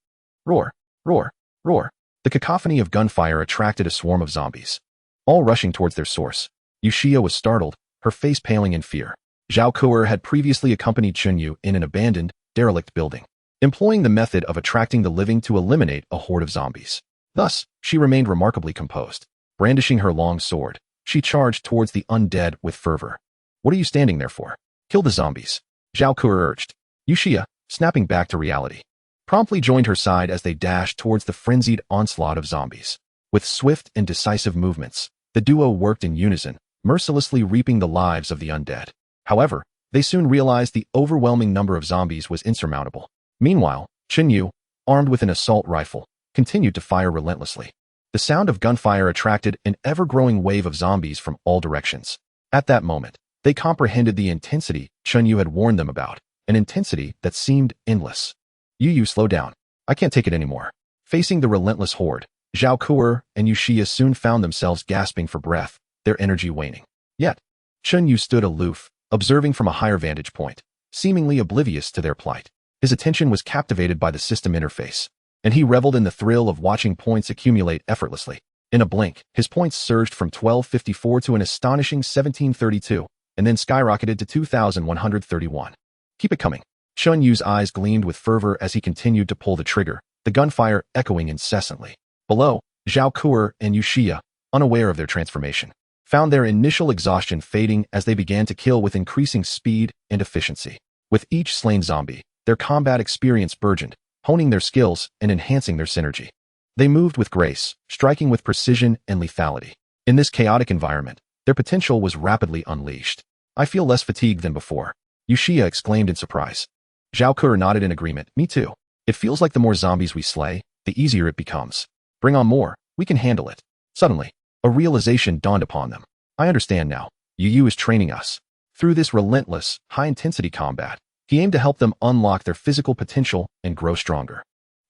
[SPEAKER 2] Roar, roar, roar. The cacophony of gunfire attracted a swarm of zombies, all rushing towards their source. Yuxia was startled, her face paling in fear. Zhao Kuo had previously accompanied Chen Yu in an abandoned, derelict building, employing the method of attracting the living to eliminate a horde of zombies. Thus, she remained remarkably composed. Brandishing her long sword, she charged towards the undead with fervor. What are you standing there for? Kill the zombies, Zhao Kuo urged. Yushia, snapping back to reality, promptly joined her side as they dashed towards the frenzied onslaught of zombies. With swift and decisive movements, the duo worked in unison, mercilessly reaping the lives of the undead. However, they soon realized the overwhelming number of zombies was insurmountable. Meanwhile, Chenyu, armed with an assault rifle, continued to fire relentlessly. The sound of gunfire attracted an ever-growing wave of zombies from all directions. At that moment, they comprehended the intensity Chenyu had warned them about, an intensity that seemed endless. Yu, slow down. I can't take it anymore. Facing the relentless horde, Zhao Kuo and Yushia soon found themselves gasping for breath, their energy waning. Yet, Chenyu stood aloof, observing from a higher vantage point, seemingly oblivious to their plight. His attention was captivated by the system interface, and he reveled in the thrill of watching points accumulate effortlessly. In a blink, his points surged from 1254 to an astonishing 1732, and then skyrocketed to 2131. Keep it coming. Chun Yu's eyes gleamed with fervor as he continued to pull the trigger, the gunfire echoing incessantly. Below, Zhao Kuo and Yushia, unaware of their transformation, found their initial exhaustion fading as they began to kill with increasing speed and efficiency. With each slain zombie, their combat experience burgeoned, honing their skills and enhancing their synergy. They moved with grace, striking with precision and lethality. In this chaotic environment, their potential was rapidly unleashed. I feel less fatigued than before, Yushia exclaimed in surprise. Zhao Kuo nodded in agreement. Me too. It feels like the more zombies we slay, the easier it becomes. Bring on more, we can handle it. Suddenly, a realization dawned upon them. I understand now. Yu is training us. Through this relentless, high-intensity combat, he aimed to help them unlock their physical potential and grow stronger.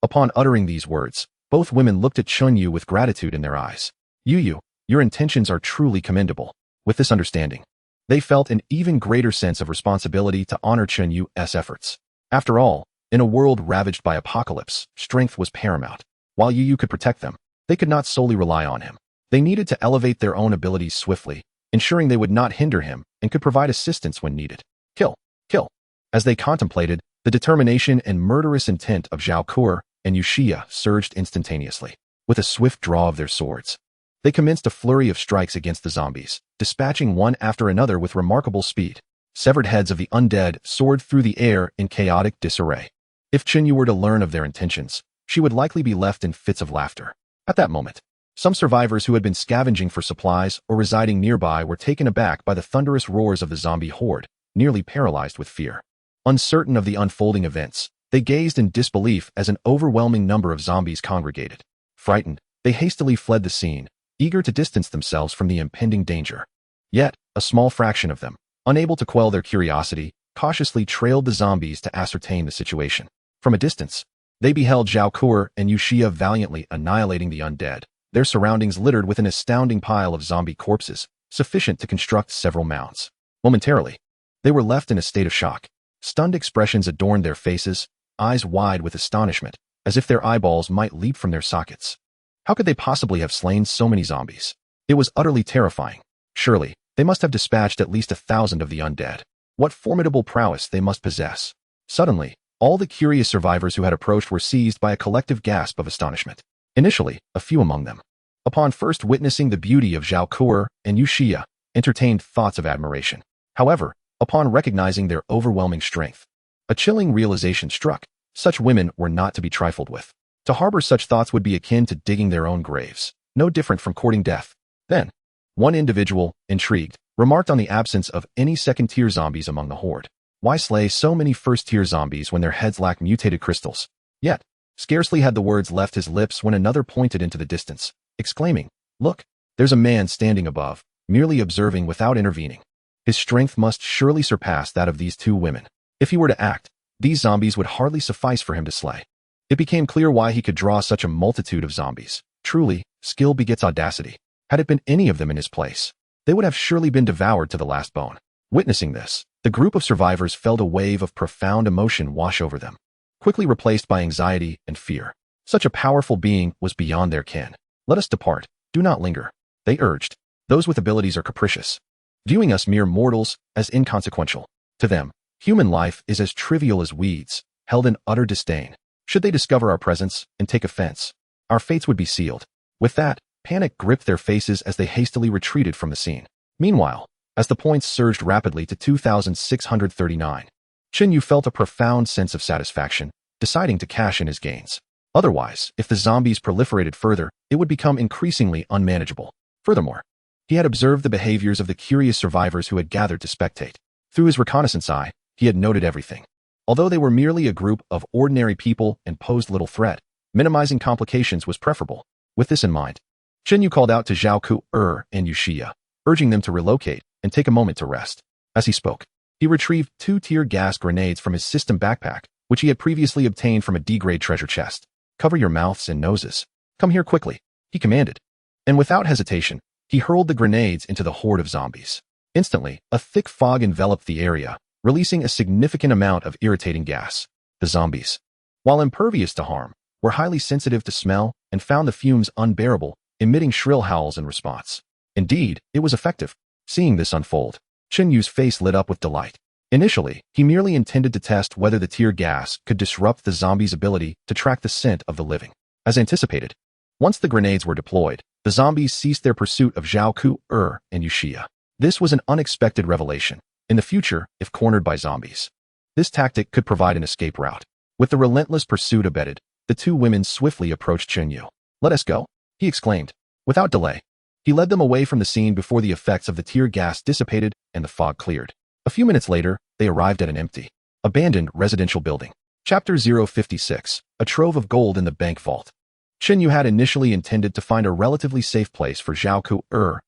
[SPEAKER 2] Upon uttering these words, both women looked at Chun Yu with gratitude in their eyes. Yu, your intentions are truly commendable. With this understanding, they felt an even greater sense of responsibility to honor Chun Yu's efforts. After all, in a world ravaged by apocalypse, strength was paramount. While Yu could protect them, they could not solely rely on him. They needed to elevate their own abilities swiftly, ensuring they would not hinder him and could provide assistance when needed. Kill, kill. As they contemplated, the determination and murderous intent of Zhao Kuo and Yushia surged instantaneously. With a swift draw of their swords, they commenced a flurry of strikes against the zombies, dispatching one after another with remarkable speed. Severed heads of the undead soared through the air in chaotic disarray. If Chenyu were to learn of their intentions, she would likely be left in fits of laughter. At that moment, some survivors who had been scavenging for supplies or residing nearby were taken aback by the thunderous roars of the zombie horde, nearly paralyzed with fear. Uncertain of the unfolding events, they gazed in disbelief as an overwhelming number of zombies congregated. Frightened, they hastily fled the scene, eager to distance themselves from the impending danger. Yet, a small fraction of them, unable to quell their curiosity, cautiously trailed the zombies to ascertain the situation. From a distance, they beheld Zhao Kuo and Yushia valiantly annihilating the undead, their surroundings littered with an astounding pile of zombie corpses, sufficient to construct several mounds. Momentarily, they were left in a state of shock. Stunned expressions adorned their faces, eyes wide with astonishment, as if their eyeballs might leap from their sockets. How could they possibly have slain so many zombies? It was utterly terrifying. Surely, they must have dispatched at least 1,000 of the undead. What formidable prowess they must possess. Suddenly, all the curious survivors who had approached were seized by a collective gasp of astonishment. Initially, a few among them, upon first witnessing the beauty of Zhao Kuo and Yushia, entertained thoughts of admiration. However, upon recognizing their overwhelming strength, a chilling realization struck. Such women were not to be trifled with. To harbor such thoughts would be akin to digging their own graves, no different from courting death. Then, one individual, intrigued, remarked on the absence of any second-tier zombies among the horde. Why slay so many first-tier zombies when their heads lack mutated crystals? Yet, scarcely had the words left his lips when another pointed into the distance, exclaiming, "Look, there's a man standing above, merely observing without intervening. His strength must surely surpass that of these two women. If he were to act, these zombies would hardly suffice for him to slay." It became clear why he could draw such a multitude of zombies. Truly, skill begets audacity. Had it been any of them in his place, they would have surely been devoured to the last bone. Witnessing this, the group of survivors felt a wave of profound emotion wash over them, quickly replaced by anxiety and fear. Such a powerful being was beyond their ken. "Let us depart. Do not linger," they urged. "Those with abilities are capricious, viewing us mere mortals as inconsequential. To them, human life is as trivial as weeds, held in utter disdain. Should they discover our presence and take offense, our fates would be sealed." With that, panic gripped their faces as they hastily retreated from the scene. Meanwhile, As the points surged rapidly to 2,639, Chen Yu felt a profound sense of satisfaction, deciding to cash in his gains. Otherwise, if the zombies proliferated further, it would become increasingly unmanageable. Furthermore, he had observed the behaviors of the curious survivors who had gathered to spectate. Through his reconnaissance eye, he had noted everything. Although they were merely a group of ordinary people and posed little threat, minimizing complications was preferable. With this in mind, Chen Yu called out to Zhao Ku and Yuxia, urging them to relocate and take a moment to rest. As he spoke, he retrieved 2 tear gas grenades from his system backpack, which he had previously obtained from a D-grade treasure chest. "Cover your mouths and noses. Come here quickly," he commanded. And without hesitation, he hurled the grenades into the horde of zombies. Instantly, a thick fog enveloped the area, releasing a significant amount of irritating gas. The zombies, while impervious to harm, were highly sensitive to smell and found the fumes unbearable, emitting shrill howls in response. Indeed, it was effective. Seeing this unfold, Chen Yu's face lit up with delight. Initially, he merely intended to test whether the tear gas could disrupt the zombies' ability to track the scent of the living. As anticipated, once the grenades were deployed, the zombies ceased their pursuit of Zhao Ku and Yuxia. This was an unexpected revelation. In the future, if cornered by zombies, this tactic could provide an escape route. With the relentless pursuit abated, the 2 women swiftly approached Chen Yu. "Let us go," he exclaimed. Without delay, he led them away from the scene before the effects of the tear gas dissipated and the fog cleared. A few minutes later, they arrived at an empty, abandoned residential building. Chapter 056, A Trove of Gold in the Bank Vault. Chen Yu had initially intended to find a relatively safe place for Zhao Ku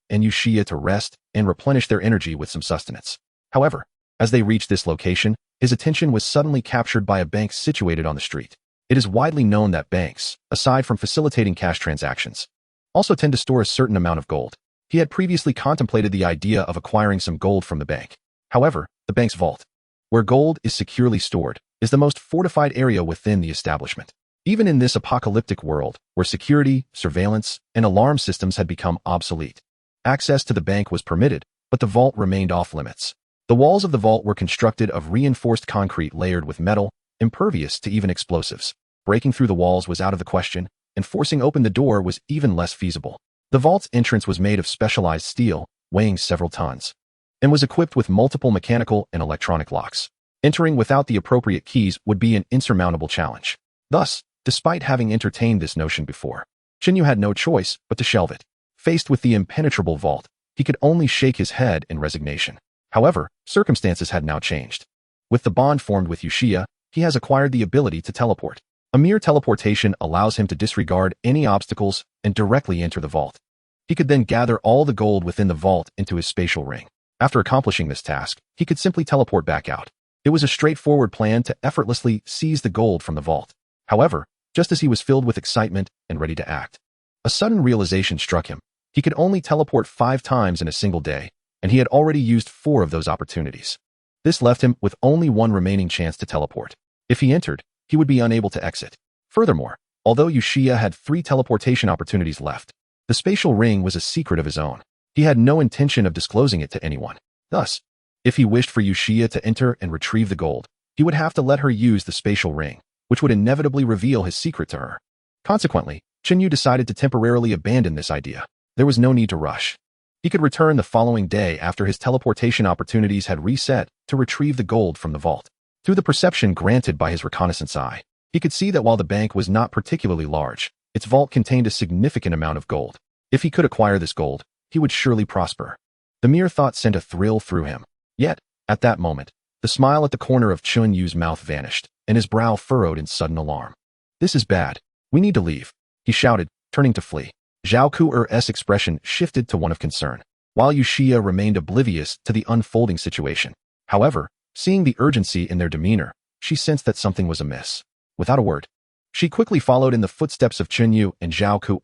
[SPEAKER 2] and Yuxia to rest and replenish their energy with some sustenance. However, as they reached this location, his attention was suddenly captured by a bank situated on the street. It is widely known that banks, aside from facilitating cash transactions, also tend to store a certain amount of gold. He had previously contemplated the idea of acquiring some gold from the bank. However, the bank's vault, where gold is securely stored, is the most fortified area within the establishment. Even in this apocalyptic world, where security, surveillance, and alarm systems had become obsolete, access to the bank was permitted, but the vault remained off limits. The walls of the vault were constructed of reinforced concrete layered with metal, impervious to even explosives. Breaking through the walls was out of the question, and forcing open the door was even less feasible. The vault's entrance was made of specialized steel, weighing several tons, and was equipped with multiple mechanical and electronic locks. Entering without the appropriate keys would be an insurmountable challenge. Thus, despite having entertained this notion before, Chen Yu had no choice but to shelve it. Faced with the impenetrable vault, he could only shake his head in resignation. However, circumstances had now changed. With the bond formed with Yuxia, he has acquired the ability to teleport. A mere teleportation allows him to disregard any obstacles and directly enter the vault. He could then gather all the gold within the vault into his spatial ring. After accomplishing this task, he could simply teleport back out. It was a straightforward plan to effortlessly seize the gold from the vault. However, just as he was filled with excitement and ready to act, a sudden realization struck him. He could only teleport 5 times in a single day, and he had already used 4 of those opportunities. This left him with only 1 remaining chance to teleport. If he entered, he would be unable to exit. Furthermore, although Yuxia had 3 teleportation opportunities left, the spatial ring was a secret of his own. He had no intention of disclosing it to anyone. Thus, if he wished for Yuxia to enter and retrieve the gold, he would have to let her use the spatial ring, which would inevitably reveal his secret to her. Consequently, Chen Yu decided to temporarily abandon this idea. There was no need to rush. He could return the following day after his teleportation opportunities had reset to retrieve the gold from the vault. Through the perception granted by his reconnaissance eye, he could see that while the bank was not particularly large, its vault contained a significant amount of gold. If he could acquire this gold, he would surely prosper. The mere thought sent a thrill through him. Yet, at that moment, the smile at the corner of Chen Yu's mouth vanished, and his brow furrowed in sudden alarm. "This is bad. We need to leave," he shouted, turning to flee. Zhao Ku's expression shifted to one of concern, while Yuxia remained oblivious to the unfolding situation. However, seeing the urgency in their demeanor, she sensed that something was amiss. Without a word, she quickly followed in the footsteps of Chen Yu and Zhao Ku,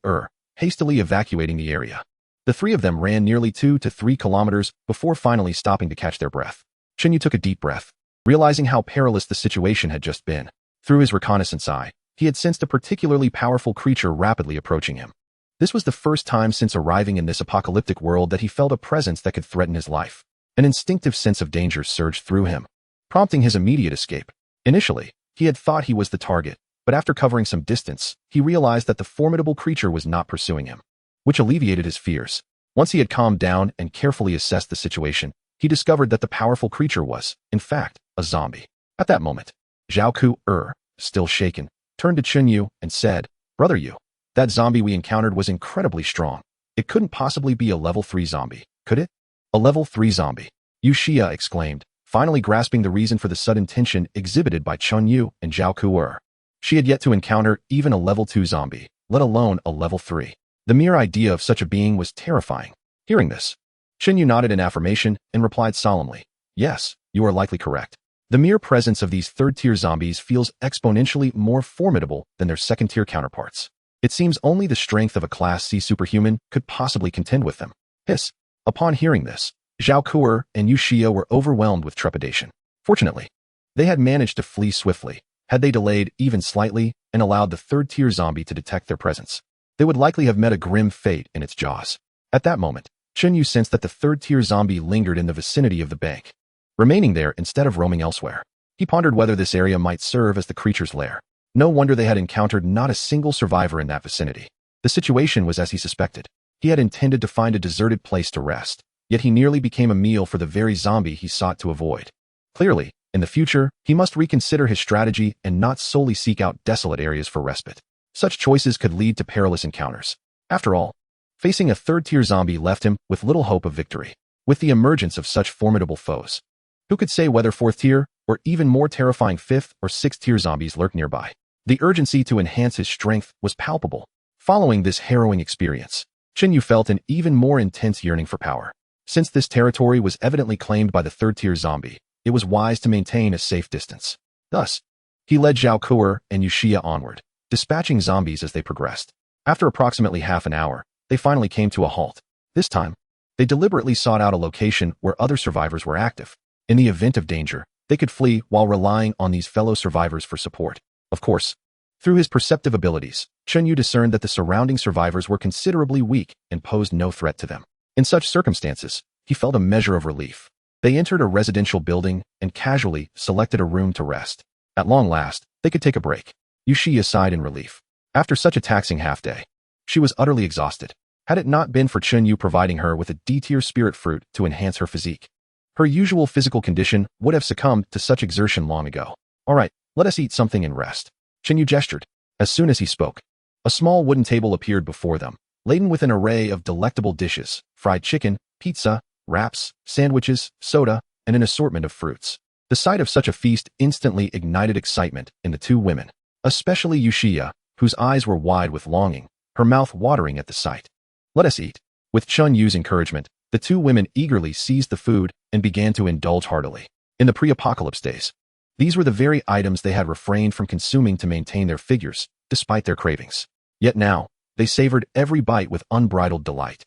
[SPEAKER 2] hastily evacuating the area. The 3 of them ran nearly 2 to 3 kilometers before finally stopping to catch their breath. Chen Yu took a deep breath, realizing how perilous the situation had just been. Through his reconnaissance eye, he had sensed a particularly powerful creature rapidly approaching him. This was the first time since arriving in this apocalyptic world that he felt a presence that could threaten his life. An instinctive sense of danger surged through him, prompting his immediate escape. Initially, he had thought he was the target, but after covering some distance, he realized that the formidable creature was not pursuing him, which alleviated his fears. Once he had calmed down and carefully assessed the situation, he discovered that the powerful creature was, in fact, a zombie. At that moment, Zhao Ku, still shaken, turned to Chun Yu and said, "Brother Yu, that zombie we encountered was incredibly strong. It couldn't possibly be a level 3 zombie, could it?" "A level 3 zombie," Yu Xia exclaimed, finally grasping the reason for the sudden tension exhibited by Chun Yu and Zhao Ku. She had yet to encounter even a level 2 zombie, let alone a level 3. The mere idea of such a being was terrifying. Hearing this, Chun Yu nodded in affirmation and replied solemnly, "Yes, you are likely correct. The mere presence of these third-tier zombies feels exponentially more formidable than their second-tier counterparts. It seems only the strength of a Class C superhuman could possibly contend with them." Hiss. Upon hearing this, Zhao Ku and Yu Xia were overwhelmed with trepidation. Fortunately, they had managed to flee swiftly. Had they delayed even slightly and allowed the third-tier zombie to detect their presence, they would likely have met a grim fate in its jaws. At that moment, Chun Yu sensed that the third-tier zombie lingered in the vicinity of the bank, remaining there instead of roaming elsewhere. He pondered whether this area might serve as the creature's lair. No wonder they had encountered not a single survivor in that vicinity. The situation was as he suspected. He had intended to find a deserted place to rest, yet he nearly became a meal for the very zombie he sought to avoid. Clearly, in the future, he must reconsider his strategy and not solely seek out desolate areas for respite. Such choices could lead to perilous encounters. After all, facing a third-tier zombie left him with little hope of victory. With the emergence of such formidable foes, who could say whether fourth-tier or even more terrifying fifth or sixth-tier zombies lurked nearby? The urgency to enhance his strength was palpable. Following this harrowing experience, Chun Yu felt an even more intense yearning for power. Since this territory was evidently claimed by the third-tier zombie, it was wise to maintain a safe distance. Thus, he led Zhao Ku and Yu Xia onward, dispatching zombies as they progressed. After approximately half an hour, they finally came to a halt. This time, they deliberately sought out a location where other survivors were active. In the event of danger, they could flee while relying on these fellow survivors for support. Of course, through his perceptive abilities, Chun Yu discerned that the surrounding survivors were considerably weak and posed no threat to them. In such circumstances, he felt a measure of relief. They entered a residential building and casually selected a room to rest. At long last, they could take a break. Yu Xia sighed in relief. After such a taxing half-day, she was utterly exhausted. Had it not been for Chun Yu providing her with a D-tier spirit fruit to enhance her physique, her usual physical condition would have succumbed to such exertion long ago. "All right, let us eat something and rest." Chun Yu gestured. As soon as he spoke, a small wooden table appeared before them, laden with an array of delectable dishes: fried chicken, pizza, wraps, sandwiches, soda, and an assortment of fruits. The sight of such a feast instantly ignited excitement in the two women, especially Yu Xia, whose eyes were wide with longing, her mouth watering at the sight. "Let us eat." With Chun Yu's encouragement, the two women eagerly seized the food and began to indulge heartily. In the pre-apocalypse days, these were the very items they had refrained from consuming to maintain their figures, despite their cravings. Yet now, they savored every bite with unbridled delight.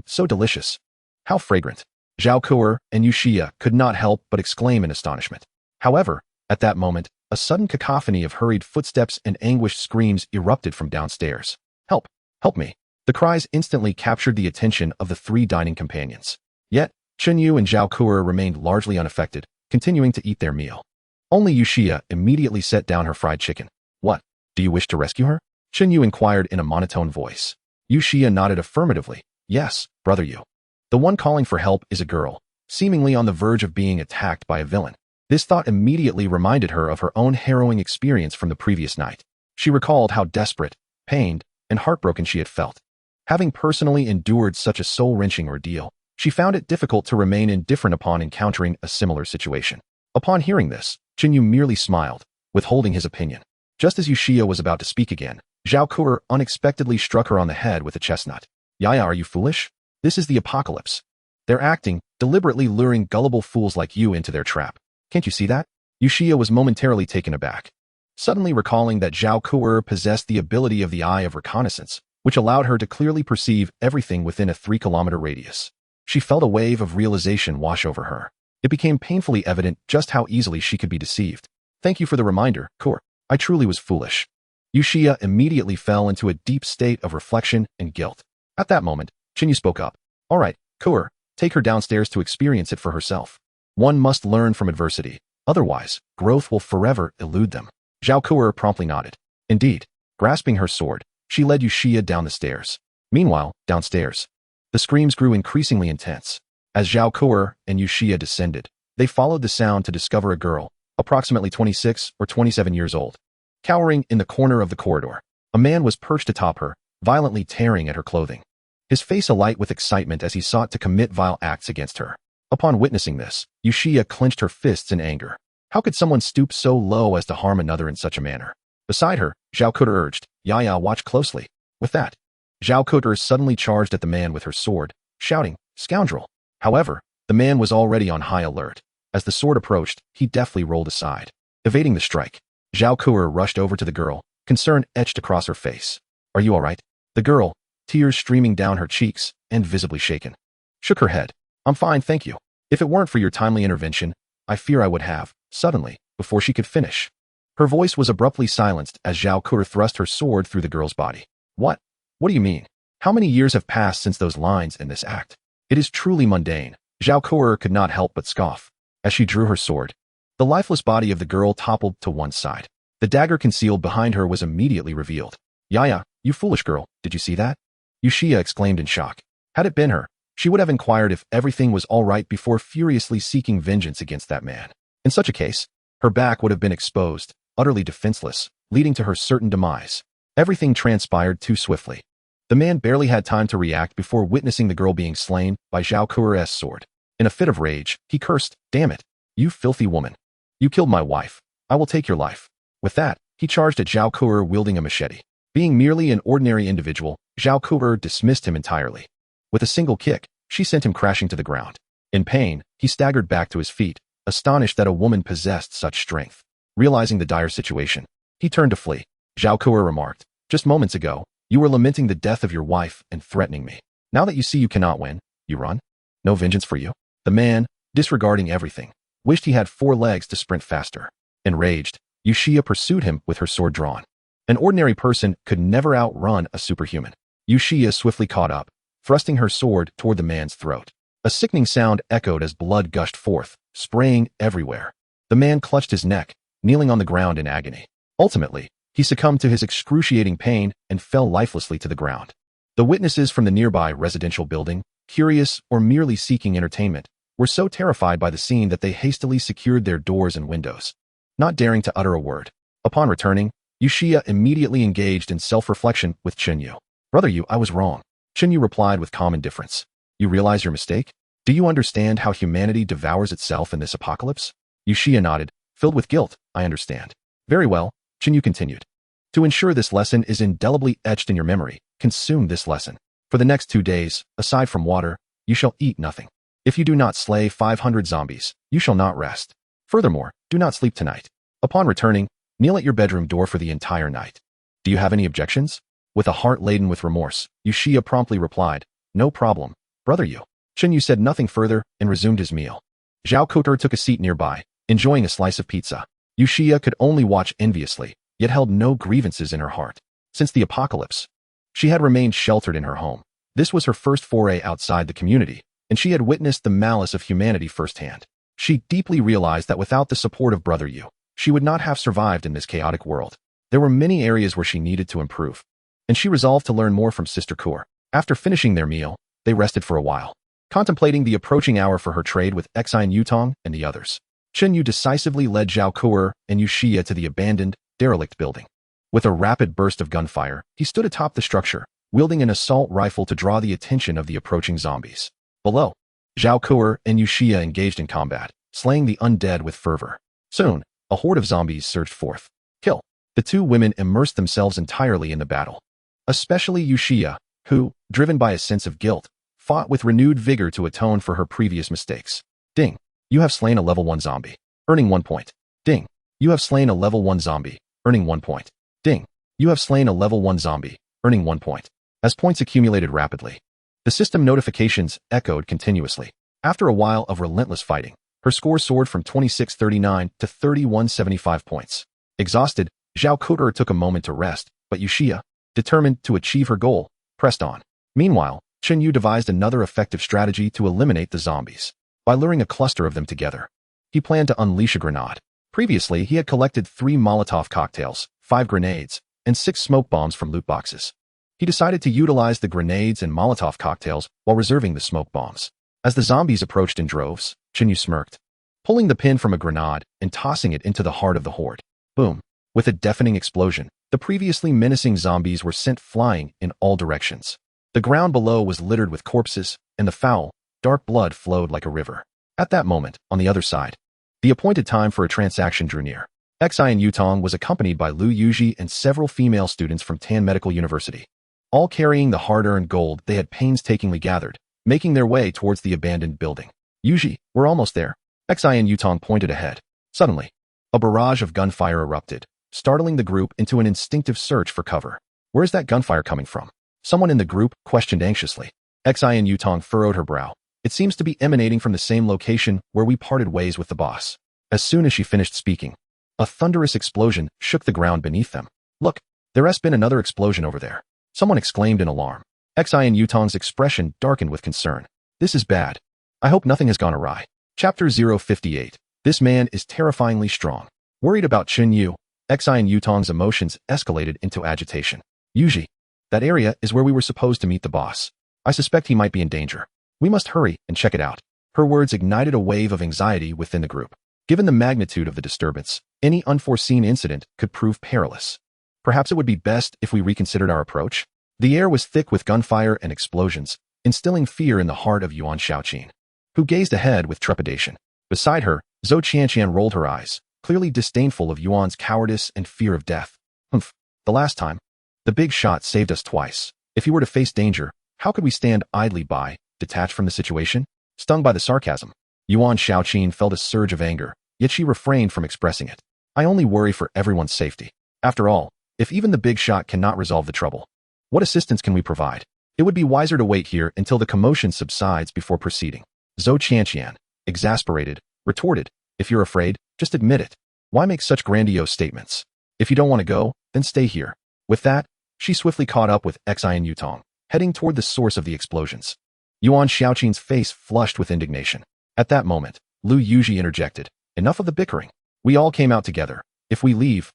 [SPEAKER 2] So delicious. How fragrant. Zhao Ku and Yu Xia could not help but exclaim in astonishment. However, at that moment, a sudden cacophony of hurried footsteps and anguished screams erupted from downstairs. "Help! Help me!" The cries instantly captured the attention of the three dining companions. Yet, Chun Yu and Zhao Ku remained largely unaffected, continuing to eat their meal. Only Yu Xia immediately set down her fried chicken. "What? Do you wish to rescue her?" Chun Yu inquired in a monotone voice. Yu Xia nodded affirmatively. "Yes, brother Yu. The one calling for help is a girl, seemingly on the verge of being attacked by a villain." This thought immediately reminded her of her own harrowing experience from the previous night. She recalled how desperate, pained, and heartbroken she had felt. Having personally endured such a soul-wrenching ordeal, she found it difficult to remain indifferent upon encountering a similar situation. Upon hearing this, Chun Yu merely smiled, withholding his opinion. Just as Yu Xia was about to speak again, Zhao Ku unexpectedly struck her on the head with a chestnut. "Yaya, are you foolish? This is the apocalypse. They're acting, deliberately luring gullible fools like you into their trap. Can't you see that?" Yu Xia was momentarily taken aback, suddenly recalling that Zhao Ku possessed the ability of the eye of reconnaissance, which allowed her to clearly perceive everything within a 3-kilometer radius. She felt a wave of realization wash over her. It became painfully evident just how easily she could be deceived. "Thank you for the reminder, Kur. I truly was foolish." Yu Xia immediately fell into a deep state of reflection and guilt. At that moment, Chun Yu spoke up. "All right, Kur, take her downstairs to experience it for herself. One must learn from adversity. Otherwise, growth will forever elude them." Zhao Ku promptly nodded. Indeed, grasping her sword, she led Yu Xia down the stairs. Meanwhile, downstairs, the screams grew increasingly intense. As Zhao Kuo and Yuxia descended, they followed the sound to discover a girl, approximately 26 or 27 years old. Cowering in the corner of the corridor, a man was perched atop her, violently tearing at her clothing. His face alight with excitement as he sought to commit vile acts against her. Upon witnessing this, Yuxia clenched her fists in anger. How could someone stoop so low as to harm another in such a manner? Beside her, Zhao Kuo urged, Yaya, watch closely. With that, Zhao Kuo suddenly charged at the man with her sword, shouting, scoundrel. However, the man was already on high alert. As the sword approached, he deftly rolled aside. Evading the strike, Zhao Kuo rushed over to the girl, concern etched across her face. Are you all right? The girl, tears streaming down her cheeks and visibly shaken, shook her head. I'm fine, thank you. If it weren't for your timely intervention, I fear I would have. Suddenly, before she could finish, her voice was abruptly silenced as Zhao Kuo thrust her sword through the girl's body. What? What do you mean? How many years have passed since those lines in this act? It is truly mundane. Zhao Kuo could not help but scoff. As she drew her sword, the lifeless body of the girl toppled to one side. The dagger concealed behind her was immediately revealed. Yaya, you foolish girl, did you see that? Yuxia exclaimed in shock. Had it been her, she would have inquired if everything was all right before furiously seeking vengeance against that man. In such a case, her back would have been exposed, utterly defenseless, leading to her certain demise. Everything transpired too swiftly. The man barely had time to react before witnessing the girl being slain by Zhao Kuo's sword. In a fit of rage, he cursed, damn it, you filthy woman. You killed my wife. I will take your life. With that, he charged at Zhao Kuo wielding a machete. Being merely an ordinary individual, Zhao Kuo dismissed him entirely. With a single kick, she sent him crashing to the ground. In pain, he staggered back to his feet, astonished that a woman possessed such strength. Realizing the dire situation, he turned to flee. Zhao Kuo remarked, just moments ago, you were lamenting the death of your wife and threatening me. Now that you see you cannot win, you run? No vengeance for you? The man, disregarding everything, wished he had 4 legs to sprint faster. Enraged, Yuxia pursued him with her sword drawn. An ordinary person could never outrun a superhuman. Yuxia swiftly caught up, thrusting her sword toward the man's throat. A sickening sound echoed as blood gushed forth, spraying everywhere. The man clutched his neck, kneeling on the ground in agony. Ultimately, he succumbed to his excruciating pain and fell lifelessly to the ground. The witnesses from the nearby residential building, curious or merely seeking entertainment, were so terrified by the scene that they hastily secured their doors and windows, not daring to utter a word. Upon returning, Yuxia immediately engaged in self-reflection with Chenyu. Brother Yu, I was wrong. Chenyu replied with calm indifference. You realize your mistake? Do you understand how humanity devours itself in this apocalypse? Yuxia nodded, filled with guilt. I understand. Very well, Chenyu continued. To ensure this lesson is indelibly etched in your memory, consume this lesson. For the next 2 days, aside from water, you shall eat nothing. If you do not slay 500 zombies, you shall not rest. Furthermore, do not sleep tonight. Upon returning, kneel at your bedroom door for the entire night. Do you have any objections? With a heart laden with remorse, Yuxia promptly replied, no problem, brother Yu. Chenyu said nothing further and resumed his meal. Zhao Kuo took a seat nearby, enjoying a slice of pizza. Yuxia could only watch enviously, yet held no grievances in her heart. Since the apocalypse, she had remained sheltered in her home. This was her first foray outside the community, and she had witnessed the malice of humanity firsthand. She deeply realized that without the support of brother Yu, she would not have survived in this chaotic world. There were many areas where she needed to improve, and she resolved to learn more from Sister Kuo. After finishing their meal, they rested for a while, contemplating the approaching hour for her trade with Exine Yutong and the others. Chenyu decisively led Zhao Kuo and Yuxia to the abandoned, derelict building. With a rapid burst of gunfire, he stood atop the structure, wielding an assault rifle to draw the attention of the approaching zombies. Below, Zhao Kuo and Yuxia engaged in combat, slaying the undead with fervor. Soon, a horde of zombies surged forth. Kill. The 2 women immersed themselves entirely in the battle. Especially Yuxia, who, driven by a sense of guilt, fought with renewed vigor to atone for her previous mistakes. Ding. You have slain a level 1 zombie, earning 1 point. Ding. You have slain a level 1 zombie, earning 1 point. Ding. You have slain a level 1 zombie, earning 1 point. As points accumulated rapidly, the system notifications echoed continuously. After a while of relentless fighting, her score soared from 2639 to 3175 points. Exhausted, Zhao Kuo took a moment to rest, but Yuxia, determined to achieve her goal, pressed on. Meanwhile, Chenyu devised another effective strategy to eliminate the zombies. By luring a cluster of them together, he planned to unleash a grenade. Previously, he had collected 3 Molotov cocktails, 5 grenades, and 6 smoke bombs from loot boxes. He decided to utilize the grenades and Molotov cocktails while reserving the smoke bombs. As the zombies approached in droves, Chinyu smirked, pulling the pin from a grenade and tossing it into the heart of the horde. Boom! With a deafening explosion, the previously menacing zombies were sent flying in all directions. The ground below was littered with corpses, and the foul, dark blood flowed like a river. At that moment, on the other side, the appointed time for a transaction drew near. Xian Yutong was accompanied by Lu Yuji and several female students from Tan Medical University, all carrying the hard-earned gold they had painstakingly gathered, making their way towards the abandoned building. Yuji, we're almost there. Xian Yutong pointed ahead. Suddenly, a barrage of gunfire erupted, startling the group into an instinctive search for cover. Where's that gunfire coming from? Someone in the group questioned anxiously. Xian Yutong furrowed her brow. It seems to be emanating from the same location where we parted ways with the boss. As soon as she finished speaking, a thunderous explosion shook the ground beneath them. Look, there has been another explosion over there. Someone exclaimed in alarm. Xian Yutong's expression darkened with concern. This is bad. I hope nothing has gone awry. Chapter 058. This man is terrifyingly strong. Worried about Chinyu, Xian Yutong's emotions escalated into agitation. Yuji, that area is where we were supposed to meet the boss. I suspect he might be in danger. We must hurry and check it out. Her words ignited a wave of anxiety within the group. Given the magnitude of the disturbance, any unforeseen incident could prove perilous. Perhaps it would be best if we reconsidered our approach. The air was thick with gunfire and explosions, instilling fear in the heart of Yuan Shaoqin, who gazed ahead with trepidation. Beside her, Zhou Qianqian rolled her eyes, clearly disdainful of Yuan's cowardice and fear of death. Humph, the last time. The big shot saved us twice. If he were to face danger, how could we stand idly by, detached from the situation? Stung by the sarcasm, Yuan Shaoqin felt a surge of anger, yet she refrained from expressing it. I only worry for everyone's safety. After all, if even the big shot cannot resolve the trouble, what assistance can we provide? It would be wiser to wait here until the commotion subsides before proceeding. Zhou Qianqian, exasperated, retorted, if you're afraid, just admit it. Why make such grandiose statements? If you don't want to go, then stay here. With that, she swiftly caught up with Xian Yutong, heading toward the source of the explosions. Yuan Shaoqin's face flushed with indignation. At that moment, Lu Yuji interjected, enough of the bickering. We all came out together. If we leave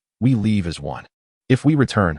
[SPEAKER 2] as one. If we return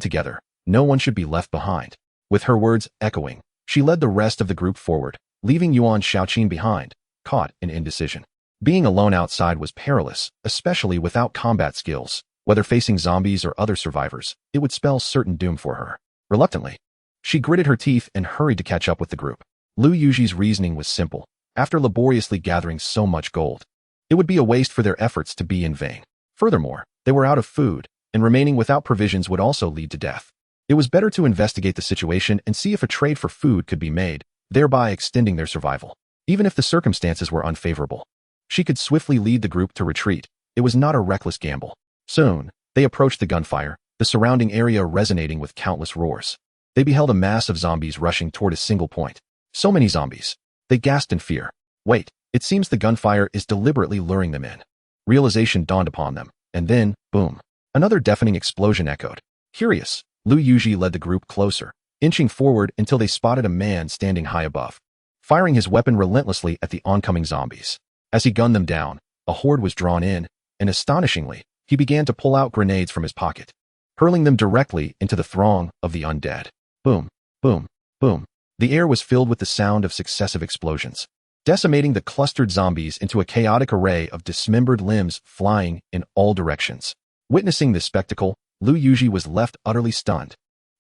[SPEAKER 2] together. No one should be left behind. With her words echoing, she led the rest of the group forward, leaving Yuan Shaoqin behind, caught in indecision. Being alone outside was perilous, especially without combat skills. Whether facing zombies or other survivors, it would spell certain doom for her. Reluctantly, she gritted her teeth and hurried to catch up with the group. Lu Yuji's reasoning was simple. After laboriously gathering so much gold, it would be a waste for their efforts to be in vain. Furthermore, they were out of food, and remaining without provisions would also lead to death. It was better to investigate the situation and see if a trade for food could be made, thereby extending their survival. Even if the circumstances were unfavorable, she could swiftly lead the group to retreat. It was not a reckless gamble. Soon, they approached the gunfire, the surrounding area resonating with countless roars. They beheld a mass of zombies rushing toward a single point. So many zombies. They gasped in fear. Wait, it seems the gunfire is deliberately luring them in. Realization dawned upon them, and then, boom. Another deafening explosion echoed. Curious, Lu Yuji led the group closer, inching forward until they spotted a man standing high above, firing his weapon relentlessly at the oncoming zombies. As he gunned them down, a horde was drawn in, and astonishingly, he began to pull out grenades from his pocket, hurling them directly into the throng of the undead. Boom, boom, boom. The air was filled with the sound of successive explosions, decimating the clustered zombies into a chaotic array of dismembered limbs flying in all directions. Witnessing this spectacle, Lu Yuji was left utterly stunned.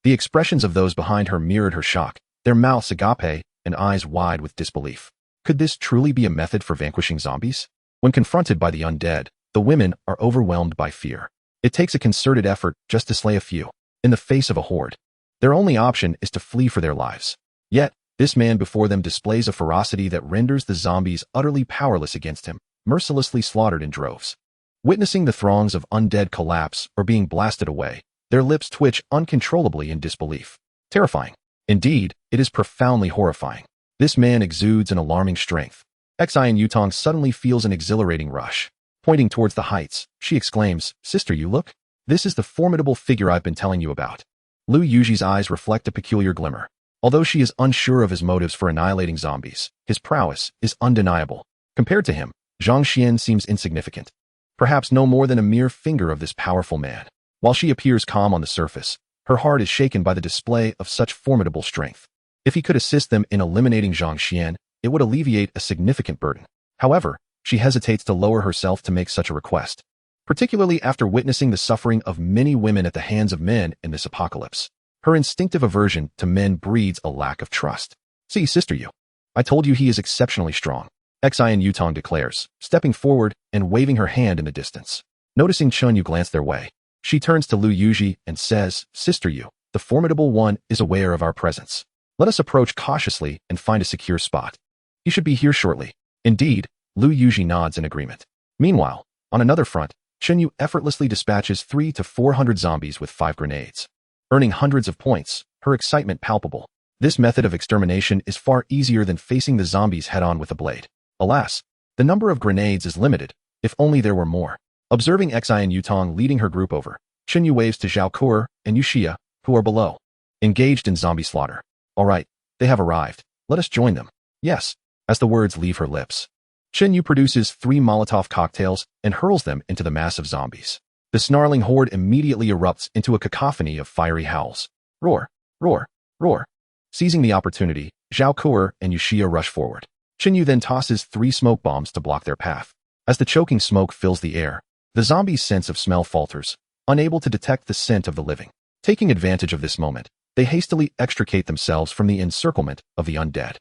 [SPEAKER 2] The expressions of those behind her mirrored her shock, their mouths agape and eyes wide with disbelief. Could this truly be a method for vanquishing zombies? When confronted by the undead, the women are overwhelmed by fear. It takes a concerted effort just to slay a few. In the face of a horde, their only option is to flee for their lives. Yet, this man before them displays a ferocity that renders the zombies utterly powerless against him, mercilessly slaughtered in droves. Witnessing the throngs of undead collapse or being blasted away, their lips twitch uncontrollably in disbelief. Terrifying. Indeed, it is profoundly horrifying. This man exudes an alarming strength. Xian Yutong suddenly feels an exhilarating rush. Pointing towards the heights, she exclaims, Sister, you look? This is the formidable figure I've been telling you about. Lu Yuji's eyes reflect a peculiar glimmer. Although she is unsure of his motives for annihilating zombies, his prowess is undeniable. Compared to him, Zhang Xian seems insignificant. Perhaps no more than a mere finger of this powerful man. While she appears calm on the surface, her heart is shaken by the display of such formidable strength. If he could assist them in eliminating Zhang Xian, it would alleviate a significant burden. However, she hesitates to lower herself to make such a request, particularly after witnessing the suffering of many women at the hands of men in this apocalypse. Her instinctive aversion to men breeds a lack of trust. "See, Sister Yu, I told you he is exceptionally strong," Xian Yutong declares, stepping forward and waving her hand in the distance. Noticing Chun Yu glance their way, she turns to Lu Yuji and says, "Sister Yu, the formidable one is aware of our presence. Let us approach cautiously and find a secure spot. He should be here shortly." Indeed, Lu Yuji nods in agreement. Meanwhile, on another front, Chun Yu effortlessly dispatches 300 to 400 zombies with 5 grenades. Earning hundreds of points, her excitement palpable. This method of extermination is far easier than facing the zombies head-on with a blade. Alas, the number of grenades is limited, if only there were more. Observing Xian Yutong leading her group over, Chun Yu waves to Zhao Kuo and Yuxia, who are below, engaged in zombie slaughter. "All right, they have arrived. Let us join them." "Yes," as the words leave her lips. Chun Yu produces 3 Molotov cocktails and hurls them into the mass of zombies. The snarling horde immediately erupts into a cacophony of fiery howls. Roar, roar, roar. Seizing the opportunity, Zhao Kuo and Yuxia rush forward. Chun Yu then tosses 3 smoke bombs to block their path. As the choking smoke fills the air, the zombies' sense of smell falters, unable to detect the scent of the living. Taking advantage of this moment, they hastily extricate themselves from the encirclement of the undead.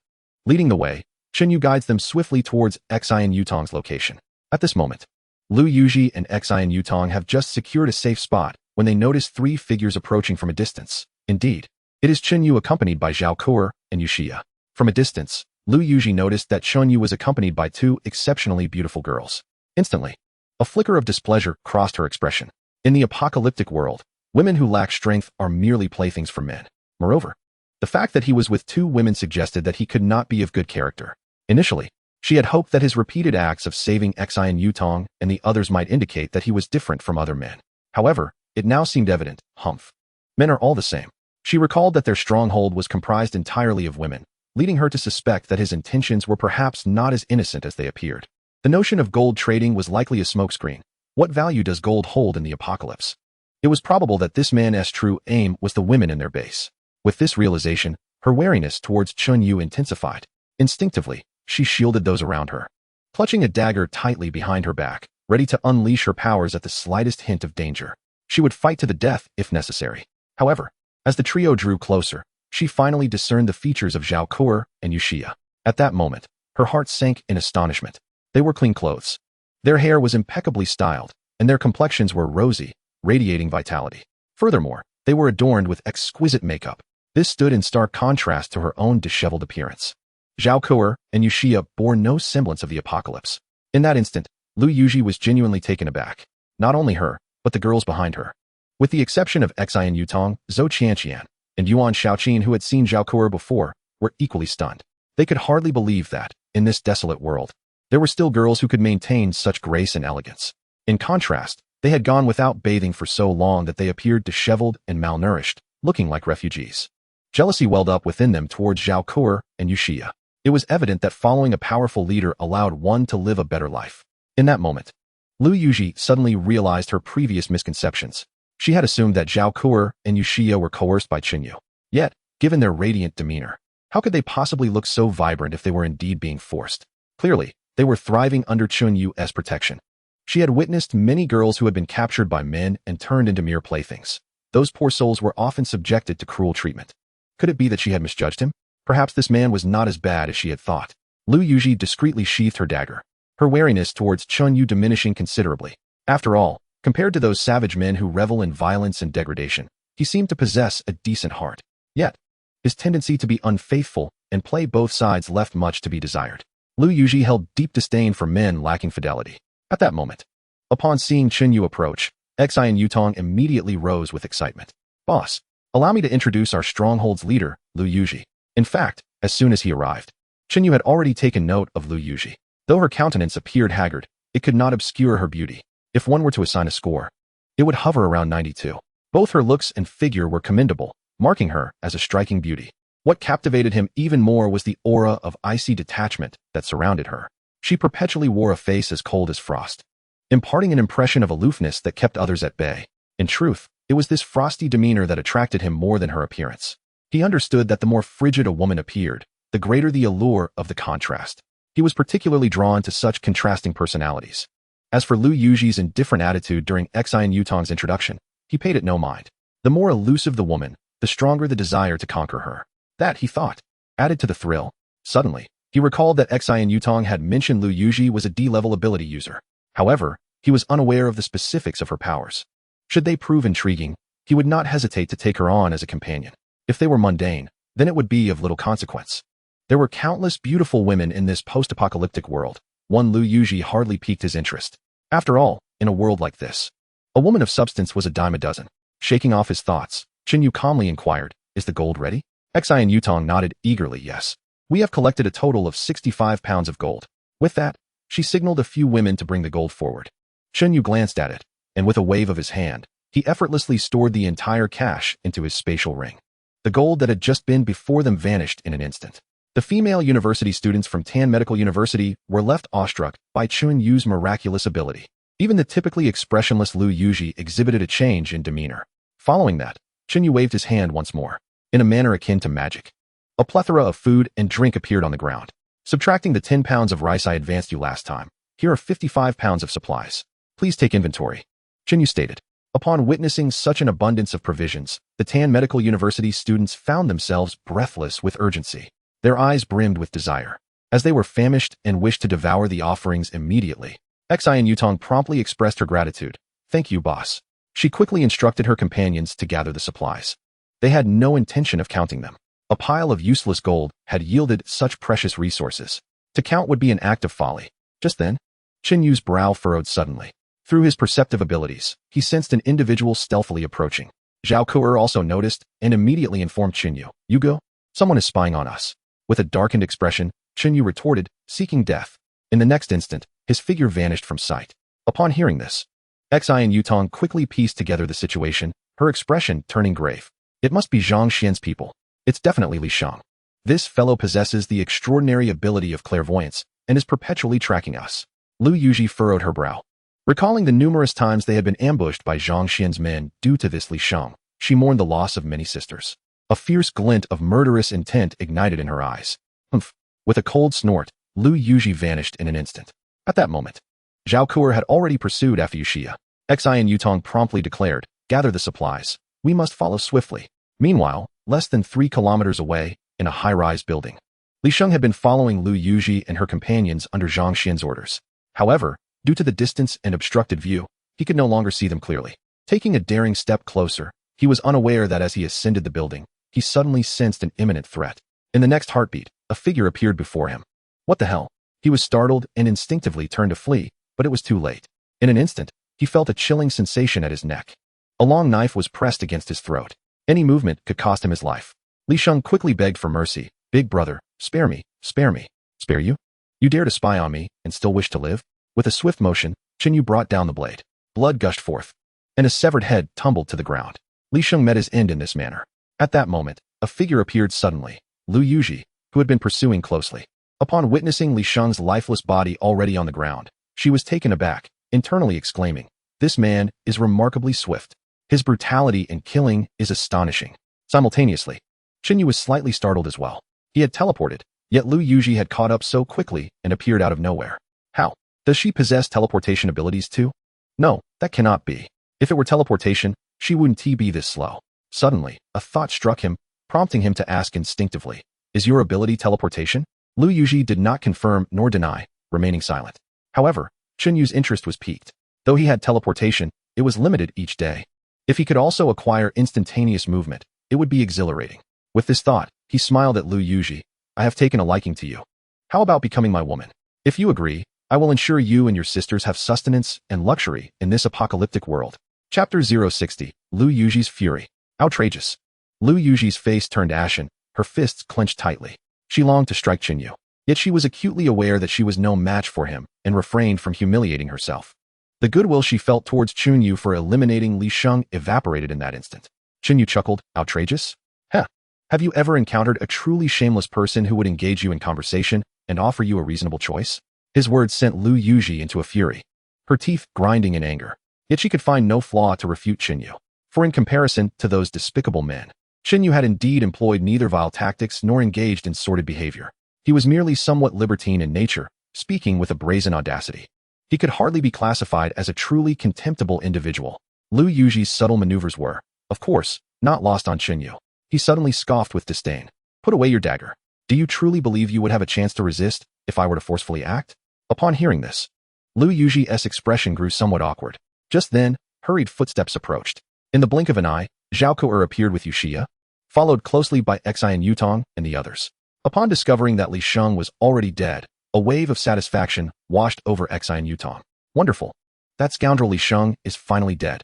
[SPEAKER 2] Leading the way, Chun Yu guides them swiftly towards Xian Yutong's location. At this moment, Lu Yuji and Xian Yutong have just secured a safe spot when they notice 3 figures approaching from a distance. Indeed, it is Chun Yu accompanied by Zhao Kuo and Yuxia. From a distance, Lu Yuji noticed that Chun Yu was accompanied by 2 exceptionally beautiful girls. Instantly, a flicker of displeasure crossed her expression. In the apocalyptic world, women who lack strength are merely playthings for men. Moreover, the fact that he was with 2 women suggested that he could not be of good character. Initially, she had hoped that his repeated acts of saving Xian Yutong and the others might indicate that he was different from other men. However, it now seemed evident, humph. Men are all the same. She recalled that their stronghold was comprised entirely of women, leading her to suspect that his intentions were perhaps not as innocent as they appeared. The notion of gold trading was likely a smokescreen. What value does gold hold in the apocalypse? It was probable that this man's true aim was the women in their base. With this realization, her wariness towards Chun Yu intensified. Instinctively, she shielded those around her, clutching a dagger tightly behind her back, ready to unleash her powers at the slightest hint of danger. She would fight to the death if necessary. However, as the trio drew closer, she finally discerned the features of Zhao Kuo and Yuxia. At that moment, her heart sank in astonishment. They were clean clothes. Their hair was impeccably styled, and their complexions were rosy, radiating vitality. Furthermore, they were adorned with exquisite makeup. This stood in stark contrast to her own disheveled appearance. Zhao Kuo and Yuxia bore no semblance of the apocalypse. In that instant, Lu Yuji was genuinely taken aback. Not only her, but the girls behind her. With the exception of Xian Yutong, Zhou Qianqian, and Yuan Shaoqin, who had seen Zhao Kuo before, were equally stunned. They could hardly believe that, in this desolate world, there were still girls who could maintain such grace and elegance. In contrast, they had gone without bathing for so long that they appeared disheveled and malnourished, looking like refugees. Jealousy welled up within them towards Zhao Kuo and Yuxia. It was evident that following a powerful leader allowed one to live a better life. In that moment, Lu Yuji suddenly realized her previous misconceptions. She had assumed that Zhao Kuo and Yuxia were coerced by Chun Yu. Yet, given their radiant demeanor, how could they possibly look so vibrant if they were indeed being forced? Clearly, they were thriving under Chun Yu's protection. She had witnessed many girls who had been captured by men and turned into mere playthings. Those poor souls were often subjected to cruel treatment. Could it be that she had misjudged him? Perhaps this man was not as bad as she had thought. Lu Yuji discreetly sheathed her dagger, her wariness towards Chun Yu diminishing considerably. After all, compared to those savage men who revel in violence and degradation, he seemed to possess a decent heart. Yet, his tendency to be unfaithful and play both sides left much to be desired. Lu Yuji held deep disdain for men lacking fidelity. At that moment, upon seeing Chun Yu approach, Xian Yutong immediately rose with excitement. "Boss, allow me to introduce our stronghold's leader, Lu Yuji." In fact, as soon as he arrived, Chun Yu had already taken note of Lu Yuji. Though her countenance appeared haggard, it could not obscure her beauty. If one were to assign a score, it would hover around 92. Both her looks and figure were commendable, marking her as a striking beauty. What captivated him even more was the aura of icy detachment that surrounded her. She perpetually wore a face as cold as frost, imparting an impression of aloofness that kept others at bay. In truth, it was this frosty demeanor that attracted him more than her appearance. He understood that the more frigid a woman appeared, the greater the allure of the contrast. He was particularly drawn to such contrasting personalities. As for Liu Yuji's indifferent attitude during Xian Yutong's introduction, he paid it no mind. The more elusive the woman, the stronger the desire to conquer her. That, he thought, added to the thrill. Suddenly, he recalled that Xian Yutong had mentioned Liu Yuji was a D-level ability user. However, he was unaware of the specifics of her powers. Should they prove intriguing, he would not hesitate to take her on as a companion. If they were mundane, then it would be of little consequence. There were countless beautiful women in this post-apocalyptic world. One Liu Yuji hardly piqued his interest. After all, in a world like this, a woman of substance was a dime a dozen. Shaking off his thoughts, Qinyu calmly inquired, "Is the gold ready?" Xian Yutong nodded eagerly, "Yes. We have collected a total of 65 pounds of gold." With that, she signaled a few women to bring the gold forward. Qinyu glanced at it, and with a wave of his hand, he effortlessly stored the entire cash into his spatial ring. The gold that had just been before them vanished in an instant. The female university students from Tan Medical University were left awestruck by Qinyu's miraculous ability. Even the typically expressionless Liu Yuji exhibited a change in demeanor. Following that, Qinyu waved his hand once more, in a manner akin to magic. A plethora of food and drink appeared on the ground. Subtracting the 10 pounds of rice I advanced you last time, here are 55 pounds of supplies. Please take inventory, Qinyu stated. Upon witnessing such an abundance of provisions, the Tan Medical University students found themselves breathless with urgency. Their eyes brimmed with desire, as they were famished and wished to devour the offerings immediately. Xian Yutong promptly expressed her gratitude. "Thank you, boss." She quickly instructed her companions to gather the supplies. They had no intention of counting them. A pile of useless gold had yielded such precious resources. To count would be an act of folly. Just then, Qinyu's brow furrowed suddenly. Through his perceptive abilities, he sensed an individual stealthily approaching. Zhao Ku'er also noticed and immediately informed Qinyu, "You go? Someone is spying on us." With a darkened expression, Qinyu retorted, "Seeking death." In the next instant, his figure vanished from sight. Upon hearing this, Xian Yutong quickly pieced together the situation, her expression turning grave. "It must be Zhang Xian's people. It's definitely Li Shang. This fellow possesses the extraordinary ability of clairvoyance and is perpetually tracking us." Liu Yuji furrowed her brow. Recalling the numerous times they had been ambushed by Zhang Xian's men due to this Li Shang, she mourned the loss of many sisters. A fierce glint of murderous intent ignited in her eyes. Humph! With a cold snort, Liu Yuji vanished in an instant. At that moment, Zhao Ku'er had already pursued after Yuxia. Xian Yutong promptly declared, "Gather the supplies. We must follow swiftly." Meanwhile, less than 3 kilometers away, in a high-rise building, Li Shang had been following Liu Yuji and her companions under Zhang Xian's orders. However, due to the distance and obstructed view, he could no longer see them clearly. Taking a daring step closer, he was unaware that as he ascended the building, he suddenly sensed an imminent threat. In the next heartbeat, a figure appeared before him. What the hell? He was startled and instinctively turned to flee, but it was too late. In an instant, he felt a chilling sensation at his neck. A long knife was pressed against his throat. Any movement could cost him his life. Li Shang quickly begged for mercy. "Big brother, spare me, spare me." "Spare you? You dare to spy on me and still wish to live?" With a swift motion, Qinyu brought down the blade. Blood gushed forth, and a severed head tumbled to the ground. Li Shang met his end in this manner. At that moment, a figure appeared suddenly, Liu Yuji, who had been pursuing closely. Upon witnessing Li Shang's lifeless body already on the ground, she was taken aback, internally exclaiming, "This man is remarkably swift. His brutality in killing is astonishing." Simultaneously, Qinyu was slightly startled as well. He had teleported, yet Liu Yuji had caught up so quickly and appeared out of nowhere. How? Does she possess teleportation abilities too? No, that cannot be. If it were teleportation, she wouldn't be this slow. Suddenly, a thought struck him, prompting him to ask instinctively, "Is your ability teleportation?" Liu Yuji did not confirm nor deny, remaining silent. However, Qinyu's interest was piqued. Though he had teleportation, it was limited each day. If he could also acquire instantaneous movement, it would be exhilarating. With this thought, he smiled at Liu Yuji. "I have taken a liking to you. How about becoming my woman? If you agree, I will ensure you and your sisters have sustenance and luxury in this apocalyptic world." Chapter 060, Liu Yuji's Fury. Outrageous. Liu Yuji's face turned ashen, her fists clenched tightly. She longed to strike Qinyu, yet she was acutely aware that she was no match for him and refrained from humiliating herself. The goodwill she felt towards Qinyu for eliminating Li Shang evaporated in that instant. Qinyu chuckled, "Outrageous? Heh. Have you ever encountered a truly shameless person who would engage you in conversation and offer you a reasonable choice?" His words sent Liu Yuji into a fury, her teeth grinding in anger. Yet she could find no flaw to refute Qinyu. For in comparison to those despicable men, Yu had indeed employed neither vile tactics nor engaged in sordid behavior. He was merely somewhat libertine in nature, speaking with a brazen audacity. He could hardly be classified as a truly contemptible individual. Lu Yuji's subtle maneuvers were, of course, not lost on Yu. He suddenly scoffed with disdain. Put away your dagger. Do you truly believe you would have a chance to resist if I were to forcefully act? Upon hearing this, Lu Yuji's expression grew somewhat awkward. Just then, hurried footsteps approached. In the blink of an eye, Zhao Ku'er appeared with Yuxia, followed closely by Xian Yutong and the others. Upon discovering that Li Sheng was already dead, a wave of satisfaction washed over Xian Yutong. Wonderful. That scoundrel Li Sheng is finally dead.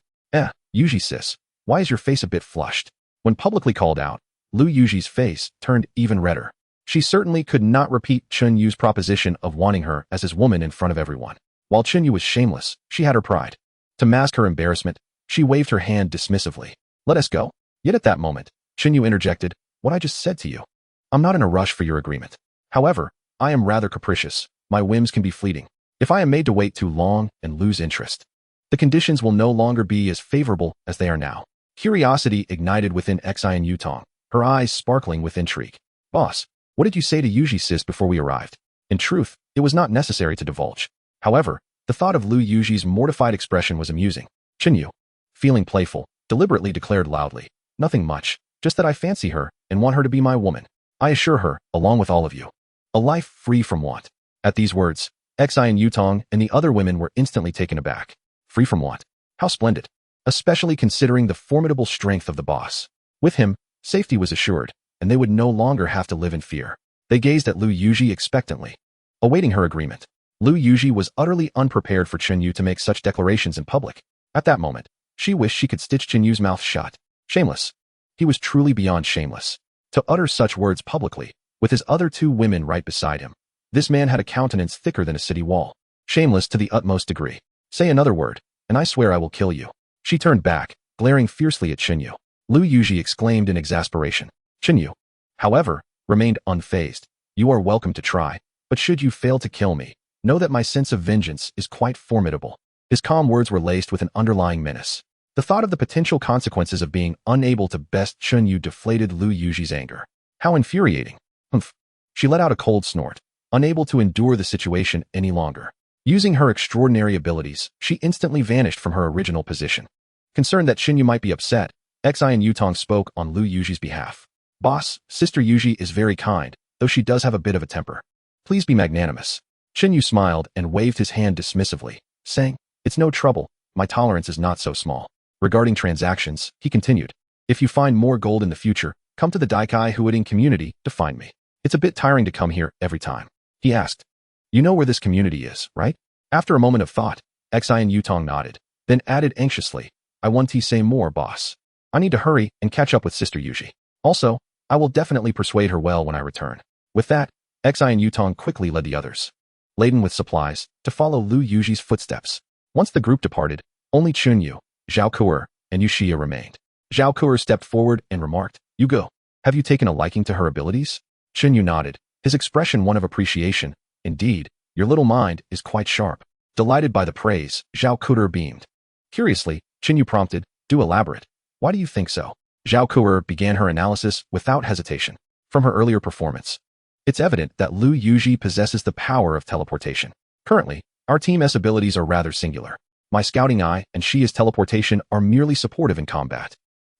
[SPEAKER 2] Yuji sis, why is your face a bit flushed? When publicly called out, Lu Yuji's face turned even redder. She certainly could not repeat Chun Yu's proposition of wanting her as his woman in front of everyone. While Chun Yu was shameless, she had her pride. To mask her embarrassment, she waved her hand dismissively. Let us go. Yet at that moment, Chun Yu interjected, what I just said to you. I'm not in a rush for your agreement. However, I am rather capricious. My whims can be fleeting. If I am made to wait too long and lose interest, the conditions will no longer be as favorable as they are now. Curiosity ignited within Xian Yutong, her eyes sparkling with intrigue. Boss, what did you say to Yuji sis before we arrived? In truth, it was not necessary to divulge. However, the thought of Lu Yuji's mortified expression was amusing. Chun Yu, feeling playful, deliberately declared loudly, nothing much, just that I fancy her and want her to be my woman. I assure her, along with all of you, a life free from want. At these words, Xian Yutong and the other women were instantly taken aback. Free from want? How splendid. Especially considering the formidable strength of the boss. With him, safety was assured, and they would no longer have to live in fear. They gazed at Lu Yuji expectantly, awaiting her agreement. Lu Yuji was utterly unprepared for Chun Yu to make such declarations in public. At that moment, she wished she could stitch Chun Yu's mouth shut. Shameless. He was truly beyond shameless. To utter such words publicly, with his other two women right beside him. This man had a countenance thicker than a city wall. Shameless to the utmost degree. Say another word, and I swear I will kill you. She turned back, glaring fiercely at Chun Yu. Lu Yuji exclaimed in exasperation. Chun Yu, however, remained unfazed. You are welcome to try, but should you fail to kill me, know that my sense of vengeance is quite formidable. His calm words were laced with an underlying menace. The thought of the potential consequences of being unable to best Chun Yu deflated Lu Yuji's anger. How infuriating. Humph. She let out a cold snort, unable to endure the situation any longer. Using her extraordinary abilities, she instantly vanished from her original position. Concerned that Chun Yu might be upset, Xian Yutong spoke on Lu Yuji's behalf. Boss, Sister Yuji is very kind, though she does have a bit of a temper. Please be magnanimous. Chun Yu smiled and waved his hand dismissively, saying, it's no trouble, my tolerance is not so small. Regarding transactions, he continued, if you find more gold in the future, come to the Daikai Huading community to find me. It's a bit tiring to come here every time. He asked, you know where this community is, right? After a moment of thought, Xian Yutong nodded, then added anxiously, I want to say more, boss. I need to hurry and catch up with Sister Yuji. Also, I will definitely persuade her well when I return. With that, Xian Yutong quickly led the others, laden with supplies, to follow Lu Yuji's footsteps. Once the group departed, only Chun Yu, Zhao Ku'er, and Yuxia remained. Zhao Ku'er stepped forward and remarked, you go. Have you taken a liking to her abilities? Chun Yu nodded, his expression one of appreciation. Indeed, your little mind is quite sharp. Delighted by the praise, Zhao Ku'er beamed. Curiously, Chun Yu prompted, do elaborate. Why do you think so? Zhao Ku'er began her analysis without hesitation. From her earlier performance, it's evident that Lu Yuji possesses the power of teleportation. Currently, our team's abilities are rather singular. My scouting eye and Xia's teleportation are merely supportive in combat.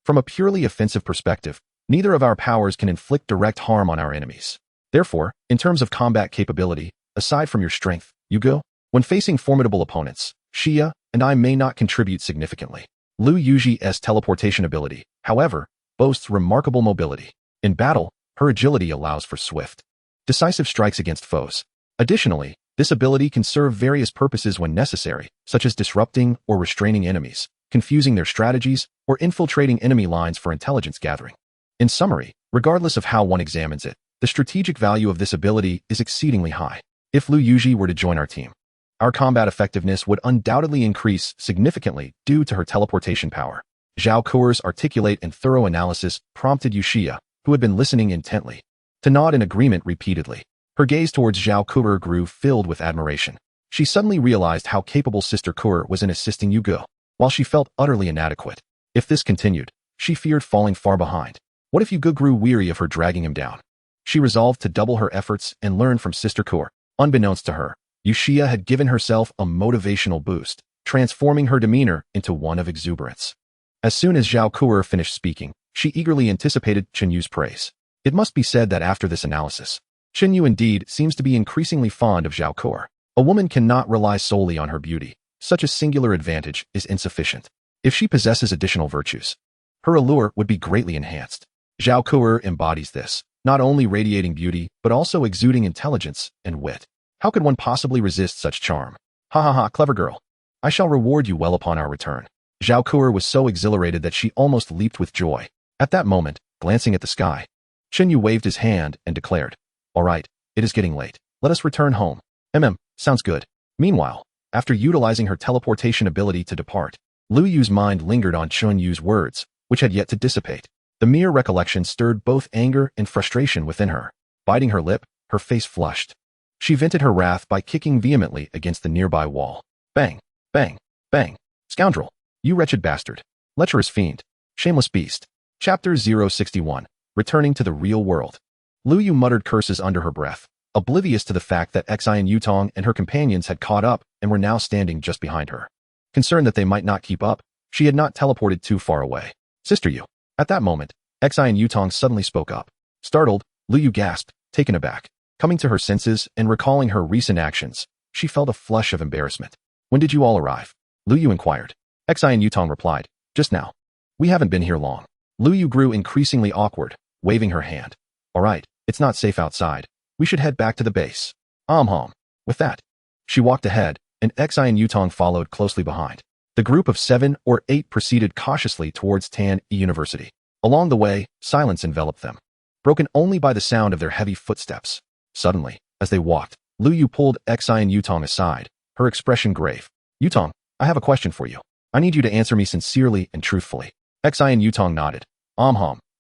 [SPEAKER 2] From a purely offensive perspective, neither of our powers can inflict direct harm on our enemies. Therefore, in terms of combat capability, aside from your strength, Yugo, when facing formidable opponents, Xia and I may not contribute significantly. Lu Yuji's teleportation ability, however, boasts remarkable mobility. In battle, her agility allows for swift, decisive strikes against foes. Additionally, this ability can serve various purposes when necessary, such as disrupting or restraining enemies, confusing their strategies, or infiltrating enemy lines for intelligence gathering. In summary, regardless of how one examines it, the strategic value of this ability is exceedingly high. If Lu Yuji were to join our team, our combat effectiveness would undoubtedly increase significantly due to her teleportation power. Zhao Ku'er's articulate and thorough analysis prompted Yuxia, who had been listening intently, to nod in agreement repeatedly. Her gaze towards Zhao Ku'er grew filled with admiration. She suddenly realized how capable Sister Ku'er was in assisting Yugo, while she felt utterly inadequate. If this continued, she feared falling far behind. What if Yuga grew weary of her dragging him down? She resolved to double her efforts and learn from Sister Kur. Unbeknownst to her, Yushia had given herself a motivational boost, transforming her demeanor into one of exuberance. As soon as Zhao Kuer finished speaking, she eagerly anticipated Chen Yu's praise. It must be said that after this analysis, Chen Yu indeed seems to be increasingly fond of Zhao Kuer. A woman cannot rely solely on her beauty. Such a singular advantage is insufficient. If she possesses additional virtues, her allure would be greatly enhanced. Zhao Kuer embodies this, not only radiating beauty, but also exuding intelligence and wit. How could one possibly resist such charm? Ha ha ha, clever girl. I shall reward you well upon our return. Zhao Kuer was so exhilarated that she almost leaped with joy. At that moment, glancing at the sky, Chen Yu waved his hand and declared, "All right, it is getting late. Let us return home." Sounds good. Meanwhile, after utilizing her teleportation ability to depart, Lu Yu's mind lingered on Chen Yu's words, which had yet to dissipate. The mere recollection stirred both anger and frustration within her. Biting her lip, her face flushed. She vented her wrath by kicking vehemently against the nearby wall. Bang! Bang! Bang! Scoundrel! You wretched bastard! Lecherous fiend! Shameless beast! Chapter 061. Returning to the real world. Lu Yu muttered curses under her breath, oblivious to the fact that Xian Yutong and her companions had caught up and were now standing just behind her. Concerned that they might not keep up, she had not teleported too far away. Sister Yu. At that moment, Xian Yutong suddenly spoke up. Startled, Lu Yu gasped, taken aback. Coming to her senses and recalling her recent actions, she felt a flush of embarrassment. When did you all arrive? Lu Yu inquired. Xian Yutong replied, just now. We haven't been here long. Lu Yu grew increasingly awkward, waving her hand. All right, it's not safe outside. We should head back to the base. With that, she walked ahead, and Xian Yutong followed closely behind. The group of 7 or 8 proceeded cautiously towards Tan University. Along the way, silence enveloped them, broken only by the sound of their heavy footsteps. Suddenly, as they walked, Lu Yu pulled Xian Yutong aside, her expression grave. Yutong, I have a question for you. I need you to answer me sincerely and truthfully. Xian Yutong nodded.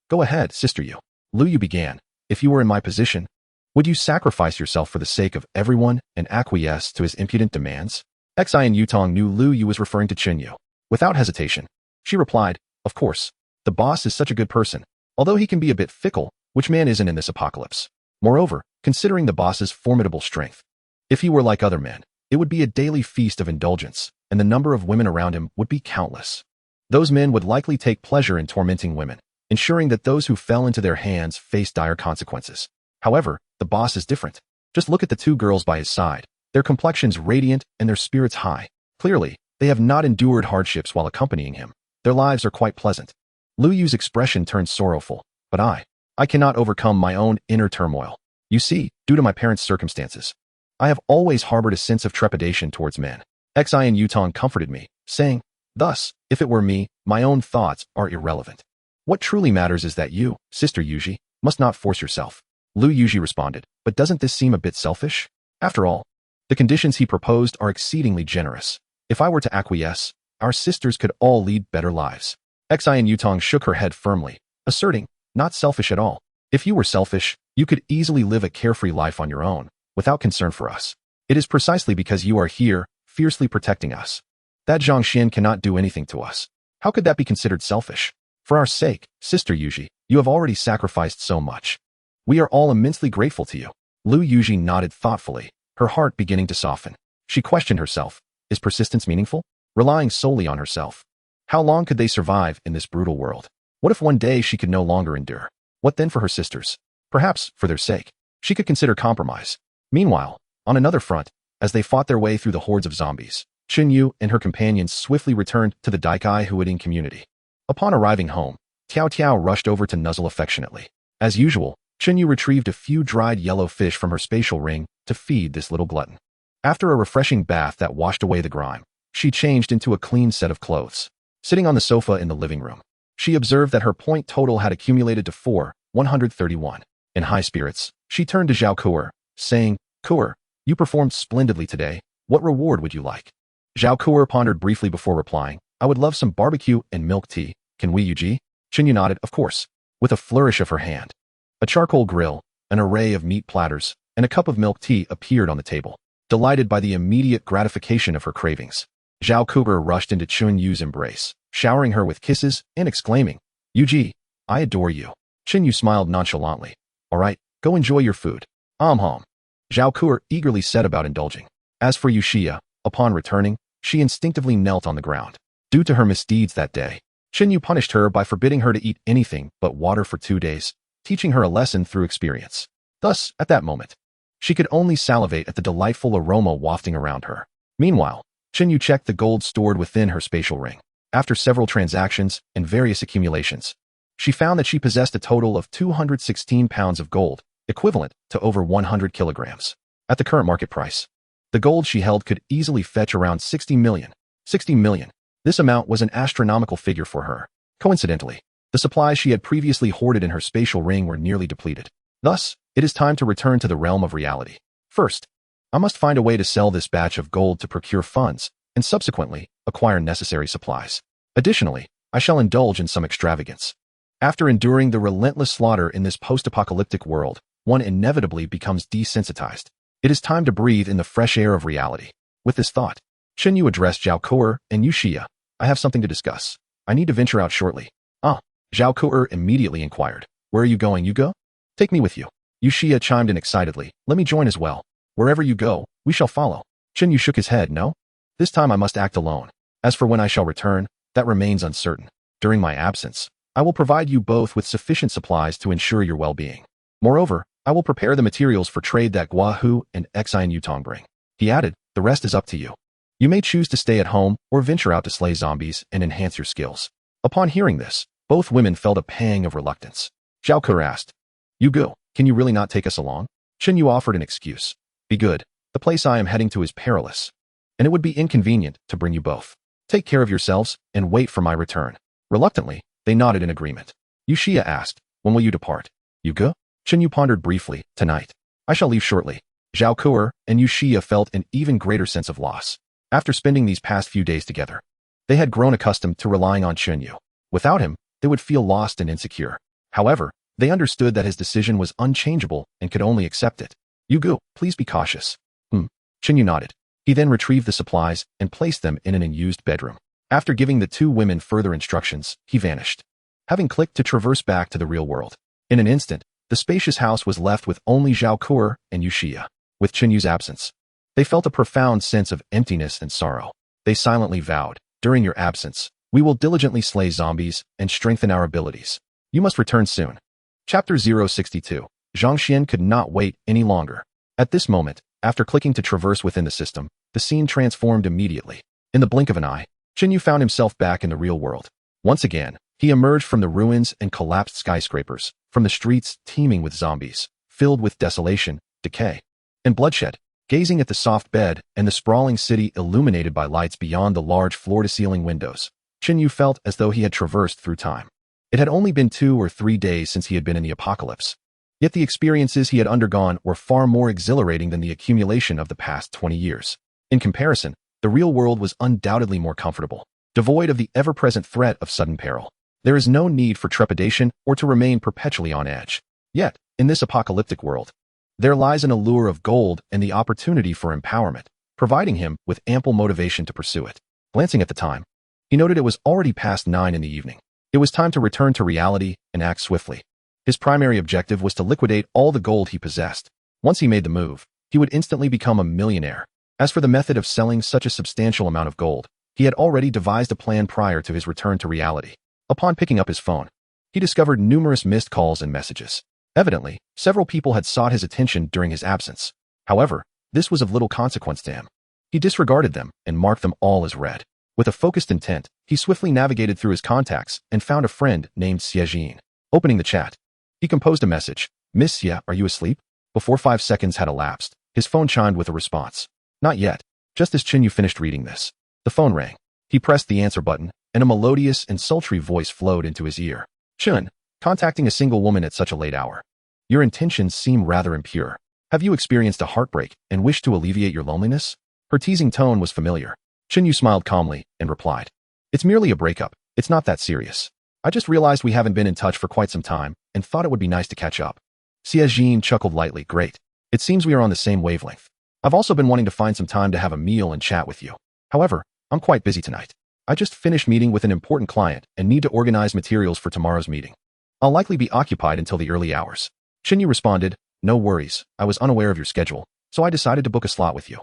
[SPEAKER 2] Go ahead, Sister Yu. Lu Yu began. If you were in my position, would you sacrifice yourself for the sake of everyone and acquiesce to his impudent demands? Xian Yutong knew Lu Yu was referring to Chen Yu. Without hesitation, she replied, of course. The boss is such a good person, although he can be a bit fickle, which man isn't in this apocalypse? Moreover, considering the boss's formidable strength, if he were like other men, it would be a daily feast of indulgence, and the number of women around him would be countless. Those men would likely take pleasure in tormenting women, ensuring that those who fell into their hands face dire consequences. However, the boss is different. Just look at the 2 girls by his side, their complexions radiant and their spirits high. Clearly, they have not endured hardships while accompanying him. Their lives are quite pleasant. Lu Yu's expression turned sorrowful, but I cannot overcome my own inner turmoil. You see, due to my parents' circumstances, I have always harbored a sense of trepidation towards men. Xian Yutong comforted me, saying, thus, if it were me, my own thoughts are irrelevant. What truly matters is that you, Sister Yuji, must not force yourself. Lu Yuji responded, but doesn't this seem a bit selfish? After all, the conditions he proposed are exceedingly generous. If I were to acquiesce, our sisters could all lead better lives. Xian Yutong shook her head firmly, asserting, not selfish at all. If you were selfish, you could easily live a carefree life on your own, without concern for us. It is precisely because you are here, fiercely protecting us, that Zhangxian cannot do anything to us. How could that be considered selfish? For our sake, Sister Yuji, you have already sacrificed so much. We are all immensely grateful to you. Lu Yuji nodded thoughtfully, her heart beginning to soften. She questioned herself, is persistence meaningful? Relying solely on herself. How long could they survive in this brutal world? What if one day she could no longer endure? What then for her sisters? Perhaps, for their sake, she could consider compromise. Meanwhile, on another front, as they fought their way through the hordes of zombies, Chen Yu and her companions swiftly returned to the Daikai Huading community. Upon arriving home, Tiao Tiao rushed over to nuzzle affectionately. As usual, Chen Yu retrieved a few dried yellow fish from her spatial ring to feed this little glutton. After a refreshing bath that washed away the grime, she changed into a clean set of clothes. Sitting on the sofa in the living room, she observed that her point total had accumulated to 431. In high spirits, she turned to Zhao Kuer, saying, Kuer, you performed splendidly today. What reward would you like? Zhao Kuer pondered briefly before replying, I would love some barbecue and milk tea. Can we, Yuji? Chen Yu nodded, of course, with a flourish of her hand. A charcoal grill, an array of meat platters, and a cup of milk tea appeared on the table. Delighted by the immediate gratification of her cravings, Zhao Kuer rushed into Chen Yu's embrace, showering her with kisses and exclaiming, Yuji, I adore you. Yu smiled nonchalantly. All right, go enjoy your food. Home. Zhao Kuo eagerly set about indulging. As for Yuxia, upon returning, she instinctively knelt on the ground. Due to her misdeeds that day, Yu punished her by forbidding her to eat anything but water for 2 days, teaching her a lesson through experience. Thus, at that moment, she could only salivate at the delightful aroma wafting around her. Meanwhile, Yu checked the gold stored within her spatial ring. After several transactions and various accumulations, she found that she possessed a total of 216 pounds of gold, equivalent to over 100 kilograms. At the current market price, the gold she held could easily fetch around 60 million. 60 million. This amount was an astronomical figure for her. Coincidentally, the supplies she had previously hoarded in her spatial ring were nearly depleted. Thus, it is time to return to the realm of reality. First, I must find a way to sell this batch of gold to procure funds, and subsequently, acquire necessary supplies. Additionally, I shall indulge in some extravagance. After enduring the relentless slaughter in this post-apocalyptic world, one inevitably becomes desensitized. It is time to breathe in the fresh air of reality. With this thought, Yu addressed Zhao Kuo and Yuxia. I have something to discuss. I need to venture out shortly. Zhao Kuo immediately inquired. Where are you going, Yugo? Take me with you. Yuxia chimed in excitedly. Let me join as well. Wherever you go, we shall follow. Yu shook his head. No? This time I must act alone. As for when I shall return, that remains uncertain. During my absence, I will provide you both with sufficient supplies to ensure your well-being. Moreover, I will prepare the materials for trade that Guahu and Xian Yutong bring. He added, the rest is up to you. You may choose to stay at home or venture out to slay zombies and enhance your skills. Upon hearing this, both women felt a pang of reluctance. Zhao Kuo asked, Yugo, can you really not take us along? Yu offered an excuse. Be good. The place I am heading to is perilous, and it would be inconvenient to bring you both. Take care of yourselves and wait for my return. Reluctantly, they nodded in agreement. Yuxia asked, when will you depart? Yugo? Yu pondered briefly. Tonight. I shall leave shortly. Zhao Kuo and Yuxia felt an even greater sense of loss. After spending these past few days together, they had grown accustomed to relying on Yu. Without him, they would feel lost and insecure. However, they understood that his decision was unchangeable and could only accept it. Yugo, please be cautious. Yu nodded. He then retrieved the supplies and placed them in an unused bedroom. After giving the two women further instructions, he vanished. Having clicked to traverse back to the real world. In an instant, the spacious house was left with only Zhao Kuo and Yuxia. With Yu's absence, they felt a profound sense of emptiness and sorrow. They silently vowed, during your absence, we will diligently slay zombies and strengthen our abilities. You must return soon. Chapter 062. Zhang Xian could not wait any longer. At this moment, after clicking to traverse within the system, the scene transformed immediately. In the blink of an eye, Yu found himself back in the real world. Once again, he emerged from the ruins and collapsed skyscrapers, from the streets teeming with zombies, filled with desolation, decay, and bloodshed, gazing at the soft bed and the sprawling city illuminated by lights beyond the large floor-to-ceiling windows. Yu felt as though he had traversed through time. It had only been 2 or 3 days since he had been in the apocalypse. Yet the experiences he had undergone were far more exhilarating than the accumulation of the past 20 years. In comparison, the real world was undoubtedly more comfortable, devoid of the ever-present threat of sudden peril. There is no need for trepidation or to remain perpetually on edge. Yet, in this apocalyptic world, there lies an allure of gold and the opportunity for empowerment, providing him with ample motivation to pursue it. Glancing at the time, he noted it was already past 9 in the evening. It was time to return to reality and act swiftly. His primary objective was to liquidate all the gold he possessed. Once he made the move, he would instantly become a millionaire. As for the method of selling such a substantial amount of gold, he had already devised a plan prior to his return to reality. Upon picking up his phone, he discovered numerous missed calls and messages. Evidently, several people had sought his attention during his absence. However, this was of little consequence to him. He disregarded them and marked them all as read. With a focused intent, he swiftly navigated through his contacts and found a friend named Xiejin. Opening the chat, he composed a message. Miss Xie, are you asleep? Before 5 seconds had elapsed, his phone chimed with a response. Not yet. Just as Yu finished reading this, the phone rang. He pressed the answer button, and a melodious and sultry voice flowed into his ear. Chun, contacting a single woman at such a late hour. Your intentions seem rather impure. Have you experienced a heartbreak and wish to alleviate your loneliness? Her teasing tone was familiar. Yu smiled calmly and replied, it's merely a breakup. It's not that serious. I just realized we haven't been in touch for quite some time and thought it would be nice to catch up. Xiejin chuckled lightly. Great. It seems we are on the same wavelength. I've also been wanting to find some time to have a meal and chat with you. However, I'm quite busy tonight. I just finished meeting with an important client and need to organize materials for tomorrow's meeting. I'll likely be occupied until the early hours. Chinyu responded, no worries, I was unaware of your schedule, so I decided to book a slot with you.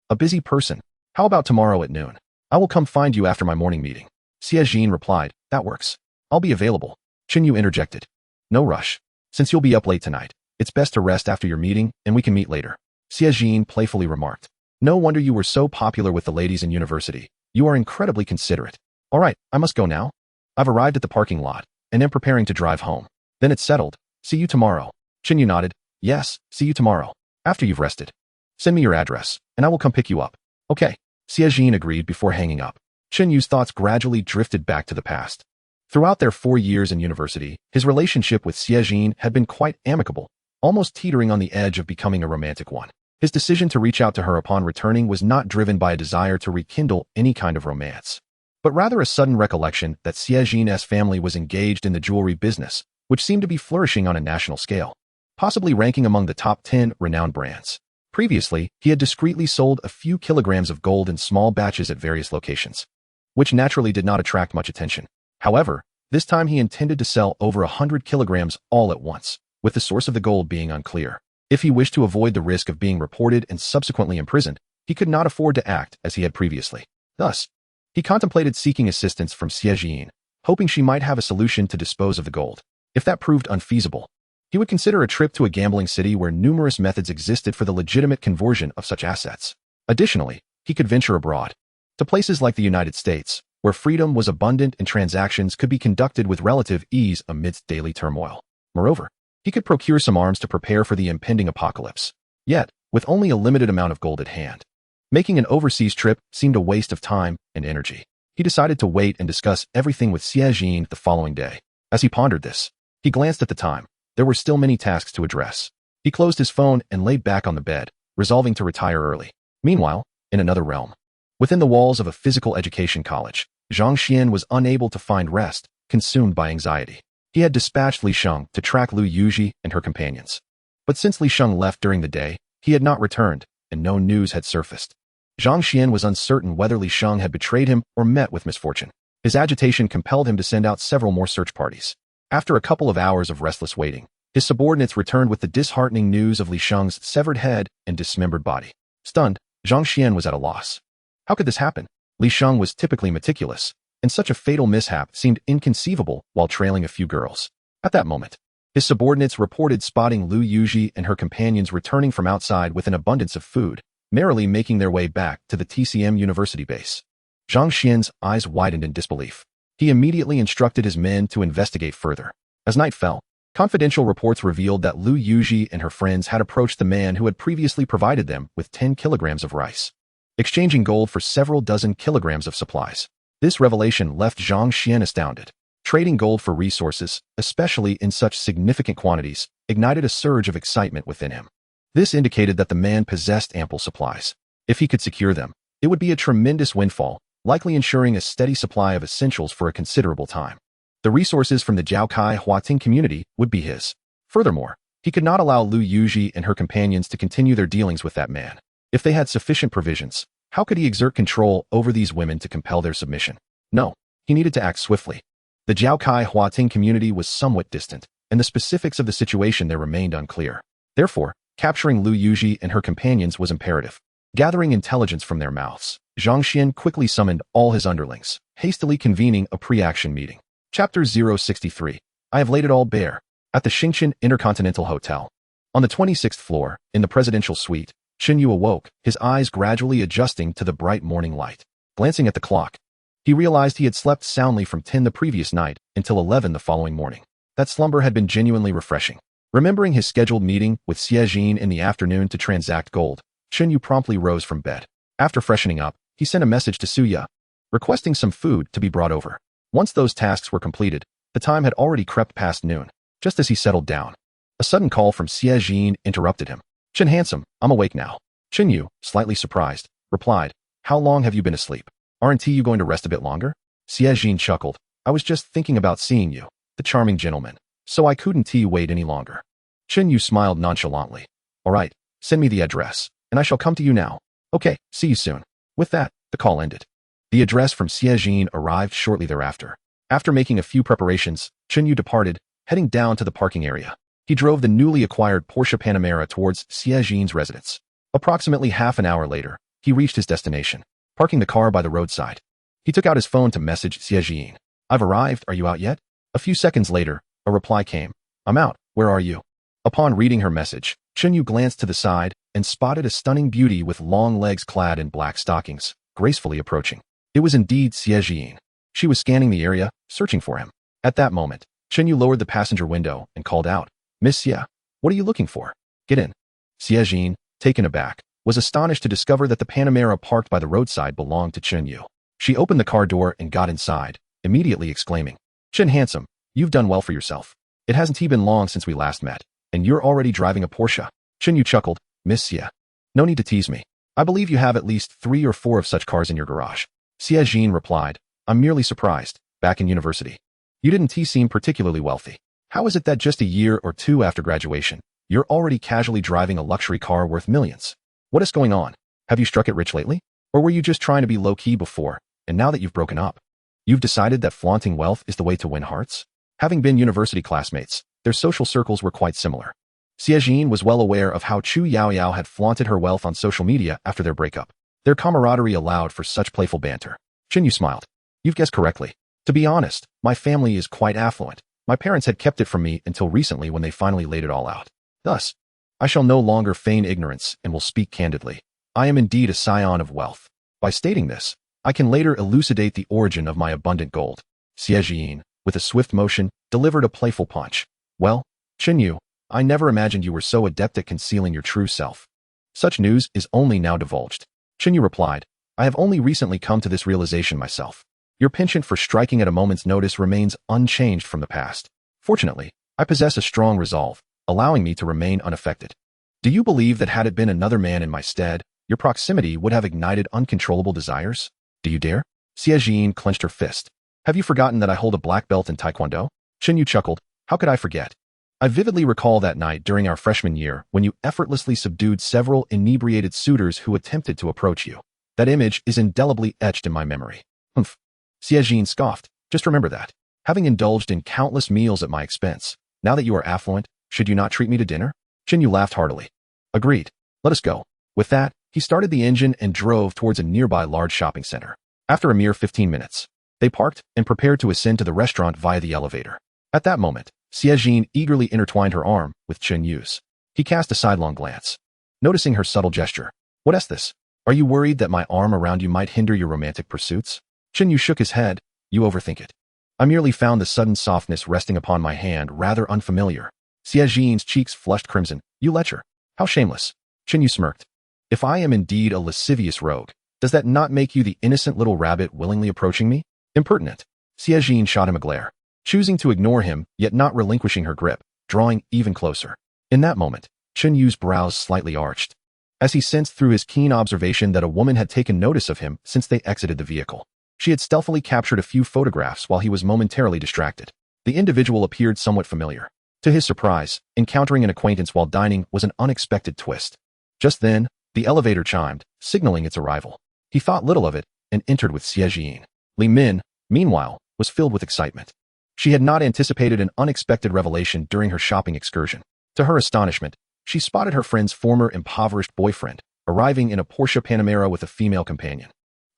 [SPEAKER 2] A busy person. How about tomorrow at noon? I will come find you after my morning meeting. Xiejin replied, that works. I'll be available. Chinyu interjected. No rush. Since you'll be up late tonight, it's best to rest after your meeting and we can meet later. Xiejin playfully remarked. No wonder you were so popular with the ladies in university. You are incredibly considerate. All right, I must go now. I've arrived at the parking lot and am preparing to drive home. Then it's settled. See you tomorrow. Chinyu nodded. Yes, see you tomorrow. After you've rested. Send me your address, and I will come pick you up. Okay. Xiejin agreed before hanging up. Chinyu's thoughts gradually drifted back to the past. Throughout their 4 years in university, his relationship with Xiejin had been quite amicable, almost teetering on the edge of becoming a romantic one. His decision to reach out to her upon returning was not driven by a desire to rekindle any kind of romance, but rather a sudden recollection that Xiejin's family was engaged in the jewelry business, which seemed to be flourishing on a national scale, possibly ranking among the top 10 renowned brands. Previously, he had discreetly sold a few kilograms of gold in small batches at various locations, which naturally did not attract much attention. However, this time he intended to sell over 100 kilograms all at once, with the source of the gold being unclear. If he wished to avoid the risk of being reported and subsequently imprisoned, he could not afford to act as he had previously. Thus, he contemplated seeking assistance from Xiejin, hoping she might have a solution to dispose of the gold. If that proved unfeasible, he would consider a trip to a gambling city where numerous methods existed for the legitimate conversion of such assets. Additionally, he could venture abroad, to places like the United States, where freedom was abundant and transactions could be conducted with relative ease amidst daily turmoil. Moreover, he could procure some arms to prepare for the impending apocalypse. Yet, with only a limited amount of gold at hand, making an overseas trip seemed a waste of time and energy. He decided to wait and discuss everything with Xiejin the following day. As he pondered this, he glanced at the time. There were still many tasks to address. He closed his phone and laid back on the bed, resolving to retire early. Meanwhile, in another realm, within the walls of a physical education college, Zhang Xian was unable to find rest, consumed by anxiety. He had dispatched Li Sheng to track Lu Yuji and her companions. But since Li Sheng left during the day, he had not returned, and no news had surfaced. Zhang Xian was uncertain whether Li Sheng had betrayed him or met with misfortune. His agitation compelled him to send out several more search parties. After a couple of hours of restless waiting, his subordinates returned with the disheartening news of Li Sheng's severed head and dismembered body. Stunned, Zhang Xian was at a loss. How could this happen? Li Sheng was typically meticulous, and such a fatal mishap seemed inconceivable while trailing a few girls. At that moment, his subordinates reported spotting Lu Yuji and her companions returning from outside with an abundance of food, merrily making their way back to the TCM University base. Zhang Xian's eyes widened in disbelief. He immediately instructed his men to investigate further. As night fell, confidential reports revealed that Lu Yuji and her friends had approached the man who had previously provided them with 10 kilograms of rice, exchanging gold for several dozen kilograms of supplies. This revelation left Zhang Xian astounded. Trading gold for resources, especially in such significant quantities, ignited a surge of excitement within him. This indicated that the man possessed ample supplies. If he could secure them, it would be a tremendous windfall, likely ensuring a steady supply of essentials for a considerable time. The resources from the Jiaokai Huating community would be his. Furthermore, he could not allow Lu Yuji and her companions to continue their dealings with that man. If they had sufficient provisions, how could he exert control over these women to compel their submission? No, he needed to act swiftly. The Jiaokai Huating community was somewhat distant, and the specifics of the situation there remained unclear. Therefore, capturing Lu Yuji and her companions was imperative. Gathering intelligence from their mouths, Zhang Xian quickly summoned all his underlings, hastily convening a pre-action meeting. Chapter 063. I have laid it all bare. At the Xingqian Intercontinental Hotel. On the 26th floor, in the presidential suite, Chinyu awoke, his eyes gradually adjusting to the bright morning light. Glancing at the clock, he realized he had slept soundly from 10 the previous night until 11 the following morning. That slumber had been genuinely refreshing. Remembering his scheduled meeting with Xiejin in the afternoon to transact gold, Chinyu promptly rose from bed. After freshening up, he sent a message to Suya, requesting some food to be brought over. Once those tasks were completed, the time had already crept past noon. Just as he settled down, a sudden call from Xiejin interrupted him. Chin Handsome, I'm awake now. Chinyu, slightly surprised, replied, How long have you been asleep? Aren't you going to rest a bit longer? Xiejin chuckled. I was just thinking about seeing you, the charming gentleman, so I couldn't wait any longer. Chinyu smiled nonchalantly. All right, send me the address, and I shall come to you now. Okay, see you soon. With that, the call ended. The address from Xiejin arrived shortly thereafter. After making a few preparations, Chinyu departed, heading down to the parking area. He drove the newly acquired Porsche Panamera towards Xiejin's residence. Approximately half an hour later, he reached his destination, parking the car by the roadside. He took out his phone to message Xiejin. "I've arrived, are you out yet?" A few seconds later, a reply came. "I'm out, where are you?" Upon reading her message, Chenyu glanced to the side and spotted a stunning beauty with long legs clad in black stockings, gracefully approaching. It was indeed Xiejin. She was scanning the area, searching for him. At that moment, Chenyu lowered the passenger window and called out, "Miss Xie, what are you looking for? Get in." Xiejin, taken aback, was astonished to discover that the Panamera parked by the roadside belonged to Chenyu. She opened the car door and got inside, immediately exclaiming, "Chen handsome, you've done well for yourself. It hasn't been long since we last met, and you're already driving a Porsche." Chenyu chuckled, "Miss Xie, no need to tease me. I believe you have at least 3 or 4 of such cars in your garage." Xiejin replied, "I'm merely surprised. Back in university, you didn't seem particularly wealthy. How is it that just a year or 2 after graduation, you're already casually driving a luxury car worth millions? What is going on? Have you struck it rich lately? Or were you just trying to be low-key before, and now that you've broken up, you've decided that flaunting wealth is the way to win hearts?" Having been university classmates, their social circles were quite similar. Xiejin was well aware of how Chu Yaoyao had flaunted her wealth on social media after their breakup. Their camaraderie allowed for such playful banter. Chenyu smiled. "You've guessed correctly. To be honest, my family is quite affluent. My parents had kept it from me until recently when they finally laid it all out. Thus, I shall no longer feign ignorance and will speak candidly. I am indeed a scion of wealth. By stating this, I can later elucidate the origin of my abundant gold." Xiejin, with a swift motion, delivered a playful punch. "Well, Chenyu, I never imagined you were so adept at concealing your true self. Such news is only now divulged." Chenyu replied, "I have only recently come to this realization myself. Your penchant for striking at a moment's notice remains unchanged from the past. Fortunately, I possess a strong resolve, allowing me to remain unaffected. Do you believe that had it been another man in my stead, your proximity would have ignited uncontrollable desires? Do you dare?" Xiejin clenched her fist. "Have you forgotten that I hold a black belt in Taekwondo?" Chenyu chuckled. "How could I forget? I vividly recall that night during our freshman year when you effortlessly subdued several inebriated suitors who attempted to approach you. That image is indelibly etched in my memory." "Humph." Xiejin scoffed. "Just remember that. Having indulged in countless meals at my expense, now that you are affluent, should you not treat me to dinner?" Chenyu laughed heartily. "Agreed. Let us go." With that, he started the engine and drove towards a nearby large shopping center. After a mere 15 minutes, they parked and prepared to ascend to the restaurant via the elevator. At that moment, Xiejin eagerly intertwined her arm with Chenyu's. He cast a sidelong glance, noticing her subtle gesture. "What is this? Are you worried that my arm around you might hinder your romantic pursuits?" Chenyu shook his head. "You overthink it. I merely found the sudden softness resting upon my hand rather unfamiliar." Xiejin's cheeks flushed crimson. "You lecher. How shameless." Chenyu smirked. "If I am indeed a lascivious rogue, does that not make you the innocent little rabbit willingly approaching me? Impertinent." Xiejin shot him a glare, choosing to ignore him, yet not relinquishing her grip, drawing even closer. In that moment, Chenyu's brows slightly arched, as he sensed through his keen observation that a woman had taken notice of him since they exited the vehicle. She had stealthily captured a few photographs while he was momentarily distracted. The individual appeared somewhat familiar. To his surprise, encountering an acquaintance while dining was an unexpected twist. Just then, the elevator chimed, signaling its arrival. He thought little of it and entered with Xiejin. Li Min, meanwhile, was filled with excitement. She had not anticipated an unexpected revelation during her shopping excursion. To her astonishment, she spotted her friend's former impoverished boyfriend, arriving in a Porsche Panamera with a female companion.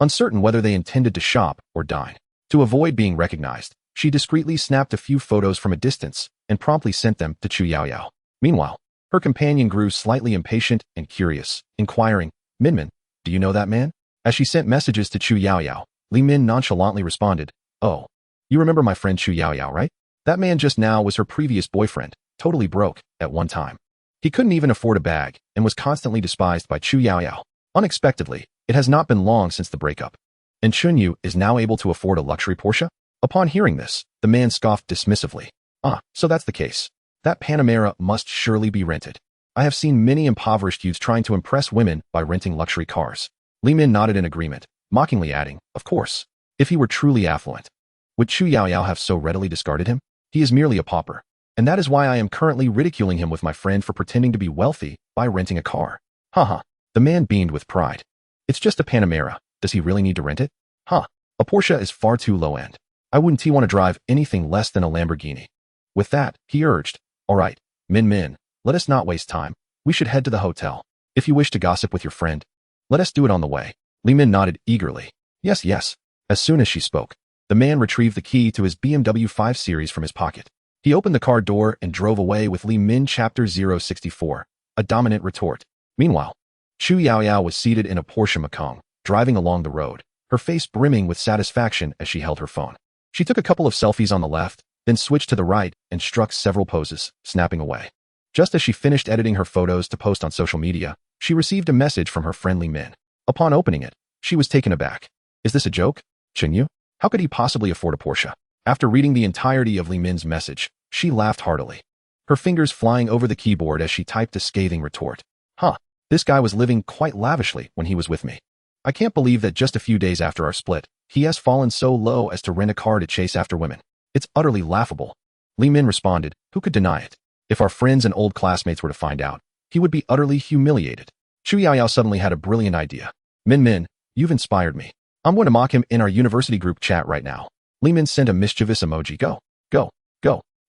[SPEAKER 2] Uncertain whether they intended to shop or dine, to avoid being recognized, she discreetly snapped a few photos from a distance and promptly sent them to Chu Yaoyao. Meanwhile, her companion grew slightly impatient and curious, inquiring, "Minmin, do you know that man?" As she sent messages to Chu Yaoyao, Li Min nonchalantly responded, "Oh, you remember my friend Chu Yaoyao, right? That man just now was her previous boyfriend, totally broke at one time. He couldn't even afford a bag and was constantly despised by Chu Yaoyao. Unexpectedly, it has not been long since the breakup. And Chunyu is now able to afford a luxury Porsche?" Upon hearing this, the man scoffed dismissively. "Ah, so that's the case. That Panamera must surely be rented. I have seen many impoverished youths trying to impress women by renting luxury cars." Li Min nodded in agreement, mockingly adding, "Of course, if he were truly affluent, would Chu Yaoyao have so readily discarded him? He is merely a pauper, and that is why I am currently ridiculing him with my friend for pretending to be wealthy by renting a car." Haha. The man beamed with pride. "It's just a Panamera. Does he really need to rent it? Huh. A Porsche is far too low-end. I wouldn't want to drive anything less than a Lamborghini." With that, he urged, "All right, Min, let us not waste time. We should head to the hotel. If you wish to gossip with your friend, let us do it on the way." Li Min nodded eagerly. Yes, yes. As soon as she spoke, the man retrieved the key to his BMW 5 Series from his pocket. He opened the car door and drove away with Li Min. Chapter 064, A Dominant Retort. Meanwhile, Chu Yaoyao was seated in a Porsche Macan, driving along the road, her face brimming with satisfaction as she held her phone. She took a couple of selfies on the left, then switched to the right and struck several poses, snapping away. Just as she finished editing her photos to post on social media, she received a message from her friend Li Min. Upon opening it, she was taken aback. Is this a joke? Chenyu? How could he possibly afford a Porsche? After reading the entirety of Li Min's message, she laughed heartily, her fingers flying over the keyboard as she typed a scathing retort. Huh, this guy was living quite lavishly when he was with me. I can't believe that just a few days after our split, he has fallen so low as to rent a car to chase after women. It's utterly laughable. Li Min responded, who could deny it? If our friends and old classmates were to find out, he would be utterly humiliated. Chu Yaoyao suddenly had a brilliant idea. Min, you've inspired me. I'm going to mock him in our university group chat right now. Li Min sent a mischievous emoji. Go.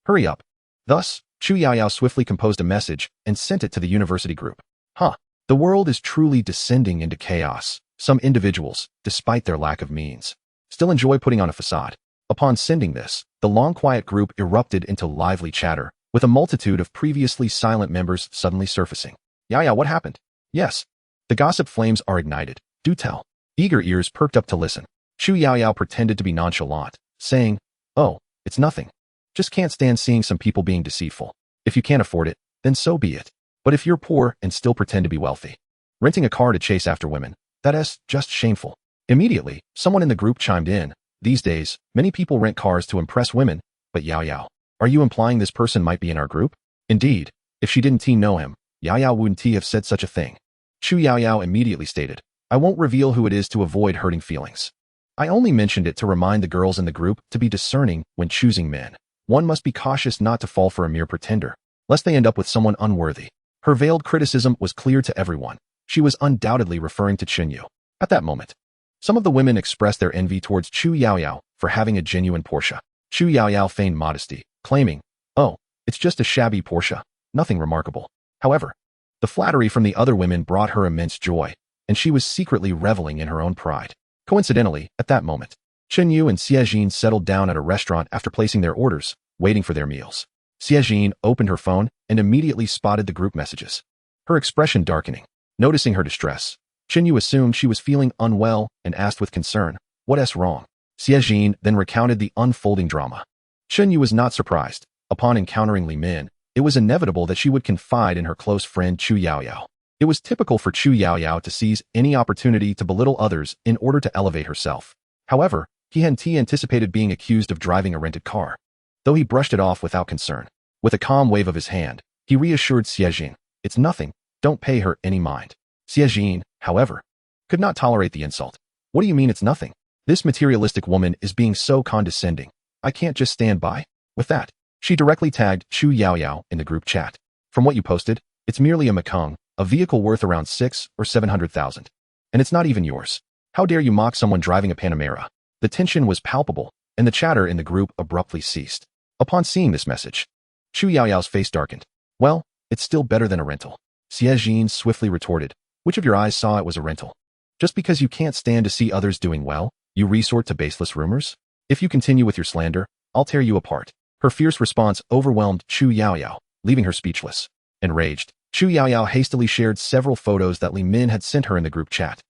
[SPEAKER 2] Hurry up. Thus, Chu Yaoyao swiftly composed a message and sent it to the university group. The world is truly descending into chaos. Some individuals, despite their lack of means, still enjoy putting on a facade. Upon sending this, the long quiet group erupted into lively chatter, with a multitude of previously silent members suddenly surfacing. Yaya, what happened? Yes. The gossip flames are ignited. Do tell. Eager ears perked up to listen. Chu Yaoyao pretended to be nonchalant, saying, oh, it's nothing. Just can't stand seeing some people being deceitful. If you can't afford it, then so be it. But if you're poor and still pretend to be wealthy, renting a car to chase after women, that is just shameful. Immediately, someone in the group chimed in. These days, many people rent cars to impress women, but Yaoyao, are you implying this person might be in our group? Indeed, if she didn't know him, Yaoyao wouldn't have said such a thing. Chu Yaoyao immediately stated, I won't reveal who it is to avoid hurting feelings. I only mentioned it to remind the girls in the group to be discerning when choosing men. One must be cautious not to fall for a mere pretender, lest they end up with someone unworthy. Her veiled criticism was clear to everyone. She was undoubtedly referring to Chenyu. At that moment, some of the women expressed their envy towards Chu Yaoyao for having a genuine Porsche. Chu Yaoyao feigned modesty, claiming, oh, it's just a shabby Porsche, nothing remarkable. However, the flattery from the other women brought her immense joy, and she was secretly reveling in her own pride. Coincidentally, at that moment, Chenyu and Xiejin settled down at a restaurant after placing their orders, waiting for their meals. Xiejin opened her phone and immediately spotted the group messages, her expression darkening. Noticing her distress, Chenyu assumed she was feeling unwell and asked with concern, what's wrong? Xiejin then recounted the unfolding drama. Chenyu was not surprised. Upon encountering Li Min, it was inevitable that she would confide in her close friend Chu Yaoyao. It was typical for Chu Yaoyao to seize any opportunity to belittle others in order to elevate herself. However, he hadn't anticipated being accused of driving a rented car, though he brushed it off without concern. With a calm wave of his hand, he reassured Xiejin, it's nothing, don't pay her any mind. Xiejin, however, could not tolerate the insult. What do you mean it's nothing? This materialistic woman is being so condescending. I can't just stand by. With that, she directly tagged Chu Yaoyao in the group chat. From what you posted, it's merely a Mekong, a vehicle worth around 600,000 or 700,000. And it's not even yours. How dare you mock someone driving a Panamera? The tension was palpable, and the chatter in the group abruptly ceased. Upon seeing this message, Chu Yaoyao's face darkened. Well, it's still better than a rental. Xiejin swiftly retorted, which of your eyes saw it was a rental? Just because you can't stand to see others doing well, you resort to baseless rumors? If you continue with your slander, I'll tear you apart. Her fierce response overwhelmed Chu Yaoyao, leaving her speechless. Enraged, Chu Yaoyao hastily shared several photos that Li Min had sent her in the group chat.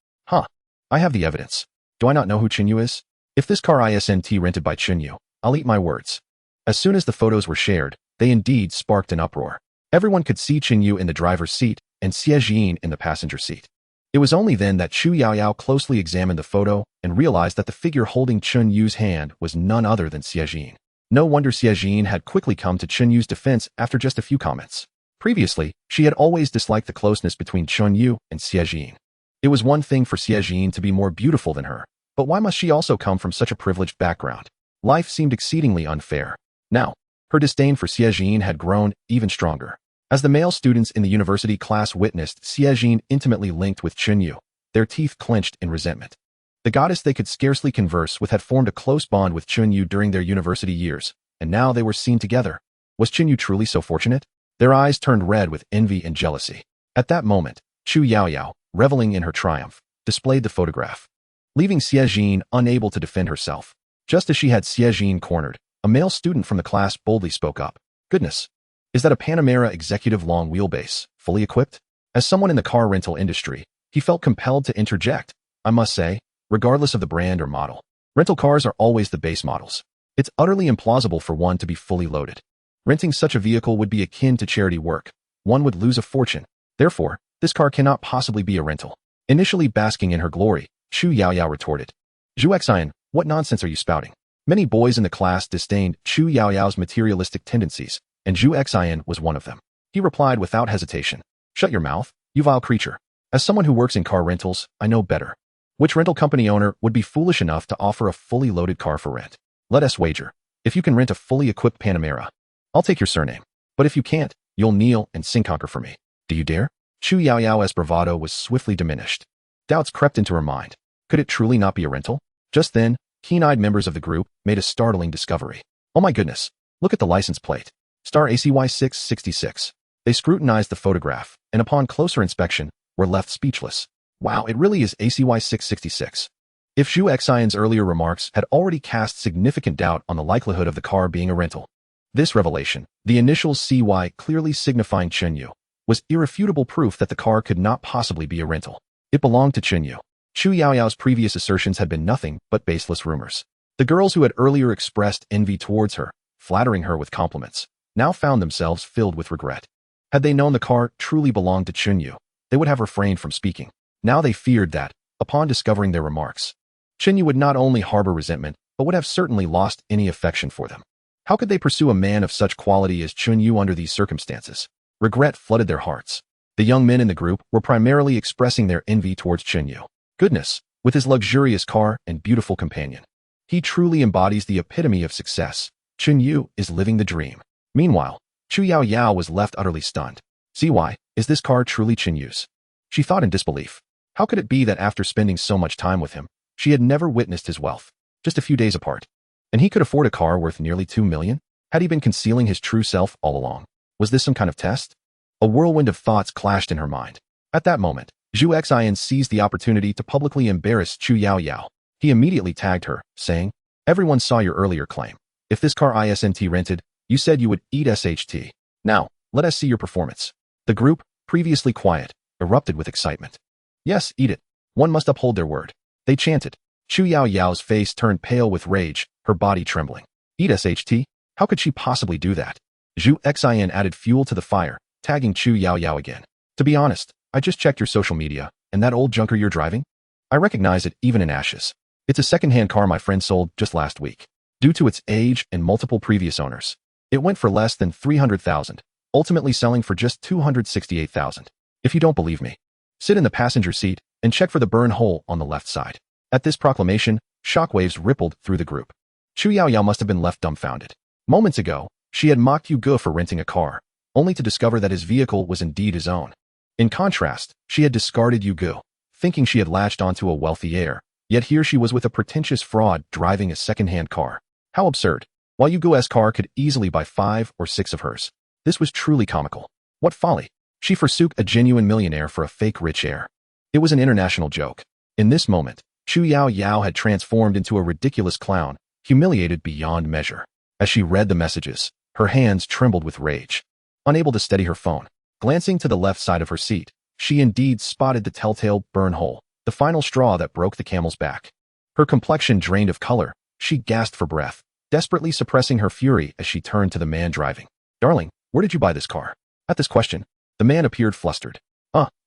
[SPEAKER 2] I have the evidence. Do I not know who Chenyu is? If this car isn't rented by Chenyu, I'll eat my words. As soon as the photos were shared, they indeed sparked an uproar. Everyone could see Chenyu in the driver's seat and Xiejin in the passenger seat. It was only then that Chu Yaoyao closely examined the photo and realized that the figure holding Chenyu's hand was none other than Xiejin. No wonder Xiejin had quickly come to Chenyu's defense after just a few comments. Previously, she had always disliked the closeness between Chenyu and Xiejin. It was one thing for Xiejin to be more beautiful than her, but why must she also come from such a privileged background? Life seemed exceedingly unfair. Now, her disdain for Xiejin had grown even stronger. As the male students in the university class witnessed Xiejin intimately linked with Chenyu, their teeth clenched in resentment. The goddess they could scarcely converse with had formed a close bond with Chenyu during their university years, and now they were seen together. Was Qinyu truly so fortunate? Their eyes turned red with envy and jealousy. At that moment, Chu Yaoyao, reveling in her triumph, displayed the photograph, leaving Xiejin unable to defend herself. Just as she had Xiejin cornered, a male student from the class boldly spoke up. Goodness, is that a Panamera executive long wheelbase, fully equipped? As someone in the car rental industry, he felt compelled to interject. I must say, regardless of the brand or model, rental cars are always the base models. It's utterly implausible for one to be fully loaded. Renting such a vehicle would be akin to charity work. One would lose a fortune. Therefore, this car cannot possibly be a rental. Initially basking in her glory, Chu Yaoyao retorted. Zhu Xian, what nonsense are you spouting? Many boys in the class disdained Chu Yaoyao's materialistic tendencies, and Zhu Xian was one of them. He replied without hesitation. Shut your mouth, you vile creature. As someone who works in car rentals, I know better. Which rental company owner would be foolish enough to offer a fully loaded car for rent? Let us wager. If you can rent a fully equipped Panamera, I'll take your surname. But if you can't, you'll kneel and sing conquer for me. Do you dare? Chu Yaoyao's bravado was swiftly diminished. Doubts crept into her mind. Could it truly not be a rental? Just then, keen-eyed members of the group made a startling discovery. Oh my goodness, look at the license plate. Star ACY 666. They scrutinized the photograph, and upon closer inspection, were left speechless. Wow, it really is ACY 666. If Zhu Xian's earlier remarks had already cast significant doubt on the likelihood of the car being a rental, this revelation, the initials CY clearly signifying Qinyu, was irrefutable proof that the car could not possibly be a rental. It belonged to Qinyu. Chu Yaoyao's previous assertions had been nothing but baseless rumors. The girls who had earlier expressed envy towards her, flattering her with compliments, now found themselves filled with regret. Had they known the car truly belonged to Qinyu, they would have refrained from speaking. Now they feared that, upon discovering their remarks, Qinyu would not only harbor resentment, but would have certainly lost any affection for them. How could they pursue a man of such quality as Qinyu under these circumstances? Regret flooded their hearts. The young men in the group were primarily expressing their envy towards Qinyu. Goodness, with his luxurious car and beautiful companion, he truly embodies the epitome of success. Qinyu is living the dream. Meanwhile, Chu Yaoyao was left utterly stunned. CY, is this car truly Qinyu's? She thought in disbelief. How could it be that after spending so much time with him, she had never witnessed his wealth, just a few days apart? And he could afford a car worth nearly 2 million? Had he been concealing his true self all along? Was this some kind of test? A whirlwind of thoughts clashed in her mind. At that moment, Zhu Xian seized the opportunity to publicly embarrass Chu Yaoyao. He immediately tagged her, saying, everyone saw your earlier claim. If this car isn't rented, you said you would eat SHT. Now, let us see your performance. The group, previously quiet, erupted with excitement. Yes, eat it. One must uphold their word. They chanted. Chu Yaoyao's face turned pale with rage, her body trembling. Eat SHT? How could she possibly do that? Zhu Xian added fuel to the fire, tagging Chu Yaoyao again. To be honest, I just checked your social media, and that old junker you're driving? I recognize it even in ashes. It's a second-hand car my friend sold just last week. Due to its age and multiple previous owners, it went for less than 300,000, ultimately selling for just 268,000. If you don't believe me, sit in the passenger seat and check for the burn hole on the left side. At this proclamation, shockwaves rippled through the group. Chu Yaoyao must have been left dumbfounded. Moments ago, she had mocked Yu Ge for renting a car, only to discover that his vehicle was indeed his own. In contrast, she had discarded Yu Ge, thinking she had latched onto a wealthy heir, yet here she was with a pretentious fraud driving a second-hand car. How absurd. While Yu Ge's car could easily buy 5 or 6 of hers. This was truly comical. What folly. She forsook a genuine millionaire for a fake rich heir. It was an international joke. In this moment, Chu Yaoyao had transformed into a ridiculous clown, humiliated beyond measure. As she read the messages, her hands trembled with rage. Unable to steady her phone, glancing to the left side of her seat, she indeed spotted the telltale burn hole, the final straw that broke the camel's back. Her complexion drained of color, she gasped for breath, desperately suppressing her fury as she turned to the man driving. Darling, where did you buy this car? At this question, the man appeared flustered.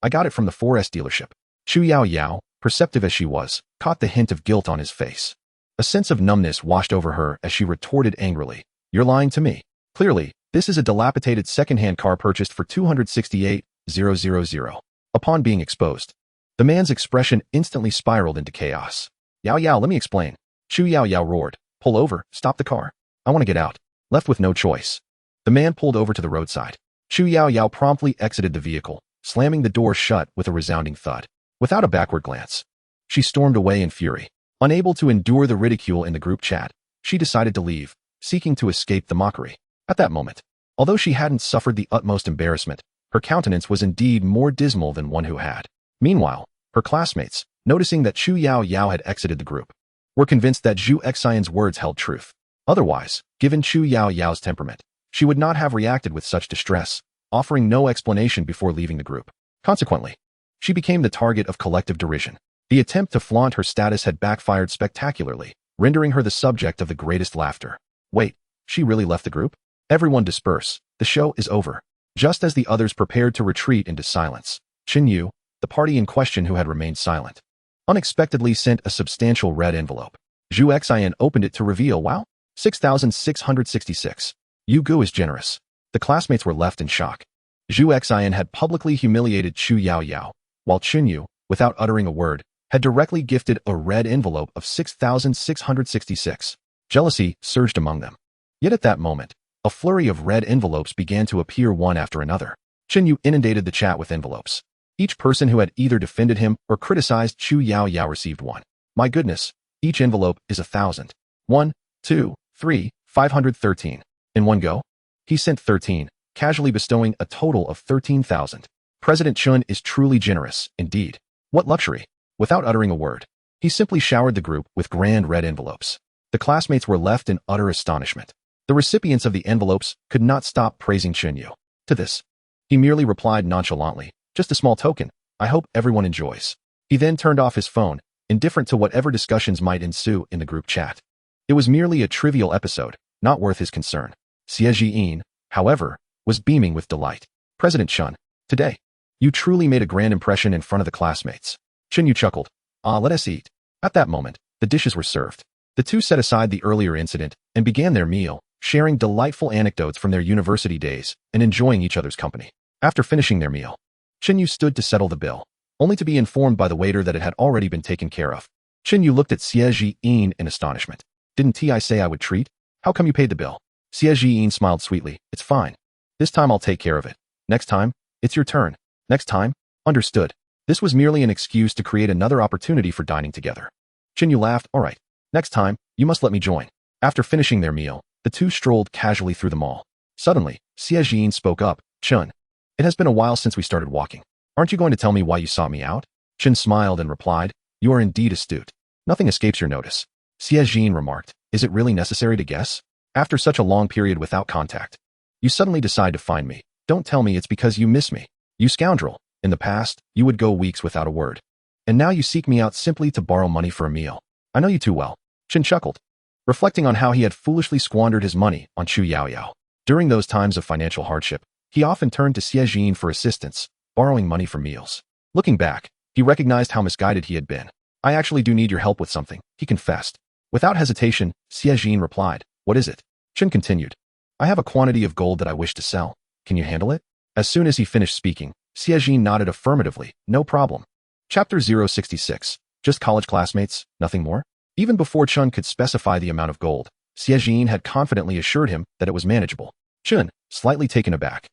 [SPEAKER 2] I got it from the 4S dealership. Chu Yaoyao, perceptive as she was, caught the hint of guilt on his face. A sense of numbness washed over her as she retorted angrily. You're lying to me. Clearly, this is a dilapidated second-hand car purchased for 268,000. Upon being exposed, the man's expression instantly spiraled into chaos. Yaoyao, let me explain. Chu Yaoyao roared. Pull over, stop the car. I want to get out. Left with no choice, the man pulled over to the roadside. Chu Yaoyao promptly exited the vehicle, slamming the door shut with a resounding thud. Without a backward glance, she stormed away in fury. Unable to endure the ridicule in the group chat, she decided to leave, seeking to escape the mockery. At that moment, Although she hadn't suffered the utmost embarrassment, her countenance was indeed more dismal than one who had. Meanwhile, her classmates, noticing that Chu Yao Yao had exited the group, were convinced that Zhu Xian's words held truth. Otherwise, given Chu Yao Yao's temperament, she would not have reacted with such distress, offering no explanation before leaving the group. Consequently, she became the target of collective derision. The attempt to flaunt her status had backfired spectacularly, rendering her the subject of the greatest laughter. Wait, she really left the group? Everyone disperse. The show is over. Just as the others prepared to retreat into silence, Qin Yu, the party in question who had remained silent, unexpectedly sent a substantial red envelope. Zhu Xian opened it to reveal, wow, 6,666. Yu Gu is generous. The classmates were left in shock. Zhu Xian had publicly humiliated Chu Yao Yao, while Qin Yu, without uttering a word, had directly gifted a red envelope of 6,666. Jealousy surged among them. Yet at that moment, a flurry of red envelopes began to appear one after another. Qin Yu inundated the chat with envelopes. Each person who had either defended him or criticized Chu Yao Yao received one. My goodness, each envelope is 1,000. 1, 2, 3, 513. In one go, he sent 13, casually bestowing a total of 13,000. President Chun is truly generous, indeed. What luxury! Without uttering a word, he simply showered the group with grand red envelopes. The classmates were left in utter astonishment. The recipients of the envelopes could not stop praising Qin Yu. To this, he merely replied nonchalantly, just a small token. I hope everyone enjoys. He then turned off his phone, indifferent to whatever discussions might ensue in the group chat. It was merely a trivial episode, not worth his concern. Xie Jiyin, however, was beaming with delight. President Chun, today, you truly made a grand impression in front of the classmates. Qin Yu chuckled. Let us eat. At that moment, the dishes were served. The two set aside the earlier incident and began their meal, sharing delightful anecdotes from their university days and enjoying each other's company. After finishing their meal, Qin Yu stood to settle the bill, only to be informed by the waiter that it had already been taken care of. Qin Yu looked at Xie Jiyin in astonishment. Didn't I say I would treat? How come you paid the bill? Xie Jiyin smiled sweetly. It's fine. This time I'll take care of it. Next time, it's your turn. Next time? Understood. This was merely an excuse to create another opportunity for dining together. Qin Yu laughed. All right. Next time, you must let me join. After finishing their meal, the two strolled casually through the mall. Suddenly, Xie Jiyin spoke up. Chun, it has been a while since we started walking. Aren't you going to tell me why you sought me out? Qin smiled and replied, you are indeed astute. Nothing escapes your notice. Xie Jiyin remarked, is it really necessary to guess? After such a long period without contact, you suddenly decide to find me. Don't tell me it's because you miss me. You scoundrel. In the past, you would go weeks without a word. And now you seek me out simply to borrow money for a meal. I know you too well. Qin chuckled, reflecting on how he had foolishly squandered his money on Chu Yao Yao. During those times of financial hardship, he often turned to Xie Jiyin for assistance, borrowing money for meals. Looking back, he recognized how misguided he had been. I actually do need your help with something, he confessed. Without hesitation, Xie Jiyin replied, what is it? Qin continued, I have a quantity of gold that I wish to sell. Can you handle it? As soon as he finished speaking, Xie Jiyin nodded affirmatively. No problem. Chapter 066. Just college classmates, nothing more? Even before Chun could specify the amount of gold, Xie Jiyin had confidently assured him that it was manageable. Chun, slightly taken aback,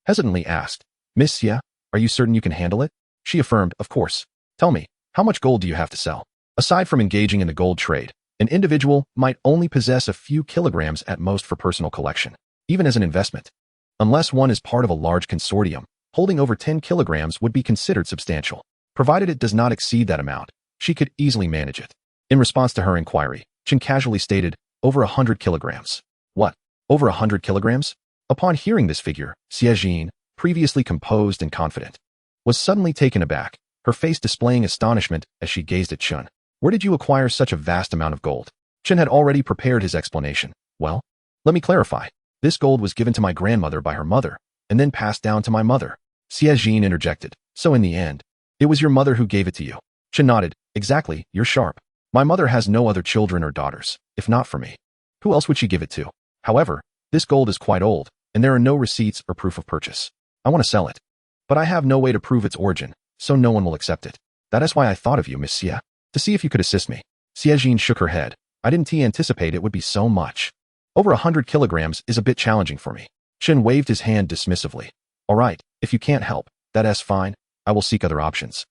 [SPEAKER 2] hesitantly asked, Miss Xie, are you certain you can handle it? She affirmed, of course. Tell me, how much gold do you have to sell? Aside from engaging in the gold trade, an individual might only possess a few kilograms at most for personal collection, even as an investment. Unless one is part of a large consortium, holding over 10 kilograms would be considered substantial. Provided it does not exceed that amount, she could easily manage it. In response to her inquiry, Qin casually stated, over 100 kilograms. What? Over 100 kilograms? Upon hearing this figure, Xie Jiyin, previously composed and confident, was suddenly taken aback, her face displaying astonishment as she gazed at Chun. Where did you acquire such a vast amount of gold? Chun had already prepared his explanation. Well, let me clarify. This gold was given to my grandmother by her mother, and then passed down to my mother. Xie Jiyin interjected. So in the end, it was your mother who gave it to you. Chun nodded. Exactly, you're sharp. My mother has no other children or daughters, if not for me. Who else would she give it to? However, this gold is quite old, and there are no receipts or proof of purchase. I want to sell it, but I have no way to prove its origin, so no one will accept it. That is why I thought of you, Miss Xie, to see if you could assist me. Xie Jiyin shook her head. I didn't anticipate it would be so much. Over 100 kilograms is a bit challenging for me. Qin waved his hand dismissively. All right, if you can't help, that's fine. I will seek other options.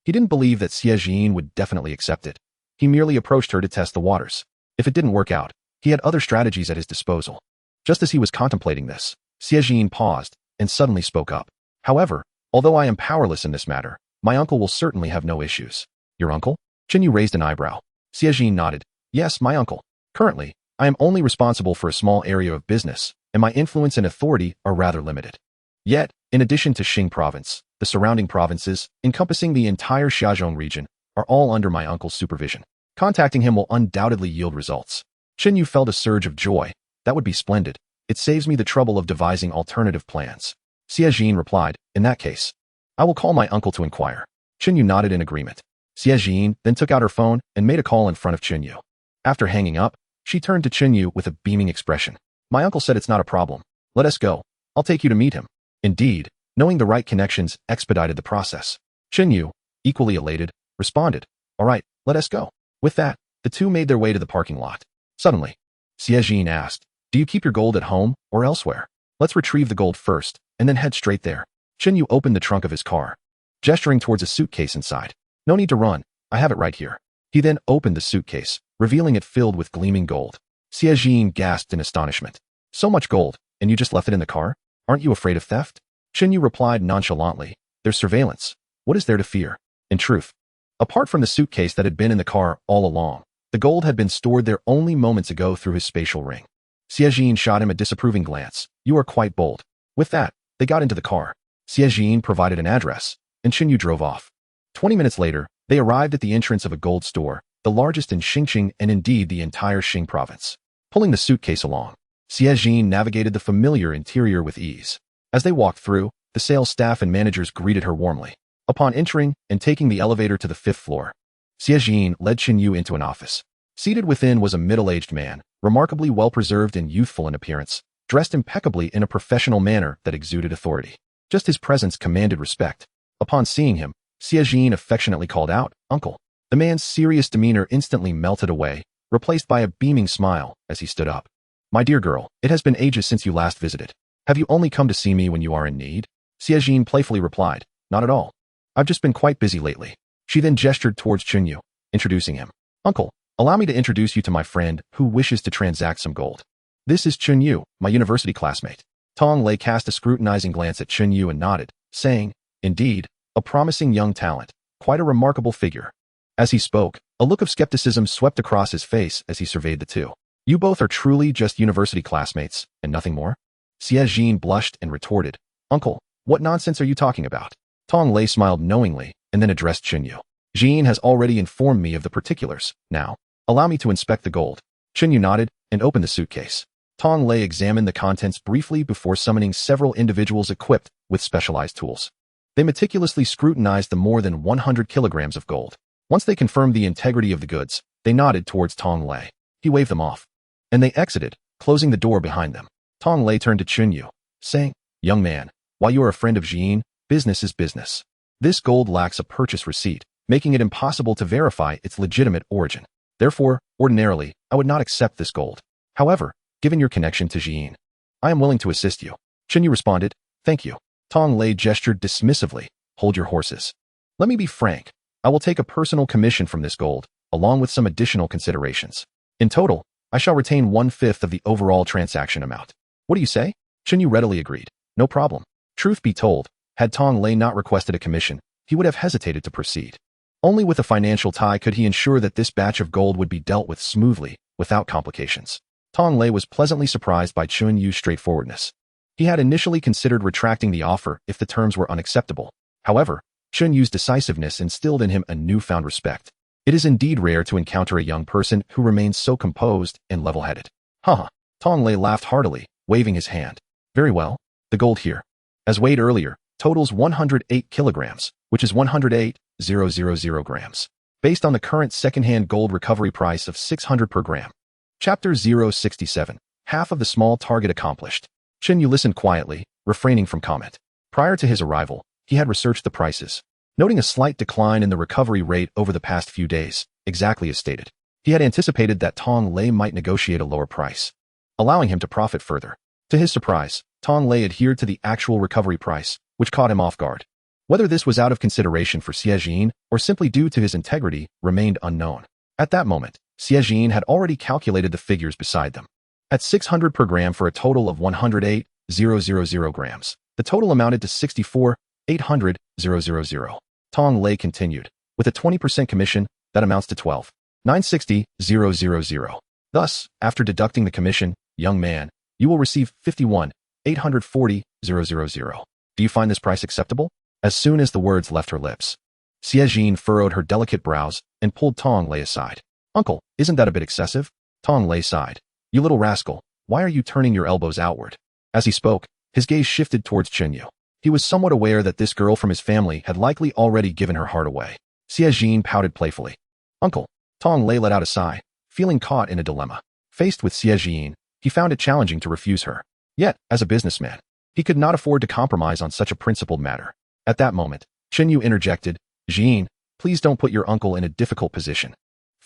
[SPEAKER 2] He didn't believe that Xie Jiyin would definitely accept it. He merely approached her to test the waters. If it didn't work out, he had other strategies at his disposal. Just as he was contemplating this, Xie paused and suddenly spoke up. However, although I am powerless in this matter, my uncle will certainly have no issues. Your uncle? Yu raised an eyebrow. Xie nodded. Yes, my uncle. Currently, I am only responsible for a small area of business, and my influence and authority are rather limited. Yet, in addition to Xing province, the surrounding provinces, encompassing the entire Xiazhong region, are all under my uncle's supervision. Contacting him will undoubtedly yield results. Yu felt a surge of joy. That would be splendid. It saves me the trouble of devising alternative plans. Xie replied, in that case, I will call my uncle to inquire. Yu nodded in agreement. Xie then took out her phone and made a call in front of Yu. After hanging up, she turned to Yu with a beaming expression. My uncle said it's not a problem. Let us go. I'll take you to meet him. Indeed, knowing the right connections expedited the process. Yu, equally elated, responded, all right, let us go. With that, the two made their way to the parking lot. Suddenly, Xie asked, do you keep your gold at home or elsewhere? Let's retrieve the gold first, and then head straight there. Yu opened the trunk of his car, gesturing towards a suitcase inside. No need to run, I have it right here. He then opened the suitcase, revealing it filled with gleaming gold. Xie gasped in astonishment. So much gold, and you just left it in the car? Aren't you afraid of theft? Yu replied nonchalantly, there's surveillance. What is there to fear? In truth, apart from the suitcase that had been in the car all along, the gold had been stored there only moments ago through his spatial ring. Xie shot him a disapproving glance. You are quite bold. With that, they got into the car. Xie provided an address, and Yu drove off. 20 minutes later, they arrived at the entrance of a gold store, the largest in Xingqing and indeed the entire Xing province. Pulling the suitcase along, Xie navigated the familiar interior with ease. As they walked through, the sales staff and managers greeted her warmly. Upon entering and taking the elevator to the 5th floor, Xie led Yu into an office. Seated within was a middle-aged man, remarkably well-preserved and youthful in appearance, dressed impeccably in a professional manner that exuded authority. Just his presence commanded respect. Upon seeing him, Xie affectionately called out, Uncle. The man's serious demeanor instantly melted away, replaced by a beaming smile as he stood up. My dear girl, it has been ages since you last visited. Have you only come to see me when you are in need? Xie playfully replied, Not at all. I've just been quite busy lately. She then gestured towards Yu, introducing him. Uncle, allow me to introduce you to my friend who wishes to transact some gold. This is Yu, my university classmate. Tong Lei cast a scrutinizing glance at Yu and nodded, saying, Indeed, a promising young talent, quite a remarkable figure. As he spoke, a look of skepticism swept across his face as he surveyed the two. You both are truly just university classmates, and nothing more? Xie blushed and retorted, Uncle, what nonsense are you talking about? Tong Lei smiled knowingly and then addressed Yu. Jean has already informed me of the particulars. Now, allow me to inspect the gold. Yu nodded and opened the suitcase. Tong Lei examined the contents briefly before summoning several individuals equipped with specialized tools. They meticulously scrutinized the more than 100 kilograms of gold. Once they confirmed the integrity of the goods, they nodded towards Tong Lei. He waved them off, and they exited, closing the door behind them. Tong Lei turned to Yu, saying, Young man, while you are a friend of Jean, business is business. This gold lacks a purchase receipt, making it impossible to verify its legitimate origin. Therefore, ordinarily, I would not accept this gold. However, given your connection to Jean, I am willing to assist you. Yu responded, Thank you. Tong Lei gestured dismissively, Hold your horses. Let me be frank. I will take a personal commission from this gold, along with some additional considerations. In total, I shall retain 1/5 of the overall transaction amount. What do you say? Yu readily agreed. No problem. Truth be told, had Tong Lei not requested a commission, he would have hesitated to proceed. Only with a financial tie could he ensure that this batch of gold would be dealt with smoothly, without complications. Tong Lei was pleasantly surprised by Yu's straightforwardness. He had initially considered retracting the offer if the terms were unacceptable. However, Yu's decisiveness instilled in him a newfound respect. It is indeed rare to encounter a young person who remains so composed and level-headed. Haha. Tong Lei laughed heartily, waving his hand. Very well. The gold here, as weighed earlier, totals 108 kilograms, which is 108,000 grams, based on the current second-hand gold recovery price of 600 per gram. Chapter 067. Half of the small target accomplished. Yu listened quietly, refraining from comment. Prior to his arrival, he had researched the prices, noting a slight decline in the recovery rate over the past few days, exactly as stated. He had anticipated that Tong Lei might negotiate a lower price, allowing him to profit further. To his surprise, Tong Lei adhered to the actual recovery price, which caught him off guard. Whether this was out of consideration for Xie or simply due to his integrity remained unknown. At that moment, Xie had already calculated the figures beside them. At 600 per gram for a total of 108,000 0.000 grams. The total amounted to 64,800,000. Tong Lei continued. With a 20% commission, that amounts to 12,960,000. Thus, after deducting the commission, young man, you will receive 51,840,000. Do you find this price acceptable? As soon as the words left her lips, Xie furrowed her delicate brows and pulled Tong Lei aside. Uncle, isn't that a bit excessive? Tong Lei sighed. You little rascal, why are you turning your elbows outward? As he spoke, his gaze shifted towards Chenyu. He was somewhat aware that this girl from his family had likely already given her heart away. Xie pouted playfully. Uncle, Tong Lei let out a sigh, feeling caught in a dilemma. Faced with Xie, he found it challenging to refuse her. Yet, as a businessman, he could not afford to compromise on such a principled matter. At that moment, Chenyu interjected, Jean, please don't put your uncle in a difficult position.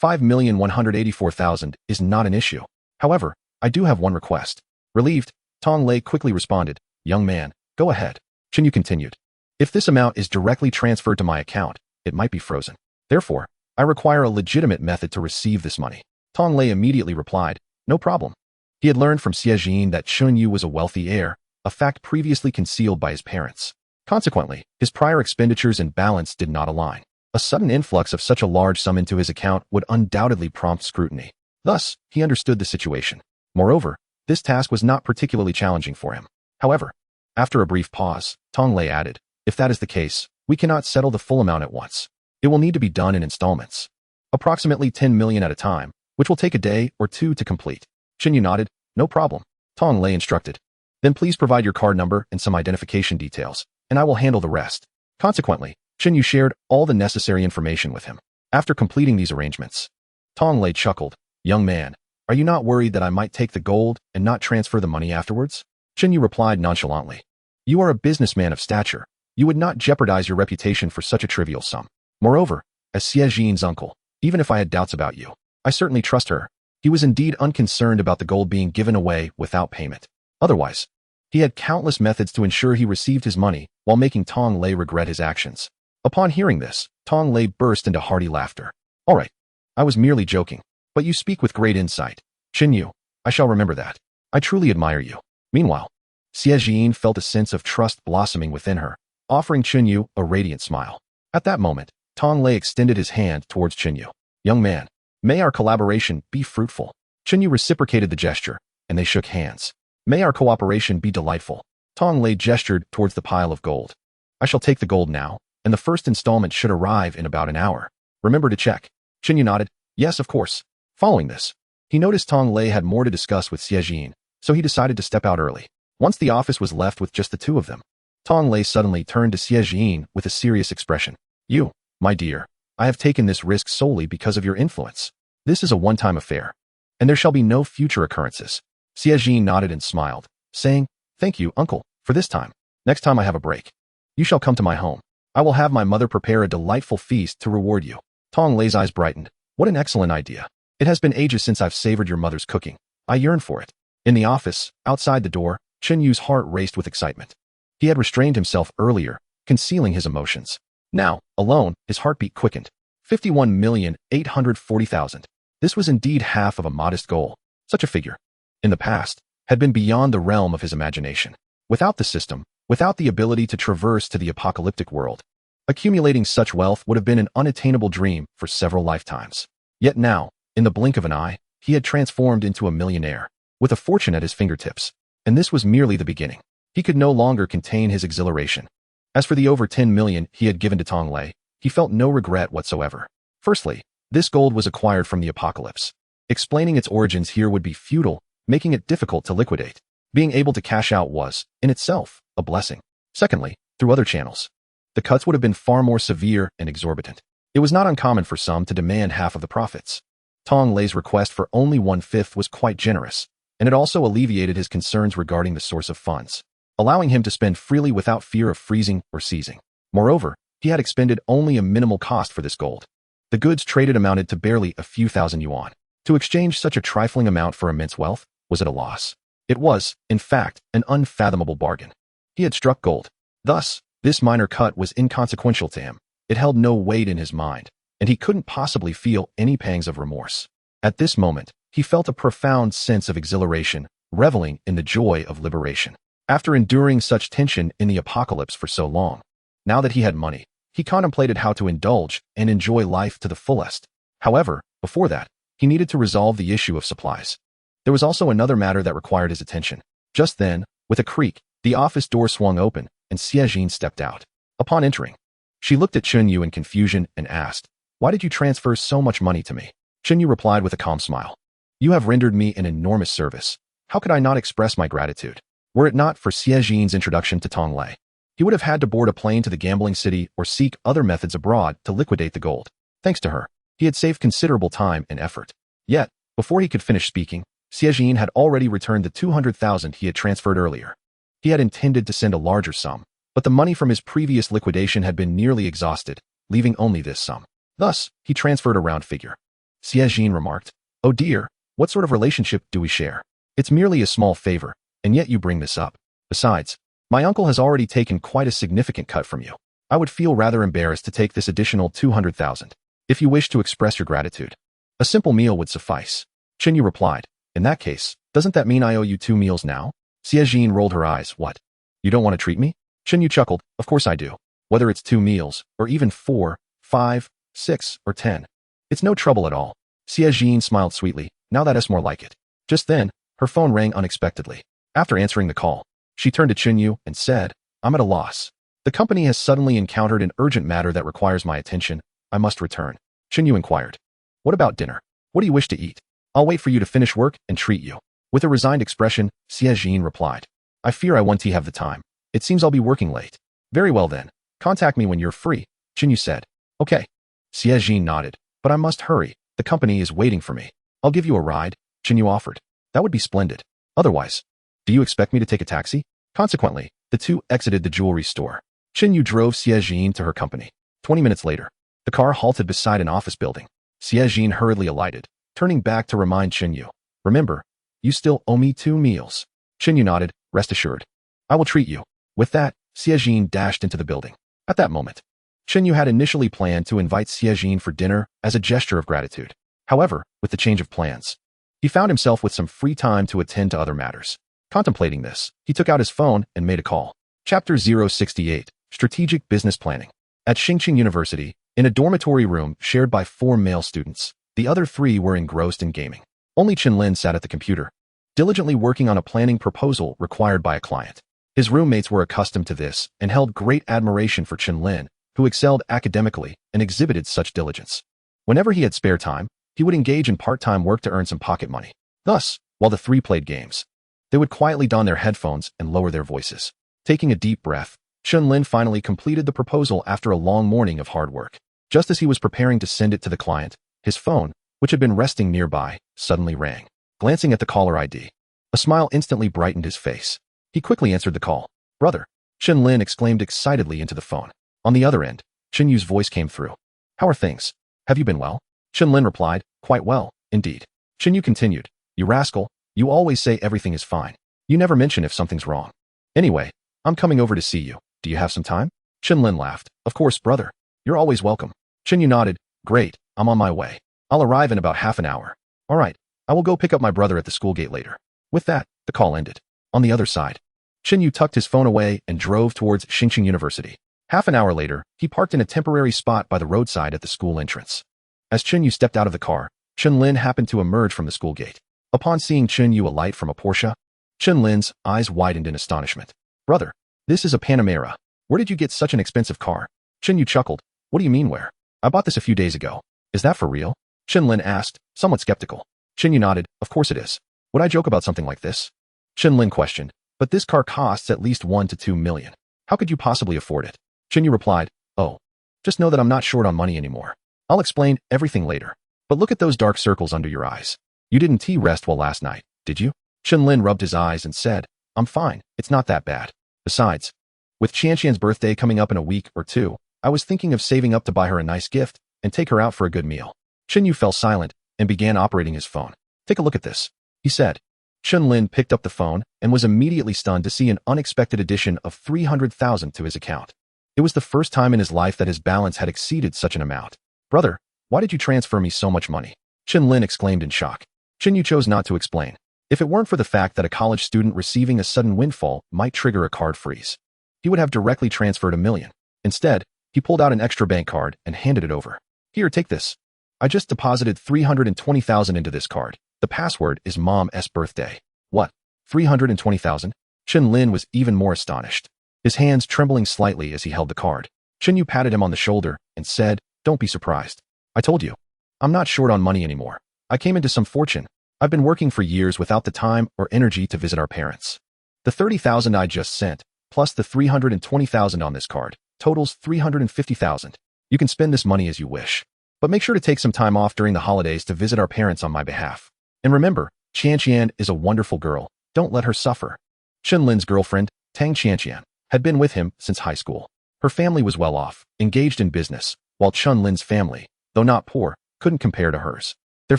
[SPEAKER 2] 5,184,000 is not an issue. However, I do have one request. Relieved, Tong Lei quickly responded, young man, go ahead. Chenyu continued. If this amount is directly transferred to my account, it might be frozen. Therefore, I require a legitimate method to receive this money. Tong Lei immediately replied, no problem. He had learned from Xie that Chenyu was a wealthy heir, a fact previously concealed by his parents. Consequently, his prior expenditures and balance did not align. A sudden influx of such a large sum into his account would undoubtedly prompt scrutiny. Thus, he understood the situation. Moreover, this task was not particularly challenging for him. However, after a brief pause, Tong Lei added, if that is the case, we cannot settle the full amount at once. It will need to be done in installments. Approximately 10 million at a time, which will take a day or two to complete. Chenyu nodded, no problem. Tong Lei instructed. Then please provide your card number and some identification details, and I will handle the rest. Consequently, Chenyu shared all the necessary information with him. After completing these arrangements, Tong Lei chuckled, young man, are you not worried that I might take the gold and not transfer the money afterwards? Chenyu replied nonchalantly. You are a businessman of stature. You would not jeopardize your reputation for such a trivial sum. Moreover, as Xie uncle, even if I had doubts about you, I certainly trust her. He was indeed unconcerned about the gold being given away without payment. Otherwise, he had countless methods to ensure he received his money while making Tong Lei regret his actions. Upon hearing this, Tong Lei burst into hearty laughter. All right, I was merely joking, but you speak with great insight. Chenyu, I shall remember that. I truly admire you. Meanwhile, Xie felt a sense of trust blossoming within her, offering Chenyu a radiant smile. At that moment, Tong Lei extended his hand towards Chenyu. Young man, may our collaboration be fruitful. Chenyu reciprocated the gesture, and they shook hands. May our cooperation be delightful. Tong Lei gestured towards the pile of gold. I shall take the gold now, and the first installment should arrive in about an hour. Remember to check. Chenyu nodded. Yes, of course. Following this, he noticed Tong Lei had more to discuss with Xie, so he decided to step out early. Once the office was left with just the two of them, Tong Lei suddenly turned to Xie with a serious expression. You, my dear, I have taken this risk solely because of your influence. This is a one-time affair, and there shall be no future occurrences. Xie nodded and smiled, saying, thank you, uncle, for this time. Next time I have a break, you shall come to my home. I will have my mother prepare a delightful feast to reward you. Tong Lei's eyes brightened. What an excellent idea. It has been ages since I've savored your mother's cooking. I yearn for it. In the office, outside the door, Chenyu's heart raced with excitement. He had restrained himself earlier, concealing his emotions. Now, alone, his heartbeat quickened. 51,840,000. This was indeed half of a modest goal. Such a figure, in the past, had been beyond the realm of his imagination. Without the system, without the ability to traverse to the apocalyptic world, accumulating such wealth would have been an unattainable dream for several lifetimes. Yet now, in the blink of an eye, he had transformed into a millionaire, with a fortune at his fingertips. And this was merely the beginning. He could no longer contain his exhilaration. As for the over 10 million he had given to Tong Lei, he felt no regret whatsoever. Firstly, this gold was acquired from the apocalypse. Explaining its origins here would be futile, making it difficult to liquidate. Being able to cash out was, in itself, a blessing. Secondly, through other channels, the cuts would have been far more severe and exorbitant. It was not uncommon for some to demand half of the profits. Tong Lei's request for only 1/5 was quite generous, and it also alleviated his concerns regarding the source of funds, allowing him to spend freely without fear of freezing or seizing. Moreover, he had expended only a minimal cost for this gold. The goods traded amounted to barely a few thousand yuan. To exchange such a trifling amount for immense wealth was at a loss. It was, in fact, an unfathomable bargain. He had struck gold. Thus, this minor cut was inconsequential to him. It held no weight in his mind, and he couldn't possibly feel any pangs of remorse. At this moment, he felt a profound sense of exhilaration, reveling in the joy of liberation. After enduring such tension in the apocalypse for so long, now that he had money, he contemplated how to indulge and enjoy life to the fullest. However, before that, he needed to resolve the issue of supplies. There was also another matter that required his attention. Just then, with a creak, the office door swung open, and Xie stepped out. Upon entering, she looked at Chunyu in confusion and asked, "Why did you transfer so much money to me?" Chunyu replied with a calm smile, "You have rendered me an enormous service. How could I not express my gratitude? Were it not for Xie introduction to Tong Lei, he would have had to board a plane to the gambling city or seek other methods abroad to liquidate the gold. Thanks to her, he had saved considerable time and effort." Yet, before he could finish speaking, Xie had already returned the 200,000 he had transferred earlier. He had intended to send a larger sum, but the money from his previous liquidation had been nearly exhausted, leaving only this sum. Thus, he transferred a round figure. Xie remarked, "Oh dear, what sort of relationship do we share? It's merely a small favor, and yet you bring this up. Besides, my uncle has already taken quite a significant cut from you. I would feel rather embarrassed to take this additional 200,000. If you wish to express your gratitude, a simple meal would suffice." Chinyu replied, "In that case, doesn't that mean I owe you 2 meals now?" Xie rolled her eyes. "What? You don't want to treat me?" Chinyu chuckled, "Of course I do. Whether it's 2 meals, or even 4, 5, 6, or 10. It's no trouble at all." Xie smiled sweetly. "Now that's more like it." Just then, her phone rang unexpectedly. After answering the call, she turned to Chinyu and said, "I'm at a loss. The company has suddenly encountered an urgent matter that requires my attention. I must return." Chinyu inquired, "What about dinner? What do you wish to eat? I'll wait for you to finish work and treat you." With a resigned expression, Xie replied, "I fear I won't have the time. It seems I'll be working late." "Very well then. Contact me when you're free," Chinyu said. "Okay." Xie nodded, "But I must hurry. The company is waiting for me." "I'll give you a ride," Chinyu offered. "That would be splendid. Otherwise, do you expect me to take a taxi?" Consequently, the two exited the jewelry store. Chinyu drove Xie to her company. 20 minutes later, the car halted beside an office building. Xie hurriedly alighted, turning back to remind Chinyu, "Remember, you still owe me 2 meals." Chinyu nodded, "Rest assured. I will treat you." With that, Xie dashed into the building. At that moment, Chinyu had initially planned to invite Xie for dinner as a gesture of gratitude. However, with the change of plans, he found himself with some free time to attend to other matters. Contemplating this, he took out his phone and made a call. Chapter 068, Strategic Business Planning. At Xingqing University, in a dormitory room shared by 4 male students, the other 3 were engrossed in gaming. Only Qinlin sat at the computer, diligently working on a planning proposal required by a client. His roommates were accustomed to this and held great admiration for Qinlin, who excelled academically and exhibited such diligence. Whenever he had spare time, he would engage in part-time work to earn some pocket money. Thus, while the 3 played games, they would quietly don their headphones and lower their voices. Taking a deep breath, Qinlin finally completed the proposal after a long morning of hard work. Just as he was preparing to send it to the client, his phone, which had been resting nearby, suddenly rang. Glancing at the caller ID, a smile instantly brightened his face. He quickly answered the call. "Brother," Qinlin exclaimed excitedly into the phone. On the other end, Qinyu's voice came through. "How are things? Have you been well?" Qinlin replied, "Quite well, indeed." Qinyu continued, "You rascal, you always say everything is fine. You never mention if something's wrong. Anyway, I'm coming over to see you. Do you have some time?" Qinlin laughed. "Of course, brother. You're always welcome." Qinyu nodded. "Great, I'm on my way. I'll arrive in about half an hour." "All right, I will go pick up my brother at the school gate later." With that, the call ended. On the other side, Qinyu tucked his phone away and drove towards Xingqing University. Half an hour later, he parked in a temporary spot by the roadside at the school entrance. As Qinyu stepped out of the car, Qinlin happened to emerge from the school gate. Upon seeing Qinyu alight from a Porsche, Qinlin's eyes widened in astonishment. "Brother, this is a Panamera. Where did you get such an expensive car?" Qinyu chuckled. "What do you mean where? I bought this a few days ago." "Is that for real?" Qinlin asked, somewhat skeptical. Qinyu nodded. "Of course it is. Would I joke about something like this?" Qinlin questioned. "But this car costs at least 1 to 2 million. How could you possibly afford it?" Qinyu replied, "Oh, just know that I'm not short on money anymore. I'll explain everything later. But look at those dark circles under your eyes. You didn't rest well last night, did you?" Qinlin rubbed his eyes and said, "I'm fine, it's not that bad. Besides, with Qianqian's birthday coming up in a week or 2, I was thinking of saving up to buy her a nice gift and take her out for a good meal." Qinyu fell silent and began operating his phone. "Take a look at this," he said. Qinlin picked up the phone and was immediately stunned to see an unexpected addition of 300,000 to his account. It was the first time in his life that his balance had exceeded such an amount. "Brother, why did you transfer me so much money?" Qinlin exclaimed in shock. Qinyu chose not to explain. If it weren't for the fact that a college student receiving a sudden windfall might trigger a card freeze, he would have directly transferred $1 million. Instead, he pulled out an extra bank card and handed it over. Here, take this. I just deposited $320,000 into this card. The password is Mom's birthday. What? $320,000? Chen Lin was even more astonished, his hands trembling slightly as he held the card. Chen Yu patted him on the shoulder and said, "Don't be surprised. I told you. I'm not short on money anymore. I came into some fortune. I've been working for years without the time or energy to visit our parents. The $30,000 I just sent, plus the $320,000 on this card, totals $350,000. You can spend this money as you wish. But make sure to take some time off during the holidays to visit our parents on my behalf. And remember, Qianqian is a wonderful girl. Don't let her suffer." Chen Lin's girlfriend, Tang Qianqian, had been with him since high school. Her family was well off, engaged in business, while Chen Lin's family, though not poor, couldn't compare to hers. Their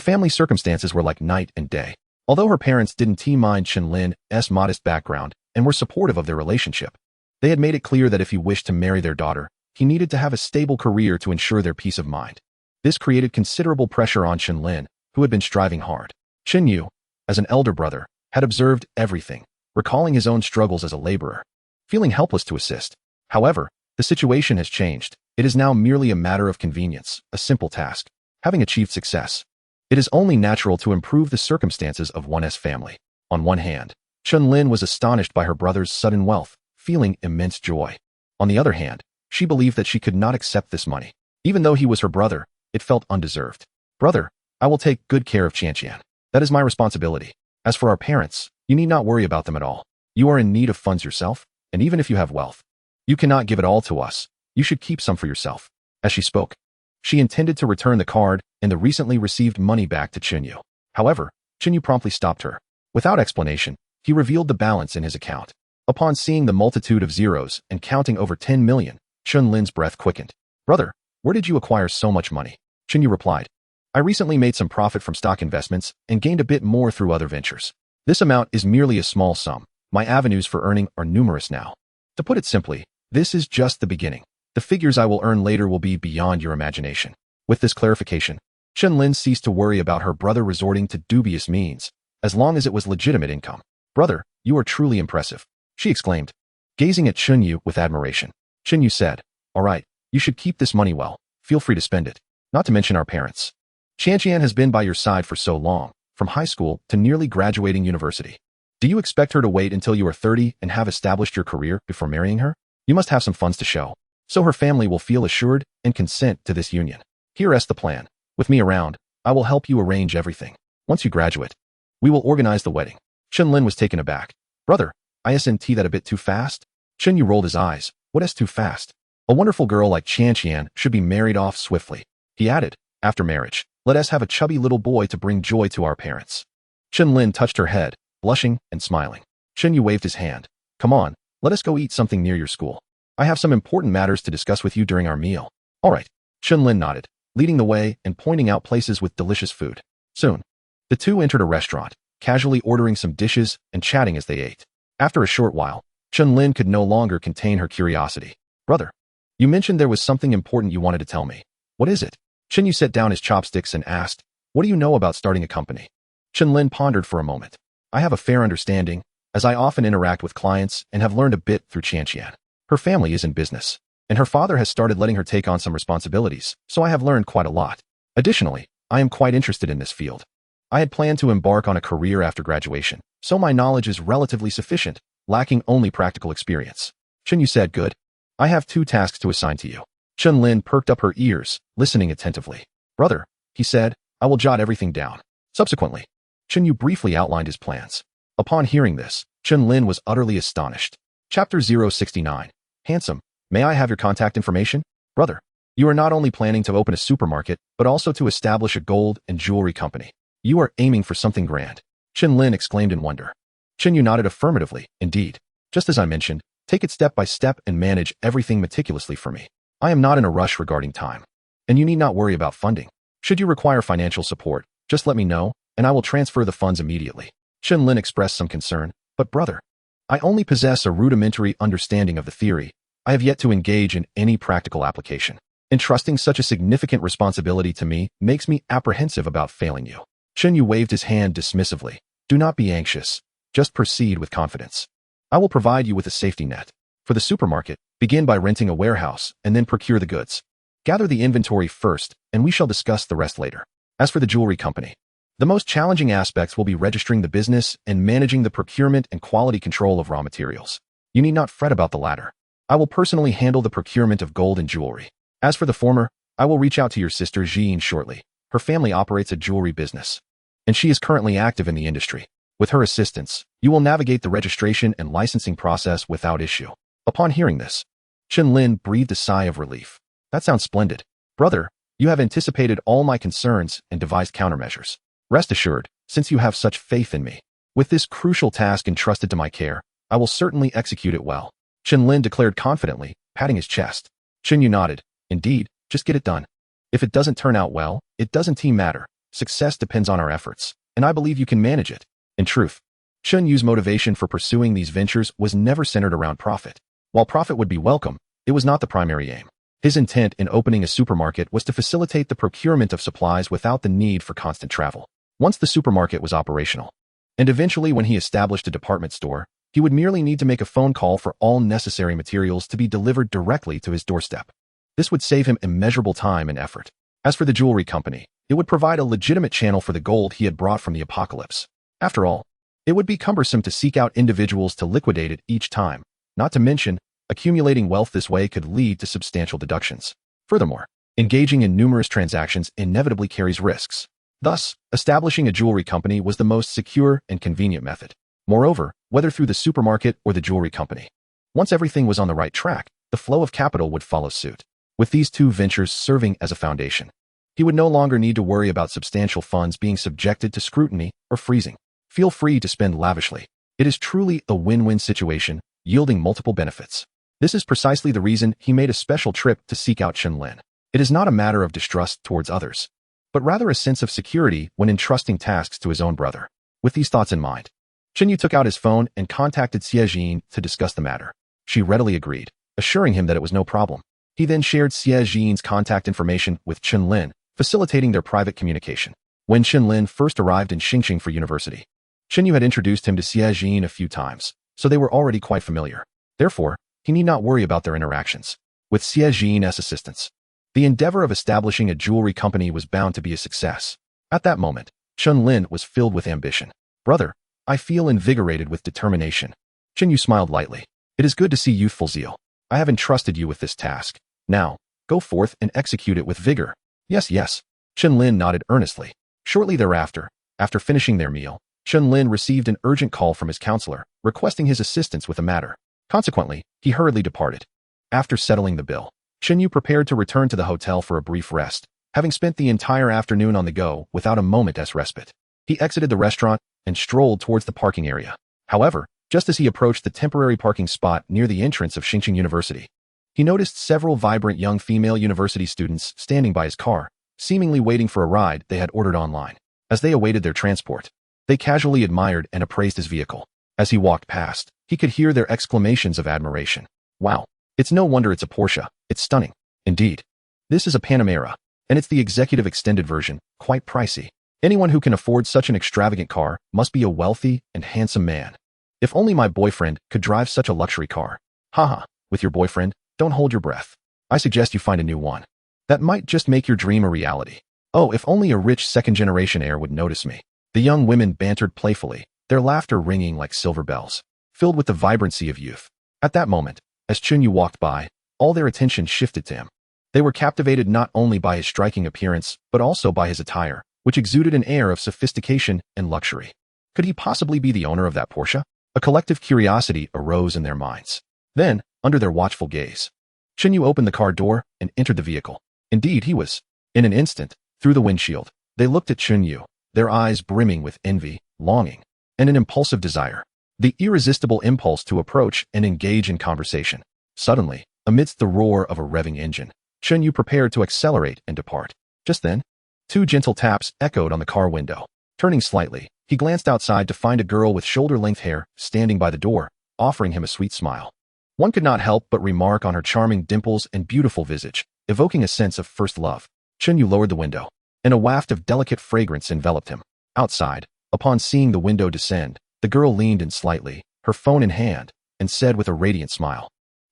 [SPEAKER 2] family circumstances were like night and day. Although her parents didn't mind Chen Lin's modest background and were supportive of their relationship, they had made it clear that if he wished to marry their daughter, he needed to have a stable career to ensure their peace of mind. This created considerable pressure on Chen Lin, who had been striving hard. Chen Yu, as an elder brother, had observed everything, recalling his own struggles as a laborer, feeling helpless to assist. However, the situation has changed. It is now merely a matter of convenience, a simple task. Having achieved success, it is only natural to improve the circumstances of one's family. On one hand, Chen Lin was astonished by her brother's sudden wealth, feeling immense joy. On the other hand, she believed that she could not accept this money. Even though he was her brother, it felt undeserved. "Brother, I will take good care of Qianqian. That is my responsibility. As for our parents, you need not worry about them at all. You are in need of funds yourself, and even if you have wealth, you cannot give it all to us. You should keep some for yourself." As she spoke, she intended to return the card and the recently received money back to Chen Yu. However, Chen Yu promptly stopped her. Without explanation, he revealed the balance in his account. Upon seeing the multitude of zeros and counting over 10 million, Chen Lin's breath quickened. "Brother, where did you acquire so much money?" Chen Yu replied, "I recently made some profit from stock investments and gained a bit more through other ventures. This amount is merely a small sum. My avenues for earning are numerous now. To put it simply, this is just the beginning. The figures I will earn later will be beyond your imagination." With this clarification, Chen Lin ceased to worry about her brother resorting to dubious means, as long as it was legitimate income. "Brother, you are truly impressive," she exclaimed, gazing at Chen Yu with admiration. Chen Yu said, "All right, you should keep this money well. Feel free to spend it. Not to mention our parents. Qianqian has been by your side for so long, from high school to nearly graduating university. Do you expect her to wait until you are 30 and have established your career before marrying her? You must have some funds to show, so her family will feel assured and consent to this union. Here's the plan. With me around, I will help you arrange everything. Once you graduate, we will organize the wedding." Chen Lin was taken aback. "Brother, isn't that a bit too fast?" Chen Yu rolled his eyes. "What is too fast? A wonderful girl like Qianqian should be married off swiftly." He added, "After marriage, let us have a chubby little boy to bring joy to our parents." Chen Lin touched her head, blushing and smiling. Chen Yu waved his hand. "Come on, let us go eat something near your school. I have some important matters to discuss with you during our meal." "All right." Chen Lin nodded, leading the way and pointing out places with delicious food. Soon, the two entered a restaurant, casually ordering some dishes and chatting as they ate. After a short while, Chen Lin could no longer contain her curiosity. "Brother, you mentioned there was something important you wanted to tell me. What is it?" Chen Yu set down his chopsticks and asked, "What do you know about starting a company?" Chen Lin pondered for a moment. "I have a fair understanding, as I often interact with clients and have learned a bit through Qianqian. Her family is in business, and her father has started letting her take on some responsibilities, so I have learned quite a lot. Additionally, I am quite interested in this field. I had planned to embark on a career after graduation, so my knowledge is relatively sufficient, lacking only practical experience." Chen Yu said, "Good. I have 2 tasks to assign to you." Chen Lin perked up her ears, listening attentively. "Brother," he said, "I will jot everything down." Subsequently, Chen Yu briefly outlined his plans. Upon hearing this, Chen Lin was utterly astonished. Chapter 069. Handsome, may I have your contact information? Brother, you are not only planning to open a supermarket, but also to establish a gold and jewelry company. You are aiming for something grand. Chen Lin exclaimed in wonder. Chen Yu nodded affirmatively. "Indeed. Just as I mentioned, take it step by step and manage everything meticulously for me. I am not in a rush regarding time, and you need not worry about funding. Should you require financial support, just let me know, and I will transfer the funds immediately." Chen Lin expressed some concern. "But brother, I only possess a rudimentary understanding of the theory. I have yet to engage in any practical application. Entrusting such a significant responsibility to me makes me apprehensive about failing you." Chen Yu waved his hand dismissively. Do not be anxious. Just proceed with confidence. I will provide you with a safety net. For the supermarket, begin by renting a warehouse and then procure the goods. Gather the inventory first, and we shall discuss the rest later. As for the jewelry company, the most challenging aspects will be registering the business and managing the procurement and quality control of raw materials. You need not fret about the latter. I will personally handle the procurement of gold and jewelry. As for the former, I will reach out to your sister Jean shortly. Her family operates a jewelry business, and she is currently active in the industry. With her assistance, you will navigate the registration and licensing process without issue. Upon hearing this, Chen Lin breathed a sigh of relief. That sounds splendid. Brother, you have anticipated all my concerns and devised countermeasures. Rest assured, since you have such faith in me, with this crucial task entrusted to my care, I will certainly execute it well. Chen Lin declared confidently, patting his chest. Chen Yu nodded. Indeed, just get it done. If it doesn't turn out well, it doesn't matter. Success depends on our efforts, and I believe you can manage it. In truth, Chen Yu's motivation for pursuing these ventures was never centered around profit. While profit would be welcome, it was not the primary aim. His intent in opening a supermarket was to facilitate the procurement of supplies without the need for constant travel. Once the supermarket was operational, and eventually when he established a department store, he would merely need to make a phone call for all necessary materials to be delivered directly to his doorstep. This would save him immeasurable time and effort. As for the jewelry company, it would provide a legitimate channel for the gold he had brought from the apocalypse. After all, it would be cumbersome to seek out individuals to liquidate it each time. Not to mention, accumulating wealth this way could lead to substantial deductions. Furthermore, engaging in numerous transactions inevitably carries risks. Thus, establishing a jewelry company was the most secure and convenient method. Moreover, whether through the supermarket or the jewelry company, once everything was on the right track, the flow of capital would follow suit. With these two ventures serving as a foundation, he would no longer need to worry about substantial funds being subjected to scrutiny or freezing. Feel free to spend lavishly. It is truly a win-win situation, yielding multiple benefits. This is precisely the reason he made a special trip to seek out Chen Lin. It is not a matter of distrust towards others, but rather a sense of security when entrusting tasks to his own brother. With these thoughts in mind, Chen Yu took out his phone and contacted Xie Jin to discuss the matter. She readily agreed, assuring him that it was no problem. He then shared Xie Jin's contact information with Chen Lin, facilitating their private communication. When Chen Lin first arrived in Xingqing for university, Chen Yu had introduced him to Xie Jin a few times, so they were already quite familiar. Therefore, he need not worry about their interactions. With Xie Jin's assistance, the endeavor of establishing a jewelry company was bound to be a success. At that moment, Chen Lin was filled with ambition. Brother, I feel invigorated with determination. Chen Yu smiled lightly. It is good to see youthful zeal. I have entrusted you with this task. Now, go forth and execute it with vigor. Yes, yes. Chen Lin nodded earnestly. Shortly thereafter, after finishing their meal, Chen Lin received an urgent call from his counselor, requesting his assistance with a matter. Consequently, he hurriedly departed. After settling the bill, Chen Yu prepared to return to the hotel for a brief rest, having spent the entire afternoon on the go without a moment's respite. He exited the restaurant and strolled towards the parking area. However, just as he approached the temporary parking spot near the entrance of Xingqing University, he noticed several vibrant young female university students standing by his car, seemingly waiting for a ride they had ordered online. As they awaited their transport, they casually admired and appraised his vehicle. As he walked past, he could hear their exclamations of admiration. Wow, it's no wonder it's a Porsche, it's stunning. Indeed, this is a Panamera, and it's the executive extended version, quite pricey. Anyone who can afford such an extravagant car must be a wealthy and handsome man. If only my boyfriend could drive such a luxury car. Haha, with your boyfriend, don't hold your breath. I suggest you find a new one. That might just make your dream a reality. Oh, if only a rich second-generation heir would notice me. The young women bantered playfully, their laughter ringing like silver bells, filled with the vibrancy of youth. At that moment, as Chen Yu walked by, all their attention shifted to him. They were captivated not only by his striking appearance, but also by his attire, which exuded an air of sophistication and luxury. Could he possibly be the owner of that Porsche? A collective curiosity arose in their minds. Then, under their watchful gaze, Chen Yu opened the car door and entered the vehicle. Indeed, he was. In an instant, through the windshield, they looked at Chen Yu, their eyes brimming with envy, longing, and an impulsive desire. The irresistible impulse to approach and engage in conversation. Suddenly, amidst the roar of a revving engine, Chen Yu prepared to accelerate and depart. Just then, two gentle taps echoed on the car window. Turning slightly, he glanced outside to find a girl with shoulder-length hair standing by the door, offering him a sweet smile. One could not help but remark on her charming dimples and beautiful visage, evoking a sense of first love. Chen Yu lowered the window, and a waft of delicate fragrance enveloped him. Outside, Upon seeing the window descend, the girl leaned in slightly, her phone in hand, and said with a radiant smile,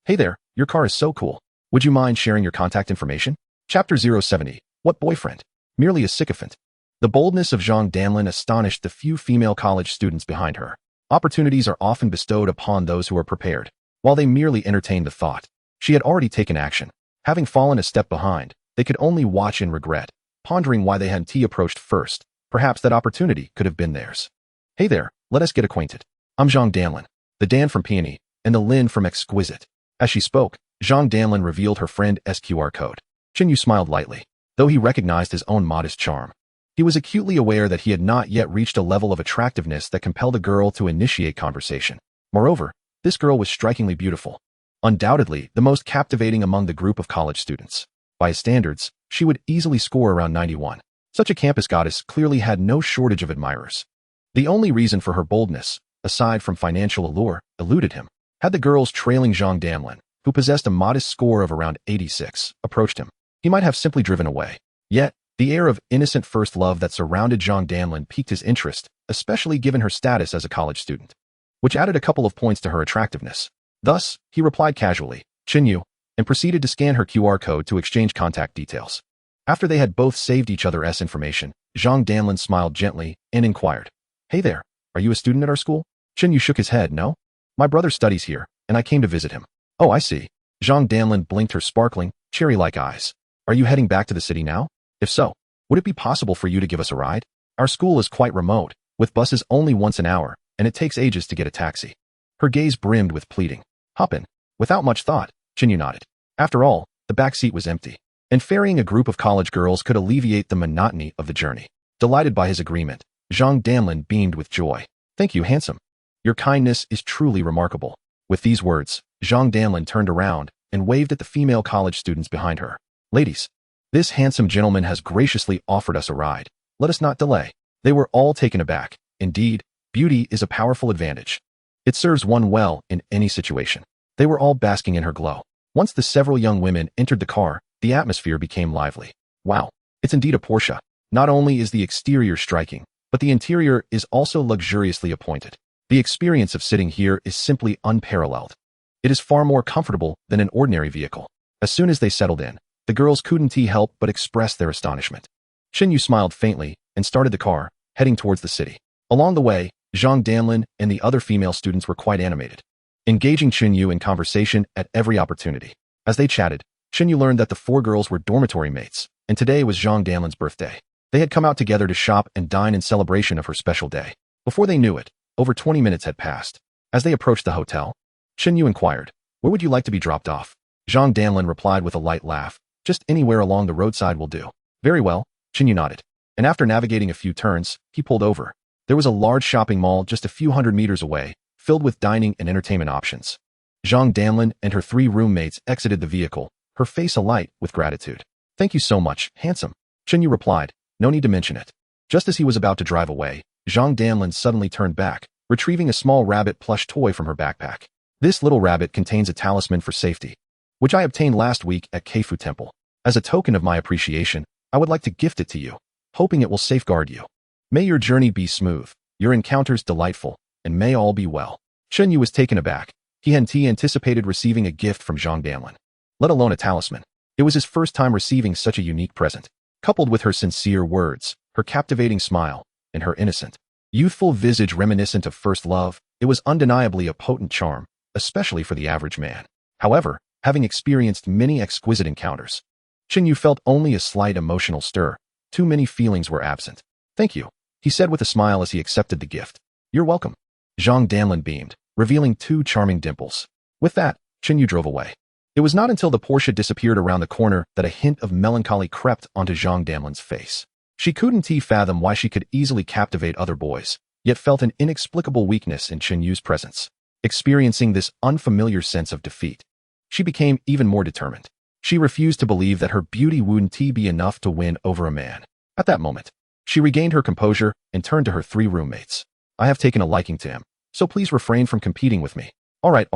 [SPEAKER 2] "Hey there, your car is so cool. Would you mind sharing your contact information?" Chapter 070. What boyfriend? Merely a sycophant. The boldness of Zhang Danlin astonished the few female college students behind her. Opportunities are often bestowed upon those who are prepared. While they merely entertained the thought, she had already taken action. Having fallen a step behind, they could only watch in regret, pondering why they hadn't approached first. Perhaps that opportunity could have been theirs. "Hey there, let us get acquainted. I'm Zhang Danlin, the Dan from Peony, and the Lin from Exquisite." As she spoke, Zhang Danlin revealed her friend's QR code. Chinyu smiled lightly, though he recognized his own modest charm. He was acutely aware that he had not yet reached a level of attractiveness that compelled a girl to initiate conversation. Moreover, this girl was strikingly beautiful. Undoubtedly, the most captivating among the group of college students. By his standards, she would easily score around 91. Such a campus goddess clearly had no shortage of admirers. The only reason for her boldness, aside from financial allure, eluded him. Had the girls trailing Zhang Danlin, who possessed a modest score of around 86, approached him, he might have simply driven away. Yet, the air of innocent first love that surrounded Zhang Danlin piqued his interest, especially given her status as a college student, which added a couple of points to her attractiveness. Thus, he replied casually, "Chinyu," and proceeded to scan her QR code to exchange contact details. After they had both saved each other's information, Zhang Danlin smiled gently and inquired, "Hey there, are you a student at our school?" Chinyu shook his head. "No. My brother studies here, and I came to visit him." "Oh, I see." Zhang Danlin blinked her sparkling, cherry-like eyes. "Are you heading back to the city now? If so, would it be possible for you to give us a ride? Our school is quite remote, with buses only once an hour, and it takes ages to get a taxi." Her gaze brimmed with pleading. "Hop in." Without much thought, Chinyu nodded. After all, the back seat was empty, and ferrying a group of college girls could alleviate the monotony of the journey. Delighted by his agreement, Zhang Danlin beamed with joy. "Thank you, handsome. Your kindness is truly remarkable." With these words, Zhang Danlin turned around and waved at the female college students behind her. "Ladies, this handsome gentleman has graciously offered us a ride. Let us not delay." They were all taken aback. Indeed, beauty is a powerful advantage. It serves one well in any situation. They were all basking in her glow. Once the several young women entered the car, the atmosphere became lively. "Wow, it's indeed a Porsche. Not only is the exterior striking, but the interior is also luxuriously appointed. The experience of sitting here is simply unparalleled. It is far more comfortable than an ordinary vehicle." As soon as they settled in, the girls couldn't help but express their astonishment. Chinyu smiled faintly and started the car, heading towards the city. Along the way, Zhang Danlin and the other female students were quite animated, engaging Chinyu in conversation at every opportunity. As they chatted, Chinyu learned that the four girls were dormitory mates, and today was Zhang Danlin's birthday. They had come out together to shop and dine in celebration of her special day. Before they knew it, over 20 minutes had passed. As they approached the hotel, Chinyu inquired, "Where would you like to be dropped off?" Zhang Danlin replied with a light laugh, "Just anywhere along the roadside will do." "Very well," Chinyu nodded, and after navigating a few turns, he pulled over. There was a large shopping mall just a few hundred meters away, filled with dining and entertainment options. Zhang Danlin and her three roommates exited the vehicle, her face alight with gratitude. "Thank you so much, handsome," Chinyu replied, "No need to mention it." Just as he was about to drive away, Zhang Danlin suddenly turned back, retrieving a small rabbit plush toy from her backpack. "This little rabbit contains a talisman for safety, which I obtained last week at Keifu Temple. As a token of my appreciation, I would like to gift it to you, hoping it will safeguard you. May your journey be smooth, your encounters delightful, and may all be well." Chinyu was taken aback. He hadn't anticipated receiving a gift from Zhang Danlin, let alone a talisman. It was his first time receiving such a unique present. Coupled with her sincere words, her captivating smile, and her innocent, youthful visage reminiscent of first love, it was undeniably a potent charm, especially for the average man. However, having experienced many exquisite encounters, Chinyu felt only a slight emotional stir. Too many feelings were absent. "Thank you," he said with a smile as he accepted the gift. "You're welcome." Zhang Danlin beamed, revealing two charming dimples. With that, Chinyu drove away. It was not until the Porsche disappeared around the corner that a hint of melancholy crept onto Zhang Danlin's face. She couldn't fathom why she could easily captivate other boys, yet felt an inexplicable weakness in Chinyu's presence. Experiencing this unfamiliar sense of defeat, she became even more determined. She refused to believe that her beauty wouldn't be enough to win over a man. At that moment, she regained her composure and turned to her three roommates. "I have taken a liking to him, so please refrain from competing with me." All right.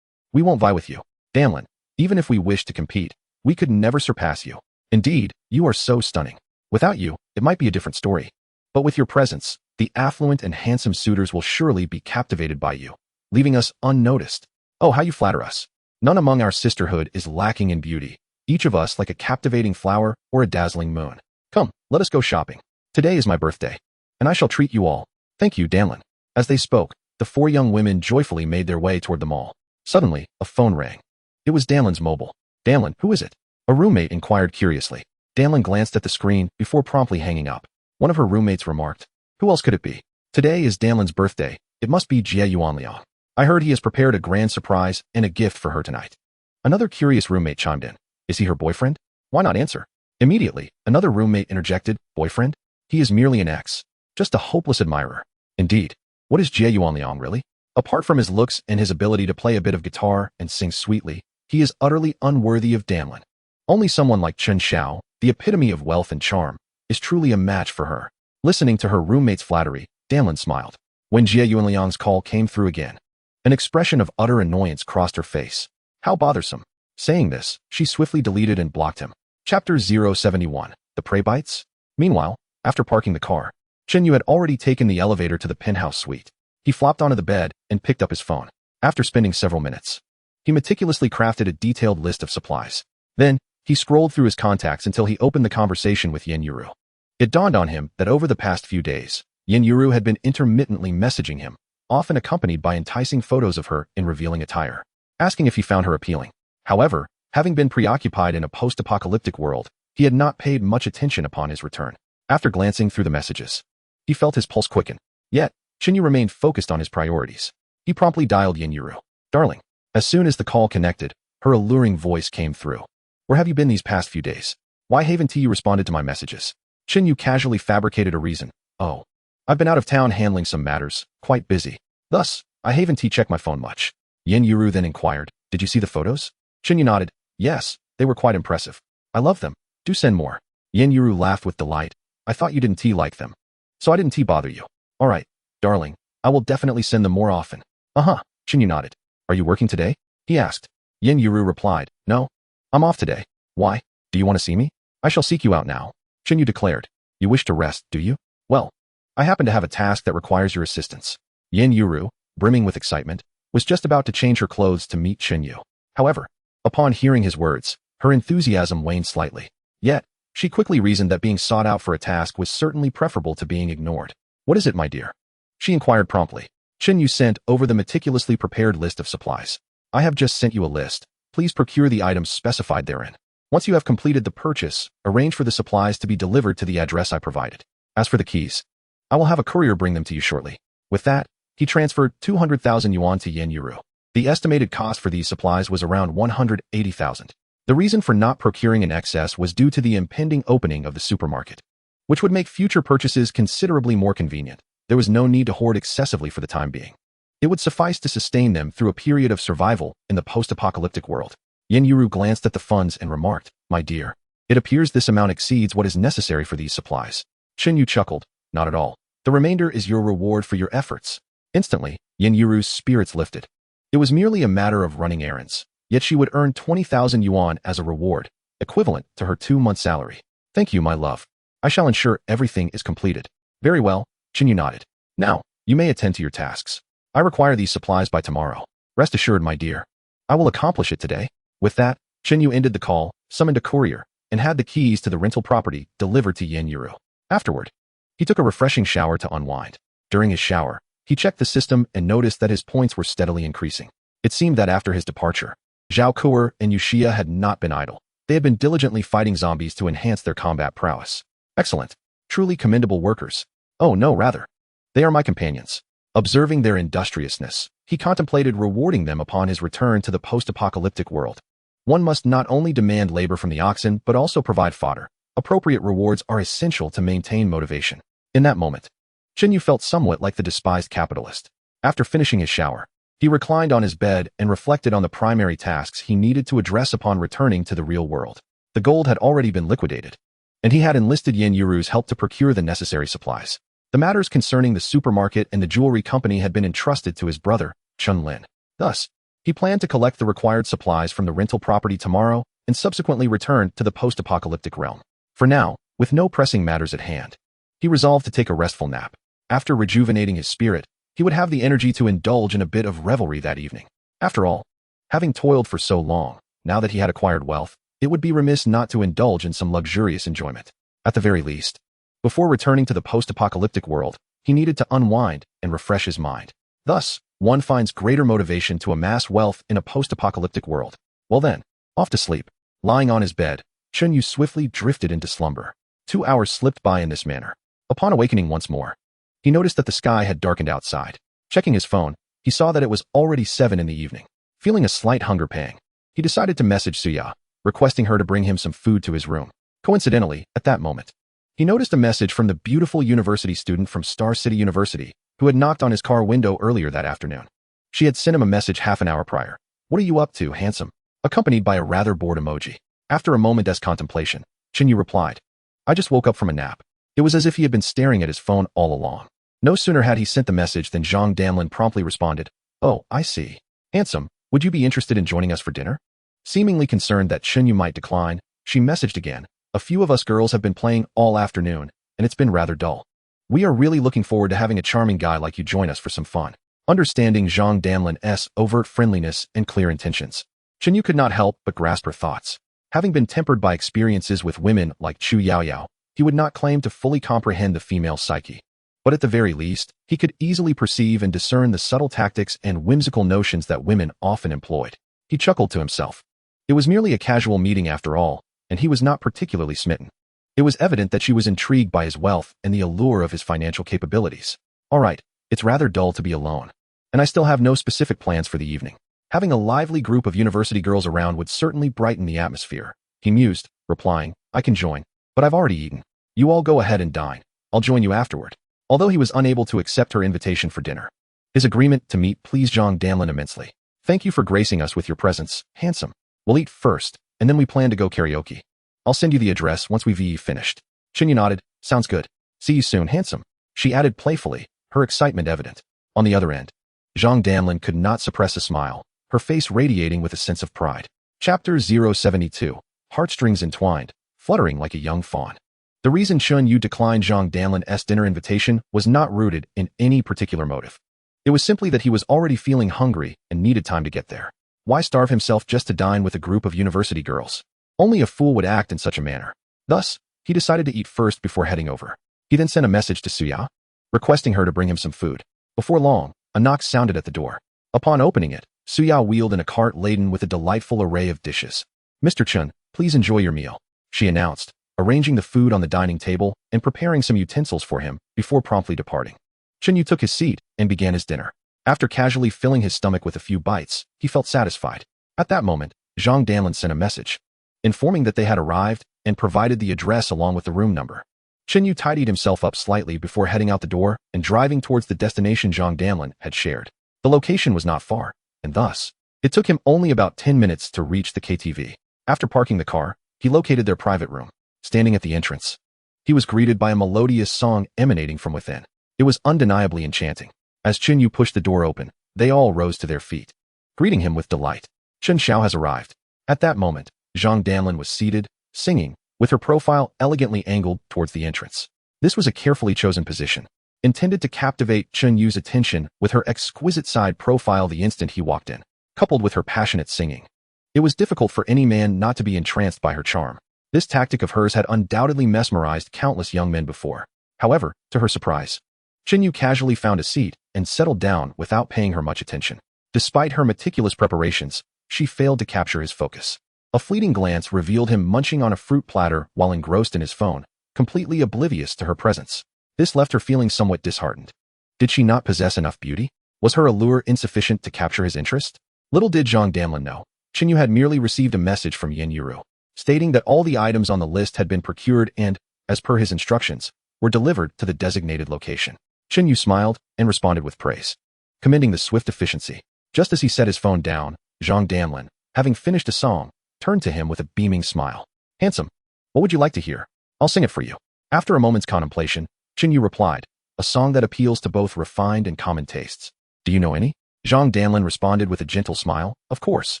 [SPEAKER 2] We won't vie with you, Danlin. Even if we wished to compete, we could never surpass you. Indeed, you are so stunning. Without you, it might be a different story. But with your presence, The affluent and handsome suitors will surely be captivated by you, leaving us unnoticed. Oh, how you flatter us. None among our sisterhood is lacking in beauty, each of us like a captivating flower or a dazzling moon. Come, let us go shopping. Today is my birthday, and I shall treat you all. Thank you, Danlin. As they spoke, the four young women joyfully made their way toward the mall. Suddenly, a phone rang. It was Danlin's mobile. Danlin, who is it? A roommate inquired curiously. Danlin glanced at the screen before promptly hanging up. One of her roommates remarked, "Who else could it be? Today is Danlin's birthday. It must be Jie Yuanliang. I heard he has prepared a grand surprise and a gift for her tonight." Another curious roommate chimed in. "Is he her boyfriend? Why not answer?" Immediately, another roommate interjected, "Boyfriend? He is merely an ex. Just a hopeless admirer." Indeed. What is Jie Yuanliang really? Apart from his looks and his ability to play a bit of guitar and sing sweetly, he is utterly unworthy of Danlin. Only someone like Chen Xiao, the epitome of wealth and charm, is truly a match for her. Listening to her roommate's flattery, Danlin smiled. When Jie Yuanliang's call came through again, an expression of utter annoyance crossed her face. How bothersome. Saying this, she swiftly deleted and blocked him. Chapter 071. The Prey Bites? Meanwhile, after parking the car, Chen Yu had already taken the elevator to the penthouse suite. He flopped onto the bed and picked up his phone. After spending several minutes, he meticulously crafted a detailed list of supplies. Then, he scrolled through his contacts until he opened the conversation with Yin Yuru. It dawned on him that over the past few days, Yin Yuru had been intermittently messaging him, often accompanied by enticing photos of her in revealing attire, asking if he found her appealing. However, having been preoccupied in a post-apocalyptic world, he had not paid much attention upon his return. After glancing through the messages, he felt his pulse quicken. Yet, Chen Yu remained focused on his priorities. He promptly dialed Yin Yuru. "Darling." As soon as the call connected, her alluring voice came through. "Where have you been these past few days? Why haven't you responded to my messages?" Chen Yu casually fabricated a reason. "Oh, I've been out of town handling some matters, quite busy. Thus, I haven't checked my phone much." Yin Yuru then inquired, "Did you see the photos?" Chen Yu nodded. "Yes, they were quite impressive. I love them. Do send more." Yin Yuru laughed with delight. "I thought you didn't like them, so I didn't bother you." "All right, darling, I will definitely send them more often." "Uh-huh," Chen Yu nodded. "Are you working today?" he asked. Yin Yuru replied, "No, I'm off today." "Why? Do you want to see me?" "I shall seek you out now," Chen Yu declared. "You wish to rest, do you?" "Well, I happen to have a task that requires your assistance." Yin Yuru, brimming with excitement, was just about to change her clothes to meet Chen Yu. However, upon hearing his words, her enthusiasm waned slightly. Yet, she quickly reasoned that being sought out for a task was certainly preferable to being ignored. "What is it, my dear?" she inquired promptly. Chen Yu sent over the meticulously prepared list of supplies. "I have just sent you a list. Please procure the items specified therein. Once you have completed the purchase, arrange for the supplies to be delivered to the address I provided. As for the keys, I will have a courier bring them to you shortly." With that, he transferred 200,000 yuan to Yin Yuru. The estimated cost for these supplies was around 180,000. The reason for not procuring in excess was due to the impending opening of the supermarket, which would make future purchases considerably more convenient. There was no need to hoard excessively for the time being. It would suffice to sustain them through a period of survival in the post-apocalyptic world. Yin Yuru glanced at the funds and remarked, "My dear, it appears this amount exceeds what is necessary for these supplies." Chen Yu chuckled, "Not at all. The remainder is your reward for your efforts." Instantly, Yin Yuru's spirits lifted. It was merely a matter of running errands, yet she would earn 20,000 yuan as a reward, equivalent to her 2-month salary. "Thank you, my love. I shall ensure everything is completed." "Very well," Chen Yu nodded. "Now, you may attend to your tasks. I require these supplies by tomorrow. Rest assured, my dear, I will accomplish it today." With that, Chen Yu ended the call, summoned a courier, and had the keys to the rental property delivered to Yin Yuru. Afterward, he took a refreshing shower to unwind. During his shower, he checked the system and noticed that his points were steadily increasing. It seemed that after his departure, Zhao Kuer and Yuxia had not been idle. They had been diligently fighting zombies to enhance their combat prowess. Excellent. Truly commendable workers. Oh no, rather. They are my companions. Observing their industriousness, he contemplated rewarding them upon his return to the post-apocalyptic world. One must not only demand labor from the oxen, but also provide fodder. Appropriate rewards are essential to maintain motivation. In that moment, Chen Yu felt somewhat like the despised capitalist. After finishing his shower, he reclined on his bed and reflected on the primary tasks he needed to address upon returning to the real world. The gold had already been liquidated, and he had enlisted Yin Yuru's help to procure the necessary supplies. The matters concerning the supermarket and the jewelry company had been entrusted to his brother, Chun Lin. Thus, he planned to collect the required supplies from the rental property tomorrow and subsequently return to the post-apocalyptic realm. For now, with no pressing matters at hand, he resolved to take a restful nap. After rejuvenating his spirit, he would have the energy to indulge in a bit of revelry that evening. After all, having toiled for so long, now that he had acquired wealth, it would be remiss not to indulge in some luxurious enjoyment. At the very least, before returning to the post-apocalyptic world, he needed to unwind and refresh his mind. Thus, one finds greater motivation to amass wealth in a post-apocalyptic world. Well then, off to sleep. Lying on his bed, Chunyu swiftly drifted into slumber. 2 hours slipped by in this manner. Upon awakening once more, he noticed that the sky had darkened outside. Checking his phone, he saw that it was already 7 in the evening. Feeling a slight hunger pang, he decided to message Suya, requesting her to bring him some food to his room. Coincidentally, at that moment, he noticed a message from the beautiful university student from Star City University, who had knocked on his car window earlier that afternoon. She had sent him a message half an hour prior. "What are you up to, handsome?" accompanied by a rather bored emoji. After a moment's contemplation, Chinyu replied, "I just woke up from a nap." It was as if he had been staring at his phone all along. No sooner had he sent the message than Zhang Damlin promptly responded, "Oh, I see. Handsome, would you be interested in joining us for dinner?" Seemingly concerned that Chinyu might decline, she messaged again, "A few of us girls have been playing all afternoon, and it's been rather dull. We are really looking forward to having a charming guy like you join us for some fun." Understanding Zhang Damlin's overt friendliness and clear intentions, Chinyu could not help but grasp her thoughts. Having been tempered by experiences with women like Chu Yaoyao, he would not claim to fully comprehend the female psyche. But at the very least, he could easily perceive and discern the subtle tactics and whimsical notions that women often employed. He chuckled to himself. It was merely a casual meeting after all, and he was not particularly smitten. It was evident that she was intrigued by his wealth and the allure of his financial capabilities. All right, it's rather dull to be alone, and I still have no specific plans for the evening. Having a lively group of university girls around would certainly brighten the atmosphere, he mused, replying, "I can join, but I've already eaten. You all go ahead and dine. I'll join you afterward." Although he was unable to accept her invitation for dinner, his agreement to meet pleased Zhang Damlin immensely. "Thank you for gracing us with your presence, handsome. We'll eat first, and then we plan to go karaoke. I'll send you the address once we've finished." Chinyu nodded. "Sounds good. See you soon, handsome," she added playfully, her excitement evident. On the other end, Zhang Damlin could not suppress a smile, her face radiating with a sense of pride. Chapter 072, Heartstrings Entwined, Fluttering Like a Young Fawn. The reason Chunyu declined Zhang Damlin's dinner invitation was not rooted in any particular motive. It was simply that he was already feeling hungry and needed time to get there. Why starve himself just to dine with a group of university girls? Only a fool would act in such a manner. Thus, he decided to eat first before heading over. He then sent a message to Suya, requesting her to bring him some food. Before long, a knock sounded at the door. Upon opening it, Suya wheeled in a cart laden with a delightful array of dishes. "Mr. Chun, please enjoy your meal," she announced, arranging the food on the dining table and preparing some utensils for him before promptly departing. Chunyu took his seat and began his dinner. After casually filling his stomach with a few bites, he felt satisfied. At that moment, Zhang Damlin sent a message, informing that they had arrived and provided the address along with the room number. Chunyu tidied himself up slightly before heading out the door and driving towards the destination Zhang Damlin had shared. The location was not far, and thus, it took him only about 10 minutes to reach the KTV. After parking the car, he located their private room. Standing at the entrance, he was greeted by a melodious song emanating from within. It was undeniably enchanting. As Chunyu pushed the door open, they all rose to their feet, greeting him with delight. "Chen Xiao has arrived." At that moment, Zhang Damlin was seated, singing, with her profile elegantly angled towards the entrance. This was a carefully chosen position, intended to captivate Chunyu's attention with her exquisite side profile the instant he walked in, coupled with her passionate singing. It was difficult for any man not to be entranced by her charm. This tactic of hers had undoubtedly mesmerized countless young men before. However, to her surprise, Chinyu casually found a seat and settled down without paying her much attention. Despite her meticulous preparations, she failed to capture his focus. A fleeting glance revealed him munching on a fruit platter while engrossed in his phone, completely oblivious to her presence. This left her feeling somewhat disheartened. Did she not possess enough beauty? Was her allure insufficient to capture his interest? Little did Zhang Damlin know, Chinyu had merely received a message from Yin Yuru, stating that all the items on the list had been procured and, as per his instructions, were delivered to the designated location. Chinyu smiled and responded with praise, commending the swift efficiency. Just as he set his phone down, Zhang Damlin, having finished a song, turned to him with a beaming smile. "Handsome, what would you like to hear? I'll sing it for you." After a moment's contemplation, Chinyu replied, "A song that appeals to both refined and common tastes. Do you know any?" Zhang Damlin responded with a gentle smile, "Of course."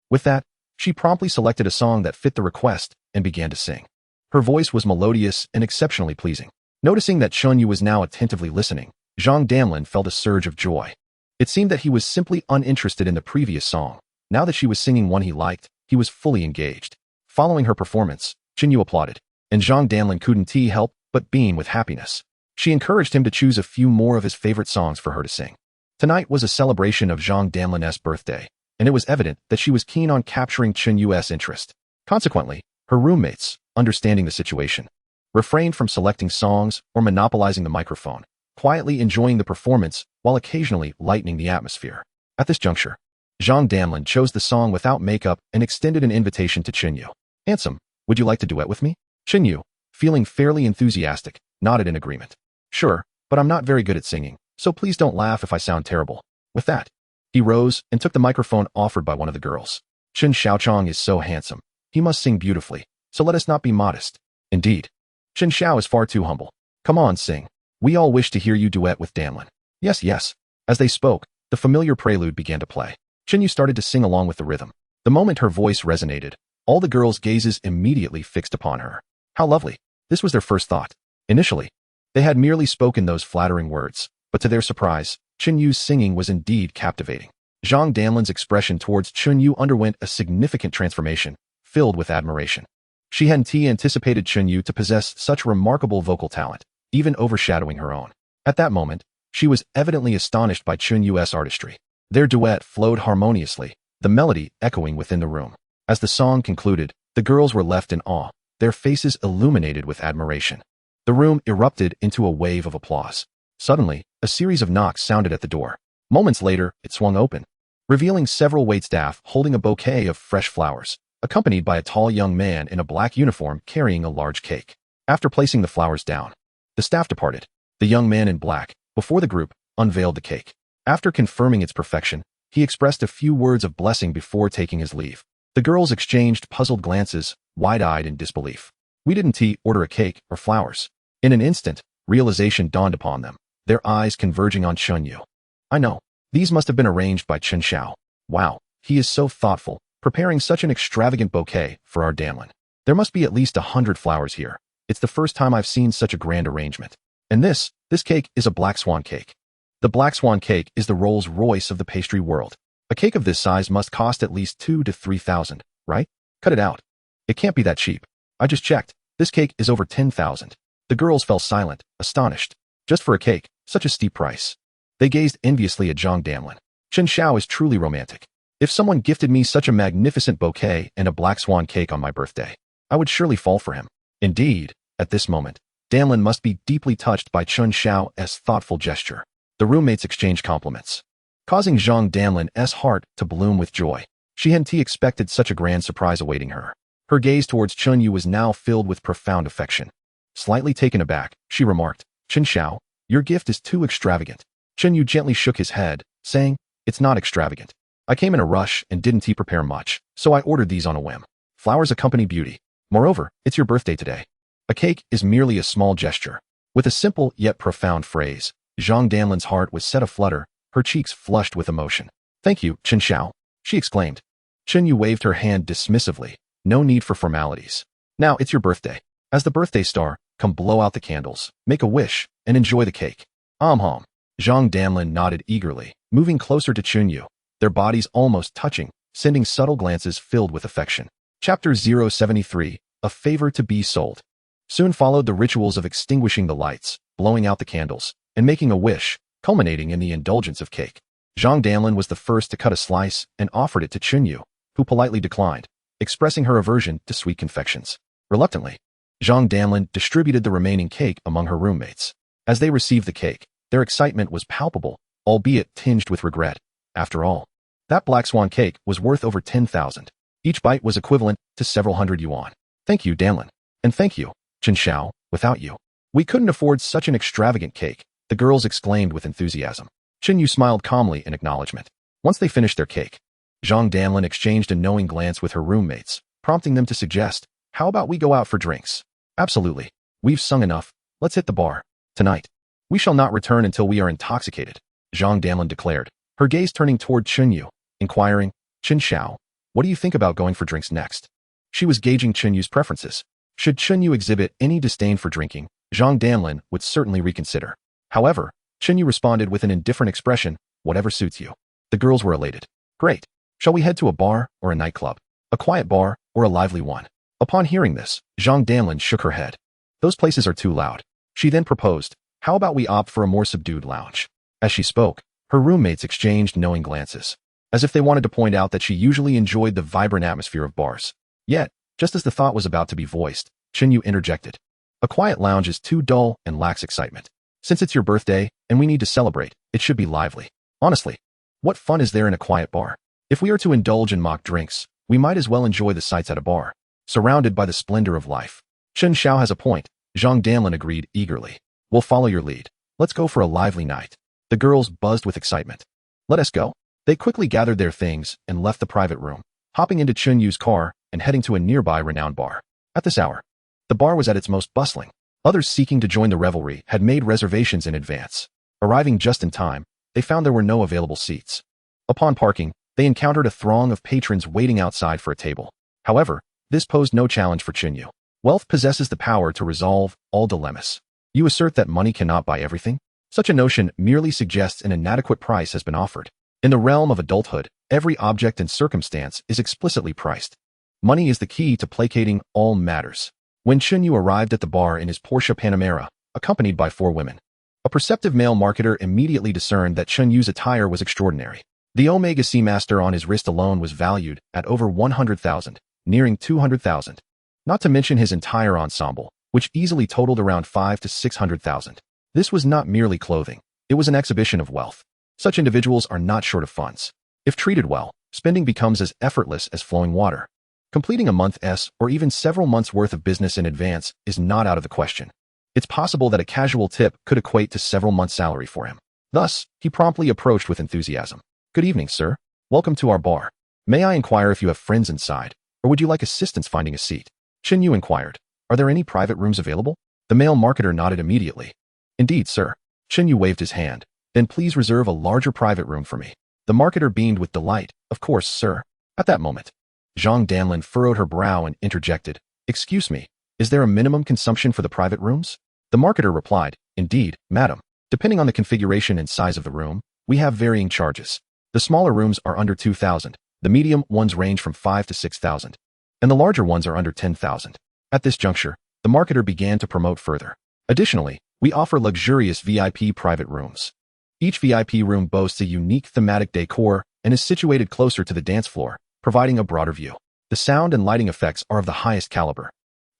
[SPEAKER 2] With that, she promptly selected a song that fit the request and began to sing. Her voice was melodious and exceptionally pleasing. Noticing that Chunyu was now attentively listening, Zhang Damlin felt a surge of joy. It seemed that he was simply uninterested in the previous song. Now that she was singing one he liked, he was fully engaged. Following her performance, Chinyu applauded, and Zhang Damlin couldn't help but beam with happiness. She encouraged him to choose a few more of his favorite songs for her to sing. Tonight was a celebration of Zhang Damlin's birthday, and it was evident that she was keen on capturing Chinyu's interest. Consequently, her roommates, understanding the situation, refrained from selecting songs or monopolizing the microphone, quietly enjoying the performance while occasionally lightening the atmosphere. At this juncture, Zhang Damlin chose the song without makeup and extended an invitation to Chinyu. "Handsome, would you like to duet with me?" Chinyu, feeling fairly enthusiastic, nodded in agreement. "Sure, but I'm not very good at singing, so please don't laugh if I sound terrible." With that, he rose and took the microphone offered by one of the girls. "Chen Xiaochong is so handsome. He must sing beautifully, so let us not be modest." "Indeed. Chen Xiao is far too humble. Come on, sing. We all wish to hear you duet with Damlin." "Yes, yes." As they spoke, the familiar prelude began to play. Chinyu started to sing along with the rhythm. The moment her voice resonated, all the girls' gazes immediately fixed upon her. How lovely. This was their first thought. Initially, they had merely spoken those flattering words, but to their surprise, Chinyu's singing was indeed captivating. Zhang Damlin's expression towards Chinyu underwent a significant transformation, filled with admiration. She hadn't anticipated Chinyu to possess such remarkable vocal talent, even overshadowing her own. At that moment, she was evidently astonished by Chinyu's artistry. Their duet flowed harmoniously, the melody echoing within the room. As the song concluded, the girls were left in awe, their faces illuminated with admiration. The room erupted into a wave of applause. Suddenly, a series of knocks sounded at the door. Moments later, it swung open, revealing several waitstaff holding a bouquet of fresh flowers, accompanied by a tall young man in a black uniform carrying a large cake. After placing the flowers down, the staff departed. The young man in black, before the group, unveiled the cake. After confirming its perfection, he expressed a few words of blessing before taking his leave. The girls exchanged puzzled glances, wide-eyed in disbelief. "We didn't order a cake or flowers." In an instant, realization dawned upon them, their eyes converging on Chinyu. "I know. These must have been arranged by Chen Xiao. Wow, he is so thoughtful, preparing such an extravagant bouquet for our Damlin. There must be at least 100 flowers here. It's the first time I've seen such a grand arrangement. And this cake is a black swan cake. The black swan cake is the Rolls Royce of the pastry world. A cake of this size must cost at least 2,000 to 3,000, right? Cut it out. It can't be that cheap. I just checked. This cake is over 10,000. The girls fell silent, astonished. Just for a cake, such a steep price. They gazed enviously at Zhang Damlin. Chen Xiao is truly romantic. If someone gifted me such a magnificent bouquet and a black swan cake on my birthday, I would surely fall for him. Indeed, at this moment, Damlin must be deeply touched by Chen Xiao's thoughtful gesture. The roommates exchanged compliments, causing Zhang Damlin's heart to bloom with joy. She hadn't expected such a grand surprise awaiting her. Her gaze towards Chinyu was now filled with profound affection. Slightly taken aback, she remarked, "Chen Xiao, your gift is too extravagant." Chinyu gently shook his head, saying, "It's not extravagant. I came in a rush and didn't prepare much, so I ordered these on a whim. Flowers accompany beauty. Moreover, it's your birthday today. A cake is merely a small gesture." With a simple yet profound phrase, Zhang Damlin's heart was set aflutter, her cheeks flushed with emotion. "Thank you, Chen Xiao," she exclaimed. Chinyu waved her hand dismissively. No need for formalities. "Now it's your birthday. As the birthday star, come blow out the candles, make a wish, and enjoy the cake." Hom. Zhang Damlin nodded eagerly, moving closer to Chinyu, their bodies almost touching, sending subtle glances filled with affection. Chapter 073, A Favor to be Sold. Soon followed the rituals of extinguishing the lights, blowing out the candles, and making a wish, culminating in the indulgence of cake. Zhang Damlin was the first to cut a slice and offered it to Chinyu, who politely declined, expressing her aversion to sweet confections. Reluctantly, Zhang Damlin distributed the remaining cake among her roommates. As they received the cake, their excitement was palpable, albeit tinged with regret. After all, that black swan cake was worth over 10,000. Each bite was equivalent to several hundred yuan. "Thank you, Damlin. And thank you, Chen Xiao. Without you, we couldn't afford such an extravagant cake," the girls exclaimed with enthusiasm. Chinyu smiled calmly in acknowledgement. Once they finished their cake, Zhang Damlin exchanged a knowing glance with her roommates, prompting them to suggest, "How about we go out for drinks?" "Absolutely. We've sung enough. Let's hit the bar. Tonight, we shall not return until we are intoxicated," Zhang Damlin declared, her gaze turning toward Chinyu, inquiring, "Chen Xiao, what do you think about going for drinks next?" She was gauging Chinyu's preferences. Should Chinyu exhibit any disdain for drinking, Zhang Damlin would certainly reconsider. However, Yu responded with an indifferent expression, whatever suits you. The girls were elated. Great. Shall we head to a bar or a nightclub? A quiet bar or a lively one? Upon hearing this, Zhang Danlin shook her head. Those places are too loud. She then proposed, how about we opt for a more subdued lounge? As she spoke, her roommates exchanged knowing glances, as if they wanted to point out that she usually enjoyed the vibrant atmosphere of bars. Yet, just as the thought was about to be voiced, Yu interjected. A quiet lounge is too dull and lacks excitement. Since it's your birthday and we need to celebrate, it should be lively. Honestly, what fun is there in a quiet bar? If we are to indulge in mock drinks, we might as well enjoy the sights at a bar, surrounded by the splendor of life. Chen Xiao has a point, Zhang Danlin agreed eagerly. We'll follow your lead. Let's go for a lively night. The girls buzzed with excitement. Let us go. They quickly gathered their things and left the private room, hopping into Chen Yu's car and heading to a nearby renowned bar. At this hour, the bar was at its most bustling. Others seeking to join the revelry had made reservations in advance. Arriving just in time, they found there were no available seats. Upon parking, they encountered a throng of patrons waiting outside for a table. However, this posed no challenge for Chen Yu. Wealth possesses the power to resolve all dilemmas. You assert that money cannot buy everything? Such a notion merely suggests an inadequate price has been offered. In the realm of adulthood, every object and circumstance is explicitly priced. Money is the key to placating all matters. When Chen Yu arrived at the bar in his Porsche Panamera, accompanied by 4 women, a perceptive male marketer immediately discerned that Chen Yu's attire was extraordinary. The Omega Seamaster on his wrist alone was valued at over 100,000, nearing 200,000. Not to mention his entire ensemble, which easily totaled around 5 to 600,000. This was not merely clothing. It was an exhibition of wealth. Such individuals are not short of funds. If treated well, spending becomes as effortless as flowing water. Completing a month's or even several months' worth of business in advance is not out of the question. It's possible that a casual tip could equate to several months' salary for him. Thus, he promptly approached with enthusiasm. Good evening, sir. Welcome to our bar. May I inquire if you have friends inside, or would you like assistance finding a seat? Chen Yu inquired. Are there any private rooms available? The male marketer nodded immediately. Indeed, sir. Chen Yu waved his hand. Then please reserve a larger private room for me. The marketer beamed with delight. Of course, sir. At that moment, Zhang Danlin furrowed her brow and interjected. Excuse me, is there a minimum consumption for the private rooms? The marketer replied, Indeed, madam. Depending on the configuration and size of the room, we have varying charges. The smaller rooms are under 2,000, the medium ones range from 5 to 6,000, and the larger ones are under 10,000. At this juncture, the marketer began to promote further. Additionally, we offer luxurious VIP private rooms. Each VIP room boasts a unique thematic decor and is situated closer to the dance floor, providing a broader view. The sound and lighting effects are of the highest caliber.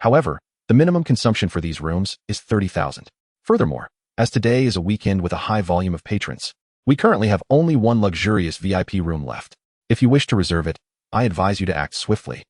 [SPEAKER 2] However, the minimum consumption for these rooms is 30,000. Furthermore, as today is a weekend with a high volume of patrons, we currently have only one luxurious VIP room left. If you wish to reserve it, I advise you to act swiftly,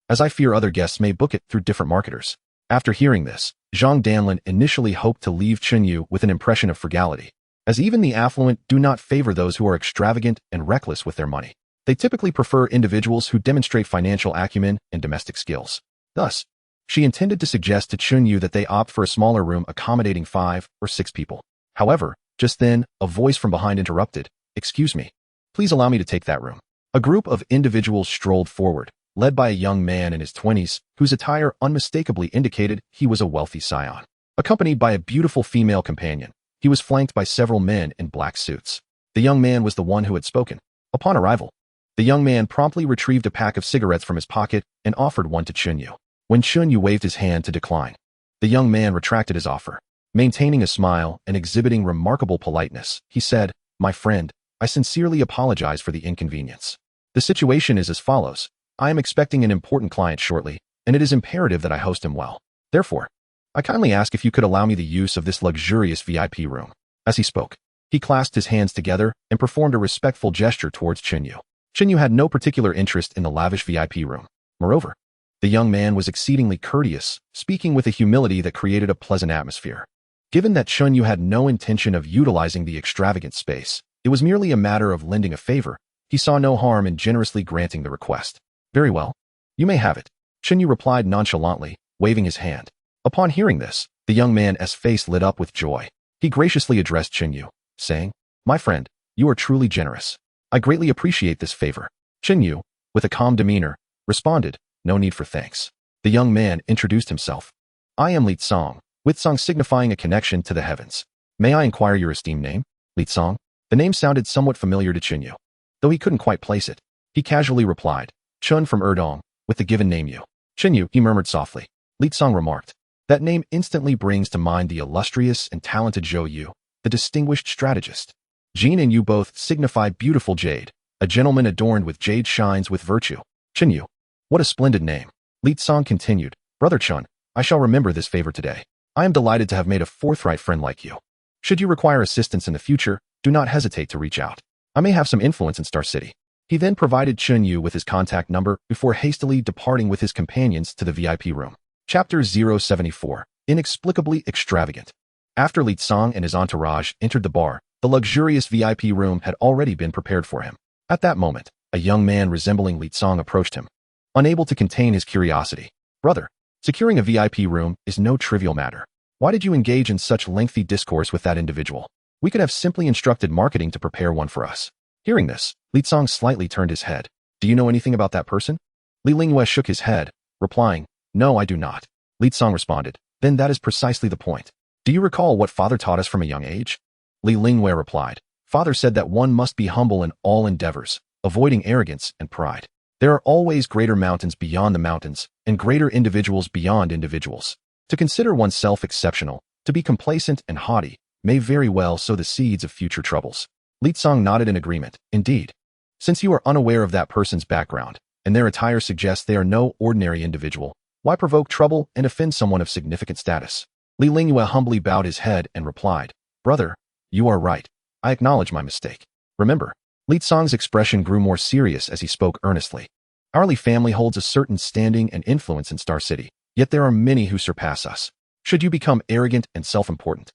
[SPEAKER 2] as I fear other guests may book it through different marketers. After hearing this, Zhang Danlin initially hoped to leave Chen Yu with an impression of frugality, as even the affluent do not favor those who are extravagant and reckless with their money. They typically prefer individuals who demonstrate financial acumen and domestic skills. Thus, she intended to suggest to Chen Yu that they opt for a smaller room accommodating 5 or 6 people. However, just then, a voice from behind interrupted. Excuse me. Please allow me to take that room. A group of individuals strolled forward, led by a young man in his 20s, whose attire unmistakably indicated he was a wealthy scion. Accompanied by a beautiful female companion, he was flanked by several men in black suits. The young man was the one who had spoken. Upon arrival, the young man promptly retrieved a pack of cigarettes from his pocket and offered one to Chen Yu. When Chen Yu waved his hand to decline, the young man retracted his offer. Maintaining a smile and exhibiting remarkable politeness, he said, My friend, I sincerely apologize for the inconvenience. The situation is as follows. I am expecting an important client shortly, and it is imperative that I host him well. Therefore, I kindly ask if you could allow me the use of this luxurious VIP room. As he spoke, he clasped his hands together and performed a respectful gesture towards Chen Yu. Chen Yu had no particular interest in the lavish VIP room. Moreover, the young man was exceedingly courteous, speaking with a humility that created a pleasant atmosphere. Given that Chen Yu had no intention of utilizing the extravagant space, it was merely a matter of lending a favor. He saw no harm in generously granting the request. Very well. You may have it. Chen Yu replied nonchalantly, waving his hand. Upon hearing this, the young man's face lit up with joy. He graciously addressed Chen Yu, saying, My friend, you are truly generous. I greatly appreciate this favor. Chen Yu, with a calm demeanor, responded, No need for thanks. The young man introduced himself. I am Li Tsong, with Song signifying a connection to the heavens. May I inquire your esteemed name? Li Song? The name sounded somewhat familiar to Chinyu. Though he couldn't quite place it, he casually replied, Chun from Erdong, with the given name Yu. Chinyu, he murmured softly. Li Song remarked. That name instantly brings to mind the illustrious and talented Zhou Yu, the distinguished strategist. Jin and Yu both signify beautiful jade, a gentleman adorned with jade shines with virtue. Chinyu. What a splendid name. Li Song continued, Brother Chun, I shall remember this favor today. I am delighted to have made a forthright friend like you. Should you require assistance in the future, do not hesitate to reach out. I may have some influence in Star City. He then provided Chinyu with his contact number before hastily departing with his companions to the VIP room. Chapter 074. Inexplicably Extravagant. After Li Song and his entourage entered the bar, the luxurious VIP room had already been prepared for him. At that moment, a young man resembling Li Song approached him. Unable to contain his curiosity, Brother, securing a VIP room is no trivial matter. Why did you engage in such lengthy discourse with that individual? We could have simply instructed marketing to prepare one for us. Hearing this, Li Song slightly turned his head. Do you know anything about that person? Li Lingyue shook his head, replying, No, I do not. Li Song responded, Then that is precisely the point. Do you recall what father taught us from a young age? Li Lingyue replied, Father said that one must be humble in all endeavors, avoiding arrogance and pride. There are always greater mountains beyond the mountains, and greater individuals beyond individuals. To consider oneself exceptional, to be complacent and haughty, may very well sow the seeds of future troubles. Li Song nodded in agreement. Indeed. Since you are unaware of that person's background, and their attire suggests they are no ordinary individual, why provoke trouble and offend someone of significant status? Li Lingyue humbly bowed his head and replied, Brother, you are right. I acknowledge my mistake. Remember, Li Song's expression grew more serious as he spoke earnestly. Our Li family holds a certain standing and influence in Star City, yet there are many who surpass us. Should you become arrogant and self-important,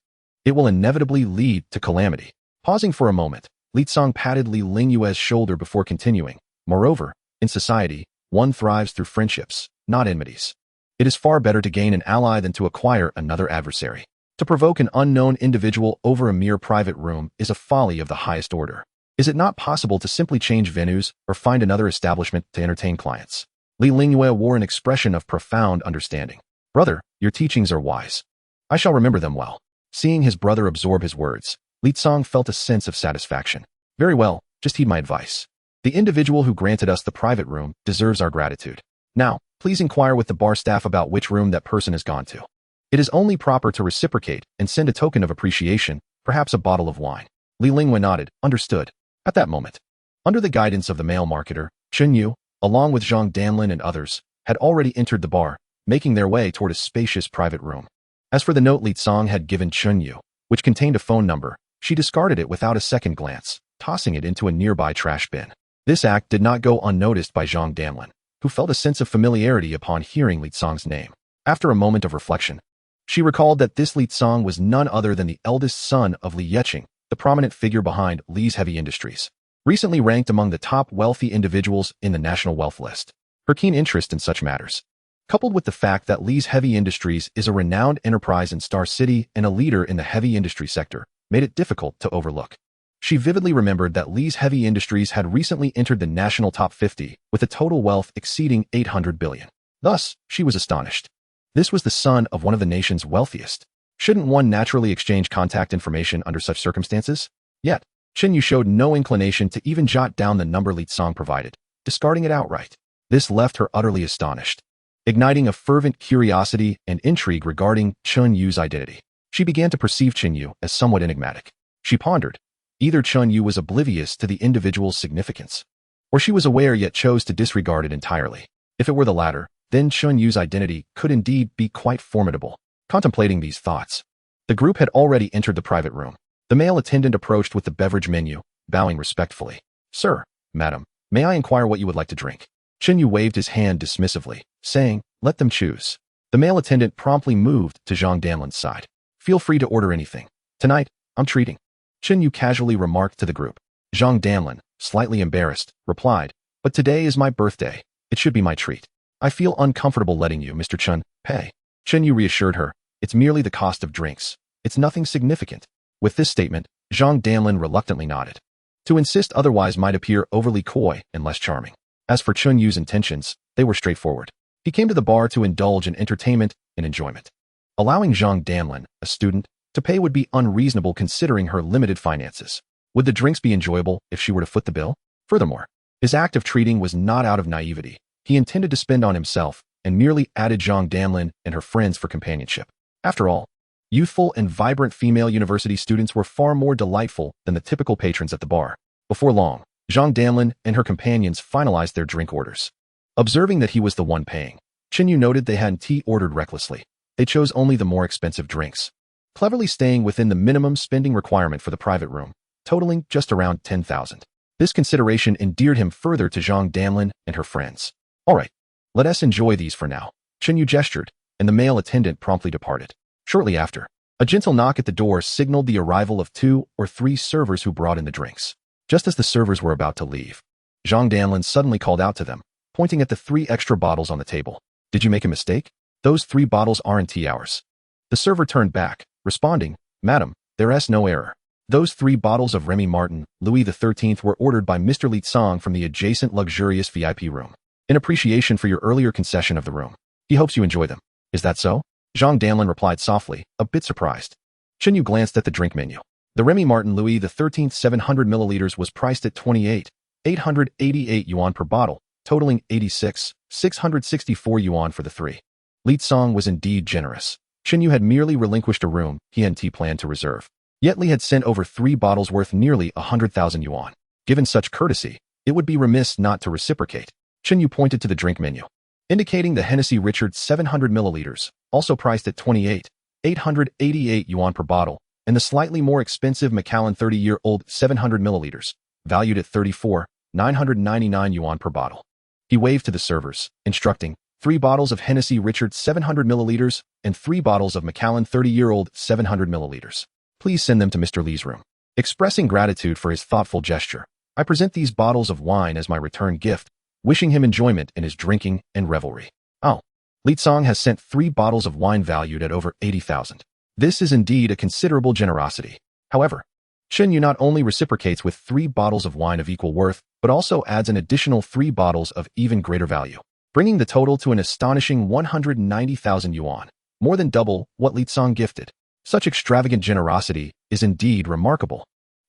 [SPEAKER 2] it will inevitably lead to calamity. Pausing for a moment, Li Song patted Li Lingyue's shoulder before continuing. Moreover, in society, one thrives through friendships, not enmities. It is far better to gain an ally than to acquire another adversary. To provoke an unknown individual over a mere private room is a folly of the highest order. Is it not possible to simply change venues or find another establishment to entertain clients? Li Lingyue wore an expression of profound understanding. Brother, your teachings are wise. I shall remember them well. Seeing his brother absorb his words, Li Song felt a sense of satisfaction. Very well, just heed my advice. The individual who granted us the private room deserves our gratitude. Now, please inquire with the bar staff about which room that person has gone to. It is only proper to reciprocate and send a token of appreciation, perhaps a bottle of wine. Li Lingyue nodded, understood. At that moment, under the guidance of the male marketer, Chinyu, along with Zhang Danlin and others, had already entered the bar, making their way toward a spacious private room. As for the note Li Song had given Chinyu, which contained a phone number, she discarded it without a second glance, tossing it into a nearby trash bin. This act did not go unnoticed by Zhang Danlin, who felt a sense of familiarity upon hearing Li Song's name. After a moment of reflection, she recalled that this Li Song was none other than the eldest son of Li Yeqing, the prominent figure behind Li's Heavy Industries, recently ranked among the top wealthy individuals in the national wealth list. Her keen interest in such matters, coupled with the fact that Li's Heavy Industries is a renowned enterprise in Star City and a leader in the heavy industry sector, made it difficult to overlook. She vividly remembered that Li's Heavy Industries had recently entered the national top 50 with a total wealth exceeding 800 billion. Thus, she was astonished. This was the son of one of the nation's wealthiest. Shouldn't one naturally exchange contact information under such circumstances? Yet, Chinyu showed no inclination to even jot down the number Li Song provided, discarding it outright. This left her utterly astonished, igniting a fervent curiosity and intrigue regarding Chunyu's identity. She began to perceive Chinyu as somewhat enigmatic. She pondered, either Chinyu was oblivious to the individual's significance, or she was aware yet chose to disregard it entirely. If it were the latter, then Chunyu's identity could indeed be quite formidable. Contemplating these thoughts, the group had already entered the private room. The male attendant approached with the beverage menu, bowing respectfully. Sir, madam, may I inquire what you would like to drink? Chinyu waved his hand dismissively, saying, let them choose. The male attendant promptly moved to Zhang Danlin's side. Feel free to order anything. Tonight, I'm treating. Chinyu casually remarked to the group. Zhang Danlin, slightly embarrassed, replied, but today is my birthday. It should be my treat. I feel uncomfortable letting you, Mr. Chun, pay. Chinyu reassured her, it's merely the cost of drinks. It's nothing significant. With this statement, Zhang Danlin reluctantly nodded. To insist otherwise might appear overly coy and less charming. As for Chunyu's intentions, they were straightforward. He came to the bar to indulge in entertainment and enjoyment. Allowing Zhang Danlin, a student, To pay would be unreasonable considering her limited finances. Would the drinks be enjoyable if she were to foot the bill? Furthermore, his act of treating was not out of naivety. He intended to spend on himself and merely added Zhang Damlin and her friends for companionship. After all, youthful and vibrant female university students were far more delightful than the typical patrons at the bar. Before long, Zhang Damlin and her companions finalized their drink orders. Observing that he was the one paying, Chinyu noted they hadn't tea ordered recklessly. They chose only the more expensive drinks, cleverly staying within the minimum spending requirement for the private room, totaling just around 10,000. This consideration endeared him further to Zhang Damlin and her friends. All right, let us enjoy these for now. Chinyu gestured, and the male attendant promptly departed. Shortly after, a gentle knock at the door signaled the arrival of 2 or 3 servers who brought in the drinks. Just as the servers were about to leave, Zhang Damlin suddenly called out to them, pointing at the 3 extra bottles on the table. Did you make a mistake? Those 3 bottles aren't tea hours. The server turned back, responding, Madam, there's no error. Those 3 bottles of Remy Martin, Louis XIII were ordered by Mr. Li Tsang from the adjacent luxurious VIP room, in appreciation for your earlier concession of the room. He hopes you enjoy them. Is that so? Zhang Damlin replied softly, a bit surprised. Chinyu glanced at the drink menu. The Remy Martin Louis XIII 700 milliliters was priced at 28,888 yuan per bottle, totaling 86,664 yuan for the 3. Li Tsang was indeed generous. Chinyu had merely relinquished a room he and T planned to reserve. Yet Li had sent over 3 bottles worth nearly 100,000 yuan. Given such courtesy, it would be remiss not to reciprocate. Chinyu pointed to the drink menu, indicating the Hennessy Richard 700 milliliters, also priced at 28,888 yuan per bottle, and the slightly more expensive Macallan 30-year-old 700 milliliters, valued at 34,999 yuan per bottle. He waved to the servers, instructing, 3 bottles of Hennessy Richard 700 milliliters and 3 bottles of Macallan 30-year-old 700 milliliters. Please send them to Mr. Li's room. Expressing gratitude for his thoughtful gesture, I present these bottles of wine as my return gift, wishing him enjoyment in his drinking and revelry. Oh, Li Tsang has sent 3 bottles of wine valued at over 80,000. This is indeed a considerable generosity. However, Chinyu not only reciprocates with 3 bottles of wine of equal worth, but also adds an additional 3 bottles of even greater value, bringing the total to an astonishing 190,000 yuan, more than double what Li Tsang gifted. Such extravagant generosity is indeed remarkable.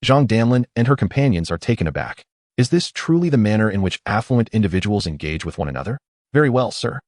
[SPEAKER 2] Zhang Damlin and her companions are taken aback. Is this truly the manner in which affluent individuals engage with one another? Very well, sir.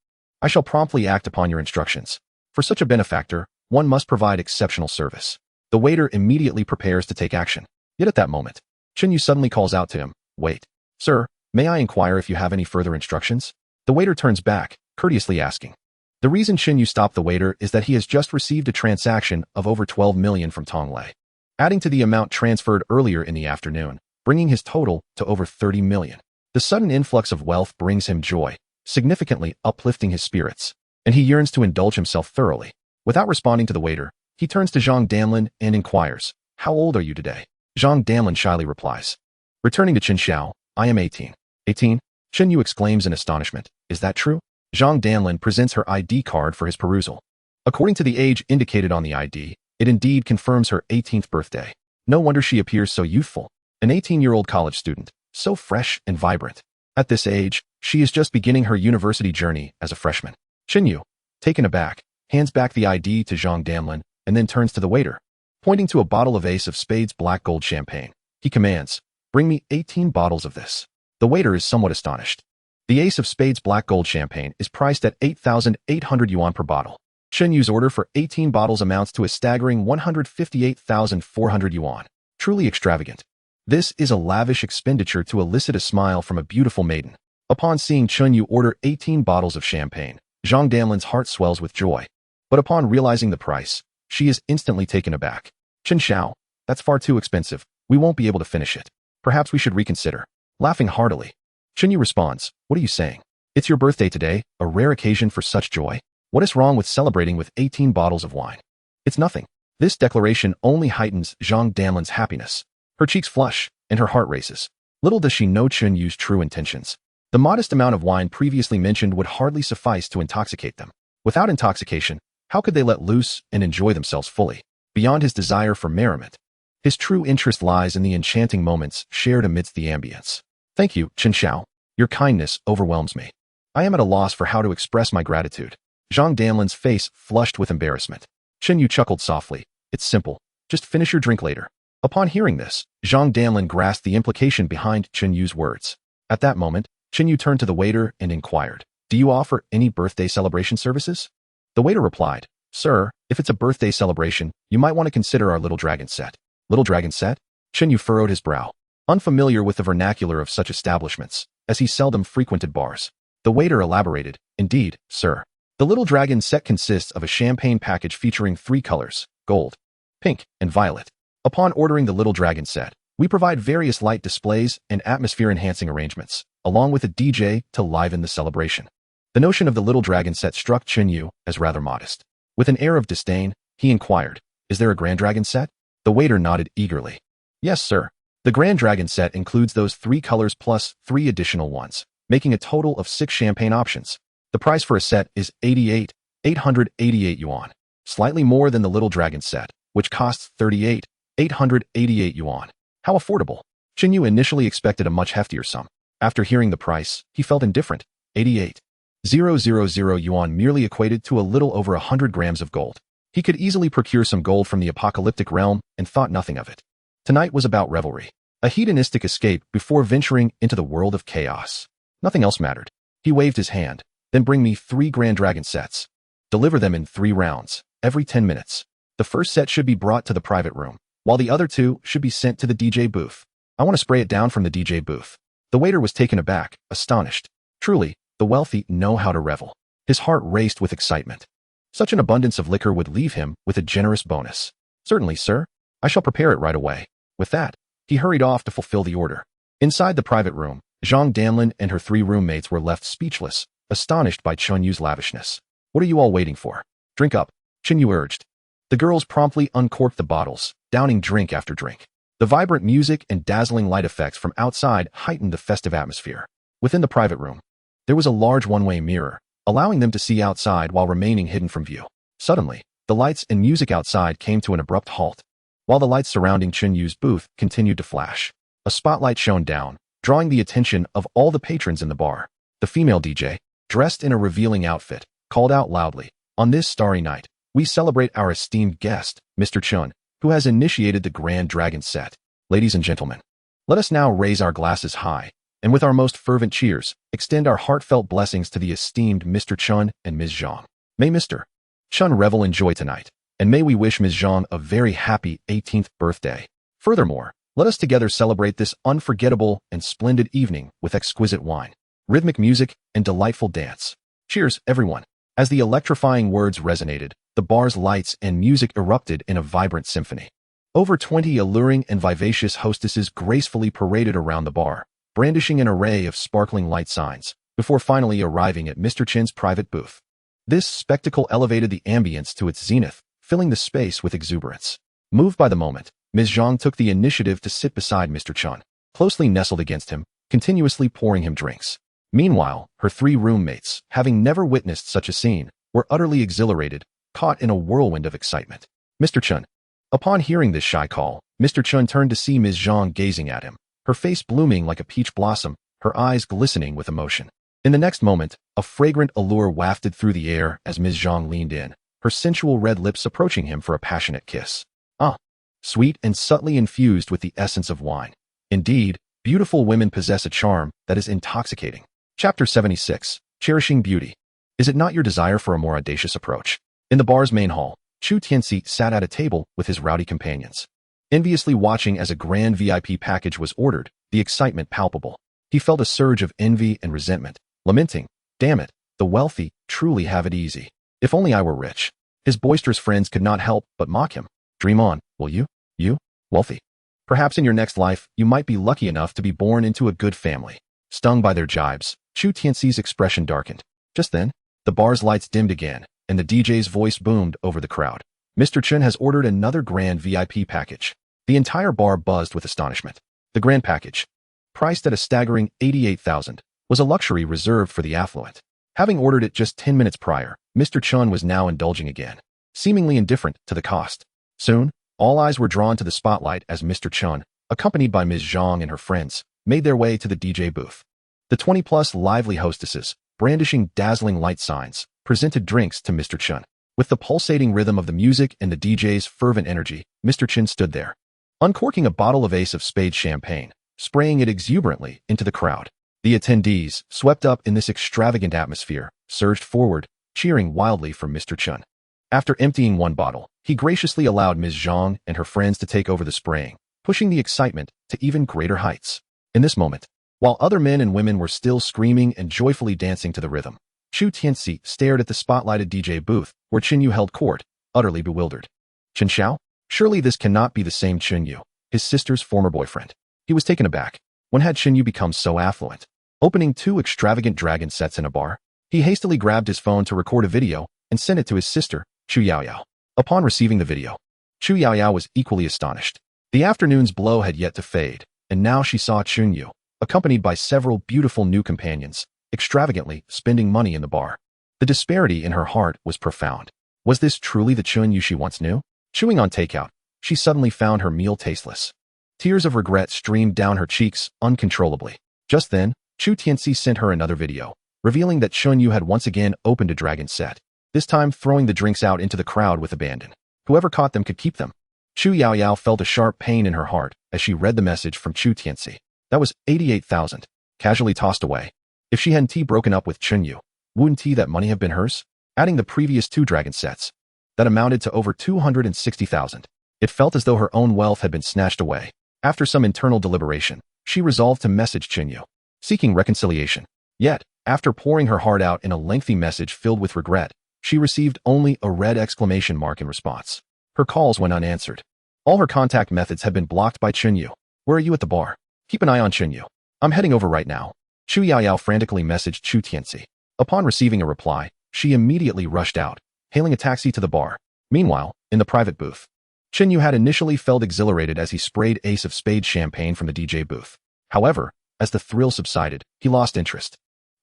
[SPEAKER 2] I shall promptly act upon your instructions. For such a benefactor, one must provide exceptional service. The waiter immediately prepares to take action. Yet at that moment, Chinyu suddenly calls out to him, Wait, sir, may I inquire if you have any further instructions? The waiter turns back, courteously asking. The reason Chinyu stopped the waiter is that he has just received a transaction of over 12 million from Tonglei, adding to the amount transferred earlier in the afternoon, bringing his total to over 30 million. The sudden influx of wealth brings him joy, significantly uplifting his spirits, and he yearns to indulge himself thoroughly. Without responding to the waiter, he turns to Zhang Damlin and inquires, How old are you today? Zhang Damlin shyly replies. Returning to Qin Xiao, I am 18. 18? Chinyu exclaims in astonishment. Is that true? Zhang Damlin presents her ID card for his perusal. According to the age indicated on the ID, it indeed confirms her 18th birthday. No wonder she appears so youthful. An 18-year-old college student, so fresh and vibrant. At this age, she is just beginning her university journey as a freshman. Chinyu, taken aback, hands back the ID to Zhang Damlin and then turns to the waiter. Pointing to a bottle of Ace of Spades black gold champagne, he commands, Bring me 18 bottles of this. The waiter is somewhat astonished. The Ace of Spades black gold champagne is priced at 8,800 yuan per bottle. Chinyu's order for 18 bottles amounts to a staggering 158,400 yuan. Truly extravagant. This is a lavish expenditure to elicit a smile from a beautiful maiden. Upon seeing Chinyu order 18 bottles of champagne, Zhang Damlin's heart swells with joy. But upon realizing the price, she is instantly taken aback. Qin Xiao, that's far too expensive. We won't be able to finish it. Perhaps we should reconsider. Laughing heartily, Chinyu responds, What are you saying? It's your birthday today, a rare occasion for such joy. What is wrong with celebrating with 18 bottles of wine? It's nothing. This declaration only heightens Zhang Damlin's happiness. Her cheeks flush, and her heart races. Little does she know Chinyu's true intentions. The modest amount of wine previously mentioned would hardly suffice to intoxicate them. Without intoxication, how could they let loose and enjoy themselves fully? Beyond his desire for merriment, his true interest lies in the enchanting moments shared amidst the ambience. Thank you, Qin Xiao. Your kindness overwhelms me. I am at a loss for how to express my gratitude. Zhang Damlin's face flushed with embarrassment. Chinyu chuckled softly, It's simple. Just finish your drink later. Upon hearing this, Zhang Danlin grasped the implication behind Chen Yu's words. At that moment, Chen Yu turned to the waiter and inquired, "Do you offer any birthday celebration services?" The waiter replied, "Sir, if it's a birthday celebration, you might want to consider our Little Dragon set." Little Dragon set? Chen Yu furrowed his brow, unfamiliar with the vernacular of such establishments, as he seldom frequented bars. The waiter elaborated, "Indeed, sir. The Little Dragon set consists of a champagne package featuring 3 colors, gold, pink, and violet. Upon ordering the Little Dragon set, we provide various light displays and atmosphere-enhancing arrangements, along with a DJ to liven the celebration." The notion of the Little Dragon set struck Chen Yu as rather modest. With an air of disdain, he inquired, "Is there a Grand Dragon set?" The waiter nodded eagerly. "Yes, sir. The Grand Dragon set includes those 3 colors plus 3 additional ones, making a total of 6 champagne options. The price for a set is 888 yuan, slightly more than the Little Dragon set, which costs 888 yuan. How affordable." Chen Yu initially expected a much heftier sum. After hearing the price, he felt indifferent. 88,000 yuan merely equated to a little over 100 grams of gold. He could easily procure some gold from the apocalyptic realm and thought nothing of it. Tonight was about revelry, a hedonistic escape before venturing into the world of chaos. Nothing else mattered. He waved his hand. "Then bring me 3 Grand Dragon sets. Deliver them in 3 rounds, every 10 minutes. The first set should be brought to the private room, while the other 2 should be sent to the DJ booth. I want to spray it down from the DJ booth." The waiter was taken aback, astonished. Truly, the wealthy know how to revel. His heart raced with excitement. Such an abundance of liquor would leave him with a generous bonus. "Certainly, sir. I shall prepare it right away." With that, he hurried off to fulfill the order. Inside the private room, Zhang Danlin and her 3 roommates were left speechless, astonished by Chen Yu's lavishness. "What are you all waiting for? Drink up," Chen Yu urged. The girls promptly uncorked the bottles, downing drink after drink. The vibrant music and dazzling light effects from outside heightened the festive atmosphere. Within the private room, there was a large one-way mirror, allowing them to see outside while remaining hidden from view. Suddenly, the lights and music outside came to an abrupt halt, while the lights surrounding Chen Yu's booth continued to flash. A spotlight shone down, drawing the attention of all the patrons in the bar. The female DJ, dressed in a revealing outfit, called out loudly, "On this starry night, we celebrate our esteemed guest, Mr. Chen, who has initiated the Grand Dragon set. Ladies and gentlemen, let us now raise our glasses high, and with our most fervent cheers, extend our heartfelt blessings to the esteemed Mr. Chen and Ms. Zhang. May Mr. Chen revel in joy tonight, and may we wish Ms. Zhang a very happy 18th birthday. Furthermore, let us together celebrate this unforgettable and splendid evening with exquisite wine, rhythmic music, and delightful dance. Cheers, everyone." As the electrifying words resonated, the bar's lights and music erupted in a vibrant symphony. Over 20 alluring and vivacious hostesses gracefully paraded around the bar, brandishing an array of sparkling light signs, before finally arriving at Mr. Chen's private booth. This spectacle elevated the ambience to its zenith, filling the space with exuberance. Moved by the moment, Ms. Zhang took the initiative to sit beside Mr. Chen, closely nestled against him, continuously pouring him drinks. Meanwhile, her 3 roommates, having never witnessed such a scene, were utterly exhilarated, caught in a whirlwind of excitement. Mr. Chen. Upon hearing this shy call, Mr. Chen turned to see Ms. Zhang gazing at him, her face blooming like a peach blossom, her eyes glistening with emotion. In the next moment, a fragrant allure wafted through the air as Ms. Zhang leaned in, her sensual red lips approaching him for a passionate kiss. Ah, sweet and subtly infused with the essence of wine. Indeed, beautiful women possess a charm that is intoxicating. Chapter 76. Cherishing Beauty. Is it not your desire for a more audacious approach? In the bar's main hall, Chu Tianxi sat at a table with his rowdy companions, enviously watching as a grand VIP package was ordered, the excitement palpable. He felt a surge of envy and resentment, lamenting, "Damn it, the wealthy truly have it easy. If only I were rich." His boisterous friends could not help but mock him. "Dream on, will you? You, wealthy. Perhaps in your next life, you might be lucky enough to be born into a good family." Stung by their jibes, Chu Tianxi's expression darkened. Just then, the bar's lights dimmed again, and the DJ's voice boomed over the crowd. "Mr. Chen has ordered another grand VIP package." The entire bar buzzed with astonishment. The grand package, priced at a staggering 88,000, was a luxury reserved for the affluent. Having ordered it just 10 minutes prior, Mr. Chen was now indulging again, seemingly indifferent to the cost. Soon, all eyes were drawn to the spotlight as Mr. Chen, accompanied by Ms. Zhang and her friends, made their way to the DJ booth. The 20-plus lively hostesses, brandishing dazzling light signs, presented drinks to Mr. Chen. With the pulsating rhythm of the music and the DJ's fervent energy, Mr. Chin stood there, uncorking a bottle of Ace of Spades champagne, spraying it exuberantly into the crowd. The attendees, swept up in this extravagant atmosphere, surged forward, cheering wildly for Mr. Chun. After emptying one bottle, he graciously allowed Ms. Zhang and her friends to take over the spraying, pushing the excitement to even greater heights. In this moment, while other men and women were still screaming and joyfully dancing to the rhythm, Chu Tianxi stared at the spotlighted DJ booth where Qin Yu held court, utterly bewildered. Chen Xiao? Surely this cannot be the same Qin Yu, his sister's former boyfriend. He was taken aback. When had Qin Yu become so affluent? Opening 2 extravagant dragon sets in a bar, he hastily grabbed his phone to record a video and sent it to his sister, Chu Yaoyao. Upon receiving the video, Chu Yaoyao was equally astonished. The afternoon's blow had yet to fade, and now she saw Qin Yu, accompanied by several beautiful new companions, extravagantly spending money in the bar. The disparity in her heart was profound. Was this truly the Qin Yu she once knew? Chewing on takeout, she suddenly found her meal tasteless. Tears of regret streamed down her cheeks uncontrollably. Just then, Chu Tianxi sent her another video, revealing that Qin Yu had once again opened a dragon set, this time throwing the drinks out into the crowd with abandon. Whoever caught them could keep them. Chu Yaoyao felt a sharp pain in her heart as she read the message from Chu Tianxi. That was 88,000, casually tossed away. If she hadn't broken up with Qin Yu, wouldn't that money have been hers? Adding the previous 2 dragon sets, that amounted to over 260,000. It felt as though her own wealth had been snatched away. After some internal deliberation, she resolved to message Qin Yu, seeking reconciliation. Yet, after pouring her heart out in a lengthy message filled with regret, she received only a red exclamation mark in response. Her calls went unanswered. All her contact methods had been blocked by Qin Yu. Where are you at the bar? Keep an eye on Qin Yu. I'm heading over right now. Chu Yaoyao frantically messaged Chu Tianxi. Upon receiving a reply, she immediately rushed out, hailing a taxi to the bar. Meanwhile, in the private booth, Qin Yu had initially felt exhilarated as he sprayed Ace of Spades champagne from the DJ booth. However, as the thrill subsided, he lost interest.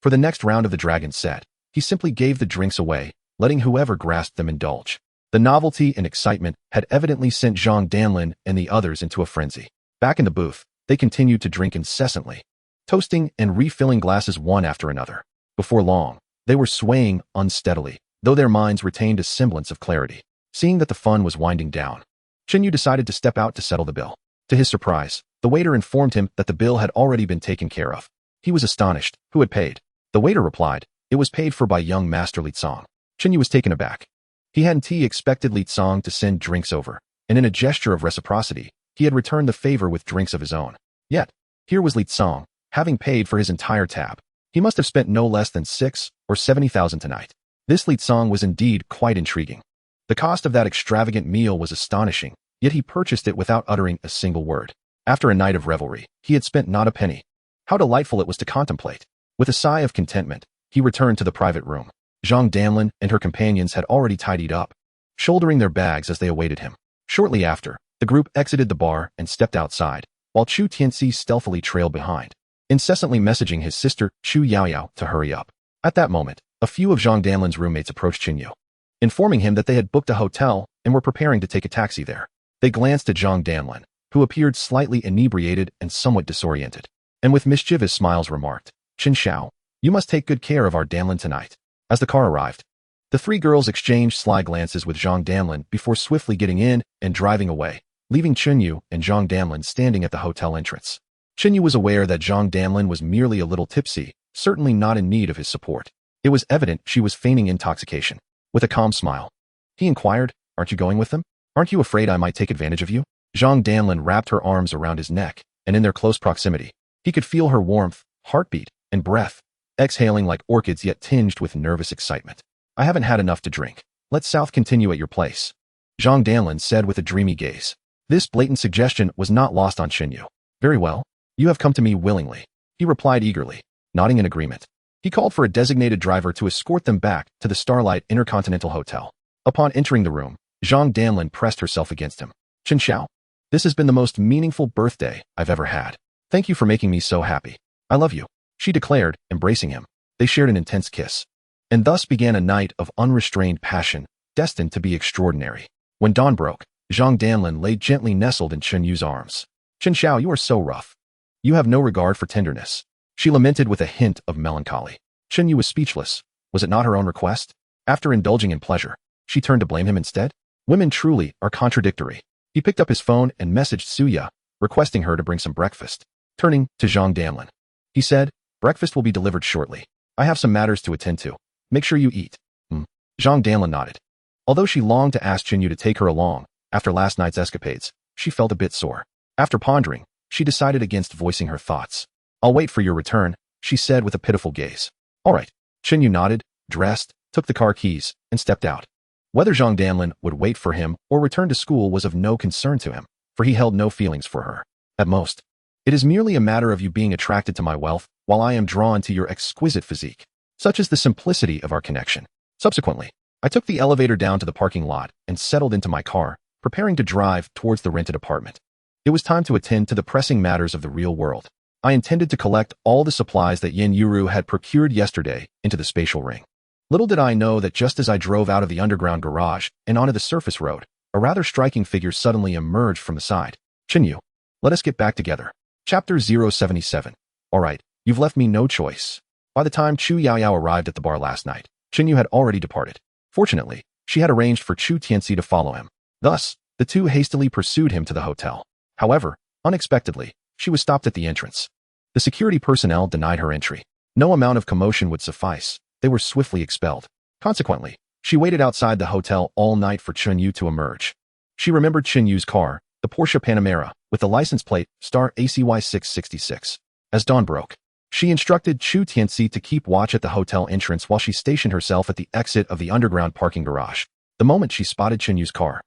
[SPEAKER 2] For the next round of the dragon set, he simply gave the drinks away, letting whoever grasped them indulge. The novelty and excitement had evidently sent Zhang Danlin and the others into a frenzy. Back in the booth, they continued to drink incessantly, toasting and refilling glasses one after another. Before long, they were swaying unsteadily, though their minds retained a semblance of clarity. Seeing that the fun was winding down, Qin Yu decided to step out to settle the bill. To his surprise, the waiter informed him that the bill had already been taken care of. He was astonished. Who had paid? The waiter replied, it was paid for by young Master Li Tsong. Qin Yu was taken aback. He hadn't expected Li Tsong to send drinks over, and in a gesture of reciprocity, he had returned the favor with drinks of his own. Yet, here was Li Tsong, having paid for his entire tab. He must have spent no less than 6 or 70,000 tonight. This Li Tsong was indeed quite intriguing. The cost of that extravagant meal was astonishing, yet he purchased it without uttering a single word. After a night of revelry, he had spent not a penny. How delightful it was to contemplate. With a sigh of contentment, he returned to the private room. Zhang Danlin and her companions had already tidied up, shouldering their bags as they awaited him. Shortly after, the group exited the bar and stepped outside, while Chu Tianxi stealthily trailed behind, incessantly messaging his sister, Chu Yaoyao, to hurry up. At that moment, a few of Zhang Danlin's roommates approached Qin Yu, informing him that they had booked a hotel and were preparing to take a taxi there. They glanced at Zhang Danlin, who appeared slightly inebriated and somewhat disoriented, and with mischievous smiles remarked, Qin Xiao, you must take good care of our Danlin tonight. As the car arrived, the 3 girls exchanged sly glances with Zhang Danlin before swiftly getting in and driving away, leaving Qin Yu and Zhang Danlin standing at the hotel entrance. Qin Yu was aware that Zhang Danlin was merely a little tipsy, certainly not in need of his support. It was evident she was feigning intoxication. With a calm smile, he inquired, aren't you going with them? Aren't you afraid I might take advantage of you? Zhang Danlin wrapped her arms around his neck, and in their close proximity, he could feel her warmth, heartbeat, and breath, exhaling like orchids yet tinged with nervous excitement. I haven't had enough to drink. Let South continue at your place, Zhang Danlin said with a dreamy gaze. This blatant suggestion was not lost on Qin Yu. Very well. You have come to me willingly, he replied eagerly, nodding in agreement. He called for a designated driver to escort them back to the Starlight Intercontinental Hotel. Upon entering the room, Zhang Danlin pressed herself against him. Qin Xiao, this has been the most meaningful birthday I've ever had. Thank you for making me so happy. I love you, she declared, embracing him. They shared an intense kiss. And thus began a night of unrestrained passion, destined to be extraordinary. When dawn broke, Zhang Danlin lay gently nestled in Qin Yu's arms. Qin Xiao, you are so rough. You have no regard for tenderness, she lamented with a hint of melancholy. Qin Yu was speechless. Was it not her own request? After indulging in pleasure, She turned to blame him instead? Women truly are contradictory. He picked up his phone and messaged Suya, requesting her to bring some breakfast. Turning to Zhang Damlin, he said, breakfast will be delivered shortly. I have some matters to attend to. Make sure you eat. Zhang Damlin nodded. Although she longed to ask Chinyu to take her along, after last night's escapades, she felt a bit sore. After pondering, she decided against voicing her thoughts. I'll wait for your return, she said with a pitiful gaze. All right. Chinyu nodded, dressed, took the car keys, and stepped out. Whether Zhang Damlin would wait for him or return to school was of no concern to him, for he held no feelings for her. At most, it is merely a matter of you being attracted to my wealth, while I am drawn to your exquisite physique. Such is the simplicity of our connection. Subsequently, I took the elevator down to the parking lot and settled into my car, preparing to drive towards the rented apartment. It was time to attend to the pressing matters of the real world. I intended to collect all the supplies that Yin Yuru had procured yesterday into the spatial ring. Little did I know that just as I drove out of the underground garage and onto the surface road, a rather striking figure suddenly emerged from the side. Chinyu, let us get back together. Chapter 077. All right, you've left me no choice. By the time Chu Yaoyao arrived at the bar last night, Chinyu had already departed. Fortunately, she had arranged for Chu Tianxi to follow him. Thus, the two hastily pursued him to the hotel. However, unexpectedly, she was stopped at the entrance. The security personnel denied her entry. No amount of commotion would suffice. They were swiftly expelled. Consequently, she waited outside the hotel all night for Chinyu to emerge. She remembered Chinyu's car, the Porsche Panamera, with the license plate star ACY 666. As dawn broke, she instructed Chu Tianxi to keep watch at the hotel entrance while she stationed herself at the exit of the underground parking garage. The moment she spotted Chinyu's car,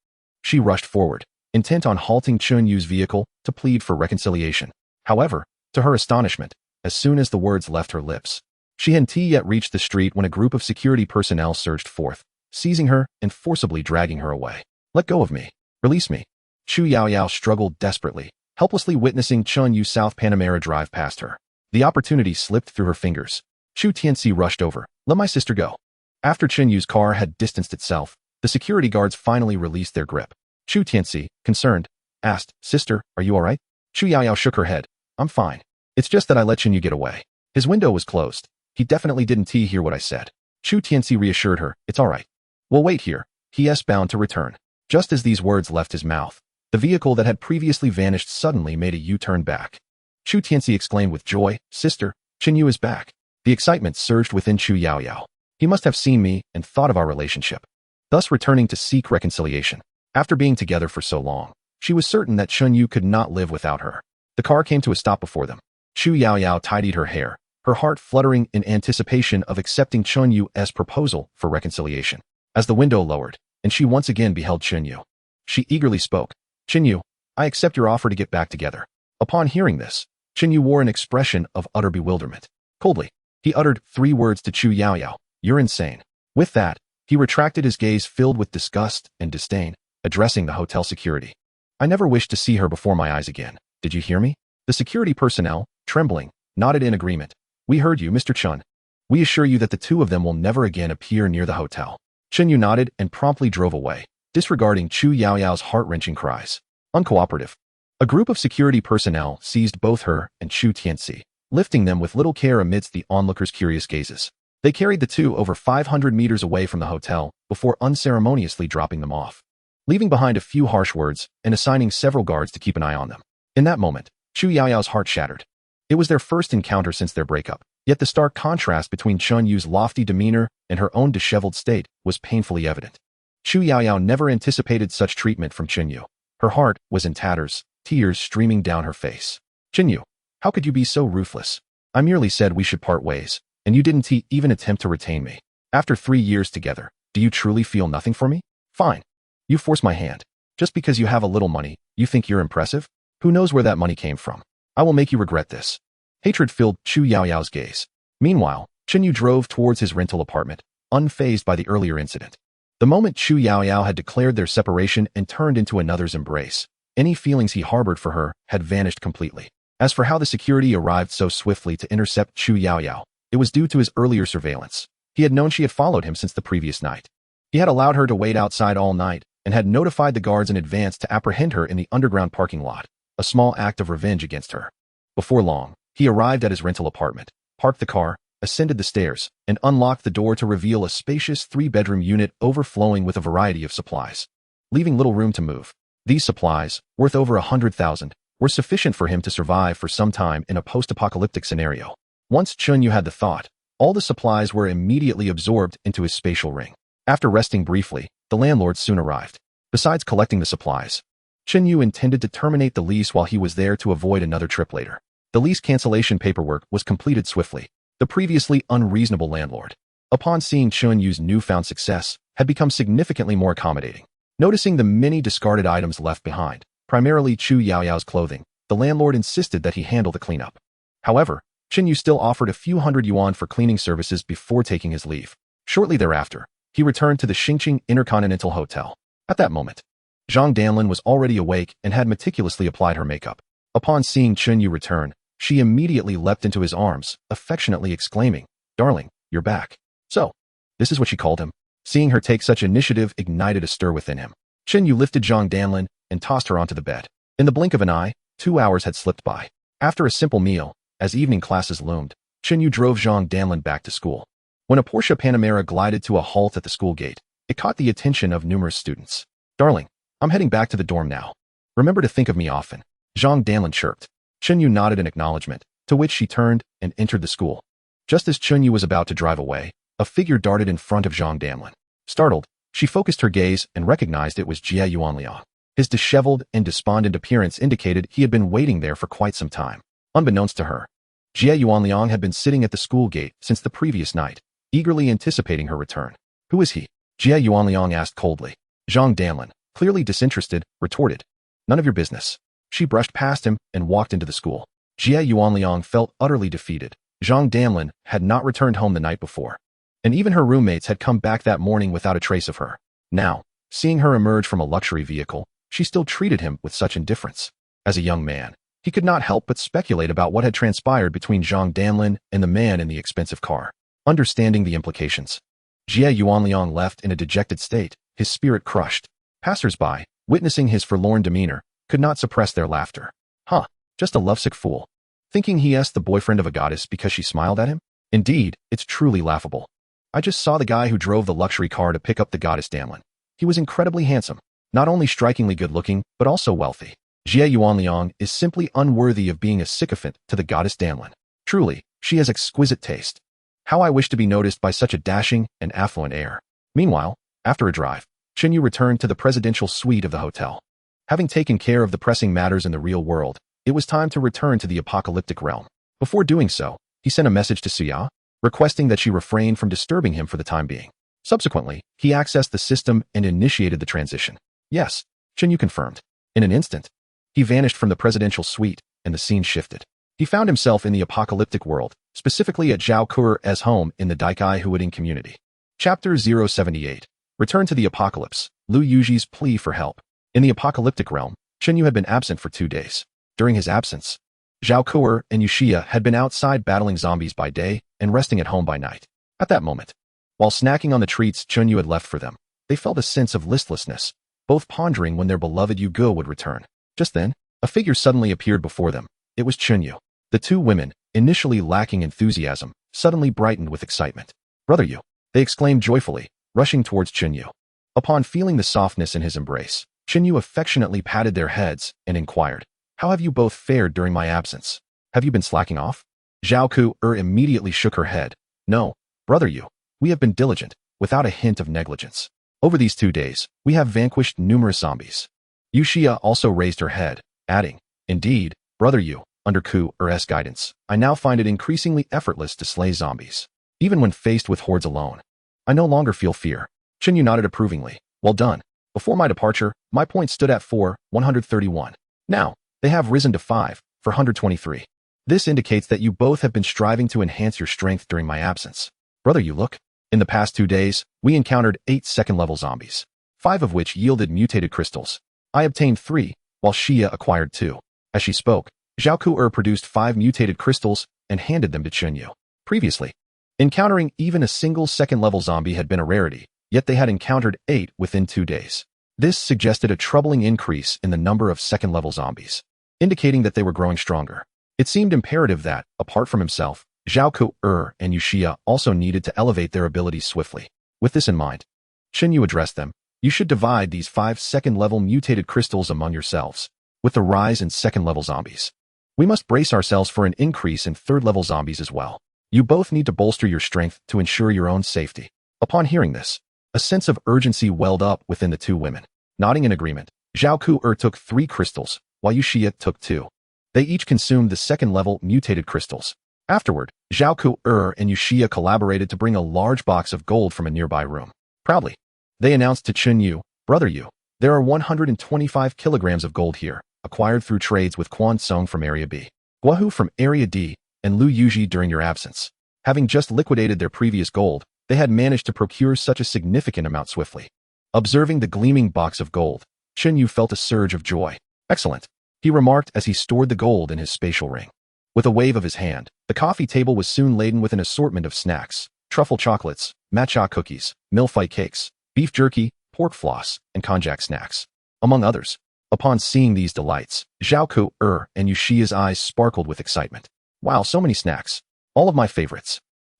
[SPEAKER 2] she rushed forward, intent on halting Chinyu's vehicle to plead for reconciliation. However, to her astonishment, as soon as the words left her lips, she hadn't yet reached the street when a group of security personnel surged forth, seizing her and forcibly dragging her away. Let go of me. Release me. Chu Yaoyao struggled desperately, helplessly witnessing Chun Yu's South Panamera drive past her. The opportunity slipped through her fingers. Chu Tianxi rushed over. Let my sister go. After Chun Yu's car had distanced itself, the security guards finally released their grip. Chu Tianxi, concerned, asked, Sister, are you all right? Chu Yaoyao shook her head. I'm fine. It's just that I let Chun Yu get away. His window was closed. He definitely didn't hear what I said. Chu Tianxi reassured her, it's all right. We'll wait here. He is bound to return. Just as these words left his mouth, the vehicle that had previously vanished suddenly made a U-turn back. Chu Tianxi exclaimed with joy, Sister, Chin Yu is back. The excitement surged within Chu Yaoyao. He must have seen me and thought of our relationship, thus returning to seek reconciliation. After being together for so long, she was certain that Chun Yu could not live without her. The car came to a stop before them. Chu Yaoyao tidied her hair, her heart fluttering in anticipation of accepting Chun Yu's proposal for reconciliation. As the window lowered, and she once again beheld Chun Yu, she eagerly spoke, Chin Yu, I accept your offer to get back together. Upon hearing this, Chin Yu wore an expression of utter bewilderment. Coldly, he uttered 3 words to Chu Yaoyao, you're insane. With that, he retracted his gaze filled with disgust and disdain, addressing the hotel security. I never wished to see her before my eyes again. Did you hear me? The security personnel, trembling, nodded in agreement. We heard you, Mr. Chun. We assure you that the two of them will never again appear near the hotel. Chin Yu nodded and promptly drove away, disregarding Chu Yaoyao's heart-wrenching cries. Uncooperative. A group of security personnel seized both her and Chu Tianxi, lifting them with little care amidst the onlookers' curious gazes. They carried the two over 500 meters away from the hotel before unceremoniously dropping them off, leaving behind a few harsh words and assigning several guards to keep an eye on them. In that moment, Chu Yaoyao's heart shattered. It was their first encounter since their breakup, yet the stark contrast between Chun Yu's lofty demeanor and her own disheveled state was painfully evident. Chu Yaoyao never anticipated such treatment from Chin Yu. Her heart was in tatters, tears streaming down her face. Chin Yu, how could you be so ruthless? I merely said we should part ways, and you didn't even attempt to retain me. After 3 years together, do you truly feel nothing for me? Fine. You force my hand. Just because you have a little money, you think you're impressive? Who knows where that money came from? I will make you regret this. Hatred filled Chu Yaoyao's gaze. Meanwhile, Chin Yu drove towards his rental apartment, unfazed by the earlier incident. The moment Chu Yaoyao had declared their separation and turned into another's embrace, any feelings he harbored for her had vanished completely. As for how the security arrived so swiftly to intercept Chu Yaoyao, it was due to his earlier surveillance. He had known she had followed him since the previous night. He had allowed her to wait outside all night and had notified the guards in advance to apprehend her in the underground parking lot, a small act of revenge against her. Before long, he arrived at his rental apartment, parked the car, ascended the stairs, and unlocked the door to reveal a spacious 3-bedroom unit overflowing with a variety of supplies. Leaving little room to move. These supplies, worth over 100,000, were sufficient for him to survive for some time in a post-apocalyptic scenario. Once Chunyu had the thought, all the supplies were immediately absorbed into his spatial ring. After resting briefly, the landlord soon arrived. Besides collecting the supplies, Chunyu intended to terminate the lease while he was there to avoid another trip later. The lease cancellation paperwork was completed swiftly. The previously unreasonable landlord, upon seeing Chunyu's newfound success, had become significantly more accommodating. Noticing the many discarded items left behind, primarily Chu Yaoyao's clothing, the landlord insisted that he handle the cleanup. However, Chunyu still offered a few hundred yuan for cleaning services before taking his leave. Shortly thereafter, he returned to the Xingqing Intercontinental Hotel. At that moment, Zhang Danlin was already awake and had meticulously applied her makeup. Upon seeing Chunyu return, she immediately leapt into his arms, affectionately exclaiming, "Darling, you're back." So, this is what she called him. Seeing her take such initiative ignited a stir within him. Chunyu lifted Zhang Danlin and tossed her onto the bed. In the blink of an eye, 2 hours had slipped by. After a simple meal, as evening classes loomed, Chunyu drove Zhang Danlin back to school. When a Porsche Panamera glided to a halt at the school gate, it caught the attention of numerous students. "Darling, I'm heading back to the dorm now. Remember to think of me often," Zhang Danlin chirped. Chunyu nodded in acknowledgement, to which she turned and entered the school. Just as Chunyu was about to drive away, a figure darted in front of Zhang Danlin. Startled, she focused her gaze and recognized it was Jie Yuanliang. His disheveled and despondent appearance indicated he had been waiting there for quite some time. Unbeknownst to her, Jie Yuanliang had been sitting at the school gate since the previous night, eagerly anticipating her return. "Who is he?" Jie Yuanliang asked coldly. Zhang Danlin, clearly disinterested, retorted, "None of your business." She brushed past him and walked into the school. Jie Yuanliang felt utterly defeated. Zhang Danlin had not returned home the night before, and even her roommates had come back that morning without a trace of her. Now, seeing her emerge from a luxury vehicle, she still treated him with such indifference. As a young man, he could not help but speculate about what had transpired between Zhang Danlin and the man in the expensive car. Understanding the implications, Jie Yuanliang left in a dejected state, his spirit crushed. Passers-by, witnessing his forlorn demeanor, could not suppress their laughter. "Huh, just a lovesick fool. Thinking he's the boyfriend of a goddess because she smiled at him? Indeed, it's truly laughable. I just saw the guy who drove the luxury car to pick up the goddess Danlin. He was incredibly handsome, not only strikingly good-looking, but also wealthy. Jie Yuanliang is simply unworthy of being a sycophant to the goddess Danlin. Truly, she has exquisite taste. How I wish to be noticed by such a dashing and affluent heir." Meanwhile, after a drive, Chunyu returned to the presidential suite of the hotel. Having taken care of the pressing matters in the real world, it was time to return to the apocalyptic realm. Before doing so, he sent a message to Suya, requesting that she refrain from disturbing him for the time being. Subsequently, he accessed the system and initiated the transition. Yes, Chunyu confirmed. In an instant, he vanished from the presidential suite, and the scene shifted. He found himself in the apocalyptic world, specifically at Zhao Kuer's home in the Daikai Huading community. Chapter 078. Return to the Apocalypse, Lu Yuji's plea for help. In the apocalyptic realm, Chunyu had been absent for 2 days. During his absence, Zhao Kuer and Yuxia had been outside battling zombies by day and resting at home by night. At that moment, while snacking on the treats Chunyu had left for them, they felt a sense of listlessness, both pondering when their beloved Yu Ge would return. Just then, a figure suddenly appeared before them. It was Chunyu. The two women, initially lacking enthusiasm, suddenly brightened with excitement. "Brother Yu," they exclaimed joyfully, rushing towards Chunyu. Upon feeling the softness in his embrace, Chunyu affectionately patted their heads and inquired, "How have you both fared during my absence? Have you been slacking off?" Zhao Kuer immediately shook her head. "No, brother Yu, we have been diligent, without a hint of negligence. Over these 2 days, we have vanquished numerous zombies." Yuxia also raised her head, adding, "Indeed, brother Yu, under Kuer's guidance, I now find it increasingly effortless to slay zombies. Even when faced with hordes alone, I no longer feel fear." Chunyu nodded approvingly. "Well done. Before my departure, my points stood at 431. Now, they have risen to 523. This indicates that you both have been striving to enhance your strength during my absence. Brother Yu, look. In the past 2 days, we encountered 8 second-level zombies, 5 of which yielded mutated crystals. I obtained 3, while Xia acquired 2. As she spoke, Zhao Kuer produced 5 mutated crystals and handed them to Chunyu. Previously, encountering even a single second-level zombie had been a rarity, yet they had encountered 8 within 2 days. This suggested a troubling increase in the number of second-level zombies, indicating that they were growing stronger. It seemed imperative that, apart from himself, Zhao Ku and Yuxia also needed to elevate their abilities swiftly. With this in mind, Yu addressed them. You should divide these 5 second-level mutated crystals among yourselves. With the rise in second-level zombies, we must brace ourselves for an increase in third-level zombies as well. You both need to bolster your strength to ensure your own safety. Upon hearing this, a sense of urgency welled up within the two women. Nodding in agreement, Zhao Ku took 3 crystals, while Yuxia took 2. They each consumed the second-level mutated crystals. Afterward, Zhao Ku and Yuxia collaborated to bring a large box of gold from a nearby room. Proudly, they announced to Yu, "Brother Yu, there are 125 kilograms of gold here, acquired through trades with Quan Song from Area B, Guahu from Area D, and Lu Yuji during your absence." Having just liquidated their previous gold, they had managed to procure such a significant amount swiftly. Observing the gleaming box of gold, Yu felt a surge of joy. "Excellent," he remarked as he stored the gold in his spatial ring. With a wave of his hand, the coffee table was soon laden with an assortment of snacks: truffle chocolates, matcha cookies, millefite cakes, beef jerky, pork floss, and konjac snacks, among others. Upon seeing these delights, Zhao Ku and Yuxia's eyes sparkled with excitement. "Wow, so many snacks. All of my favorites."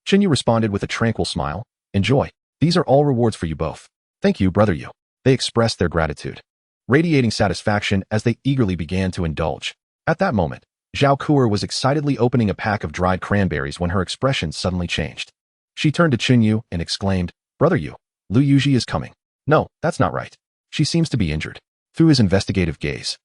[SPEAKER 2] Yu responded with a tranquil smile. "Enjoy. These are all rewards for you both." "Thank you, Brother Yu." They expressed their gratitude, radiating satisfaction as they eagerly began to indulge. At that moment, Zhao Ku was excitedly opening a pack of dried cranberries when her expression suddenly changed. She turned to Yu and exclaimed, "Brother Yu, Lu Yuji is coming." "No, that's not right. She seems to be injured." Through his investigative gaze,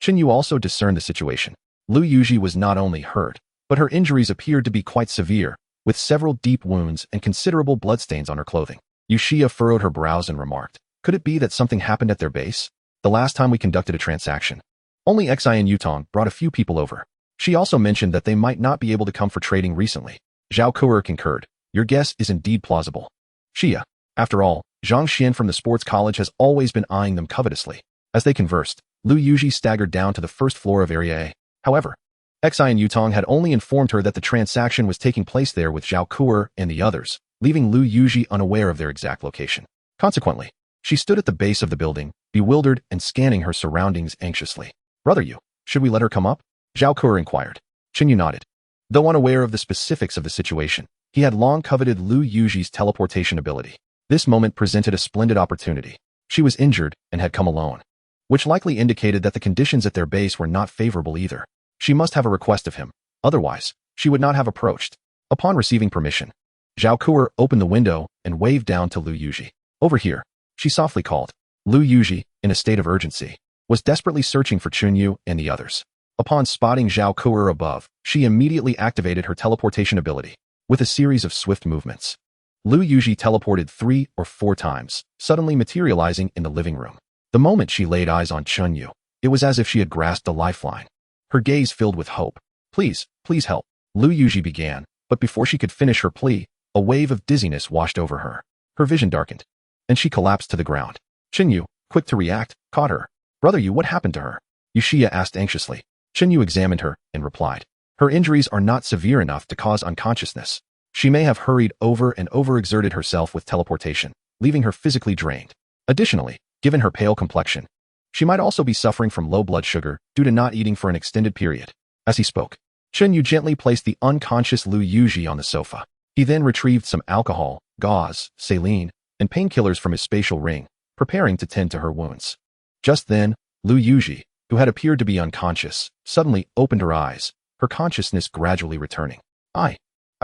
[SPEAKER 2] Yu also discerned the situation. Lu Yuji was not only hurt, but her injuries appeared to be quite severe, with several deep wounds and considerable bloodstains on her clothing. Yuxia furrowed her brows and remarked, "Could it be that something happened at their base? The last time we conducted a transaction, only Xi and Yutong brought a few people over." She also mentioned that they might not be able to come for trading recently. Zhao Ku concurred. "Your guess is indeed plausible, Xia. After all, Zhang Xian from the sports college has always been eyeing them covetously." As they conversed, Lu Yuji staggered down to the first floor of Area A. However, Xi and Yutong had only informed her that the transaction was taking place there with Zhao Ku and the others, leaving Lu Yuji unaware of their exact location. Consequently, she stood at the base of the building, bewildered and scanning her surroundings anxiously. "Brother Yu, should we let her come up?" Zhao Ku inquired. Yu nodded. Though unaware of the specifics of the situation, he had long coveted Lu Yuji's teleportation ability. This moment presented a splendid opportunity. She was injured and had come alone, which likely indicated that the conditions at their base were not favorable either. She must have a request of him, otherwise, she would not have approached. Upon receiving permission, Zhao Ku opened the window and waved down to Lu Yuji. "Over here," she softly called. Lu Yuji, in a state of urgency, was desperately searching for Yu and the others. Upon spotting Zhao Ku above, she immediately activated her teleportation ability. With a series of swift movements, Lu Yuji teleported 3 or 4 times, suddenly materializing in the living room. The moment she laid eyes on Yu, it was as if she had grasped a lifeline. Her gaze filled with hope. "Please, please help," Lu Yuji began, but before she could finish her plea, a wave of dizziness washed over her. Her vision darkened, and she collapsed to the ground. Yu, quick to react, caught her. "Brother Yu, what happened to her?" Yuxia asked anxiously. Yu examined her and replied, "Her injuries are not severe enough to cause unconsciousness. She may have hurried over and overexerted herself with teleportation, leaving her physically drained. Additionally, given her pale complexion, she might also be suffering from low blood sugar due to not eating for an extended period." As he spoke, Yu gently placed the unconscious Lu Yuji on the sofa. He then retrieved some alcohol, gauze, saline, and painkillers from his spatial ring, preparing to tend to her wounds. Just then, Lu Yuji, who had appeared to be unconscious, suddenly opened her eyes, her consciousness gradually returning. I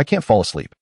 [SPEAKER 2] can't fall asleep.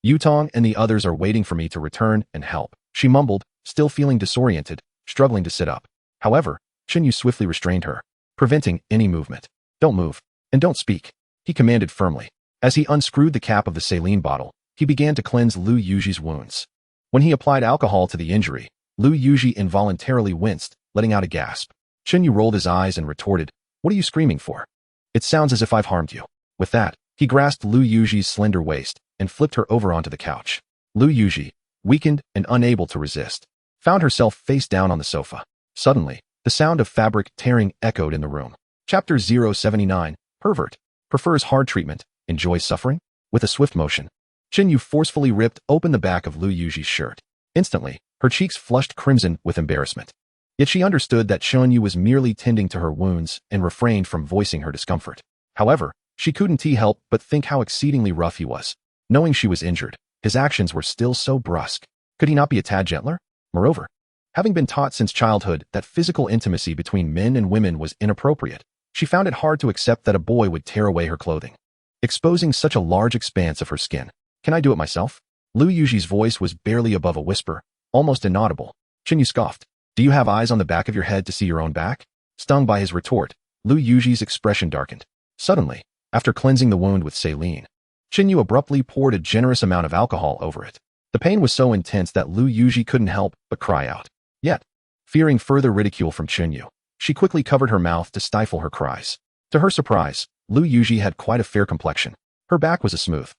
[SPEAKER 2] Yutong and the others are waiting for me to return and help," she mumbled, still feeling disoriented, struggling to sit up. However, Yu swiftly restrained her, preventing any movement. "Don't move, and don't speak," he commanded firmly. As he unscrewed the cap of the saline bottle, he began to cleanse Lu Yuji's wounds. When he applied alcohol to the injury, Lu Yuji involuntarily winced, letting out a gasp. Yu rolled his eyes and retorted, "What are you screaming for? It sounds as if I've harmed you." With that, he grasped Lu Yuji's slender waist and flipped her over onto the couch. Lu Yuji, weakened and unable to resist, found herself face down on the sofa. Suddenly, the sound of fabric tearing echoed in the room. Chapter 079, Pervert. Prefers hard treatment, enjoys suffering? With a swift motion, Yu forcefully ripped open the back of Lu Yuji's shirt. Instantly, her cheeks flushed crimson with embarrassment. Yet she understood that Yu was merely tending to her wounds and refrained from voicing her discomfort. However, She couldn't help but think how exceedingly rough he was. Knowing she was injured, his actions were still so brusque. Could he not be a tad gentler? Moreover, having been taught since childhood that physical intimacy between men and women was inappropriate, she found it hard to accept that a boy would tear away her clothing, exposing such a large expanse of her skin. Can I do it myself? Lu Yuji's voice was barely above a whisper, almost inaudible. Chinyu scoffed. Do you have eyes on the back of your head to see your own back? Stung by his retort, Lu Yuji's expression darkened. Suddenly, after cleansing the wound with saline, Chinyu abruptly poured a generous amount of alcohol over it. The pain was so intense that Lu Yuji couldn't help but cry out. Yet, fearing further ridicule from Chinyu, she quickly covered her mouth to stifle her cries. To her surprise, Lu Yuji had quite a fair complexion. Her back was a smooth,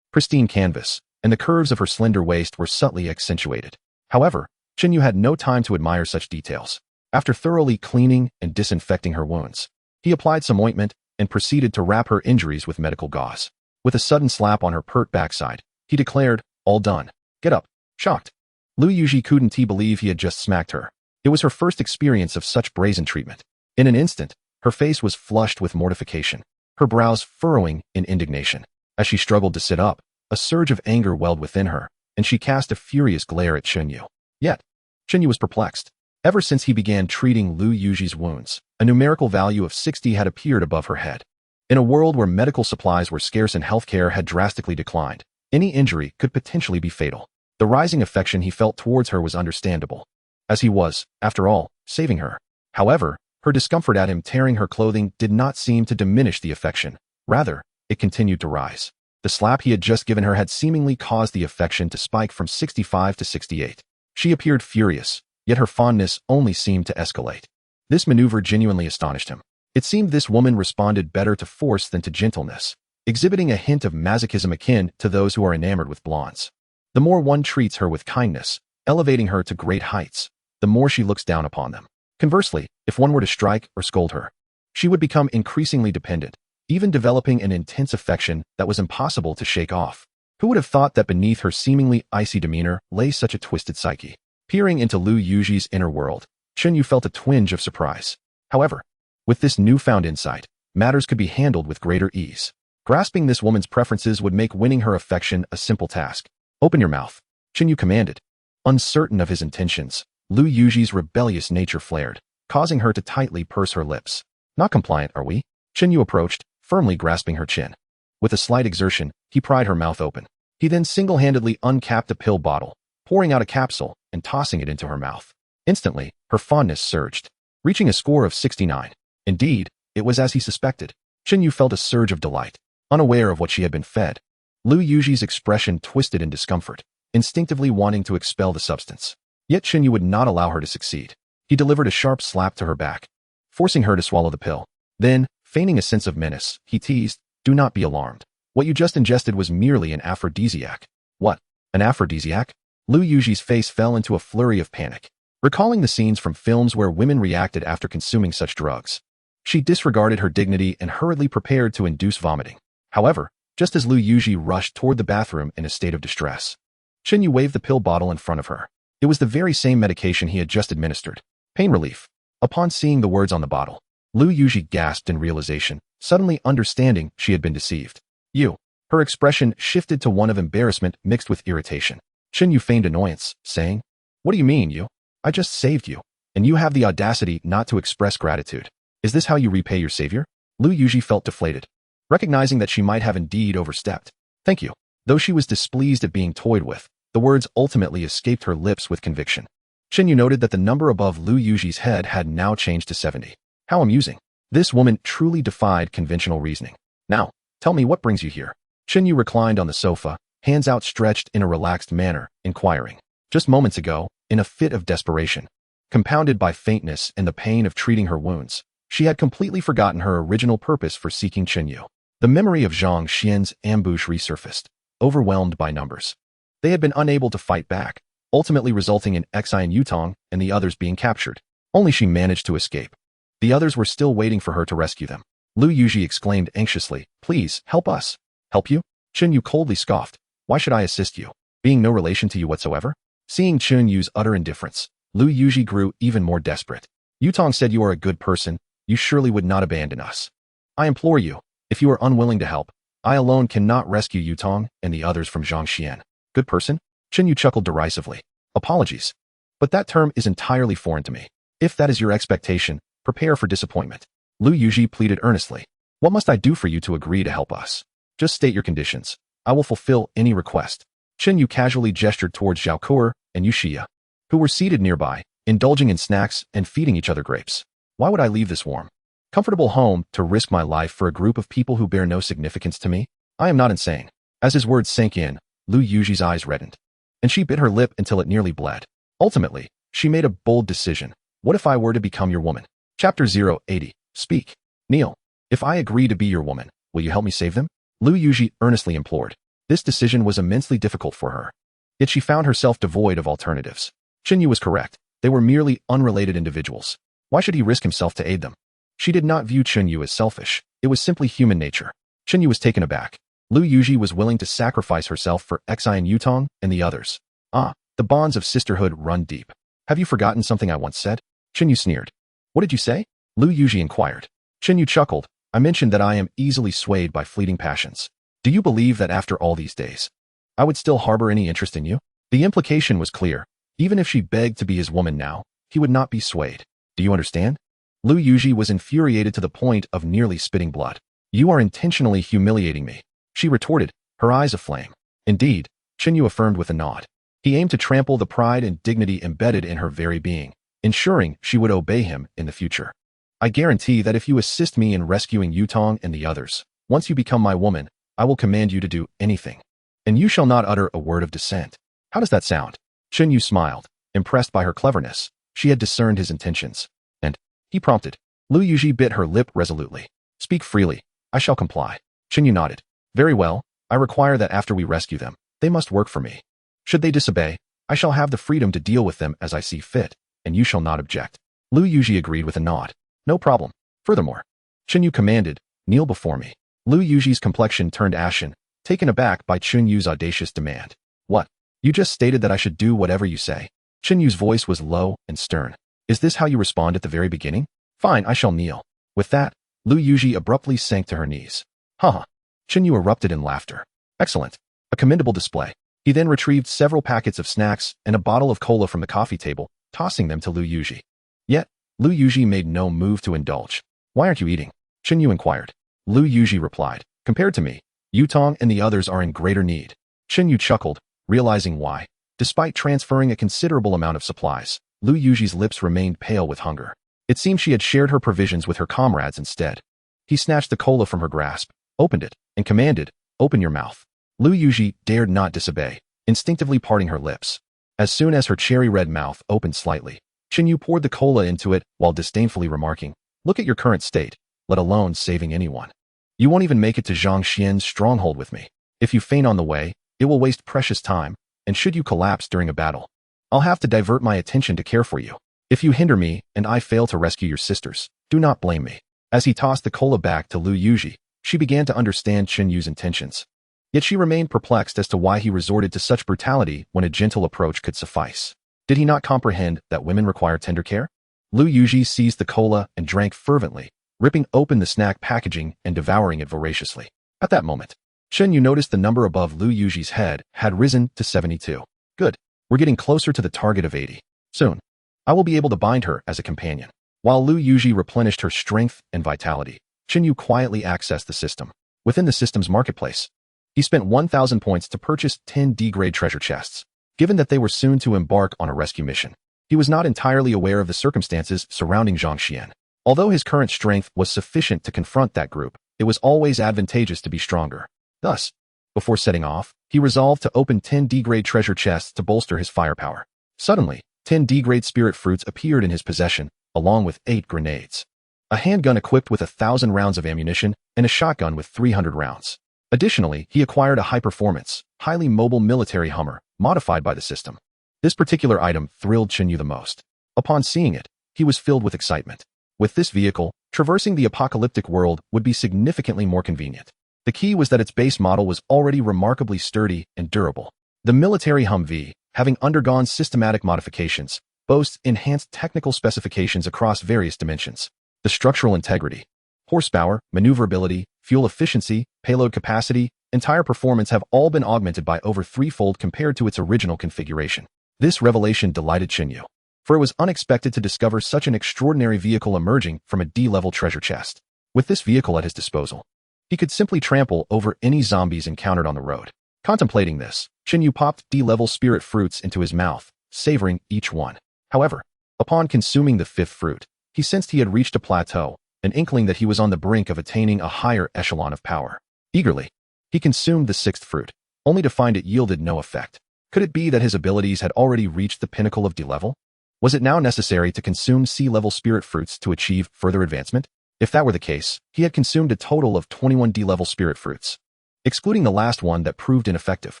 [SPEAKER 2] pristine canvas, and the curves of her slender waist were subtly accentuated. However, Chinyu had no time to admire such details. After thoroughly cleaning and disinfecting her wounds, he applied some ointment and proceeded to wrap her injuries with medical gauze. With a sudden slap on her pert backside, he declared, all done. Get up. Shocked, Lu Yuji couldn't believe he had just smacked her. It was her first experience of such brazen treatment. In an instant, her face was flushed with mortification, her brows furrowing in indignation. As she struggled to sit up, a surge of anger welled within her, and she cast a furious glare at Chinyu. Yet, Chinyu was perplexed. Ever since he began treating Lu Yuji's wounds, a numerical value of 60 had appeared above her head. In a world where medical supplies were scarce and healthcare had drastically declined, any injury could potentially be fatal. The rising affection he felt towards her was understandable, as he was, after all, saving her. However, her discomfort at him tearing her clothing did not seem to diminish the affection. Rather, it continued to rise. The slap he had just given her had seemingly caused the affection to spike from 65 to 68. She appeared furious, yet her fondness only seemed to escalate. This maneuver genuinely astonished him. It seemed this woman responded better to force than to gentleness, exhibiting a hint of masochism akin to those who are enamored with blondes. The more one treats her with kindness, elevating her to great heights, the more she looks down upon them. Conversely, if one were to strike or scold her, she would become increasingly dependent, even developing an intense affection that was impossible to shake off. Who would have thought that beneath her seemingly icy demeanor lay such a twisted psyche? Peering into Lu Yuji's inner world, Chinyu felt a twinge of surprise. However, with this newfound insight, matters could be handled with greater ease. Grasping this woman's preferences would make winning her affection a simple task. Open your mouth, Chinyu commanded. Uncertain of his intentions, Lu Yuji's rebellious nature flared, causing her to tightly purse her lips. Not compliant, are we? Chinyu approached, firmly grasping her chin. With a slight exertion, he pried her mouth open. He then single-handedly uncapped a pill bottle, pouring out a capsule and tossing it into her mouth. Instantly, her fondness surged, reaching a score of 69. Indeed, it was as he suspected. Chinyu felt a surge of delight, unaware of what she had been fed. Lu Yuji's expression twisted in discomfort, instinctively wanting to expel the substance. Yet Chinyu would not allow her to succeed. He delivered a sharp slap to her back, forcing her to swallow the pill. Then, feigning a sense of menace, he teased, do not be alarmed. What you just ingested was merely an aphrodisiac. What? An aphrodisiac? Lu Yuji's face fell into a flurry of panic, recalling the scenes from films where women reacted after consuming such drugs. She disregarded her dignity and hurriedly prepared to induce vomiting. However, just as Lu Yuji rushed toward the bathroom in a state of distress, Chinyu waved the pill bottle in front of her. It was the very same medication he had just administered. Pain relief. Upon seeing the words on the bottle, Lu Yuji gasped in realization, suddenly understanding she had been deceived. You. Her expression shifted to one of embarrassment mixed with irritation. Chinyu feigned annoyance, saying, what do you mean, you? I just saved you, and you have the audacity not to express gratitude. Is this how you repay your savior? Lu Yuji felt deflated, recognizing that she might have indeed overstepped. Thank you. Though she was displeased at being toyed with, the words ultimately escaped her lips with conviction. Chinyu noted that the number above Lu Yuji's head had now changed to 70. How amusing. This woman truly defied conventional reasoning. Now, tell me what brings you here. Chinyu reclined on the sofa, hands outstretched in a relaxed manner, inquiring. Just moments ago, in a fit of desperation, compounded by faintness and the pain of treating her wounds, she had completely forgotten her original purpose for seeking Chinyu. The memory of Zhang Xian's ambush resurfaced, overwhelmed by numbers. They had been unable to fight back, ultimately resulting in Xi and Yutong and the others being captured. Only she managed to escape. The others were still waiting for her to rescue them. Lu Yuji exclaimed anxiously, please, help us. Help you? Chinyu coldly scoffed. Why should I assist you? Being no relation to you whatsoever? Seeing Chinyu's utter indifference, Lu Yuji grew even more desperate. Yutong said you are a good person, you surely would not abandon us. I implore you, If you are unwilling to help, I alone cannot rescue Yutong and the others from Zhangxian. Good person? Chen Yu chuckled derisively. Apologies. But that term is entirely foreign to me. If that is your expectation, prepare for disappointment. Lu Yuji pleaded earnestly. What must I do for you to agree to help us? Just state your conditions. I will fulfill any request. Chen Yu casually gestured towards Zhao Kuer and Yuxia, who were seated nearby, indulging in snacks and feeding each other grapes. Why would I leave this warm, comfortable home to risk my life for a group of people who bear no significance to me? I am not insane. As his words sank in, Lu Yuji's eyes reddened, and she bit her lip until it nearly bled. Ultimately, she made a bold decision. What if I were to become your woman? Chapter 080. Speak. Kneel. If I agree to be your woman, will you help me save them? Lu Yuji earnestly implored. This decision was immensely difficult for her. Yet she found herself devoid of alternatives. Chen Yu was correct. They were merely unrelated individuals. Why should he risk himself to aid them? She did not view Chen Yu as selfish. It was simply human nature. Chen Yu was taken aback. Lu Yuji was willing to sacrifice herself for Xi and Yutong and the others. The bonds of sisterhood run deep. Have you forgotten something I once said? Chen Yu sneered. What did you say? Lu Yuji inquired. Chen Yu chuckled. I mentioned that I am easily swayed by fleeting passions. Do you believe that after all these days, I would still harbor any interest in you? The implication was clear. Even if she begged to be his woman now, he would not be swayed. Do you understand? Lu Yuji was infuriated to the point of nearly spitting blood. You are intentionally humiliating me, she retorted, her eyes aflame. Indeed, Chen Yu affirmed with a nod. He aimed to trample the pride and dignity embedded in her very being, ensuring she would obey him in the future. I guarantee that if you assist me in rescuing Yutong and the others, once you become my woman, I will command you to do anything, and you shall not utter a word of dissent. How does that sound? Chen Yu smiled, impressed by her cleverness. She had discerned his intentions. And, he prompted. Lu Yuji bit her lip resolutely. Speak freely. I shall comply. Chen Yu nodded. Very well. I require that after we rescue them, they must work for me. Should they disobey, I shall have the freedom to deal with them as I see fit, and you shall not object. Lu Yuji agreed with a nod. No problem. Furthermore, Chen Yu commanded, kneel before me. Lu Yuji's complexion turned ashen, taken aback by Chen Yu's audacious demand. What? You just stated that I should do whatever you say. Chen Yu's voice was low and stern. Is this how you respond at the very beginning? Fine, I shall kneel. With that, Lu Yuji abruptly sank to her knees. Haha. Chen Yu erupted in laughter. Excellent. A commendable display. He then retrieved several packets of snacks and a bottle of cola from the coffee table, tossing them to Lu Yuji. Yet, Lu Yuji made no move to indulge. Why aren't you eating? Chen Yu inquired. Lu Yuji replied. Compared to me, Yutong and the others are in greater need. Chen Yu chuckled, realizing why. Despite transferring a considerable amount of supplies, Lu Yuji's lips remained pale with hunger. It seemed she had shared her provisions with her comrades instead. He snatched the cola from her grasp, opened it, and commanded, open your mouth. Lu Yuji dared not disobey, instinctively parting her lips. As soon as her cherry-red mouth opened slightly, Chen Yu poured the cola into it while disdainfully remarking, look at your current state, let alone saving anyone. You won't even make it to Zhangxian's stronghold with me. If you faint on the way, it will waste precious time, and should you collapse during a battle, I'll have to divert my attention to care for you. If you hinder me and I fail to rescue your sisters, do not blame me. As he tossed the cola back to Lu Yuji, she began to understand Chen Yu's intentions. Yet she remained perplexed as to why he resorted to such brutality when a gentle approach could suffice. Did he not comprehend that women require tender care? Lu Yuji seized the cola and drank fervently, ripping open the snack packaging and devouring it voraciously. At that moment, Chen Yu noticed the number above Lu Yuji's head had risen to 72. Good. We're getting closer to the target of 80. Soon, I will be able to bind her as a companion. While Lu Yuji replenished her strength and vitality, Chen Yu quietly accessed the system. Within the system's marketplace, he spent 1,000 points to purchase 10 D-grade treasure chests. Given that they were soon to embark on a rescue mission, he was not entirely aware of the circumstances surrounding Zhangxian. Although his current strength was sufficient to confront that group, it was always advantageous to be stronger. Thus, before setting off, he resolved to open 10 D-grade treasure chests to bolster his firepower. Suddenly, 10 D-grade spirit fruits appeared in his possession, along with 8 grenades, a handgun equipped with 1,000 rounds of ammunition, and a shotgun with 300 rounds. Additionally, he acquired a high-performance, highly mobile military Hummer, modified by the system. This particular item thrilled Chen Yu the most. Upon seeing it, he was filled with excitement. With this vehicle, traversing the apocalyptic world would be significantly more convenient. The key was that its base model was already remarkably sturdy and durable. The military Humvee, having undergone systematic modifications, boasts enhanced technical specifications across various dimensions. The structural integrity, horsepower, maneuverability, fuel efficiency, payload capacity, entire performance have all been augmented by over threefold compared to its original configuration. This revelation delighted Xinyu, for it was unexpected to discover such an extraordinary vehicle emerging from a D-level treasure chest. With this vehicle at his disposal, he could simply trample over any zombies encountered on the road. Contemplating this, Xinyu popped D-level spirit fruits into his mouth, savoring each one. However, upon consuming the fifth fruit, he sensed he had reached a plateau, an inkling that he was on the brink of attaining a higher echelon of power. Eagerly, he consumed the sixth fruit, only to find it yielded no effect. Could it be that his abilities had already reached the pinnacle of D-level? Was it now necessary to consume C-level spirit fruits to achieve further advancement? If that were the case, he had consumed a total of 21 D-level spirit fruits, excluding the last one that proved ineffective.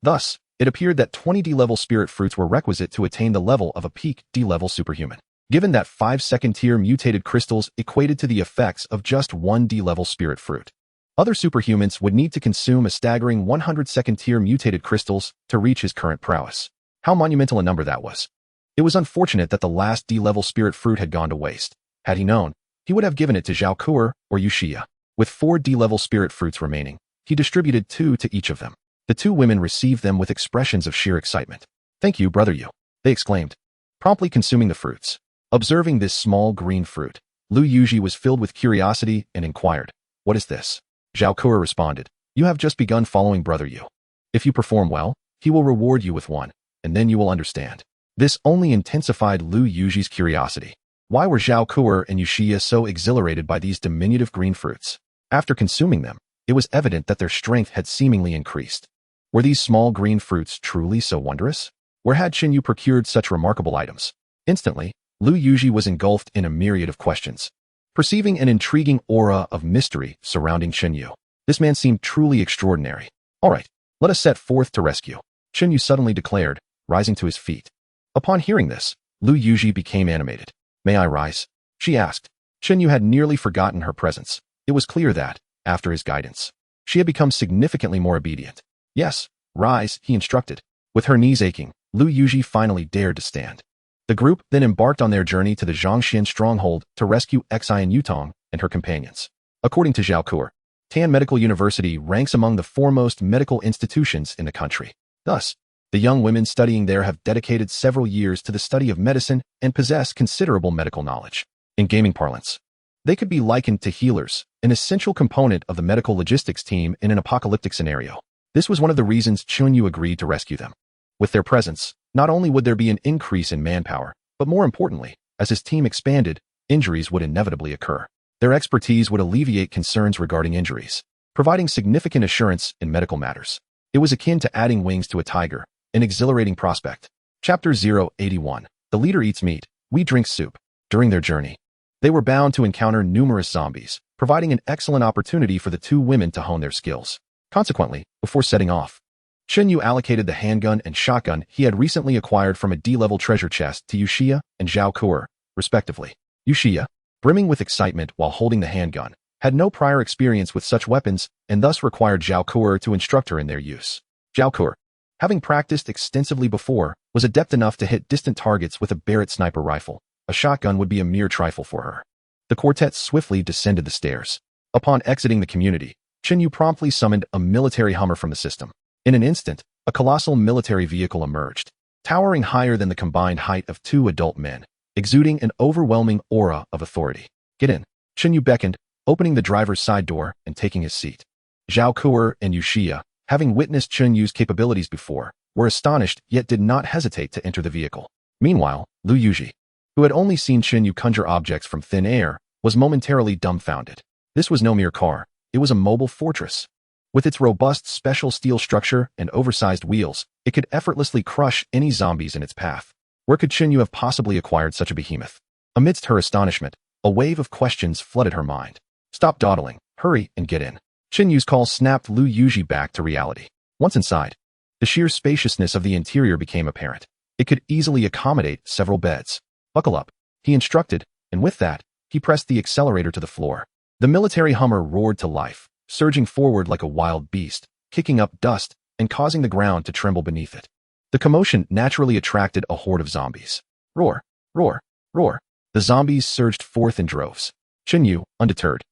[SPEAKER 2] Thus, it appeared that 20 D-level spirit fruits were requisite to attain the level of a peak D-level superhuman. Given that 5 second-tier mutated crystals equated to the effects of just 1 D-level spirit fruit, other superhumans would need to consume a staggering 100 second-tier mutated crystals to reach his current prowess. How monumental a number that was. It was unfortunate that the last D-level spirit fruit had gone to waste. Had he known, he would have given it to Zhao Kuo or Yuxia. With 4 D-level spirit fruits remaining, he distributed 2 to each of them. The 2 women received them with expressions of sheer excitement. "Thank you, brother Yu," they exclaimed, promptly consuming the fruits. Observing this small green fruit, Lu Yuji was filled with curiosity and inquired, "What is this?" Zhao Kuo responded, "You have just begun following brother Yu. If you perform well, he will reward you with one, and then you will understand." This only intensified Lu Yuji's curiosity. Why were Zhao Kuo and Yuxia so exhilarated by these diminutive green fruits? After consuming them, it was evident that their strength had seemingly increased. Were these small green fruits truly so wondrous? Where had Xinyu procured such remarkable items? Instantly, Lu Yuji was engulfed in a myriad of questions, perceiving an intriguing aura of mystery surrounding Xinyu. This man seemed truly extraordinary. "All right, let us set forth to rescue," Xinyu suddenly declared, rising to his feet. Upon hearing this, Lu Yuji became animated. "May I rise?" she asked. Xinyu had nearly forgotten her presence. It was clear that, after his guidance, she had become significantly more obedient. "Yes, rise," he instructed. With her knees aching, Lu Yuji finally dared to stand. The group then embarked on their journey to the Zhangxian stronghold to rescue Xian Yutong and her companions. According to Zhao Kuo, Tan Medical University ranks among the foremost medical institutions in the country. Thus, the young women studying there have dedicated several years to the study of medicine and possess considerable medical knowledge. In gaming parlance, they could be likened to healers, an essential component of the medical logistics team in an apocalyptic scenario. This was one of the reasons Xinyu agreed to rescue them. With their presence, not only would there be an increase in manpower, but more importantly, as his team expanded, injuries would inevitably occur. Their expertise would alleviate concerns regarding injuries, providing significant assurance in medical matters. It was akin to adding wings to a tiger, an exhilarating prospect. Chapter 081. The leader eats meat, we drink soup. During their journey, they were bound to encounter numerous zombies, providing an excellent opportunity for the 2 women to hone their skills. Consequently, before setting off, Xinyu allocated the handgun and shotgun he had recently acquired from a D-level treasure chest to Yuxia and Zhao Kuo, respectively. Yuxia, brimming with excitement while holding the handgun, had no prior experience with such weapons and thus required Zhao Kuo to instruct her in their use. Zhao Kuo, having practiced extensively before, was adept enough to hit distant targets with a Barrett sniper rifle. A shotgun would be a mere trifle for her. The quartet swiftly descended the stairs. Upon exiting the community, Xinyu promptly summoned a military Hummer from the system. In an instant, a colossal military vehicle emerged, towering higher than the combined height of 2 adult men, exuding an overwhelming aura of authority. "Get in," Xinyu beckoned, opening the driver's side door and taking his seat. Zhao Kuo and Yuxia, having witnessed Xinyu's capabilities before, were astonished yet did not hesitate to enter the vehicle. Meanwhile, Lu Yuji, who had only seen Xinyu conjure objects from thin air, was momentarily dumbfounded. This was no mere car, it was a mobile fortress. With its robust special steel structure and oversized wheels, it could effortlessly crush any zombies in its path. Where could Xinyu have possibly acquired such a behemoth? Amidst her astonishment, a wave of questions flooded her mind. "Stop dawdling, hurry and get in." Xinyu's call snapped Lu Yuji back to reality. Once inside, the sheer spaciousness of the interior became apparent. It could easily accommodate several beds. "Buckle up," he instructed, and with that, he pressed the accelerator to the floor. The military Hummer roared to life, surging forward like a wild beast, kicking up dust and causing the ground to tremble beneath it. The commotion naturally attracted a horde of zombies. Roar, roar, roar. The zombies surged forth in droves. Xinyu, undeterred,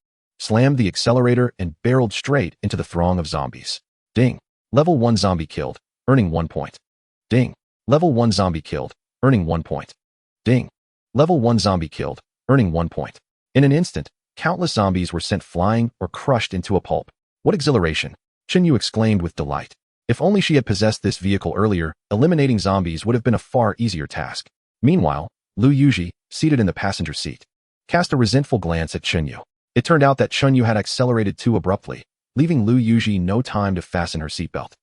[SPEAKER 2] slammed the accelerator and barreled straight into the throng of zombies. Ding. Level 1 zombie killed, earning 1 point. Ding. Level 1 zombie killed, earning 1 point. Ding. Level 1 zombie killed, earning 1 point. In an instant, countless zombies were sent flying or crushed into a pulp. What exhilaration! Chinyu exclaimed with delight. If only she had possessed this vehicle earlier, eliminating zombies would have been a far easier task. Meanwhile, Lu Yuji, seated in the passenger seat, cast a resentful glance at Chinyu. It turned out that Chinyu had accelerated too abruptly, leaving Lu Yuji no time to fasten her seatbelt.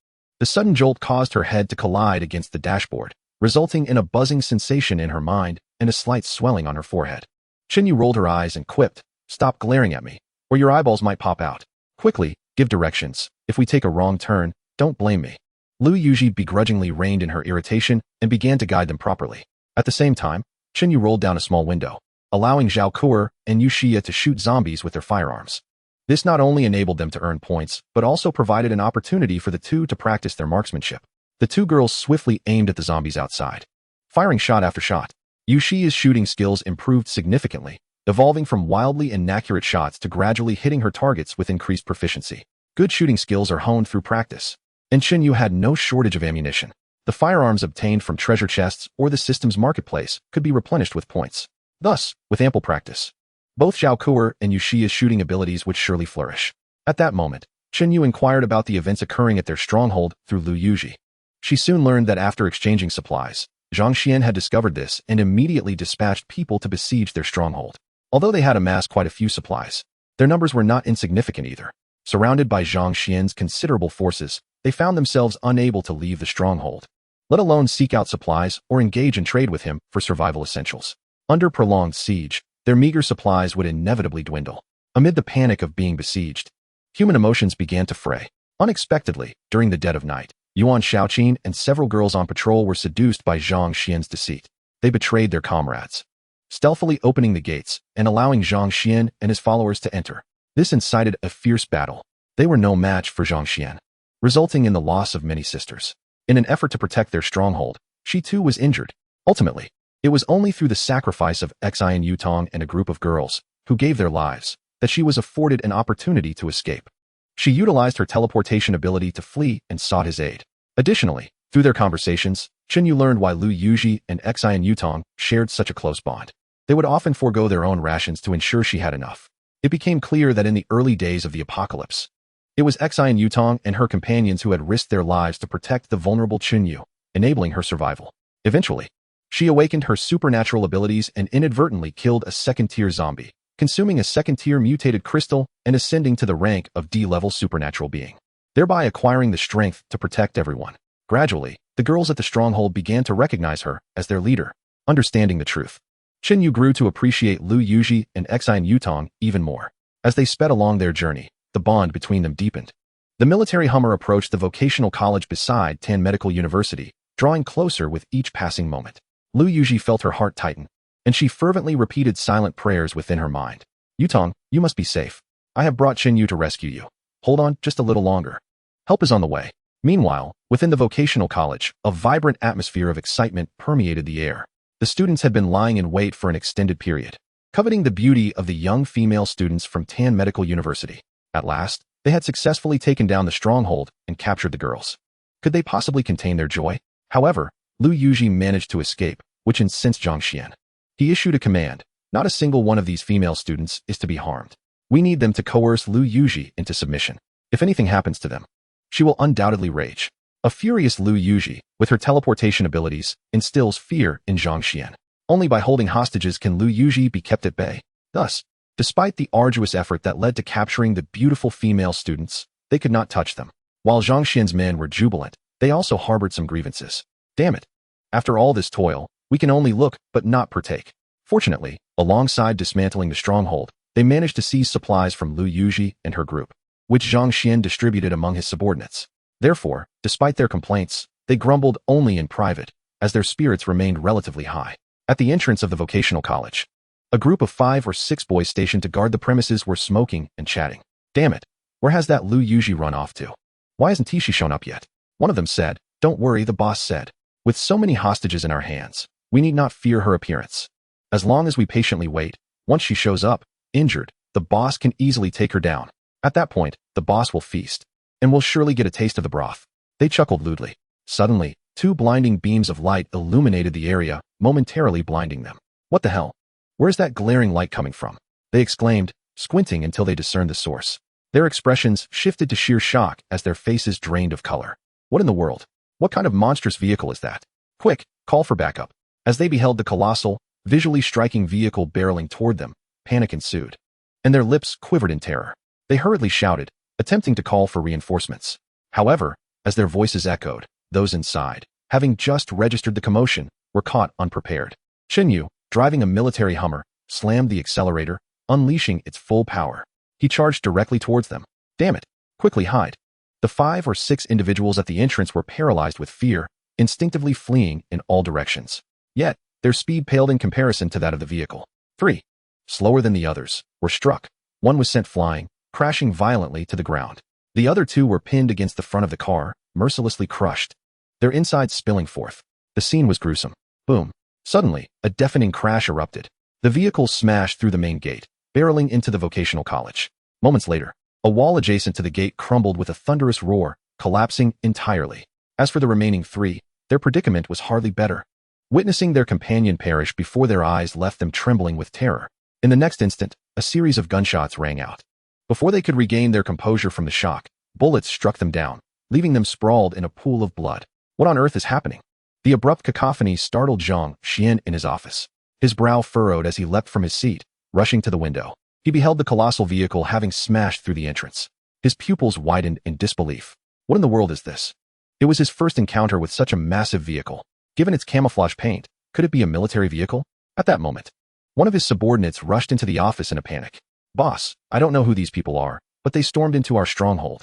[SPEAKER 2] The sudden jolt caused her head to collide against the dashboard, resulting in a buzzing sensation in her mind and a slight swelling on her forehead. Chinyu rolled her eyes and quipped, "Stop glaring at me, or your eyeballs might pop out. Quickly, give directions. If we take a wrong turn, don't blame me." Lu Yuji begrudgingly reined in her irritation and began to guide them properly. At the same time, Chinyu rolled down a small window, allowing Zhao Kuo and Yushia to shoot zombies with their firearms. This not only enabled them to earn points, but also provided an opportunity for the two to practice their marksmanship. The two girls swiftly aimed at the zombies outside, firing shot after shot. Yushia's shooting skills improved significantly, evolving from wildly inaccurate shots to gradually hitting her targets with increased proficiency. Good shooting skills are honed through practice, and Chinyu had no shortage of ammunition. The firearms obtained from treasure chests or the system's marketplace could be replenished with points. Thus, with ample practice, both Zhao Kuo and Yushia's shooting abilities would surely flourish. At that moment, Chinyu inquired about the events occurring at their stronghold through Lu Yuji. She soon learned that after exchanging supplies, Zhang Xian had discovered this and immediately dispatched people to besiege their stronghold. Although they had amassed quite a few supplies, their numbers were not insignificant either. Surrounded by Zhang Xian's considerable forces, they found themselves unable to leave the stronghold, let alone seek out supplies or engage in trade with him for survival essentials. Under prolonged siege, their meager supplies would inevitably dwindle. Amid the panic of being besieged, human emotions began to fray. Unexpectedly, during the dead of night, Yuan Shaoqin and several girls on patrol were seduced by Zhang Xian's deceit. They betrayed their comrades, stealthily opening the gates and allowing Zhang Xian and his followers to enter. This incited a fierce battle. They were no match for Zhang Xian, resulting in the loss of many sisters. In an effort to protect their stronghold, she too was injured. Ultimately, it was only through the sacrifice of Xian Yutong and a group of girls, who gave their lives, that she was afforded an opportunity to escape. She utilized her teleportation ability to flee and sought his aid. Additionally, through their conversations, Chinyu learned why Lu Yuji and Xian Yutong shared such a close bond. They would often forego their own rations to ensure she had enough. It became clear that in the early days of the apocalypse, it was Xian Yutong and her companions who had risked their lives to protect the vulnerable Chinyu, enabling her survival. Eventually, she awakened her supernatural abilities and inadvertently killed a second-tier zombie, consuming a second-tier mutated crystal and ascending to the rank of D-level supernatural being, thereby acquiring the strength to protect everyone. Gradually, the girls at the stronghold began to recognize her as their leader. Understanding the truth, Chinyu grew to appreciate Lu Yuji and Xian Yutong even more. As they sped along their journey, the bond between them deepened. The military Hummer approached the vocational college beside Tan Medical University, drawing closer with each passing moment. Lu Yuji felt her heart tighten, and she fervently repeated silent prayers within her mind. "Yutong, you must be safe. I have brought Chinyu to rescue you. Hold on just a little longer. Help is on the way." Meanwhile, within the vocational college, a vibrant atmosphere of excitement permeated the air. The students had been lying in wait for an extended period, coveting the beauty of the young female students from Tan Medical University. At last, they had successfully taken down the stronghold and captured the girls. Could they possibly contain their joy? However, Lu Yuji managed to escape, which incensed Zhang Xian. He issued a command: "Not a single one of these female students is to be harmed. We need them to coerce Lu Yuji into submission. If anything happens to them, she will undoubtedly rage." A furious Lu Yuji, with her teleportation abilities, instills fear in Zhang Xian. Only by holding hostages can Lu Yuji be kept at bay. Thus, despite the arduous effort that led to capturing the beautiful female students, they could not touch them. While Zhang Xian's men were jubilant, they also harbored some grievances. Damn it. After all this toil, we can only look but not partake. Fortunately, alongside dismantling the stronghold, they managed to seize supplies from Lu Yuji and her group, which Zhang Xian distributed among his subordinates. Therefore, despite their complaints, they grumbled only in private, as their spirits remained relatively high. At the entrance of the vocational college, a group of 5 or 6 boys stationed to guard the premises were smoking and chatting. "Damn it, where has that Lu Yuji run off to? Why hasn't she shown up yet?" One of them said. "Don't worry," the boss said. "With so many hostages in our hands, we need not fear her appearance. As long as we patiently wait, once she shows up, injured, the boss can easily take her down. At that point, the boss will feast, and will surely get a taste of the broth. They chuckled lewdly. Suddenly, two blinding beams of light illuminated the area, momentarily blinding them. What the hell? Where's that glaring light coming from? They exclaimed, squinting until they discerned the source. Their expressions shifted to sheer shock as their faces drained of color. What in the world? What kind of monstrous vehicle is that? Quick, call for backup. As they beheld the colossal, visually striking vehicle barreling toward them, panic ensued, and their lips quivered in terror. They hurriedly shouted, attempting to call for reinforcements. However, as their voices echoed, those inside, having just registered the commotion, were caught unprepared. Shinyu, driving a military Hummer, slammed the accelerator, unleashing its full power. He charged directly towards them. Damn it! Quickly hide. The 5 or 6 individuals at the entrance were paralyzed with fear, instinctively fleeing in all directions. Yet, their speed paled in comparison to that of the vehicle. 3, slower than the others, were struck. One was sent flying, crashing violently to the ground. The other 2 were pinned against the front of the car, mercilessly crushed, their insides spilling forth. The scene was gruesome. Boom. Suddenly, a deafening crash erupted. The vehicle smashed through the main gate, barreling into the vocational college. Moments later, a wall adjacent to the gate crumbled with a thunderous roar, collapsing entirely. As for the remaining 3, their predicament was hardly better. Witnessing their companion perish before their eyes left them trembling with terror. In the next instant, a series of gunshots rang out. Before they could regain their composure from the shock, bullets struck them down, leaving them sprawled in a pool of blood. What on earth is happening? The abrupt cacophony startled Zhang Xian in his office. His brow furrowed as he leapt from his seat, rushing to the window. He beheld the colossal vehicle having smashed through the entrance. His pupils widened in disbelief. What in the world is this? It was his first encounter with such a massive vehicle. Given its camouflage paint, could it be a military vehicle? At that moment, one of his subordinates rushed into the office in a panic. Boss, I don't know who these people are, but they stormed into our stronghold.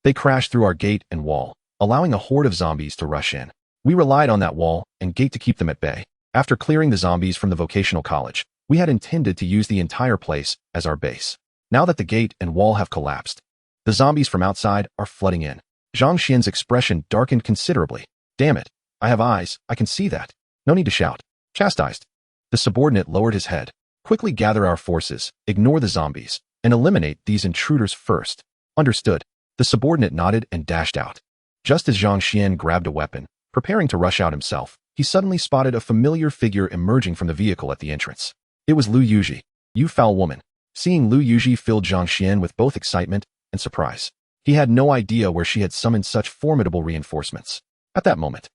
[SPEAKER 2] They crashed through our gate and wall, allowing a horde of zombies to rush in. We relied on that wall and gate to keep them at bay. After clearing the zombies from the vocational college, we had intended to use the entire place as our base. Now that the gate and wall have collapsed, the zombies from outside are flooding in. Zhang Xian's expression darkened considerably. Damn it, I have eyes, I can see that. No need to shout. Chastised. The subordinate lowered his head. Quickly gather our forces, ignore the zombies, and eliminate these intruders first. Understood. The subordinate nodded and dashed out. Just as Zhang Xian grabbed a weapon, preparing to rush out himself, he suddenly spotted a familiar figure emerging from the vehicle at the entrance. It was Lu Yuji. You foul woman. Seeing Lu Yuji filled Zhang Xian with both excitement and surprise. He had no idea where she had summoned such formidable reinforcements. At that moment,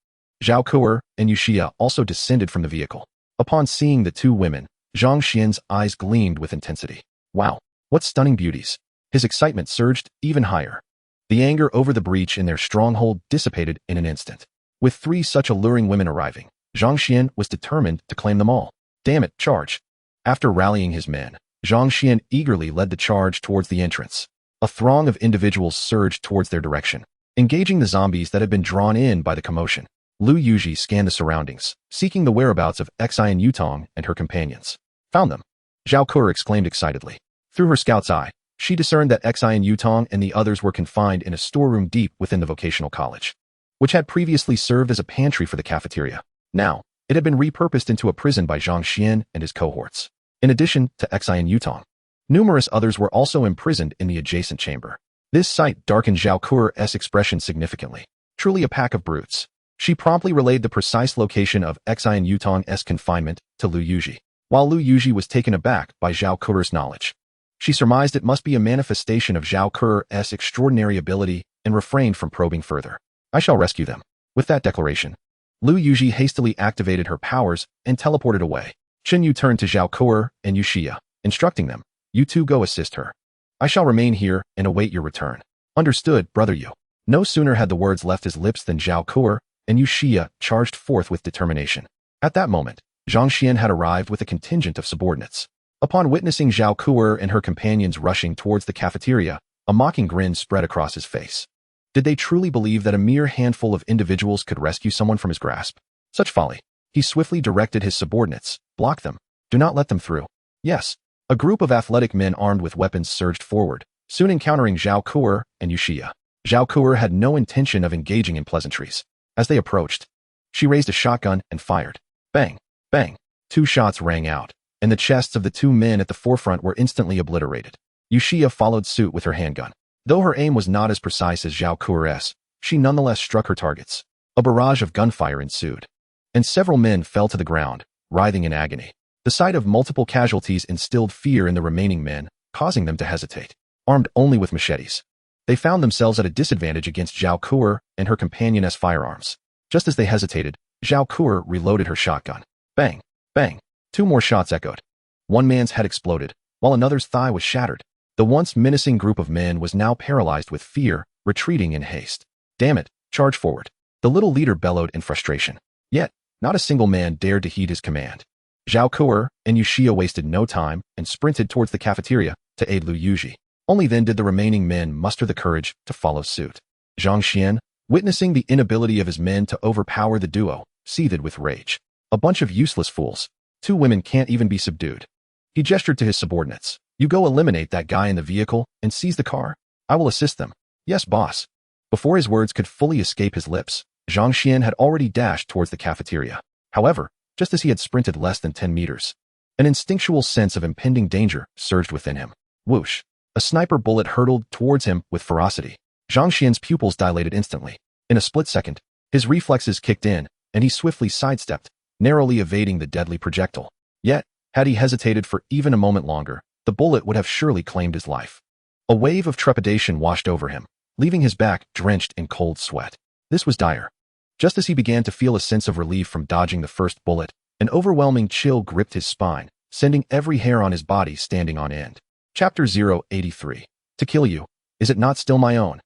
[SPEAKER 2] Zhao Kuer and Yuxia also descended from the vehicle. Upon seeing the 2 women, Zhang Xian's eyes gleamed with intensity. Wow, what stunning beauties. His excitement surged even higher. The anger over the breach in their stronghold dissipated in an instant. With 3 such alluring women arriving, Zhang Xian was determined to claim them all. Damn it, charge. After rallying his men, Zhang Xian eagerly led the charge towards the entrance. A throng of individuals surged towards their direction, engaging the zombies that had been drawn in by the commotion. Lu Yuji scanned the surroundings, seeking the whereabouts of Xian Yutong and her companions. Found them. Zhao Kuer exclaimed excitedly. Through her scout's eye, she discerned that Xian Yutong and the others were confined in a storeroom deep within the vocational college, which had previously served as a pantry for the cafeteria. Now, it had been repurposed into a prison by Zhang Xian and his cohorts. In addition to Xian Yutong, numerous others were also imprisoned in the adjacent chamber. This sight darkened Zhao Kuer's expression significantly. Truly a pack of brutes. She promptly relayed the precise location of Xian Yutong's confinement to Lu Yuji. While Lu Yuji was taken aback by Zhao Kuer's knowledge, she surmised it must be a manifestation of Zhao Kuer's extraordinary ability and refrained from probing further. I shall rescue them. With that declaration, Lu Yuji hastily activated her powers and teleported away. Yu turned to Zhao Kuer and Yuxia, instructing them, you 2 go assist her. I shall remain here and await your return. Understood, brother Yu. No sooner had the words left his lips than Zhao Kuer and Yuxia charged forth with determination. At that moment, Zhang Xian had arrived with a contingent of subordinates. Upon witnessing Zhao Kuer and her companions rushing towards the cafeteria, a mocking grin spread across his face. Did they truly believe that a mere handful of individuals could rescue someone from his grasp? Such folly. He swiftly directed his subordinates. Block them. Do not let them through. Yes. A group of athletic men armed with weapons surged forward, soon encountering Zhao Kuer and Yuxia. Zhao Kuer had no intention of engaging in pleasantries. As they approached, she raised a shotgun and fired. Bang, bang. 2 shots rang out, and the chests of the two men at the forefront were instantly obliterated. Yushia followed suit with her handgun. Though her aim was not as precise as Zhao Kuer's, she nonetheless struck her targets. A barrage of gunfire ensued, and several men fell to the ground, writhing in agony. The sight of multiple casualties instilled fear in the remaining men, causing them to hesitate. Armed only with machetes, they found themselves at a disadvantage against Zhao Kuer and her companion's firearms. Just as they hesitated, Zhao Kuer reloaded her shotgun. Bang! Bang! 2 more shots echoed. One man's head exploded, while another's thigh was shattered. The once menacing group of men was now paralyzed with fear, retreating in haste. Damn it, charge forward. The little leader bellowed in frustration. Yet, not a single man dared to heed his command. Zhao Kuer and Yushia wasted no time and sprinted towards the cafeteria to aid Lu Yuji. Only then did the remaining men muster the courage to follow suit. Zhang Xian, witnessing the inability of his men to overpower the duo, seethed with rage. A bunch of useless fools. 2 women can't even be subdued. He gestured to his subordinates. You go eliminate that guy in the vehicle and seize the car. I will assist them. Yes, boss. Before his words could fully escape his lips, Zhang Xian had already dashed towards the cafeteria. However, just as he had sprinted less than 10 meters, an instinctual sense of impending danger surged within him. Whoosh! A sniper bullet hurtled towards him with ferocity. Zhang Xian's pupils dilated instantly. In a split second, his reflexes kicked in, and he swiftly sidestepped, narrowly evading the deadly projectile. Yet, had he hesitated for even a moment longer, the bullet would have surely claimed his life. A wave of trepidation washed over him, leaving his back drenched in cold sweat. This was dire. Just as he began to feel a sense of relief from dodging the first bullet, an overwhelming chill gripped his spine, sending every hair on his body standing on end. Chapter 083. To kill you, is it not still my own?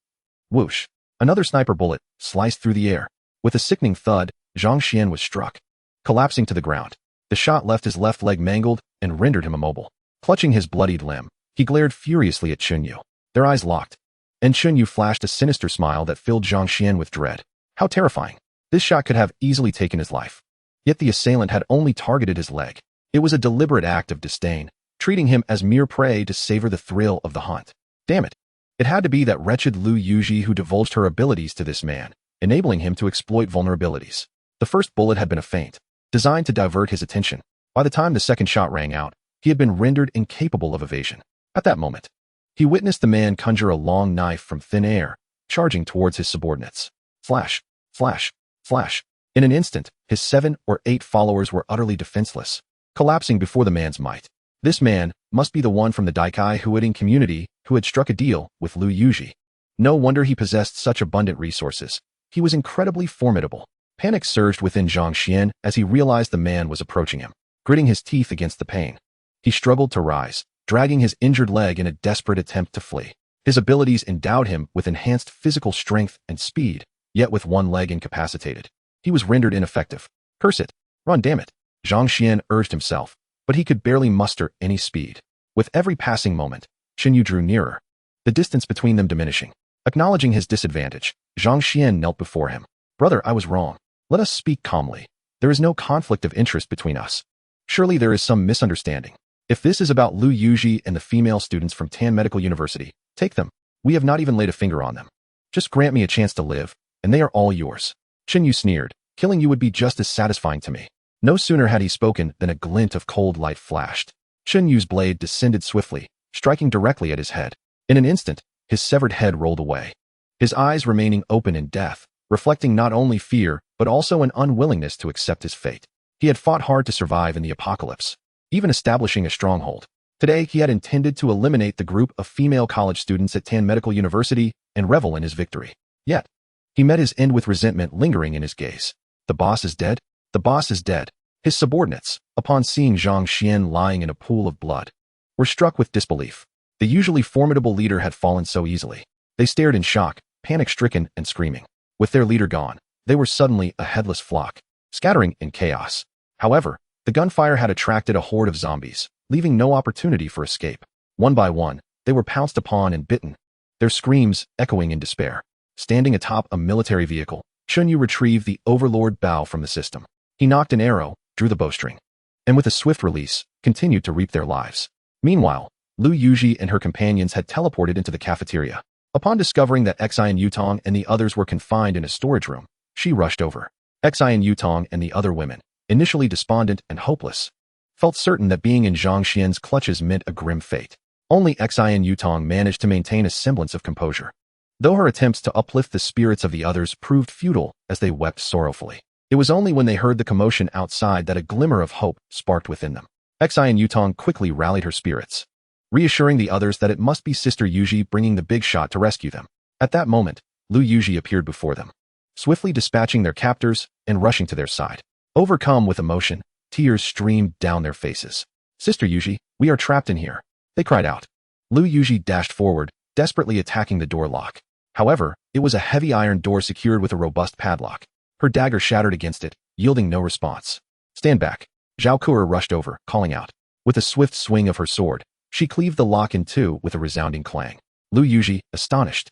[SPEAKER 2] Whoosh! Another sniper bullet sliced through the air. With a sickening thud, Zhang Xian was struck, collapsing to the ground. The shot left his left leg mangled and rendered him immobile. Clutching his bloodied limb, he glared furiously at Chunyu. Their eyes locked, and Chunyu flashed a sinister smile that filled Zhang Xian with dread. How terrifying! This shot could have easily taken his life. Yet the assailant had only targeted his leg. It was a deliberate act of disdain, treating him as mere prey to savor the thrill of the hunt. Damn it! It had to be that wretched Lu Yuji who divulged her abilities to this man, enabling him to exploit vulnerabilities. The first bullet had been a feint, designed to divert his attention. By the time the second shot rang out, he had been rendered incapable of evasion. At that moment, he witnessed the man conjure a long knife from thin air, charging towards his subordinates. Flash, flash, flash. In an instant, his 7 or 8 followers were utterly defenseless, collapsing before the man's might. This man must be the one from the Daikai Huiting community who had struck a deal with Lu Yuji. No wonder he possessed such abundant resources. He was incredibly formidable. Panic surged within Zhang Xian as he realized the man was approaching him. Gritting his teeth against the pain, he struggled to rise, dragging his injured leg in a desperate attempt to flee. His abilities endowed him with enhanced physical strength and speed, yet with one leg incapacitated, he was rendered ineffective. Curse it! Run, damn it! Zhang Xian urged himself, but he could barely muster any speed. With every passing moment, Xinyu drew nearer, the distance between them diminishing. Acknowledging his disadvantage, Zhang Xian knelt before him. Brother, I was wrong. Let us speak calmly. There is no conflict of interest between us. Surely there is some misunderstanding. If this is about Lu Yuji and the female students from Tan Medical University, take them. We have not even laid a finger on them. Just grant me a chance to live, and they are all yours. Xinyu sneered. Killing you would be just as satisfying to me. No sooner had he spoken than a glint of cold light flashed. Xinyu's blade descended swiftly, striking directly at his head. In an instant, his severed head rolled away, his eyes remaining open in death, reflecting not only fear, but also an unwillingness to accept his fate. He had fought hard to survive in the apocalypse, even establishing a stronghold. Today, he had intended to eliminate the group of female college students at Tan Medical University and revel in his victory. Yet, he met his end with resentment lingering in his gaze. The boss is dead? The boss is dead. His subordinates, upon seeing Zhang Xian lying in a pool of blood, were struck with disbelief. The usually formidable leader had fallen so easily. They stared in shock, panic-stricken and screaming. With their leader gone, they were suddenly a headless flock, scattering in chaos. However, the gunfire had attracted a horde of zombies, leaving no opportunity for escape. One by one, they were pounced upon and bitten, their screams echoing in despair. Standing atop a military vehicle, Chunyu retrieved the Overlord bow from the system. He knocked an arrow, drew the bowstring, and with a swift release, continued to reap their lives. Meanwhile, Lu Yuji and her companions had teleported into the cafeteria. Upon discovering that Xian Yutong and the others were confined in a storage room, she rushed over. Xian Yutong and the other women, initially despondent and hopeless, felt certain that being in Zhang Xian's clutches meant a grim fate. Only Xin Yutong managed to maintain a semblance of composure, though her attempts to uplift the spirits of the others proved futile as they wept sorrowfully. It was only when they heard the commotion outside that a glimmer of hope sparked within them. Xin Yutong quickly rallied her spirits, reassuring the others that it must be Sister Yuji bringing the big shot to rescue them. At that moment, Lu Yuji appeared before them, swiftly dispatching their captors and rushing to their side. Overcome with emotion, tears streamed down their faces. "Sister Yuji, we are trapped in here," they cried out. Lu Yuji dashed forward, desperately attacking the door lock. However, it was a heavy iron door secured with a robust padlock. Her dagger shattered against it, yielding no response. "Stand back." Zhao Kuo rushed over, calling out. With a swift swing of her sword, she cleaved the lock in two with a resounding clang. Lu Yuji, astonished,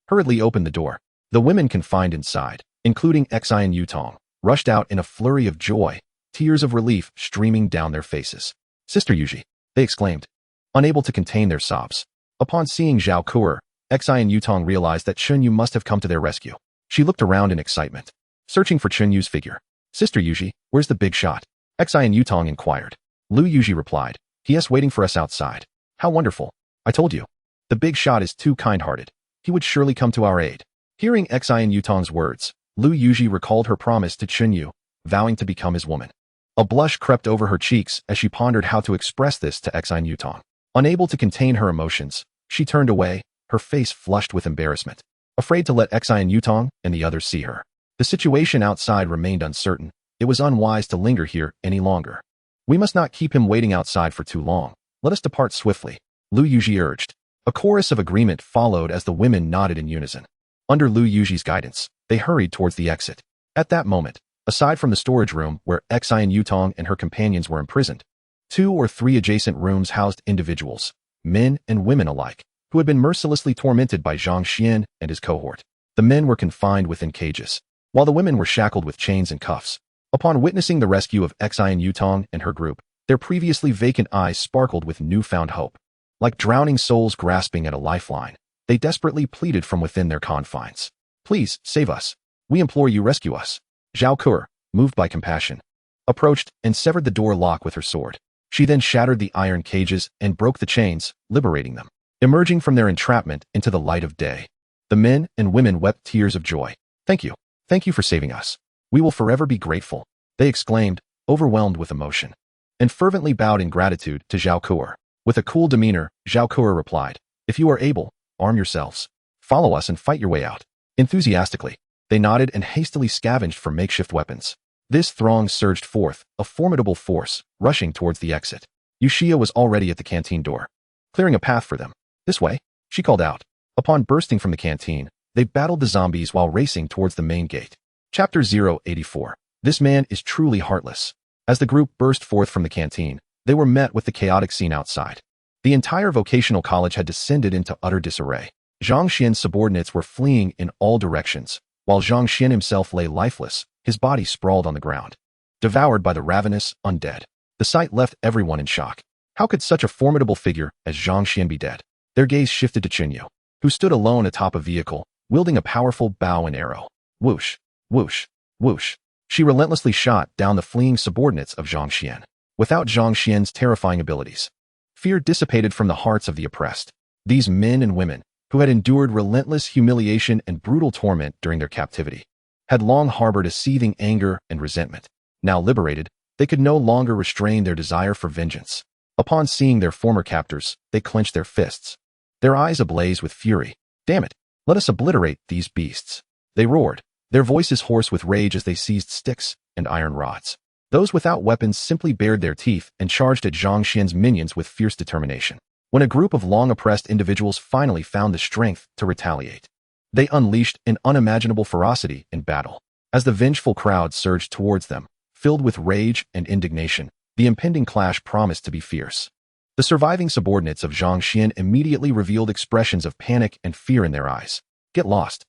[SPEAKER 2] hurriedly opened the door. The women confined inside, including Xin Yutong, rushed out in a flurry of joy, tears of relief streaming down their faces. "Sister Yuji," they exclaimed, unable to contain their sobs. Upon seeing Zhao Kuo, Xin Yutong realized that Chunyu must have come to their rescue. She looked around in excitement, searching for Chunyu's figure. "Sister Yuji, where's the big shot?" Xin Yutong inquired. Lu Yuji replied, "He is waiting for us outside." "How wonderful. I told you. The big shot is too kind-hearted. He would surely come to our aid." Hearing Xin Yutong's words, Lu Yuji recalled her promise to Chunyu, vowing to become his woman. A blush crept over her cheeks as she pondered how to express this to Xin Yutong. Unable to contain her emotions, she turned away, her face flushed with embarrassment, afraid to let Xin Yutong and the others see her. The situation outside remained uncertain. It was unwise to linger here any longer. "We must not keep him waiting outside for too long. Let us depart swiftly," Lu Yuji urged. A chorus of agreement followed as the women nodded in unison. Under Lu Yuji's guidance, they hurried towards the exit. At that moment, aside from the storage room where Xin Yutong and her companions were imprisoned, 2 or 3 adjacent rooms housed individuals, men and women alike, who had been mercilessly tormented by Zhang Xian and his cohort. The men were confined within cages, while the women were shackled with chains and cuffs. Upon witnessing the rescue of Xin Yutong and her group, their previously vacant eyes sparkled with newfound hope. Like drowning souls grasping at a lifeline, they desperately pleaded from within their confines. "Please, save us. We implore you, rescue us." Zhao Kuo, moved by compassion, approached and severed the door lock with her sword. She then shattered the iron cages and broke the chains, liberating them. Emerging from their entrapment into the light of day, the men and women wept tears of joy. "Thank you. Thank you for saving us. We will forever be grateful," they exclaimed, overwhelmed with emotion, and fervently bowed in gratitude to Zhao Kuo. With a cool demeanor, Zhao Kuo replied, "If you are able, arm yourselves. Follow us and fight your way out." Enthusiastically, they nodded and hastily scavenged for makeshift weapons. This throng surged forth, a formidable force, rushing towards the exit. Yushia was already at the canteen door, clearing a path for them. "This way," she called out. Upon bursting from the canteen, they battled the zombies while racing towards the main gate. Chapter 084. This man is truly heartless. As the group burst forth from the canteen, they were met with the chaotic scene outside. The entire vocational college had descended into utter disarray. Zhang Xian's subordinates were fleeing in all directions, while Zhang Xian himself lay lifeless, his body sprawled on the ground, devoured by the ravenous undead. The sight left everyone in shock. How could such a formidable figure as Zhang Xian be dead? Their gaze shifted to Chunyu, who stood alone atop a vehicle, wielding a powerful bow and arrow. Whoosh, whoosh, whoosh. She relentlessly shot down the fleeing subordinates of Zhang Xian. Without Zhang Xian's terrifying abilities, fear dissipated from the hearts of the oppressed. These men and women, who had endured relentless humiliation and brutal torment during their captivity, had long harbored a seething anger and resentment. Now liberated, they could no longer restrain their desire for vengeance. Upon seeing their former captors, they clenched their fists, their eyes ablaze with fury. "Damn it, let us obliterate these beasts," they roared, their voices hoarse with rage as they seized sticks and iron rods. Those without weapons simply bared their teeth and charged at Zhang Xian's minions with fierce determination. When a group of long-oppressed individuals finally found the strength to retaliate, they unleashed an unimaginable ferocity in battle. As the vengeful crowd surged towards them, filled with rage and indignation, the impending clash promised to be fierce. The surviving subordinates of Zhang Xian immediately revealed expressions of panic and fear in their eyes. "Get lost.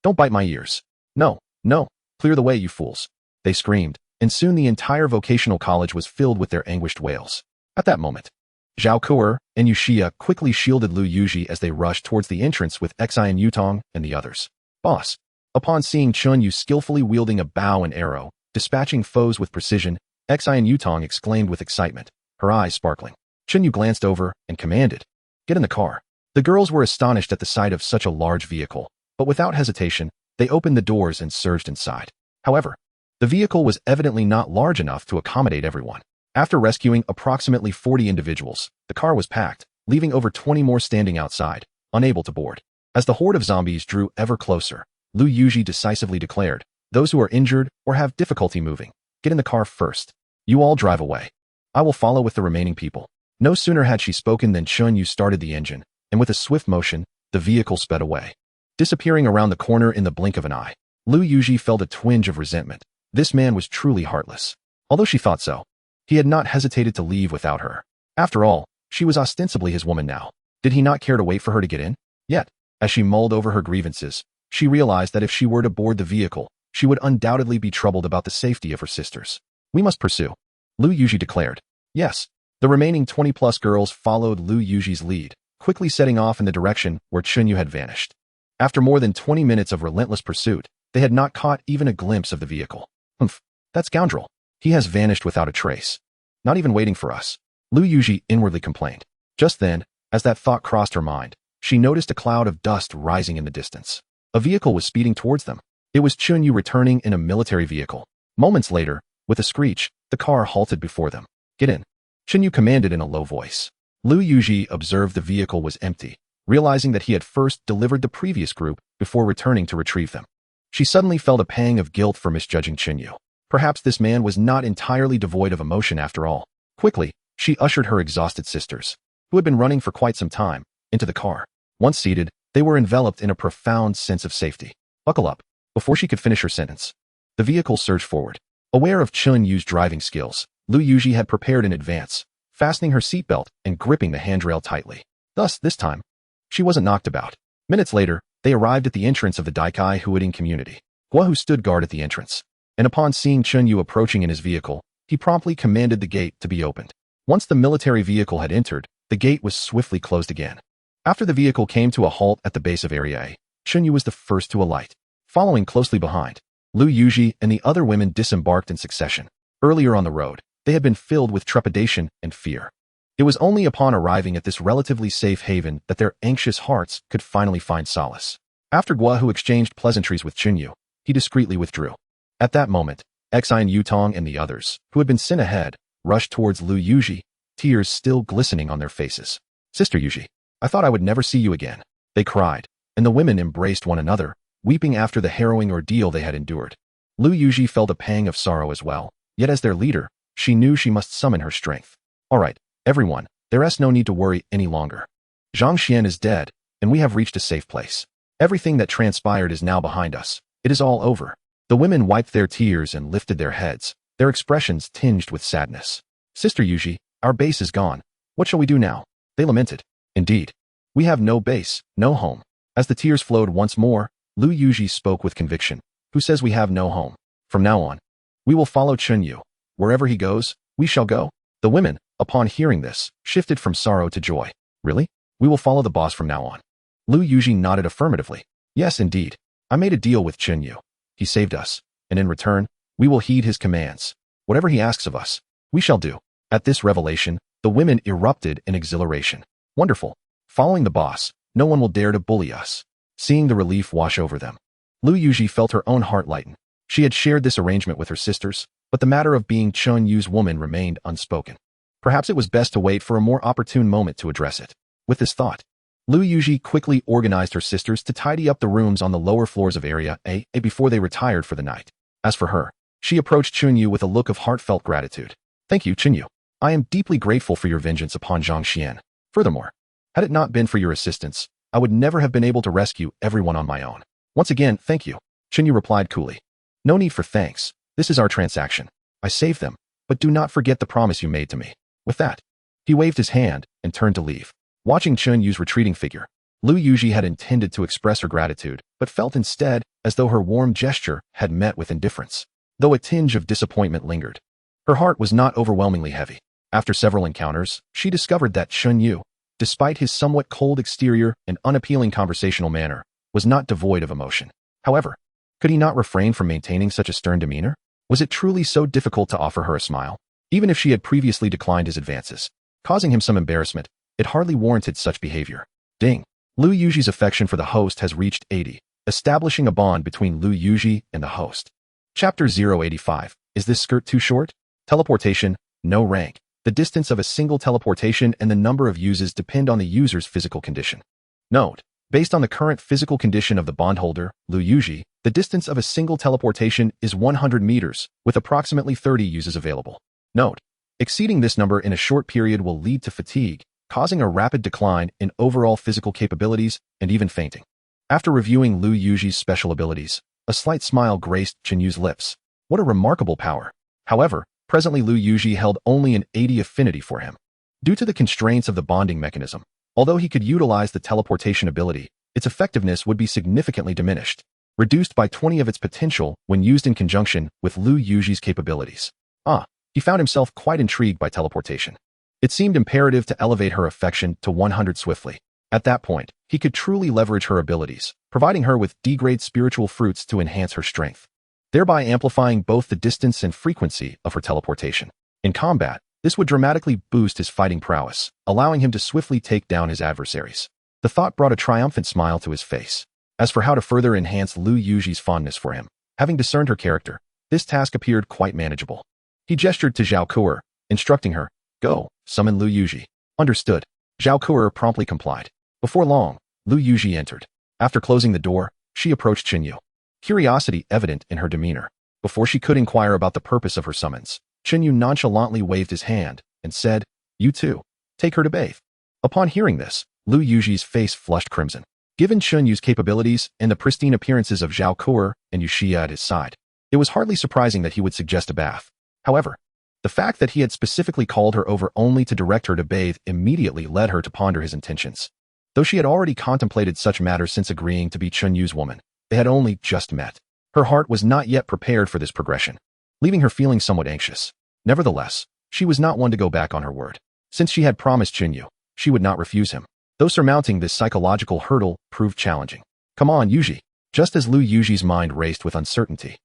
[SPEAKER 2] Don't bite my ears. No, no, clear the way, you fools," they screamed, and soon the entire vocational college was filled with their anguished wails. At that moment, Zhao Kuo and Yushia quickly shielded Lu Yuji as they rushed towards the entrance with Xin Yutong and the others. "Boss." Upon seeing Chunyu skillfully wielding a bow and arrow, dispatching foes with precision, Xi and Yutong exclaimed with excitement, her eyes sparkling. Chunyu glanced over and commanded, "Get in the car." The girls were astonished at the sight of such a large vehicle, but without hesitation, they opened the doors and surged inside. However, the vehicle was evidently not large enough to accommodate everyone. After rescuing approximately 40 individuals, the car was packed, leaving over 20 more standing outside, unable to board. As the horde of zombies drew ever closer, Lu Yuji decisively declared, "Those who are injured or have difficulty moving, get in the car first. You all drive away. I will follow with the remaining people." No sooner had she spoken than Chunyu started the engine, and with a swift motion, the vehicle sped away. Disappearing around the corner in the blink of an eye, Lu Yuji felt a twinge of resentment. This man was truly heartless. Although she thought so, he had not hesitated to leave without her. After all, she was ostensibly his woman now. Did he not care to wait for her to get in? Yet, as she mulled over her grievances, she realized that if she were to board the vehicle, she would undoubtedly be troubled about the safety of her sisters. "We must pursue," Lu Yuji declared. Yes, the remaining 20-plus girls followed Lu Yuji's lead, quickly setting off in the direction where Chunyu had vanished. After more than 20 minutes of relentless pursuit, they had not caught even a glimpse of the vehicle. "Humph, that scoundrel. He has vanished without a trace. Not even waiting for us," Lu Yuji inwardly complained. Just then, as that thought crossed her mind, she noticed a cloud of dust rising in the distance. A vehicle was speeding towards them. It was Chunyu returning in a military vehicle. Moments later, with a screech, the car halted before them. "Get in," Chunyu commanded in a low voice. Lu Yuji observed the vehicle was empty, realizing that he had first delivered the previous group before returning to retrieve them. She suddenly felt a pang of guilt for misjudging Chunyu. Perhaps this man was not entirely devoid of emotion after all. Quickly, she ushered her exhausted sisters, who had been running for quite some time, into the car. Once seated, they were enveloped in a profound sense of safety. "Buckle up." Before she could finish her sentence, the vehicle surged forward. Aware of Chunyu's driving skills, Lu Yuji had prepared in advance, fastening her seatbelt and gripping the handrail tightly. Thus, this time, she wasn't knocked about. Minutes later, they arrived at the entrance of the Daikai Huading community. Guahu stood guard at the entrance, and upon seeing Chunyu approaching in his vehicle, he promptly commanded the gate to be opened. Once the military vehicle had entered, the gate was swiftly closed again. After the vehicle came to a halt at the base of Area A, Chunyu was the first to alight. Following closely behind, Lu Yuji and the other women disembarked in succession. Earlier on the road, they had been filled with trepidation and fear. It was only upon arriving at this relatively safe haven that their anxious hearts could finally find solace. After Guahu exchanged pleasantries with Chunyu, he discreetly withdrew. At that moment, Xi and Yutong and the others, who had been sent ahead, rushed towards Lu Yuji, tears still glistening on their faces. "Sister Yuji, I thought I would never see you again," they cried, and the women embraced one another, weeping after the harrowing ordeal they had endured. Lu Yuji felt a pang of sorrow as well, yet as their leader, she knew she must summon her strength. "All right, everyone, there is no need to worry any longer. Zhang Xian is dead, and we have reached a safe place. Everything that transpired is now behind us. It is all over." The women wiped their tears and lifted their heads, their expressions tinged with sadness. "Sister Yuji, our base is gone. What shall we do now?" they lamented. "Indeed, we have no base, no home." As the tears flowed once more, Lu Yuji spoke with conviction. "Who says we have no home? From now on, we will follow Chunyu. Wherever he goes, we shall go." The women, upon hearing this, shifted from sorrow to joy. "Really? We will follow the boss from now on?" Lu Yuji nodded affirmatively. "Yes, indeed. I made a deal with Chunyu. He saved us, and in return, we will heed his commands. Whatever he asks of us, we shall do." At this revelation, the women erupted in exhilaration. "Wonderful. Following the boss, no one will dare to bully us." Seeing the relief wash over them, Lu Yuji felt her own heart lighten. She had shared this arrangement with her sisters, but the matter of being Chunyu's woman remained unspoken. Perhaps it was best to wait for a more opportune moment to address it. With this thought, Lu Yuji quickly organized her sisters to tidy up the rooms on the lower floors of Area A before they retired for the night. As for her, she approached Chunyu with a look of heartfelt gratitude. "Thank you, Chunyu. I am deeply grateful for your vengeance upon Zhang Xian. Furthermore, had it not been for your assistance, I would never have been able to rescue everyone on my own. Once again, thank you." Chunyu replied coolly. "No need for thanks. This is our transaction. I saved them, but do not forget the promise you made to me." With that, he waved his hand and turned to leave. Watching Chunyu's retreating figure, Lu Yuji had intended to express her gratitude, but felt instead as though her warm gesture had met with indifference. Though a tinge of disappointment lingered, her heart was not overwhelmingly heavy. After several encounters, she discovered that Chunyu, despite his somewhat cold exterior and unappealing conversational manner, was not devoid of emotion. However, could he not refrain from maintaining such a stern demeanor? Was it truly so difficult to offer her a smile? Even if she had previously declined his advances, causing him some embarrassment, it hardly warranted such behavior. Ding. Lu Yuji's affection for the host has reached 80, establishing a bond between Lu Yuji and the host. Chapter 085. Is this skirt too short? Teleportation, no rank. The distance of a single teleportation and the number of uses depend on the user's physical condition. Note: based on the current physical condition of the bondholder, Lu Yuji, the distance of a single teleportation is 100 meters, with approximately 30 uses available. Note: exceeding this number in a short period will lead to fatigue, causing a rapid decline in overall physical capabilities and even fainting. After reviewing Lu Yuji's special abilities, a slight smile graced Qinyu's lips. What a remarkable power! However, presently Lu Yuji held only an 80 affinity for him. Due to the constraints of the bonding mechanism, although he could utilize the teleportation ability, its effectiveness would be significantly diminished, reduced by 20 of its potential when used in conjunction with Lu Yuji's capabilities. He found himself quite intrigued by teleportation. It seemed imperative to elevate her affection to 100 swiftly. At that point, he could truly leverage her abilities, providing her with D-grade spiritual fruits to enhance her strength, thereby amplifying both the distance and frequency of her teleportation. In combat, this would dramatically boost his fighting prowess, allowing him to swiftly take down his adversaries. The thought brought a triumphant smile to his face. As for how to further enhance Lu Yuji's fondness for him, having discerned her character, this task appeared quite manageable. He gestured to Zhao Kuer, instructing her, "Go, summon Lu Yuji." Understood. Zhao Kuer promptly complied. Before long, Lu Yuji entered. After closing the door, she approached Qinyu, curiosity evident in her demeanor. Before she could inquire about the purpose of her summons, Qinyu nonchalantly waved his hand and said, "You too. Take her to bathe." Upon hearing this, Lu Yuji's face flushed crimson. Given Qinyu's capabilities and the pristine appearances of Zhao Kuer and Yushia at his side, it was hardly surprising that he would suggest a bath. However, the fact that he had specifically called her over only to direct her to bathe immediately led her to ponder his intentions. Though she had already contemplated such matters since agreeing to be Qinyu's woman, they had only just met. Her heart was not yet prepared for this progression, leaving her feeling somewhat anxious. Nevertheless, she was not one to go back on her word. Since she had promised Qinyu, she would not refuse him. Though surmounting this psychological hurdle proved challenging. "Come on, Yuji." Just as Lu Yuji's mind raced with uncertainty,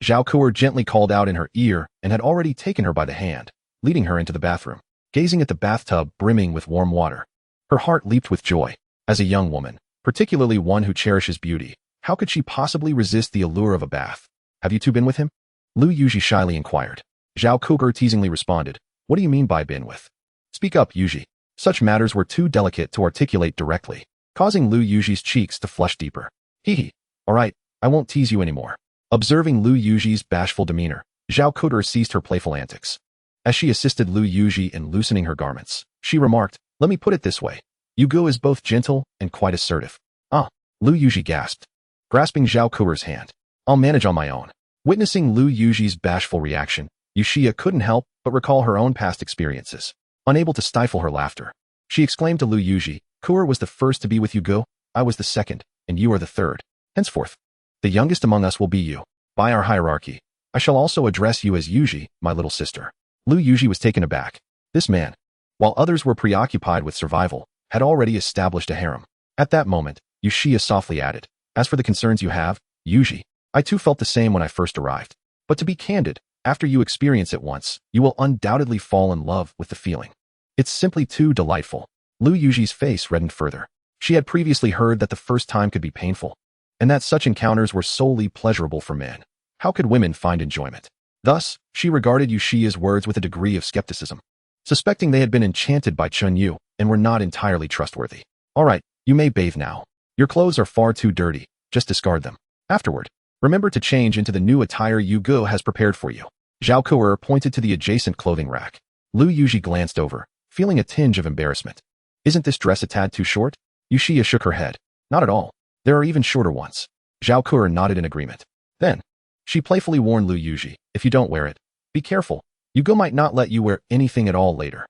[SPEAKER 2] Zhao Kuer gently called out in her ear and had already taken her by the hand, leading her into the bathroom. Gazing at the bathtub brimming with warm water, her heart leaped with joy. As a young woman, particularly one who cherishes beauty, how could she possibly resist the allure of a bath? "Have you two been with him?" Lu Yuji shyly inquired. Zhao Kuer teasingly responded, "What do you mean by been with? Speak up, Yuji." Such matters were too delicate to articulate directly, causing Lu Yuji's cheeks to flush deeper. "Hee. All right, I won't tease you anymore." Observing Lu Yuji's bashful demeanor, Zhao Kuer ceased her playful antics. As she assisted Lu Yuji in loosening her garments, she remarked, "Let me put it this way. Yugo is both gentle and quite assertive." Lu Yuji gasped, grasping Zhao Kuer's hand. "I'll manage on my own." Witnessing Lu Yuji's bashful reaction, Yushia couldn't help but recall her own past experiences. Unable to stifle her laughter, she exclaimed to Lu Yuji, "Kuer was the first to be with Yugo, I was the second, and you are the third. Henceforth, the youngest among us will be you. By our hierarchy, I shall also address you as Yuji, my little sister." Lu Yuji was taken aback. This man, while others were preoccupied with survival, had already established a harem. At that moment, Yushia softly added, "As for the concerns you have, Yuji, I too felt the same when I first arrived. But to be candid, after you experience it once, you will undoubtedly fall in love with the feeling. It's simply too delightful." Lu Yuji's face reddened further. She had previously heard that the first time could be painful, and that such encounters were solely pleasurable for men. How could women find enjoyment? Thus, she regarded Yushia's words with a degree of skepticism, suspecting they had been enchanted by Qinyu and were not entirely trustworthy. "All right, you may bathe now. Your clothes are far too dirty, just discard them. Afterward, remember to change into the new attire Yugo has prepared for you." Zhao Kuer pointed to the adjacent clothing rack. Lu Yuji glanced over, feeling a tinge of embarrassment. "Isn't this dress a tad too short?" Yushia shook her head. "Not at all. There are even shorter ones." Zhao Kuer nodded in agreement. Then, she playfully warned Lu Yuji, "If you don't wear it, be careful. Yugo might not let you wear anything at all later."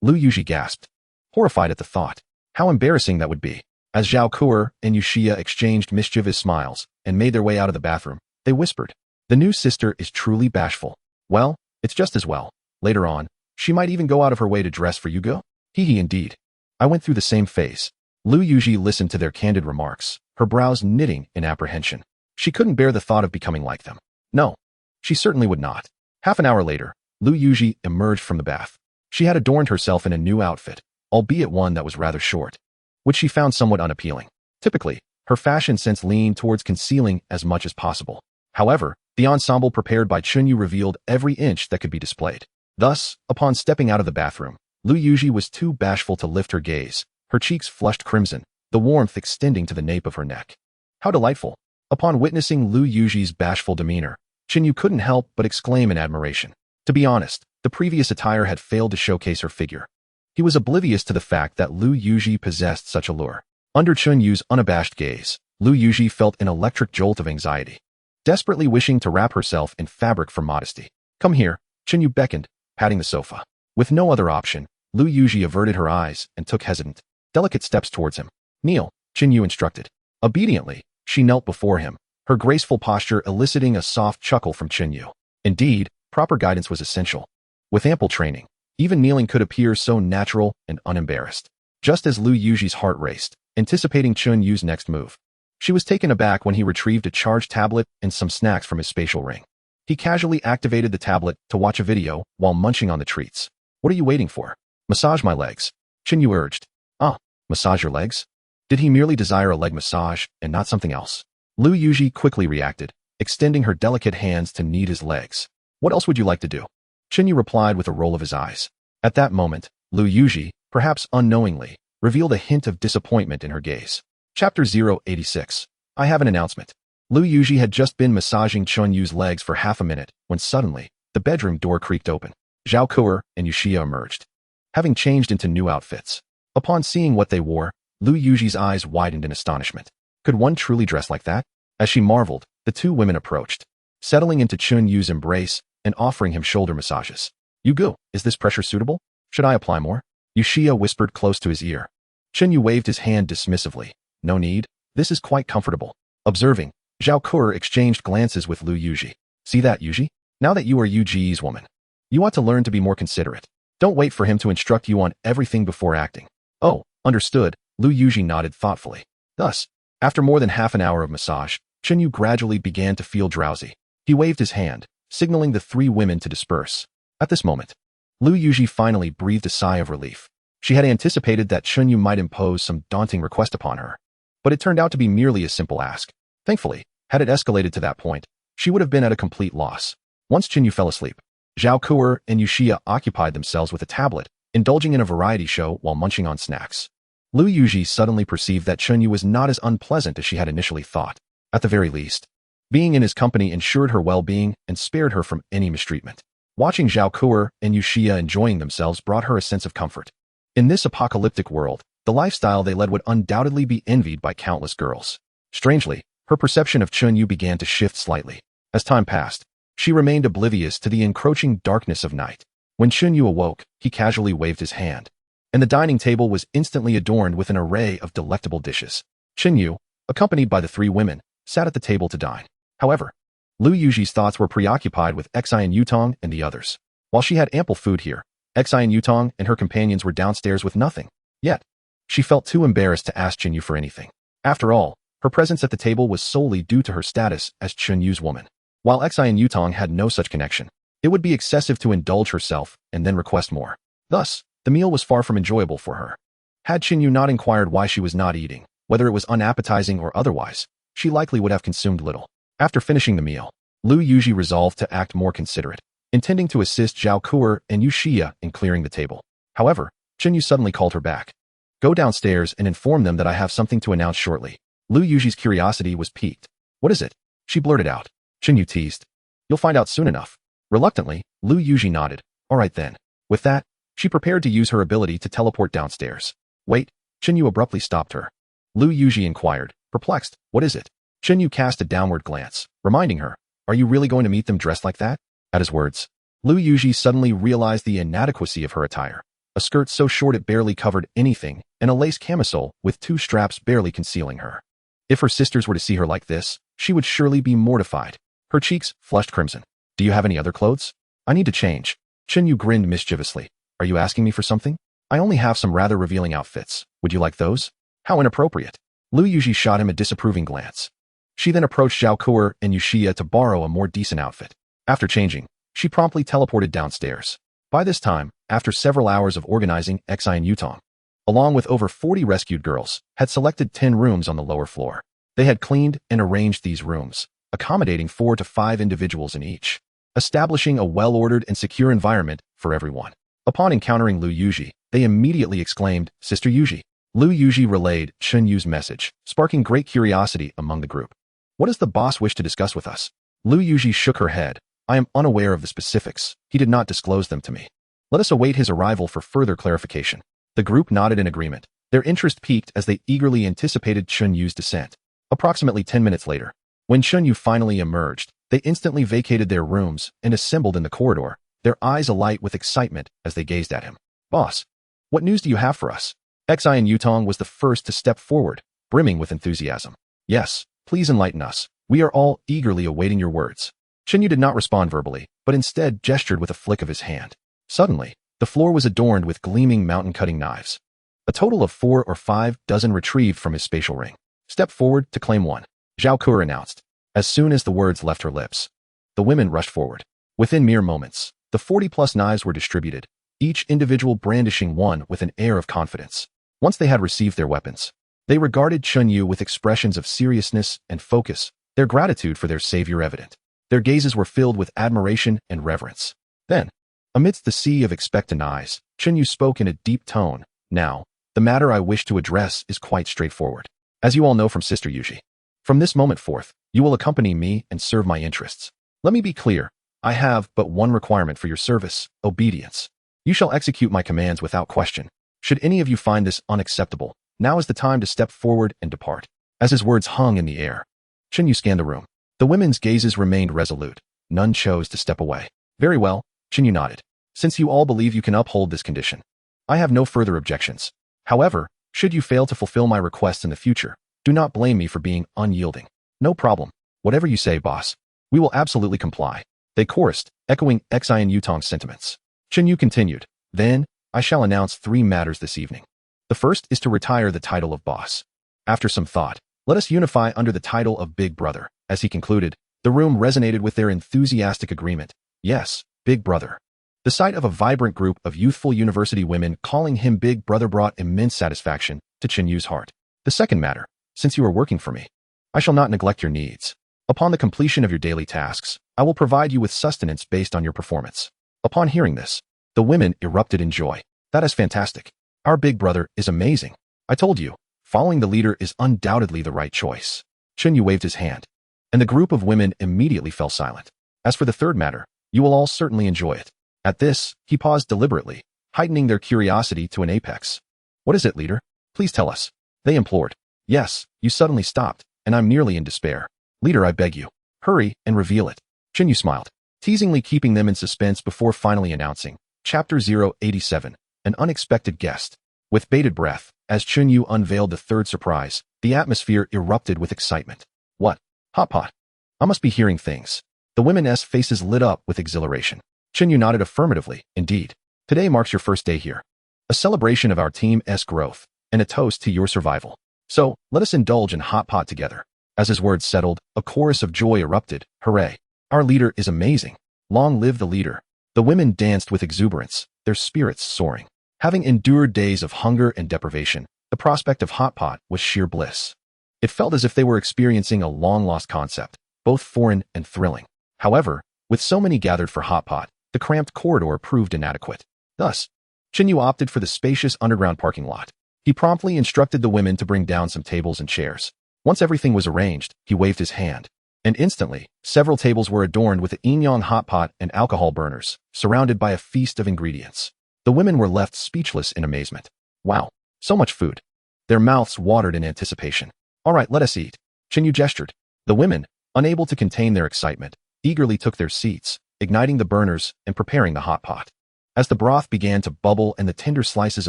[SPEAKER 2] Lu Yuji gasped, horrified at the thought. How embarrassing that would be. As Zhao Kuer and Yushia exchanged mischievous smiles and made their way out of the bathroom, they whispered, "The new sister is truly bashful. Well, it's just as well. Later on, she might even go out of her way to dress for Yugo." Hee indeed. I went through the same phase. Lu Yuji listened to their candid remarks, her brows knitting in apprehension. She couldn't bear the thought of becoming like them. No. She certainly would not. Half an hour later, Lu Yuji emerged from the bath. She had adorned herself in a new outfit, albeit one that was rather short, which she found somewhat unappealing. Typically, her fashion sense leaned towards concealing as much as possible. However, the ensemble prepared by Chunyu revealed every inch that could be displayed. Thus, upon stepping out of the bathroom, Lu Yuji was too bashful to lift her gaze, her cheeks flushed crimson, the warmth extending to the nape of her neck. How delightful! Upon witnessing Lu Yuji's bashful demeanor, Chunyu couldn't help but exclaim in admiration. To be honest, the previous attire had failed to showcase her figure. He was oblivious to the fact that Lu Yuji possessed such allure. Under Chunyu's unabashed gaze, Lu Yuji felt an electric jolt of anxiety, desperately wishing to wrap herself in fabric for modesty. Come here, Chunyu beckoned, patting the sofa. With no other option, Lu Yuji averted her eyes and took hesitant, delicate steps towards him. Kneel, Chunyu instructed. Obediently, she knelt before him, her graceful posture eliciting a soft chuckle from Chunyu. Indeed, proper guidance was essential. With ample training, even kneeling could appear so natural and unembarrassed. Just as Lu Yuji's heart raced, anticipating Chunyu's next move, she was taken aback when he retrieved a charged tablet and some snacks from his spatial ring. He casually activated the tablet to watch a video while munching on the treats. What are you waiting for? Massage my legs, Chunyu urged. Ah, massage your legs? Did he merely desire a leg massage and not something else? Lu Yuji quickly reacted, extending her delicate hands to knead his legs. What else would you like to do? Chunyu replied with a roll of his eyes. At that moment, Lu Yuji, perhaps unknowingly, revealed a hint of disappointment in her gaze. Chapter 086. I have an announcement. Lu Yuji had just been massaging Chunyu's legs for half a minute when suddenly, the bedroom door creaked open. Zhao Kuer and Yushia emerged, having changed into new outfits. Upon seeing what they wore, Lu Yuji's eyes widened in astonishment. Could one truly dress like that? As she marveled, the two women approached, settling into Chunyu's embrace and offering him shoulder massages. Yugu, is this pressure suitable? Should I apply more? Yushia whispered close to his ear. Chunyu waved his hand dismissively. No need, this is quite comfortable. Observing, Zhao Kuer exchanged glances with Lu Yuji. See that, Yuji? Now that you are Yuji's woman, you ought to learn to be more considerate. Don't wait for him to instruct you on everything before acting. Oh, understood, Lu Yuji nodded thoughtfully. Thus, after more than half an hour of massage, Chunyu gradually began to feel drowsy. He waved his hand, signaling the three women to disperse. At this moment, Lu Yuji finally breathed a sigh of relief. She had anticipated that Chunyu might impose some daunting request upon her, but it turned out to be merely a simple ask. Thankfully, had it escalated to that point, she would have been at a complete loss. Once Chunyu fell asleep, Zhao Kuer and Yushia occupied themselves with a tablet, indulging in a variety show while munching on snacks. Lu Yuji suddenly perceived that Chunyu was not as unpleasant as she had initially thought. At the very least, being in his company ensured her well-being and spared her from any mistreatment. Watching Zhao Kuer and Yushia enjoying themselves brought her a sense of comfort. In this apocalyptic world, the lifestyle they led would undoubtedly be envied by countless girls. Strangely, her perception of Chunyu began to shift slightly. As time passed, she remained oblivious to the encroaching darkness of night. When Chunyu awoke, he casually waved his hand, and the dining table was instantly adorned with an array of delectable dishes. Chunyu, accompanied by the three women, sat at the table to dine. However, Lu Yuji's thoughts were preoccupied with Xi and Yutong and the others. While she had ample food here, Xi and Yutong and her companions were downstairs with nothing. Yet, she felt too embarrassed to ask Chunyu for anything. After all, her presence at the table was solely due to her status as Chunyu's woman. While Xi and Yutong had no such connection, it would be excessive to indulge herself and then request more. Thus, the meal was far from enjoyable for her. Had Chunyu not inquired why she was not eating, whether it was unappetizing or otherwise, she likely would have consumed little. After finishing the meal, Lu Yuji resolved to act more considerate, intending to assist Zhao Kuer and Yushia in clearing the table. However, Chunyu suddenly called her back. Go downstairs and inform them that I have something to announce shortly. Lu Yuji's curiosity was piqued. What is it? She blurted out. Chunyu teased. You'll find out soon enough. Reluctantly, Lu Yuji nodded. All right then. With that, she prepared to use her ability to teleport downstairs. Wait, Chunyu abruptly stopped her. Lu Yuji inquired, perplexed. What is it? Chunyu cast a downward glance, reminding her, are you really going to meet them dressed like that? At his words, Lu Yuji suddenly realized the inadequacy of her attire. A skirt so short it barely covered anything, and a lace camisole with two straps barely concealing her. If her sisters were to see her like this, she would surely be mortified. Her cheeks flushed crimson. Do you have any other clothes? I need to change. Chunyu grinned mischievously. Are you asking me for something? I only have some rather revealing outfits. Would you like those? How inappropriate. Lu Yuji shot him a disapproving glance. She then approached Zhao Kuer and Yushia to borrow a more decent outfit. After changing, she promptly teleported downstairs. By this time, after several hours of organizing, Xi and Yutong, along with over 40 rescued girls, had selected 10 rooms on the lower floor. They had cleaned and arranged these rooms, accommodating 4 to 5 individuals in each, establishing a well-ordered and secure environment for everyone. Upon encountering Lu Yuji, they immediately exclaimed, "Sister Yuji." Lu Yuji relayed Chun Yu's message, sparking great curiosity among the group. "What does the boss wish to discuss with us?" Lu Yuji shook her head. "I am unaware of the specifics. He did not disclose them to me. Let us await his arrival for further clarification." The group nodded in agreement. Their interest piqued as they eagerly anticipated Chun Yu's descent. Approximately 10 minutes later, when Chun Yu finally emerged, they instantly vacated their rooms and assembled in the corridor, their eyes alight with excitement as they gazed at him. "Boss, what news do you have for us?" Xi and Yutong was the first to step forward, brimming with enthusiasm. "Yes, please enlighten us. We are all eagerly awaiting your words." Chun Yu did not respond verbally, but instead gestured with a flick of his hand. Suddenly, the floor was adorned with gleaming mountain-cutting knives. A total of 4 or 5 dozen retrieved from his spatial ring. "Step forward to claim one," Zhao Kur announced. As soon as the words left her lips, the women rushed forward. Within mere moments, the 40-plus knives were distributed, each individual brandishing one with an air of confidence. Once they had received their weapons, they regarded Chun Yu with expressions of seriousness and focus, their gratitude for their savior evident. Their gazes were filled with admiration and reverence. Then, amidst the sea of expectant eyes, Chun Yu spoke in a deep tone. "Now, the matter I wish to address is quite straightforward. As you all know from Sister Yuji, from this moment forth, you will accompany me and serve my interests. Let me be clear. I have but one requirement for your service: obedience. You shall execute my commands without question. Should any of you find this unacceptable, now is the time to step forward and depart." As his words hung in the air, Chun Yu scanned the room. The women's gazes remained resolute. None chose to step away. "Very well," Chun Yu nodded. "Since you all believe you can uphold this condition, I have no further objections. However, should you fail to fulfill my requests in the future, do not blame me for being unyielding." "No problem. Whatever you say, boss. We will absolutely comply," they chorused, echoing Xi and Yutong's sentiments. Chun Yu continued. "Then, I shall announce 3 matters this evening. The first is to retire the title of boss. After some thought, let us unify under the title of Big Brother." As he concluded, the room resonated with their enthusiastic agreement. Yes, Big Brother. The sight of a vibrant group of youthful university women calling him Big Brother brought immense satisfaction to Chun Yu's heart. "The second matter, since you are working for me, I shall not neglect your needs. Upon the completion of your daily tasks, I will provide you with sustenance based on your performance." Upon hearing this, the women erupted in joy. "That is fantastic. Our Big Brother is amazing. I told you, following the leader is undoubtedly the right choice." Chun Yu waved his hand, and the group of women immediately fell silent. "As for the third matter, you will all certainly enjoy it." At this, he paused deliberately, heightening their curiosity to an apex. "What is it, leader? Please tell us," they implored. "Yes, you suddenly stopped, and I'm nearly in despair. Leader, I beg you, hurry and reveal it." Chun Yu smiled, teasingly keeping them in suspense before finally announcing, Chapter 087, An Unexpected Guest. With bated breath, as Chun Yu unveiled the third surprise, the atmosphere erupted with excitement. "What? Hot pot? I must be hearing things." The women's faces lit up with exhilaration. Chun Yu nodded affirmatively. "Indeed. Today marks your first day here. A celebration of our team's growth, and a toast to your survival. So, let us indulge in hot pot together." As his words settled, a chorus of joy erupted. "Hooray! Our leader is amazing. Long live the leader." The women danced with exuberance, their spirits soaring. Having endured days of hunger and deprivation, the prospect of hot pot was sheer bliss. It felt as if they were experiencing a long-lost concept, both foreign and thrilling. However, with so many gathered for hot pot, the cramped corridor proved inadequate. Thus, Chun Yu opted for the spacious underground parking lot. He promptly instructed the women to bring down some tables and chairs. Once everything was arranged, he waved his hand, and instantly, several tables were adorned with the Inyong hot pot and alcohol burners, surrounded by a feast of ingredients. The women were left speechless in amazement. Wow, so much food. Their mouths watered in anticipation. "All right, let us eat." Chun Yu gestured. The women, unable to contain their excitement, eagerly took their seats, igniting the burners and preparing the hot pot. As the broth began to bubble and the tender slices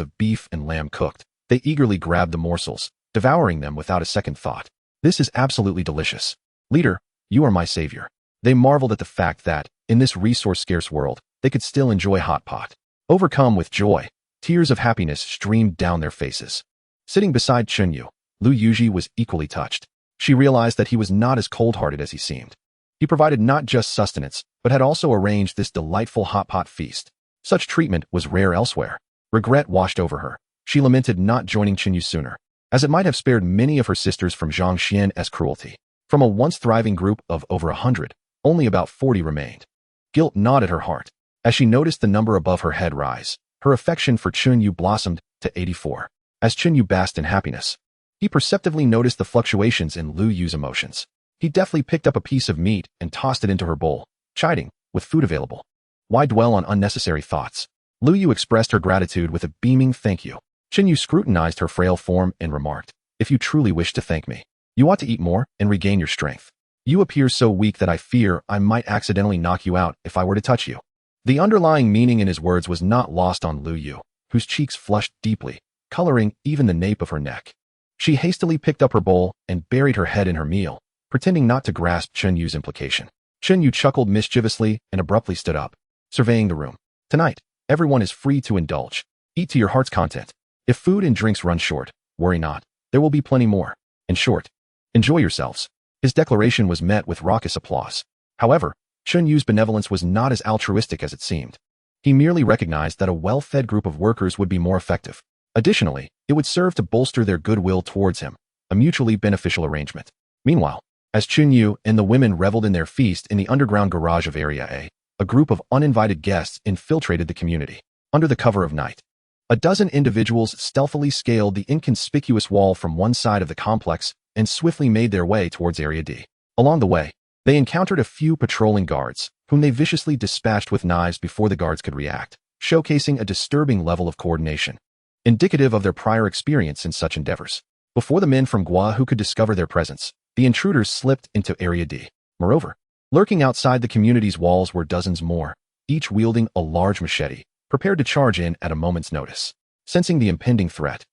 [SPEAKER 2] of beef and lamb cooked, they eagerly grabbed the morsels, devouring them without a second thought. "This is absolutely delicious. Leader, you are my savior." They marveled at the fact that, in this resource-scarce world, they could still enjoy hot pot. Overcome with joy, tears of happiness streamed down their faces. Sitting beside Chun Yu, Lu Yuji was equally touched. She realized that he was not as cold-hearted as he seemed. He provided not just sustenance, but had also arranged this delightful hot pot feast. Such treatment was rare elsewhere. Regret washed over her. She lamented not joining Chinyu sooner, as it might have spared many of her sisters from Zhang Xian's cruelty. From a once thriving group of over 100, only about 40 remained. Guilt gnawed at her heart. As she noticed the number above her head rise, her affection for Chinyu blossomed to 84. As Chinyu basked in happiness, he perceptively noticed the fluctuations in Lu Yu's emotions. He deftly picked up a piece of meat and tossed it into her bowl, chiding, with food available. Why dwell on unnecessary thoughts? Lu Yu expressed her gratitude with a beaming thank you. Chinyu scrutinized her frail form and remarked, if you truly wish to thank me, you ought to eat more and regain your strength. You appear so weak that I fear I might accidentally knock you out if I were to touch you. The underlying meaning in his words was not lost on Lu Yu, whose cheeks flushed deeply, coloring even the nape of her neck. She hastily picked up her bowl and buried her head in her meal, pretending not to grasp Chinyu's implication. Chinyu chuckled mischievously and abruptly stood up, surveying the room. Tonight, everyone is free to indulge. Eat to your heart's content. If food and drinks run short, worry not. There will be plenty more. In short, enjoy yourselves. His declaration was met with raucous applause. However, Chinyu's benevolence was not as altruistic as it seemed. He merely recognized that a well-fed group of workers would be more effective. Additionally, it would serve to bolster their goodwill towards him, a mutually beneficial arrangement. Meanwhile, as Chinyu and the women reveled in their feast in the underground garage of Area a group of uninvited guests infiltrated the community. Under the cover of night, a dozen individuals stealthily scaled the inconspicuous wall from one side of the complex and swiftly made their way towards Area D. Along the way, they encountered a few patrolling guards, whom they viciously dispatched with knives before the guards could react, showcasing a disturbing level of coordination, indicative of their prior experience in such endeavors. Before the men from Guahu could discover their presence, the intruders slipped into Area D. Moreover, lurking outside the community's walls were dozens more, each wielding a large machete, prepared to charge in at a moment's notice. Sensing the impending threat,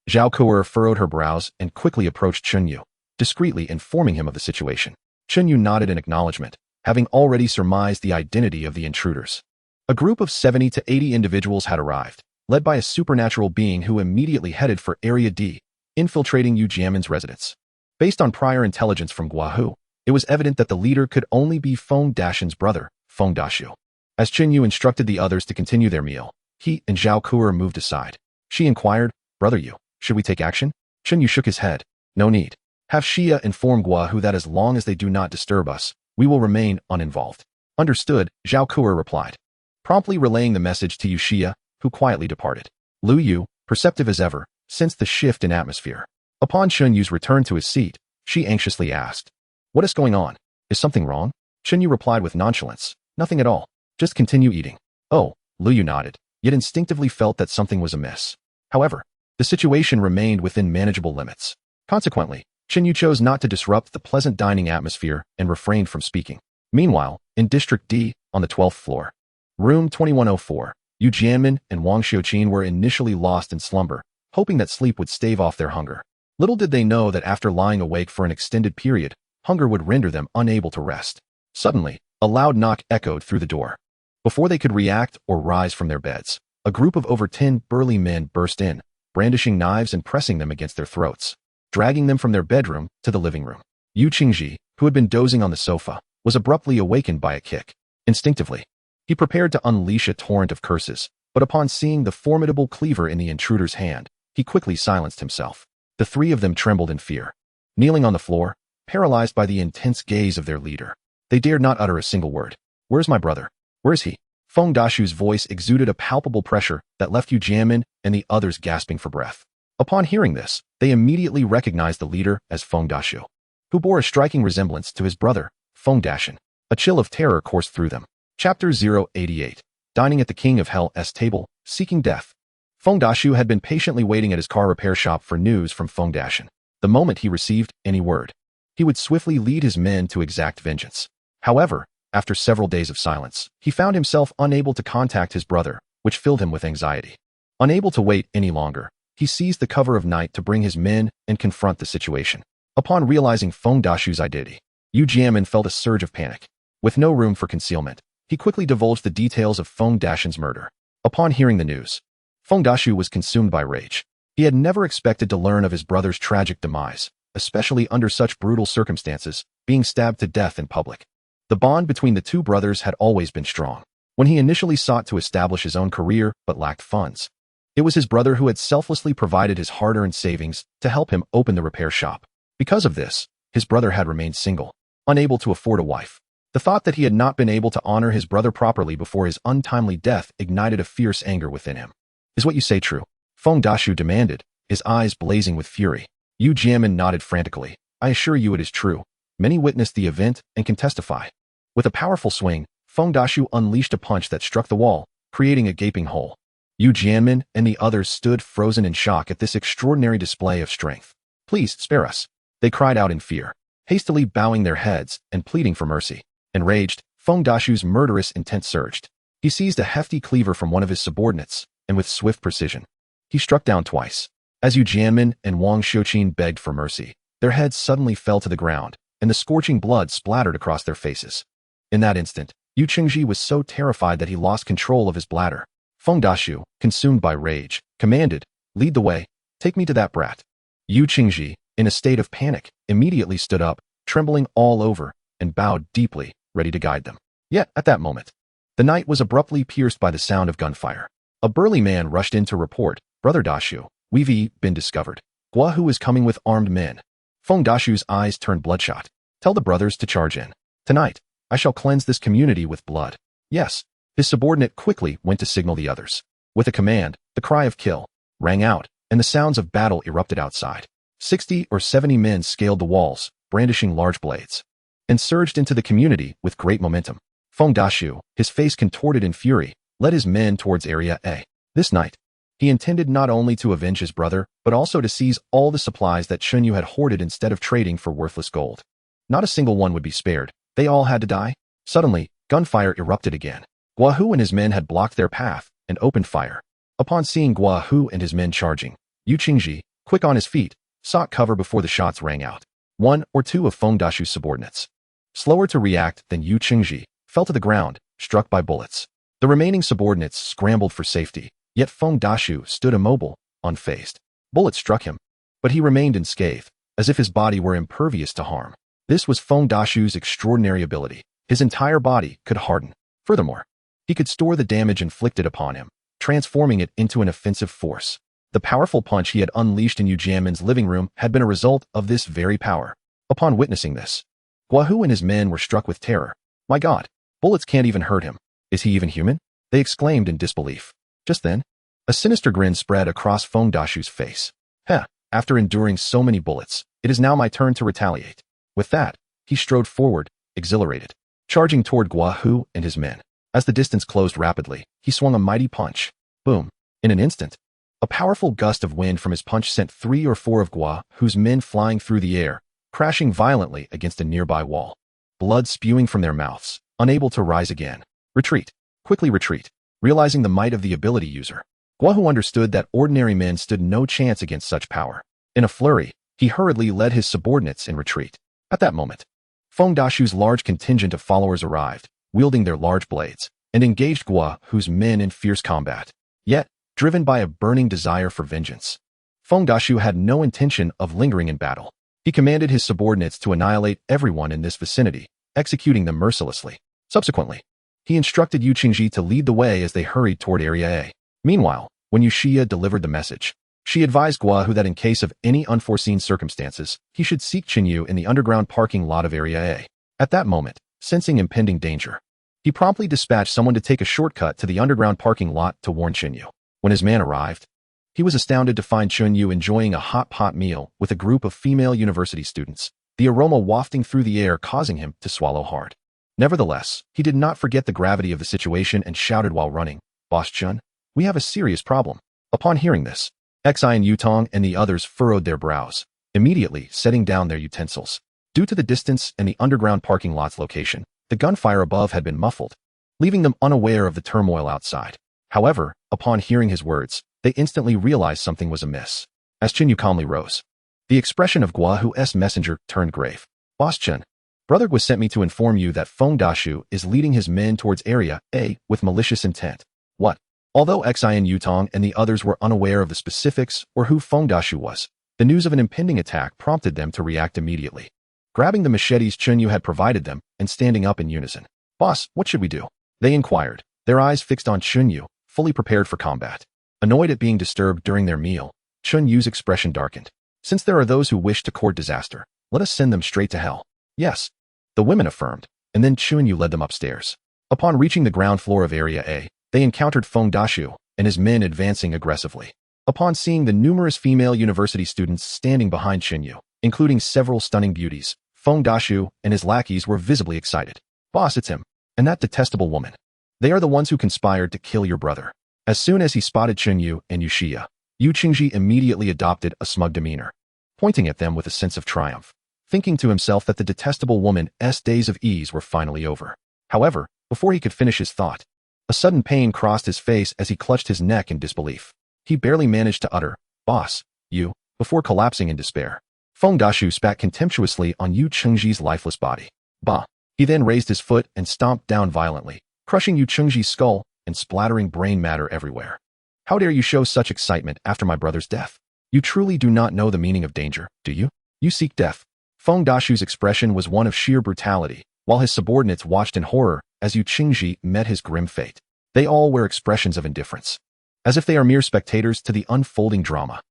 [SPEAKER 2] Zhao Kuer furrowed her brows and quickly approached Chinyu, discreetly informing him of the situation. Chinyu nodded in acknowledgement, having already surmised the identity of the intruders. A group of 70 to 80 individuals had arrived, led by a supernatural being who immediately headed for Area D, infiltrating Yu Jianmin's residence. Based on prior intelligence from Guahu, it was evident that the leader could only be Feng Dashin's brother, Feng Dashu. As Chinyu instructed the others to continue their meal, he and Zhao Kuer moved aside. She inquired, Brother Yu, should we take action? Chinyu shook his head. No need. Have Xia inform Guahu that as long as they do not disturb us, we will remain uninvolved. Understood, Zhao Kuer replied, promptly relaying the message to Yu Xia, who quietly departed. Lu Yu, perceptive as ever, sensed the shift in atmosphere. Upon Chinyu's return to his seat, she anxiously asked, what is going on? Is something wrong? Chinyu replied with nonchalance, nothing at all. Just continue eating. Oh, Lu Yu nodded, yet instinctively felt that something was amiss. However, the situation remained within manageable limits. Consequently, Chinyu chose not to disrupt the pleasant dining atmosphere and refrained from speaking. Meanwhile, in District D, on the 12th floor, room 2104, Yu Jianmin and Wang Xiuqin were initially lost in slumber, hoping that sleep would stave off their hunger. Little did they know that after lying awake for an extended period, hunger would render them unable to rest. Suddenly, a loud knock echoed through the door. Before they could react or rise from their beds, a group of over 10 burly men burst in, brandishing knives and pressing them against their throats, dragging them from their bedroom to the living room. Yu Qingji, who had been dozing on the sofa, was abruptly awakened by a kick. Instinctively, he prepared to unleash a torrent of curses, but upon seeing the formidable cleaver in the intruder's hand, he quickly silenced himself. The three of them trembled in fear. Kneeling on the floor, paralyzed by the intense gaze of their leader, they dared not utter a single word. Where's my brother? Where is he? Feng Dashu's voice exuded a palpable pressure that left Yu Jianmin and the others gasping for breath. Upon hearing this, they immediately recognized the leader as Feng Dashu, who bore a striking resemblance to his brother, Feng Dashin. A chill of terror coursed through them. Chapter 088. Dining at the King of Hell's table, seeking death. Feng Dashu had been patiently waiting at his car repair shop for news from Feng Dashin. The moment he received any word, he would swiftly lead his men to exact vengeance. However, after several days of silence, he found himself unable to contact his brother, which filled him with anxiety. Unable to wait any longer, he seized the cover of night to bring his men and confront the situation. Upon realizing Feng Dashu's identity, Yu Jianmin felt a surge of panic. With no room for concealment, he quickly divulged the details of Feng Dashin's murder. Upon hearing the news, Feng Dashu was consumed by rage. He had never expected to learn of his brother's tragic demise, especially under such brutal circumstances, being stabbed to death in public. The bond between the two brothers had always been strong. When he initially sought to establish his own career but lacked funds, it was his brother who had selflessly provided his hard-earned savings to help him open the repair shop. Because of this, his brother had remained single, unable to afford a wife. The thought that he had not been able to honor his brother properly before his untimely death ignited a fierce anger within him. Is what you say true? Feng Dashu demanded, his eyes blazing with fury. Yu Jianmin nodded frantically. I assure you it is true. Many witnessed the event and can testify. With a powerful swing, Feng Dashu unleashed a punch that struck the wall, creating a gaping hole. Yu Jianmin and the others stood frozen in shock at this extraordinary display of strength. Please, spare us, they cried out in fear, hastily bowing their heads and pleading for mercy. Enraged, Feng Dashu's murderous intent surged. He seized a hefty cleaver from one of his subordinates, and with swift precision, he struck down twice. As Yu Jianmin and Wang Xiuqin begged for mercy, their heads suddenly fell to the ground, and the scorching blood splattered across their faces. In that instant, Yu Qingji was so terrified that he lost control of his bladder. Feng Dashu, consumed by rage, commanded, lead the way, take me to that brat. Yu Qingji, in a state of panic, immediately stood up, trembling all over, and bowed deeply, ready to guide them. Yet, at that moment, the night was abruptly pierced by the sound of gunfire. A burly man rushed in to report, Brother Dashu, we've been discovered. Guahu is coming with armed men. Feng Dashu's eyes turned bloodshot. Tell the brothers to charge in. Tonight, I shall cleanse this community with blood. Yes. His subordinate quickly went to signal the others. With a command, the cry of kill rang out, and the sounds of battle erupted outside. 60 or 70 men scaled the walls, brandishing large blades, and surged into the community with great momentum. Feng Dashu, his face contorted in fury, led his men towards Area A. This night, he intended not only to avenge his brother, but also to seize all the supplies that Chunyu had hoarded instead of trading for worthless gold. Not a single one would be spared. They all had to die. Suddenly, gunfire erupted again. Guahu and his men had blocked their path and opened fire. Upon seeing Guahu and his men charging, Yu Qingji, quick on his feet, sought cover before the shots rang out. One or two of Feng Dashu's subordinates, slower to react than Yu Qingji, fell to the ground, struck by bullets. The remaining subordinates scrambled for safety, yet Feng Dashu stood immobile, unfazed. Bullets struck him, but he remained unscathed, as if his body were impervious to harm. This was Feng Dashu's extraordinary ability. His entire body could harden. Furthermore, he could store the damage inflicted upon him, transforming it into an offensive force. The powerful punch he had unleashed in Yu Jianmin's living room had been a result of this very power. Upon witnessing this, Guahu and his men were struck with terror. My God, bullets can't even hurt him. Is he even human? They exclaimed in disbelief. Just then, a sinister grin spread across Feng Dashu's face. Heh, after enduring so many bullets, it is now my turn to retaliate. With that, he strode forward, exhilarated, charging toward Guahu and his men. As the distance closed rapidly, he swung a mighty punch. Boom. In an instant, a powerful gust of wind from his punch sent 3 or 4 of Guahu's men flying through the air, crashing violently against a nearby wall. Blood spewing from their mouths, unable to rise again. Retreat. Quickly retreat. Realizing the might of the ability user, Guahu understood that ordinary men stood no chance against such power. In a flurry, he hurriedly led his subordinates in retreat. At that moment, Feng Dashu's large contingent of followers arrived, wielding their large blades, and engaged Guahu's men in fierce combat. Yet, driven by a burning desire for vengeance, Feng Dashu had no intention of lingering in battle. He commanded his subordinates to annihilate everyone in this vicinity, executing them mercilessly. Subsequently, he instructed Yu Qingji to lead the way as they hurried toward Area A. Meanwhile, when Yu Xia delivered the message, she advised Guahu that in case of any unforeseen circumstances, he should seek Chunyu in the underground parking lot of Area A. At that moment, sensing impending danger, he promptly dispatched someone to take a shortcut to the underground parking lot to warn Chunyu. When his man arrived, he was astounded to find Chunyu enjoying a hot pot meal with a group of female university students, the aroma wafting through the air causing him to swallow hard. Nevertheless, he did not forget the gravity of the situation and shouted while running, Boss Chun, we have a serious problem. Upon hearing this, Xi and Yutong and the others furrowed their brows, immediately setting down their utensils. Due to the distance and the underground parking lot's location, the gunfire above had been muffled, leaving them unaware of the turmoil outside. However, upon hearing his words, they instantly realized something was amiss. As Chunyu calmly rose, the expression of Guahu's messenger turned grave. Boss Chun, Brother Gua sent me to inform you that Feng Dashu is leading his men towards Area A with malicious intent. What? Although Xi and Yutong and the others were unaware of the specifics or who Feng Dashu was, the news of an impending attack prompted them to react immediately. Grabbing the machetes Chunyu had provided them, and standing up in unison. Boss, what should we do? They inquired, their eyes fixed on Chunyu, fully prepared for combat. Annoyed at being disturbed during their meal, Chunyu's expression darkened. Since there are those who wish to court disaster, let us send them straight to hell. Yes, the women affirmed, and then Chunyu led them upstairs. Upon reaching the ground floor of Area A, they encountered Feng Dashu and his men advancing aggressively. Upon seeing the numerous female university students standing behind Chunyu, including several stunning beauties, Feng Dashu and his lackeys were visibly excited. Boss, it's him, and that detestable woman. They are the ones who conspired to kill your brother. As soon as he spotted Chunyu and Yushia, Yu Qingji immediately adopted a smug demeanor, pointing at them with a sense of triumph, thinking to himself that the detestable woman's days of ease were finally over. However, before he could finish his thought, a sudden pain crossed his face as he clutched his neck in disbelief. He barely managed to utter, "Boss, you," before collapsing in despair. Feng Dashu spat contemptuously on Yu Qingji's lifeless body. Bah! He then raised his foot and stomped down violently, crushing Yu Qingji's skull and splattering brain matter everywhere. How dare you show such excitement after my brother's death? You truly do not know the meaning of danger, do you? You seek death. Feng Dashu's expression was one of sheer brutality, while his subordinates watched in horror as Yu Qingji met his grim fate. They all wear expressions of indifference, as if they are mere spectators to the unfolding drama.